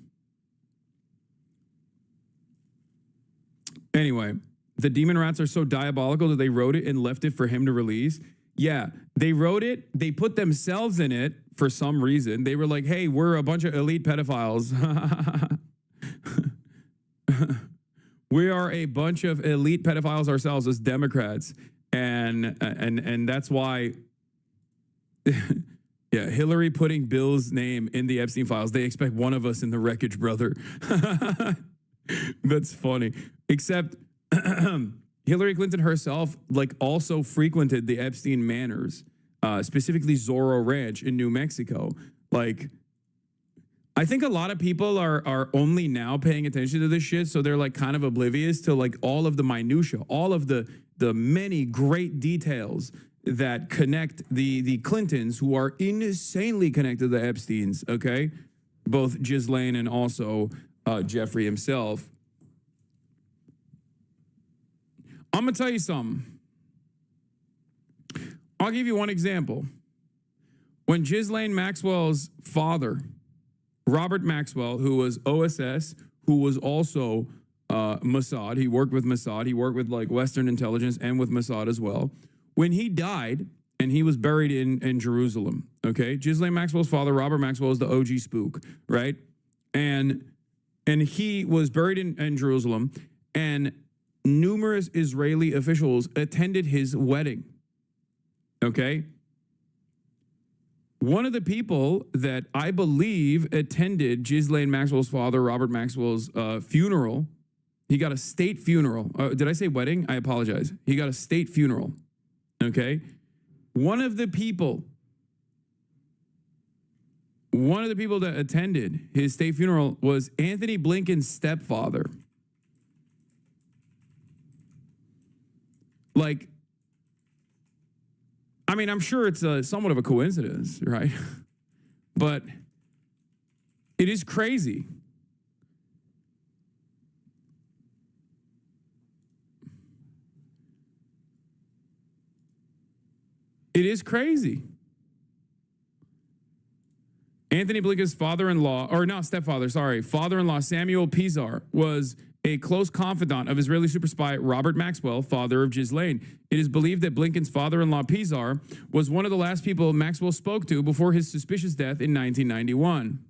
Anyway, the demon rats are so diabolical that they wrote it and left it for him to release. Yeah, they wrote it. They put themselves in it for some reason. They were like, hey, we're a bunch of elite pedophiles. We are a bunch of elite pedophiles ourselves as Democrats. And that's why, yeah, Hillary putting Bill's name in the Epstein files. They expect one of us in the wreckage, brother. That's funny. Except Hillary Clinton herself, like, also frequented the Epstein Manors, specifically Zorro Ranch in New Mexico. Like, I think a lot of people are only now paying attention to this shit, so they're, like, kind of oblivious to, like, all of the minutia, all of the many great details that connect the Clintons, who are insanely connected to the Epsteins, okay? Both Ghislaine and also Jeffrey himself. I'm going to tell you something. I'll give you one example. When Ghislaine Maxwell's father, Robert Maxwell, who was OSS, who was also Mossad, he worked with Mossad, he worked with, like, Western intelligence and with Mossad as well. When he died, and he was buried in Jerusalem, okay? Ghislaine Maxwell's father, Robert Maxwell, is the OG spook, right? And he was buried in Jerusalem, and numerous Israeli officials attended his wedding, okay? One of the people that I believe attended Ghislaine Maxwell's father, Robert Maxwell's funeral, he got a state funeral. Did I say wedding? I apologize. He got a state funeral, okay? One of the people that attended his state funeral was Anthony Blinken's stepfather. Like, I mean, I'm sure it's somewhat of a coincidence, right? But it is crazy. It is crazy. Anthony Blinken's father-in-law, or not stepfather, sorry, father-in-law Samuel Pizar was a close confidant of Israeli super spy Robert Maxwell, father of Ghislaine. It is believed that Blinken's father-in-law Pizar was one of the last people Maxwell spoke to before his suspicious death in 1991.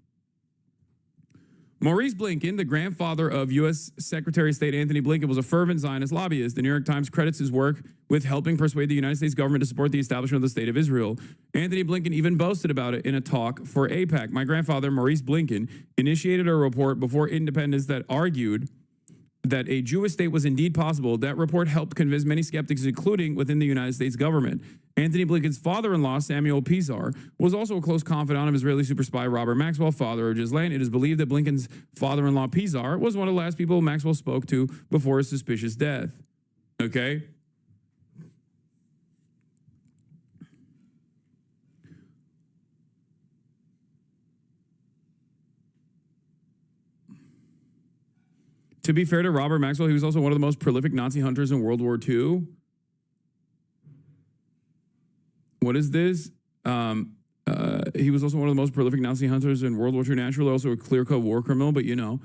Maurice Blinken, the grandfather of U.S. Secretary of State Anthony Blinken, was a fervent Zionist lobbyist. The New York Times credits his work with helping persuade the United States government to support the establishment of the State of Israel. Anthony Blinken even boasted about it in a talk for AIPAC. My grandfather, Maurice Blinken, initiated a report before independence that argued that a Jewish state was indeed possible. That report helped convince many skeptics, including within the United States government. Anthony Blinken's father-in-law, Samuel Pizar, was also a close confidant of Israeli super spy Robert Maxwell, father of Ghislaine. It is believed that Blinken's father-in-law, Pizar, was one of the last people Maxwell spoke to before his suspicious death. Okay? To be fair to Robert Maxwell, he was also one of the most prolific Nazi hunters in World War II. What is this? He was also one of the most prolific Nazi hunters in World War II. Naturally, also a clear-cut war criminal, but you know.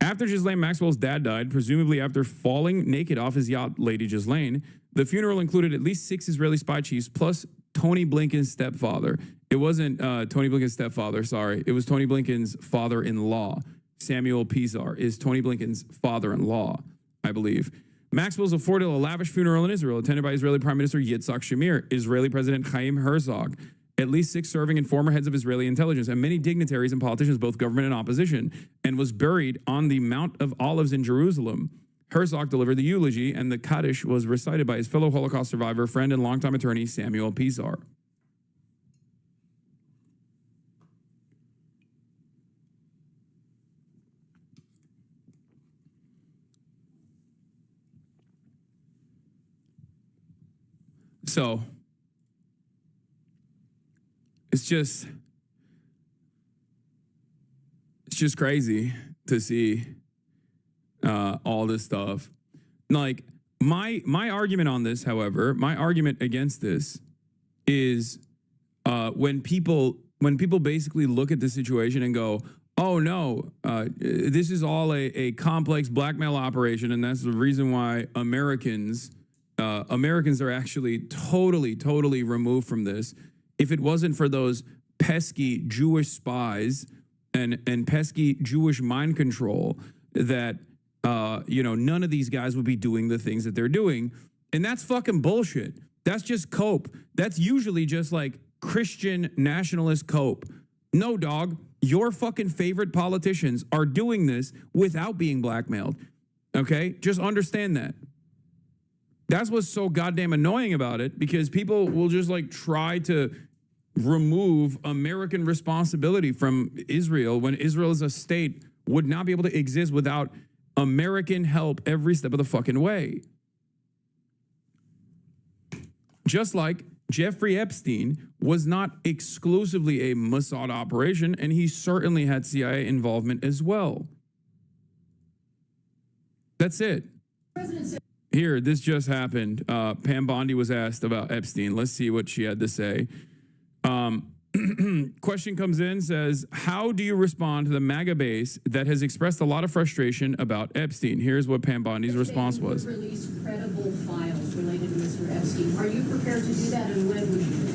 After Ghislaine Maxwell's dad died, presumably after falling naked off his yacht, Lady Ghislaine, the funeral included at least 6 Israeli spy chiefs plus Tony Blinken's stepfather. It wasn't Tony Blinken's stepfather, sorry. It was Tony Blinken's father-in-law. Samuel Pizar is Tony Blinken's father-in-law, I believe. Maxwell's afforded a lavish funeral in Israel, attended by Israeli Prime Minister Yitzhak Shamir, Israeli President Chaim Herzog, at least 6 serving and former heads of Israeli intelligence, and many dignitaries and politicians, both government and opposition, and was buried on the Mount of Olives in Jerusalem. Herzog delivered the eulogy, and the Kaddish was recited by his fellow Holocaust survivor, friend, and longtime attorney, Samuel Pizar. So, it's just crazy to see all this stuff. Like, my argument on this, however, my argument against this is when people basically look at the situation and go, oh no, this is all a complex blackmail operation, and that's the reason why Americans are actually totally removed from this. If it wasn't for those pesky Jewish spies and pesky Jewish mind control, that none of these guys would be doing the things that they're doing. And that's fucking bullshit. That's just cope. That's usually just like Christian nationalist cope. No, dog, your fucking favorite politicians are doing this without being blackmailed. Okay? Just understand that. That's what's so goddamn annoying about it, because people will just like try to remove American responsibility from Israel when Israel as a state would not be able to exist without American help every step of the fucking way. Just like Jeffrey Epstein was not exclusively a Mossad operation, and he certainly had CIA involvement as well. That's it. Here, this just happened. Pam Bondi was asked about Epstein. Let's see what she had to say. Question comes in, says, how do you respond to the MAGA base that has expressed a lot of frustration about Epstein? Here's what Pam Bondi's response was. Release credible files related to Mr. Epstein. Are you prepared to do that, and when would you?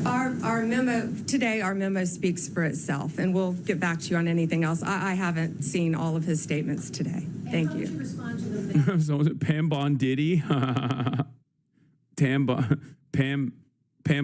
Our memo speaks for itself, and we'll get back to you on anything else. I haven't seen all of his statements today. Thank you. Respond to the So was it Pam Bondiddy? Pam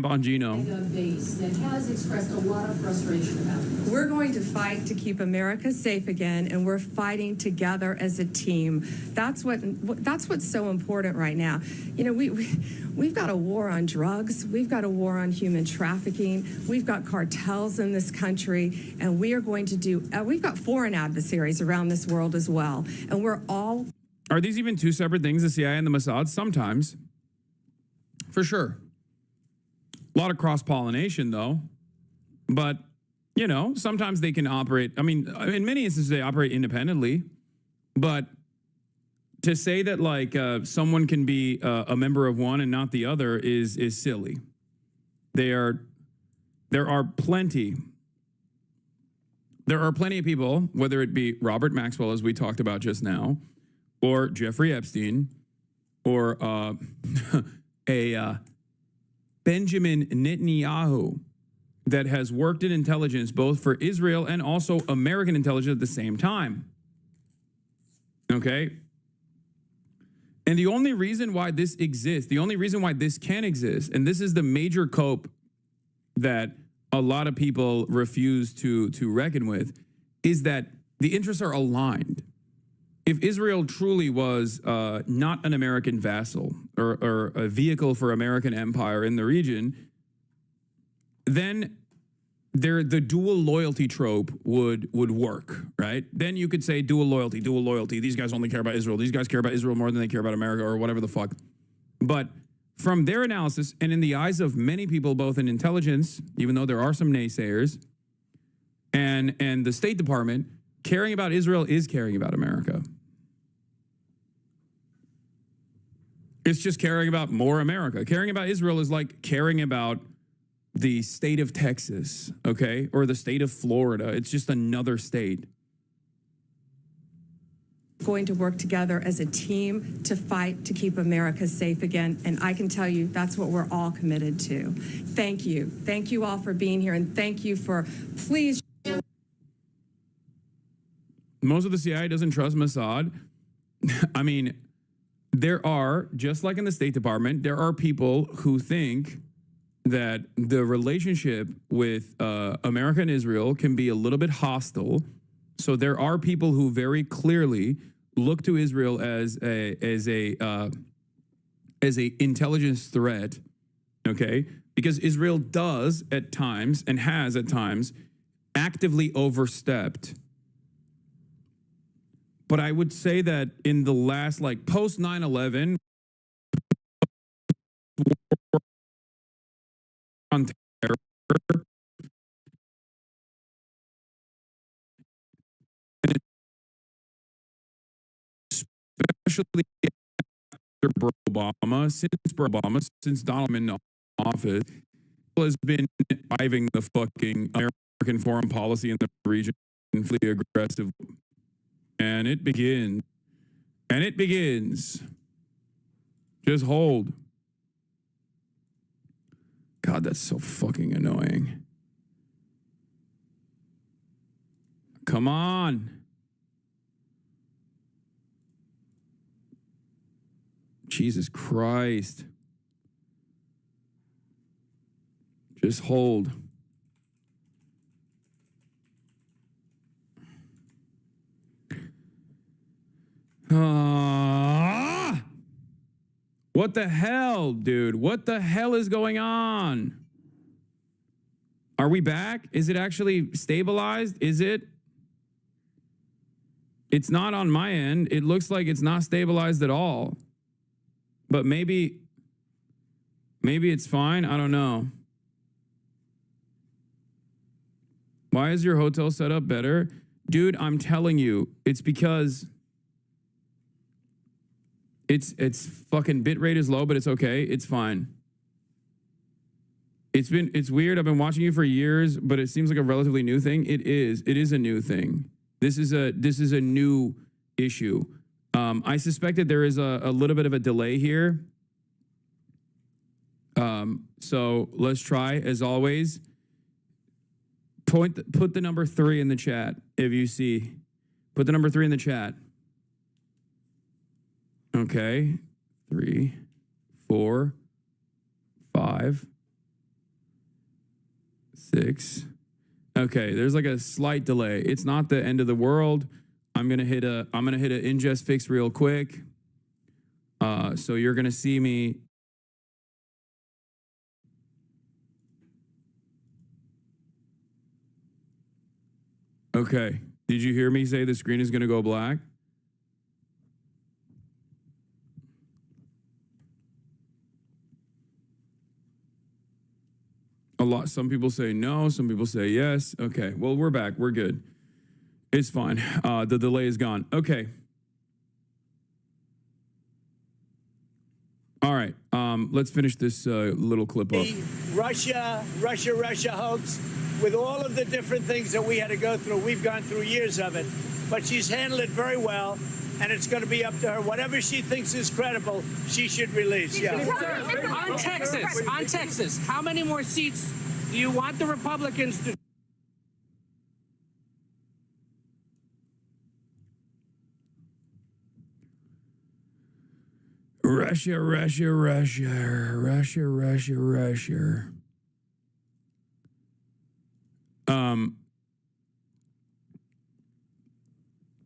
Bongino. Base that has expressed a lot of frustration about this. We're going to fight to keep America safe again, and we're fighting together as a team. That's what's so important right now. You know, we've got a war on drugs. We've got a war on human trafficking. We've got cartels in this country, and we are going to do. We've got foreign adversaries around this world as well, and we're all. Are these even two separate things, the CIA and the Mossad? Sometimes, for sure. A lot of cross-pollination, though. But, you know, sometimes they can operate. I mean, in many instances, they operate independently. But to say that like someone can be a member of one and not the other is silly. There are plenty of people, whether it be Robert Maxwell, as we talked about just now, or Jeffrey Epstein, or Benjamin Netanyahu, that has worked in intelligence both for Israel and also American intelligence at the same time. Okay? And the only reason why this exists, the only reason why this can exist, and this is the major cope that a lot of people refuse to reckon with, is that the interests are aligned. If Israel truly was not an American vassal or a vehicle for American empire in the region, then the dual loyalty trope would work, right? Then you could say dual loyalty. These guys only care about Israel. These guys care about Israel more than they care about America or whatever the fuck. But from their analysis, and in the eyes of many people, both in intelligence, even though there are some naysayers, and the State Department, caring about Israel is caring about America. It's just caring about more America. Caring about Israel is like caring about the state of Texas, okay? Or the state of Florida. It's just another state. Going to work together as a team to fight to keep America safe again. And I can tell you that's what we're all committed to. Thank you. Thank you all for being here. And thank you for, please. Most of the CIA doesn't trust Mossad. I mean, there are, just like in the State Department, there are people who think that the relationship with America and Israel can be a little bit hostile. So there are people who very clearly look to Israel as a intelligence threat, okay? Because Israel does at times and has at times actively overstepped. But I would say that in the last, like post 9/11, on terror, especially after Barack Obama, since Donald Trump in office, has been driving the fucking American foreign policy in the region aggressively. And it begins. Just hold. God, that's so fucking annoying. Come on. Jesus Christ. Just hold. What the hell, dude? What the hell is going on? Are we back? Is it actually stabilized? Is it? It's not on my end. It looks like it's not stabilized at all. But maybe it's fine. I don't know. Why is your hotel set up better? Dude, I'm telling you, it's because it's fucking bitrate is low, but it's okay. It's fine. It's weird. I've been watching you for years, but it seems like a relatively new thing. It is a new thing. This is a new issue. I suspect that there is a little bit of a delay here. So let's try, as always. Put the number 3 in the chat if you see. Put the number 3 in the chat. Okay. 3, 4, 5, 6. Okay, there's like a slight delay. It's not the end of the world. I'm gonna hit a ingest fix real quick. So you're gonna see me. Okay. Did you hear me say the screen is gonna go black? Some people say no, some people say yes. Okay, well, we're back. We're good. It's fine. The delay is gone. Okay. All right. Let's finish this little clip up. The Russia hoax, with all of the different things that we had to go through. We've gone through years of it, but she's handled it very well, and it's going to be up to her. Whatever she thinks is credible, she should release. Yeah. On Texas, how many more seats do you want the Republicans to? Russia.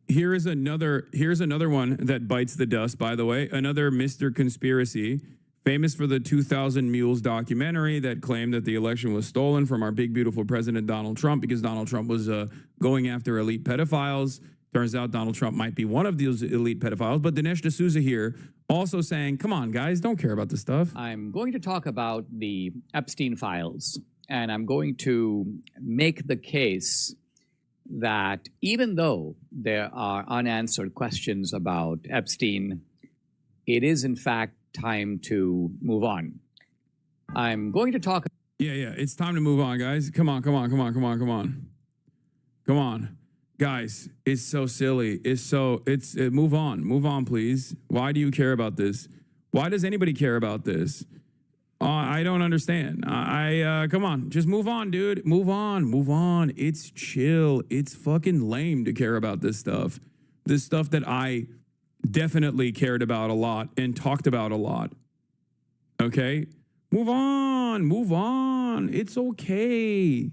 Here's another one that bites the dust, by the way. Another Mr. Conspiracy, famous for the 2000 Mules documentary that claimed that the election was stolen from our big, beautiful president, Donald Trump, because Donald Trump was going after elite pedophiles. Turns out Donald Trump might be one of those elite pedophiles. But Dinesh D'Souza here also saying, come on, guys, don't care about this stuff. I'm going to talk about the Epstein files, and I'm going to make the case that even though there are unanswered questions about Epstein, it is in fact time to move on. I'm going to talk. Yeah, it's time to move on, guys. Come on. Guys, it's so silly. Move on, please. Why do you care about this? Why does anybody care about this? I don't understand. Come on, just move on, dude. Move on. It's chill. It's fucking lame to care about this stuff. This stuff that I definitely cared about a lot and talked about a lot. Okay? Move on. It's okay.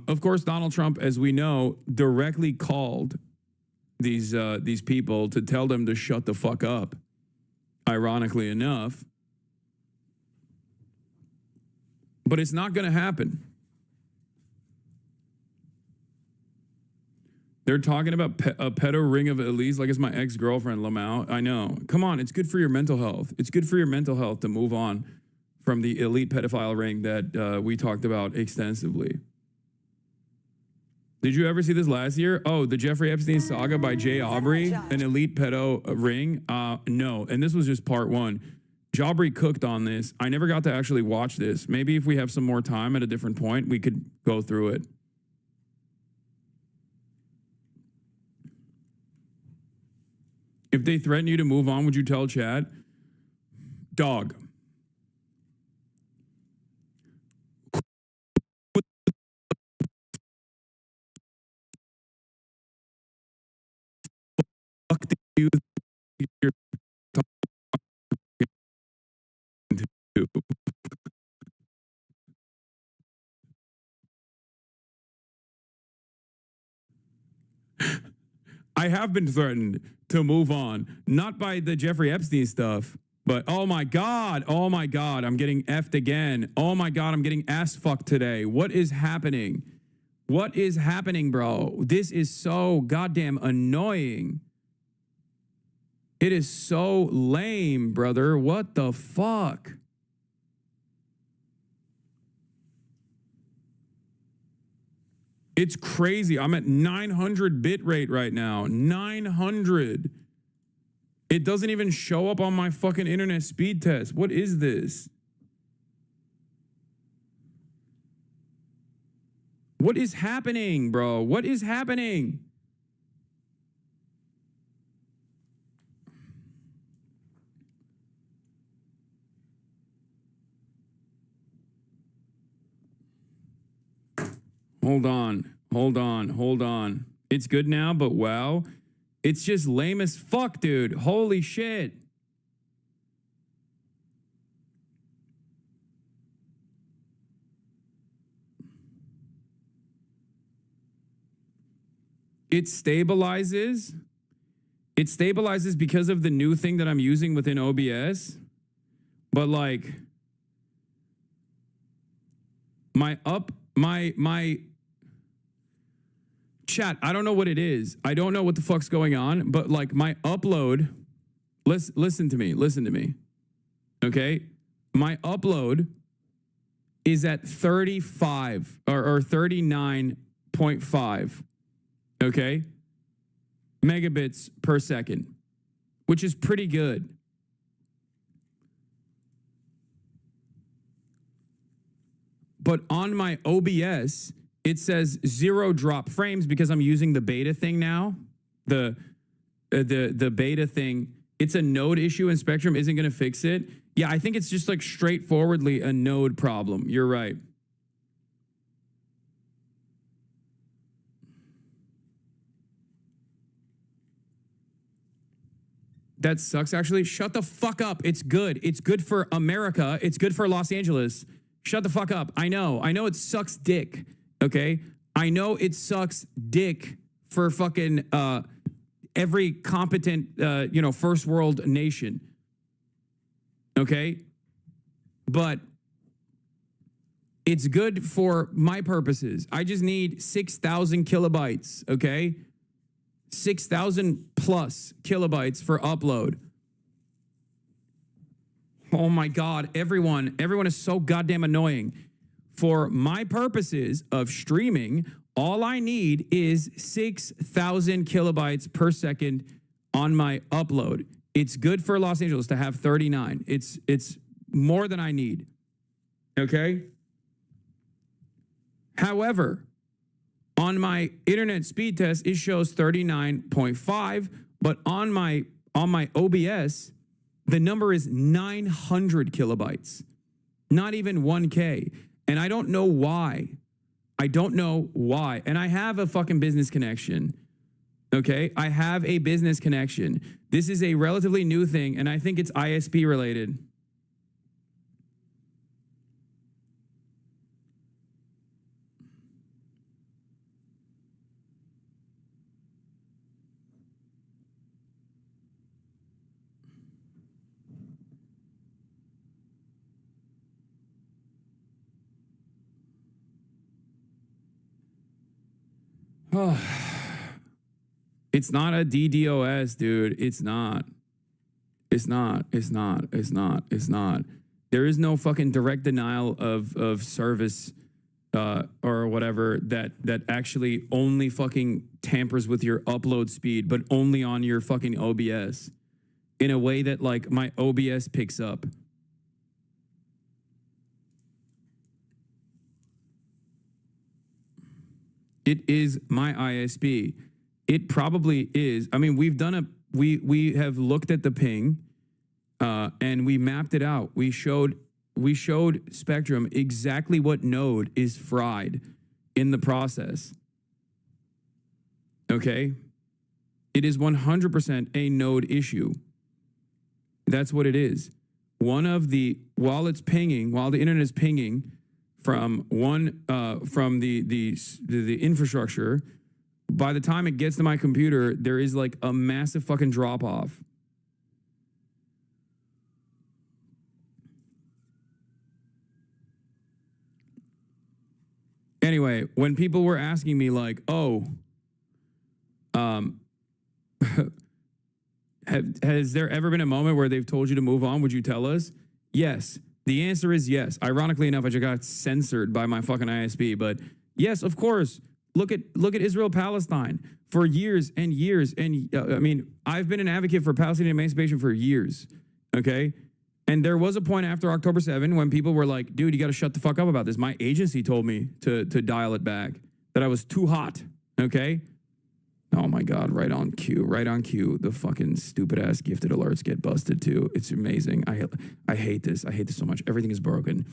Of course, Donald Trump, as we know, directly called these people to tell them to shut the fuck up. Ironically enough. But it's not going to happen. They're talking about a pedo ring of Elise like it's my ex-girlfriend, Lamau. I know. Come on, it's good for your mental health. It's good for your mental health to move on from the elite pedophile ring that we talked about extensively. Did you ever see this last year? Oh, the Jeffrey Epstein saga by Jay Aubrey, an elite pedo ring? No, and this was just part one. Jabri cooked on this. I never got to actually watch this. Maybe if we have some more time at a different point, we could go through it. If they threaten you to move on, would you tell Chad? Dog. Fuck do you think you're talking to? I have been threatened to move on, not by the Jeffrey Epstein stuff, but oh my God, I'm getting effed again. Oh my God, I'm getting ass fucked today. What is happening? What is happening, bro? This is so goddamn annoying. It is so lame, brother. What the fuck? It's crazy. I'm at 900 bit rate right now. 900. It doesn't even show up on my fucking internet speed test. What is this? What is happening, bro? What is happening? Hold on. It's good now, but wow. It's just lame as fuck, dude. Holy shit. It stabilizes. It stabilizes because of the new thing that I'm using within OBS. But like my chat, I don't know what it is. I don't know what the fuck's going on, but like my upload, listen to me. Okay? My upload is at 35 or 39.5. Okay? Megabits per second, which is pretty good. But on my OBS, it says 0 drop frames because I'm using the beta thing now. The beta thing, it's a node issue and Spectrum isn't going to fix it. Yeah, I think it's just like straightforwardly a node problem. You're right. That sucks, actually. Shut the fuck up. It's good. It's good for America. It's good for Los Angeles. Shut the fuck up. I know it sucks dick, okay? I know it sucks dick for fucking every competent, first world nation, okay? But it's good for my purposes. I just need 6,000 kilobytes, okay? 6,000 plus kilobytes for upload. Oh my God, everyone is so goddamn annoying. For my purposes of streaming, all I need is 6,000 kilobytes per second on my upload. It's good for Los Angeles to have 39. It's more than I need. Okay? However, on my internet speed test, it shows 39.5, but on my OBS, the number is 900 kilobytes, not even 1K. And I don't know why. And I have a fucking business connection. Okay? I have a business connection. This is a relatively new thing, and I think it's ISP related. It's not a DDoS, dude. It's not. There is no fucking direct denial of service or whatever that actually only fucking tampers with your upload speed, but only on your fucking OBS in a way that like my OBS picks up. It is my ISP. It probably is. I mean, we have looked at the ping, and we mapped it out. We showed Spectrum exactly what node is fried in the process. Okay? It is 100% a node issue. That's what it is. While the internet is pinging from the infrastructure, by the time it gets to my computer, there is like a massive fucking drop off. Anyway, when people were asking me like, has there ever been a moment where they've told you to move on? Would you tell us? Yes. The answer is yes. Ironically enough, I just got censored by my fucking ISP, but yes, of course. Look at Israel-Palestine for years and years. And I mean, I've been an advocate for Palestinian emancipation for years, okay? And there was a point after October 7 when people were like, dude, you got to shut the fuck up about this. My agency told me to dial it back, that I was too hot, okay? Oh my God, right on cue. The fucking stupid ass gifted alerts get busted too. It's amazing. I hate this. I hate this so much. Everything is broken.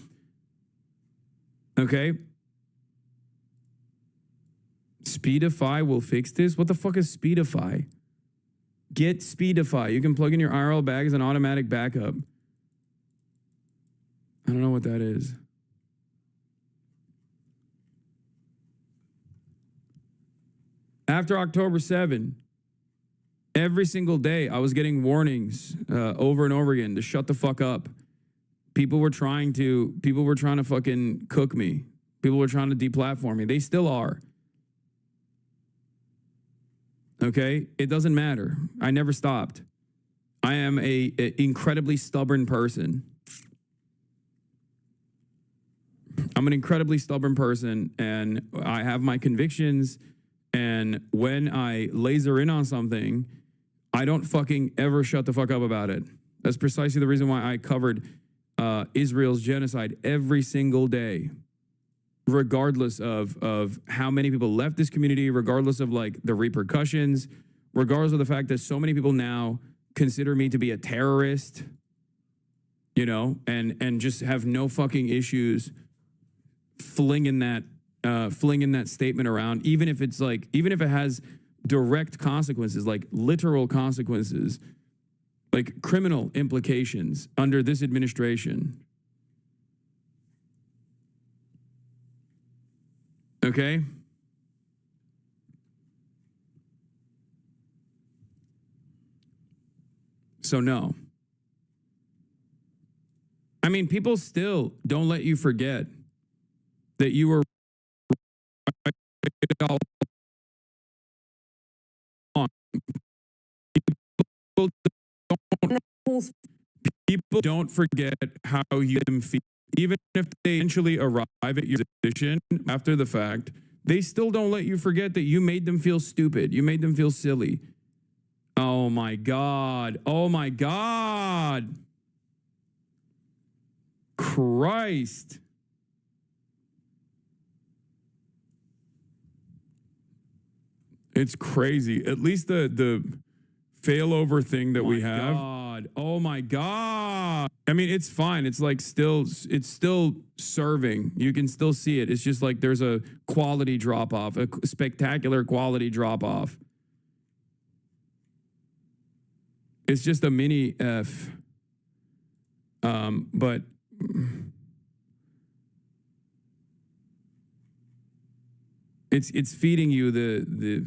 Okay? Speedify will fix this? What the fuck is Speedify? Get Speedify. You can plug in your IRL bag as an automatic backup. I don't know what that is. After October 7, every single day I was getting warnings over and over again to shut the fuck up. People were trying to fucking cook me. People were trying to deplatform me. They still are. Okay? It doesn't matter. I never stopped. I am a incredibly stubborn person. I'm an incredibly stubborn person, and I have my convictions, and when I laser in on something, I don't fucking ever shut the fuck up about it. That's precisely the reason why I covered Israel's genocide every single day. regardless of how many people left this community, regardless of like the repercussions, regardless of the fact that so many people now consider me to be a terrorist, you know, and just have no fucking issues flinging that statement around, even if it's like, even if it has direct consequences, like literal consequences, like criminal implications under this administration. Okay? So no. I mean, people still don't let you forget that you were all along. People don't forget how you feel. Even if they eventually arrive at your position after the fact, they still don't let you forget that you made them feel stupid. You made them feel silly. Oh my God. Oh my God. Christ. It's crazy. At least the failover thing that we have. God. Oh my God. I mean, it's fine. It's like it's still serving. You can still see it. It's just like there's a quality drop off, a spectacular quality drop off. It's just a mini F. But it's feeding you the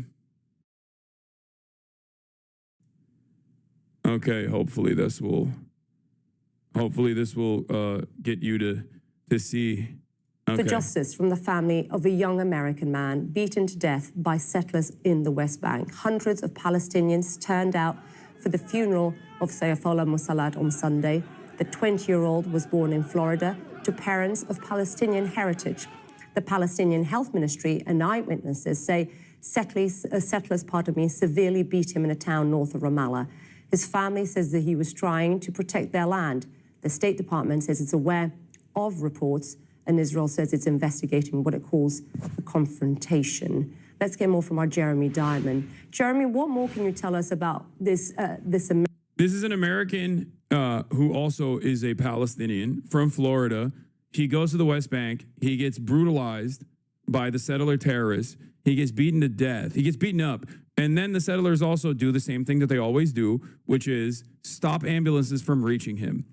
okay, hopefully this will get you to see. Okay. For justice from the family of a young American man beaten to death by settlers in the West Bank. Hundreds of Palestinians turned out for the funeral of Sayfullah Musalat on Sunday. The 20-year-old was born in Florida to parents of Palestinian heritage. The Palestinian Health Ministry and eyewitnesses say settlers severely beat him in a town north of Ramallah. His family says that he was trying to protect their land. The State Department says it's aware of reports, and Israel says it's investigating what it calls a confrontation. Let's get more from our Jeremy Diamond. Jeremy, what more can you tell us about this? This is an American who also is a Palestinian from Florida. He goes to the West Bank. He gets brutalized by the settler terrorists. He gets beaten to death. He gets beaten up. And then the settlers also do the same thing that they always do, which is stop ambulances from reaching him.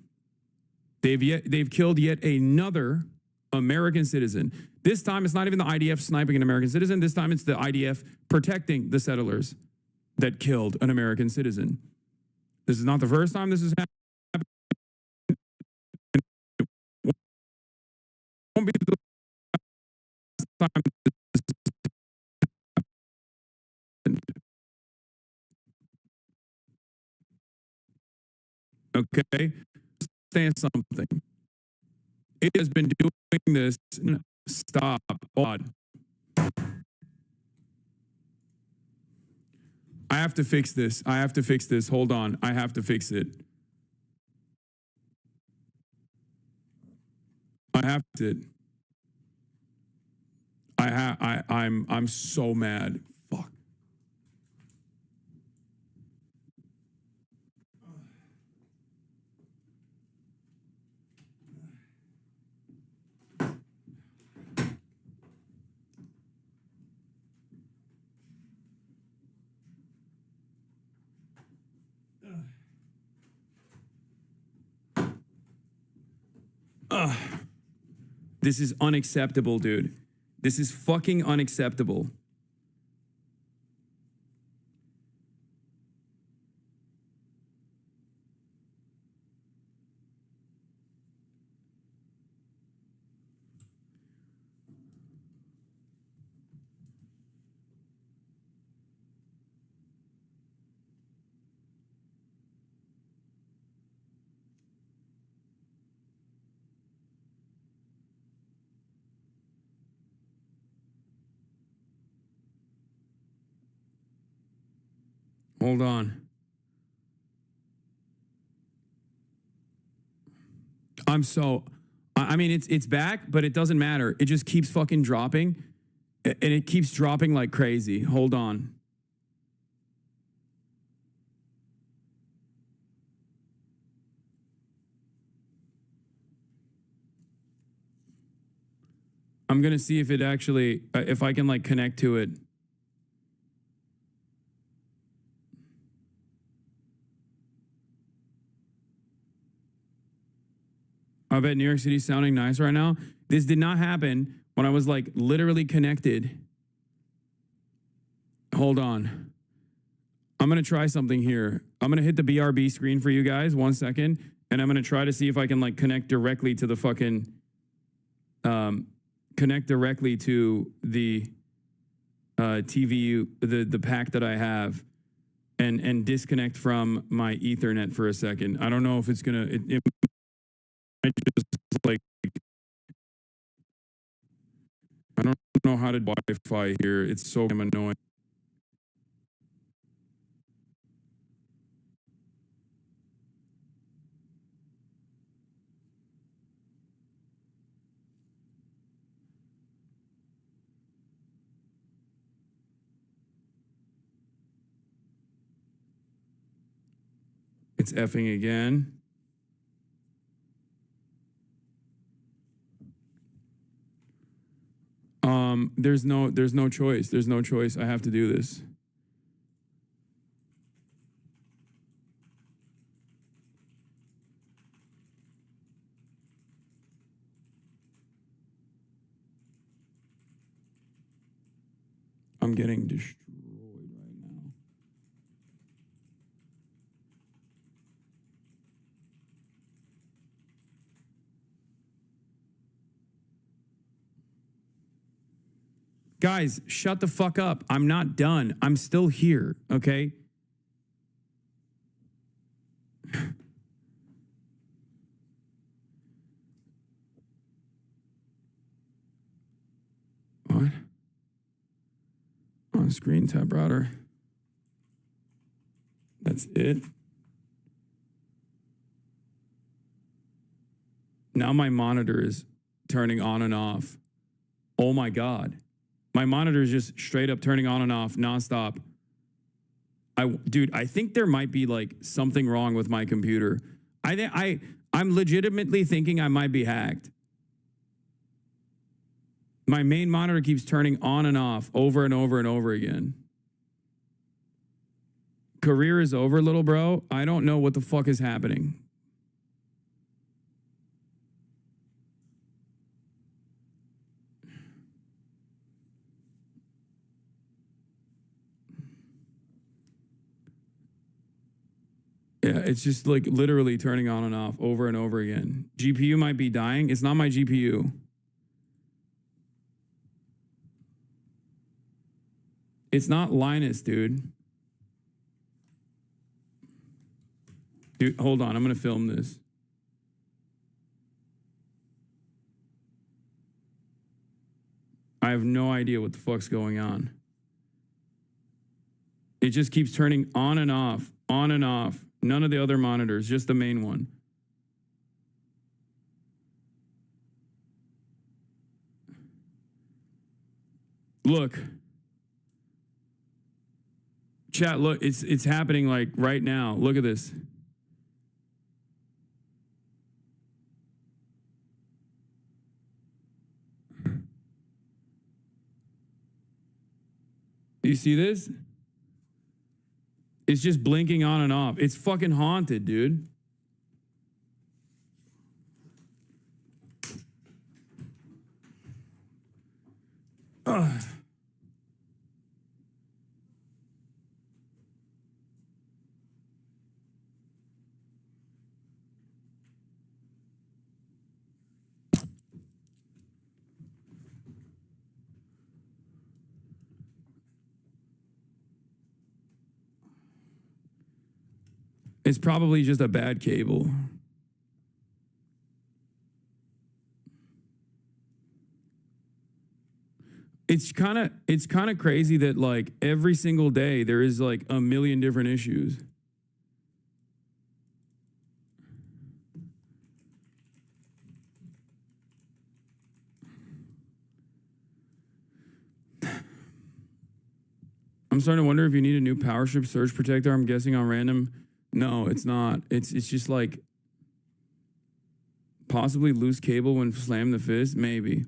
They've killed yet another American citizen. This time, it's not even the IDF sniping an American citizen. This time, it's the IDF protecting the settlers that killed an American citizen. This is not the first time this has happened. It won't be the last time this has happened. Okay? Understand something. It has been doing this. Stop. Odd. I have to fix this. I have to fix this. Hold on. I have to fix it. I have to. I'm so mad. Fuck. This is unacceptable, dude. This is fucking unacceptable. Hold on. I mean, it's back, but it doesn't matter. It just keeps fucking dropping, and it keeps dropping like crazy. Hold on. I'm gonna see if it actually, if I can like connect to it. I bet New York City's sounding nice right now. This did not happen when I was like literally connected. Hold on. I'm going to try something here. I'm going to hit the BRB screen for you guys 1 second. And I'm going to try to see if I can like connect directly to the fucking, connect directly to the TV, the pack that I have and disconnect from my Ethernet for a second. I don't know if it's going to, it might just like, I don't know how to Wi-Fi here. It's so damn annoying. It's effing again. There's no choice. There's no choice. I have to do this. I'm getting destroyed right now. Guys, shut the fuck up. I'm not done. I'm still here, okay? What? On screen tab router. That's it. Now my monitor is turning on and off. Oh my God. My monitor is just straight up turning on and off nonstop. Dude, I think there might be like something wrong with my computer. I'm legitimately thinking I might be hacked. My main monitor keeps turning on and off over and over and over again. Career is over, little bro. I don't know what the fuck is happening. Yeah, it's just like literally turning on and off over and over again. GPU might be dying. It's not my GPU. It's not Linus, dude. Dude, hold on. I'm going to film this. I have no idea what the fuck's going on. It just keeps turning on and off, on and off. None of the other monitors, just the main one. Look. Chat, look, it's happening like right now. Look at this. Do you see this? It's just blinking on and off. It's fucking haunted, dude. Ugh. It's probably just a bad cable. It's kind of crazy that like every single day there is like a million different issues. I'm starting to wonder if you need a new power strip surge protector. I'm guessing on random. No, it's not. It's just like possibly loose cable when slam the fist. Maybe.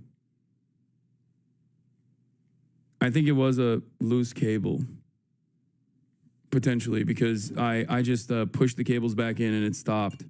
I think it was a loose cable. Potentially, because I just pushed the cables back in and it stopped.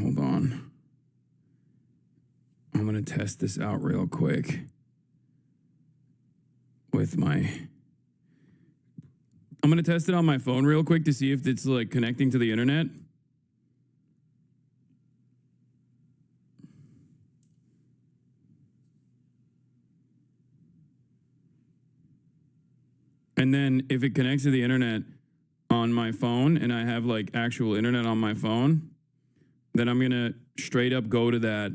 Hold on. I'm going to test this out real quick with my... I'm going to test it on my phone real quick to see if it's like connecting to the internet. And then if it connects to the internet on my phone and I have like actual internet on my phone, then I'm going to straight up go to that.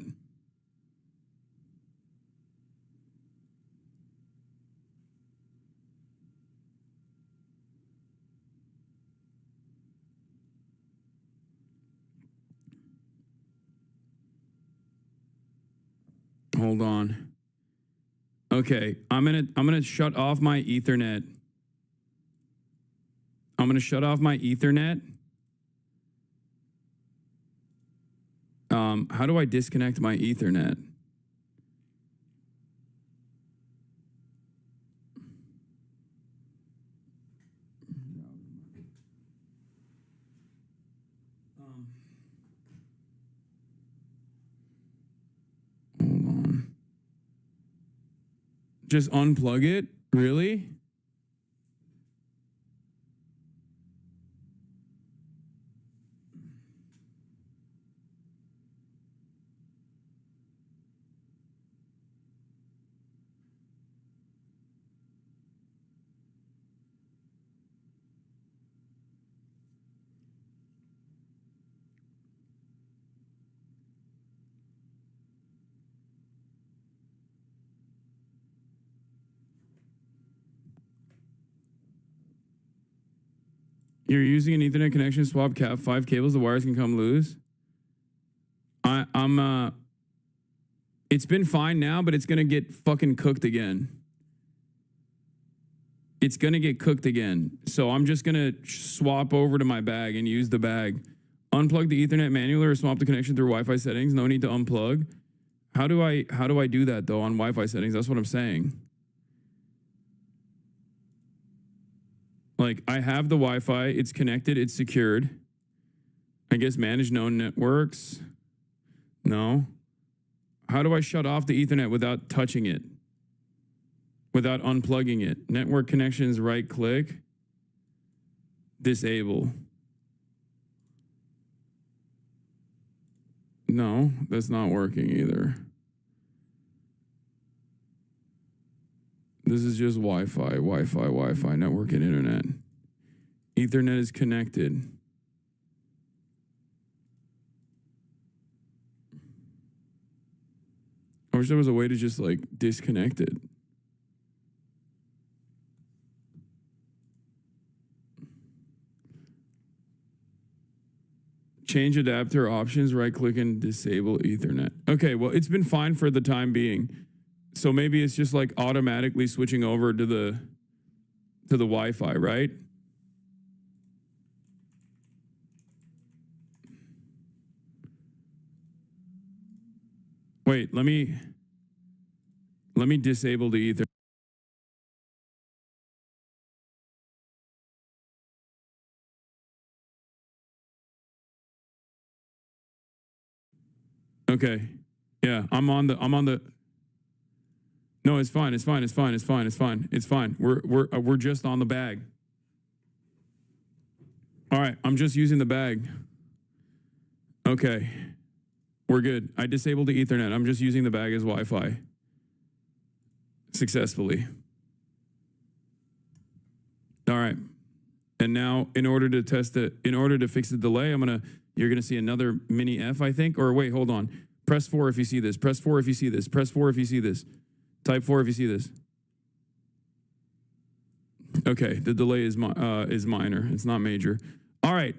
Hold on. Okay, I'm gonna shut off my Ethernet. I'm gonna shut off my Ethernet. How do I disconnect my Ethernet? Hold on. Just unplug it? Really? You're using an Ethernet connection, swap 5 cables, the wires can come loose. It's been fine now, but it's gonna get fucking cooked again. It's gonna get cooked again. So I'm just gonna swap over to my bag and use the bag. Unplug the Ethernet manually or swap the connection through Wi-Fi settings. No need to unplug. How do I do that though on Wi-Fi settings? That's what I'm saying. Like, I have the Wi-Fi, it's connected, it's secured. I guess manage known networks. No. How do I shut off the Ethernet without touching it? Without unplugging it? Network connections, right click. Disable. No, that's not working either. This is just Wi-Fi, network and internet. Ethernet is connected. I wish there was a way to just like disconnect it. Change adapter options, right click and disable Ethernet. Okay, well, it's been fine for the time being. So maybe it's just like automatically switching over to the Wi-Fi, right? Wait, let me disable the Ethernet. Okay. Yeah, I'm on the No, it's fine. It's fine. We're just on the bag. All right, I'm just using the bag. Okay. We're good. I disabled the Ethernet. I'm just using the bag as Wi-Fi. Successfully. And now, in order to fix the delay, you're gonna see another mini F, I think. Or wait, hold on. Press 4 if you see this. Press 4 if you see this. Press 4 if you see this. Type 4 if you see this. Okay, the delay is minor. It's not major. All right,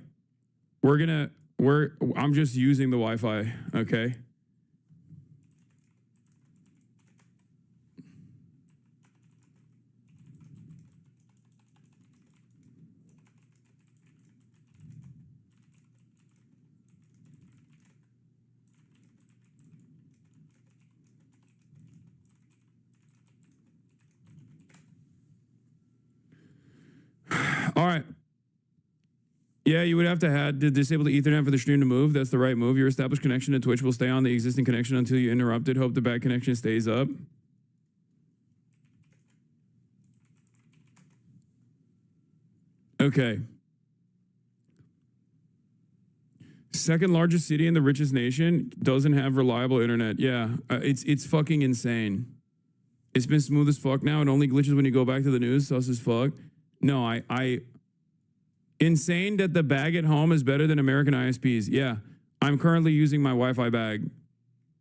I'm just using the Wi-Fi. Okay. All right. Yeah, you would have to disable the Ethernet for the stream to move. That's the right move. Your established connection to Twitch will stay on the existing connection until you interrupt it. Hope the bad connection stays up. Okay. Second largest city in the richest nation doesn't have reliable internet. Yeah, it's fucking insane. It's been smooth as fuck now. It only glitches when you go back to the news. Sus as fuck. No, insane that the bag at home is better than American ISPs. Yeah, I'm currently using my Wi-Fi bag.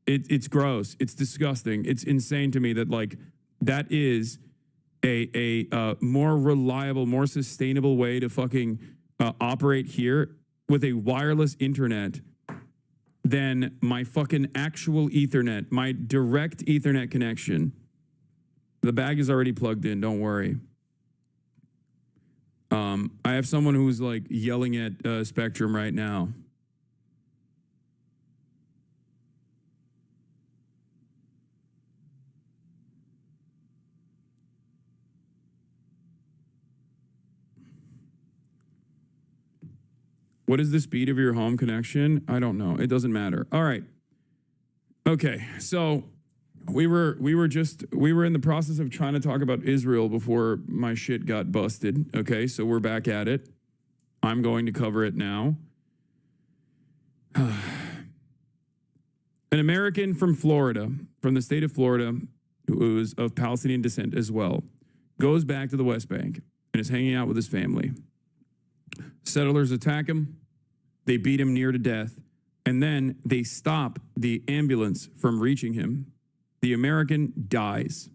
It's gross. It's disgusting. It's insane to me that that is a more reliable, more sustainable way to fucking operate here with a wireless internet than my fucking actual Ethernet, my direct Ethernet connection. The bag is already plugged in. Don't worry. I have someone who's yelling at Spectrum right now. What is the speed of your home connection? I don't know. It doesn't matter. All right. Okay. So we were in the process of trying to talk about Israel before my shit got busted. Okay. So we're back at it. I'm going to cover it now. An American from Florida, from the state of Florida, who is of Palestinian descent as well, goes back to the West Bank and is hanging out with his family. Settlers attack him. They beat him near to death. And then they stop the ambulance from reaching him. The American dies.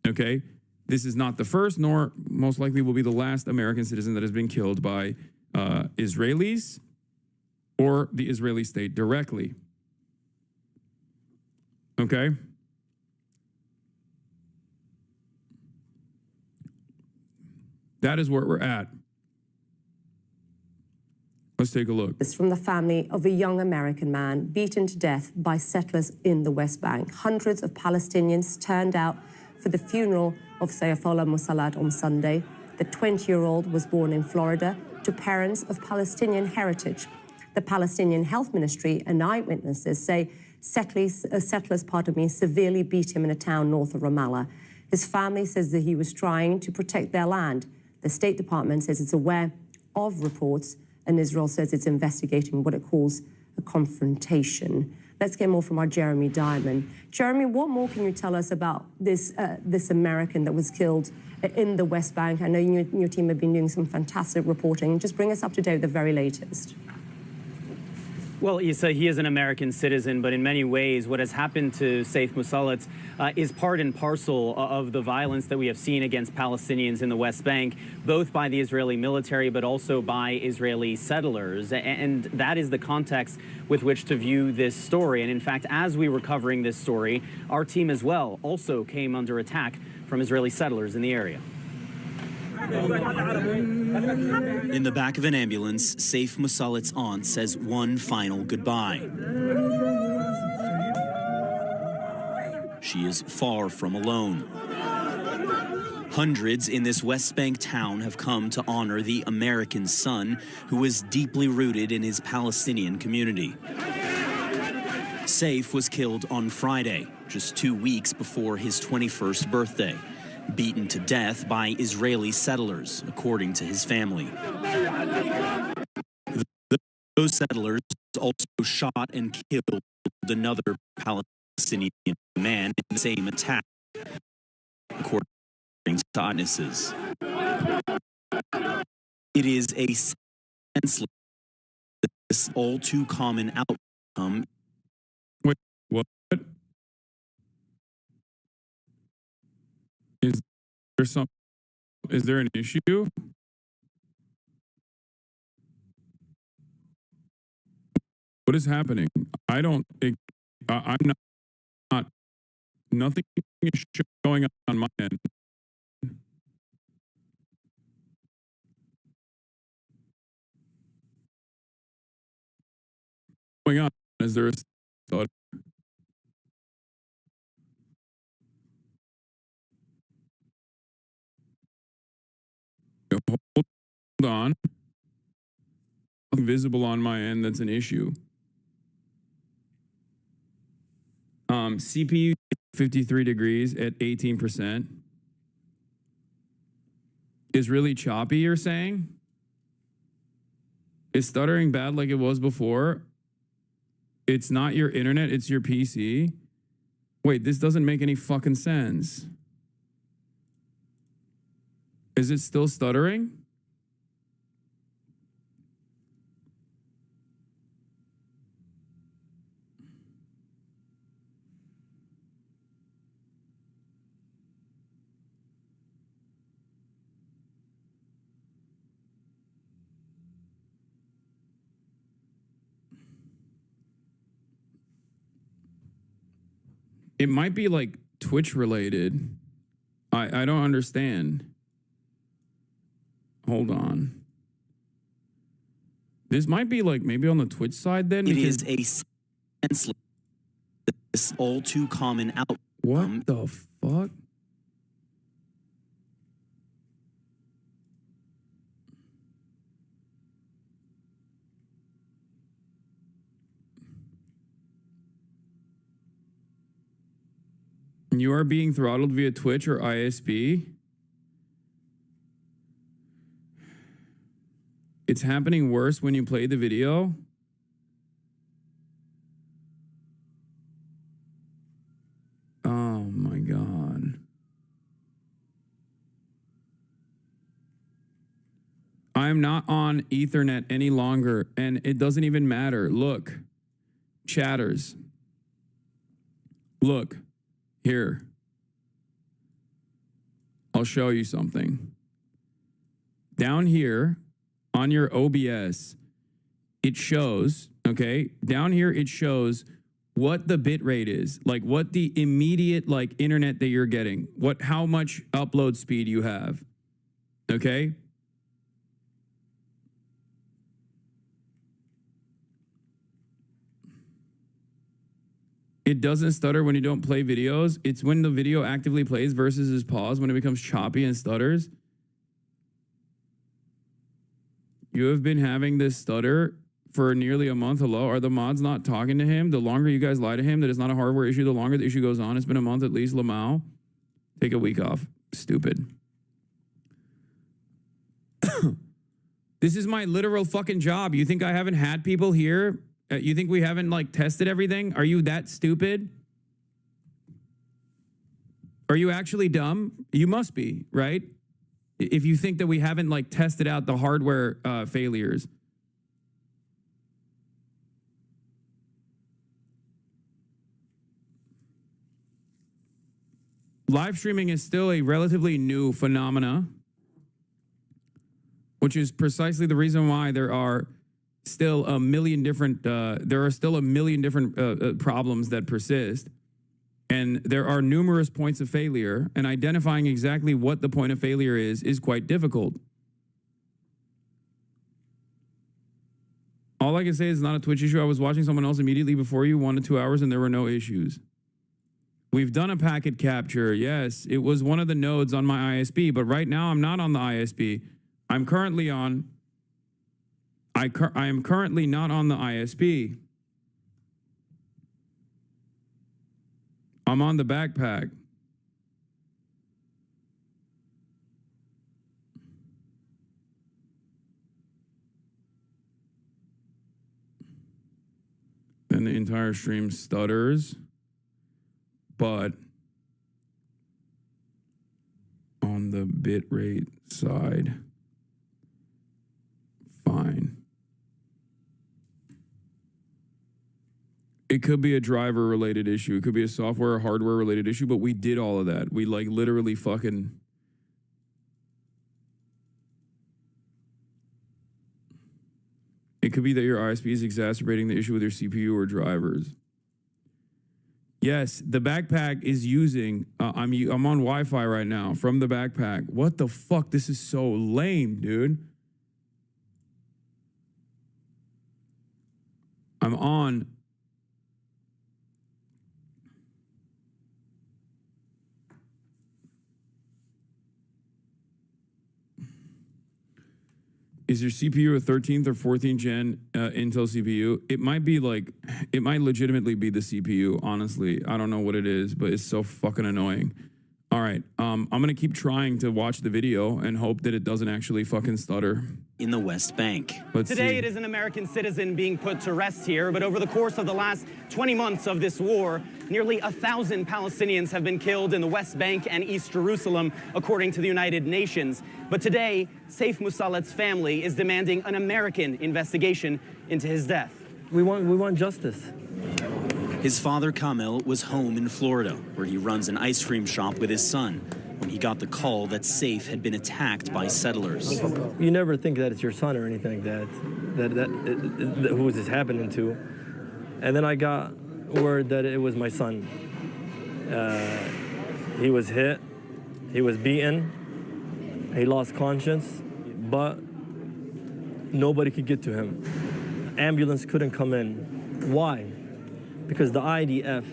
Okay? This is not the first, nor most likely will be the last American citizen that has been killed by Israelis or the Israeli state directly. Okay? That is where we're at. Let's take a look. It's from the family of a young American man beaten to death by settlers in the West Bank. Hundreds of Palestinians turned out for the funeral of Sayfullah Musalat on Sunday. The 20-year-old was born in Florida to parents of Palestinian heritage. The Palestinian Health Ministry and eyewitnesses say settlers severely beat him in a town north of Ramallah. His family says that he was trying to protect their land. The State Department says it's aware of reports, and Israel says it's investigating what it calls a confrontation. Let's get more from our Jeremy Diamond. Jeremy, what more can you tell us about this American that was killed in the West Bank? I know you and your team have been doing some fantastic reporting. Just bring us up to date with the very latest. Well, Issa, he is an American citizen, but in many ways, what has happened to Saif Musalat is part and parcel of the violence that we have seen against Palestinians in the West Bank, both by the Israeli military, but also by Israeli settlers. And that is the context with which to view this story. And in fact, as we were covering this story, our team as well also came under attack from Israeli settlers in the area. In the back of an ambulance, Saif Musalat's aunt says one final goodbye. She is far from alone. Hundreds in this West Bank town have come to honor the American son who is deeply rooted in his Palestinian community. Saif was killed on Friday, just 2 weeks before his 21st birthday. Beaten to death by Israeli settlers, according to his family. Those settlers also shot and killed another Palestinian man in the same attack, according to eyewitnesses. It is a senseless, all too common outcome. Wait, what? Is there some? Is there an issue? What is happening? I don't. I'm not. Nothing is going on my end. Going on? Is there a stutter? Hold on. Nothing visible on my end. That's an issue. CPU 53 degrees at 18%. Is really choppy, you're saying? Is stuttering bad like it was before? It's not your internet, it's your PC. Wait, this doesn't make any fucking sense. Is it still stuttering? It might be like Twitch related. I don't understand. Hold on. This might be like maybe on the Twitch side then? It is a senseless, all too common outcome. What the fuck? You are being throttled via Twitch or ISP? It's happening worse when you play the video? Oh my God. I'm not on Ethernet any longer, and it doesn't even matter. Look, chatters. Look. Here, I'll show you something. Down here on your OBS, it shows, okay? Down here, it shows what the bit rate is, like what the immediate like internet that you're getting, how much upload speed you have, okay? It doesn't stutter when you don't play videos. It's when the video actively plays versus is paused when it becomes choppy and stutters. You have been having this stutter for nearly a month. Hello, are the mods not talking to him? The longer you guys lie to him that it's not a hardware issue, the longer the issue goes on. It's been a month at least, Lamau. Take a week off. Stupid. This is my literal fucking job. You think I haven't had people here? You think we haven't like tested everything? Are you that stupid? Are you actually dumb? You must be, right? If you think that we haven't like tested out the hardware failures. Live streaming is still a relatively new phenomena, which is precisely the reason why there are still a million different problems that persist, and there are numerous points of failure, and identifying exactly what the point of failure is quite difficult. All I can say is it's not a Twitch issue. I was watching someone else immediately before you, 1 to 2 hours, and there were no issues. We've done a packet capture. Yes, it was one of the nodes on my ISP, but right now I'm not on the ISP. I'm currently on I am currently not on the ISP. I'm on the backpack. And the entire stream stutters, but on the bitrate side, It could be a driver related issue. It could be a software or hardware related issue, but we did all of that. We like literally fucking. It could be that your ISP is exacerbating the issue with your CPU or drivers. Yes, the backpack is using. I'm on Wi-Fi right now from the backpack. What the fuck? This is so lame, dude. I'm on. Is your CPU a 13th or 14th gen Intel CPU? It might be like, it might legitimately be the CPU, honestly. I don't know what it is, but it's so fucking annoying. All right, I'm gonna keep trying to watch the video and hope that it doesn't actually fucking stutter. In the West Bank. Today, it is an American citizen being put to rest here, but over the course of the last 20 months of this war, nearly 1,000 Palestinians have been killed in the West Bank and East Jerusalem, according to the United Nations. But today, Saif Musallat's family is demanding an American investigation into his death. We want justice. His father, Kamel, was home in Florida, where he runs an ice cream shop with his son, when he got the call that Saif had been attacked by settlers. You never think that it's your son or anything that who is this happening to. And then I got word that it was my son. He was hit, he was beaten, he lost conscience, but nobody could get to him. Ambulance couldn't come in. Why? Because the IDF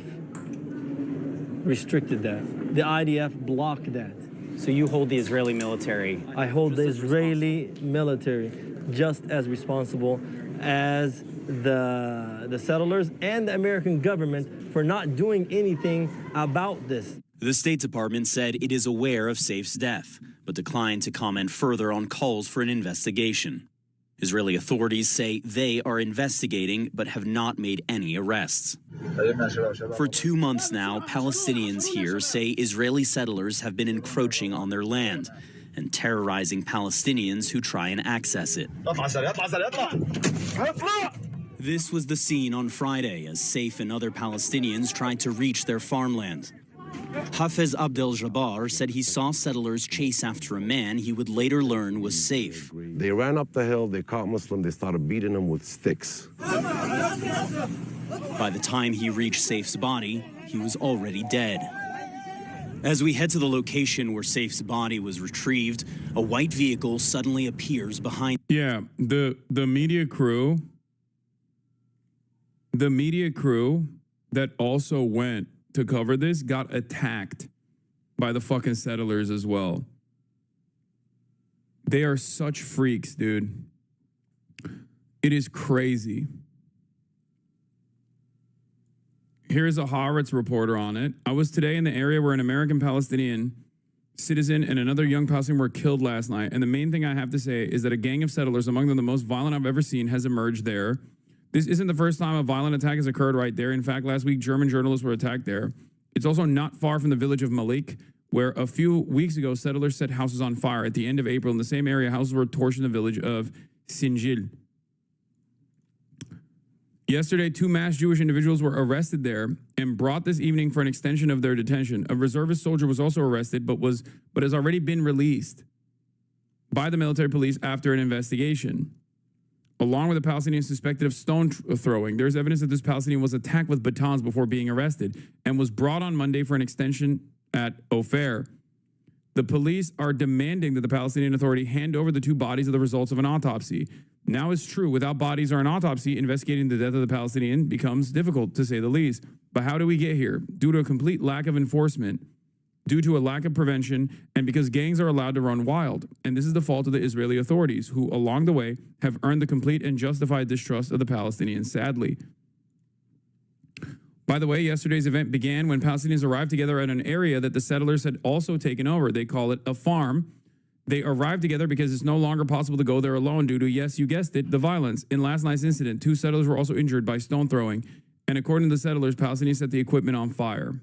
restricted that. The IDF blocked that. So you hold the Israeli military? I hold the Israeli military just as responsible as the settlers and the American government for not doing anything about this. The State Department said it is aware of Saif's death, but declined to comment further on calls for an investigation. Israeli authorities say they are investigating but have not made any arrests. For 2 months now, Palestinians here say Israeli settlers have been encroaching on their land and terrorizing Palestinians who try and access it. This was the scene on Friday as Saif and other Palestinians tried to reach their farmland. Hafez Abdel Jabbar said he saw settlers chase after a man he would later learn was Saif. They ran up the hill, they caught Muslim, they started beating him with sticks. By the time he reached Saif's body, he was already dead. As we head to the location where Saif's body was retrieved, a white vehicle suddenly appears behind. Yeah, the media crew that also went to cover this got attacked by the fucking settlers as well. They are such freaks, dude. It is crazy. Here's a Haaretz reporter on it. I was today in the area where an American Palestinian citizen and another young Palestinian were killed last night. And the main thing I have to say is that a gang of settlers, among them the most violent I've ever seen, has emerged there. This isn't the first time a violent attack has occurred right there. In fact, last week, German journalists were attacked there. It's also not far from the village of Malik, where a few weeks ago, settlers set houses on fire. At the end of April, in the same area, houses were torched in the village of Sinjil. Yesterday, 2 masked Jewish individuals were arrested there and brought this evening for an extension of their detention. A reservist soldier was also arrested, but has already been released by the military police after an investigation. Along with a Palestinian suspected of stone throwing, there's evidence that this Palestinian was attacked with batons before being arrested and was brought on Monday for an extension at Ofer. The police are demanding that the Palestinian Authority hand over the 2 bodies of the results of an autopsy. Now it's true, without bodies or an autopsy, investigating the death of the Palestinian becomes difficult, to say the least. But how do we get here? Due to a complete lack of enforcement, due to a lack of prevention, and because gangs are allowed to run wild. And this is the fault of the Israeli authorities, who along the way have earned the complete and justified distrust of the Palestinians, sadly. By the way, yesterday's event began when Palestinians arrived together at an area that the settlers had also taken over. They call it a farm. They arrived together because it's no longer possible to go there alone due to, yes, you guessed it, the violence. In last night's incident, 2 settlers were also injured by stone throwing. And according to the settlers, Palestinians set their equipment on fire.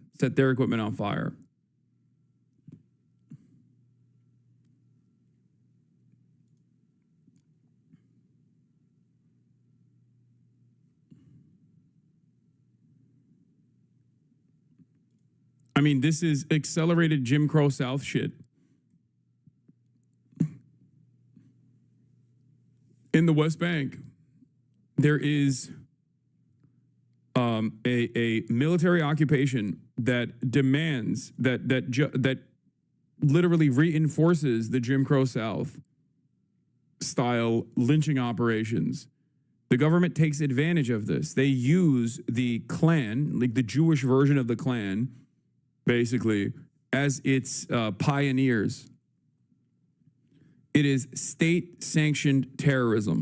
mean, this is accelerated Jim Crow South shit. In the West Bank, there is a military occupation that demands that literally reinforces the Jim Crow South style lynching operations. The government takes advantage of this. They use the Klan, like the Jewish version of the Klan, basically, as its pioneers. It is state-sanctioned terrorism.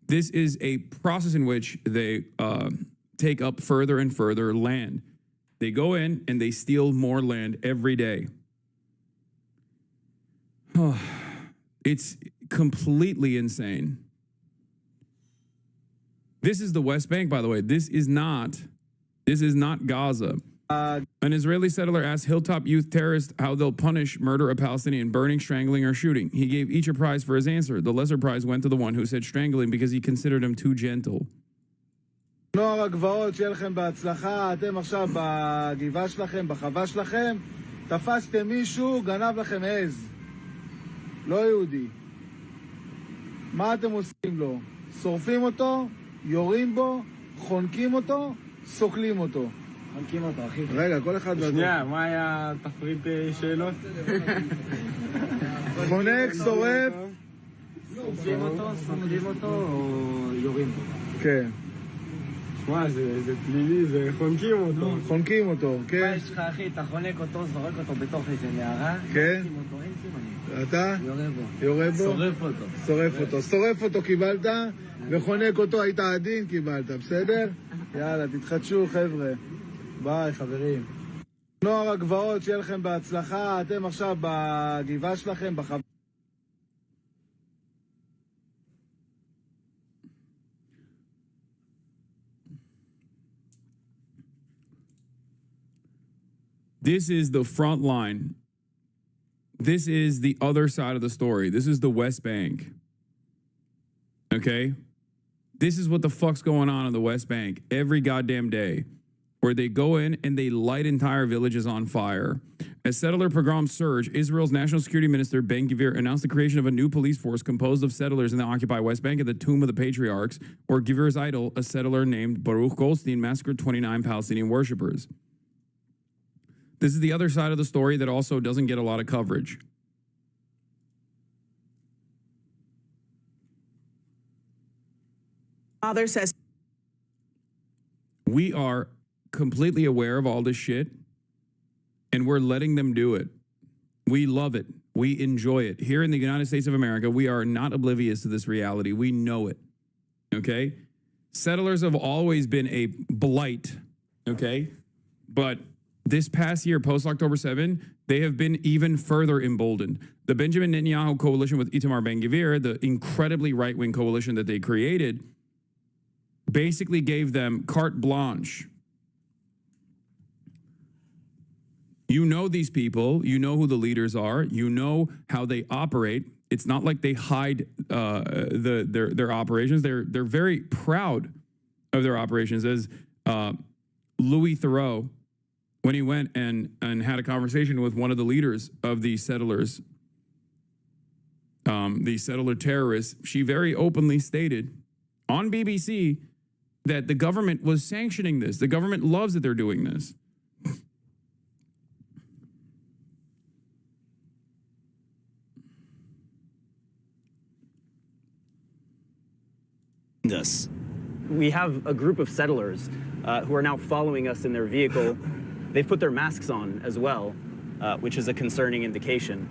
This is a process in which they take up further and further land. They go in and they steal more land every day. It's completely insane. This is the West Bank, by the way. This is not Gaza. An Israeli settler asked Hilltop Youth terrorists how they'll punish murder of Palestinian, burning, strangling, or shooting. He gave each a prize for his answer. The lesser prize went to the one who said strangling because he considered him too gentle. נוער הגבעות, שיהיה לכם בהצלחה. אתם עכשיו בגבעה שלכם, בחווה שלכם, תפסתם מישהו, גנב לכם עז. לא יהודי. מה אתם עושים לו? שורפים אותו, יורים בו, חונקים אותו, סוקלים אותו. חונקים אותו, אחי. רגע, כל אחד... שנייה, מה היה תפריט שאלות? חונק, שורף. שורפים אותו, סוקלים אותו, או יורים בו. כן. שמע, זה פלילי, זה חונקים אותו. חונקים אותו, כן. מה יש לך, אחי? אתה חונק אותו, זורק אותו בתוך איזה נערה. כן. אתה? יורה בו. יורה בו? שורף אותו. שורף אותו. שורף אותו קיבלת, וחונק אותו, היית עדין, קיבלת, בסדר? יאללה, תתחדשו, חבר'ה. ביי, חברים. נוער הגבעות, שיהיה לכם בהצלחה. אתם עכשיו בגבעה שלכם, This is the front line. This is the other side of the story. This is the West Bank. Okay? This is what the fuck's going on in the West Bank every goddamn day, where they go in and they light entire villages on fire. As settler pogroms surge, Israel's National Security Minister Ben Gvir announced the creation of a new police force composed of settlers in the occupied West Bank at the Tomb of the Patriarchs, where Gvir's idol, a settler named Baruch Goldstein, massacred 29 Palestinian worshippers. This is the other side of the story that also doesn't get a lot of coverage. Father says, we are completely aware of all this shit, and we're letting them do it. We love it. We enjoy it. Here in the United States of America, we are not oblivious to this reality. We know it. Okay? Settlers have always been a blight. Okay? But this past year, post-October 7, they have been even further emboldened. The Benjamin Netanyahu coalition with Itamar Ben-Gvir, the incredibly right-wing coalition that they created, basically gave them carte blanche. You know these people. You know who the leaders are. You know how they operate. It's not like they hide their operations. They're very proud of their operations. As Louis Theroux, when he went and had a conversation with one of the leaders of the settlers, the settler terrorists, she very openly stated on BBC that the government was sanctioning this. The government loves that they're doing this. We have a group of settlers who are now following us in their vehicle. They've put their masks on as well, which is a concerning indication.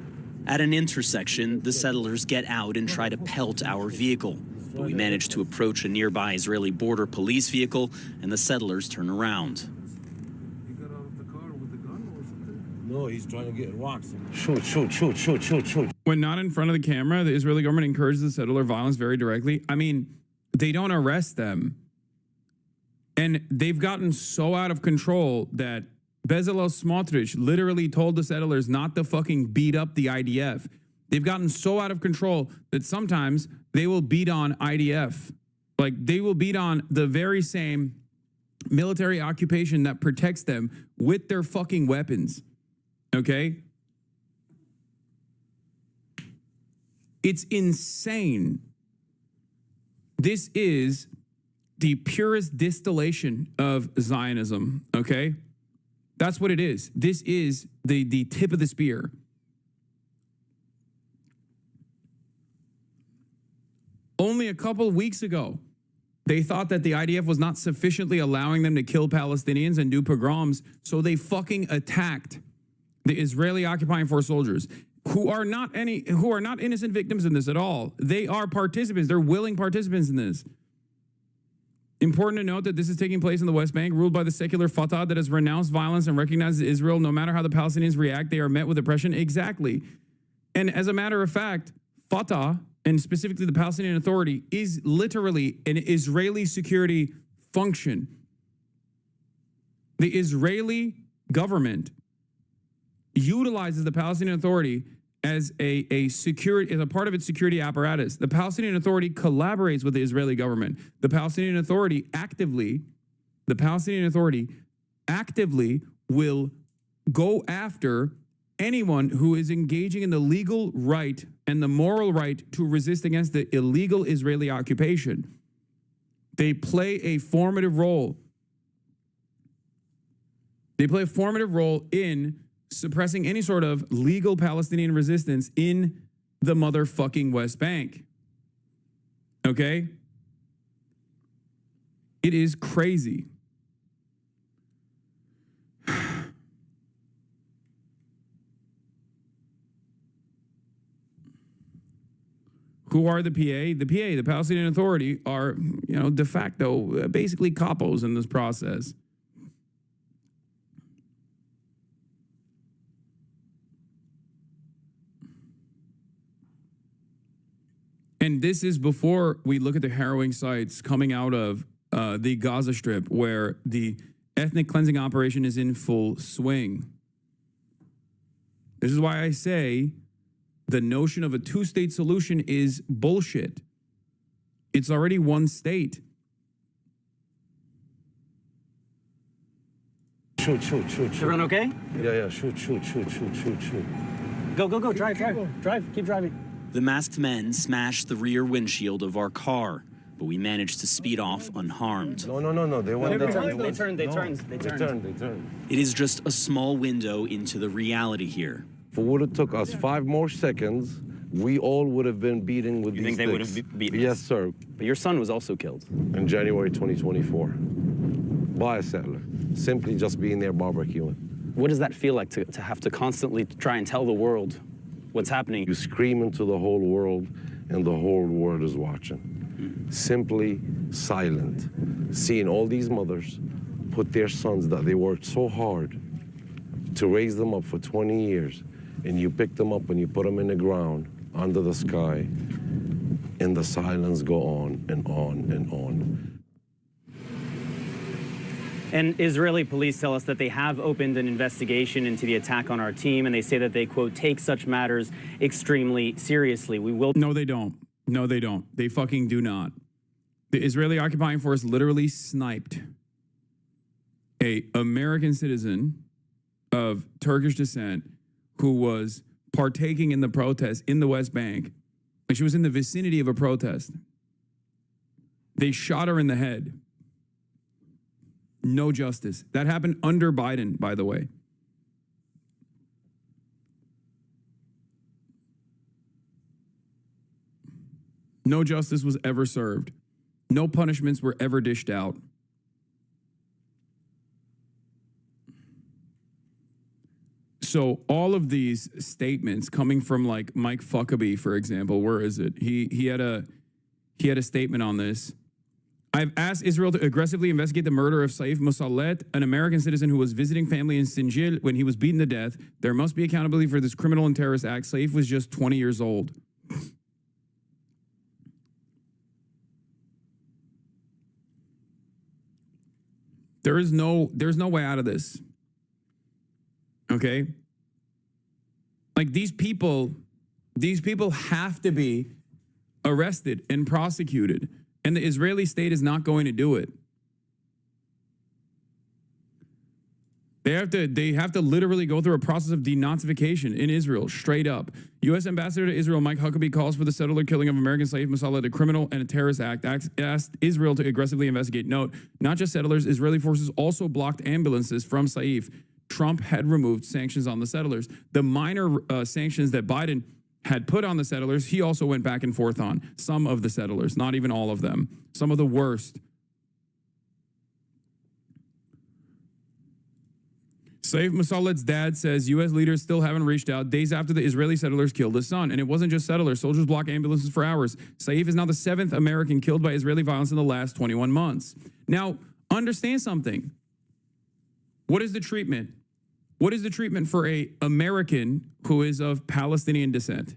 At an intersection, the settlers get out and try to pelt our vehicle. But we manage to approach a nearby Israeli border police vehicle, and the settlers turn around. He got out of the car with the gun or something? No, he's trying to get rocks. Shoot. When not in front of the camera, the Israeli government encourages the settler violence very directly. I mean, they don't arrest them. And they've gotten so out of control that Bezalel Smotrich literally told the settlers not to fucking beat up the IDF. They've gotten so out of control that sometimes they will beat on IDF. Like, they will beat on the very same military occupation that protects them with their fucking weapons. Okay? It's insane. This is the purest distillation of Zionism, okay? That's what it is. This is the tip of the spear. Only a couple of weeks ago, they thought that the IDF was not sufficiently allowing them to kill Palestinians and do pogroms, so they fucking attacked the Israeli occupying force soldiers, who are not innocent victims in this at all. They are participants. They're willing participants in this. Important to note that this is taking place in the West Bank, ruled by the secular Fatah that has renounced violence and recognizes Israel. No matter how the Palestinians react, they are met with oppression. Exactly. And as a matter of fact, Fatah, and specifically the Palestinian Authority, is literally an Israeli security function. The Israeli government utilizes the Palestinian Authority as a part of its security apparatus. The Palestinian Authority collaborates with the Israeli government. The Palestinian Authority actively will go after anyone who is engaging in the legal right and the moral right to resist against the illegal Israeli occupation. They play a formative role. They play a formative role in suppressing any sort of legal Palestinian resistance in the motherfucking West Bank. Okay? It is crazy. Who are the PA? The Palestinian Authority, are, de facto, basically capos in this process. And this is before we look at the harrowing sights coming out of the Gaza Strip, where the ethnic cleansing operation is in full swing. This is why I say the notion of a two-state solution is bullshit. It's already one state. Shoot. Everyone okay? Yeah, shoot. Go, drive, keep driving. The masked men smashed the rear windshield of our car, but we managed to speed off unharmed. No. They went down. They turned. It is just a small window into the reality here. If it would have took us 5 more seconds, we all would have been beaten with these sticks. You think they would have beaten us? Yes, sir. But your son was also killed. In January 2024. By a settler. Simply just being there barbecuing. What does that feel like to have to constantly try and tell the world what's happening? You scream into the whole world, and the whole world is watching. Simply silent. Seeing all these mothers put their sons that they worked so hard to raise them up for 20 years, and you pick them up and you put them in the ground under the sky, and the silence go on and on and on. And Israeli police tell us that they have opened an investigation into the attack on our team, and they say that they, quote, take such matters extremely seriously. We will... No, they don't. They fucking do not. The Israeli occupying force literally sniped a American citizen of Turkish descent who was partaking in the protest in the West Bank. And she was in the vicinity of a protest. They shot her in the head. No justice. That happened under Biden, by the way. No justice was ever served. No punishments were ever dished out. So all of these statements coming from like Mike Fuckabee, for example, where is it? He had a statement on this. I've asked Israel to aggressively investigate the murder of Saif Moussalet, an American citizen who was visiting family in Sinjil when he was beaten to death. There must be accountability for this criminal and terrorist act. Saif was just 20 years old. There's no way out of this. Okay? Like these people have to be arrested and prosecuted. And the Israeli state is not going to do it. They have to literally go through a process of denazification in Israel, straight up. U.S. Ambassador to Israel Mike Huckabee calls for the settler killing of American slave Mossad a criminal and a terrorist act, asked Israel to aggressively investigate. Note, not just settlers, Israeli forces also blocked ambulances from Saif. Trump had removed sanctions on the settlers. The minor sanctions that Biden had put on the settlers, he also went back and forth on. Some of the settlers, not even all of them. Some of the worst. Saif Mossad's dad says U.S. leaders still haven't reached out days after the Israeli settlers killed his son. And it wasn't just settlers. Soldiers block ambulances for hours. Saif is now the 7th American killed by Israeli violence in the last 21 months. Now, understand something. What is the treatment? What is the treatment for an American who is of Palestinian descent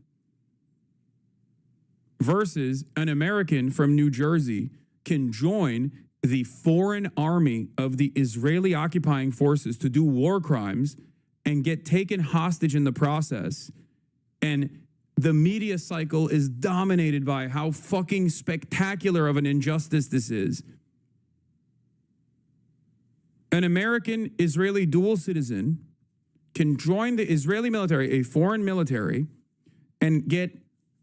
versus an American from New Jersey can join the foreign army of the Israeli occupying forces to do war crimes and get taken hostage in the process? And the media cycle is dominated by how fucking spectacular of an injustice this is. An American Israeli dual citizen can join the Israeli military, a foreign military, and get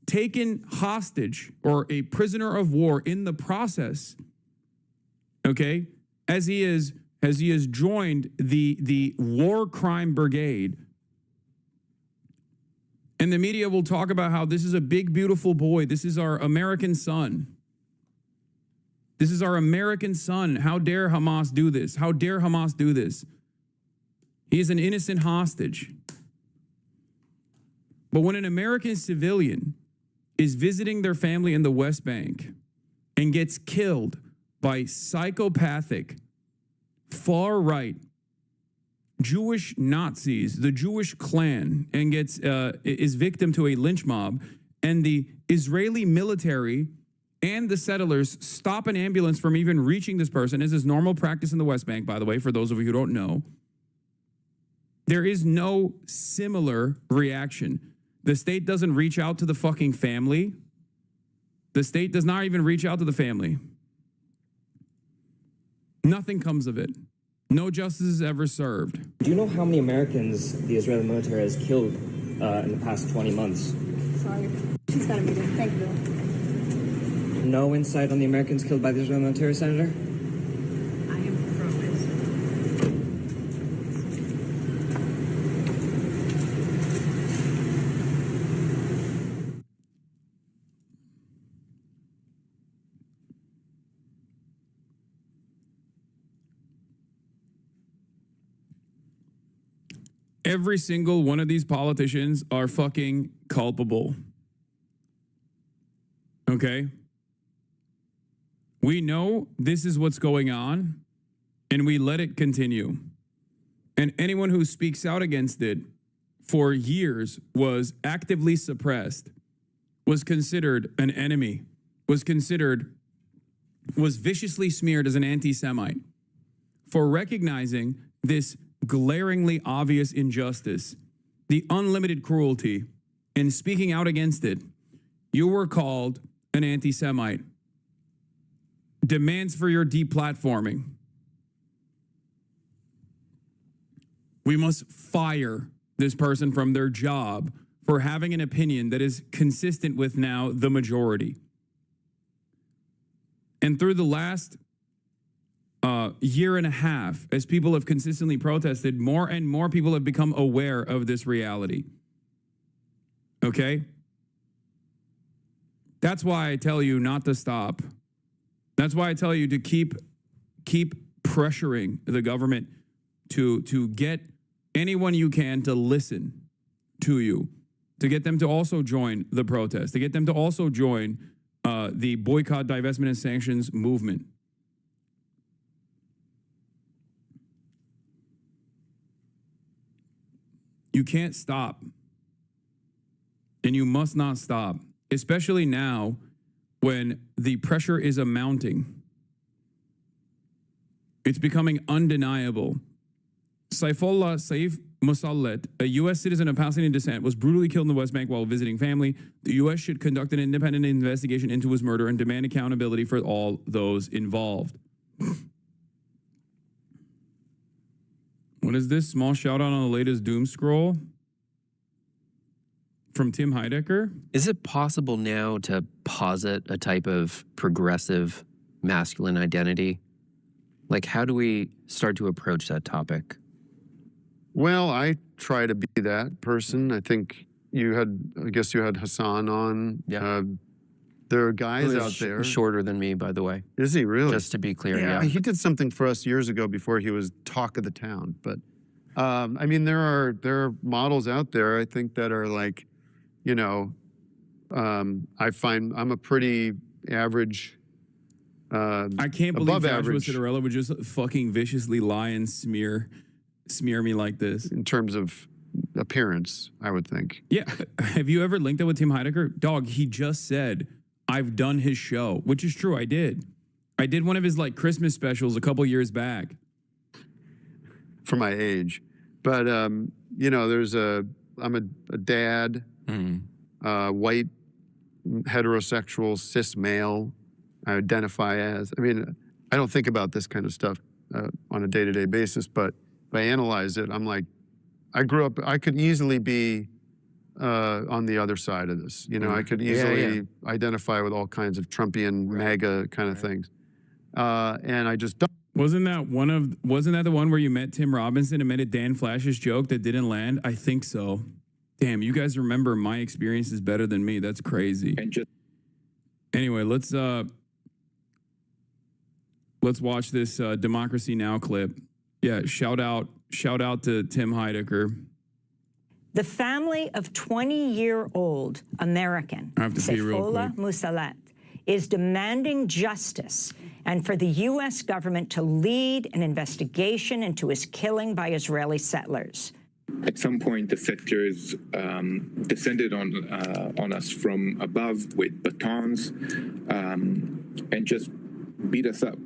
taken hostage or a prisoner of war in the process. Okay, as he is joined the war crime brigade, and the media will talk about how this is a big beautiful boy. This is our American son. This is our American son. How dare Hamas do this? How dare Hamas do this? He is an innocent hostage. But when an American civilian is visiting their family in the West Bank and gets killed by psychopathic, far-right Jewish Nazis, the Jewish Klan, and is victim to a lynch mob, and the Israeli military and the settlers stop an ambulance from even reaching this person, as is normal practice in the West Bank, by the way, for those of you who don't know, there is no similar reaction. The state doesn't reach out to the fucking family. The state does not even reach out to the family. Nothing comes of it. No justice is ever served. Do you know how many Americans the Israeli military has killed in the past 20 months? Sorry. She's got a meeting. Thank you. No insight on the Americans killed by the Israeli military, Senator? I am pro-Israel. Every single one of these politicians are fucking culpable. Okay? We know this is what's going on, and we let it continue. And anyone who speaks out against it for years was actively suppressed, was considered an enemy, was viciously smeared as an anti-Semite for recognizing this glaringly obvious injustice, the unlimited cruelty, and speaking out against it. You were called an anti-Semite. Demands for your deplatforming. We must fire this person from their job for having an opinion that is consistent with now the majority. And through the last year and a half, as people have consistently protested, more and more people have become aware of this reality. Okay? That's why I tell you not to stop. That's why I tell you to keep pressuring the government to get anyone you can to listen to you, to get them to also join the protest, to get them to also join the boycott, divestment, and sanctions movement. You can't stop, and you must not stop, especially now when the pressure is amounting. It's becoming undeniable. Saif Mossadegh, a U.S. citizen of Palestinian descent, was brutally killed in the West Bank while visiting family. The U.S. should conduct an independent investigation into his murder and demand accountability for all those involved. What What is this? Small shout out on the latest doom scroll from Tim Heidecker. Is it possible now to posit a type of progressive masculine identity? Like, how do we start to approach that topic? Well, I try to be that person. I think I guess you had Hassan on. Yeah. There are guys out there. Shorter than me, by the way. Is he really? Just to be clear, yeah. He did something for us years ago before he was talk of the town. But I mean, there are models out there, I think, that are like, you know, I find I'm a pretty average. I can't believe Joshua Citarella would just fucking viciously lie and smear me like this. In terms of appearance, I would think. Yeah. Have you ever linked up with Tim Heidecker? Dog, he just said, I've done his show, which is true. I did. I did one of his like Christmas specials a couple years back. For my age. But, you know, I'm a dad, white, heterosexual, cis male. I identify as. I mean, I don't think about this kind of stuff on a day-to-day basis, but if I analyze it, I'm like, I grew up, I could easily be on the other side of this. You know, I could easily identify with all kinds of Trumpian, MAGA kind of things. And I just don't. Wasn't that the one where you met Tim Robinson and made a Dan Flash's joke that didn't land? I think so. Damn, you guys remember my experiences better than me. That's crazy. Anyway, let's watch this Democracy Now! Clip. Yeah, shout out to Tim Heidecker. The family of 20-year-old American Seyfoullah Musalat is demanding justice and for the U.S. government to lead an investigation into his killing by Israeli settlers. At some point, the settlers descended on us from above with batons and just beat us up.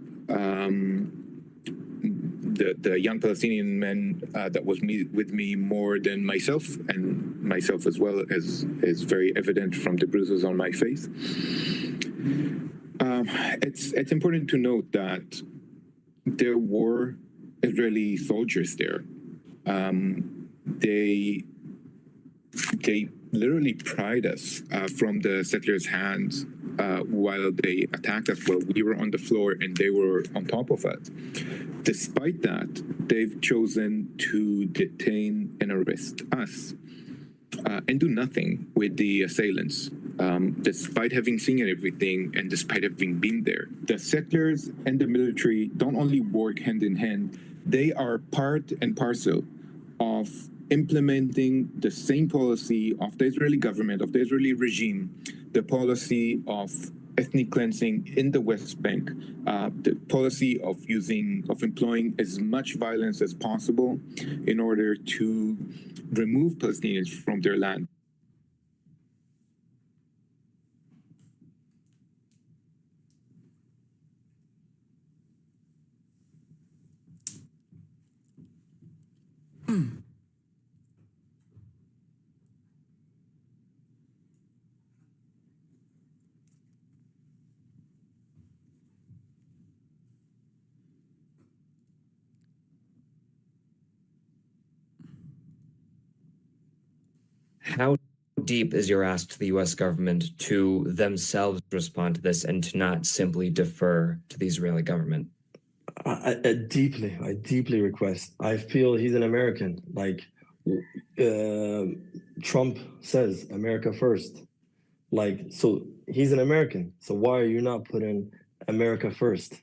The young Palestinian men that was with me more than myself, and myself as well, is very evident from the bruises on my face. It's important to note that there were Israeli soldiers there. They literally pried us from the settlers' hands while they attacked us while we were on the floor and they were on top of us. Despite that, they've chosen to detain and arrest us and do nothing with the assailants, despite having seen everything and despite having been there. The settlers and the military don't only work hand in hand, they are part and parcel of implementing the same policy of the Israeli government, of the Israeli regime, the policy of ethnic cleansing in the West Bank, the policy of employing as much violence as possible in order to remove Palestinians from their land. How deep is your ask to the U.S. government to themselves respond to this and to not simply defer to the Israeli government? I deeply request. I feel he's an American. Like Trump says, America first. Like, so he's an American. So why are you not putting America first?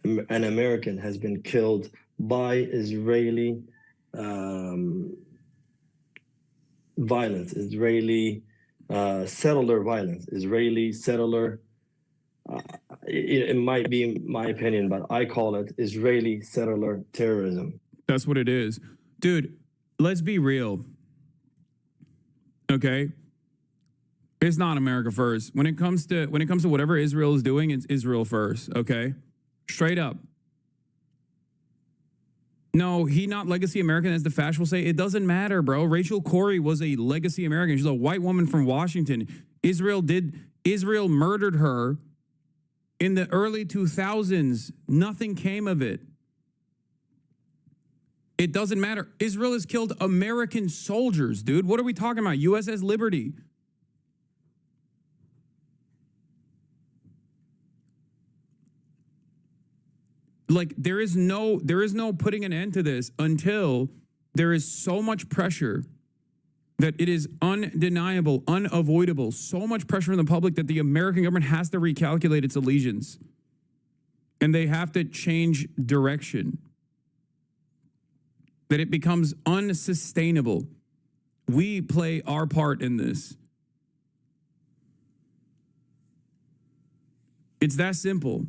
An American has been killed by Israeli violence, Israeli settler violence, Israeli settler. It might be my opinion, but I call it Israeli settler terrorism. That's what it is. Dude, let's be real. Okay? It's not America first. When it comes to whatever Israel is doing, it's Israel first, okay? Straight up. No, he not legacy American, as the fash will say. It doesn't matter, bro. Rachel Corrie was a legacy American. She's a white woman from Washington. Israel murdered her in the early 2000s. Nothing came of it. It doesn't matter. Israel has killed American soldiers, dude. What are we talking about? USS Liberty. Like, there is no putting an end to this until there is so much pressure that it is undeniable, unavoidable, so much pressure from the public that the American government has to recalculate its allegiance. And they have to change direction. That it becomes unsustainable. We play our part in this. It's that simple.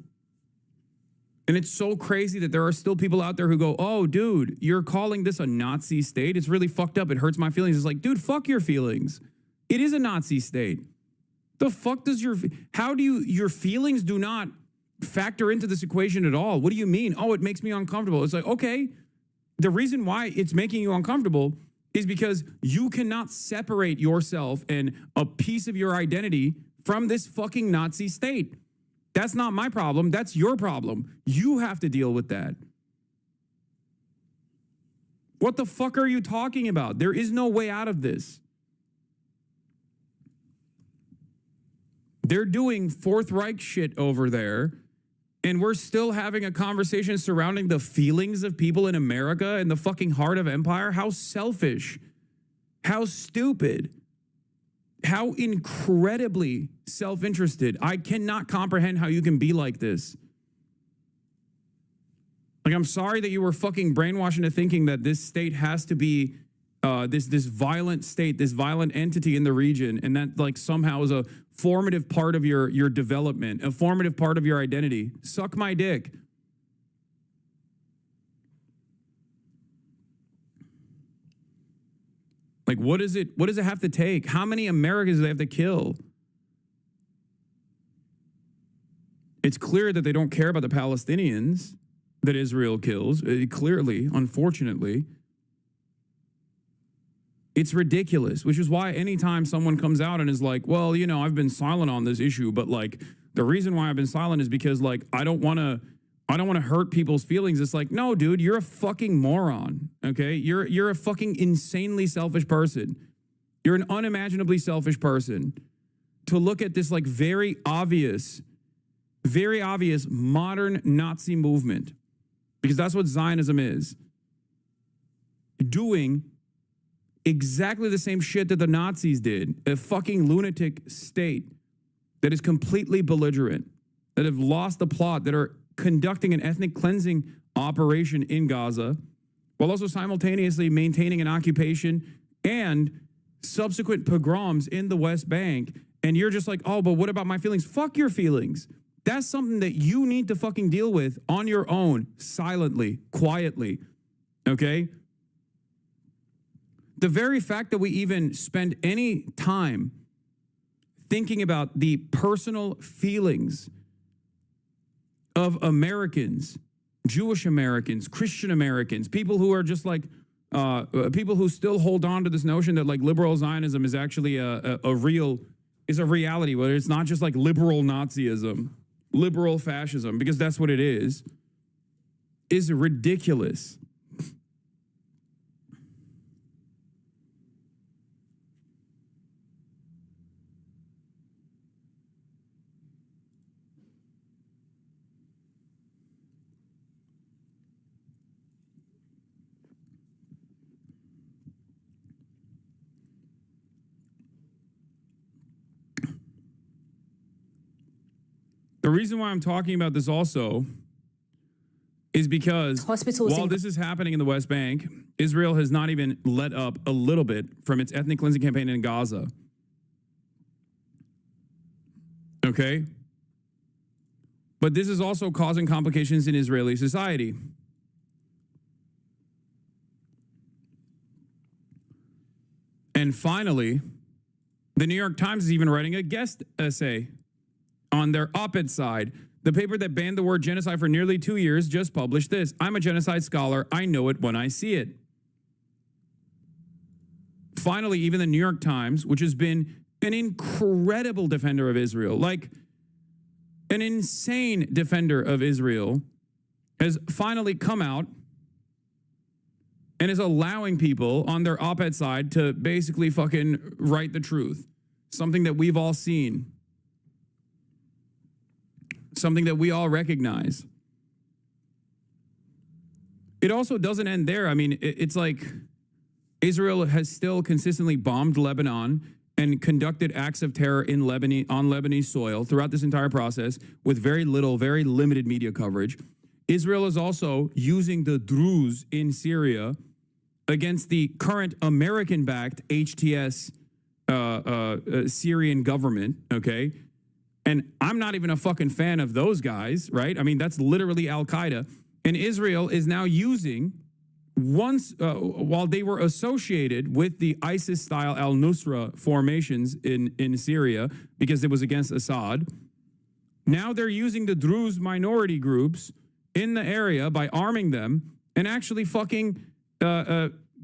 And it's so crazy that there are still people out there who go, oh, dude, you're calling this a Nazi state? It's really fucked up. It hurts my feelings. It's like, dude, fuck your feelings. It is a Nazi state. The fuck does your feelings do not factor into this equation at all. What do you mean? Oh, it makes me uncomfortable. It's like, okay, the reason why it's making you uncomfortable is because you cannot separate yourself and a piece of your identity from this fucking Nazi state. That's not my problem. That's your problem. You have to deal with that. What the fuck are you talking about? There is no way out of this. They're doing Fourth Reich shit over there, and we're still having a conversation surrounding the feelings of people in America in the fucking heart of empire. How selfish. How stupid. How incredibly self-interested. I cannot comprehend how you can be like this. Like, I'm sorry that you were fucking brainwashed into thinking that this state has to be this violent state, this violent entity in the region, and that like somehow is a formative part of your development, a formative part of your identity. Suck my dick. Like, what does it have to take? How many Americans do they have to kill? It's clear that they don't care about the Palestinians that Israel kills. Clearly, unfortunately. It's ridiculous, which is why anytime someone comes out and is like, well, you know, I've been silent on this issue, but like the reason why I've been silent is because like I don't want to hurt people's feelings. It's like, no, dude, you're a fucking moron. Okay? You're a fucking insanely selfish person. You're an unimaginably selfish person to look at this like very obvious modern Nazi movement, because that's what Zionism is, doing exactly the same shit that the Nazis did. A fucking lunatic state that is completely belligerent, that have lost the plot, that are conducting an ethnic cleansing operation in Gaza, while also simultaneously maintaining an occupation and subsequent pogroms in the West Bank. And you're just like, oh, but what about my feelings? Fuck your feelings. That's something that you need to fucking deal with on your own, silently, quietly, okay? The very fact that we even spend any time thinking about the personal feelings of Americans, Jewish Americans, Christian Americans, people who are just like, people who still hold on to this notion that like liberal Zionism is actually a reality, whether it's not just like liberal Nazism, liberal fascism, because that's what it is ridiculous. The reason why I'm talking about this also is because while this is happening in the West Bank, Israel has not even let up a little bit from its ethnic cleansing campaign in Gaza. Okay? But this is also causing complications in Israeli society. And finally, the New York Times is even writing a guest essay on their op-ed side. The paper that banned the word genocide for nearly 2 years just published this. I'm a genocide scholar. I know it when I see it. Finally, even the New York Times, which has been an incredible defender of Israel, like an insane defender of Israel, has finally come out and is allowing people on their op-ed side to basically fucking write the truth. Something that we've all seen. Something that we all recognize. It also doesn't end there. I mean, it's like Israel has still consistently bombed Lebanon and conducted acts of terror in Lebanon, on Lebanese soil throughout this entire process with very limited media coverage. Israel is also using the Druze in Syria against the current American-backed HTS Syrian government, okay? And I'm not even a fucking fan of those guys, right? I mean, that's literally Al-Qaeda. And Israel is now using, while they were associated with the ISIS-style al-Nusra formations in Syria because it was against Assad, now they're using the Druze minority groups in the area by arming them and actually fucking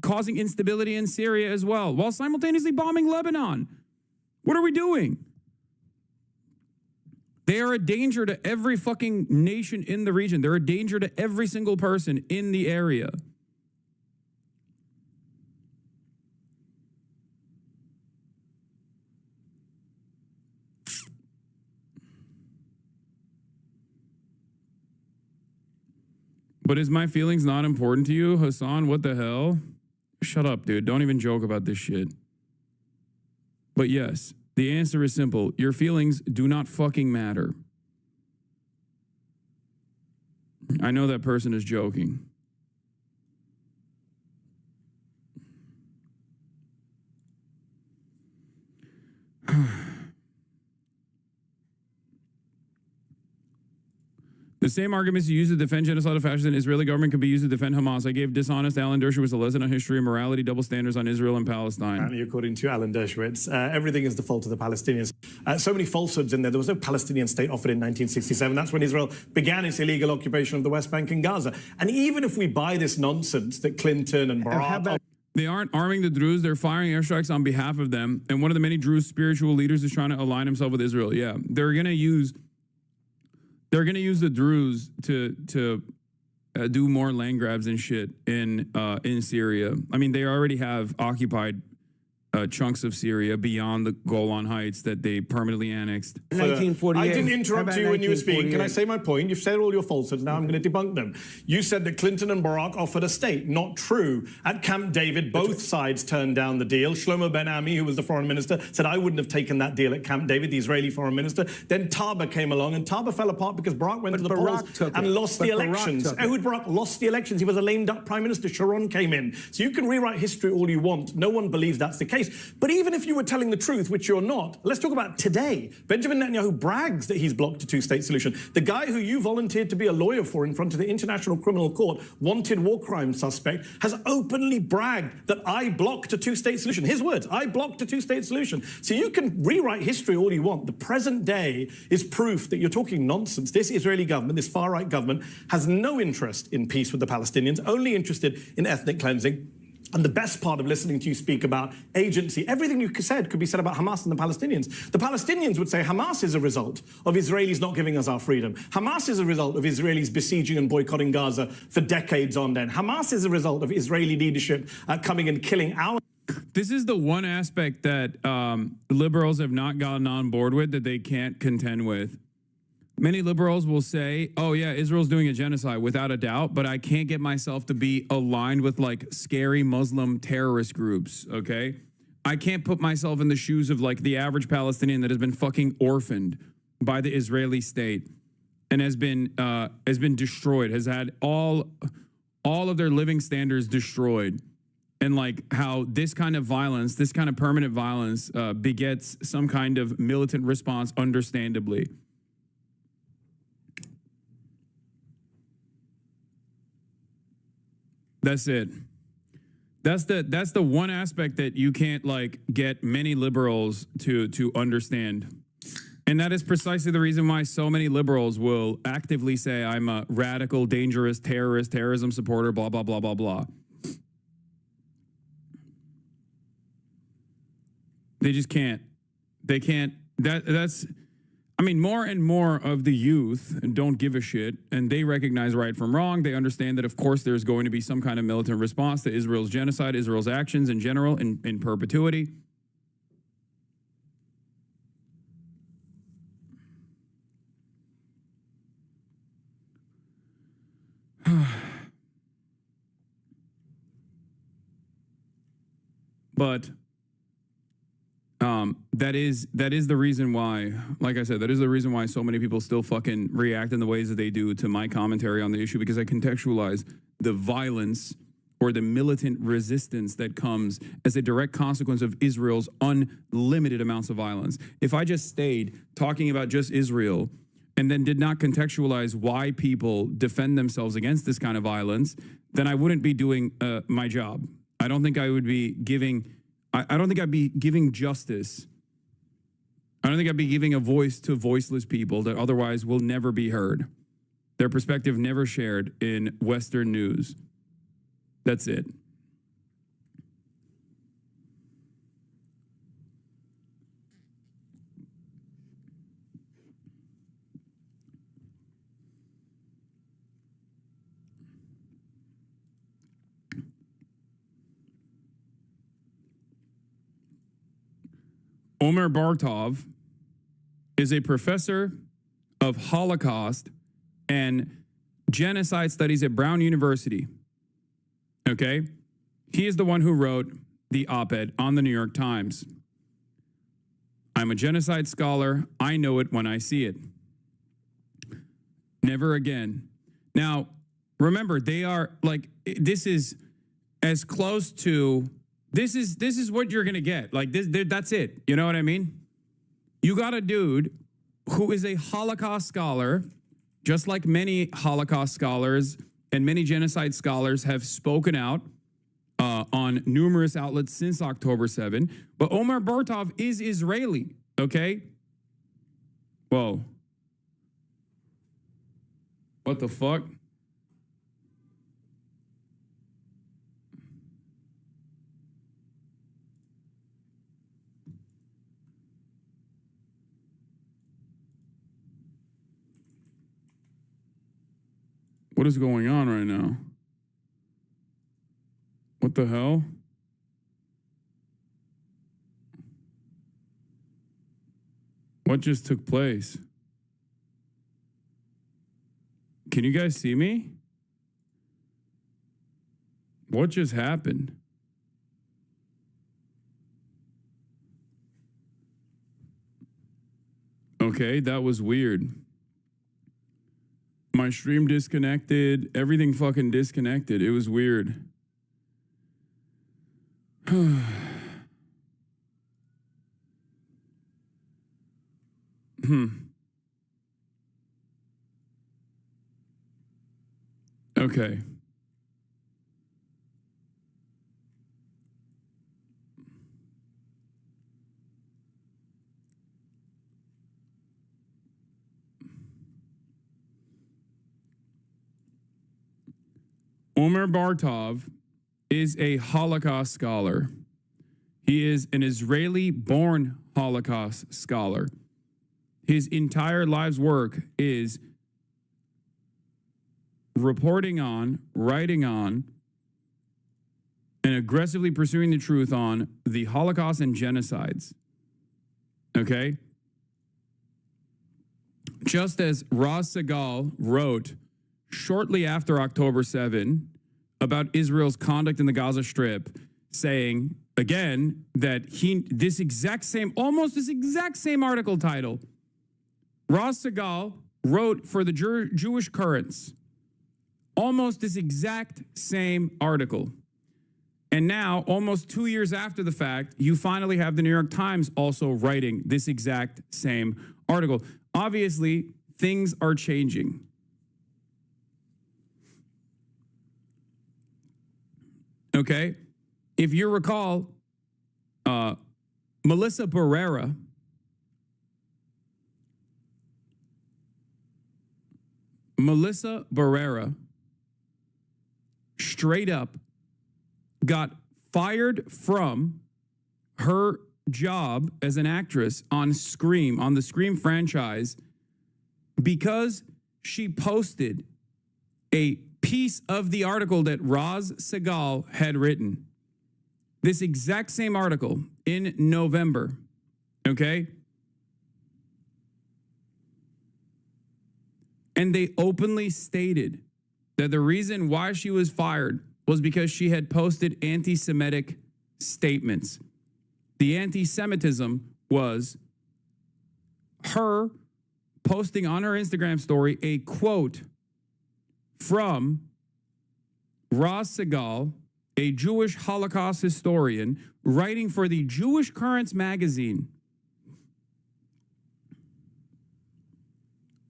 causing instability in Syria as well, while simultaneously bombing Lebanon. What are we doing? They are a danger to every fucking nation in the region. They're a danger to every single person in the area. But is my feelings not important to you, Hassan? What the hell? Shut up, dude. Don't even joke about this shit. But yes, the answer is simple. Your feelings do not fucking matter. I know that person is joking. The same arguments you use to defend genocide of fascists in the Israeli government could be used to defend Hamas. I gave dishonest Alan Dershowitz a lesson on history and morality, double standards on Israel and Palestine. Apparently, according to Alan Dershowitz, everything is the fault of the Palestinians. So many falsehoods in there. There was no Palestinian state offered in 1967. That's when Israel began its illegal occupation of the West Bank and Gaza. And even if we buy this nonsense that Clinton and Barack... They aren't arming the Druze. They're firing airstrikes on behalf of them. And one of the many Druze spiritual leaders is trying to align himself with Israel. Yeah, they're going to use the Druze to do more land grabs and shit in Syria. I mean, they already have occupied chunks of Syria beyond the Golan Heights that they permanently annexed. 1948. I didn't interrupt you when you were speaking. Can I say my point? You've said all your falsehoods. Now I'm going to debunk them. You said that Clinton and Barack offered a state. Not true. At Camp David, both sides turned down the deal. Shlomo Ben-Ami, who was the foreign minister, said, I wouldn't have taken that deal at Camp David, the Israeli foreign minister. Then Taba came along, and Taba fell apart because Barack went to the polls and lost the elections. Ehud Barak lost the elections. He was a lame duck prime minister. Sharon came in. So you can rewrite history all you want. No one believes that's the case. But even if you were telling the truth, which you're not, let's talk about today. Benjamin Netanyahu brags that he's blocked a two-state solution. The guy who you volunteered to be a lawyer for in front of the International Criminal Court, wanted war crime suspect, has openly bragged that I blocked a two-state solution. His words, I blocked a two-state solution. So you can rewrite history all you want. The present day is proof that you're talking nonsense. This Israeli government, this far-right government, has no interest in peace with the Palestinians, only interested in ethnic cleansing. And the best part of listening to you speak about agency, everything you said could be said about Hamas and the Palestinians. The Palestinians would say Hamas is a result of Israelis not giving us our freedom. Hamas is a result of Israelis besieging and boycotting Gaza for decades on end. Hamas is a result of Israeli leadership coming and killing our... This is the one aspect that liberals have not gotten on board with, that they can't contend with. Many liberals will say, oh yeah, Israel's doing a genocide without a doubt, but I can't get myself to be aligned with like scary Muslim terrorist groups, okay? I can't put myself in the shoes of like the average Palestinian that has been fucking orphaned by the Israeli state and has been destroyed, has had all of their living standards destroyed. And like how this kind of violence, this kind of permanent violence begets some kind of militant response, understandably. That's it. That's the one aspect that you can't like get many liberals to understand. And that is precisely the reason why so many liberals will actively say I'm a radical, dangerous, terrorism supporter, blah, blah, blah, blah, blah. They just can't. They can't. That's I mean, more and more of the youth don't give a shit, and they recognize right from wrong. They understand that, of course, there's going to be some kind of militant response to Israel's genocide, Israel's actions in general, in perpetuity. But that is the reason why, like I said, that is the reason why so many people still fucking react in the ways that they do to my commentary on the issue, because I contextualize the violence or the militant resistance that comes as a direct consequence of Israel's unlimited amounts of violence. If I just stayed talking about just Israel and then did not contextualize why people defend themselves against this kind of violence, then I wouldn't be doing my job. I don't think I would be giving... I don't think I'd be giving justice. I don't think I'd be giving a voice to voiceless people that otherwise will never be heard. Their perspective never shared in Western news. That's it. Omer Bartov is a professor of Holocaust and genocide studies at Brown University. Okay? He is the one who wrote the op-ed on the New York Times. I'm a genocide scholar. I know it when I see it. Never again. Now, remember, they are like, this is as close to... This is what you're going to get. Like, that's it. You know what I mean? You got a dude who is a Holocaust scholar, just like many Holocaust scholars and many genocide scholars have spoken out on numerous outlets since October 7. But Omer Bartov is Israeli, okay? Whoa. What the fuck? What is going on right now? What the hell? What just took place? Can you guys see me? What just happened? Okay, that was weird. My stream disconnected. Everything fucking disconnected. It was weird. Okay. Omer Bartov is a Holocaust scholar. He is an Israeli-born Holocaust scholar. His entire life's work is reporting on, writing on, and aggressively pursuing the truth on the Holocaust and genocides. Okay? Just as Raz Segal wrote shortly after October 7 about Israel's conduct in the Gaza Strip, saying, again, that this exact same article title, Raz Segal wrote for the Jewish Currents, almost this exact same article. And now, almost 2 years after the fact, you finally have the New York Times also writing this exact same article. Obviously, things are changing. Okay? If you recall, Melissa Barrera straight up got fired from her job as an actress on Scream, on the Scream franchise, because she posted a piece of the article that Raz Segal had written. This exact same article in November, okay? And they openly stated that the reason why she was fired was because she had posted anti-Semitic statements. The anti-Semitism was her posting on her Instagram story a quote from Raz Segal, a Jewish Holocaust historian, writing for the Jewish Currents magazine.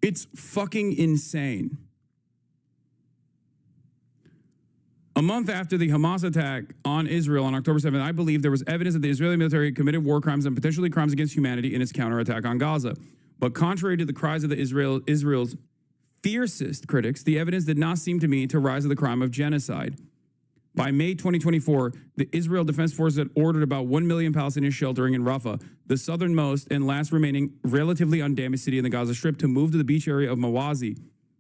It's fucking insane. A month after the Hamas attack on Israel on October 7th, I believe there was evidence that the Israeli military committed war crimes and potentially crimes against humanity in its counterattack on Gaza. But contrary to the cries of the Israel's fiercest critics, the evidence did not seem to me to rise to the crime of genocide. By May 2024, the Israel Defense Forces had ordered about 1 million Palestinians sheltering in Rafah, the southernmost and last remaining relatively undamaged city in the Gaza Strip, to move to the beach area of Mawazi,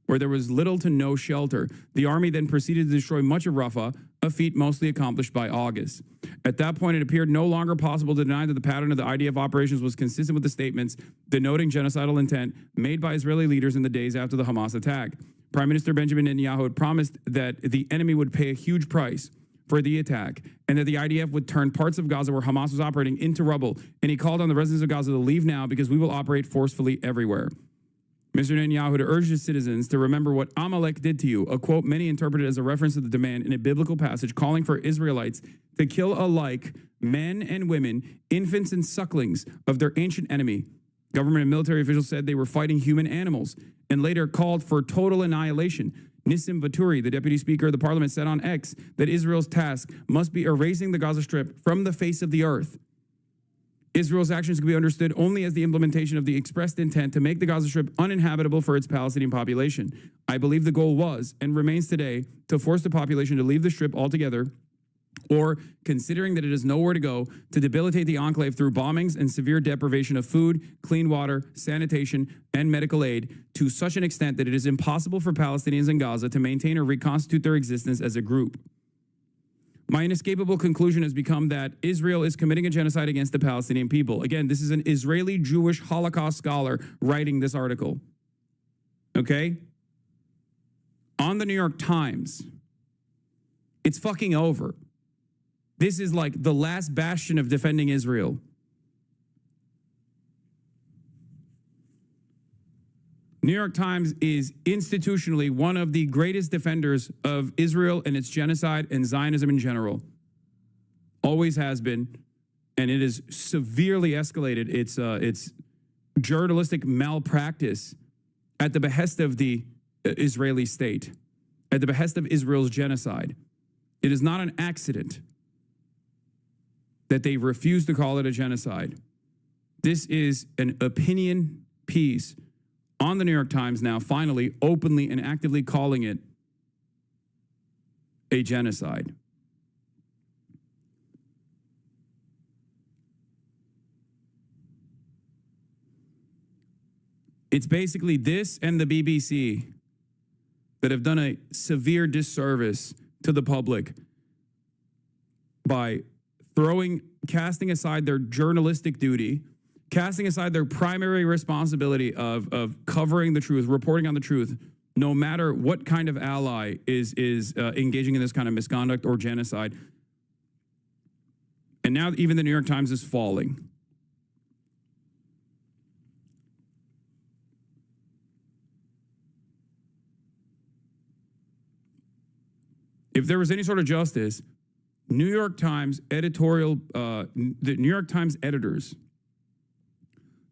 where there was little to no shelter. The army then proceeded to destroy much of Rafah, a feat mostly accomplished by August. At that point, it appeared no longer possible to deny that the pattern of the IDF operations was consistent with the statements denoting genocidal intent made by Israeli leaders in the days after the Hamas attack. Prime Minister Benjamin Netanyahu had promised that the enemy would pay a huge price for the attack and that the IDF would turn parts of Gaza where Hamas was operating into rubble. And he called on the residents of Gaza to leave now because we will operate forcefully everywhere. Mr. Netanyahu had urged his citizens to remember what Amalek did to you, a quote many interpreted as a reference to the demand in a biblical passage calling for Israelites to kill alike men and women, infants and sucklings of their ancient enemy. Government and military officials said they were fighting human animals and later called for total annihilation. Nissim Vaturi, the deputy speaker of the parliament, said on X that Israel's task must be erasing the Gaza Strip from the face of the earth. Israel's actions can be understood only as the implementation of the expressed intent to make the Gaza Strip uninhabitable for its Palestinian population. I believe the goal was, and remains today, to force the population to leave the Strip altogether, or, considering that it has nowhere to go, to debilitate the enclave through bombings and severe deprivation of food, clean water, sanitation, and medical aid to such an extent that it is impossible for Palestinians in Gaza to maintain or reconstitute their existence as a group. My inescapable conclusion has become that Israel is committing a genocide against the Palestinian people. Again, this is an Israeli Jewish Holocaust scholar writing this article. Okay? On the New York Times. It's fucking over. This is like the last bastion of defending Israel. New York Times is institutionally one of the greatest defenders of Israel and its genocide and Zionism in general. Always has been, and it has severely escalated its journalistic malpractice at the behest of the Israeli state, at the behest of Israel's genocide. It is not an accident that they refuse to call it a genocide. This is an opinion piece on the New York Times now, finally, openly and actively calling it a genocide. It's basically this and the BBC that have done a severe disservice to the public by casting aside their journalistic duty, casting aside their primary responsibility of covering the truth, reporting on the truth, no matter what kind of ally is engaging in this kind of misconduct or genocide. And now even the New York Times is falling. If there was any sort of justice, New York Times the New York Times editors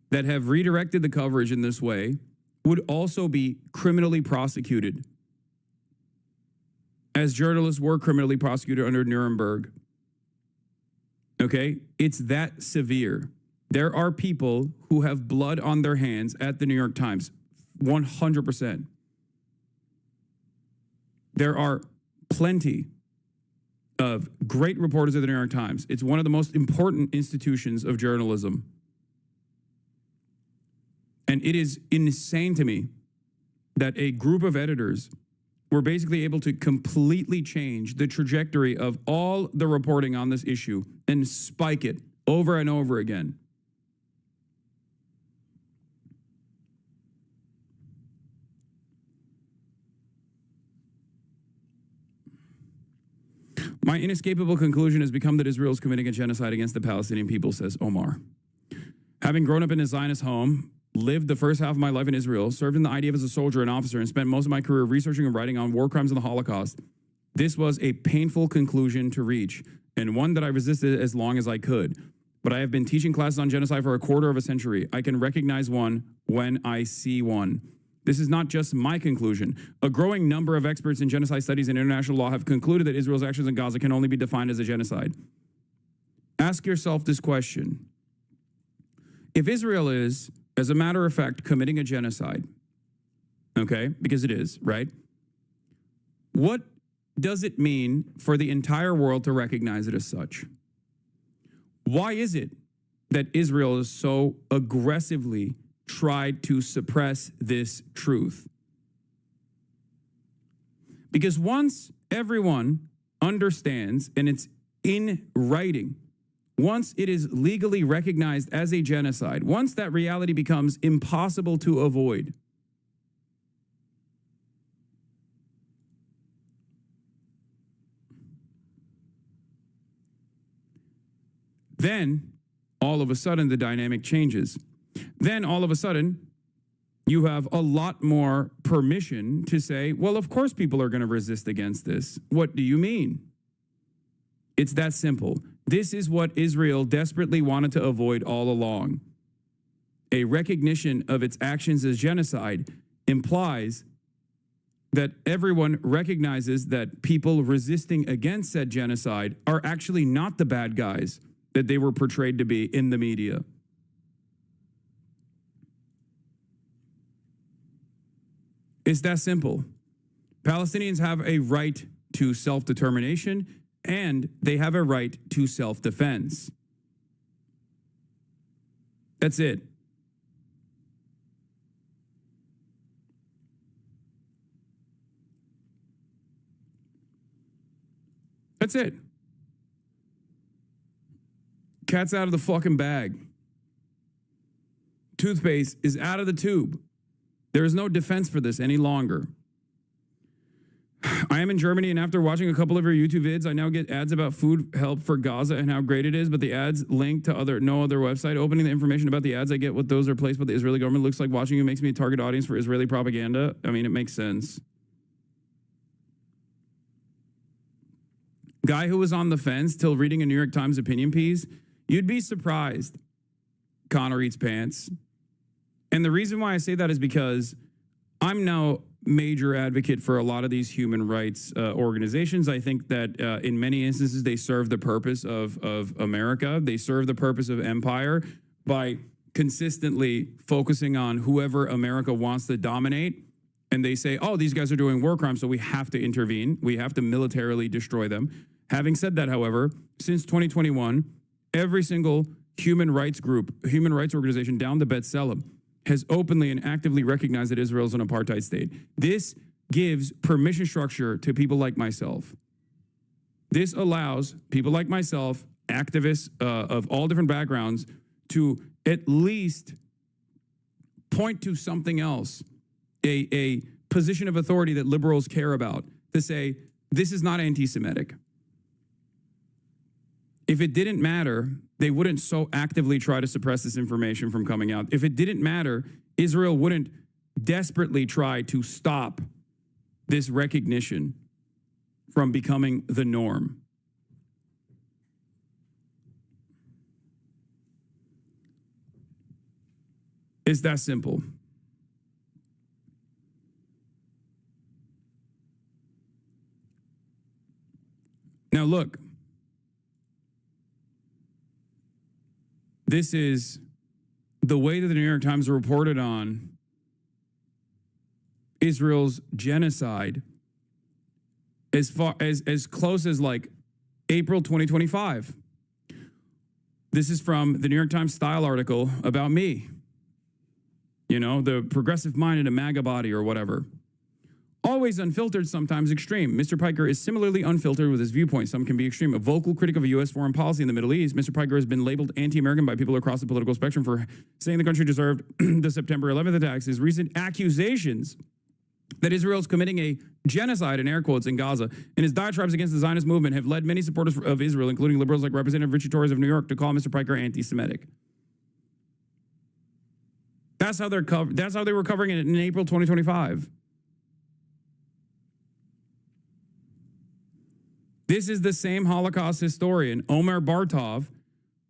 that have redirected the coverage in this way would also be criminally prosecuted, as journalists were criminally prosecuted under Nuremberg. Okay? It's that severe. There are people who have blood on their hands at the New York Times, 100%. There are plenty of great reporters of the New York Times. It's one of the most important institutions of journalism. And it is insane to me that a group of editors were basically able to completely change the trajectory of all the reporting on this issue and spike it over and over again. My inescapable conclusion has become that Israel is committing a genocide against the Palestinian people, says Omar. Having grown up in a Zionist home, lived the first half of my life in Israel, served in the IDF as a soldier and officer, and spent most of my career researching and writing on war crimes and the Holocaust, this was a painful conclusion to reach, and one that I resisted as long as I could. But I have been teaching classes on genocide for a quarter of a century. I can recognize one when I see one. This is not just my conclusion. A growing number of experts in genocide studies and international law have concluded that Israel's actions in Gaza can only be defined as a genocide. Ask yourself this question. If Israel is, as a matter of fact, committing a genocide, okay, because it is, right? What does it mean for the entire world to recognize it as such? Why is it that Israel is so aggressively tried to suppress this truth? Because once everyone understands, and it's in writing, once it is legally recognized as a genocide, once that reality becomes impossible to avoid, then all of a sudden the dynamic changes. Then all of a sudden you have a lot more permission to say, well, of course people are going to resist against this. What do you mean? It's that simple. This is what Israel desperately wanted to avoid all along. A recognition of its actions as genocide implies that everyone recognizes that people resisting against said genocide are actually not the bad guys that they were portrayed to be in the media. It's that simple. Palestinians have a right to self-determination, and they have a right to self-defense. That's it. That's it. Cat's out of the fucking bag. Toothpaste is out of the tube. There is no defense for this any longer. I am in Germany, and after watching a couple of your YouTube vids, I now get ads about food help for Gaza and how great it is, but the ads link to no other website. Opening the information about the ads I get what those are placed by the Israeli government looks like watching you makes me a target audience for Israeli propaganda. I mean, it makes sense. Guy who was on the fence till reading a New York Times opinion piece, you'd be surprised Connor eats pants. And the reason why I say that is because I'm now major advocate for a lot of these human rights organizations. I think that in many instances, they serve the purpose of America. They serve the purpose of empire by consistently focusing on whoever America wants to dominate. And they say, oh, these guys are doing war crimes, so we have to intervene. We have to militarily destroy them. Having said that, however, since 2021, every single human rights group, human rights organization down to B'Tselem has openly and actively recognized that Israel is an apartheid state. This gives permission structure to people like myself. This allows people like myself, activists of all different backgrounds, to at least point to something else, a position of authority that liberals care about, to say, this is not anti-Semitic. If it didn't matter, they wouldn't so actively try to suppress this information from coming out. If it didn't matter, Israel wouldn't desperately try to stop this recognition from becoming the norm. It's that simple. Now look, this is the way that the New York Times reported on Israel's genocide as far as close as like April 2025. This is from the New York Times style article about me. You know, the progressive mind in a MAGA body or whatever. Always unfiltered, sometimes extreme. Mr. Piker is similarly unfiltered with his viewpoints. Some can be extreme. A vocal critic of a U.S. foreign policy in the Middle East, Mr. Piker has been labeled anti-American by people across the political spectrum for saying the country deserved the September 11th attacks. His recent accusations that Israel is committing a genocide, in air quotes, in Gaza, and his diatribes against the Zionist movement have led many supporters of Israel, including liberals like Representative Richie Torres of New York, to call Mr. Piker anti-Semitic. That's how they were covering it in April 2025. This is the same Holocaust historian, Omer Bartov,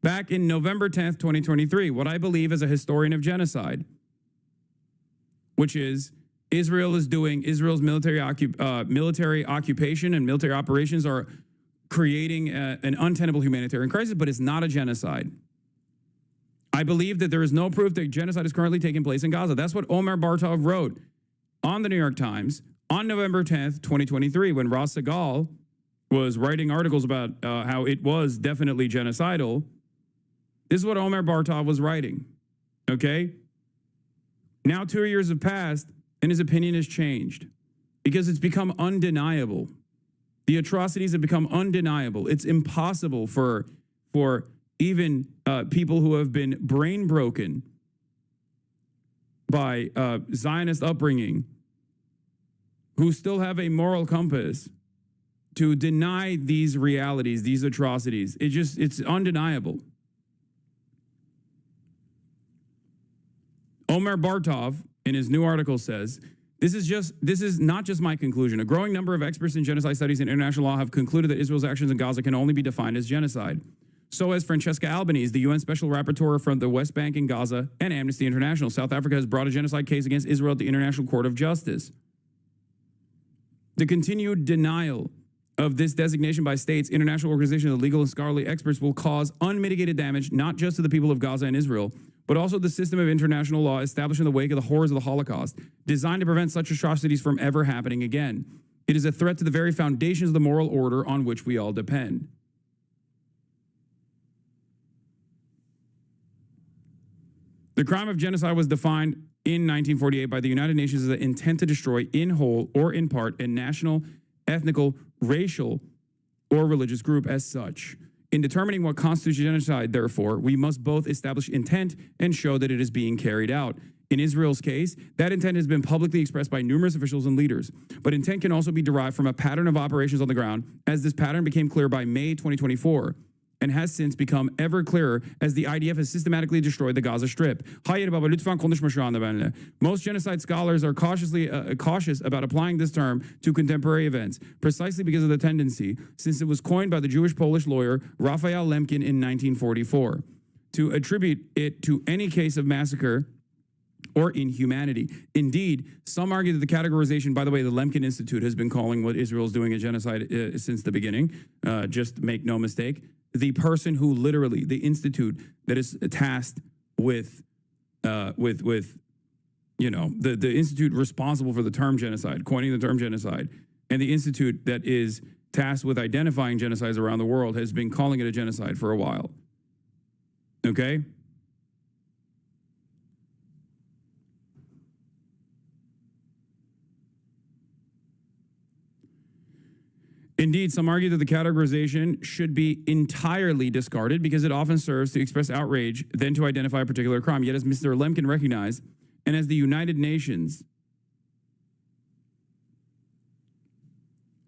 back in November 10th, 2023, what I believe is a historian of genocide, which is Israel's military occupation and military operations are creating an untenable humanitarian crisis, but it's not a genocide. I believe that there is no proof that genocide is currently taking place in Gaza. That's what Omer Bartov wrote on the New York Times on November 10th, 2023, when Ross Segal was writing articles about how it was definitely genocidal. This is what Omer Bartov was writing, okay? Now 2 years have passed, and his opinion has changed because it's become undeniable. The atrocities have become undeniable. It's impossible for even people who have been brain broken by Zionist upbringing, who still have a moral compass, to deny these realities, these atrocities. It's undeniable. Omer Bartov, in his new article, says, this is not just my conclusion. A growing number of experts in genocide studies and international law have concluded that Israel's actions in Gaza can only be defined as genocide. So has Francesca Albanese, the UN Special Rapporteur from the West Bank and Gaza, and Amnesty International. South Africa has brought a genocide case against Israel at the International Court of Justice. The continued denial of this designation by states, international organizations, and legal and scholarly experts will cause unmitigated damage, not just to the people of Gaza and Israel, but also the system of international law established in the wake of the horrors of the Holocaust, designed to prevent such atrocities from ever happening again. It is a threat to the very foundations of the moral order on which we all depend. The crime of genocide was defined in 1948 by the United Nations as the intent to destroy in whole or in part a national, ethnical, racial, or religious group as such. In determining what constitutes genocide, therefore, we must both establish intent and show that it is being carried out. In Israel's case, that intent has been publicly expressed by numerous officials and leaders. But intent can also be derived from a pattern of operations on the ground, as this pattern became clear by May 2024. And has since become ever clearer as the IDF has systematically destroyed the Gaza Strip. Most genocide scholars are cautious about applying this term to contemporary events, precisely because of the tendency, since it was coined by the Jewish-Polish lawyer Raphael Lemkin in 1944, to attribute it to any case of massacre or inhumanity. Indeed, some argue that the categorization, by the way, the Lemkin Institute has been calling what Israel is doing a genocide since the beginning. Just make no mistake. The person who literally, the institute that is tasked with the institute responsible for the term genocide, coining the term genocide, and the institute that is tasked with identifying genocides around the world has been calling it a genocide for a while. Okay? Indeed, some argue that the categorization should be entirely discarded because it often serves to express outrage than to identify a particular crime. Yet, as Mr. Lemkin recognized, and as the United Nations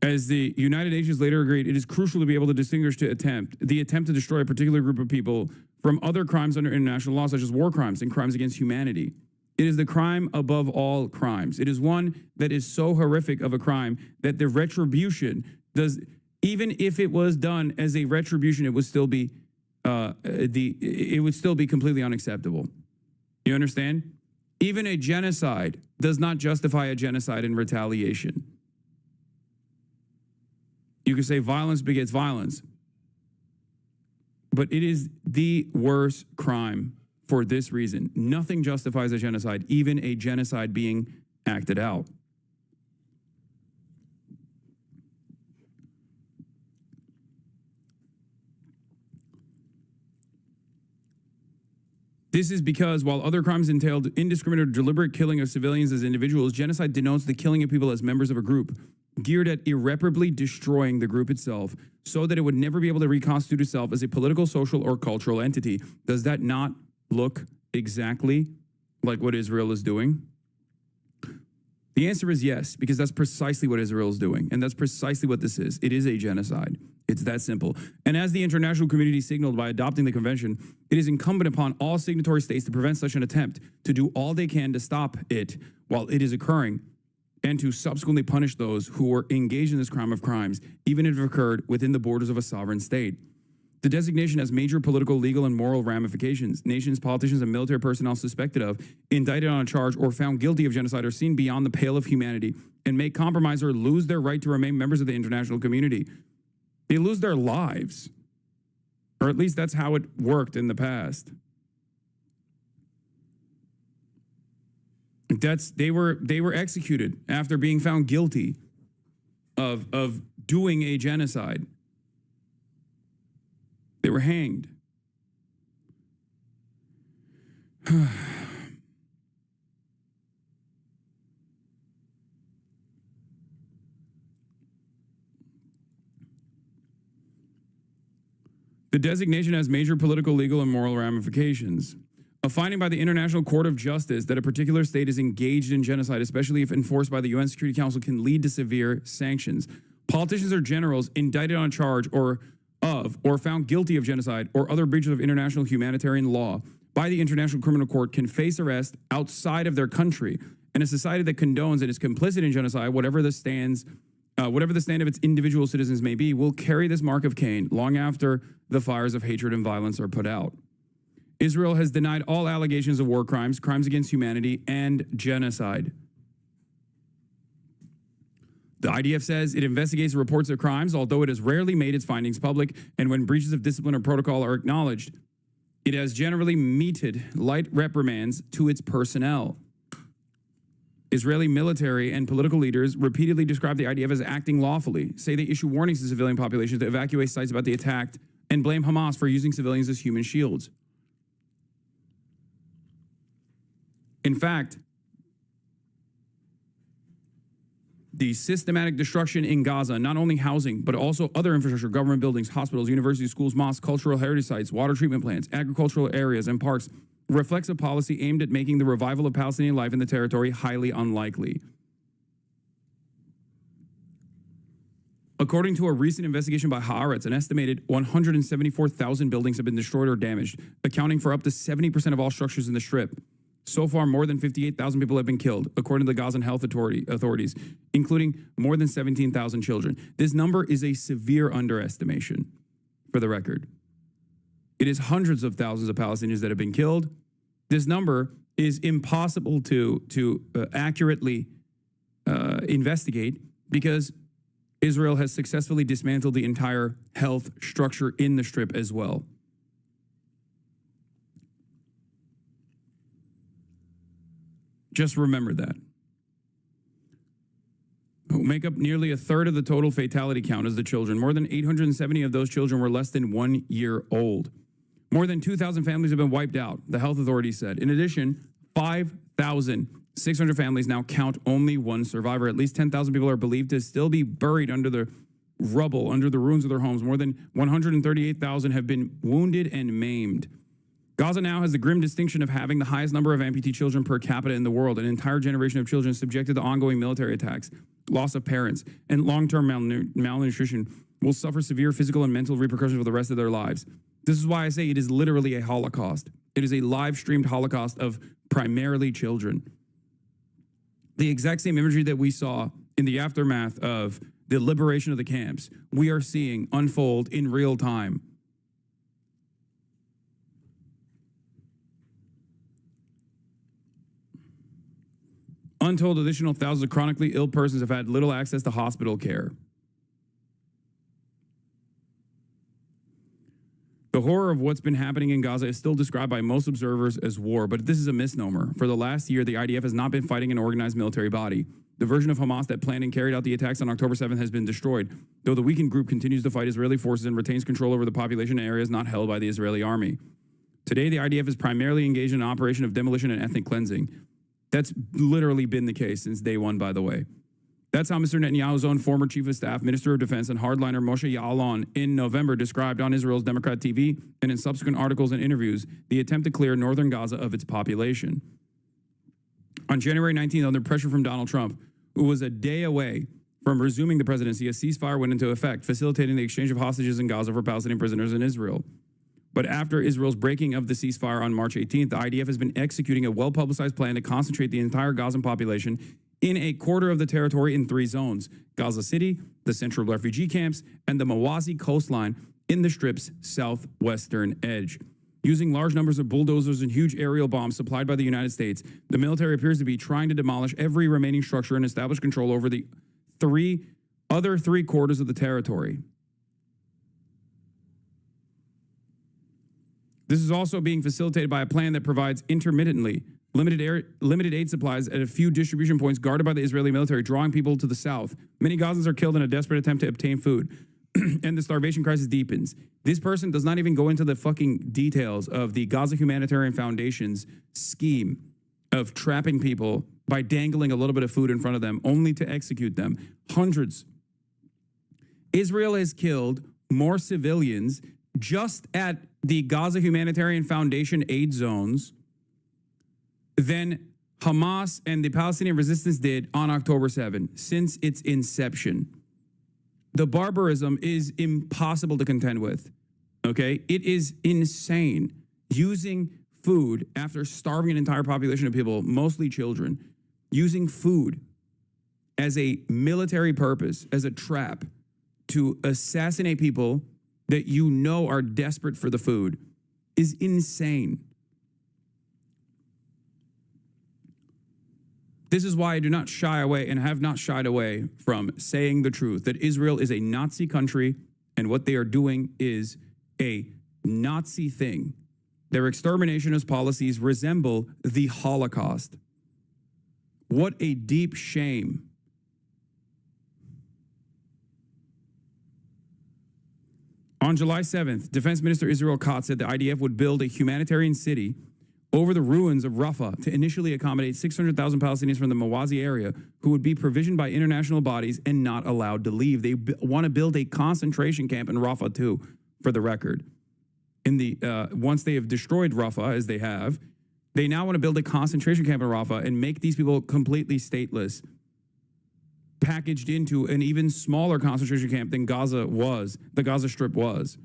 later agreed, it is crucial to be able to distinguish the attempt to destroy a particular group of people from other crimes under international law, such as war crimes and crimes against humanity. It is the crime above all crimes. It is one that is so horrific of a crime that the retribution does, even if it was done as a retribution, it would still be completely unacceptable. You understand? Even a genocide does not justify a genocide in retaliation. You can say violence begets violence, but it is the worst crime for this reason. Nothing justifies a genocide, even a genocide being acted out. This is because while other crimes entailed indiscriminate or deliberate killing of civilians as individuals, genocide denotes the killing of people as members of a group, geared at irreparably destroying the group itself so that it would never be able to reconstitute itself as a political, social, or cultural entity. Does that not look exactly like what Israel is doing? The answer is yes, because that's precisely what Israel is doing, and that's precisely what this is. It is a genocide. It's that simple. And as the international community signaled by adopting the convention, it is incumbent upon all signatory states to prevent such an attempt, to do all they can to stop it while it is occurring, and to subsequently punish those who were engaged in this crime of crimes, even if it occurred within the borders of a sovereign state. The designation has major political, legal, and moral ramifications. Nations, politicians, and military personnel suspected of, indicted on a charge, or found guilty of genocide are seen beyond the pale of humanity and may compromise or lose their right to remain members of the international community. They lose their lives. Or at least that's how it worked in the past. They were executed after being found guilty of doing a genocide. They were hanged. The designation has major political, legal, and moral ramifications. A finding by the International Court of Justice that a particular state is engaged in genocide, especially if enforced by the UN Security Council, can lead to severe sanctions. Politicians or generals indicted on a charge or found guilty of genocide or other breaches of international humanitarian law by the International Criminal Court can face arrest outside of their country. And a society that condones and is complicit in genocide, whatever the stand of its individual citizens may be, will carry this mark of Cain long after the fires of hatred and violence are put out. Israel has denied all allegations of war crimes, crimes against humanity, and genocide. The IDF says it investigates reports of crimes, although it has rarely made its findings public, and when breaches of discipline or protocol are acknowledged, it has generally meted light reprimands to its personnel. Israeli military and political leaders repeatedly describe the IDF as acting lawfully, say they issue warnings to civilian populations to evacuate sites about the attack, and blame Hamas for using civilians as human shields. In fact, the systematic destruction in Gaza, not only housing, but also other infrastructure, government buildings, hospitals, universities, schools, mosques, cultural heritage sites, water treatment plants, agricultural areas, and parks, reflects a policy aimed at making the revival of Palestinian life in the territory highly unlikely. According to a recent investigation by Haaretz, an estimated 174,000 buildings have been destroyed or damaged, accounting for up to 70% of all structures in the Strip. So far, more than 58,000 people have been killed, according to the Gazan health authorities, including more than 17,000 children. This number is a severe underestimation, for the record. It is hundreds of thousands of Palestinians that have been killed. This number is impossible to accurately investigate because Israel has successfully dismantled the entire health structure in the Strip as well. Just remember that. Who make up nearly a third of the total fatality count as the children. More than 870 of those children were less than 1 year old. More than 2,000 families have been wiped out, the health authorities said. In addition, 5,600 families now count only one survivor. At least 10,000 people are believed to still be buried under the rubble, under the ruins of their homes. More than 138,000 have been wounded and maimed. Gaza now has the grim distinction of having the highest number of amputee children per capita in the world. An entire generation of children subjected to ongoing military attacks, loss of parents, and long-term malnutrition will suffer severe physical and mental repercussions for the rest of their lives. This is why I say it is literally a Holocaust. It is a live-streamed Holocaust of primarily children. The exact same imagery that we saw in the aftermath of the liberation of the camps, we are seeing unfold in real time. Untold additional thousands of chronically ill persons have had little access to hospital care. The horror of what's been happening in Gaza is still described by most observers as war, but this is a misnomer. For the last year, the IDF has not been fighting an organized military body. The version of Hamas that planned and carried out the attacks on October 7th has been destroyed, though the weakened group continues to fight Israeli forces and retains control over the population in areas not held by the Israeli army. Today, the IDF is primarily engaged in an operation of demolition and ethnic cleansing. That's literally been the case since day one, by the way. That's how Mr. Netanyahu's own former chief of staff, minister of defense, and hardliner Moshe Ya'alon in November described on Israel's Democrat TV and in subsequent articles and interviews the attempt to clear northern Gaza of its population. On January 19th, under pressure from Donald Trump, who was a day away from resuming the presidency, a ceasefire went into effect, facilitating the exchange of hostages in Gaza for Palestinian prisoners in Israel. But after Israel's breaking of the ceasefire on March 18th, the IDF has been executing a well-publicized plan to concentrate the entire Gazan population in a quarter of the territory in 3 zones: Gaza City, the central refugee camps, and the Mawazi coastline in the Strip's southwestern edge. Using large numbers of bulldozers and huge aerial bombs supplied by the United States, the military appears to be trying to demolish every remaining structure and establish control over the other 3 quarters of the territory. This is also being facilitated by a plan that provides intermittently limited aid supplies at a few distribution points guarded by the Israeli military, drawing people to the south. Many Gazans are killed in a desperate attempt to obtain food, and the starvation crisis deepens. This person does not even go into the fucking details of the Gaza Humanitarian Foundation's scheme of trapping people by dangling a little bit of food in front of them, only to execute them. Hundreds. Israel has killed more civilians just at the Gaza Humanitarian Foundation aid zones than Hamas and the Palestinian resistance did on October 7 since its inception. The barbarism is impossible to contend with, okay? It is insane. Using food after starving an entire population of people, mostly children, using food as a military purpose, as a trap to assassinate people that you know are desperate for the food is insane. This is why I do not shy away and have not shied away from saying the truth, that Israel is a Nazi country and what they are doing is a Nazi thing. Their exterminationist policies resemble the Holocaust. What a deep shame. On July 7th, Defense Minister Israel Katz said the IDF would build a humanitarian city over the ruins of Rafah to initially accommodate 600,000 Palestinians from the Mawazi area who would be provisioned by international bodies and not allowed to leave. They want to build a concentration camp in Rafah too, for the record. Once they have destroyed Rafah, as they have, they now want to build a concentration camp in Rafah and make these people completely stateless, packaged into an even smaller concentration camp than the Gaza Strip was.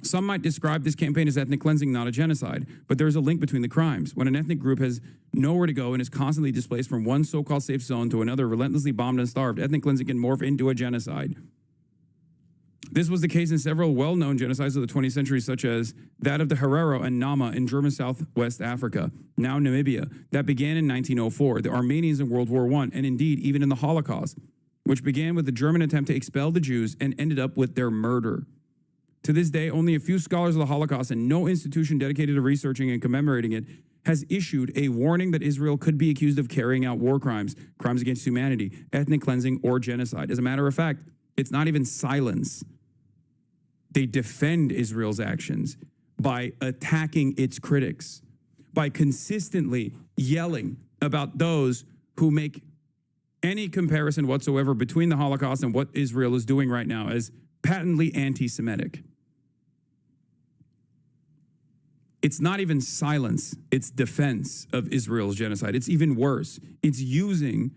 Some might describe this campaign as ethnic cleansing, not a genocide, but there is a link between the crimes. When an ethnic group has nowhere to go and is constantly displaced from one so-called safe zone to another, relentlessly bombed and starved, ethnic cleansing can morph into a genocide. This was the case in several well-known genocides of the 20th century, such as that of the Herero and Nama in German Southwest Africa, now Namibia, that began in 1904, the Armenians in World War I, and indeed even in the Holocaust, which began with the German attempt to expel the Jews and ended up with their murder. To this day, only a few scholars of the Holocaust and no institution dedicated to researching and commemorating it has issued a warning that Israel could be accused of carrying out war crimes, crimes against humanity, ethnic cleansing, or genocide. As a matter of fact, it's not even silence. They defend Israel's actions by attacking its critics, by consistently yelling about those who make any comparison whatsoever between the Holocaust and what Israel is doing right now as patently anti-Semitic. It's not even silence, it's defense of Israel's genocide. It's even worse. It's using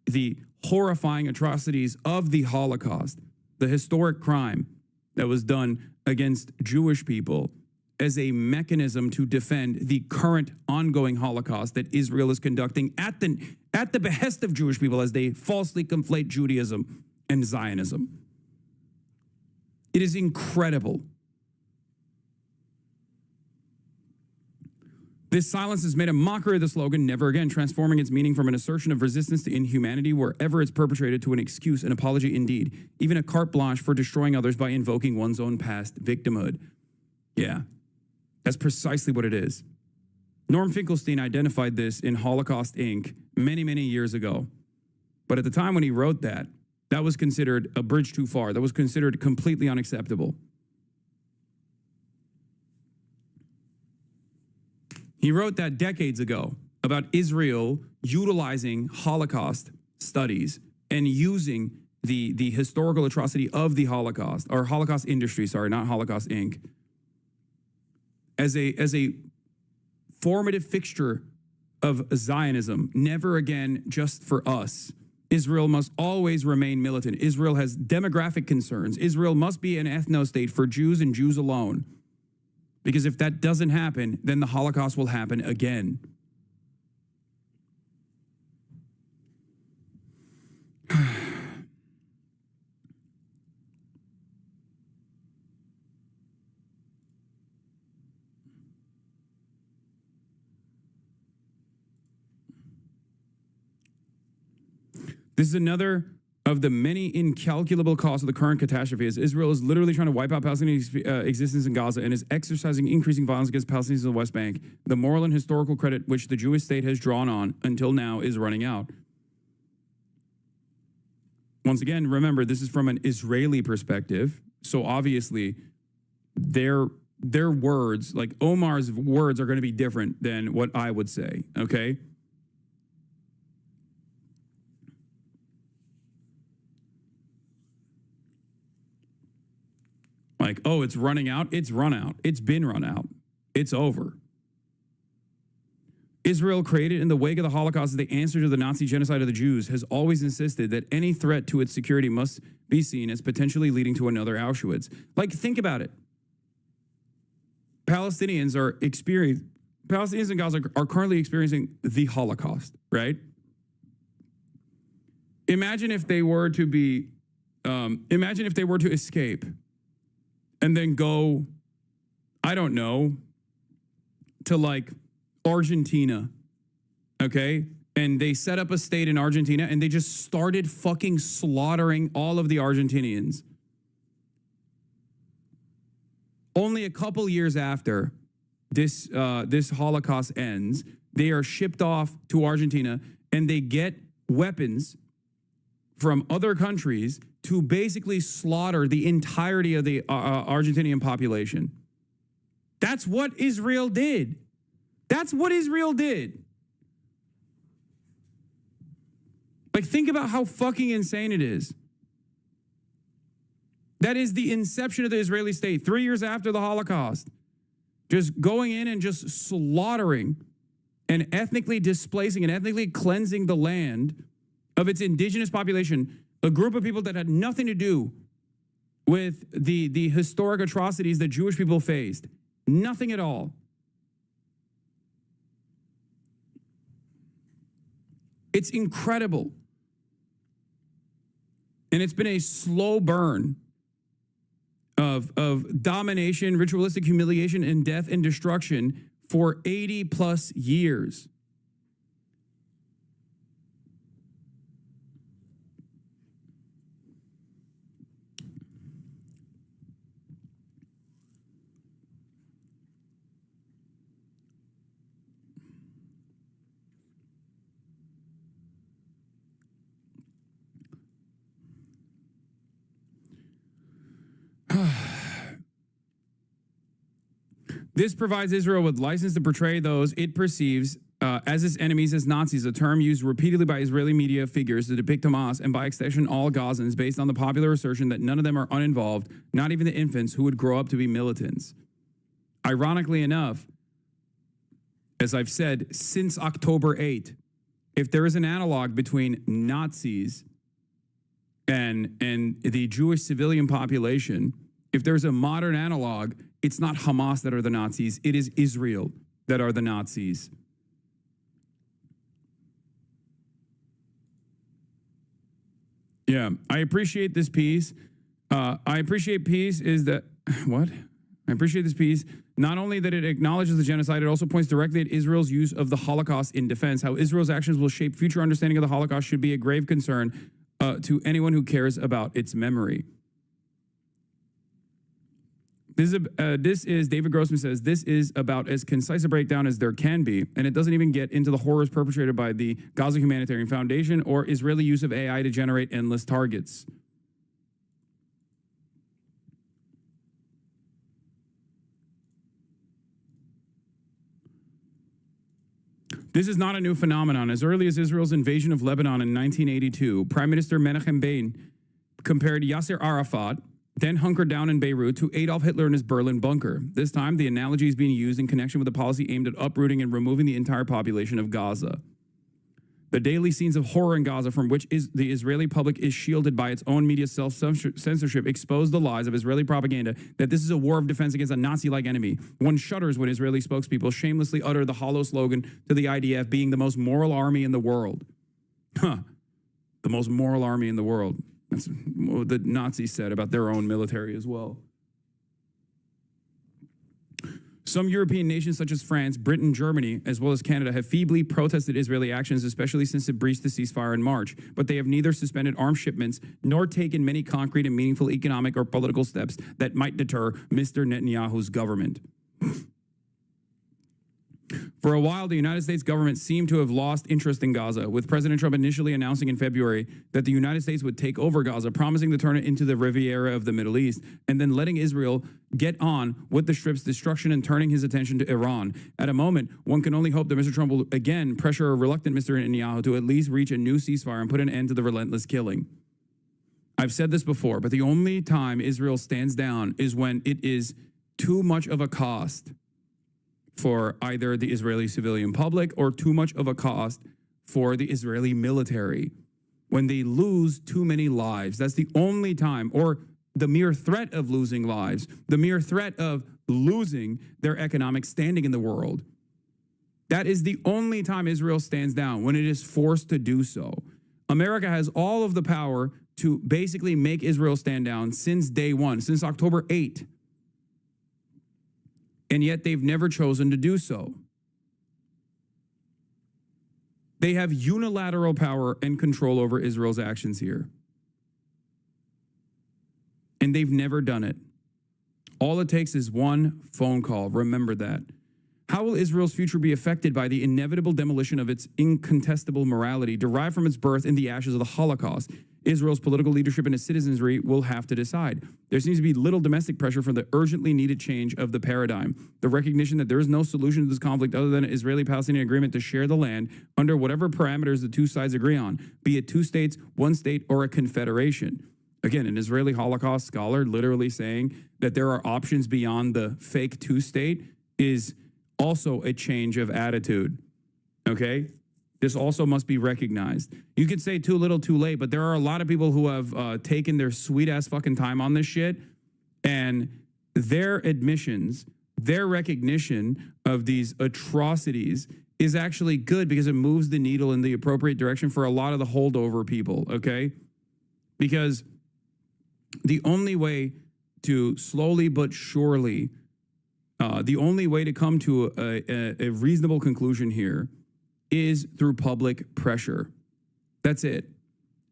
the horrifying atrocities of the Holocaust, the historic crime that was done against Jewish people, as a mechanism to defend the current ongoing Holocaust that Israel is conducting at the behest of Jewish people as they falsely conflate Judaism and Zionism. It is incredible. This silence has made a mockery of the slogan, never again, transforming its meaning from an assertion of resistance to inhumanity wherever it's perpetrated to an excuse, an apology indeed, even a carte blanche for destroying others by invoking one's own past victimhood. Yeah, that's precisely what it is. Norm Finkelstein identified this in Holocaust Inc. many, many years ago. But at the time when he wrote that, that was considered a bridge too far. That was considered completely unacceptable. He wrote that decades ago about Israel utilizing Holocaust studies and using the historical atrocity of the Holocaust, or Holocaust industry, sorry, not Holocaust Inc., as a formative fixture of Zionism. Never again just for us. Israel must always remain militant. Israel has demographic concerns. Israel must be an ethno-state for Jews and Jews alone. Because if that doesn't happen, then the Holocaust will happen again. This is another of the many incalculable costs of the current catastrophe, as Israel is literally trying to wipe out Palestinian existence in Gaza and is exercising increasing violence against Palestinians in the West Bank. The moral and historical credit which the Jewish state has drawn on until now is running out. Once again, remember, this is from an Israeli perspective, so obviously their words, like Omar's words, are going to be different than what I would say, okay? Like, oh, it's running out. It's run out. It's been run out. It's over. Israel, created in the wake of the Holocaust as the answer to the Nazi genocide of the Jews, has always insisted that any threat to its security must be seen as potentially leading to another Auschwitz. Like, think about it. Palestinians in Gaza are currently experiencing the Holocaust, right? Imagine if they were to escape and then go, I don't know, to like Argentina, okay? And they set up a state in Argentina and they just started fucking slaughtering all of the Argentinians. Only a couple years after this Holocaust ends, they are shipped off to Argentina and they get weapons from other countries to basically slaughter the entirety of the Argentinian population. That's what Israel did. That's what Israel did. Like, think about how fucking insane it is. That is the inception of the Israeli state, 3 years after the Holocaust. Just going in and just slaughtering and ethnically displacing and ethnically cleansing the land of its indigenous population, a group of people that had nothing to do with the historic atrocities that Jewish people faced. Nothing at all. It's incredible. And it's been a slow burn of domination, ritualistic humiliation, and death and destruction for 80 plus years. This provides Israel with license to portray those it perceives as its enemies as Nazis, a term used repeatedly by Israeli media figures to depict Hamas and by extension all Gazans, based on the popular assertion that none of them are uninvolved, not even the infants who would grow up to be militants. Ironically enough, as I've said, since October 8, if there is an analog between Nazis and the Jewish civilian population, if there's a modern analog, it's not Hamas that are the Nazis, it is Israel that are the Nazis. Yeah, I appreciate this piece. I appreciate peace is that, what? I appreciate this piece. Not only that it acknowledges the genocide, it also points directly at Israel's use of the Holocaust in defense. How Israel's actions will shape future understanding of the Holocaust should be a grave concern to anyone who cares about its memory. This is David Grossman says, this is about as concise a breakdown as there can be, and it doesn't even get into the horrors perpetrated by the Gaza Humanitarian Foundation or Israeli use of AI to generate endless targets. This is not a new phenomenon. As early as Israel's invasion of Lebanon in 1982, Prime Minister Menachem Begin compared Yasser Arafat, then hunkered down in Beirut, to Adolf Hitler in his Berlin bunker. This time, the analogy is being used in connection with a policy aimed at uprooting and removing the entire population of Gaza. The daily scenes of horror in Gaza, from which the Israeli public is shielded by its own media self-censorship, expose the lies of Israeli propaganda that this is a war of defense against a Nazi-like enemy. One shudders when Israeli spokespeople shamelessly utter the hollow slogan to the IDF being the most moral army in the world. The most moral army in the world. That's what the Nazis said about their own military as well. Some European nations such as France, Britain, Germany, as well as Canada have feebly protested Israeli actions, especially since it breached the ceasefire in March. But they have neither suspended arms shipments nor taken many concrete and meaningful economic or political steps that might deter Mr. Netanyahu's government. For a while, the United States government seemed to have lost interest in Gaza, with President Trump initially announcing in February that the United States would take over Gaza, promising to turn it into the Riviera of the Middle East, and then letting Israel get on with the Strip's destruction and turning his attention to Iran. At a moment, one can only hope that Mr. Trump will again pressure a reluctant Mr. Netanyahu to at least reach a new ceasefire and put an end to the relentless killing. I've said this before, but the only time Israel stands down is when it is too much of a cost for either the Israeli civilian public or too much of a cost for the Israeli military. When they lose too many lives, that's the only time, or the mere threat of losing lives, the mere threat of losing their economic standing in the world. That is the only time Israel stands down, when it is forced to do so. America has all of the power to basically make Israel stand down since day one, since October 8th. And yet they've never chosen to do so. They have unilateral power and control over Israel's actions here. And they've never done it. All it takes is one phone call. Remember that. How will Israel's future be affected by the inevitable demolition of its incontestable morality derived from its birth in the ashes of the Holocaust? Israel's political leadership and its citizenry will have to decide. There seems to be little domestic pressure for the urgently needed change of the paradigm. The recognition that there is no solution to this conflict other than an Israeli-Palestinian agreement to share the land under whatever parameters the two sides agree on, be it two states, one state, or a confederation. Again, an Israeli Holocaust scholar literally saying that there are options beyond the fake two-state is also a change of attitude, okay? This also must be recognized. You could say too little, too late, but there are a lot of people who have taken their sweet-ass fucking time on this shit, and their admissions, their recognition of these atrocities is actually good because it moves the needle in the appropriate direction for a lot of the holdover people, okay? Because the only way to slowly but surely, the only way to come to a reasonable conclusion here is through public pressure. That's it.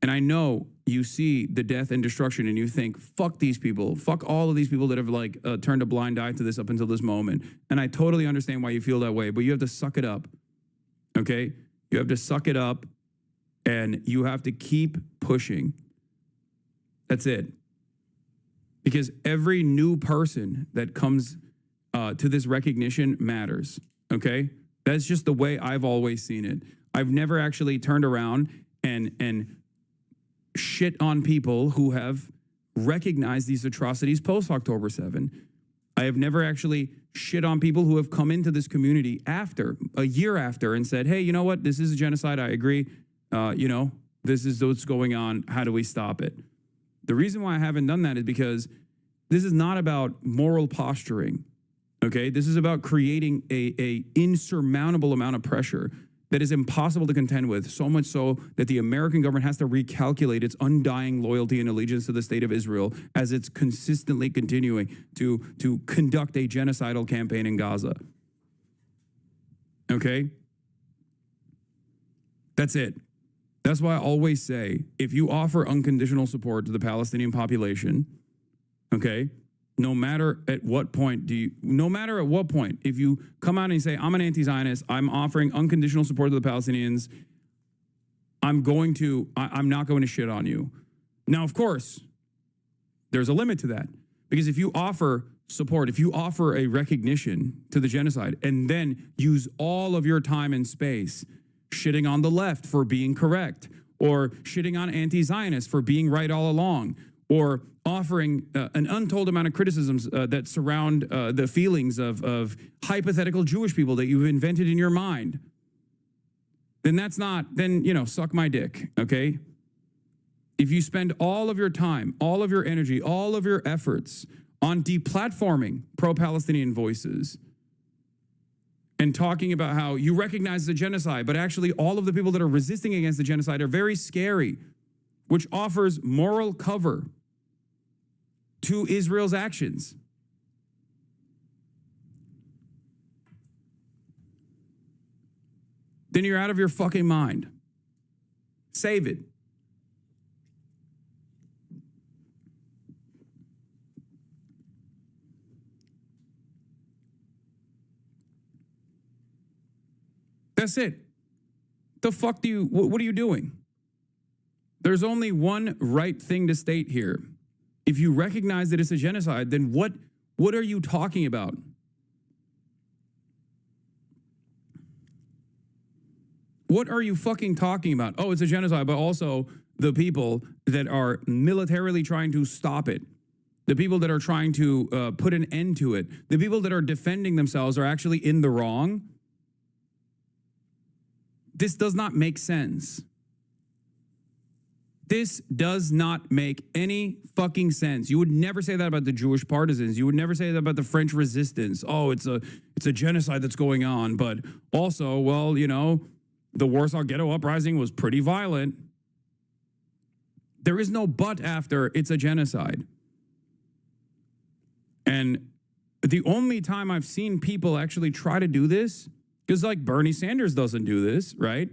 And I know you see the death and destruction and you think, fuck these people, fuck all of these people that have like turned a blind eye to this up until this moment. And I totally understand why you feel that way, but you have to suck it up, okay? You have to suck it up and you have to keep pushing. That's it. Because every new person that comes to this recognition matters, okay? That's just the way I've always seen it. I've never actually turned around and shit on people who have recognized these atrocities post-October 7. I have never actually shit on people who have come into this community after, a year after, and said, hey, you know what? This is a genocide. I agree. This is what's going on. How do we stop it? The reason why I haven't done that is because this is not about moral posturing. Okay, this is about creating a insurmountable amount of pressure that is impossible to contend with, so much so that the American government has to recalculate its undying loyalty and allegiance to the state of Israel as it's consistently continuing to conduct a genocidal campaign in Gaza. Okay? That's it. That's why I always say, if you offer unconditional support to the Palestinian population, okay, no matter at what point, if you come out and you say, I'm an anti-Zionist, I'm offering unconditional support to the Palestinians, I'm not going to shit on you. Now, of course, there's a limit to that. Because if you offer support, if you offer a recognition to the genocide and then use all of your time and space shitting on the left for being correct, or shitting on anti-Zionists for being right all along, or offering an untold amount of criticisms that surround the feelings of hypothetical Jewish people that you've invented in your mind, then that's not, then, you know, suck my dick, okay? If you spend all of your time, all of your energy, all of your efforts on deplatforming pro-Palestinian voices and talking about how you recognize the genocide, but actually all of the people that are resisting against the genocide are very scary, which offers moral cover to Israel's actions. Then you're out of your fucking mind. Save it. That's it. The fuck do you, what are you doing? There's only one right thing to state here. If you recognize that it's a genocide, then what are you talking about? What are you fucking talking about? Oh, it's a genocide, but also the people that are militarily trying to stop it, the people that are trying to put an end to it, the people that are defending themselves are actually in the wrong. This does not make sense. This does not make any fucking sense. You would never say that about the Jewish partisans. You would never say that about the French resistance. Oh, it's a genocide that's going on. But also, well, you know, the Warsaw Ghetto Uprising was pretty violent. There is no but after it's a genocide. And the only time I've seen people actually try to do this, because like Bernie Sanders doesn't do this, right?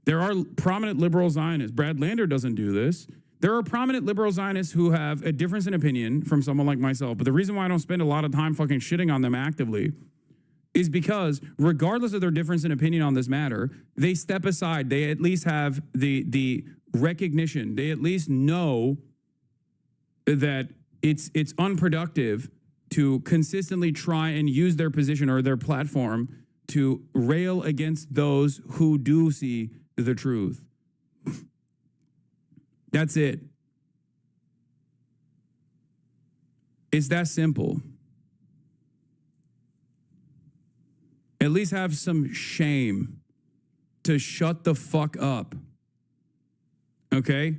There are prominent liberal Zionists. Brad Lander doesn't do this. There are prominent liberal Zionists who have a difference in opinion from someone like myself. But the reason why I don't spend a lot of time fucking shitting on them actively is because regardless of their difference in opinion on this matter, they step aside. They at least have the recognition. They at least know that it's unproductive to consistently try and use their position or their platform to rail against those who do see the truth. That's it. It's that simple. At least have some shame to shut the fuck up. Okay?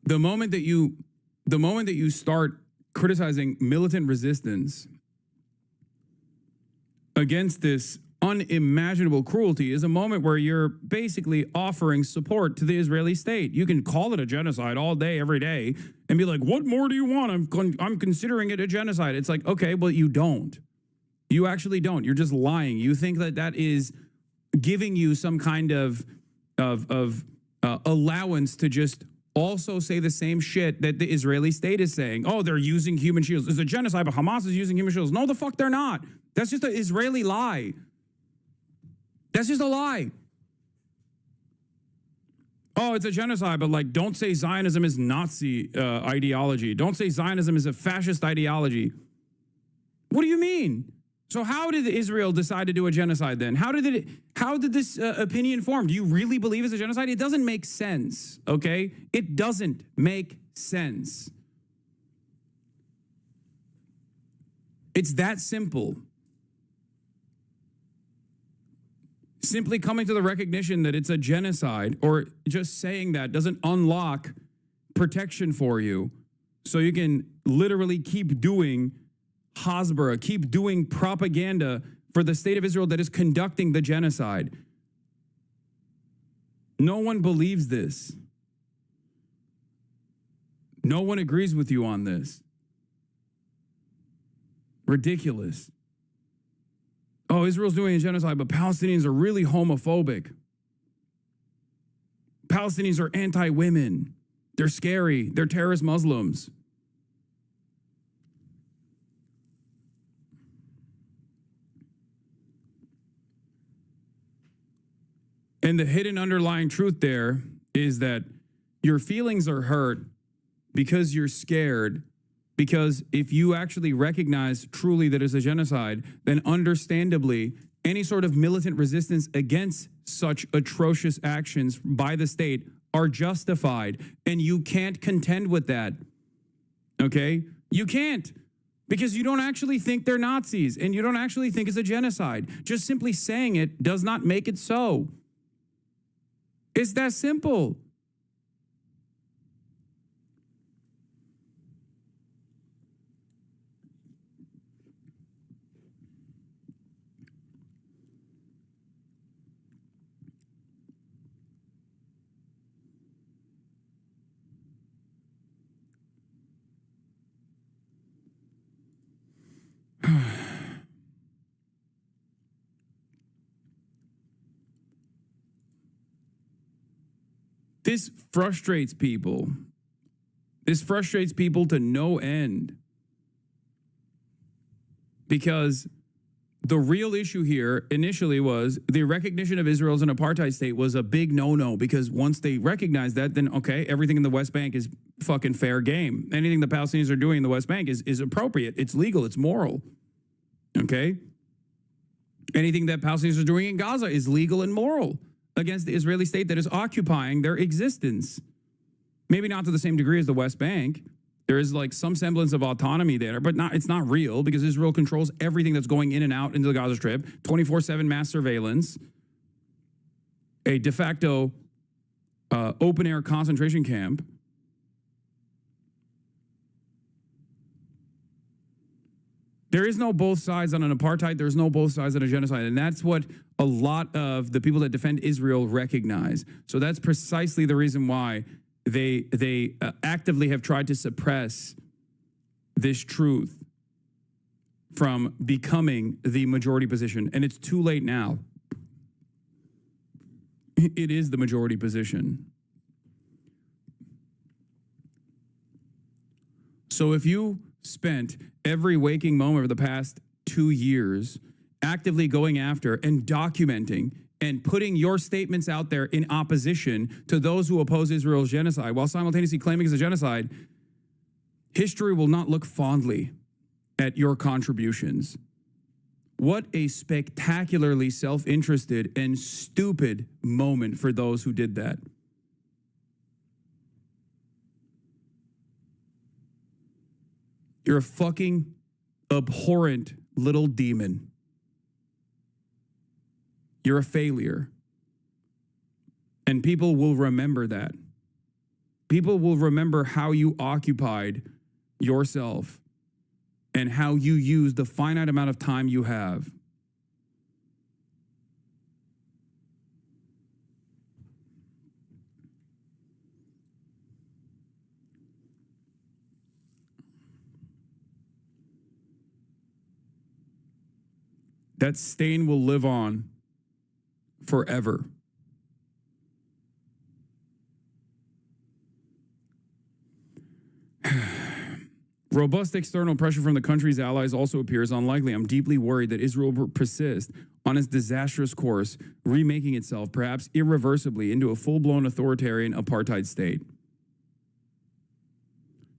The moment that you start criticizing militant resistance against this unimaginable cruelty is a moment where you're basically offering support to the Israeli state. You can call it a genocide all day, every day, and be like, what more do you want? I'm considering it a genocide. It's like, okay, well, you don't. You actually don't. You're just lying. You think that is giving you some kind of allowance to just also say the same shit that the Israeli state is saying. Oh, they're using human shields. It's a genocide, but Hamas is using human shields. No, the fuck they're not. That's just an Israeli lie. That's just a lie. Oh, it's a genocide, but like, don't say Zionism is Nazi ideology. Don't say Zionism is a fascist ideology. What do you mean? So how did Israel decide to do a genocide then? How did this opinion form? Do you really believe it's a genocide? It doesn't make sense, okay? It doesn't make sense. It's that simple. Simply coming to the recognition that it's a genocide or just saying that doesn't unlock protection for you so you can literally keep doing Hasbara, keep doing propaganda for the state of Israel that is conducting the genocide. No one believes this. No one agrees with you on this. Ridiculous. Oh, Israel's doing a genocide, but Palestinians are really homophobic. Palestinians are anti-women. They're scary. They're terrorist Muslims. And the hidden underlying truth there is that your feelings are hurt because you're scared. Because if you actually recognize truly that it's a genocide, then understandably, any sort of militant resistance against such atrocious actions by the state are justified. And you can't contend with that. Okay? You can't. Because you don't actually think they're Nazis and you don't actually think it's a genocide. Just simply saying it does not make it so. It's that simple. This frustrates people. This frustrates people to no end. Because the real issue here initially was the recognition of Israel as an apartheid state was a big no-no, because once they recognize that, then okay, everything in the West Bank is fucking fair game. Anything the Palestinians are doing in the West Bank is appropriate. It's legal. It's moral. Okay? Anything that Palestinians are doing in Gaza is legal and moral against the Israeli state that is occupying their existence. Maybe not to the same degree as the West Bank. There is like some semblance of autonomy there, but it's not real, because Israel controls everything that's going in and out into the Gaza Strip, 24/7 mass surveillance, a de facto open-air concentration camp. There is no both sides on an apartheid. There's no both sides on a genocide. And that's what a lot of the people that defend Israel recognize. So that's precisely the reason why they actively have tried to suppress this truth from becoming the majority position. And it's too late now. It is the majority position. So if you spent every waking moment over the past 2 years actively going after and documenting and putting your statements out there in opposition to those who oppose Israel's genocide while simultaneously claiming it's a genocide, history will not look fondly at your contributions. What a spectacularly self-interested and stupid moment for those who did that. You're a fucking abhorrent little demon. You're a failure. And people will remember that. People will remember how you occupied yourself and how you used the finite amount of time you have. That stain will live on forever. Robust external pressure from the country's allies also appears unlikely. I'm deeply worried that Israel will persist on its disastrous course, remaking itself, perhaps irreversibly, into a full-blown authoritarian apartheid state.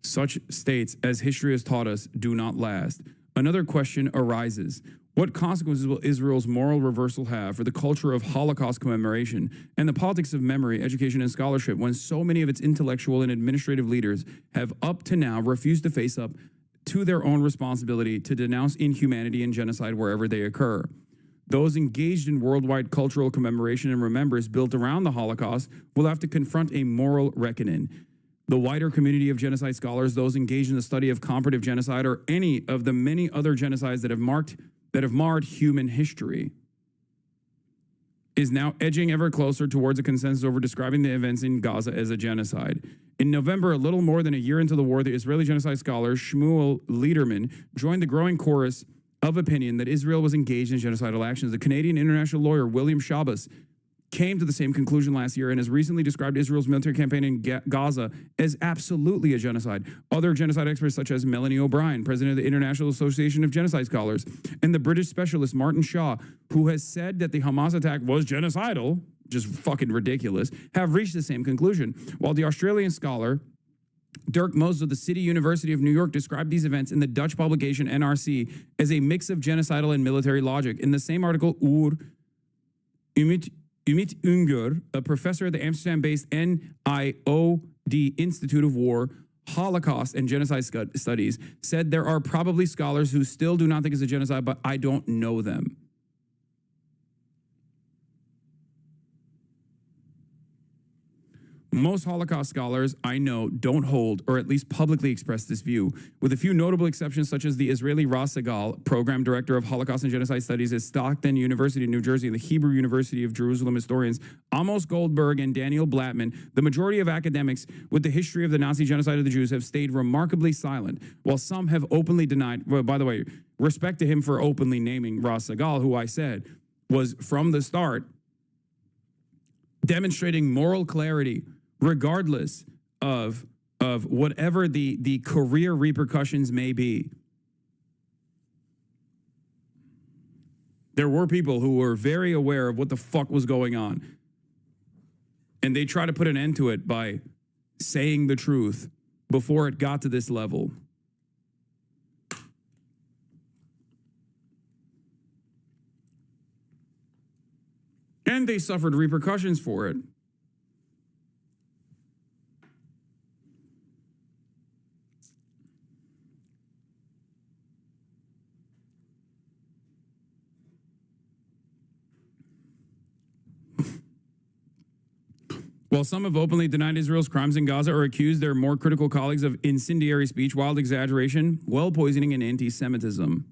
Such states, as history has taught us, do not last. Another question arises. What consequences will Israel's moral reversal have for the culture of Holocaust commemoration and the politics of memory, education, and scholarship when so many of its intellectual and administrative leaders have up to now refused to face up to their own responsibility to denounce inhumanity and genocide wherever they occur? Those engaged in worldwide cultural commemoration and remembrance built around the Holocaust will have to confront a moral reckoning. The wider community of genocide scholars, those engaged in the study of comparative genocide or any of the many other genocides that have marred human history, is now edging ever closer towards a consensus over describing the events in Gaza as a genocide. In November, a little more than a year into the war, the Israeli genocide scholar Shmuel Liederman joined the growing chorus of opinion that Israel was engaged in genocidal actions. The Canadian international lawyer William Shabbos came to the same conclusion last year and has recently described Israel's military campaign in Gaza as absolutely a genocide. Other genocide experts such as Melanie O'Brien, president of the International Association of Genocide Scholars, and the British specialist Martin Shaw, who has said that the Hamas attack was genocidal, just fucking ridiculous, have reached the same conclusion. While the Australian scholar Dirk Moses of the City University of New York described these events in the Dutch publication NRC as a mix of genocidal and military logic. In the same article, Umit Unger, a professor at the Amsterdam-based NIOD Institute of War, Holocaust, and Genocide Studies, said there are probably scholars who still do not think it's a genocide, but I don't know them. Most Holocaust scholars I know don't hold or at least publicly express this view, with a few notable exceptions such as the Israeli Ras Segal, program director of Holocaust and Genocide Studies at Stockton University in New Jersey, and the Hebrew University of Jerusalem historians Amos Goldberg and Daniel Blattman. The majority of academics with the history of the Nazi genocide of the Jews have stayed remarkably silent, while some have openly denied. Well, by the way, respect to him for openly naming Ras Segal, who I said was from the start demonstrating moral clarity regardless of whatever the career repercussions may be. There were people who were very aware of what the fuck was going on, and they tried to put an end to it by saying the truth before it got to this level. And they suffered repercussions for it. While some have openly denied Israel's crimes in Gaza or accused their more critical colleagues of incendiary speech, wild exaggeration, well poisoning, and anti-Semitism.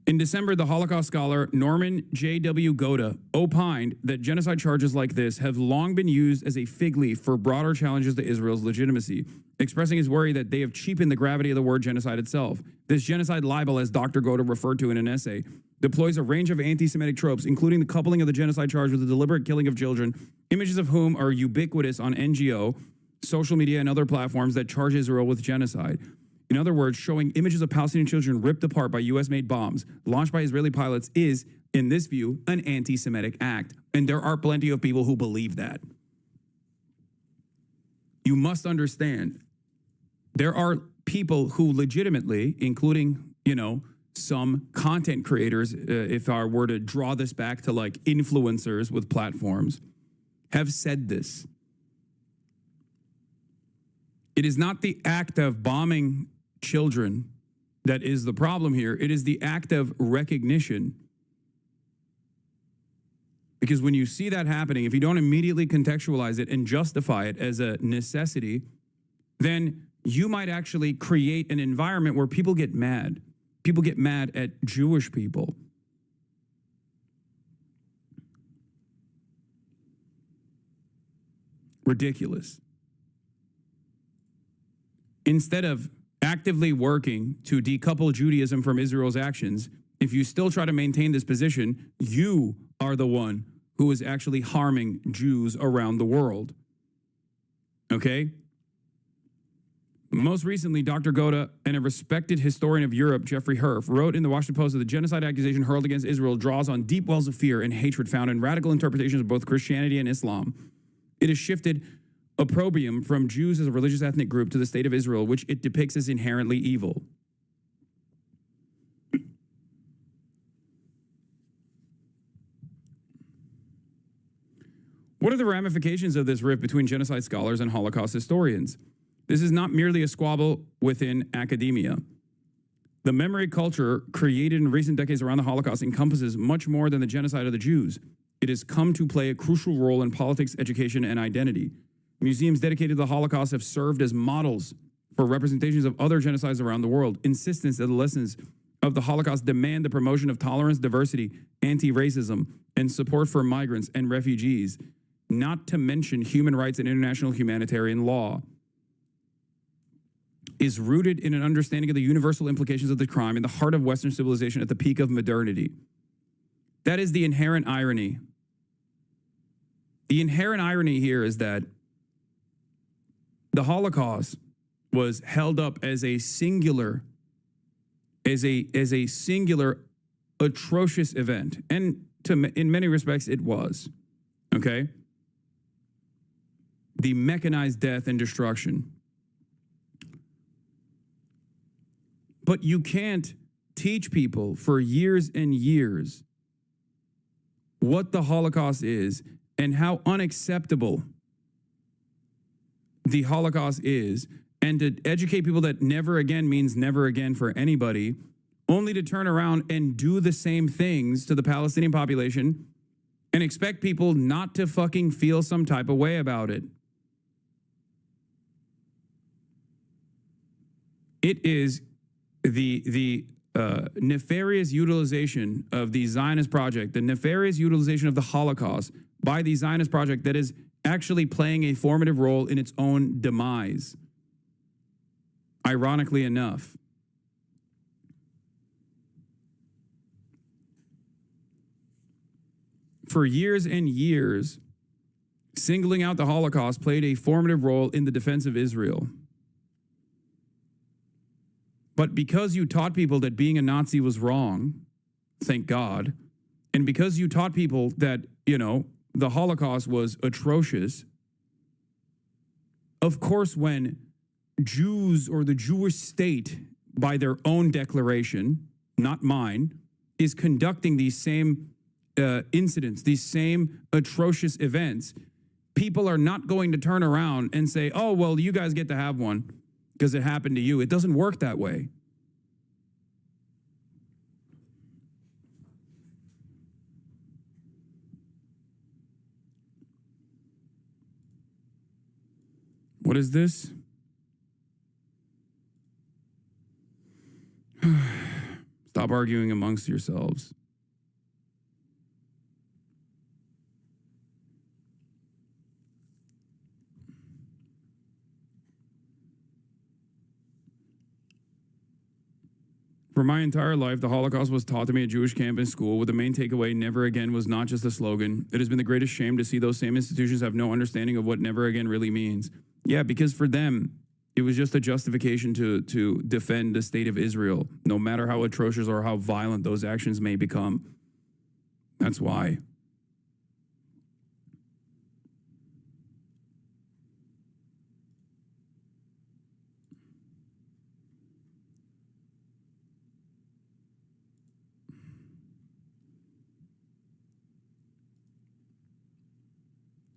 In December, the Holocaust scholar Norman J.W. Goda opined that genocide charges like this have long been used as a fig leaf for broader challenges to Israel's legitimacy, expressing his worry that they have cheapened the gravity of the word genocide itself. This genocide libel, as Dr. Goda referred to in an essay, deploys a range of anti-Semitic tropes, including the coupling of the genocide charge with the deliberate killing of children, images of whom are ubiquitous on NGO, social media, and other platforms that charge Israel with genocide. In other words, showing images of Palestinian children ripped apart by U.S.-made bombs launched by Israeli pilots is, in this view, an anti-Semitic act. And there are plenty of people who believe that. You must understand, there are people who legitimately, including, some content creators, if I were to draw this back to like influencers with platforms, have said this. It is not the act of bombing children that is the problem here. It is the act of recognition. Because when you see that happening, if you don't immediately contextualize it and justify it as a necessity, then you might actually create an environment where people get mad. People get mad at Jewish people. Ridiculous. Instead of actively working to decouple Judaism from Israel's actions, if you still try to maintain this position, you are the one who is actually harming Jews around the world. Okay? Most recently, Dr. Goda and a respected historian of Europe, Jeffrey Herf, wrote in the Washington Post that the genocide accusation hurled against Israel draws on deep wells of fear and hatred found in radical interpretations of both Christianity and Islam. It has shifted opprobrium from Jews as a religious ethnic group to the state of Israel, which it depicts as inherently evil. What are the ramifications of this rift between genocide scholars and Holocaust historians? This is not merely a squabble within academia. The memory culture created in recent decades around the Holocaust encompasses much more than the genocide of the Jews. It has come to play a crucial role in politics, education, and identity. Museums dedicated to the Holocaust have served as models for representations of other genocides around the world. Insistence that the lessons of the Holocaust demand the promotion of tolerance, diversity, anti-racism, and support for migrants and refugees, not to mention human rights and international humanitarian law, is rooted in an understanding of the universal implications of the crime in the heart of Western civilization at the peak of modernity. That is the inherent irony. The inherent irony here is that the Holocaust was held up as a singular atrocious event. And in many respects, it was. Okay? The mechanized death and destruction. But you can't teach people for years and years what the Holocaust is and how unacceptable the Holocaust is, and to educate people that never again means never again for anybody, only to turn around and do the same things to the Palestinian population and expect people not to fucking feel some type of way about it. It is the nefarious utilization of the Zionist project, the nefarious utilization of the Holocaust by the Zionist project that is actually playing a formative role in its own demise. Ironically enough. For years and years, singling out the Holocaust played a formative role in the defense of Israel. But because you taught people that being a Nazi was wrong, thank God, and because you taught people that, the Holocaust was atrocious, of course, when Jews or the Jewish state, by their own declaration, not mine, is conducting these same incidents, these same atrocious events, people are not going to turn around and say, oh, well, you guys get to have one because it happened to you. It doesn't work that way. What is this? Stop arguing amongst yourselves. For my entire life, the Holocaust was taught to me at Jewish camp and school, with the main takeaway, never again, was not just a slogan. It has been the greatest shame to see those same institutions have no understanding of what never again really means. Yeah, because for them, it was just a justification to defend the state of Israel, no matter how atrocious or how violent those actions may become. That's why.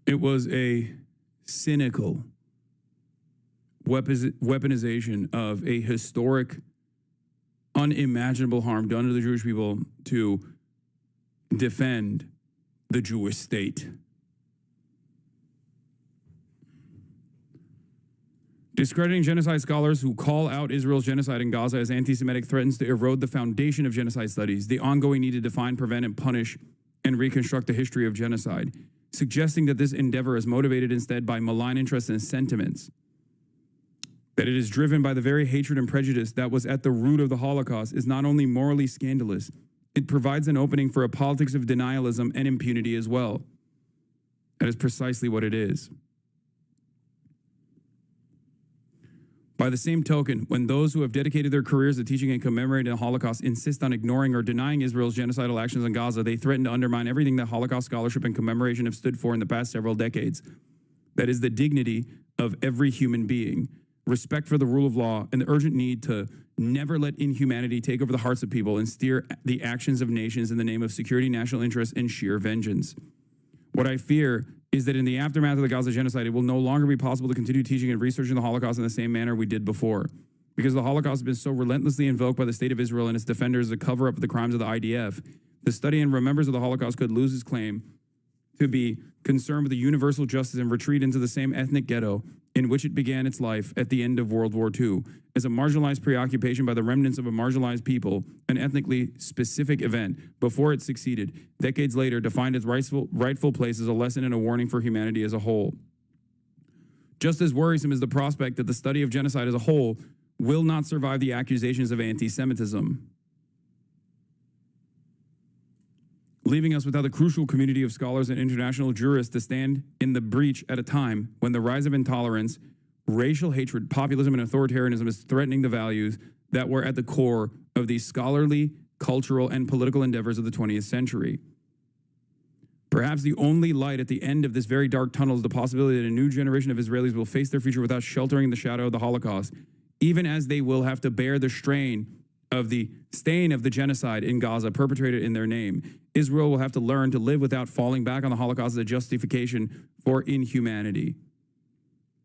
It was a cynical weaponization of a historic, unimaginable harm done to the Jewish people to defend the Jewish state. Discrediting genocide scholars who call out Israel's genocide in Gaza as anti-Semitic threatens to erode the foundation of genocide studies, the ongoing need to define, prevent, and punish and reconstruct the history of genocide, suggesting that this endeavor is motivated instead by malign interests and sentiments, that it is driven by the very hatred and prejudice that was at the root of the Holocaust, is not only morally scandalous, it provides an opening for a politics of denialism and impunity as well. That is precisely what it is. By the same token, when those who have dedicated their careers to teaching and commemorating the Holocaust insist on ignoring or denying Israel's genocidal actions in Gaza, they threaten to undermine everything that Holocaust scholarship and commemoration have stood for in the past several decades. That is the dignity of every human being, respect for the rule of law, and the urgent need to never let inhumanity take over the hearts of people and steer the actions of nations in the name of security, national interest, and sheer vengeance. What I fear is that in the aftermath of the Gaza genocide, it will no longer be possible to continue teaching and researching the Holocaust in the same manner we did before. Because the Holocaust has been so relentlessly invoked by the state of Israel and its defenders as a cover-up of the crimes of the IDF, the study and remembers of the Holocaust could lose its claim to be concerned with the universal justice and retreat into the same ethnic ghetto in which it began its life at the end of World War II, as a marginalized preoccupation by the remnants of a marginalized people, an ethnically specific event, before it succeeded, decades later, to find its rightful place as a lesson and a warning for humanity as a whole. Just as worrisome is the prospect that the study of genocide as a whole will not survive the accusations of anti-Semitism, leaving us without a crucial community of scholars and international jurists to stand in the breach at a time when the rise of intolerance, racial hatred, populism, and authoritarianism is threatening the values that were at the core of the scholarly, cultural, and political endeavors of the 20th century. Perhaps the only light at the end of this very dark tunnel is the possibility that a new generation of Israelis will face their future without sheltering in the shadow of the Holocaust, even as they will have to bear the stain of the genocide in Gaza perpetrated in their name. Israel will have to learn to live without falling back on the Holocaust as a justification for inhumanity.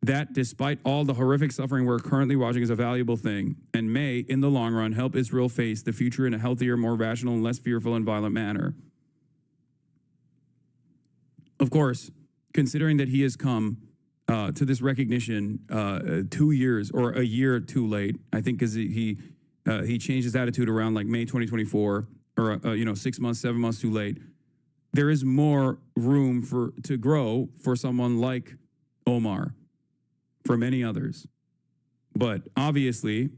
That, despite all the horrific suffering we're currently watching, is a valuable thing and may, in the long run, help Israel face the future in a healthier, more rational, and less fearful and violent manner. Of course, considering that he has come to this recognition 2 years or a year too late, I think, because he changed his attitude around like May 2024, or 6 months, 7 months too late. There is more room to grow for someone like Omar, for many others. But obviously,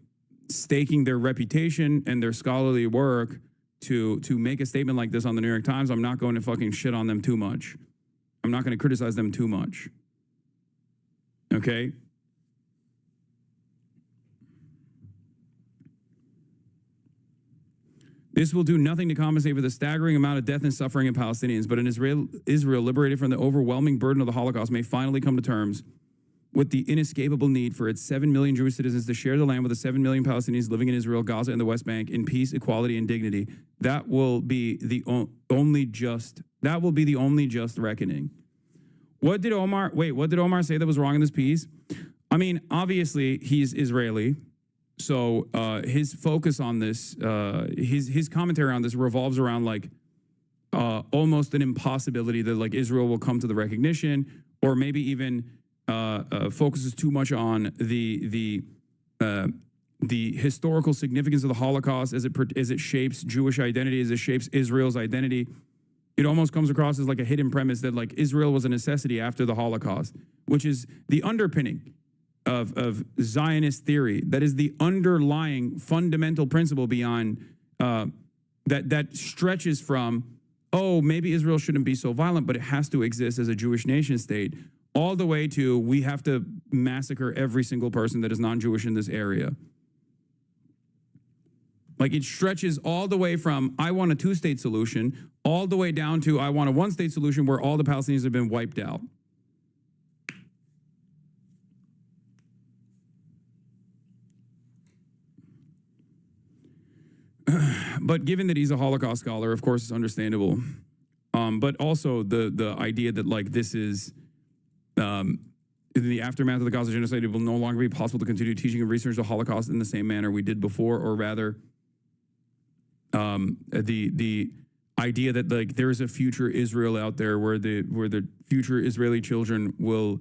staking their reputation and their scholarly work to make a statement like this on the New York Times, I'm not going to fucking shit on them too much. I'm not going to criticize them too much. Okay? This will do nothing to compensate for the staggering amount of death and suffering in Palestinians, but Israel, liberated from the overwhelming burden of the Holocaust, may finally come to terms with the inescapable need for its 7 million Jewish citizens to share the land with the 7 million Palestinians living in Israel, Gaza, and the West Bank in peace, equality, and dignity. That will be the only just reckoning. What did Omar say that was wrong in this piece? I mean, obviously, he's Israeli. So his focus on this, his commentary on this revolves around like almost an impossibility that like Israel will come to the recognition, or maybe even focuses too much on the historical significance of the Holocaust as it shapes Jewish identity, as it shapes Israel's identity. It almost comes across as like a hidden premise that like Israel was a necessity after the Holocaust, which is the underpinning of Zionist theory. That is the underlying fundamental principle beyond that stretches from, oh, maybe Israel shouldn't be so violent, but it has to exist as a Jewish nation state, all the way to we have to massacre every single person that is non-Jewish in this area. Like it stretches all the way from I want a two-state solution all the way down to I want a one-state solution where all the Palestinians have been wiped out. But given that he's a Holocaust scholar, of course, it's understandable. But also the idea that like this is in the aftermath of the Gaza genocide, it will no longer be possible to continue teaching and research the Holocaust in the same manner we did before, or rather, the idea that like there is a future Israel out there where the future Israeli children will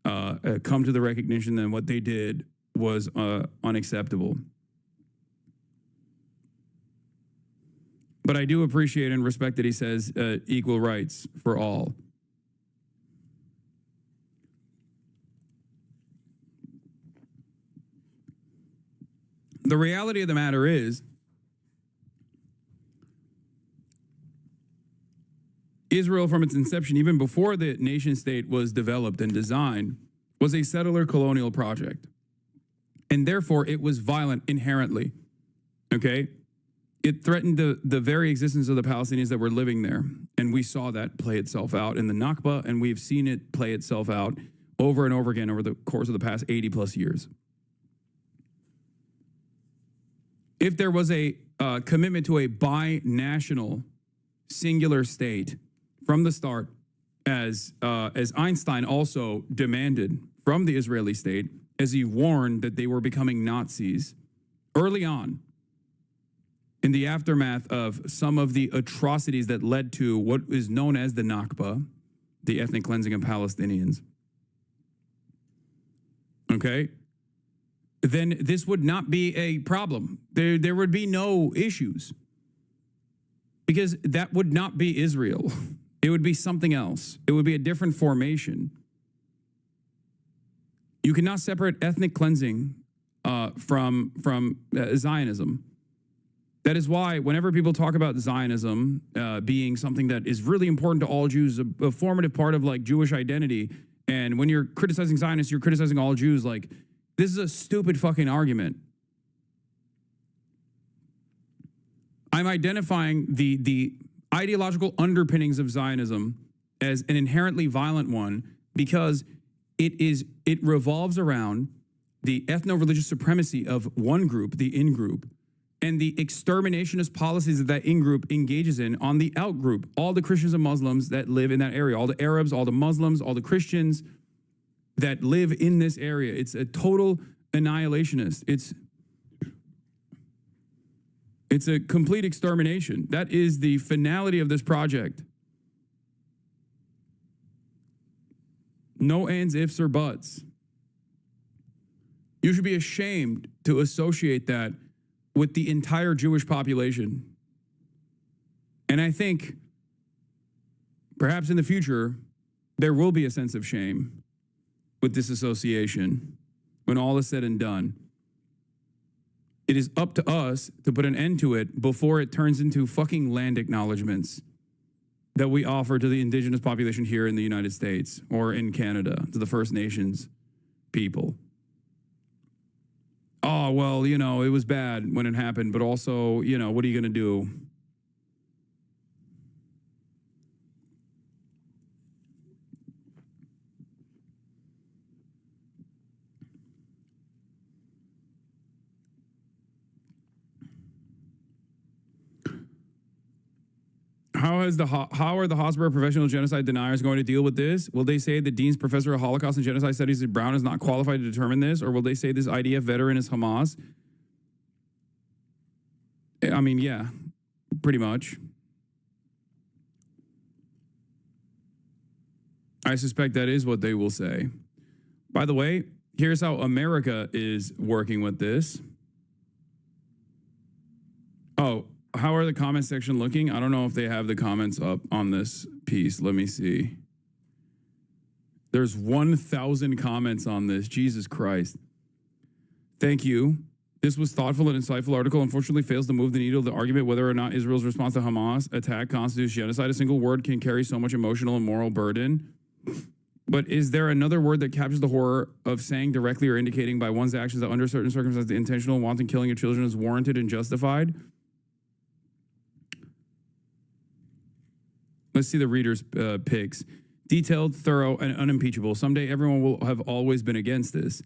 come to the recognition that what they did was unacceptable. But I do appreciate and respect that he says equal rights for all. The reality of the matter is, Israel from its inception, even before the nation state was developed and designed, was a settler colonial project. And therefore, it was violent inherently, okay? It threatened the very existence of the Palestinians that were living there. And we saw that play itself out in the Nakba, and we've seen it play itself out over and over again over the course of the past 80 plus years. If there was a commitment to a binational singular state from the start, as Einstein also demanded from the Israeli state, as he warned that they were becoming Nazis early on, in the aftermath of some of the atrocities that led to what is known as the Nakba, the ethnic cleansing of Palestinians, okay, then this would not be a problem. There would be no issues, because that would not be Israel. It would be something else. It would be a different formation. You cannot separate ethnic cleansing from Zionism. That is why whenever people talk about Zionism being something that is really important to all Jews, a formative part of like Jewish identity, and when you're criticizing Zionists, you're criticizing all Jews, like this is a stupid fucking argument. I'm identifying the ideological underpinnings of Zionism as an inherently violent one because it revolves around the ethno-religious supremacy of one group, the in-group, and the exterminationist policies that that in-group engages in on the out-group, all the Christians and Muslims that live in that area, all the Arabs, all the Muslims, all the Christians that live in this area. It's a total annihilationist. It's a complete extermination. That is the finality of this project. No ands, ifs, or buts. You should be ashamed to associate that with the entire Jewish population. And I think perhaps in the future, there will be a sense of shame with this association when all is said and done. It is up to us to put an end to it before it turns into fucking land acknowledgements that we offer to the indigenous population here in the United States or in Canada, to the First Nations people. Oh, well, you know, it was bad when it happened, but also, you know, what are you going to do? How are the Hofstra professional genocide deniers going to deal with this? Will they say the Dean's professor of Holocaust and Genocide Studies at Brown is not qualified to determine this? Or will they say this IDF veteran is Hamas? I mean, yeah, pretty much. I suspect that is what they will say. By the way, here's how America is working with this. Oh, how are the comment section looking? I don't know if they have the comments up on this piece. Let me see. There's 1,000 comments on this. Jesus Christ. Thank you. This was thoughtful and insightful article. Unfortunately, fails to move the needle of the argument whether or not Israel's response to Hamas attack constitutes genocide. A single word can carry so much emotional and moral burden. But is there another word that captures the horror of saying directly or indicating by one's actions that under certain circumstances the intentional and wanton killing of children is warranted and justified? Let's see the reader's picks. Detailed, thorough, and unimpeachable. Someday everyone will have always been against this.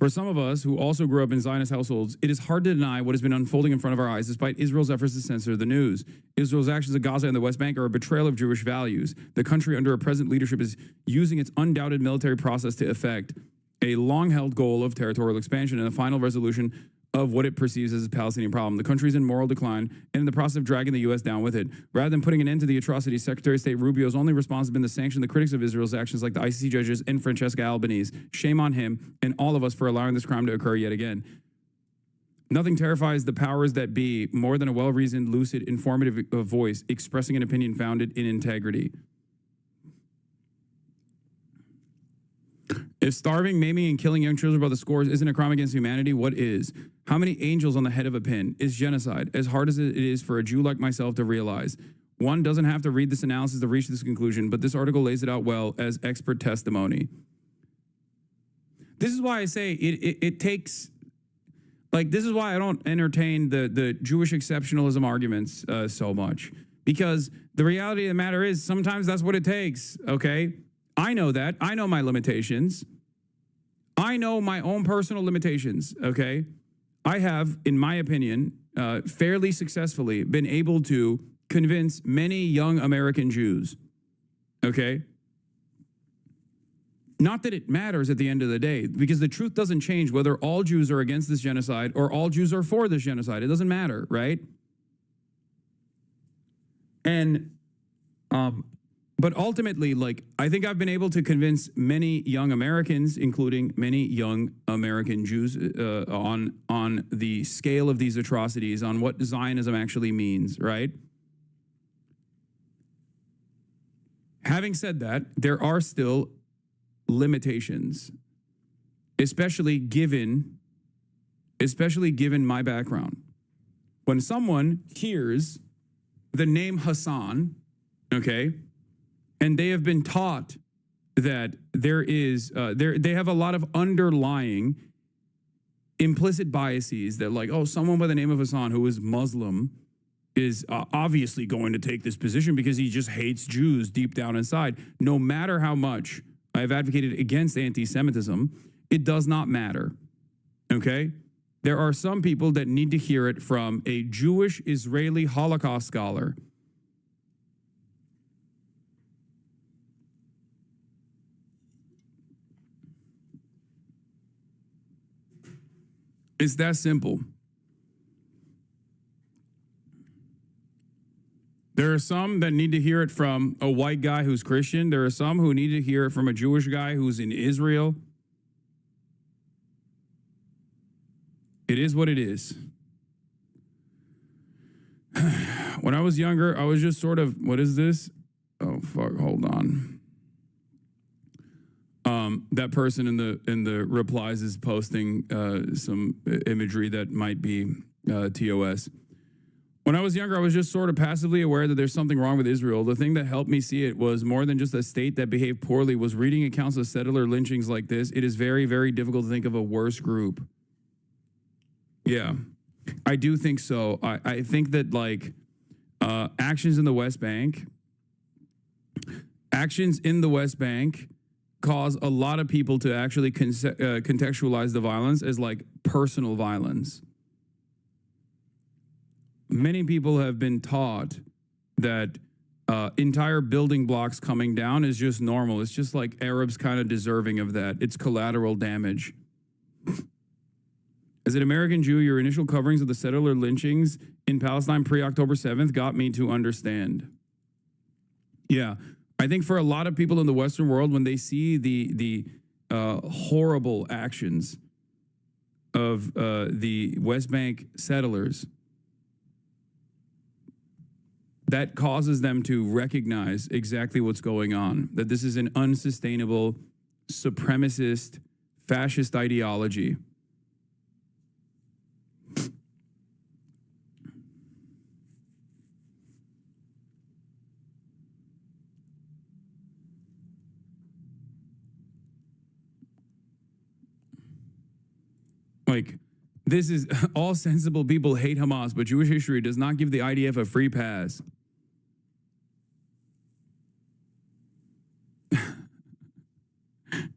For some of us who also grew up in Zionist households, it is hard to deny what has been unfolding in front of our eyes despite Israel's efforts to censor the news. Israel's actions in Gaza and the West Bank are a betrayal of Jewish values. The country under a present leadership is using its undoubted military process to effect a long-held goal of territorial expansion and a final resolution of what it perceives as a Palestinian problem. The country is in moral decline and in the process of dragging the U.S. down with it. Rather than putting an end to the atrocities, Secretary of State Rubio's only response has been to sanction the critics of Israel's actions like the ICC judges and Francesca Albanese. Shame on him and all of us for allowing this crime to occur yet again. Nothing terrifies the powers that be more than a well-reasoned, lucid, informative voice expressing an opinion founded in integrity. If starving, maiming, and killing young children by the scores isn't a crime against humanity, what is? How many angels on the head of a pin is genocide, as hard as it is for a Jew like myself to realize? One doesn't have to read this analysis to reach this conclusion, but this article lays it out well as expert testimony. This is why I say it takes, like, this is why I don't entertain the Jewish exceptionalism arguments so much. Because the reality of the matter is sometimes that's what it takes, okay? I know that. I know my limitations. I know my own personal limitations, okay? I have, in my opinion, fairly successfully been able to convince many young American Jews, okay? Not that it matters at the end of the day, because the truth doesn't change whether all Jews are against this genocide or all Jews are for this genocide. It doesn't matter, right? And, but ultimately, like, I think I've been able to convince many young Americans, including many young American Jews, on the scale of these atrocities, on what Zionism actually means, right? Having said that, there are still limitations, especially given my background. When someone hears the name Hassan, okay, and they have been taught that there is, they have a lot of underlying implicit biases that, like, oh, someone by the name of Hassan who is Muslim is obviously going to take this position because he just hates Jews deep down inside. No matter how much I have advocated against anti-Semitism, it does not matter, okay? There are some people that need to hear it from a Jewish Israeli Holocaust scholar. It's that simple. There are some that need to hear it from a white guy who's Christian. There are some who need to hear it from a Jewish guy who's in Israel. It is what it is. When I was younger, I was just sort of, what is this? Oh, fuck, hold on. That person in the replies is posting some imagery that might be TOS. When I was younger, I was just sort of passively aware that there's something wrong with Israel. The thing that helped me see it was more than just a state that behaved poorly, was reading accounts of settler lynchings like this. It is very, very difficult to think of a worse group. Yeah, I do think so. I think that, like, actions in the West Bank cause a lot of people to actually contextualize the violence as, like, personal violence. Many people have been taught that entire building blocks coming down is just normal. It's just like Arabs kind of deserving of that. It's collateral damage. As an American Jew, your initial coverings of the settler lynchings in Palestine pre-October 7th got me to understand. Yeah, I think for a lot of people in the Western world, when they see the horrible actions of the West Bank settlers, that causes them to recognize exactly what's going on, that this is an unsustainable, supremacist, fascist ideology. Like, this is, all sensible people hate Hamas, but Jewish history does not give the IDF a free pass.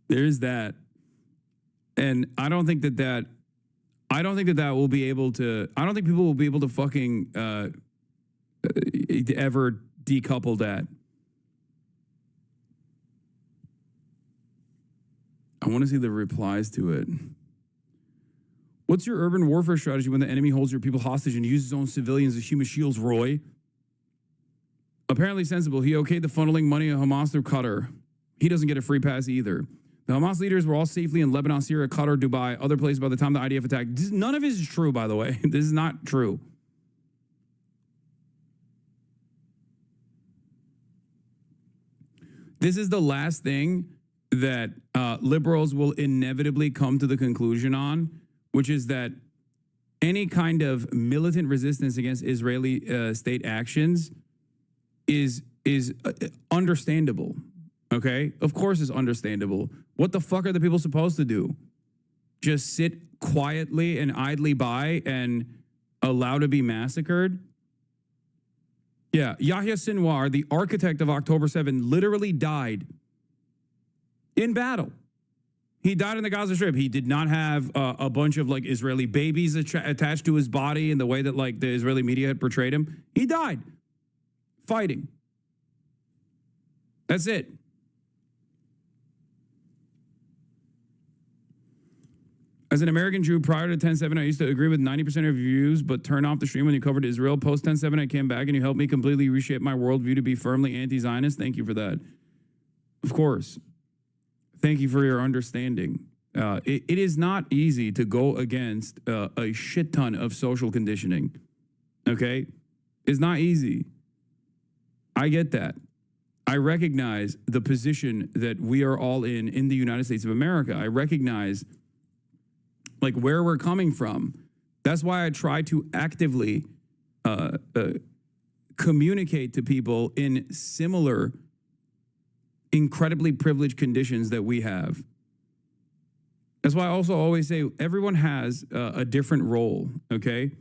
There's that. And I don't think that will be able to, I don't think people will be able to fucking ever decouple that. I want to see the replies to it. What's your urban warfare strategy when the enemy holds your people hostage and uses his own civilians as human shields, Roy? Apparently sensible. He okayed the funneling money of Hamas through Qatar. He doesn't get a free pass either. The Hamas leaders were all safely in Lebanon, Syria, Qatar, Dubai, other places by the time the IDF attacked. None of it is true, by the way. This is not true. This is the last thing that liberals will inevitably come to the conclusion on, which is that any kind of militant resistance against Israeli state actions is understandable. Okay? Of course it's understandable. What the fuck are the people supposed to do? Just sit quietly and idly by and allow to be massacred? Yeah, Yahya Sinwar, the architect of October 7, literally died in battle. He died in the Gaza Strip. He did not have a bunch of, like, Israeli babies attached to his body in the way that, like, the Israeli media had portrayed him. He died fighting. That's it. As an American Jew, prior to 10/7, I used to agree with 90% of your views, but turn off the stream when you covered Israel. Post 10/7, I came back and you helped me completely reshape my worldview to be firmly anti-Zionist. Thank you for that. Of course. Thank you for your understanding. It is not easy to go against a shit ton of social conditioning. Okay? It's not easy. I get that. I recognize the position that we are all in the United States of America. I recognize, like, where we're coming from. That's why I try to actively communicate to people in similar, incredibly privileged conditions that we have. That's why I also always say everyone has a different role, okay?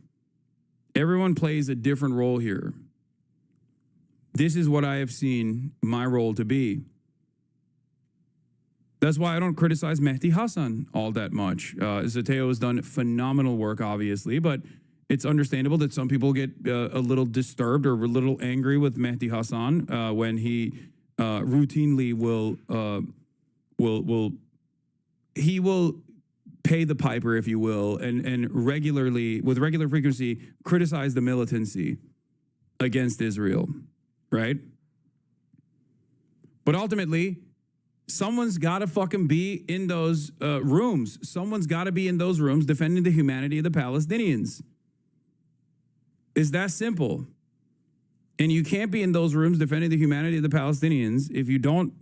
Everyone plays a different role here. This is what I have seen my role to be. That's why I don't criticize Mehdi Hassan all that much. Zateo has done phenomenal work, obviously, but it's understandable that some people get a little disturbed or a little angry with Mehdi Hassan when he routinely will pay the piper, if you will, and regularly, with regular frequency, criticize the militancy against Israel, right? But ultimately, someone's got to fucking be in those rooms. Someone's got to be in those rooms defending the humanity of the Palestinians. It's that simple. And you can't be in those rooms defending the humanity of the Palestinians if you don't,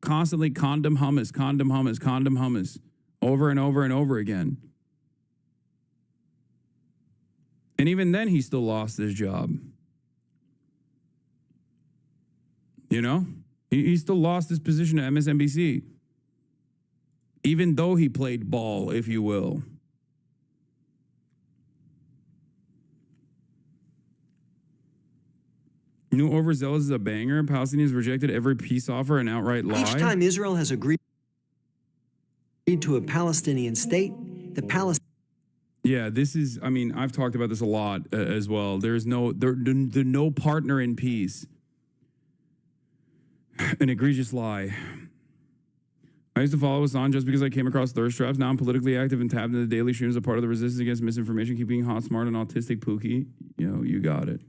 constantly condom hummus, over and over and over again. And even then, he still lost his job. He still lost his position at MSNBC, even though he played ball, if you will. New overzealous is a banger. Palestinians rejected every peace offer and outright lie. Each time Israel has agreed to a Palestinian state, Yeah, this is, I've talked about this a lot as well. There's no partner in peace. An egregious lie. I used to follow Hassan just because I came across thirst traps. Now I'm politically active and tapped into the daily streams as part of the resistance against misinformation, keeping hot, smart, and autistic Pookie. You got it.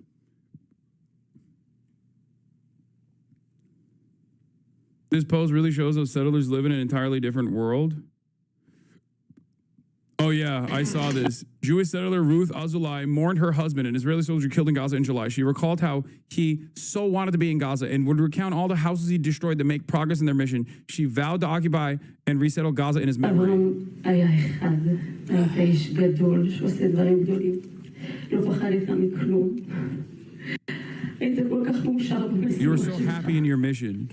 This post really shows those settlers live in an entirely different world. Oh, yeah, I saw this. Jewish settler Ruth Azulai mourned her husband, an Israeli soldier killed in Gaza in July. She recalled how he so wanted to be in Gaza and would recount all the houses he destroyed to make progress in their mission. She vowed to occupy and resettle Gaza in his memory. You were so happy in your mission.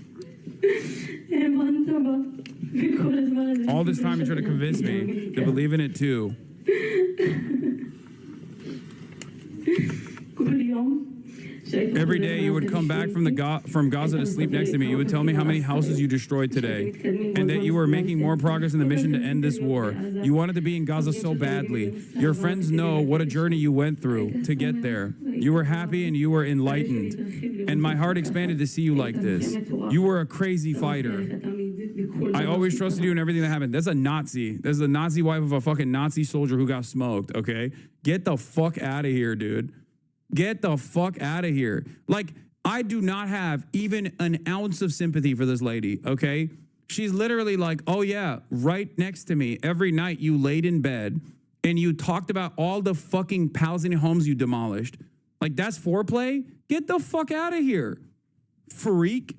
All this time you tried to convince me to believe in it too. Every day you would come back from Gaza to sleep next to me. You would tell me how many houses you destroyed today and that you were making more progress in the mission to end this war. You wanted to be in Gaza so badly. Your friends know what a journey you went through to get there. You were happy and you were enlightened. And my heart expanded to see you like this. You were a crazy fighter. I always trusted you in everything that happened. That's a Nazi. That's the Nazi wife of a fucking Nazi soldier who got smoked, okay? Get the fuck out of here, dude. Get the fuck out of here. Like, I do not have even an ounce of sympathy for this lady, okay? She's literally like, oh yeah, right next to me. Every night you laid in bed and you talked about all the fucking Palestinian homes you demolished. Like, that's foreplay? Get the fuck out of here, freak.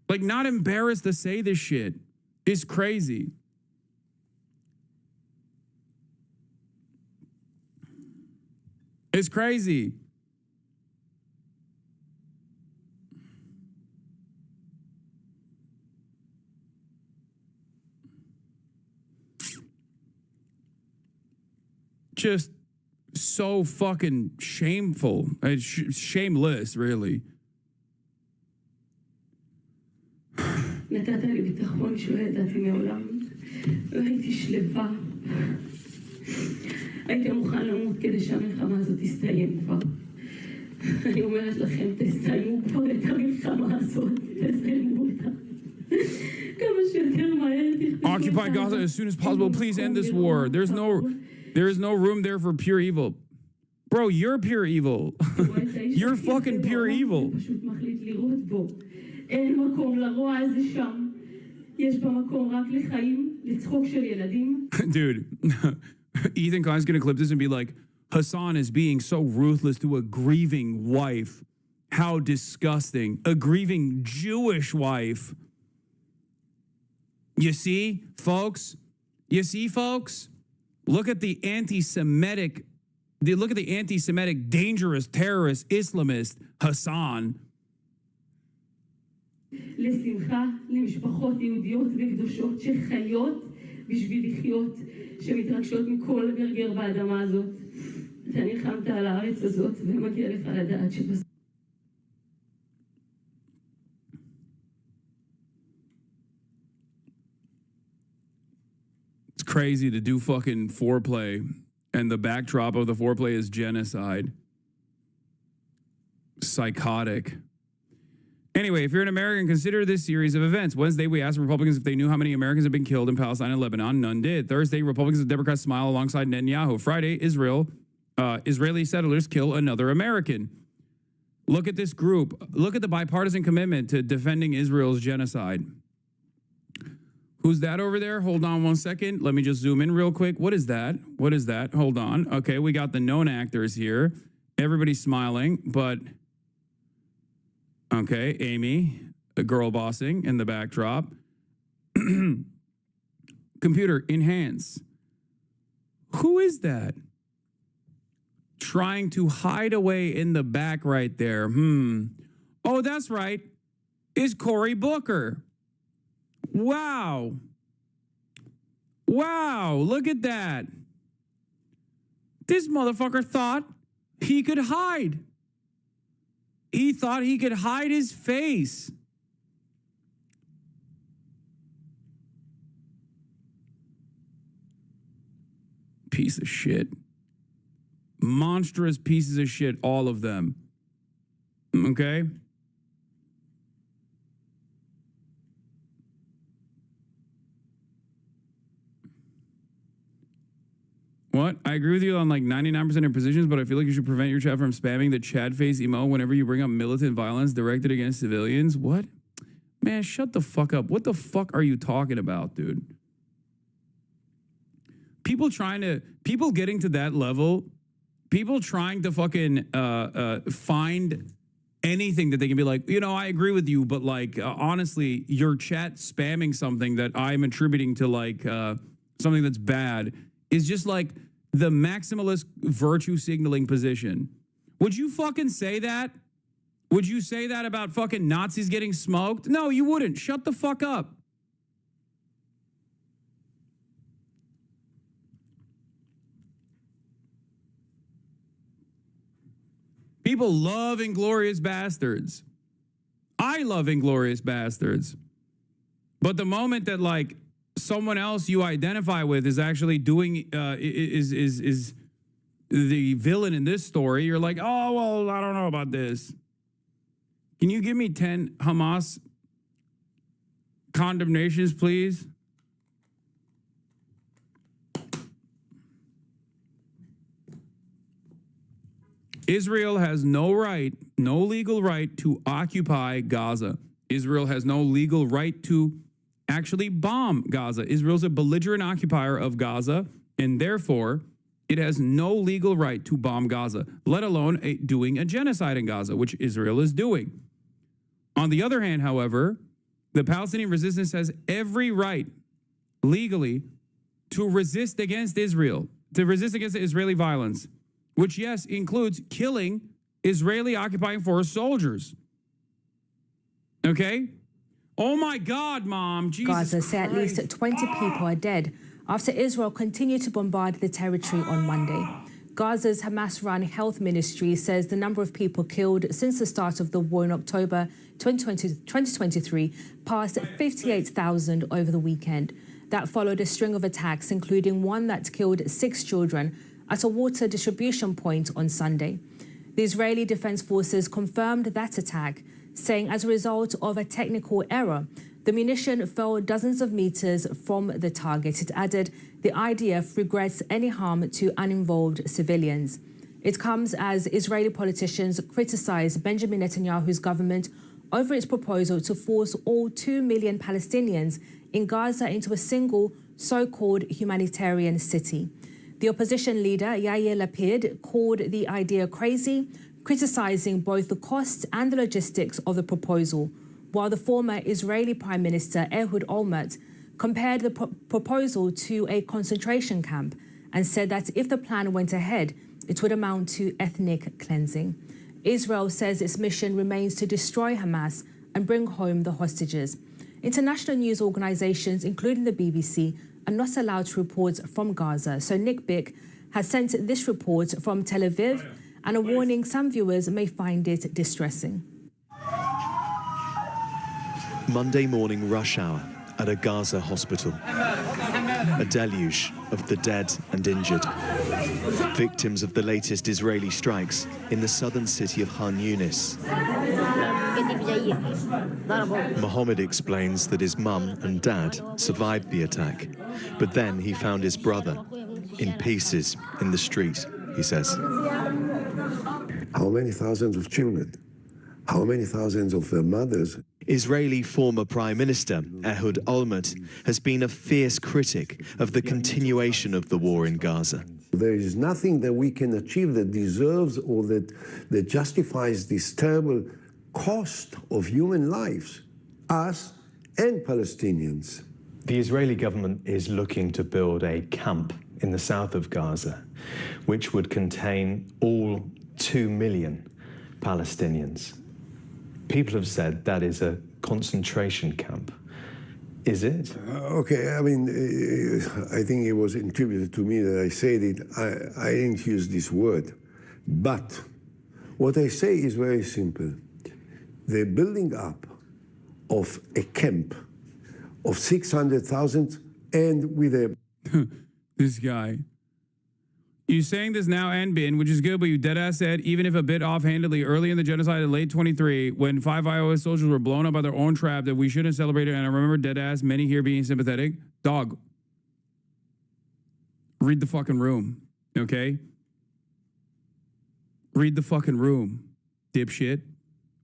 Like, not embarrassed to say this shit is crazy. It's crazy. Just so fucking shameful. Shameless, really. נתת לי ביטחון שלא ידעתי מעולם, והייתי שלווה. הייתי מוכן למות כדי שהמלחמה הזאת תסתיים כבר. אני אומרת לכם, תסיימו כבר את המלחמה הזאת, תסיימו אותה. כמה שיותר מהר. Occupy Gaza as soon as possible. Please end this war. There is no room there for pure evil. Bro, you're pure evil. You're fucking pure evil. פשוט מחליט לראות בו. אין מקום לרוע הזה שם. יש במקום רק לחיים, לצחוק של ילדים. Dude, Ethan Klein's gonna clip this and be like, Hassan is being so ruthless to a grieving wife. How disgusting. A grieving Jewish wife. You see, folks? Look at the anti-Semitic, dangerous terrorist Islamist Hassan. לשמחה למשפחות יהודיות וקדושות שחיות בשביל לחיות, שמתרגשות מכל גרגר באדמה הזאת. It's crazy to do fucking foreplay, and the backdrop of the foreplay is genocide. Psychotic. Anyway, if you're an American, consider this series of events. Wednesday, we asked Republicans if they knew how many Americans have been killed in Palestine and Lebanon. None did. Thursday, Republicans and Democrats smile alongside Netanyahu. Friday, Israeli settlers kill another American. Look at this group. Look at the bipartisan commitment to defending Israel's genocide. Who's that over there? Hold on one second. Let me just zoom in real quick. What is that? What is that? Hold on. Okay, we got the known actors here. Everybody's smiling, but... Okay, Amy, a girl bossing in the backdrop. Computer, enhance. Who is that? Trying to hide away in the back right there. Oh, that's right. It's Cory Booker. Wow. Wow, look at that. This motherfucker thought he could hide. He thought he could hide his face. Piece of shit. Monstrous pieces of shit, all of them. Okay? What? I agree with you on like 99% of positions, but I feel like you should prevent your chat from spamming the Chad face emo whenever you bring up militant violence directed against civilians. What? Man, shut the fuck up. What the fuck are you talking about, dude? People getting to that level, people trying to fucking find anything that they can be like, you know, I agree with you, but like, honestly, your chat spamming something that I'm attributing to like something that's bad is just like the maximalist virtue signaling position. Would you fucking say that? Would you say that about fucking Nazis getting smoked? No, you wouldn't. Shut the fuck up. People love Inglourious Bastards. I love Inglourious Bastards. But the moment that like someone else you identify with is actually doing is the villain in this story, you're like, oh well, I don't know about this. Can you give me 10 Hamas condemnations, please? Israel has no legal right to occupy Gaza. Israel has no legal right to actually bomb Gaza. Israel's a belligerent occupier of Gaza, and therefore it has no legal right to bomb Gaza, let alone doing a genocide in Gaza, which Israel is doing. On the other hand, however, the Palestinian resistance has every right legally to resist against Israel, to resist against the Israeli violence, which, yes, includes killing Israeli occupying force soldiers. Okay? Oh my God, Mom. Jesus Gaza say at Christ. least 20 people are dead after Israel continued to bombard the territory on Monday. Gaza's Hamas-run health ministry says the number of people killed since the start of the war in October 2023 passed 58,000 over the weekend. That followed a string of attacks, including one that killed 6 children at a water distribution point on Sunday. The Israeli Defense Forces confirmed that attack, saying as a result of a technical error, the munition fell dozens of meters from the target. It added the IDF regrets any harm to uninvolved civilians. It comes as Israeli politicians criticize Benjamin Netanyahu's government over its proposal to force all 2 million Palestinians in Gaza into a single so-called humanitarian city. The opposition leader, Yair Lapid, called the idea crazy, criticizing both the costs and the logistics of the proposal, while the former Israeli Prime Minister Ehud Olmert compared the proposal to a concentration camp and said that if the plan went ahead, it would amount to ethnic cleansing. Israel says its mission remains to destroy Hamas and bring home the hostages. International news organizations, including the BBC, are not allowed to report from Gaza. So Nick Bick has sent this report from Tel Aviv and a warning some viewers may find it distressing. Monday morning rush hour at a Gaza hospital. A deluge of the dead and injured. Victims of the latest Israeli strikes in the southern city of Khan Yunis. Mohammed explains that his mum and dad survived the attack, but then he found his brother in pieces in the street, he says. How many thousands of children? How many thousands of their mothers? Israeli former Prime Minister Ehud Olmert has been a fierce critic of the continuation of the war in Gaza. There is nothing that we can achieve that deserves or that justifies this terrible cost of human lives, us and Palestinians. The Israeli government is looking to build a camp in the south of Gaza, which would contain all 2 million Palestinians. People have said that is a concentration camp. Is it? Okay, I mean, I think it was attributed to me that I said it. I didn't use this word. But what I say is very simple. The building up of a camp of 600,000 and with a... This guy. You saying this now and been, which is good, but you deadass said, even if a bit offhandedly, early in the genocide in late 23, when 5 iOS soldiers were blown up by their own trap, that we shouldn't celebrate it, and I remember deadass, many here being sympathetic. Dog. Read the fucking room, okay? Read the fucking room, dipshit.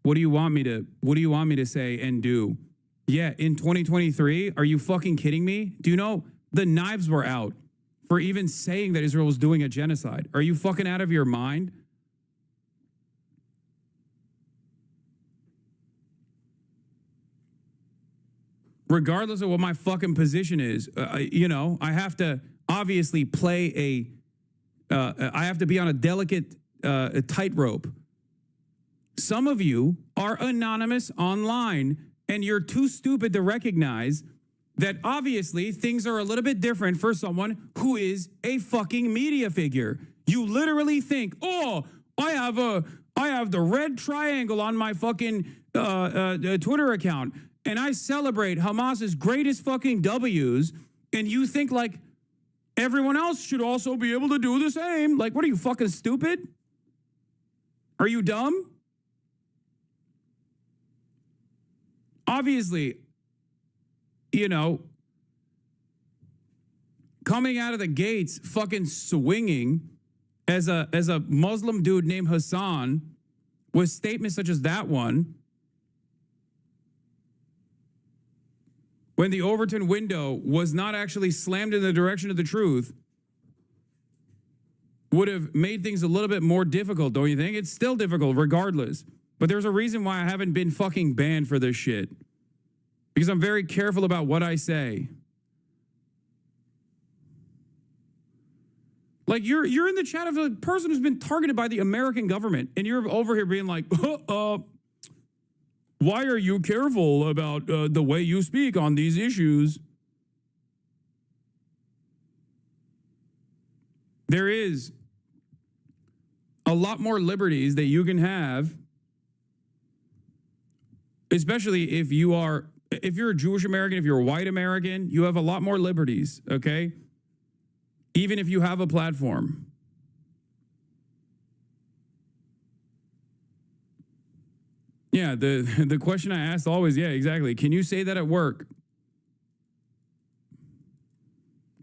What do you want me to say and do? Yeah, in 2023, are you fucking kidding me? Do you know the knives were out for even saying that Israel was doing a genocide? Are you fucking out of your mind? Regardless of what my fucking position is, I have to obviously play I have to be on a delicate tightrope. Some of you are anonymous online, and you're too stupid to recognize that obviously things are a little bit different for someone who is a fucking media figure. You literally think, oh, I have the red triangle on my fucking Twitter account, and I celebrate Hamas's greatest fucking W's, and you think like everyone else should also be able to do the same. Like, what are you, fucking stupid? Are you dumb? Obviously, coming out of the gates, fucking swinging as a Muslim dude named Hassan with statements such as that one, when the Overton window was not actually slammed in the direction of the truth, would have made things a little bit more difficult, don't you think? It's still difficult regardless. But there's a reason why I haven't been fucking banned for this shit. Because I'm very careful about what I say. Like, you're in the chat of a person who's been targeted by the American government, and you're over here being like, why are you careful about the way you speak on these issues? There is a lot more liberties that you can have, especially if you're a Jewish American, if you're a white American, you have a lot more liberties, okay? Even if you have a platform. Yeah, the question I asked always, yeah, exactly. Can you say that at work?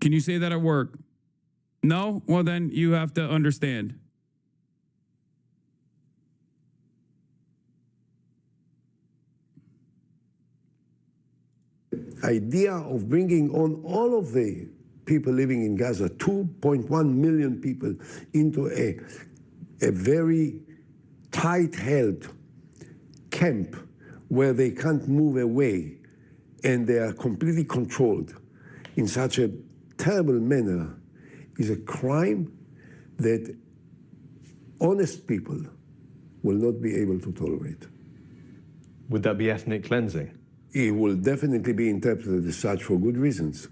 Can you say that at work? No? Well, then you have to understand. Idea of bringing on all of the people living in Gaza, 2.1 million people, into a very tight-held camp where they can't move away and they are completely controlled in such a terrible manner is a crime that honest people will not be able to tolerate. Would that be ethnic cleansing? It will definitely be interpreted as such for good reasons.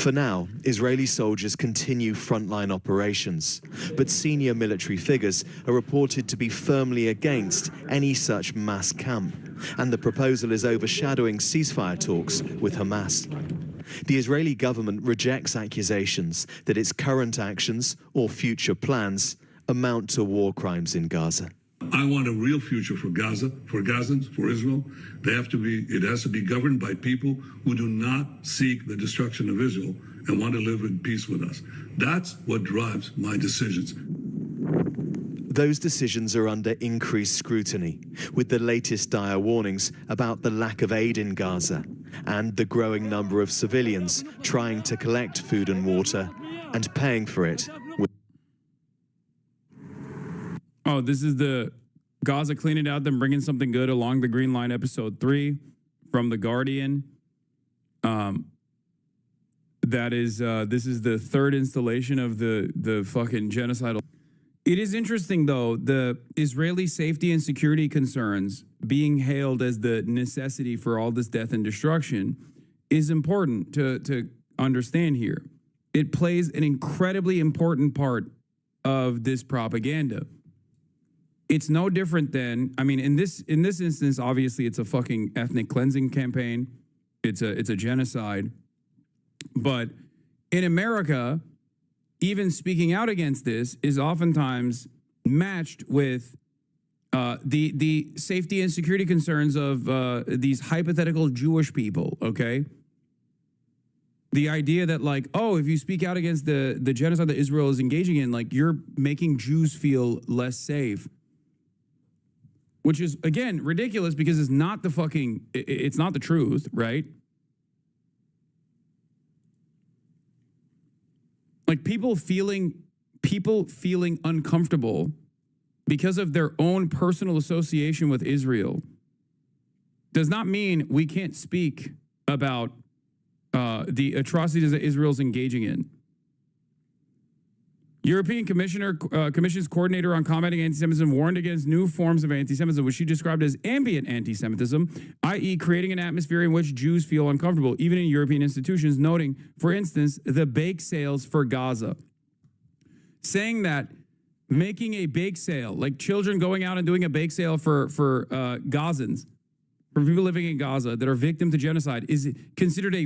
For now, Israeli soldiers continue frontline operations, but senior military figures are reported to be firmly against any such mass camp, and the proposal is overshadowing ceasefire talks with Hamas. The Israeli government rejects accusations that its current actions or future plans amount to war crimes in Gaza. I want a real future for Gaza, for Gazans, for Israel. It has to be governed by people who do not seek the destruction of Israel and want to live in peace with us. That's what drives my decisions. Those decisions are under increased scrutiny, with the latest dire warnings about the lack of aid in Gaza and the growing number of civilians trying to collect food and water and paying for it. Oh, this is the Gaza cleaning out, them bringing something good along the Green Line, episode 3 from The Guardian. This is the third installation of the fucking genocidal. It is interesting, though, the Israeli safety and security concerns being hailed as the necessity for all this death and destruction is important to understand here. It plays an incredibly important part of this propaganda. It's no different than, I mean, in this instance, obviously, it's a fucking ethnic cleansing campaign. It's a genocide. But in America, even speaking out against this is oftentimes matched with the safety and security concerns of these hypothetical Jewish people, okay? The idea that, like, oh, if you speak out against the genocide that Israel is engaging in, like, you're making Jews feel less safe. Which is, again, ridiculous because it's not it's not the truth, right? Like people feeling uncomfortable because of their own personal association with Israel does not mean we can't speak about the atrocities that Israel's engaging in. European Commission's coordinator on combating anti-Semitism warned against new forms of anti-Semitism, which she described as ambient anti-Semitism, i.e. creating an atmosphere in which Jews feel uncomfortable, even in European institutions, noting, for instance, the bake sales for Gaza. Saying that making a bake sale, like children going out and doing a bake sale for Gazans, for people living in Gaza that are victim to genocide, is considered a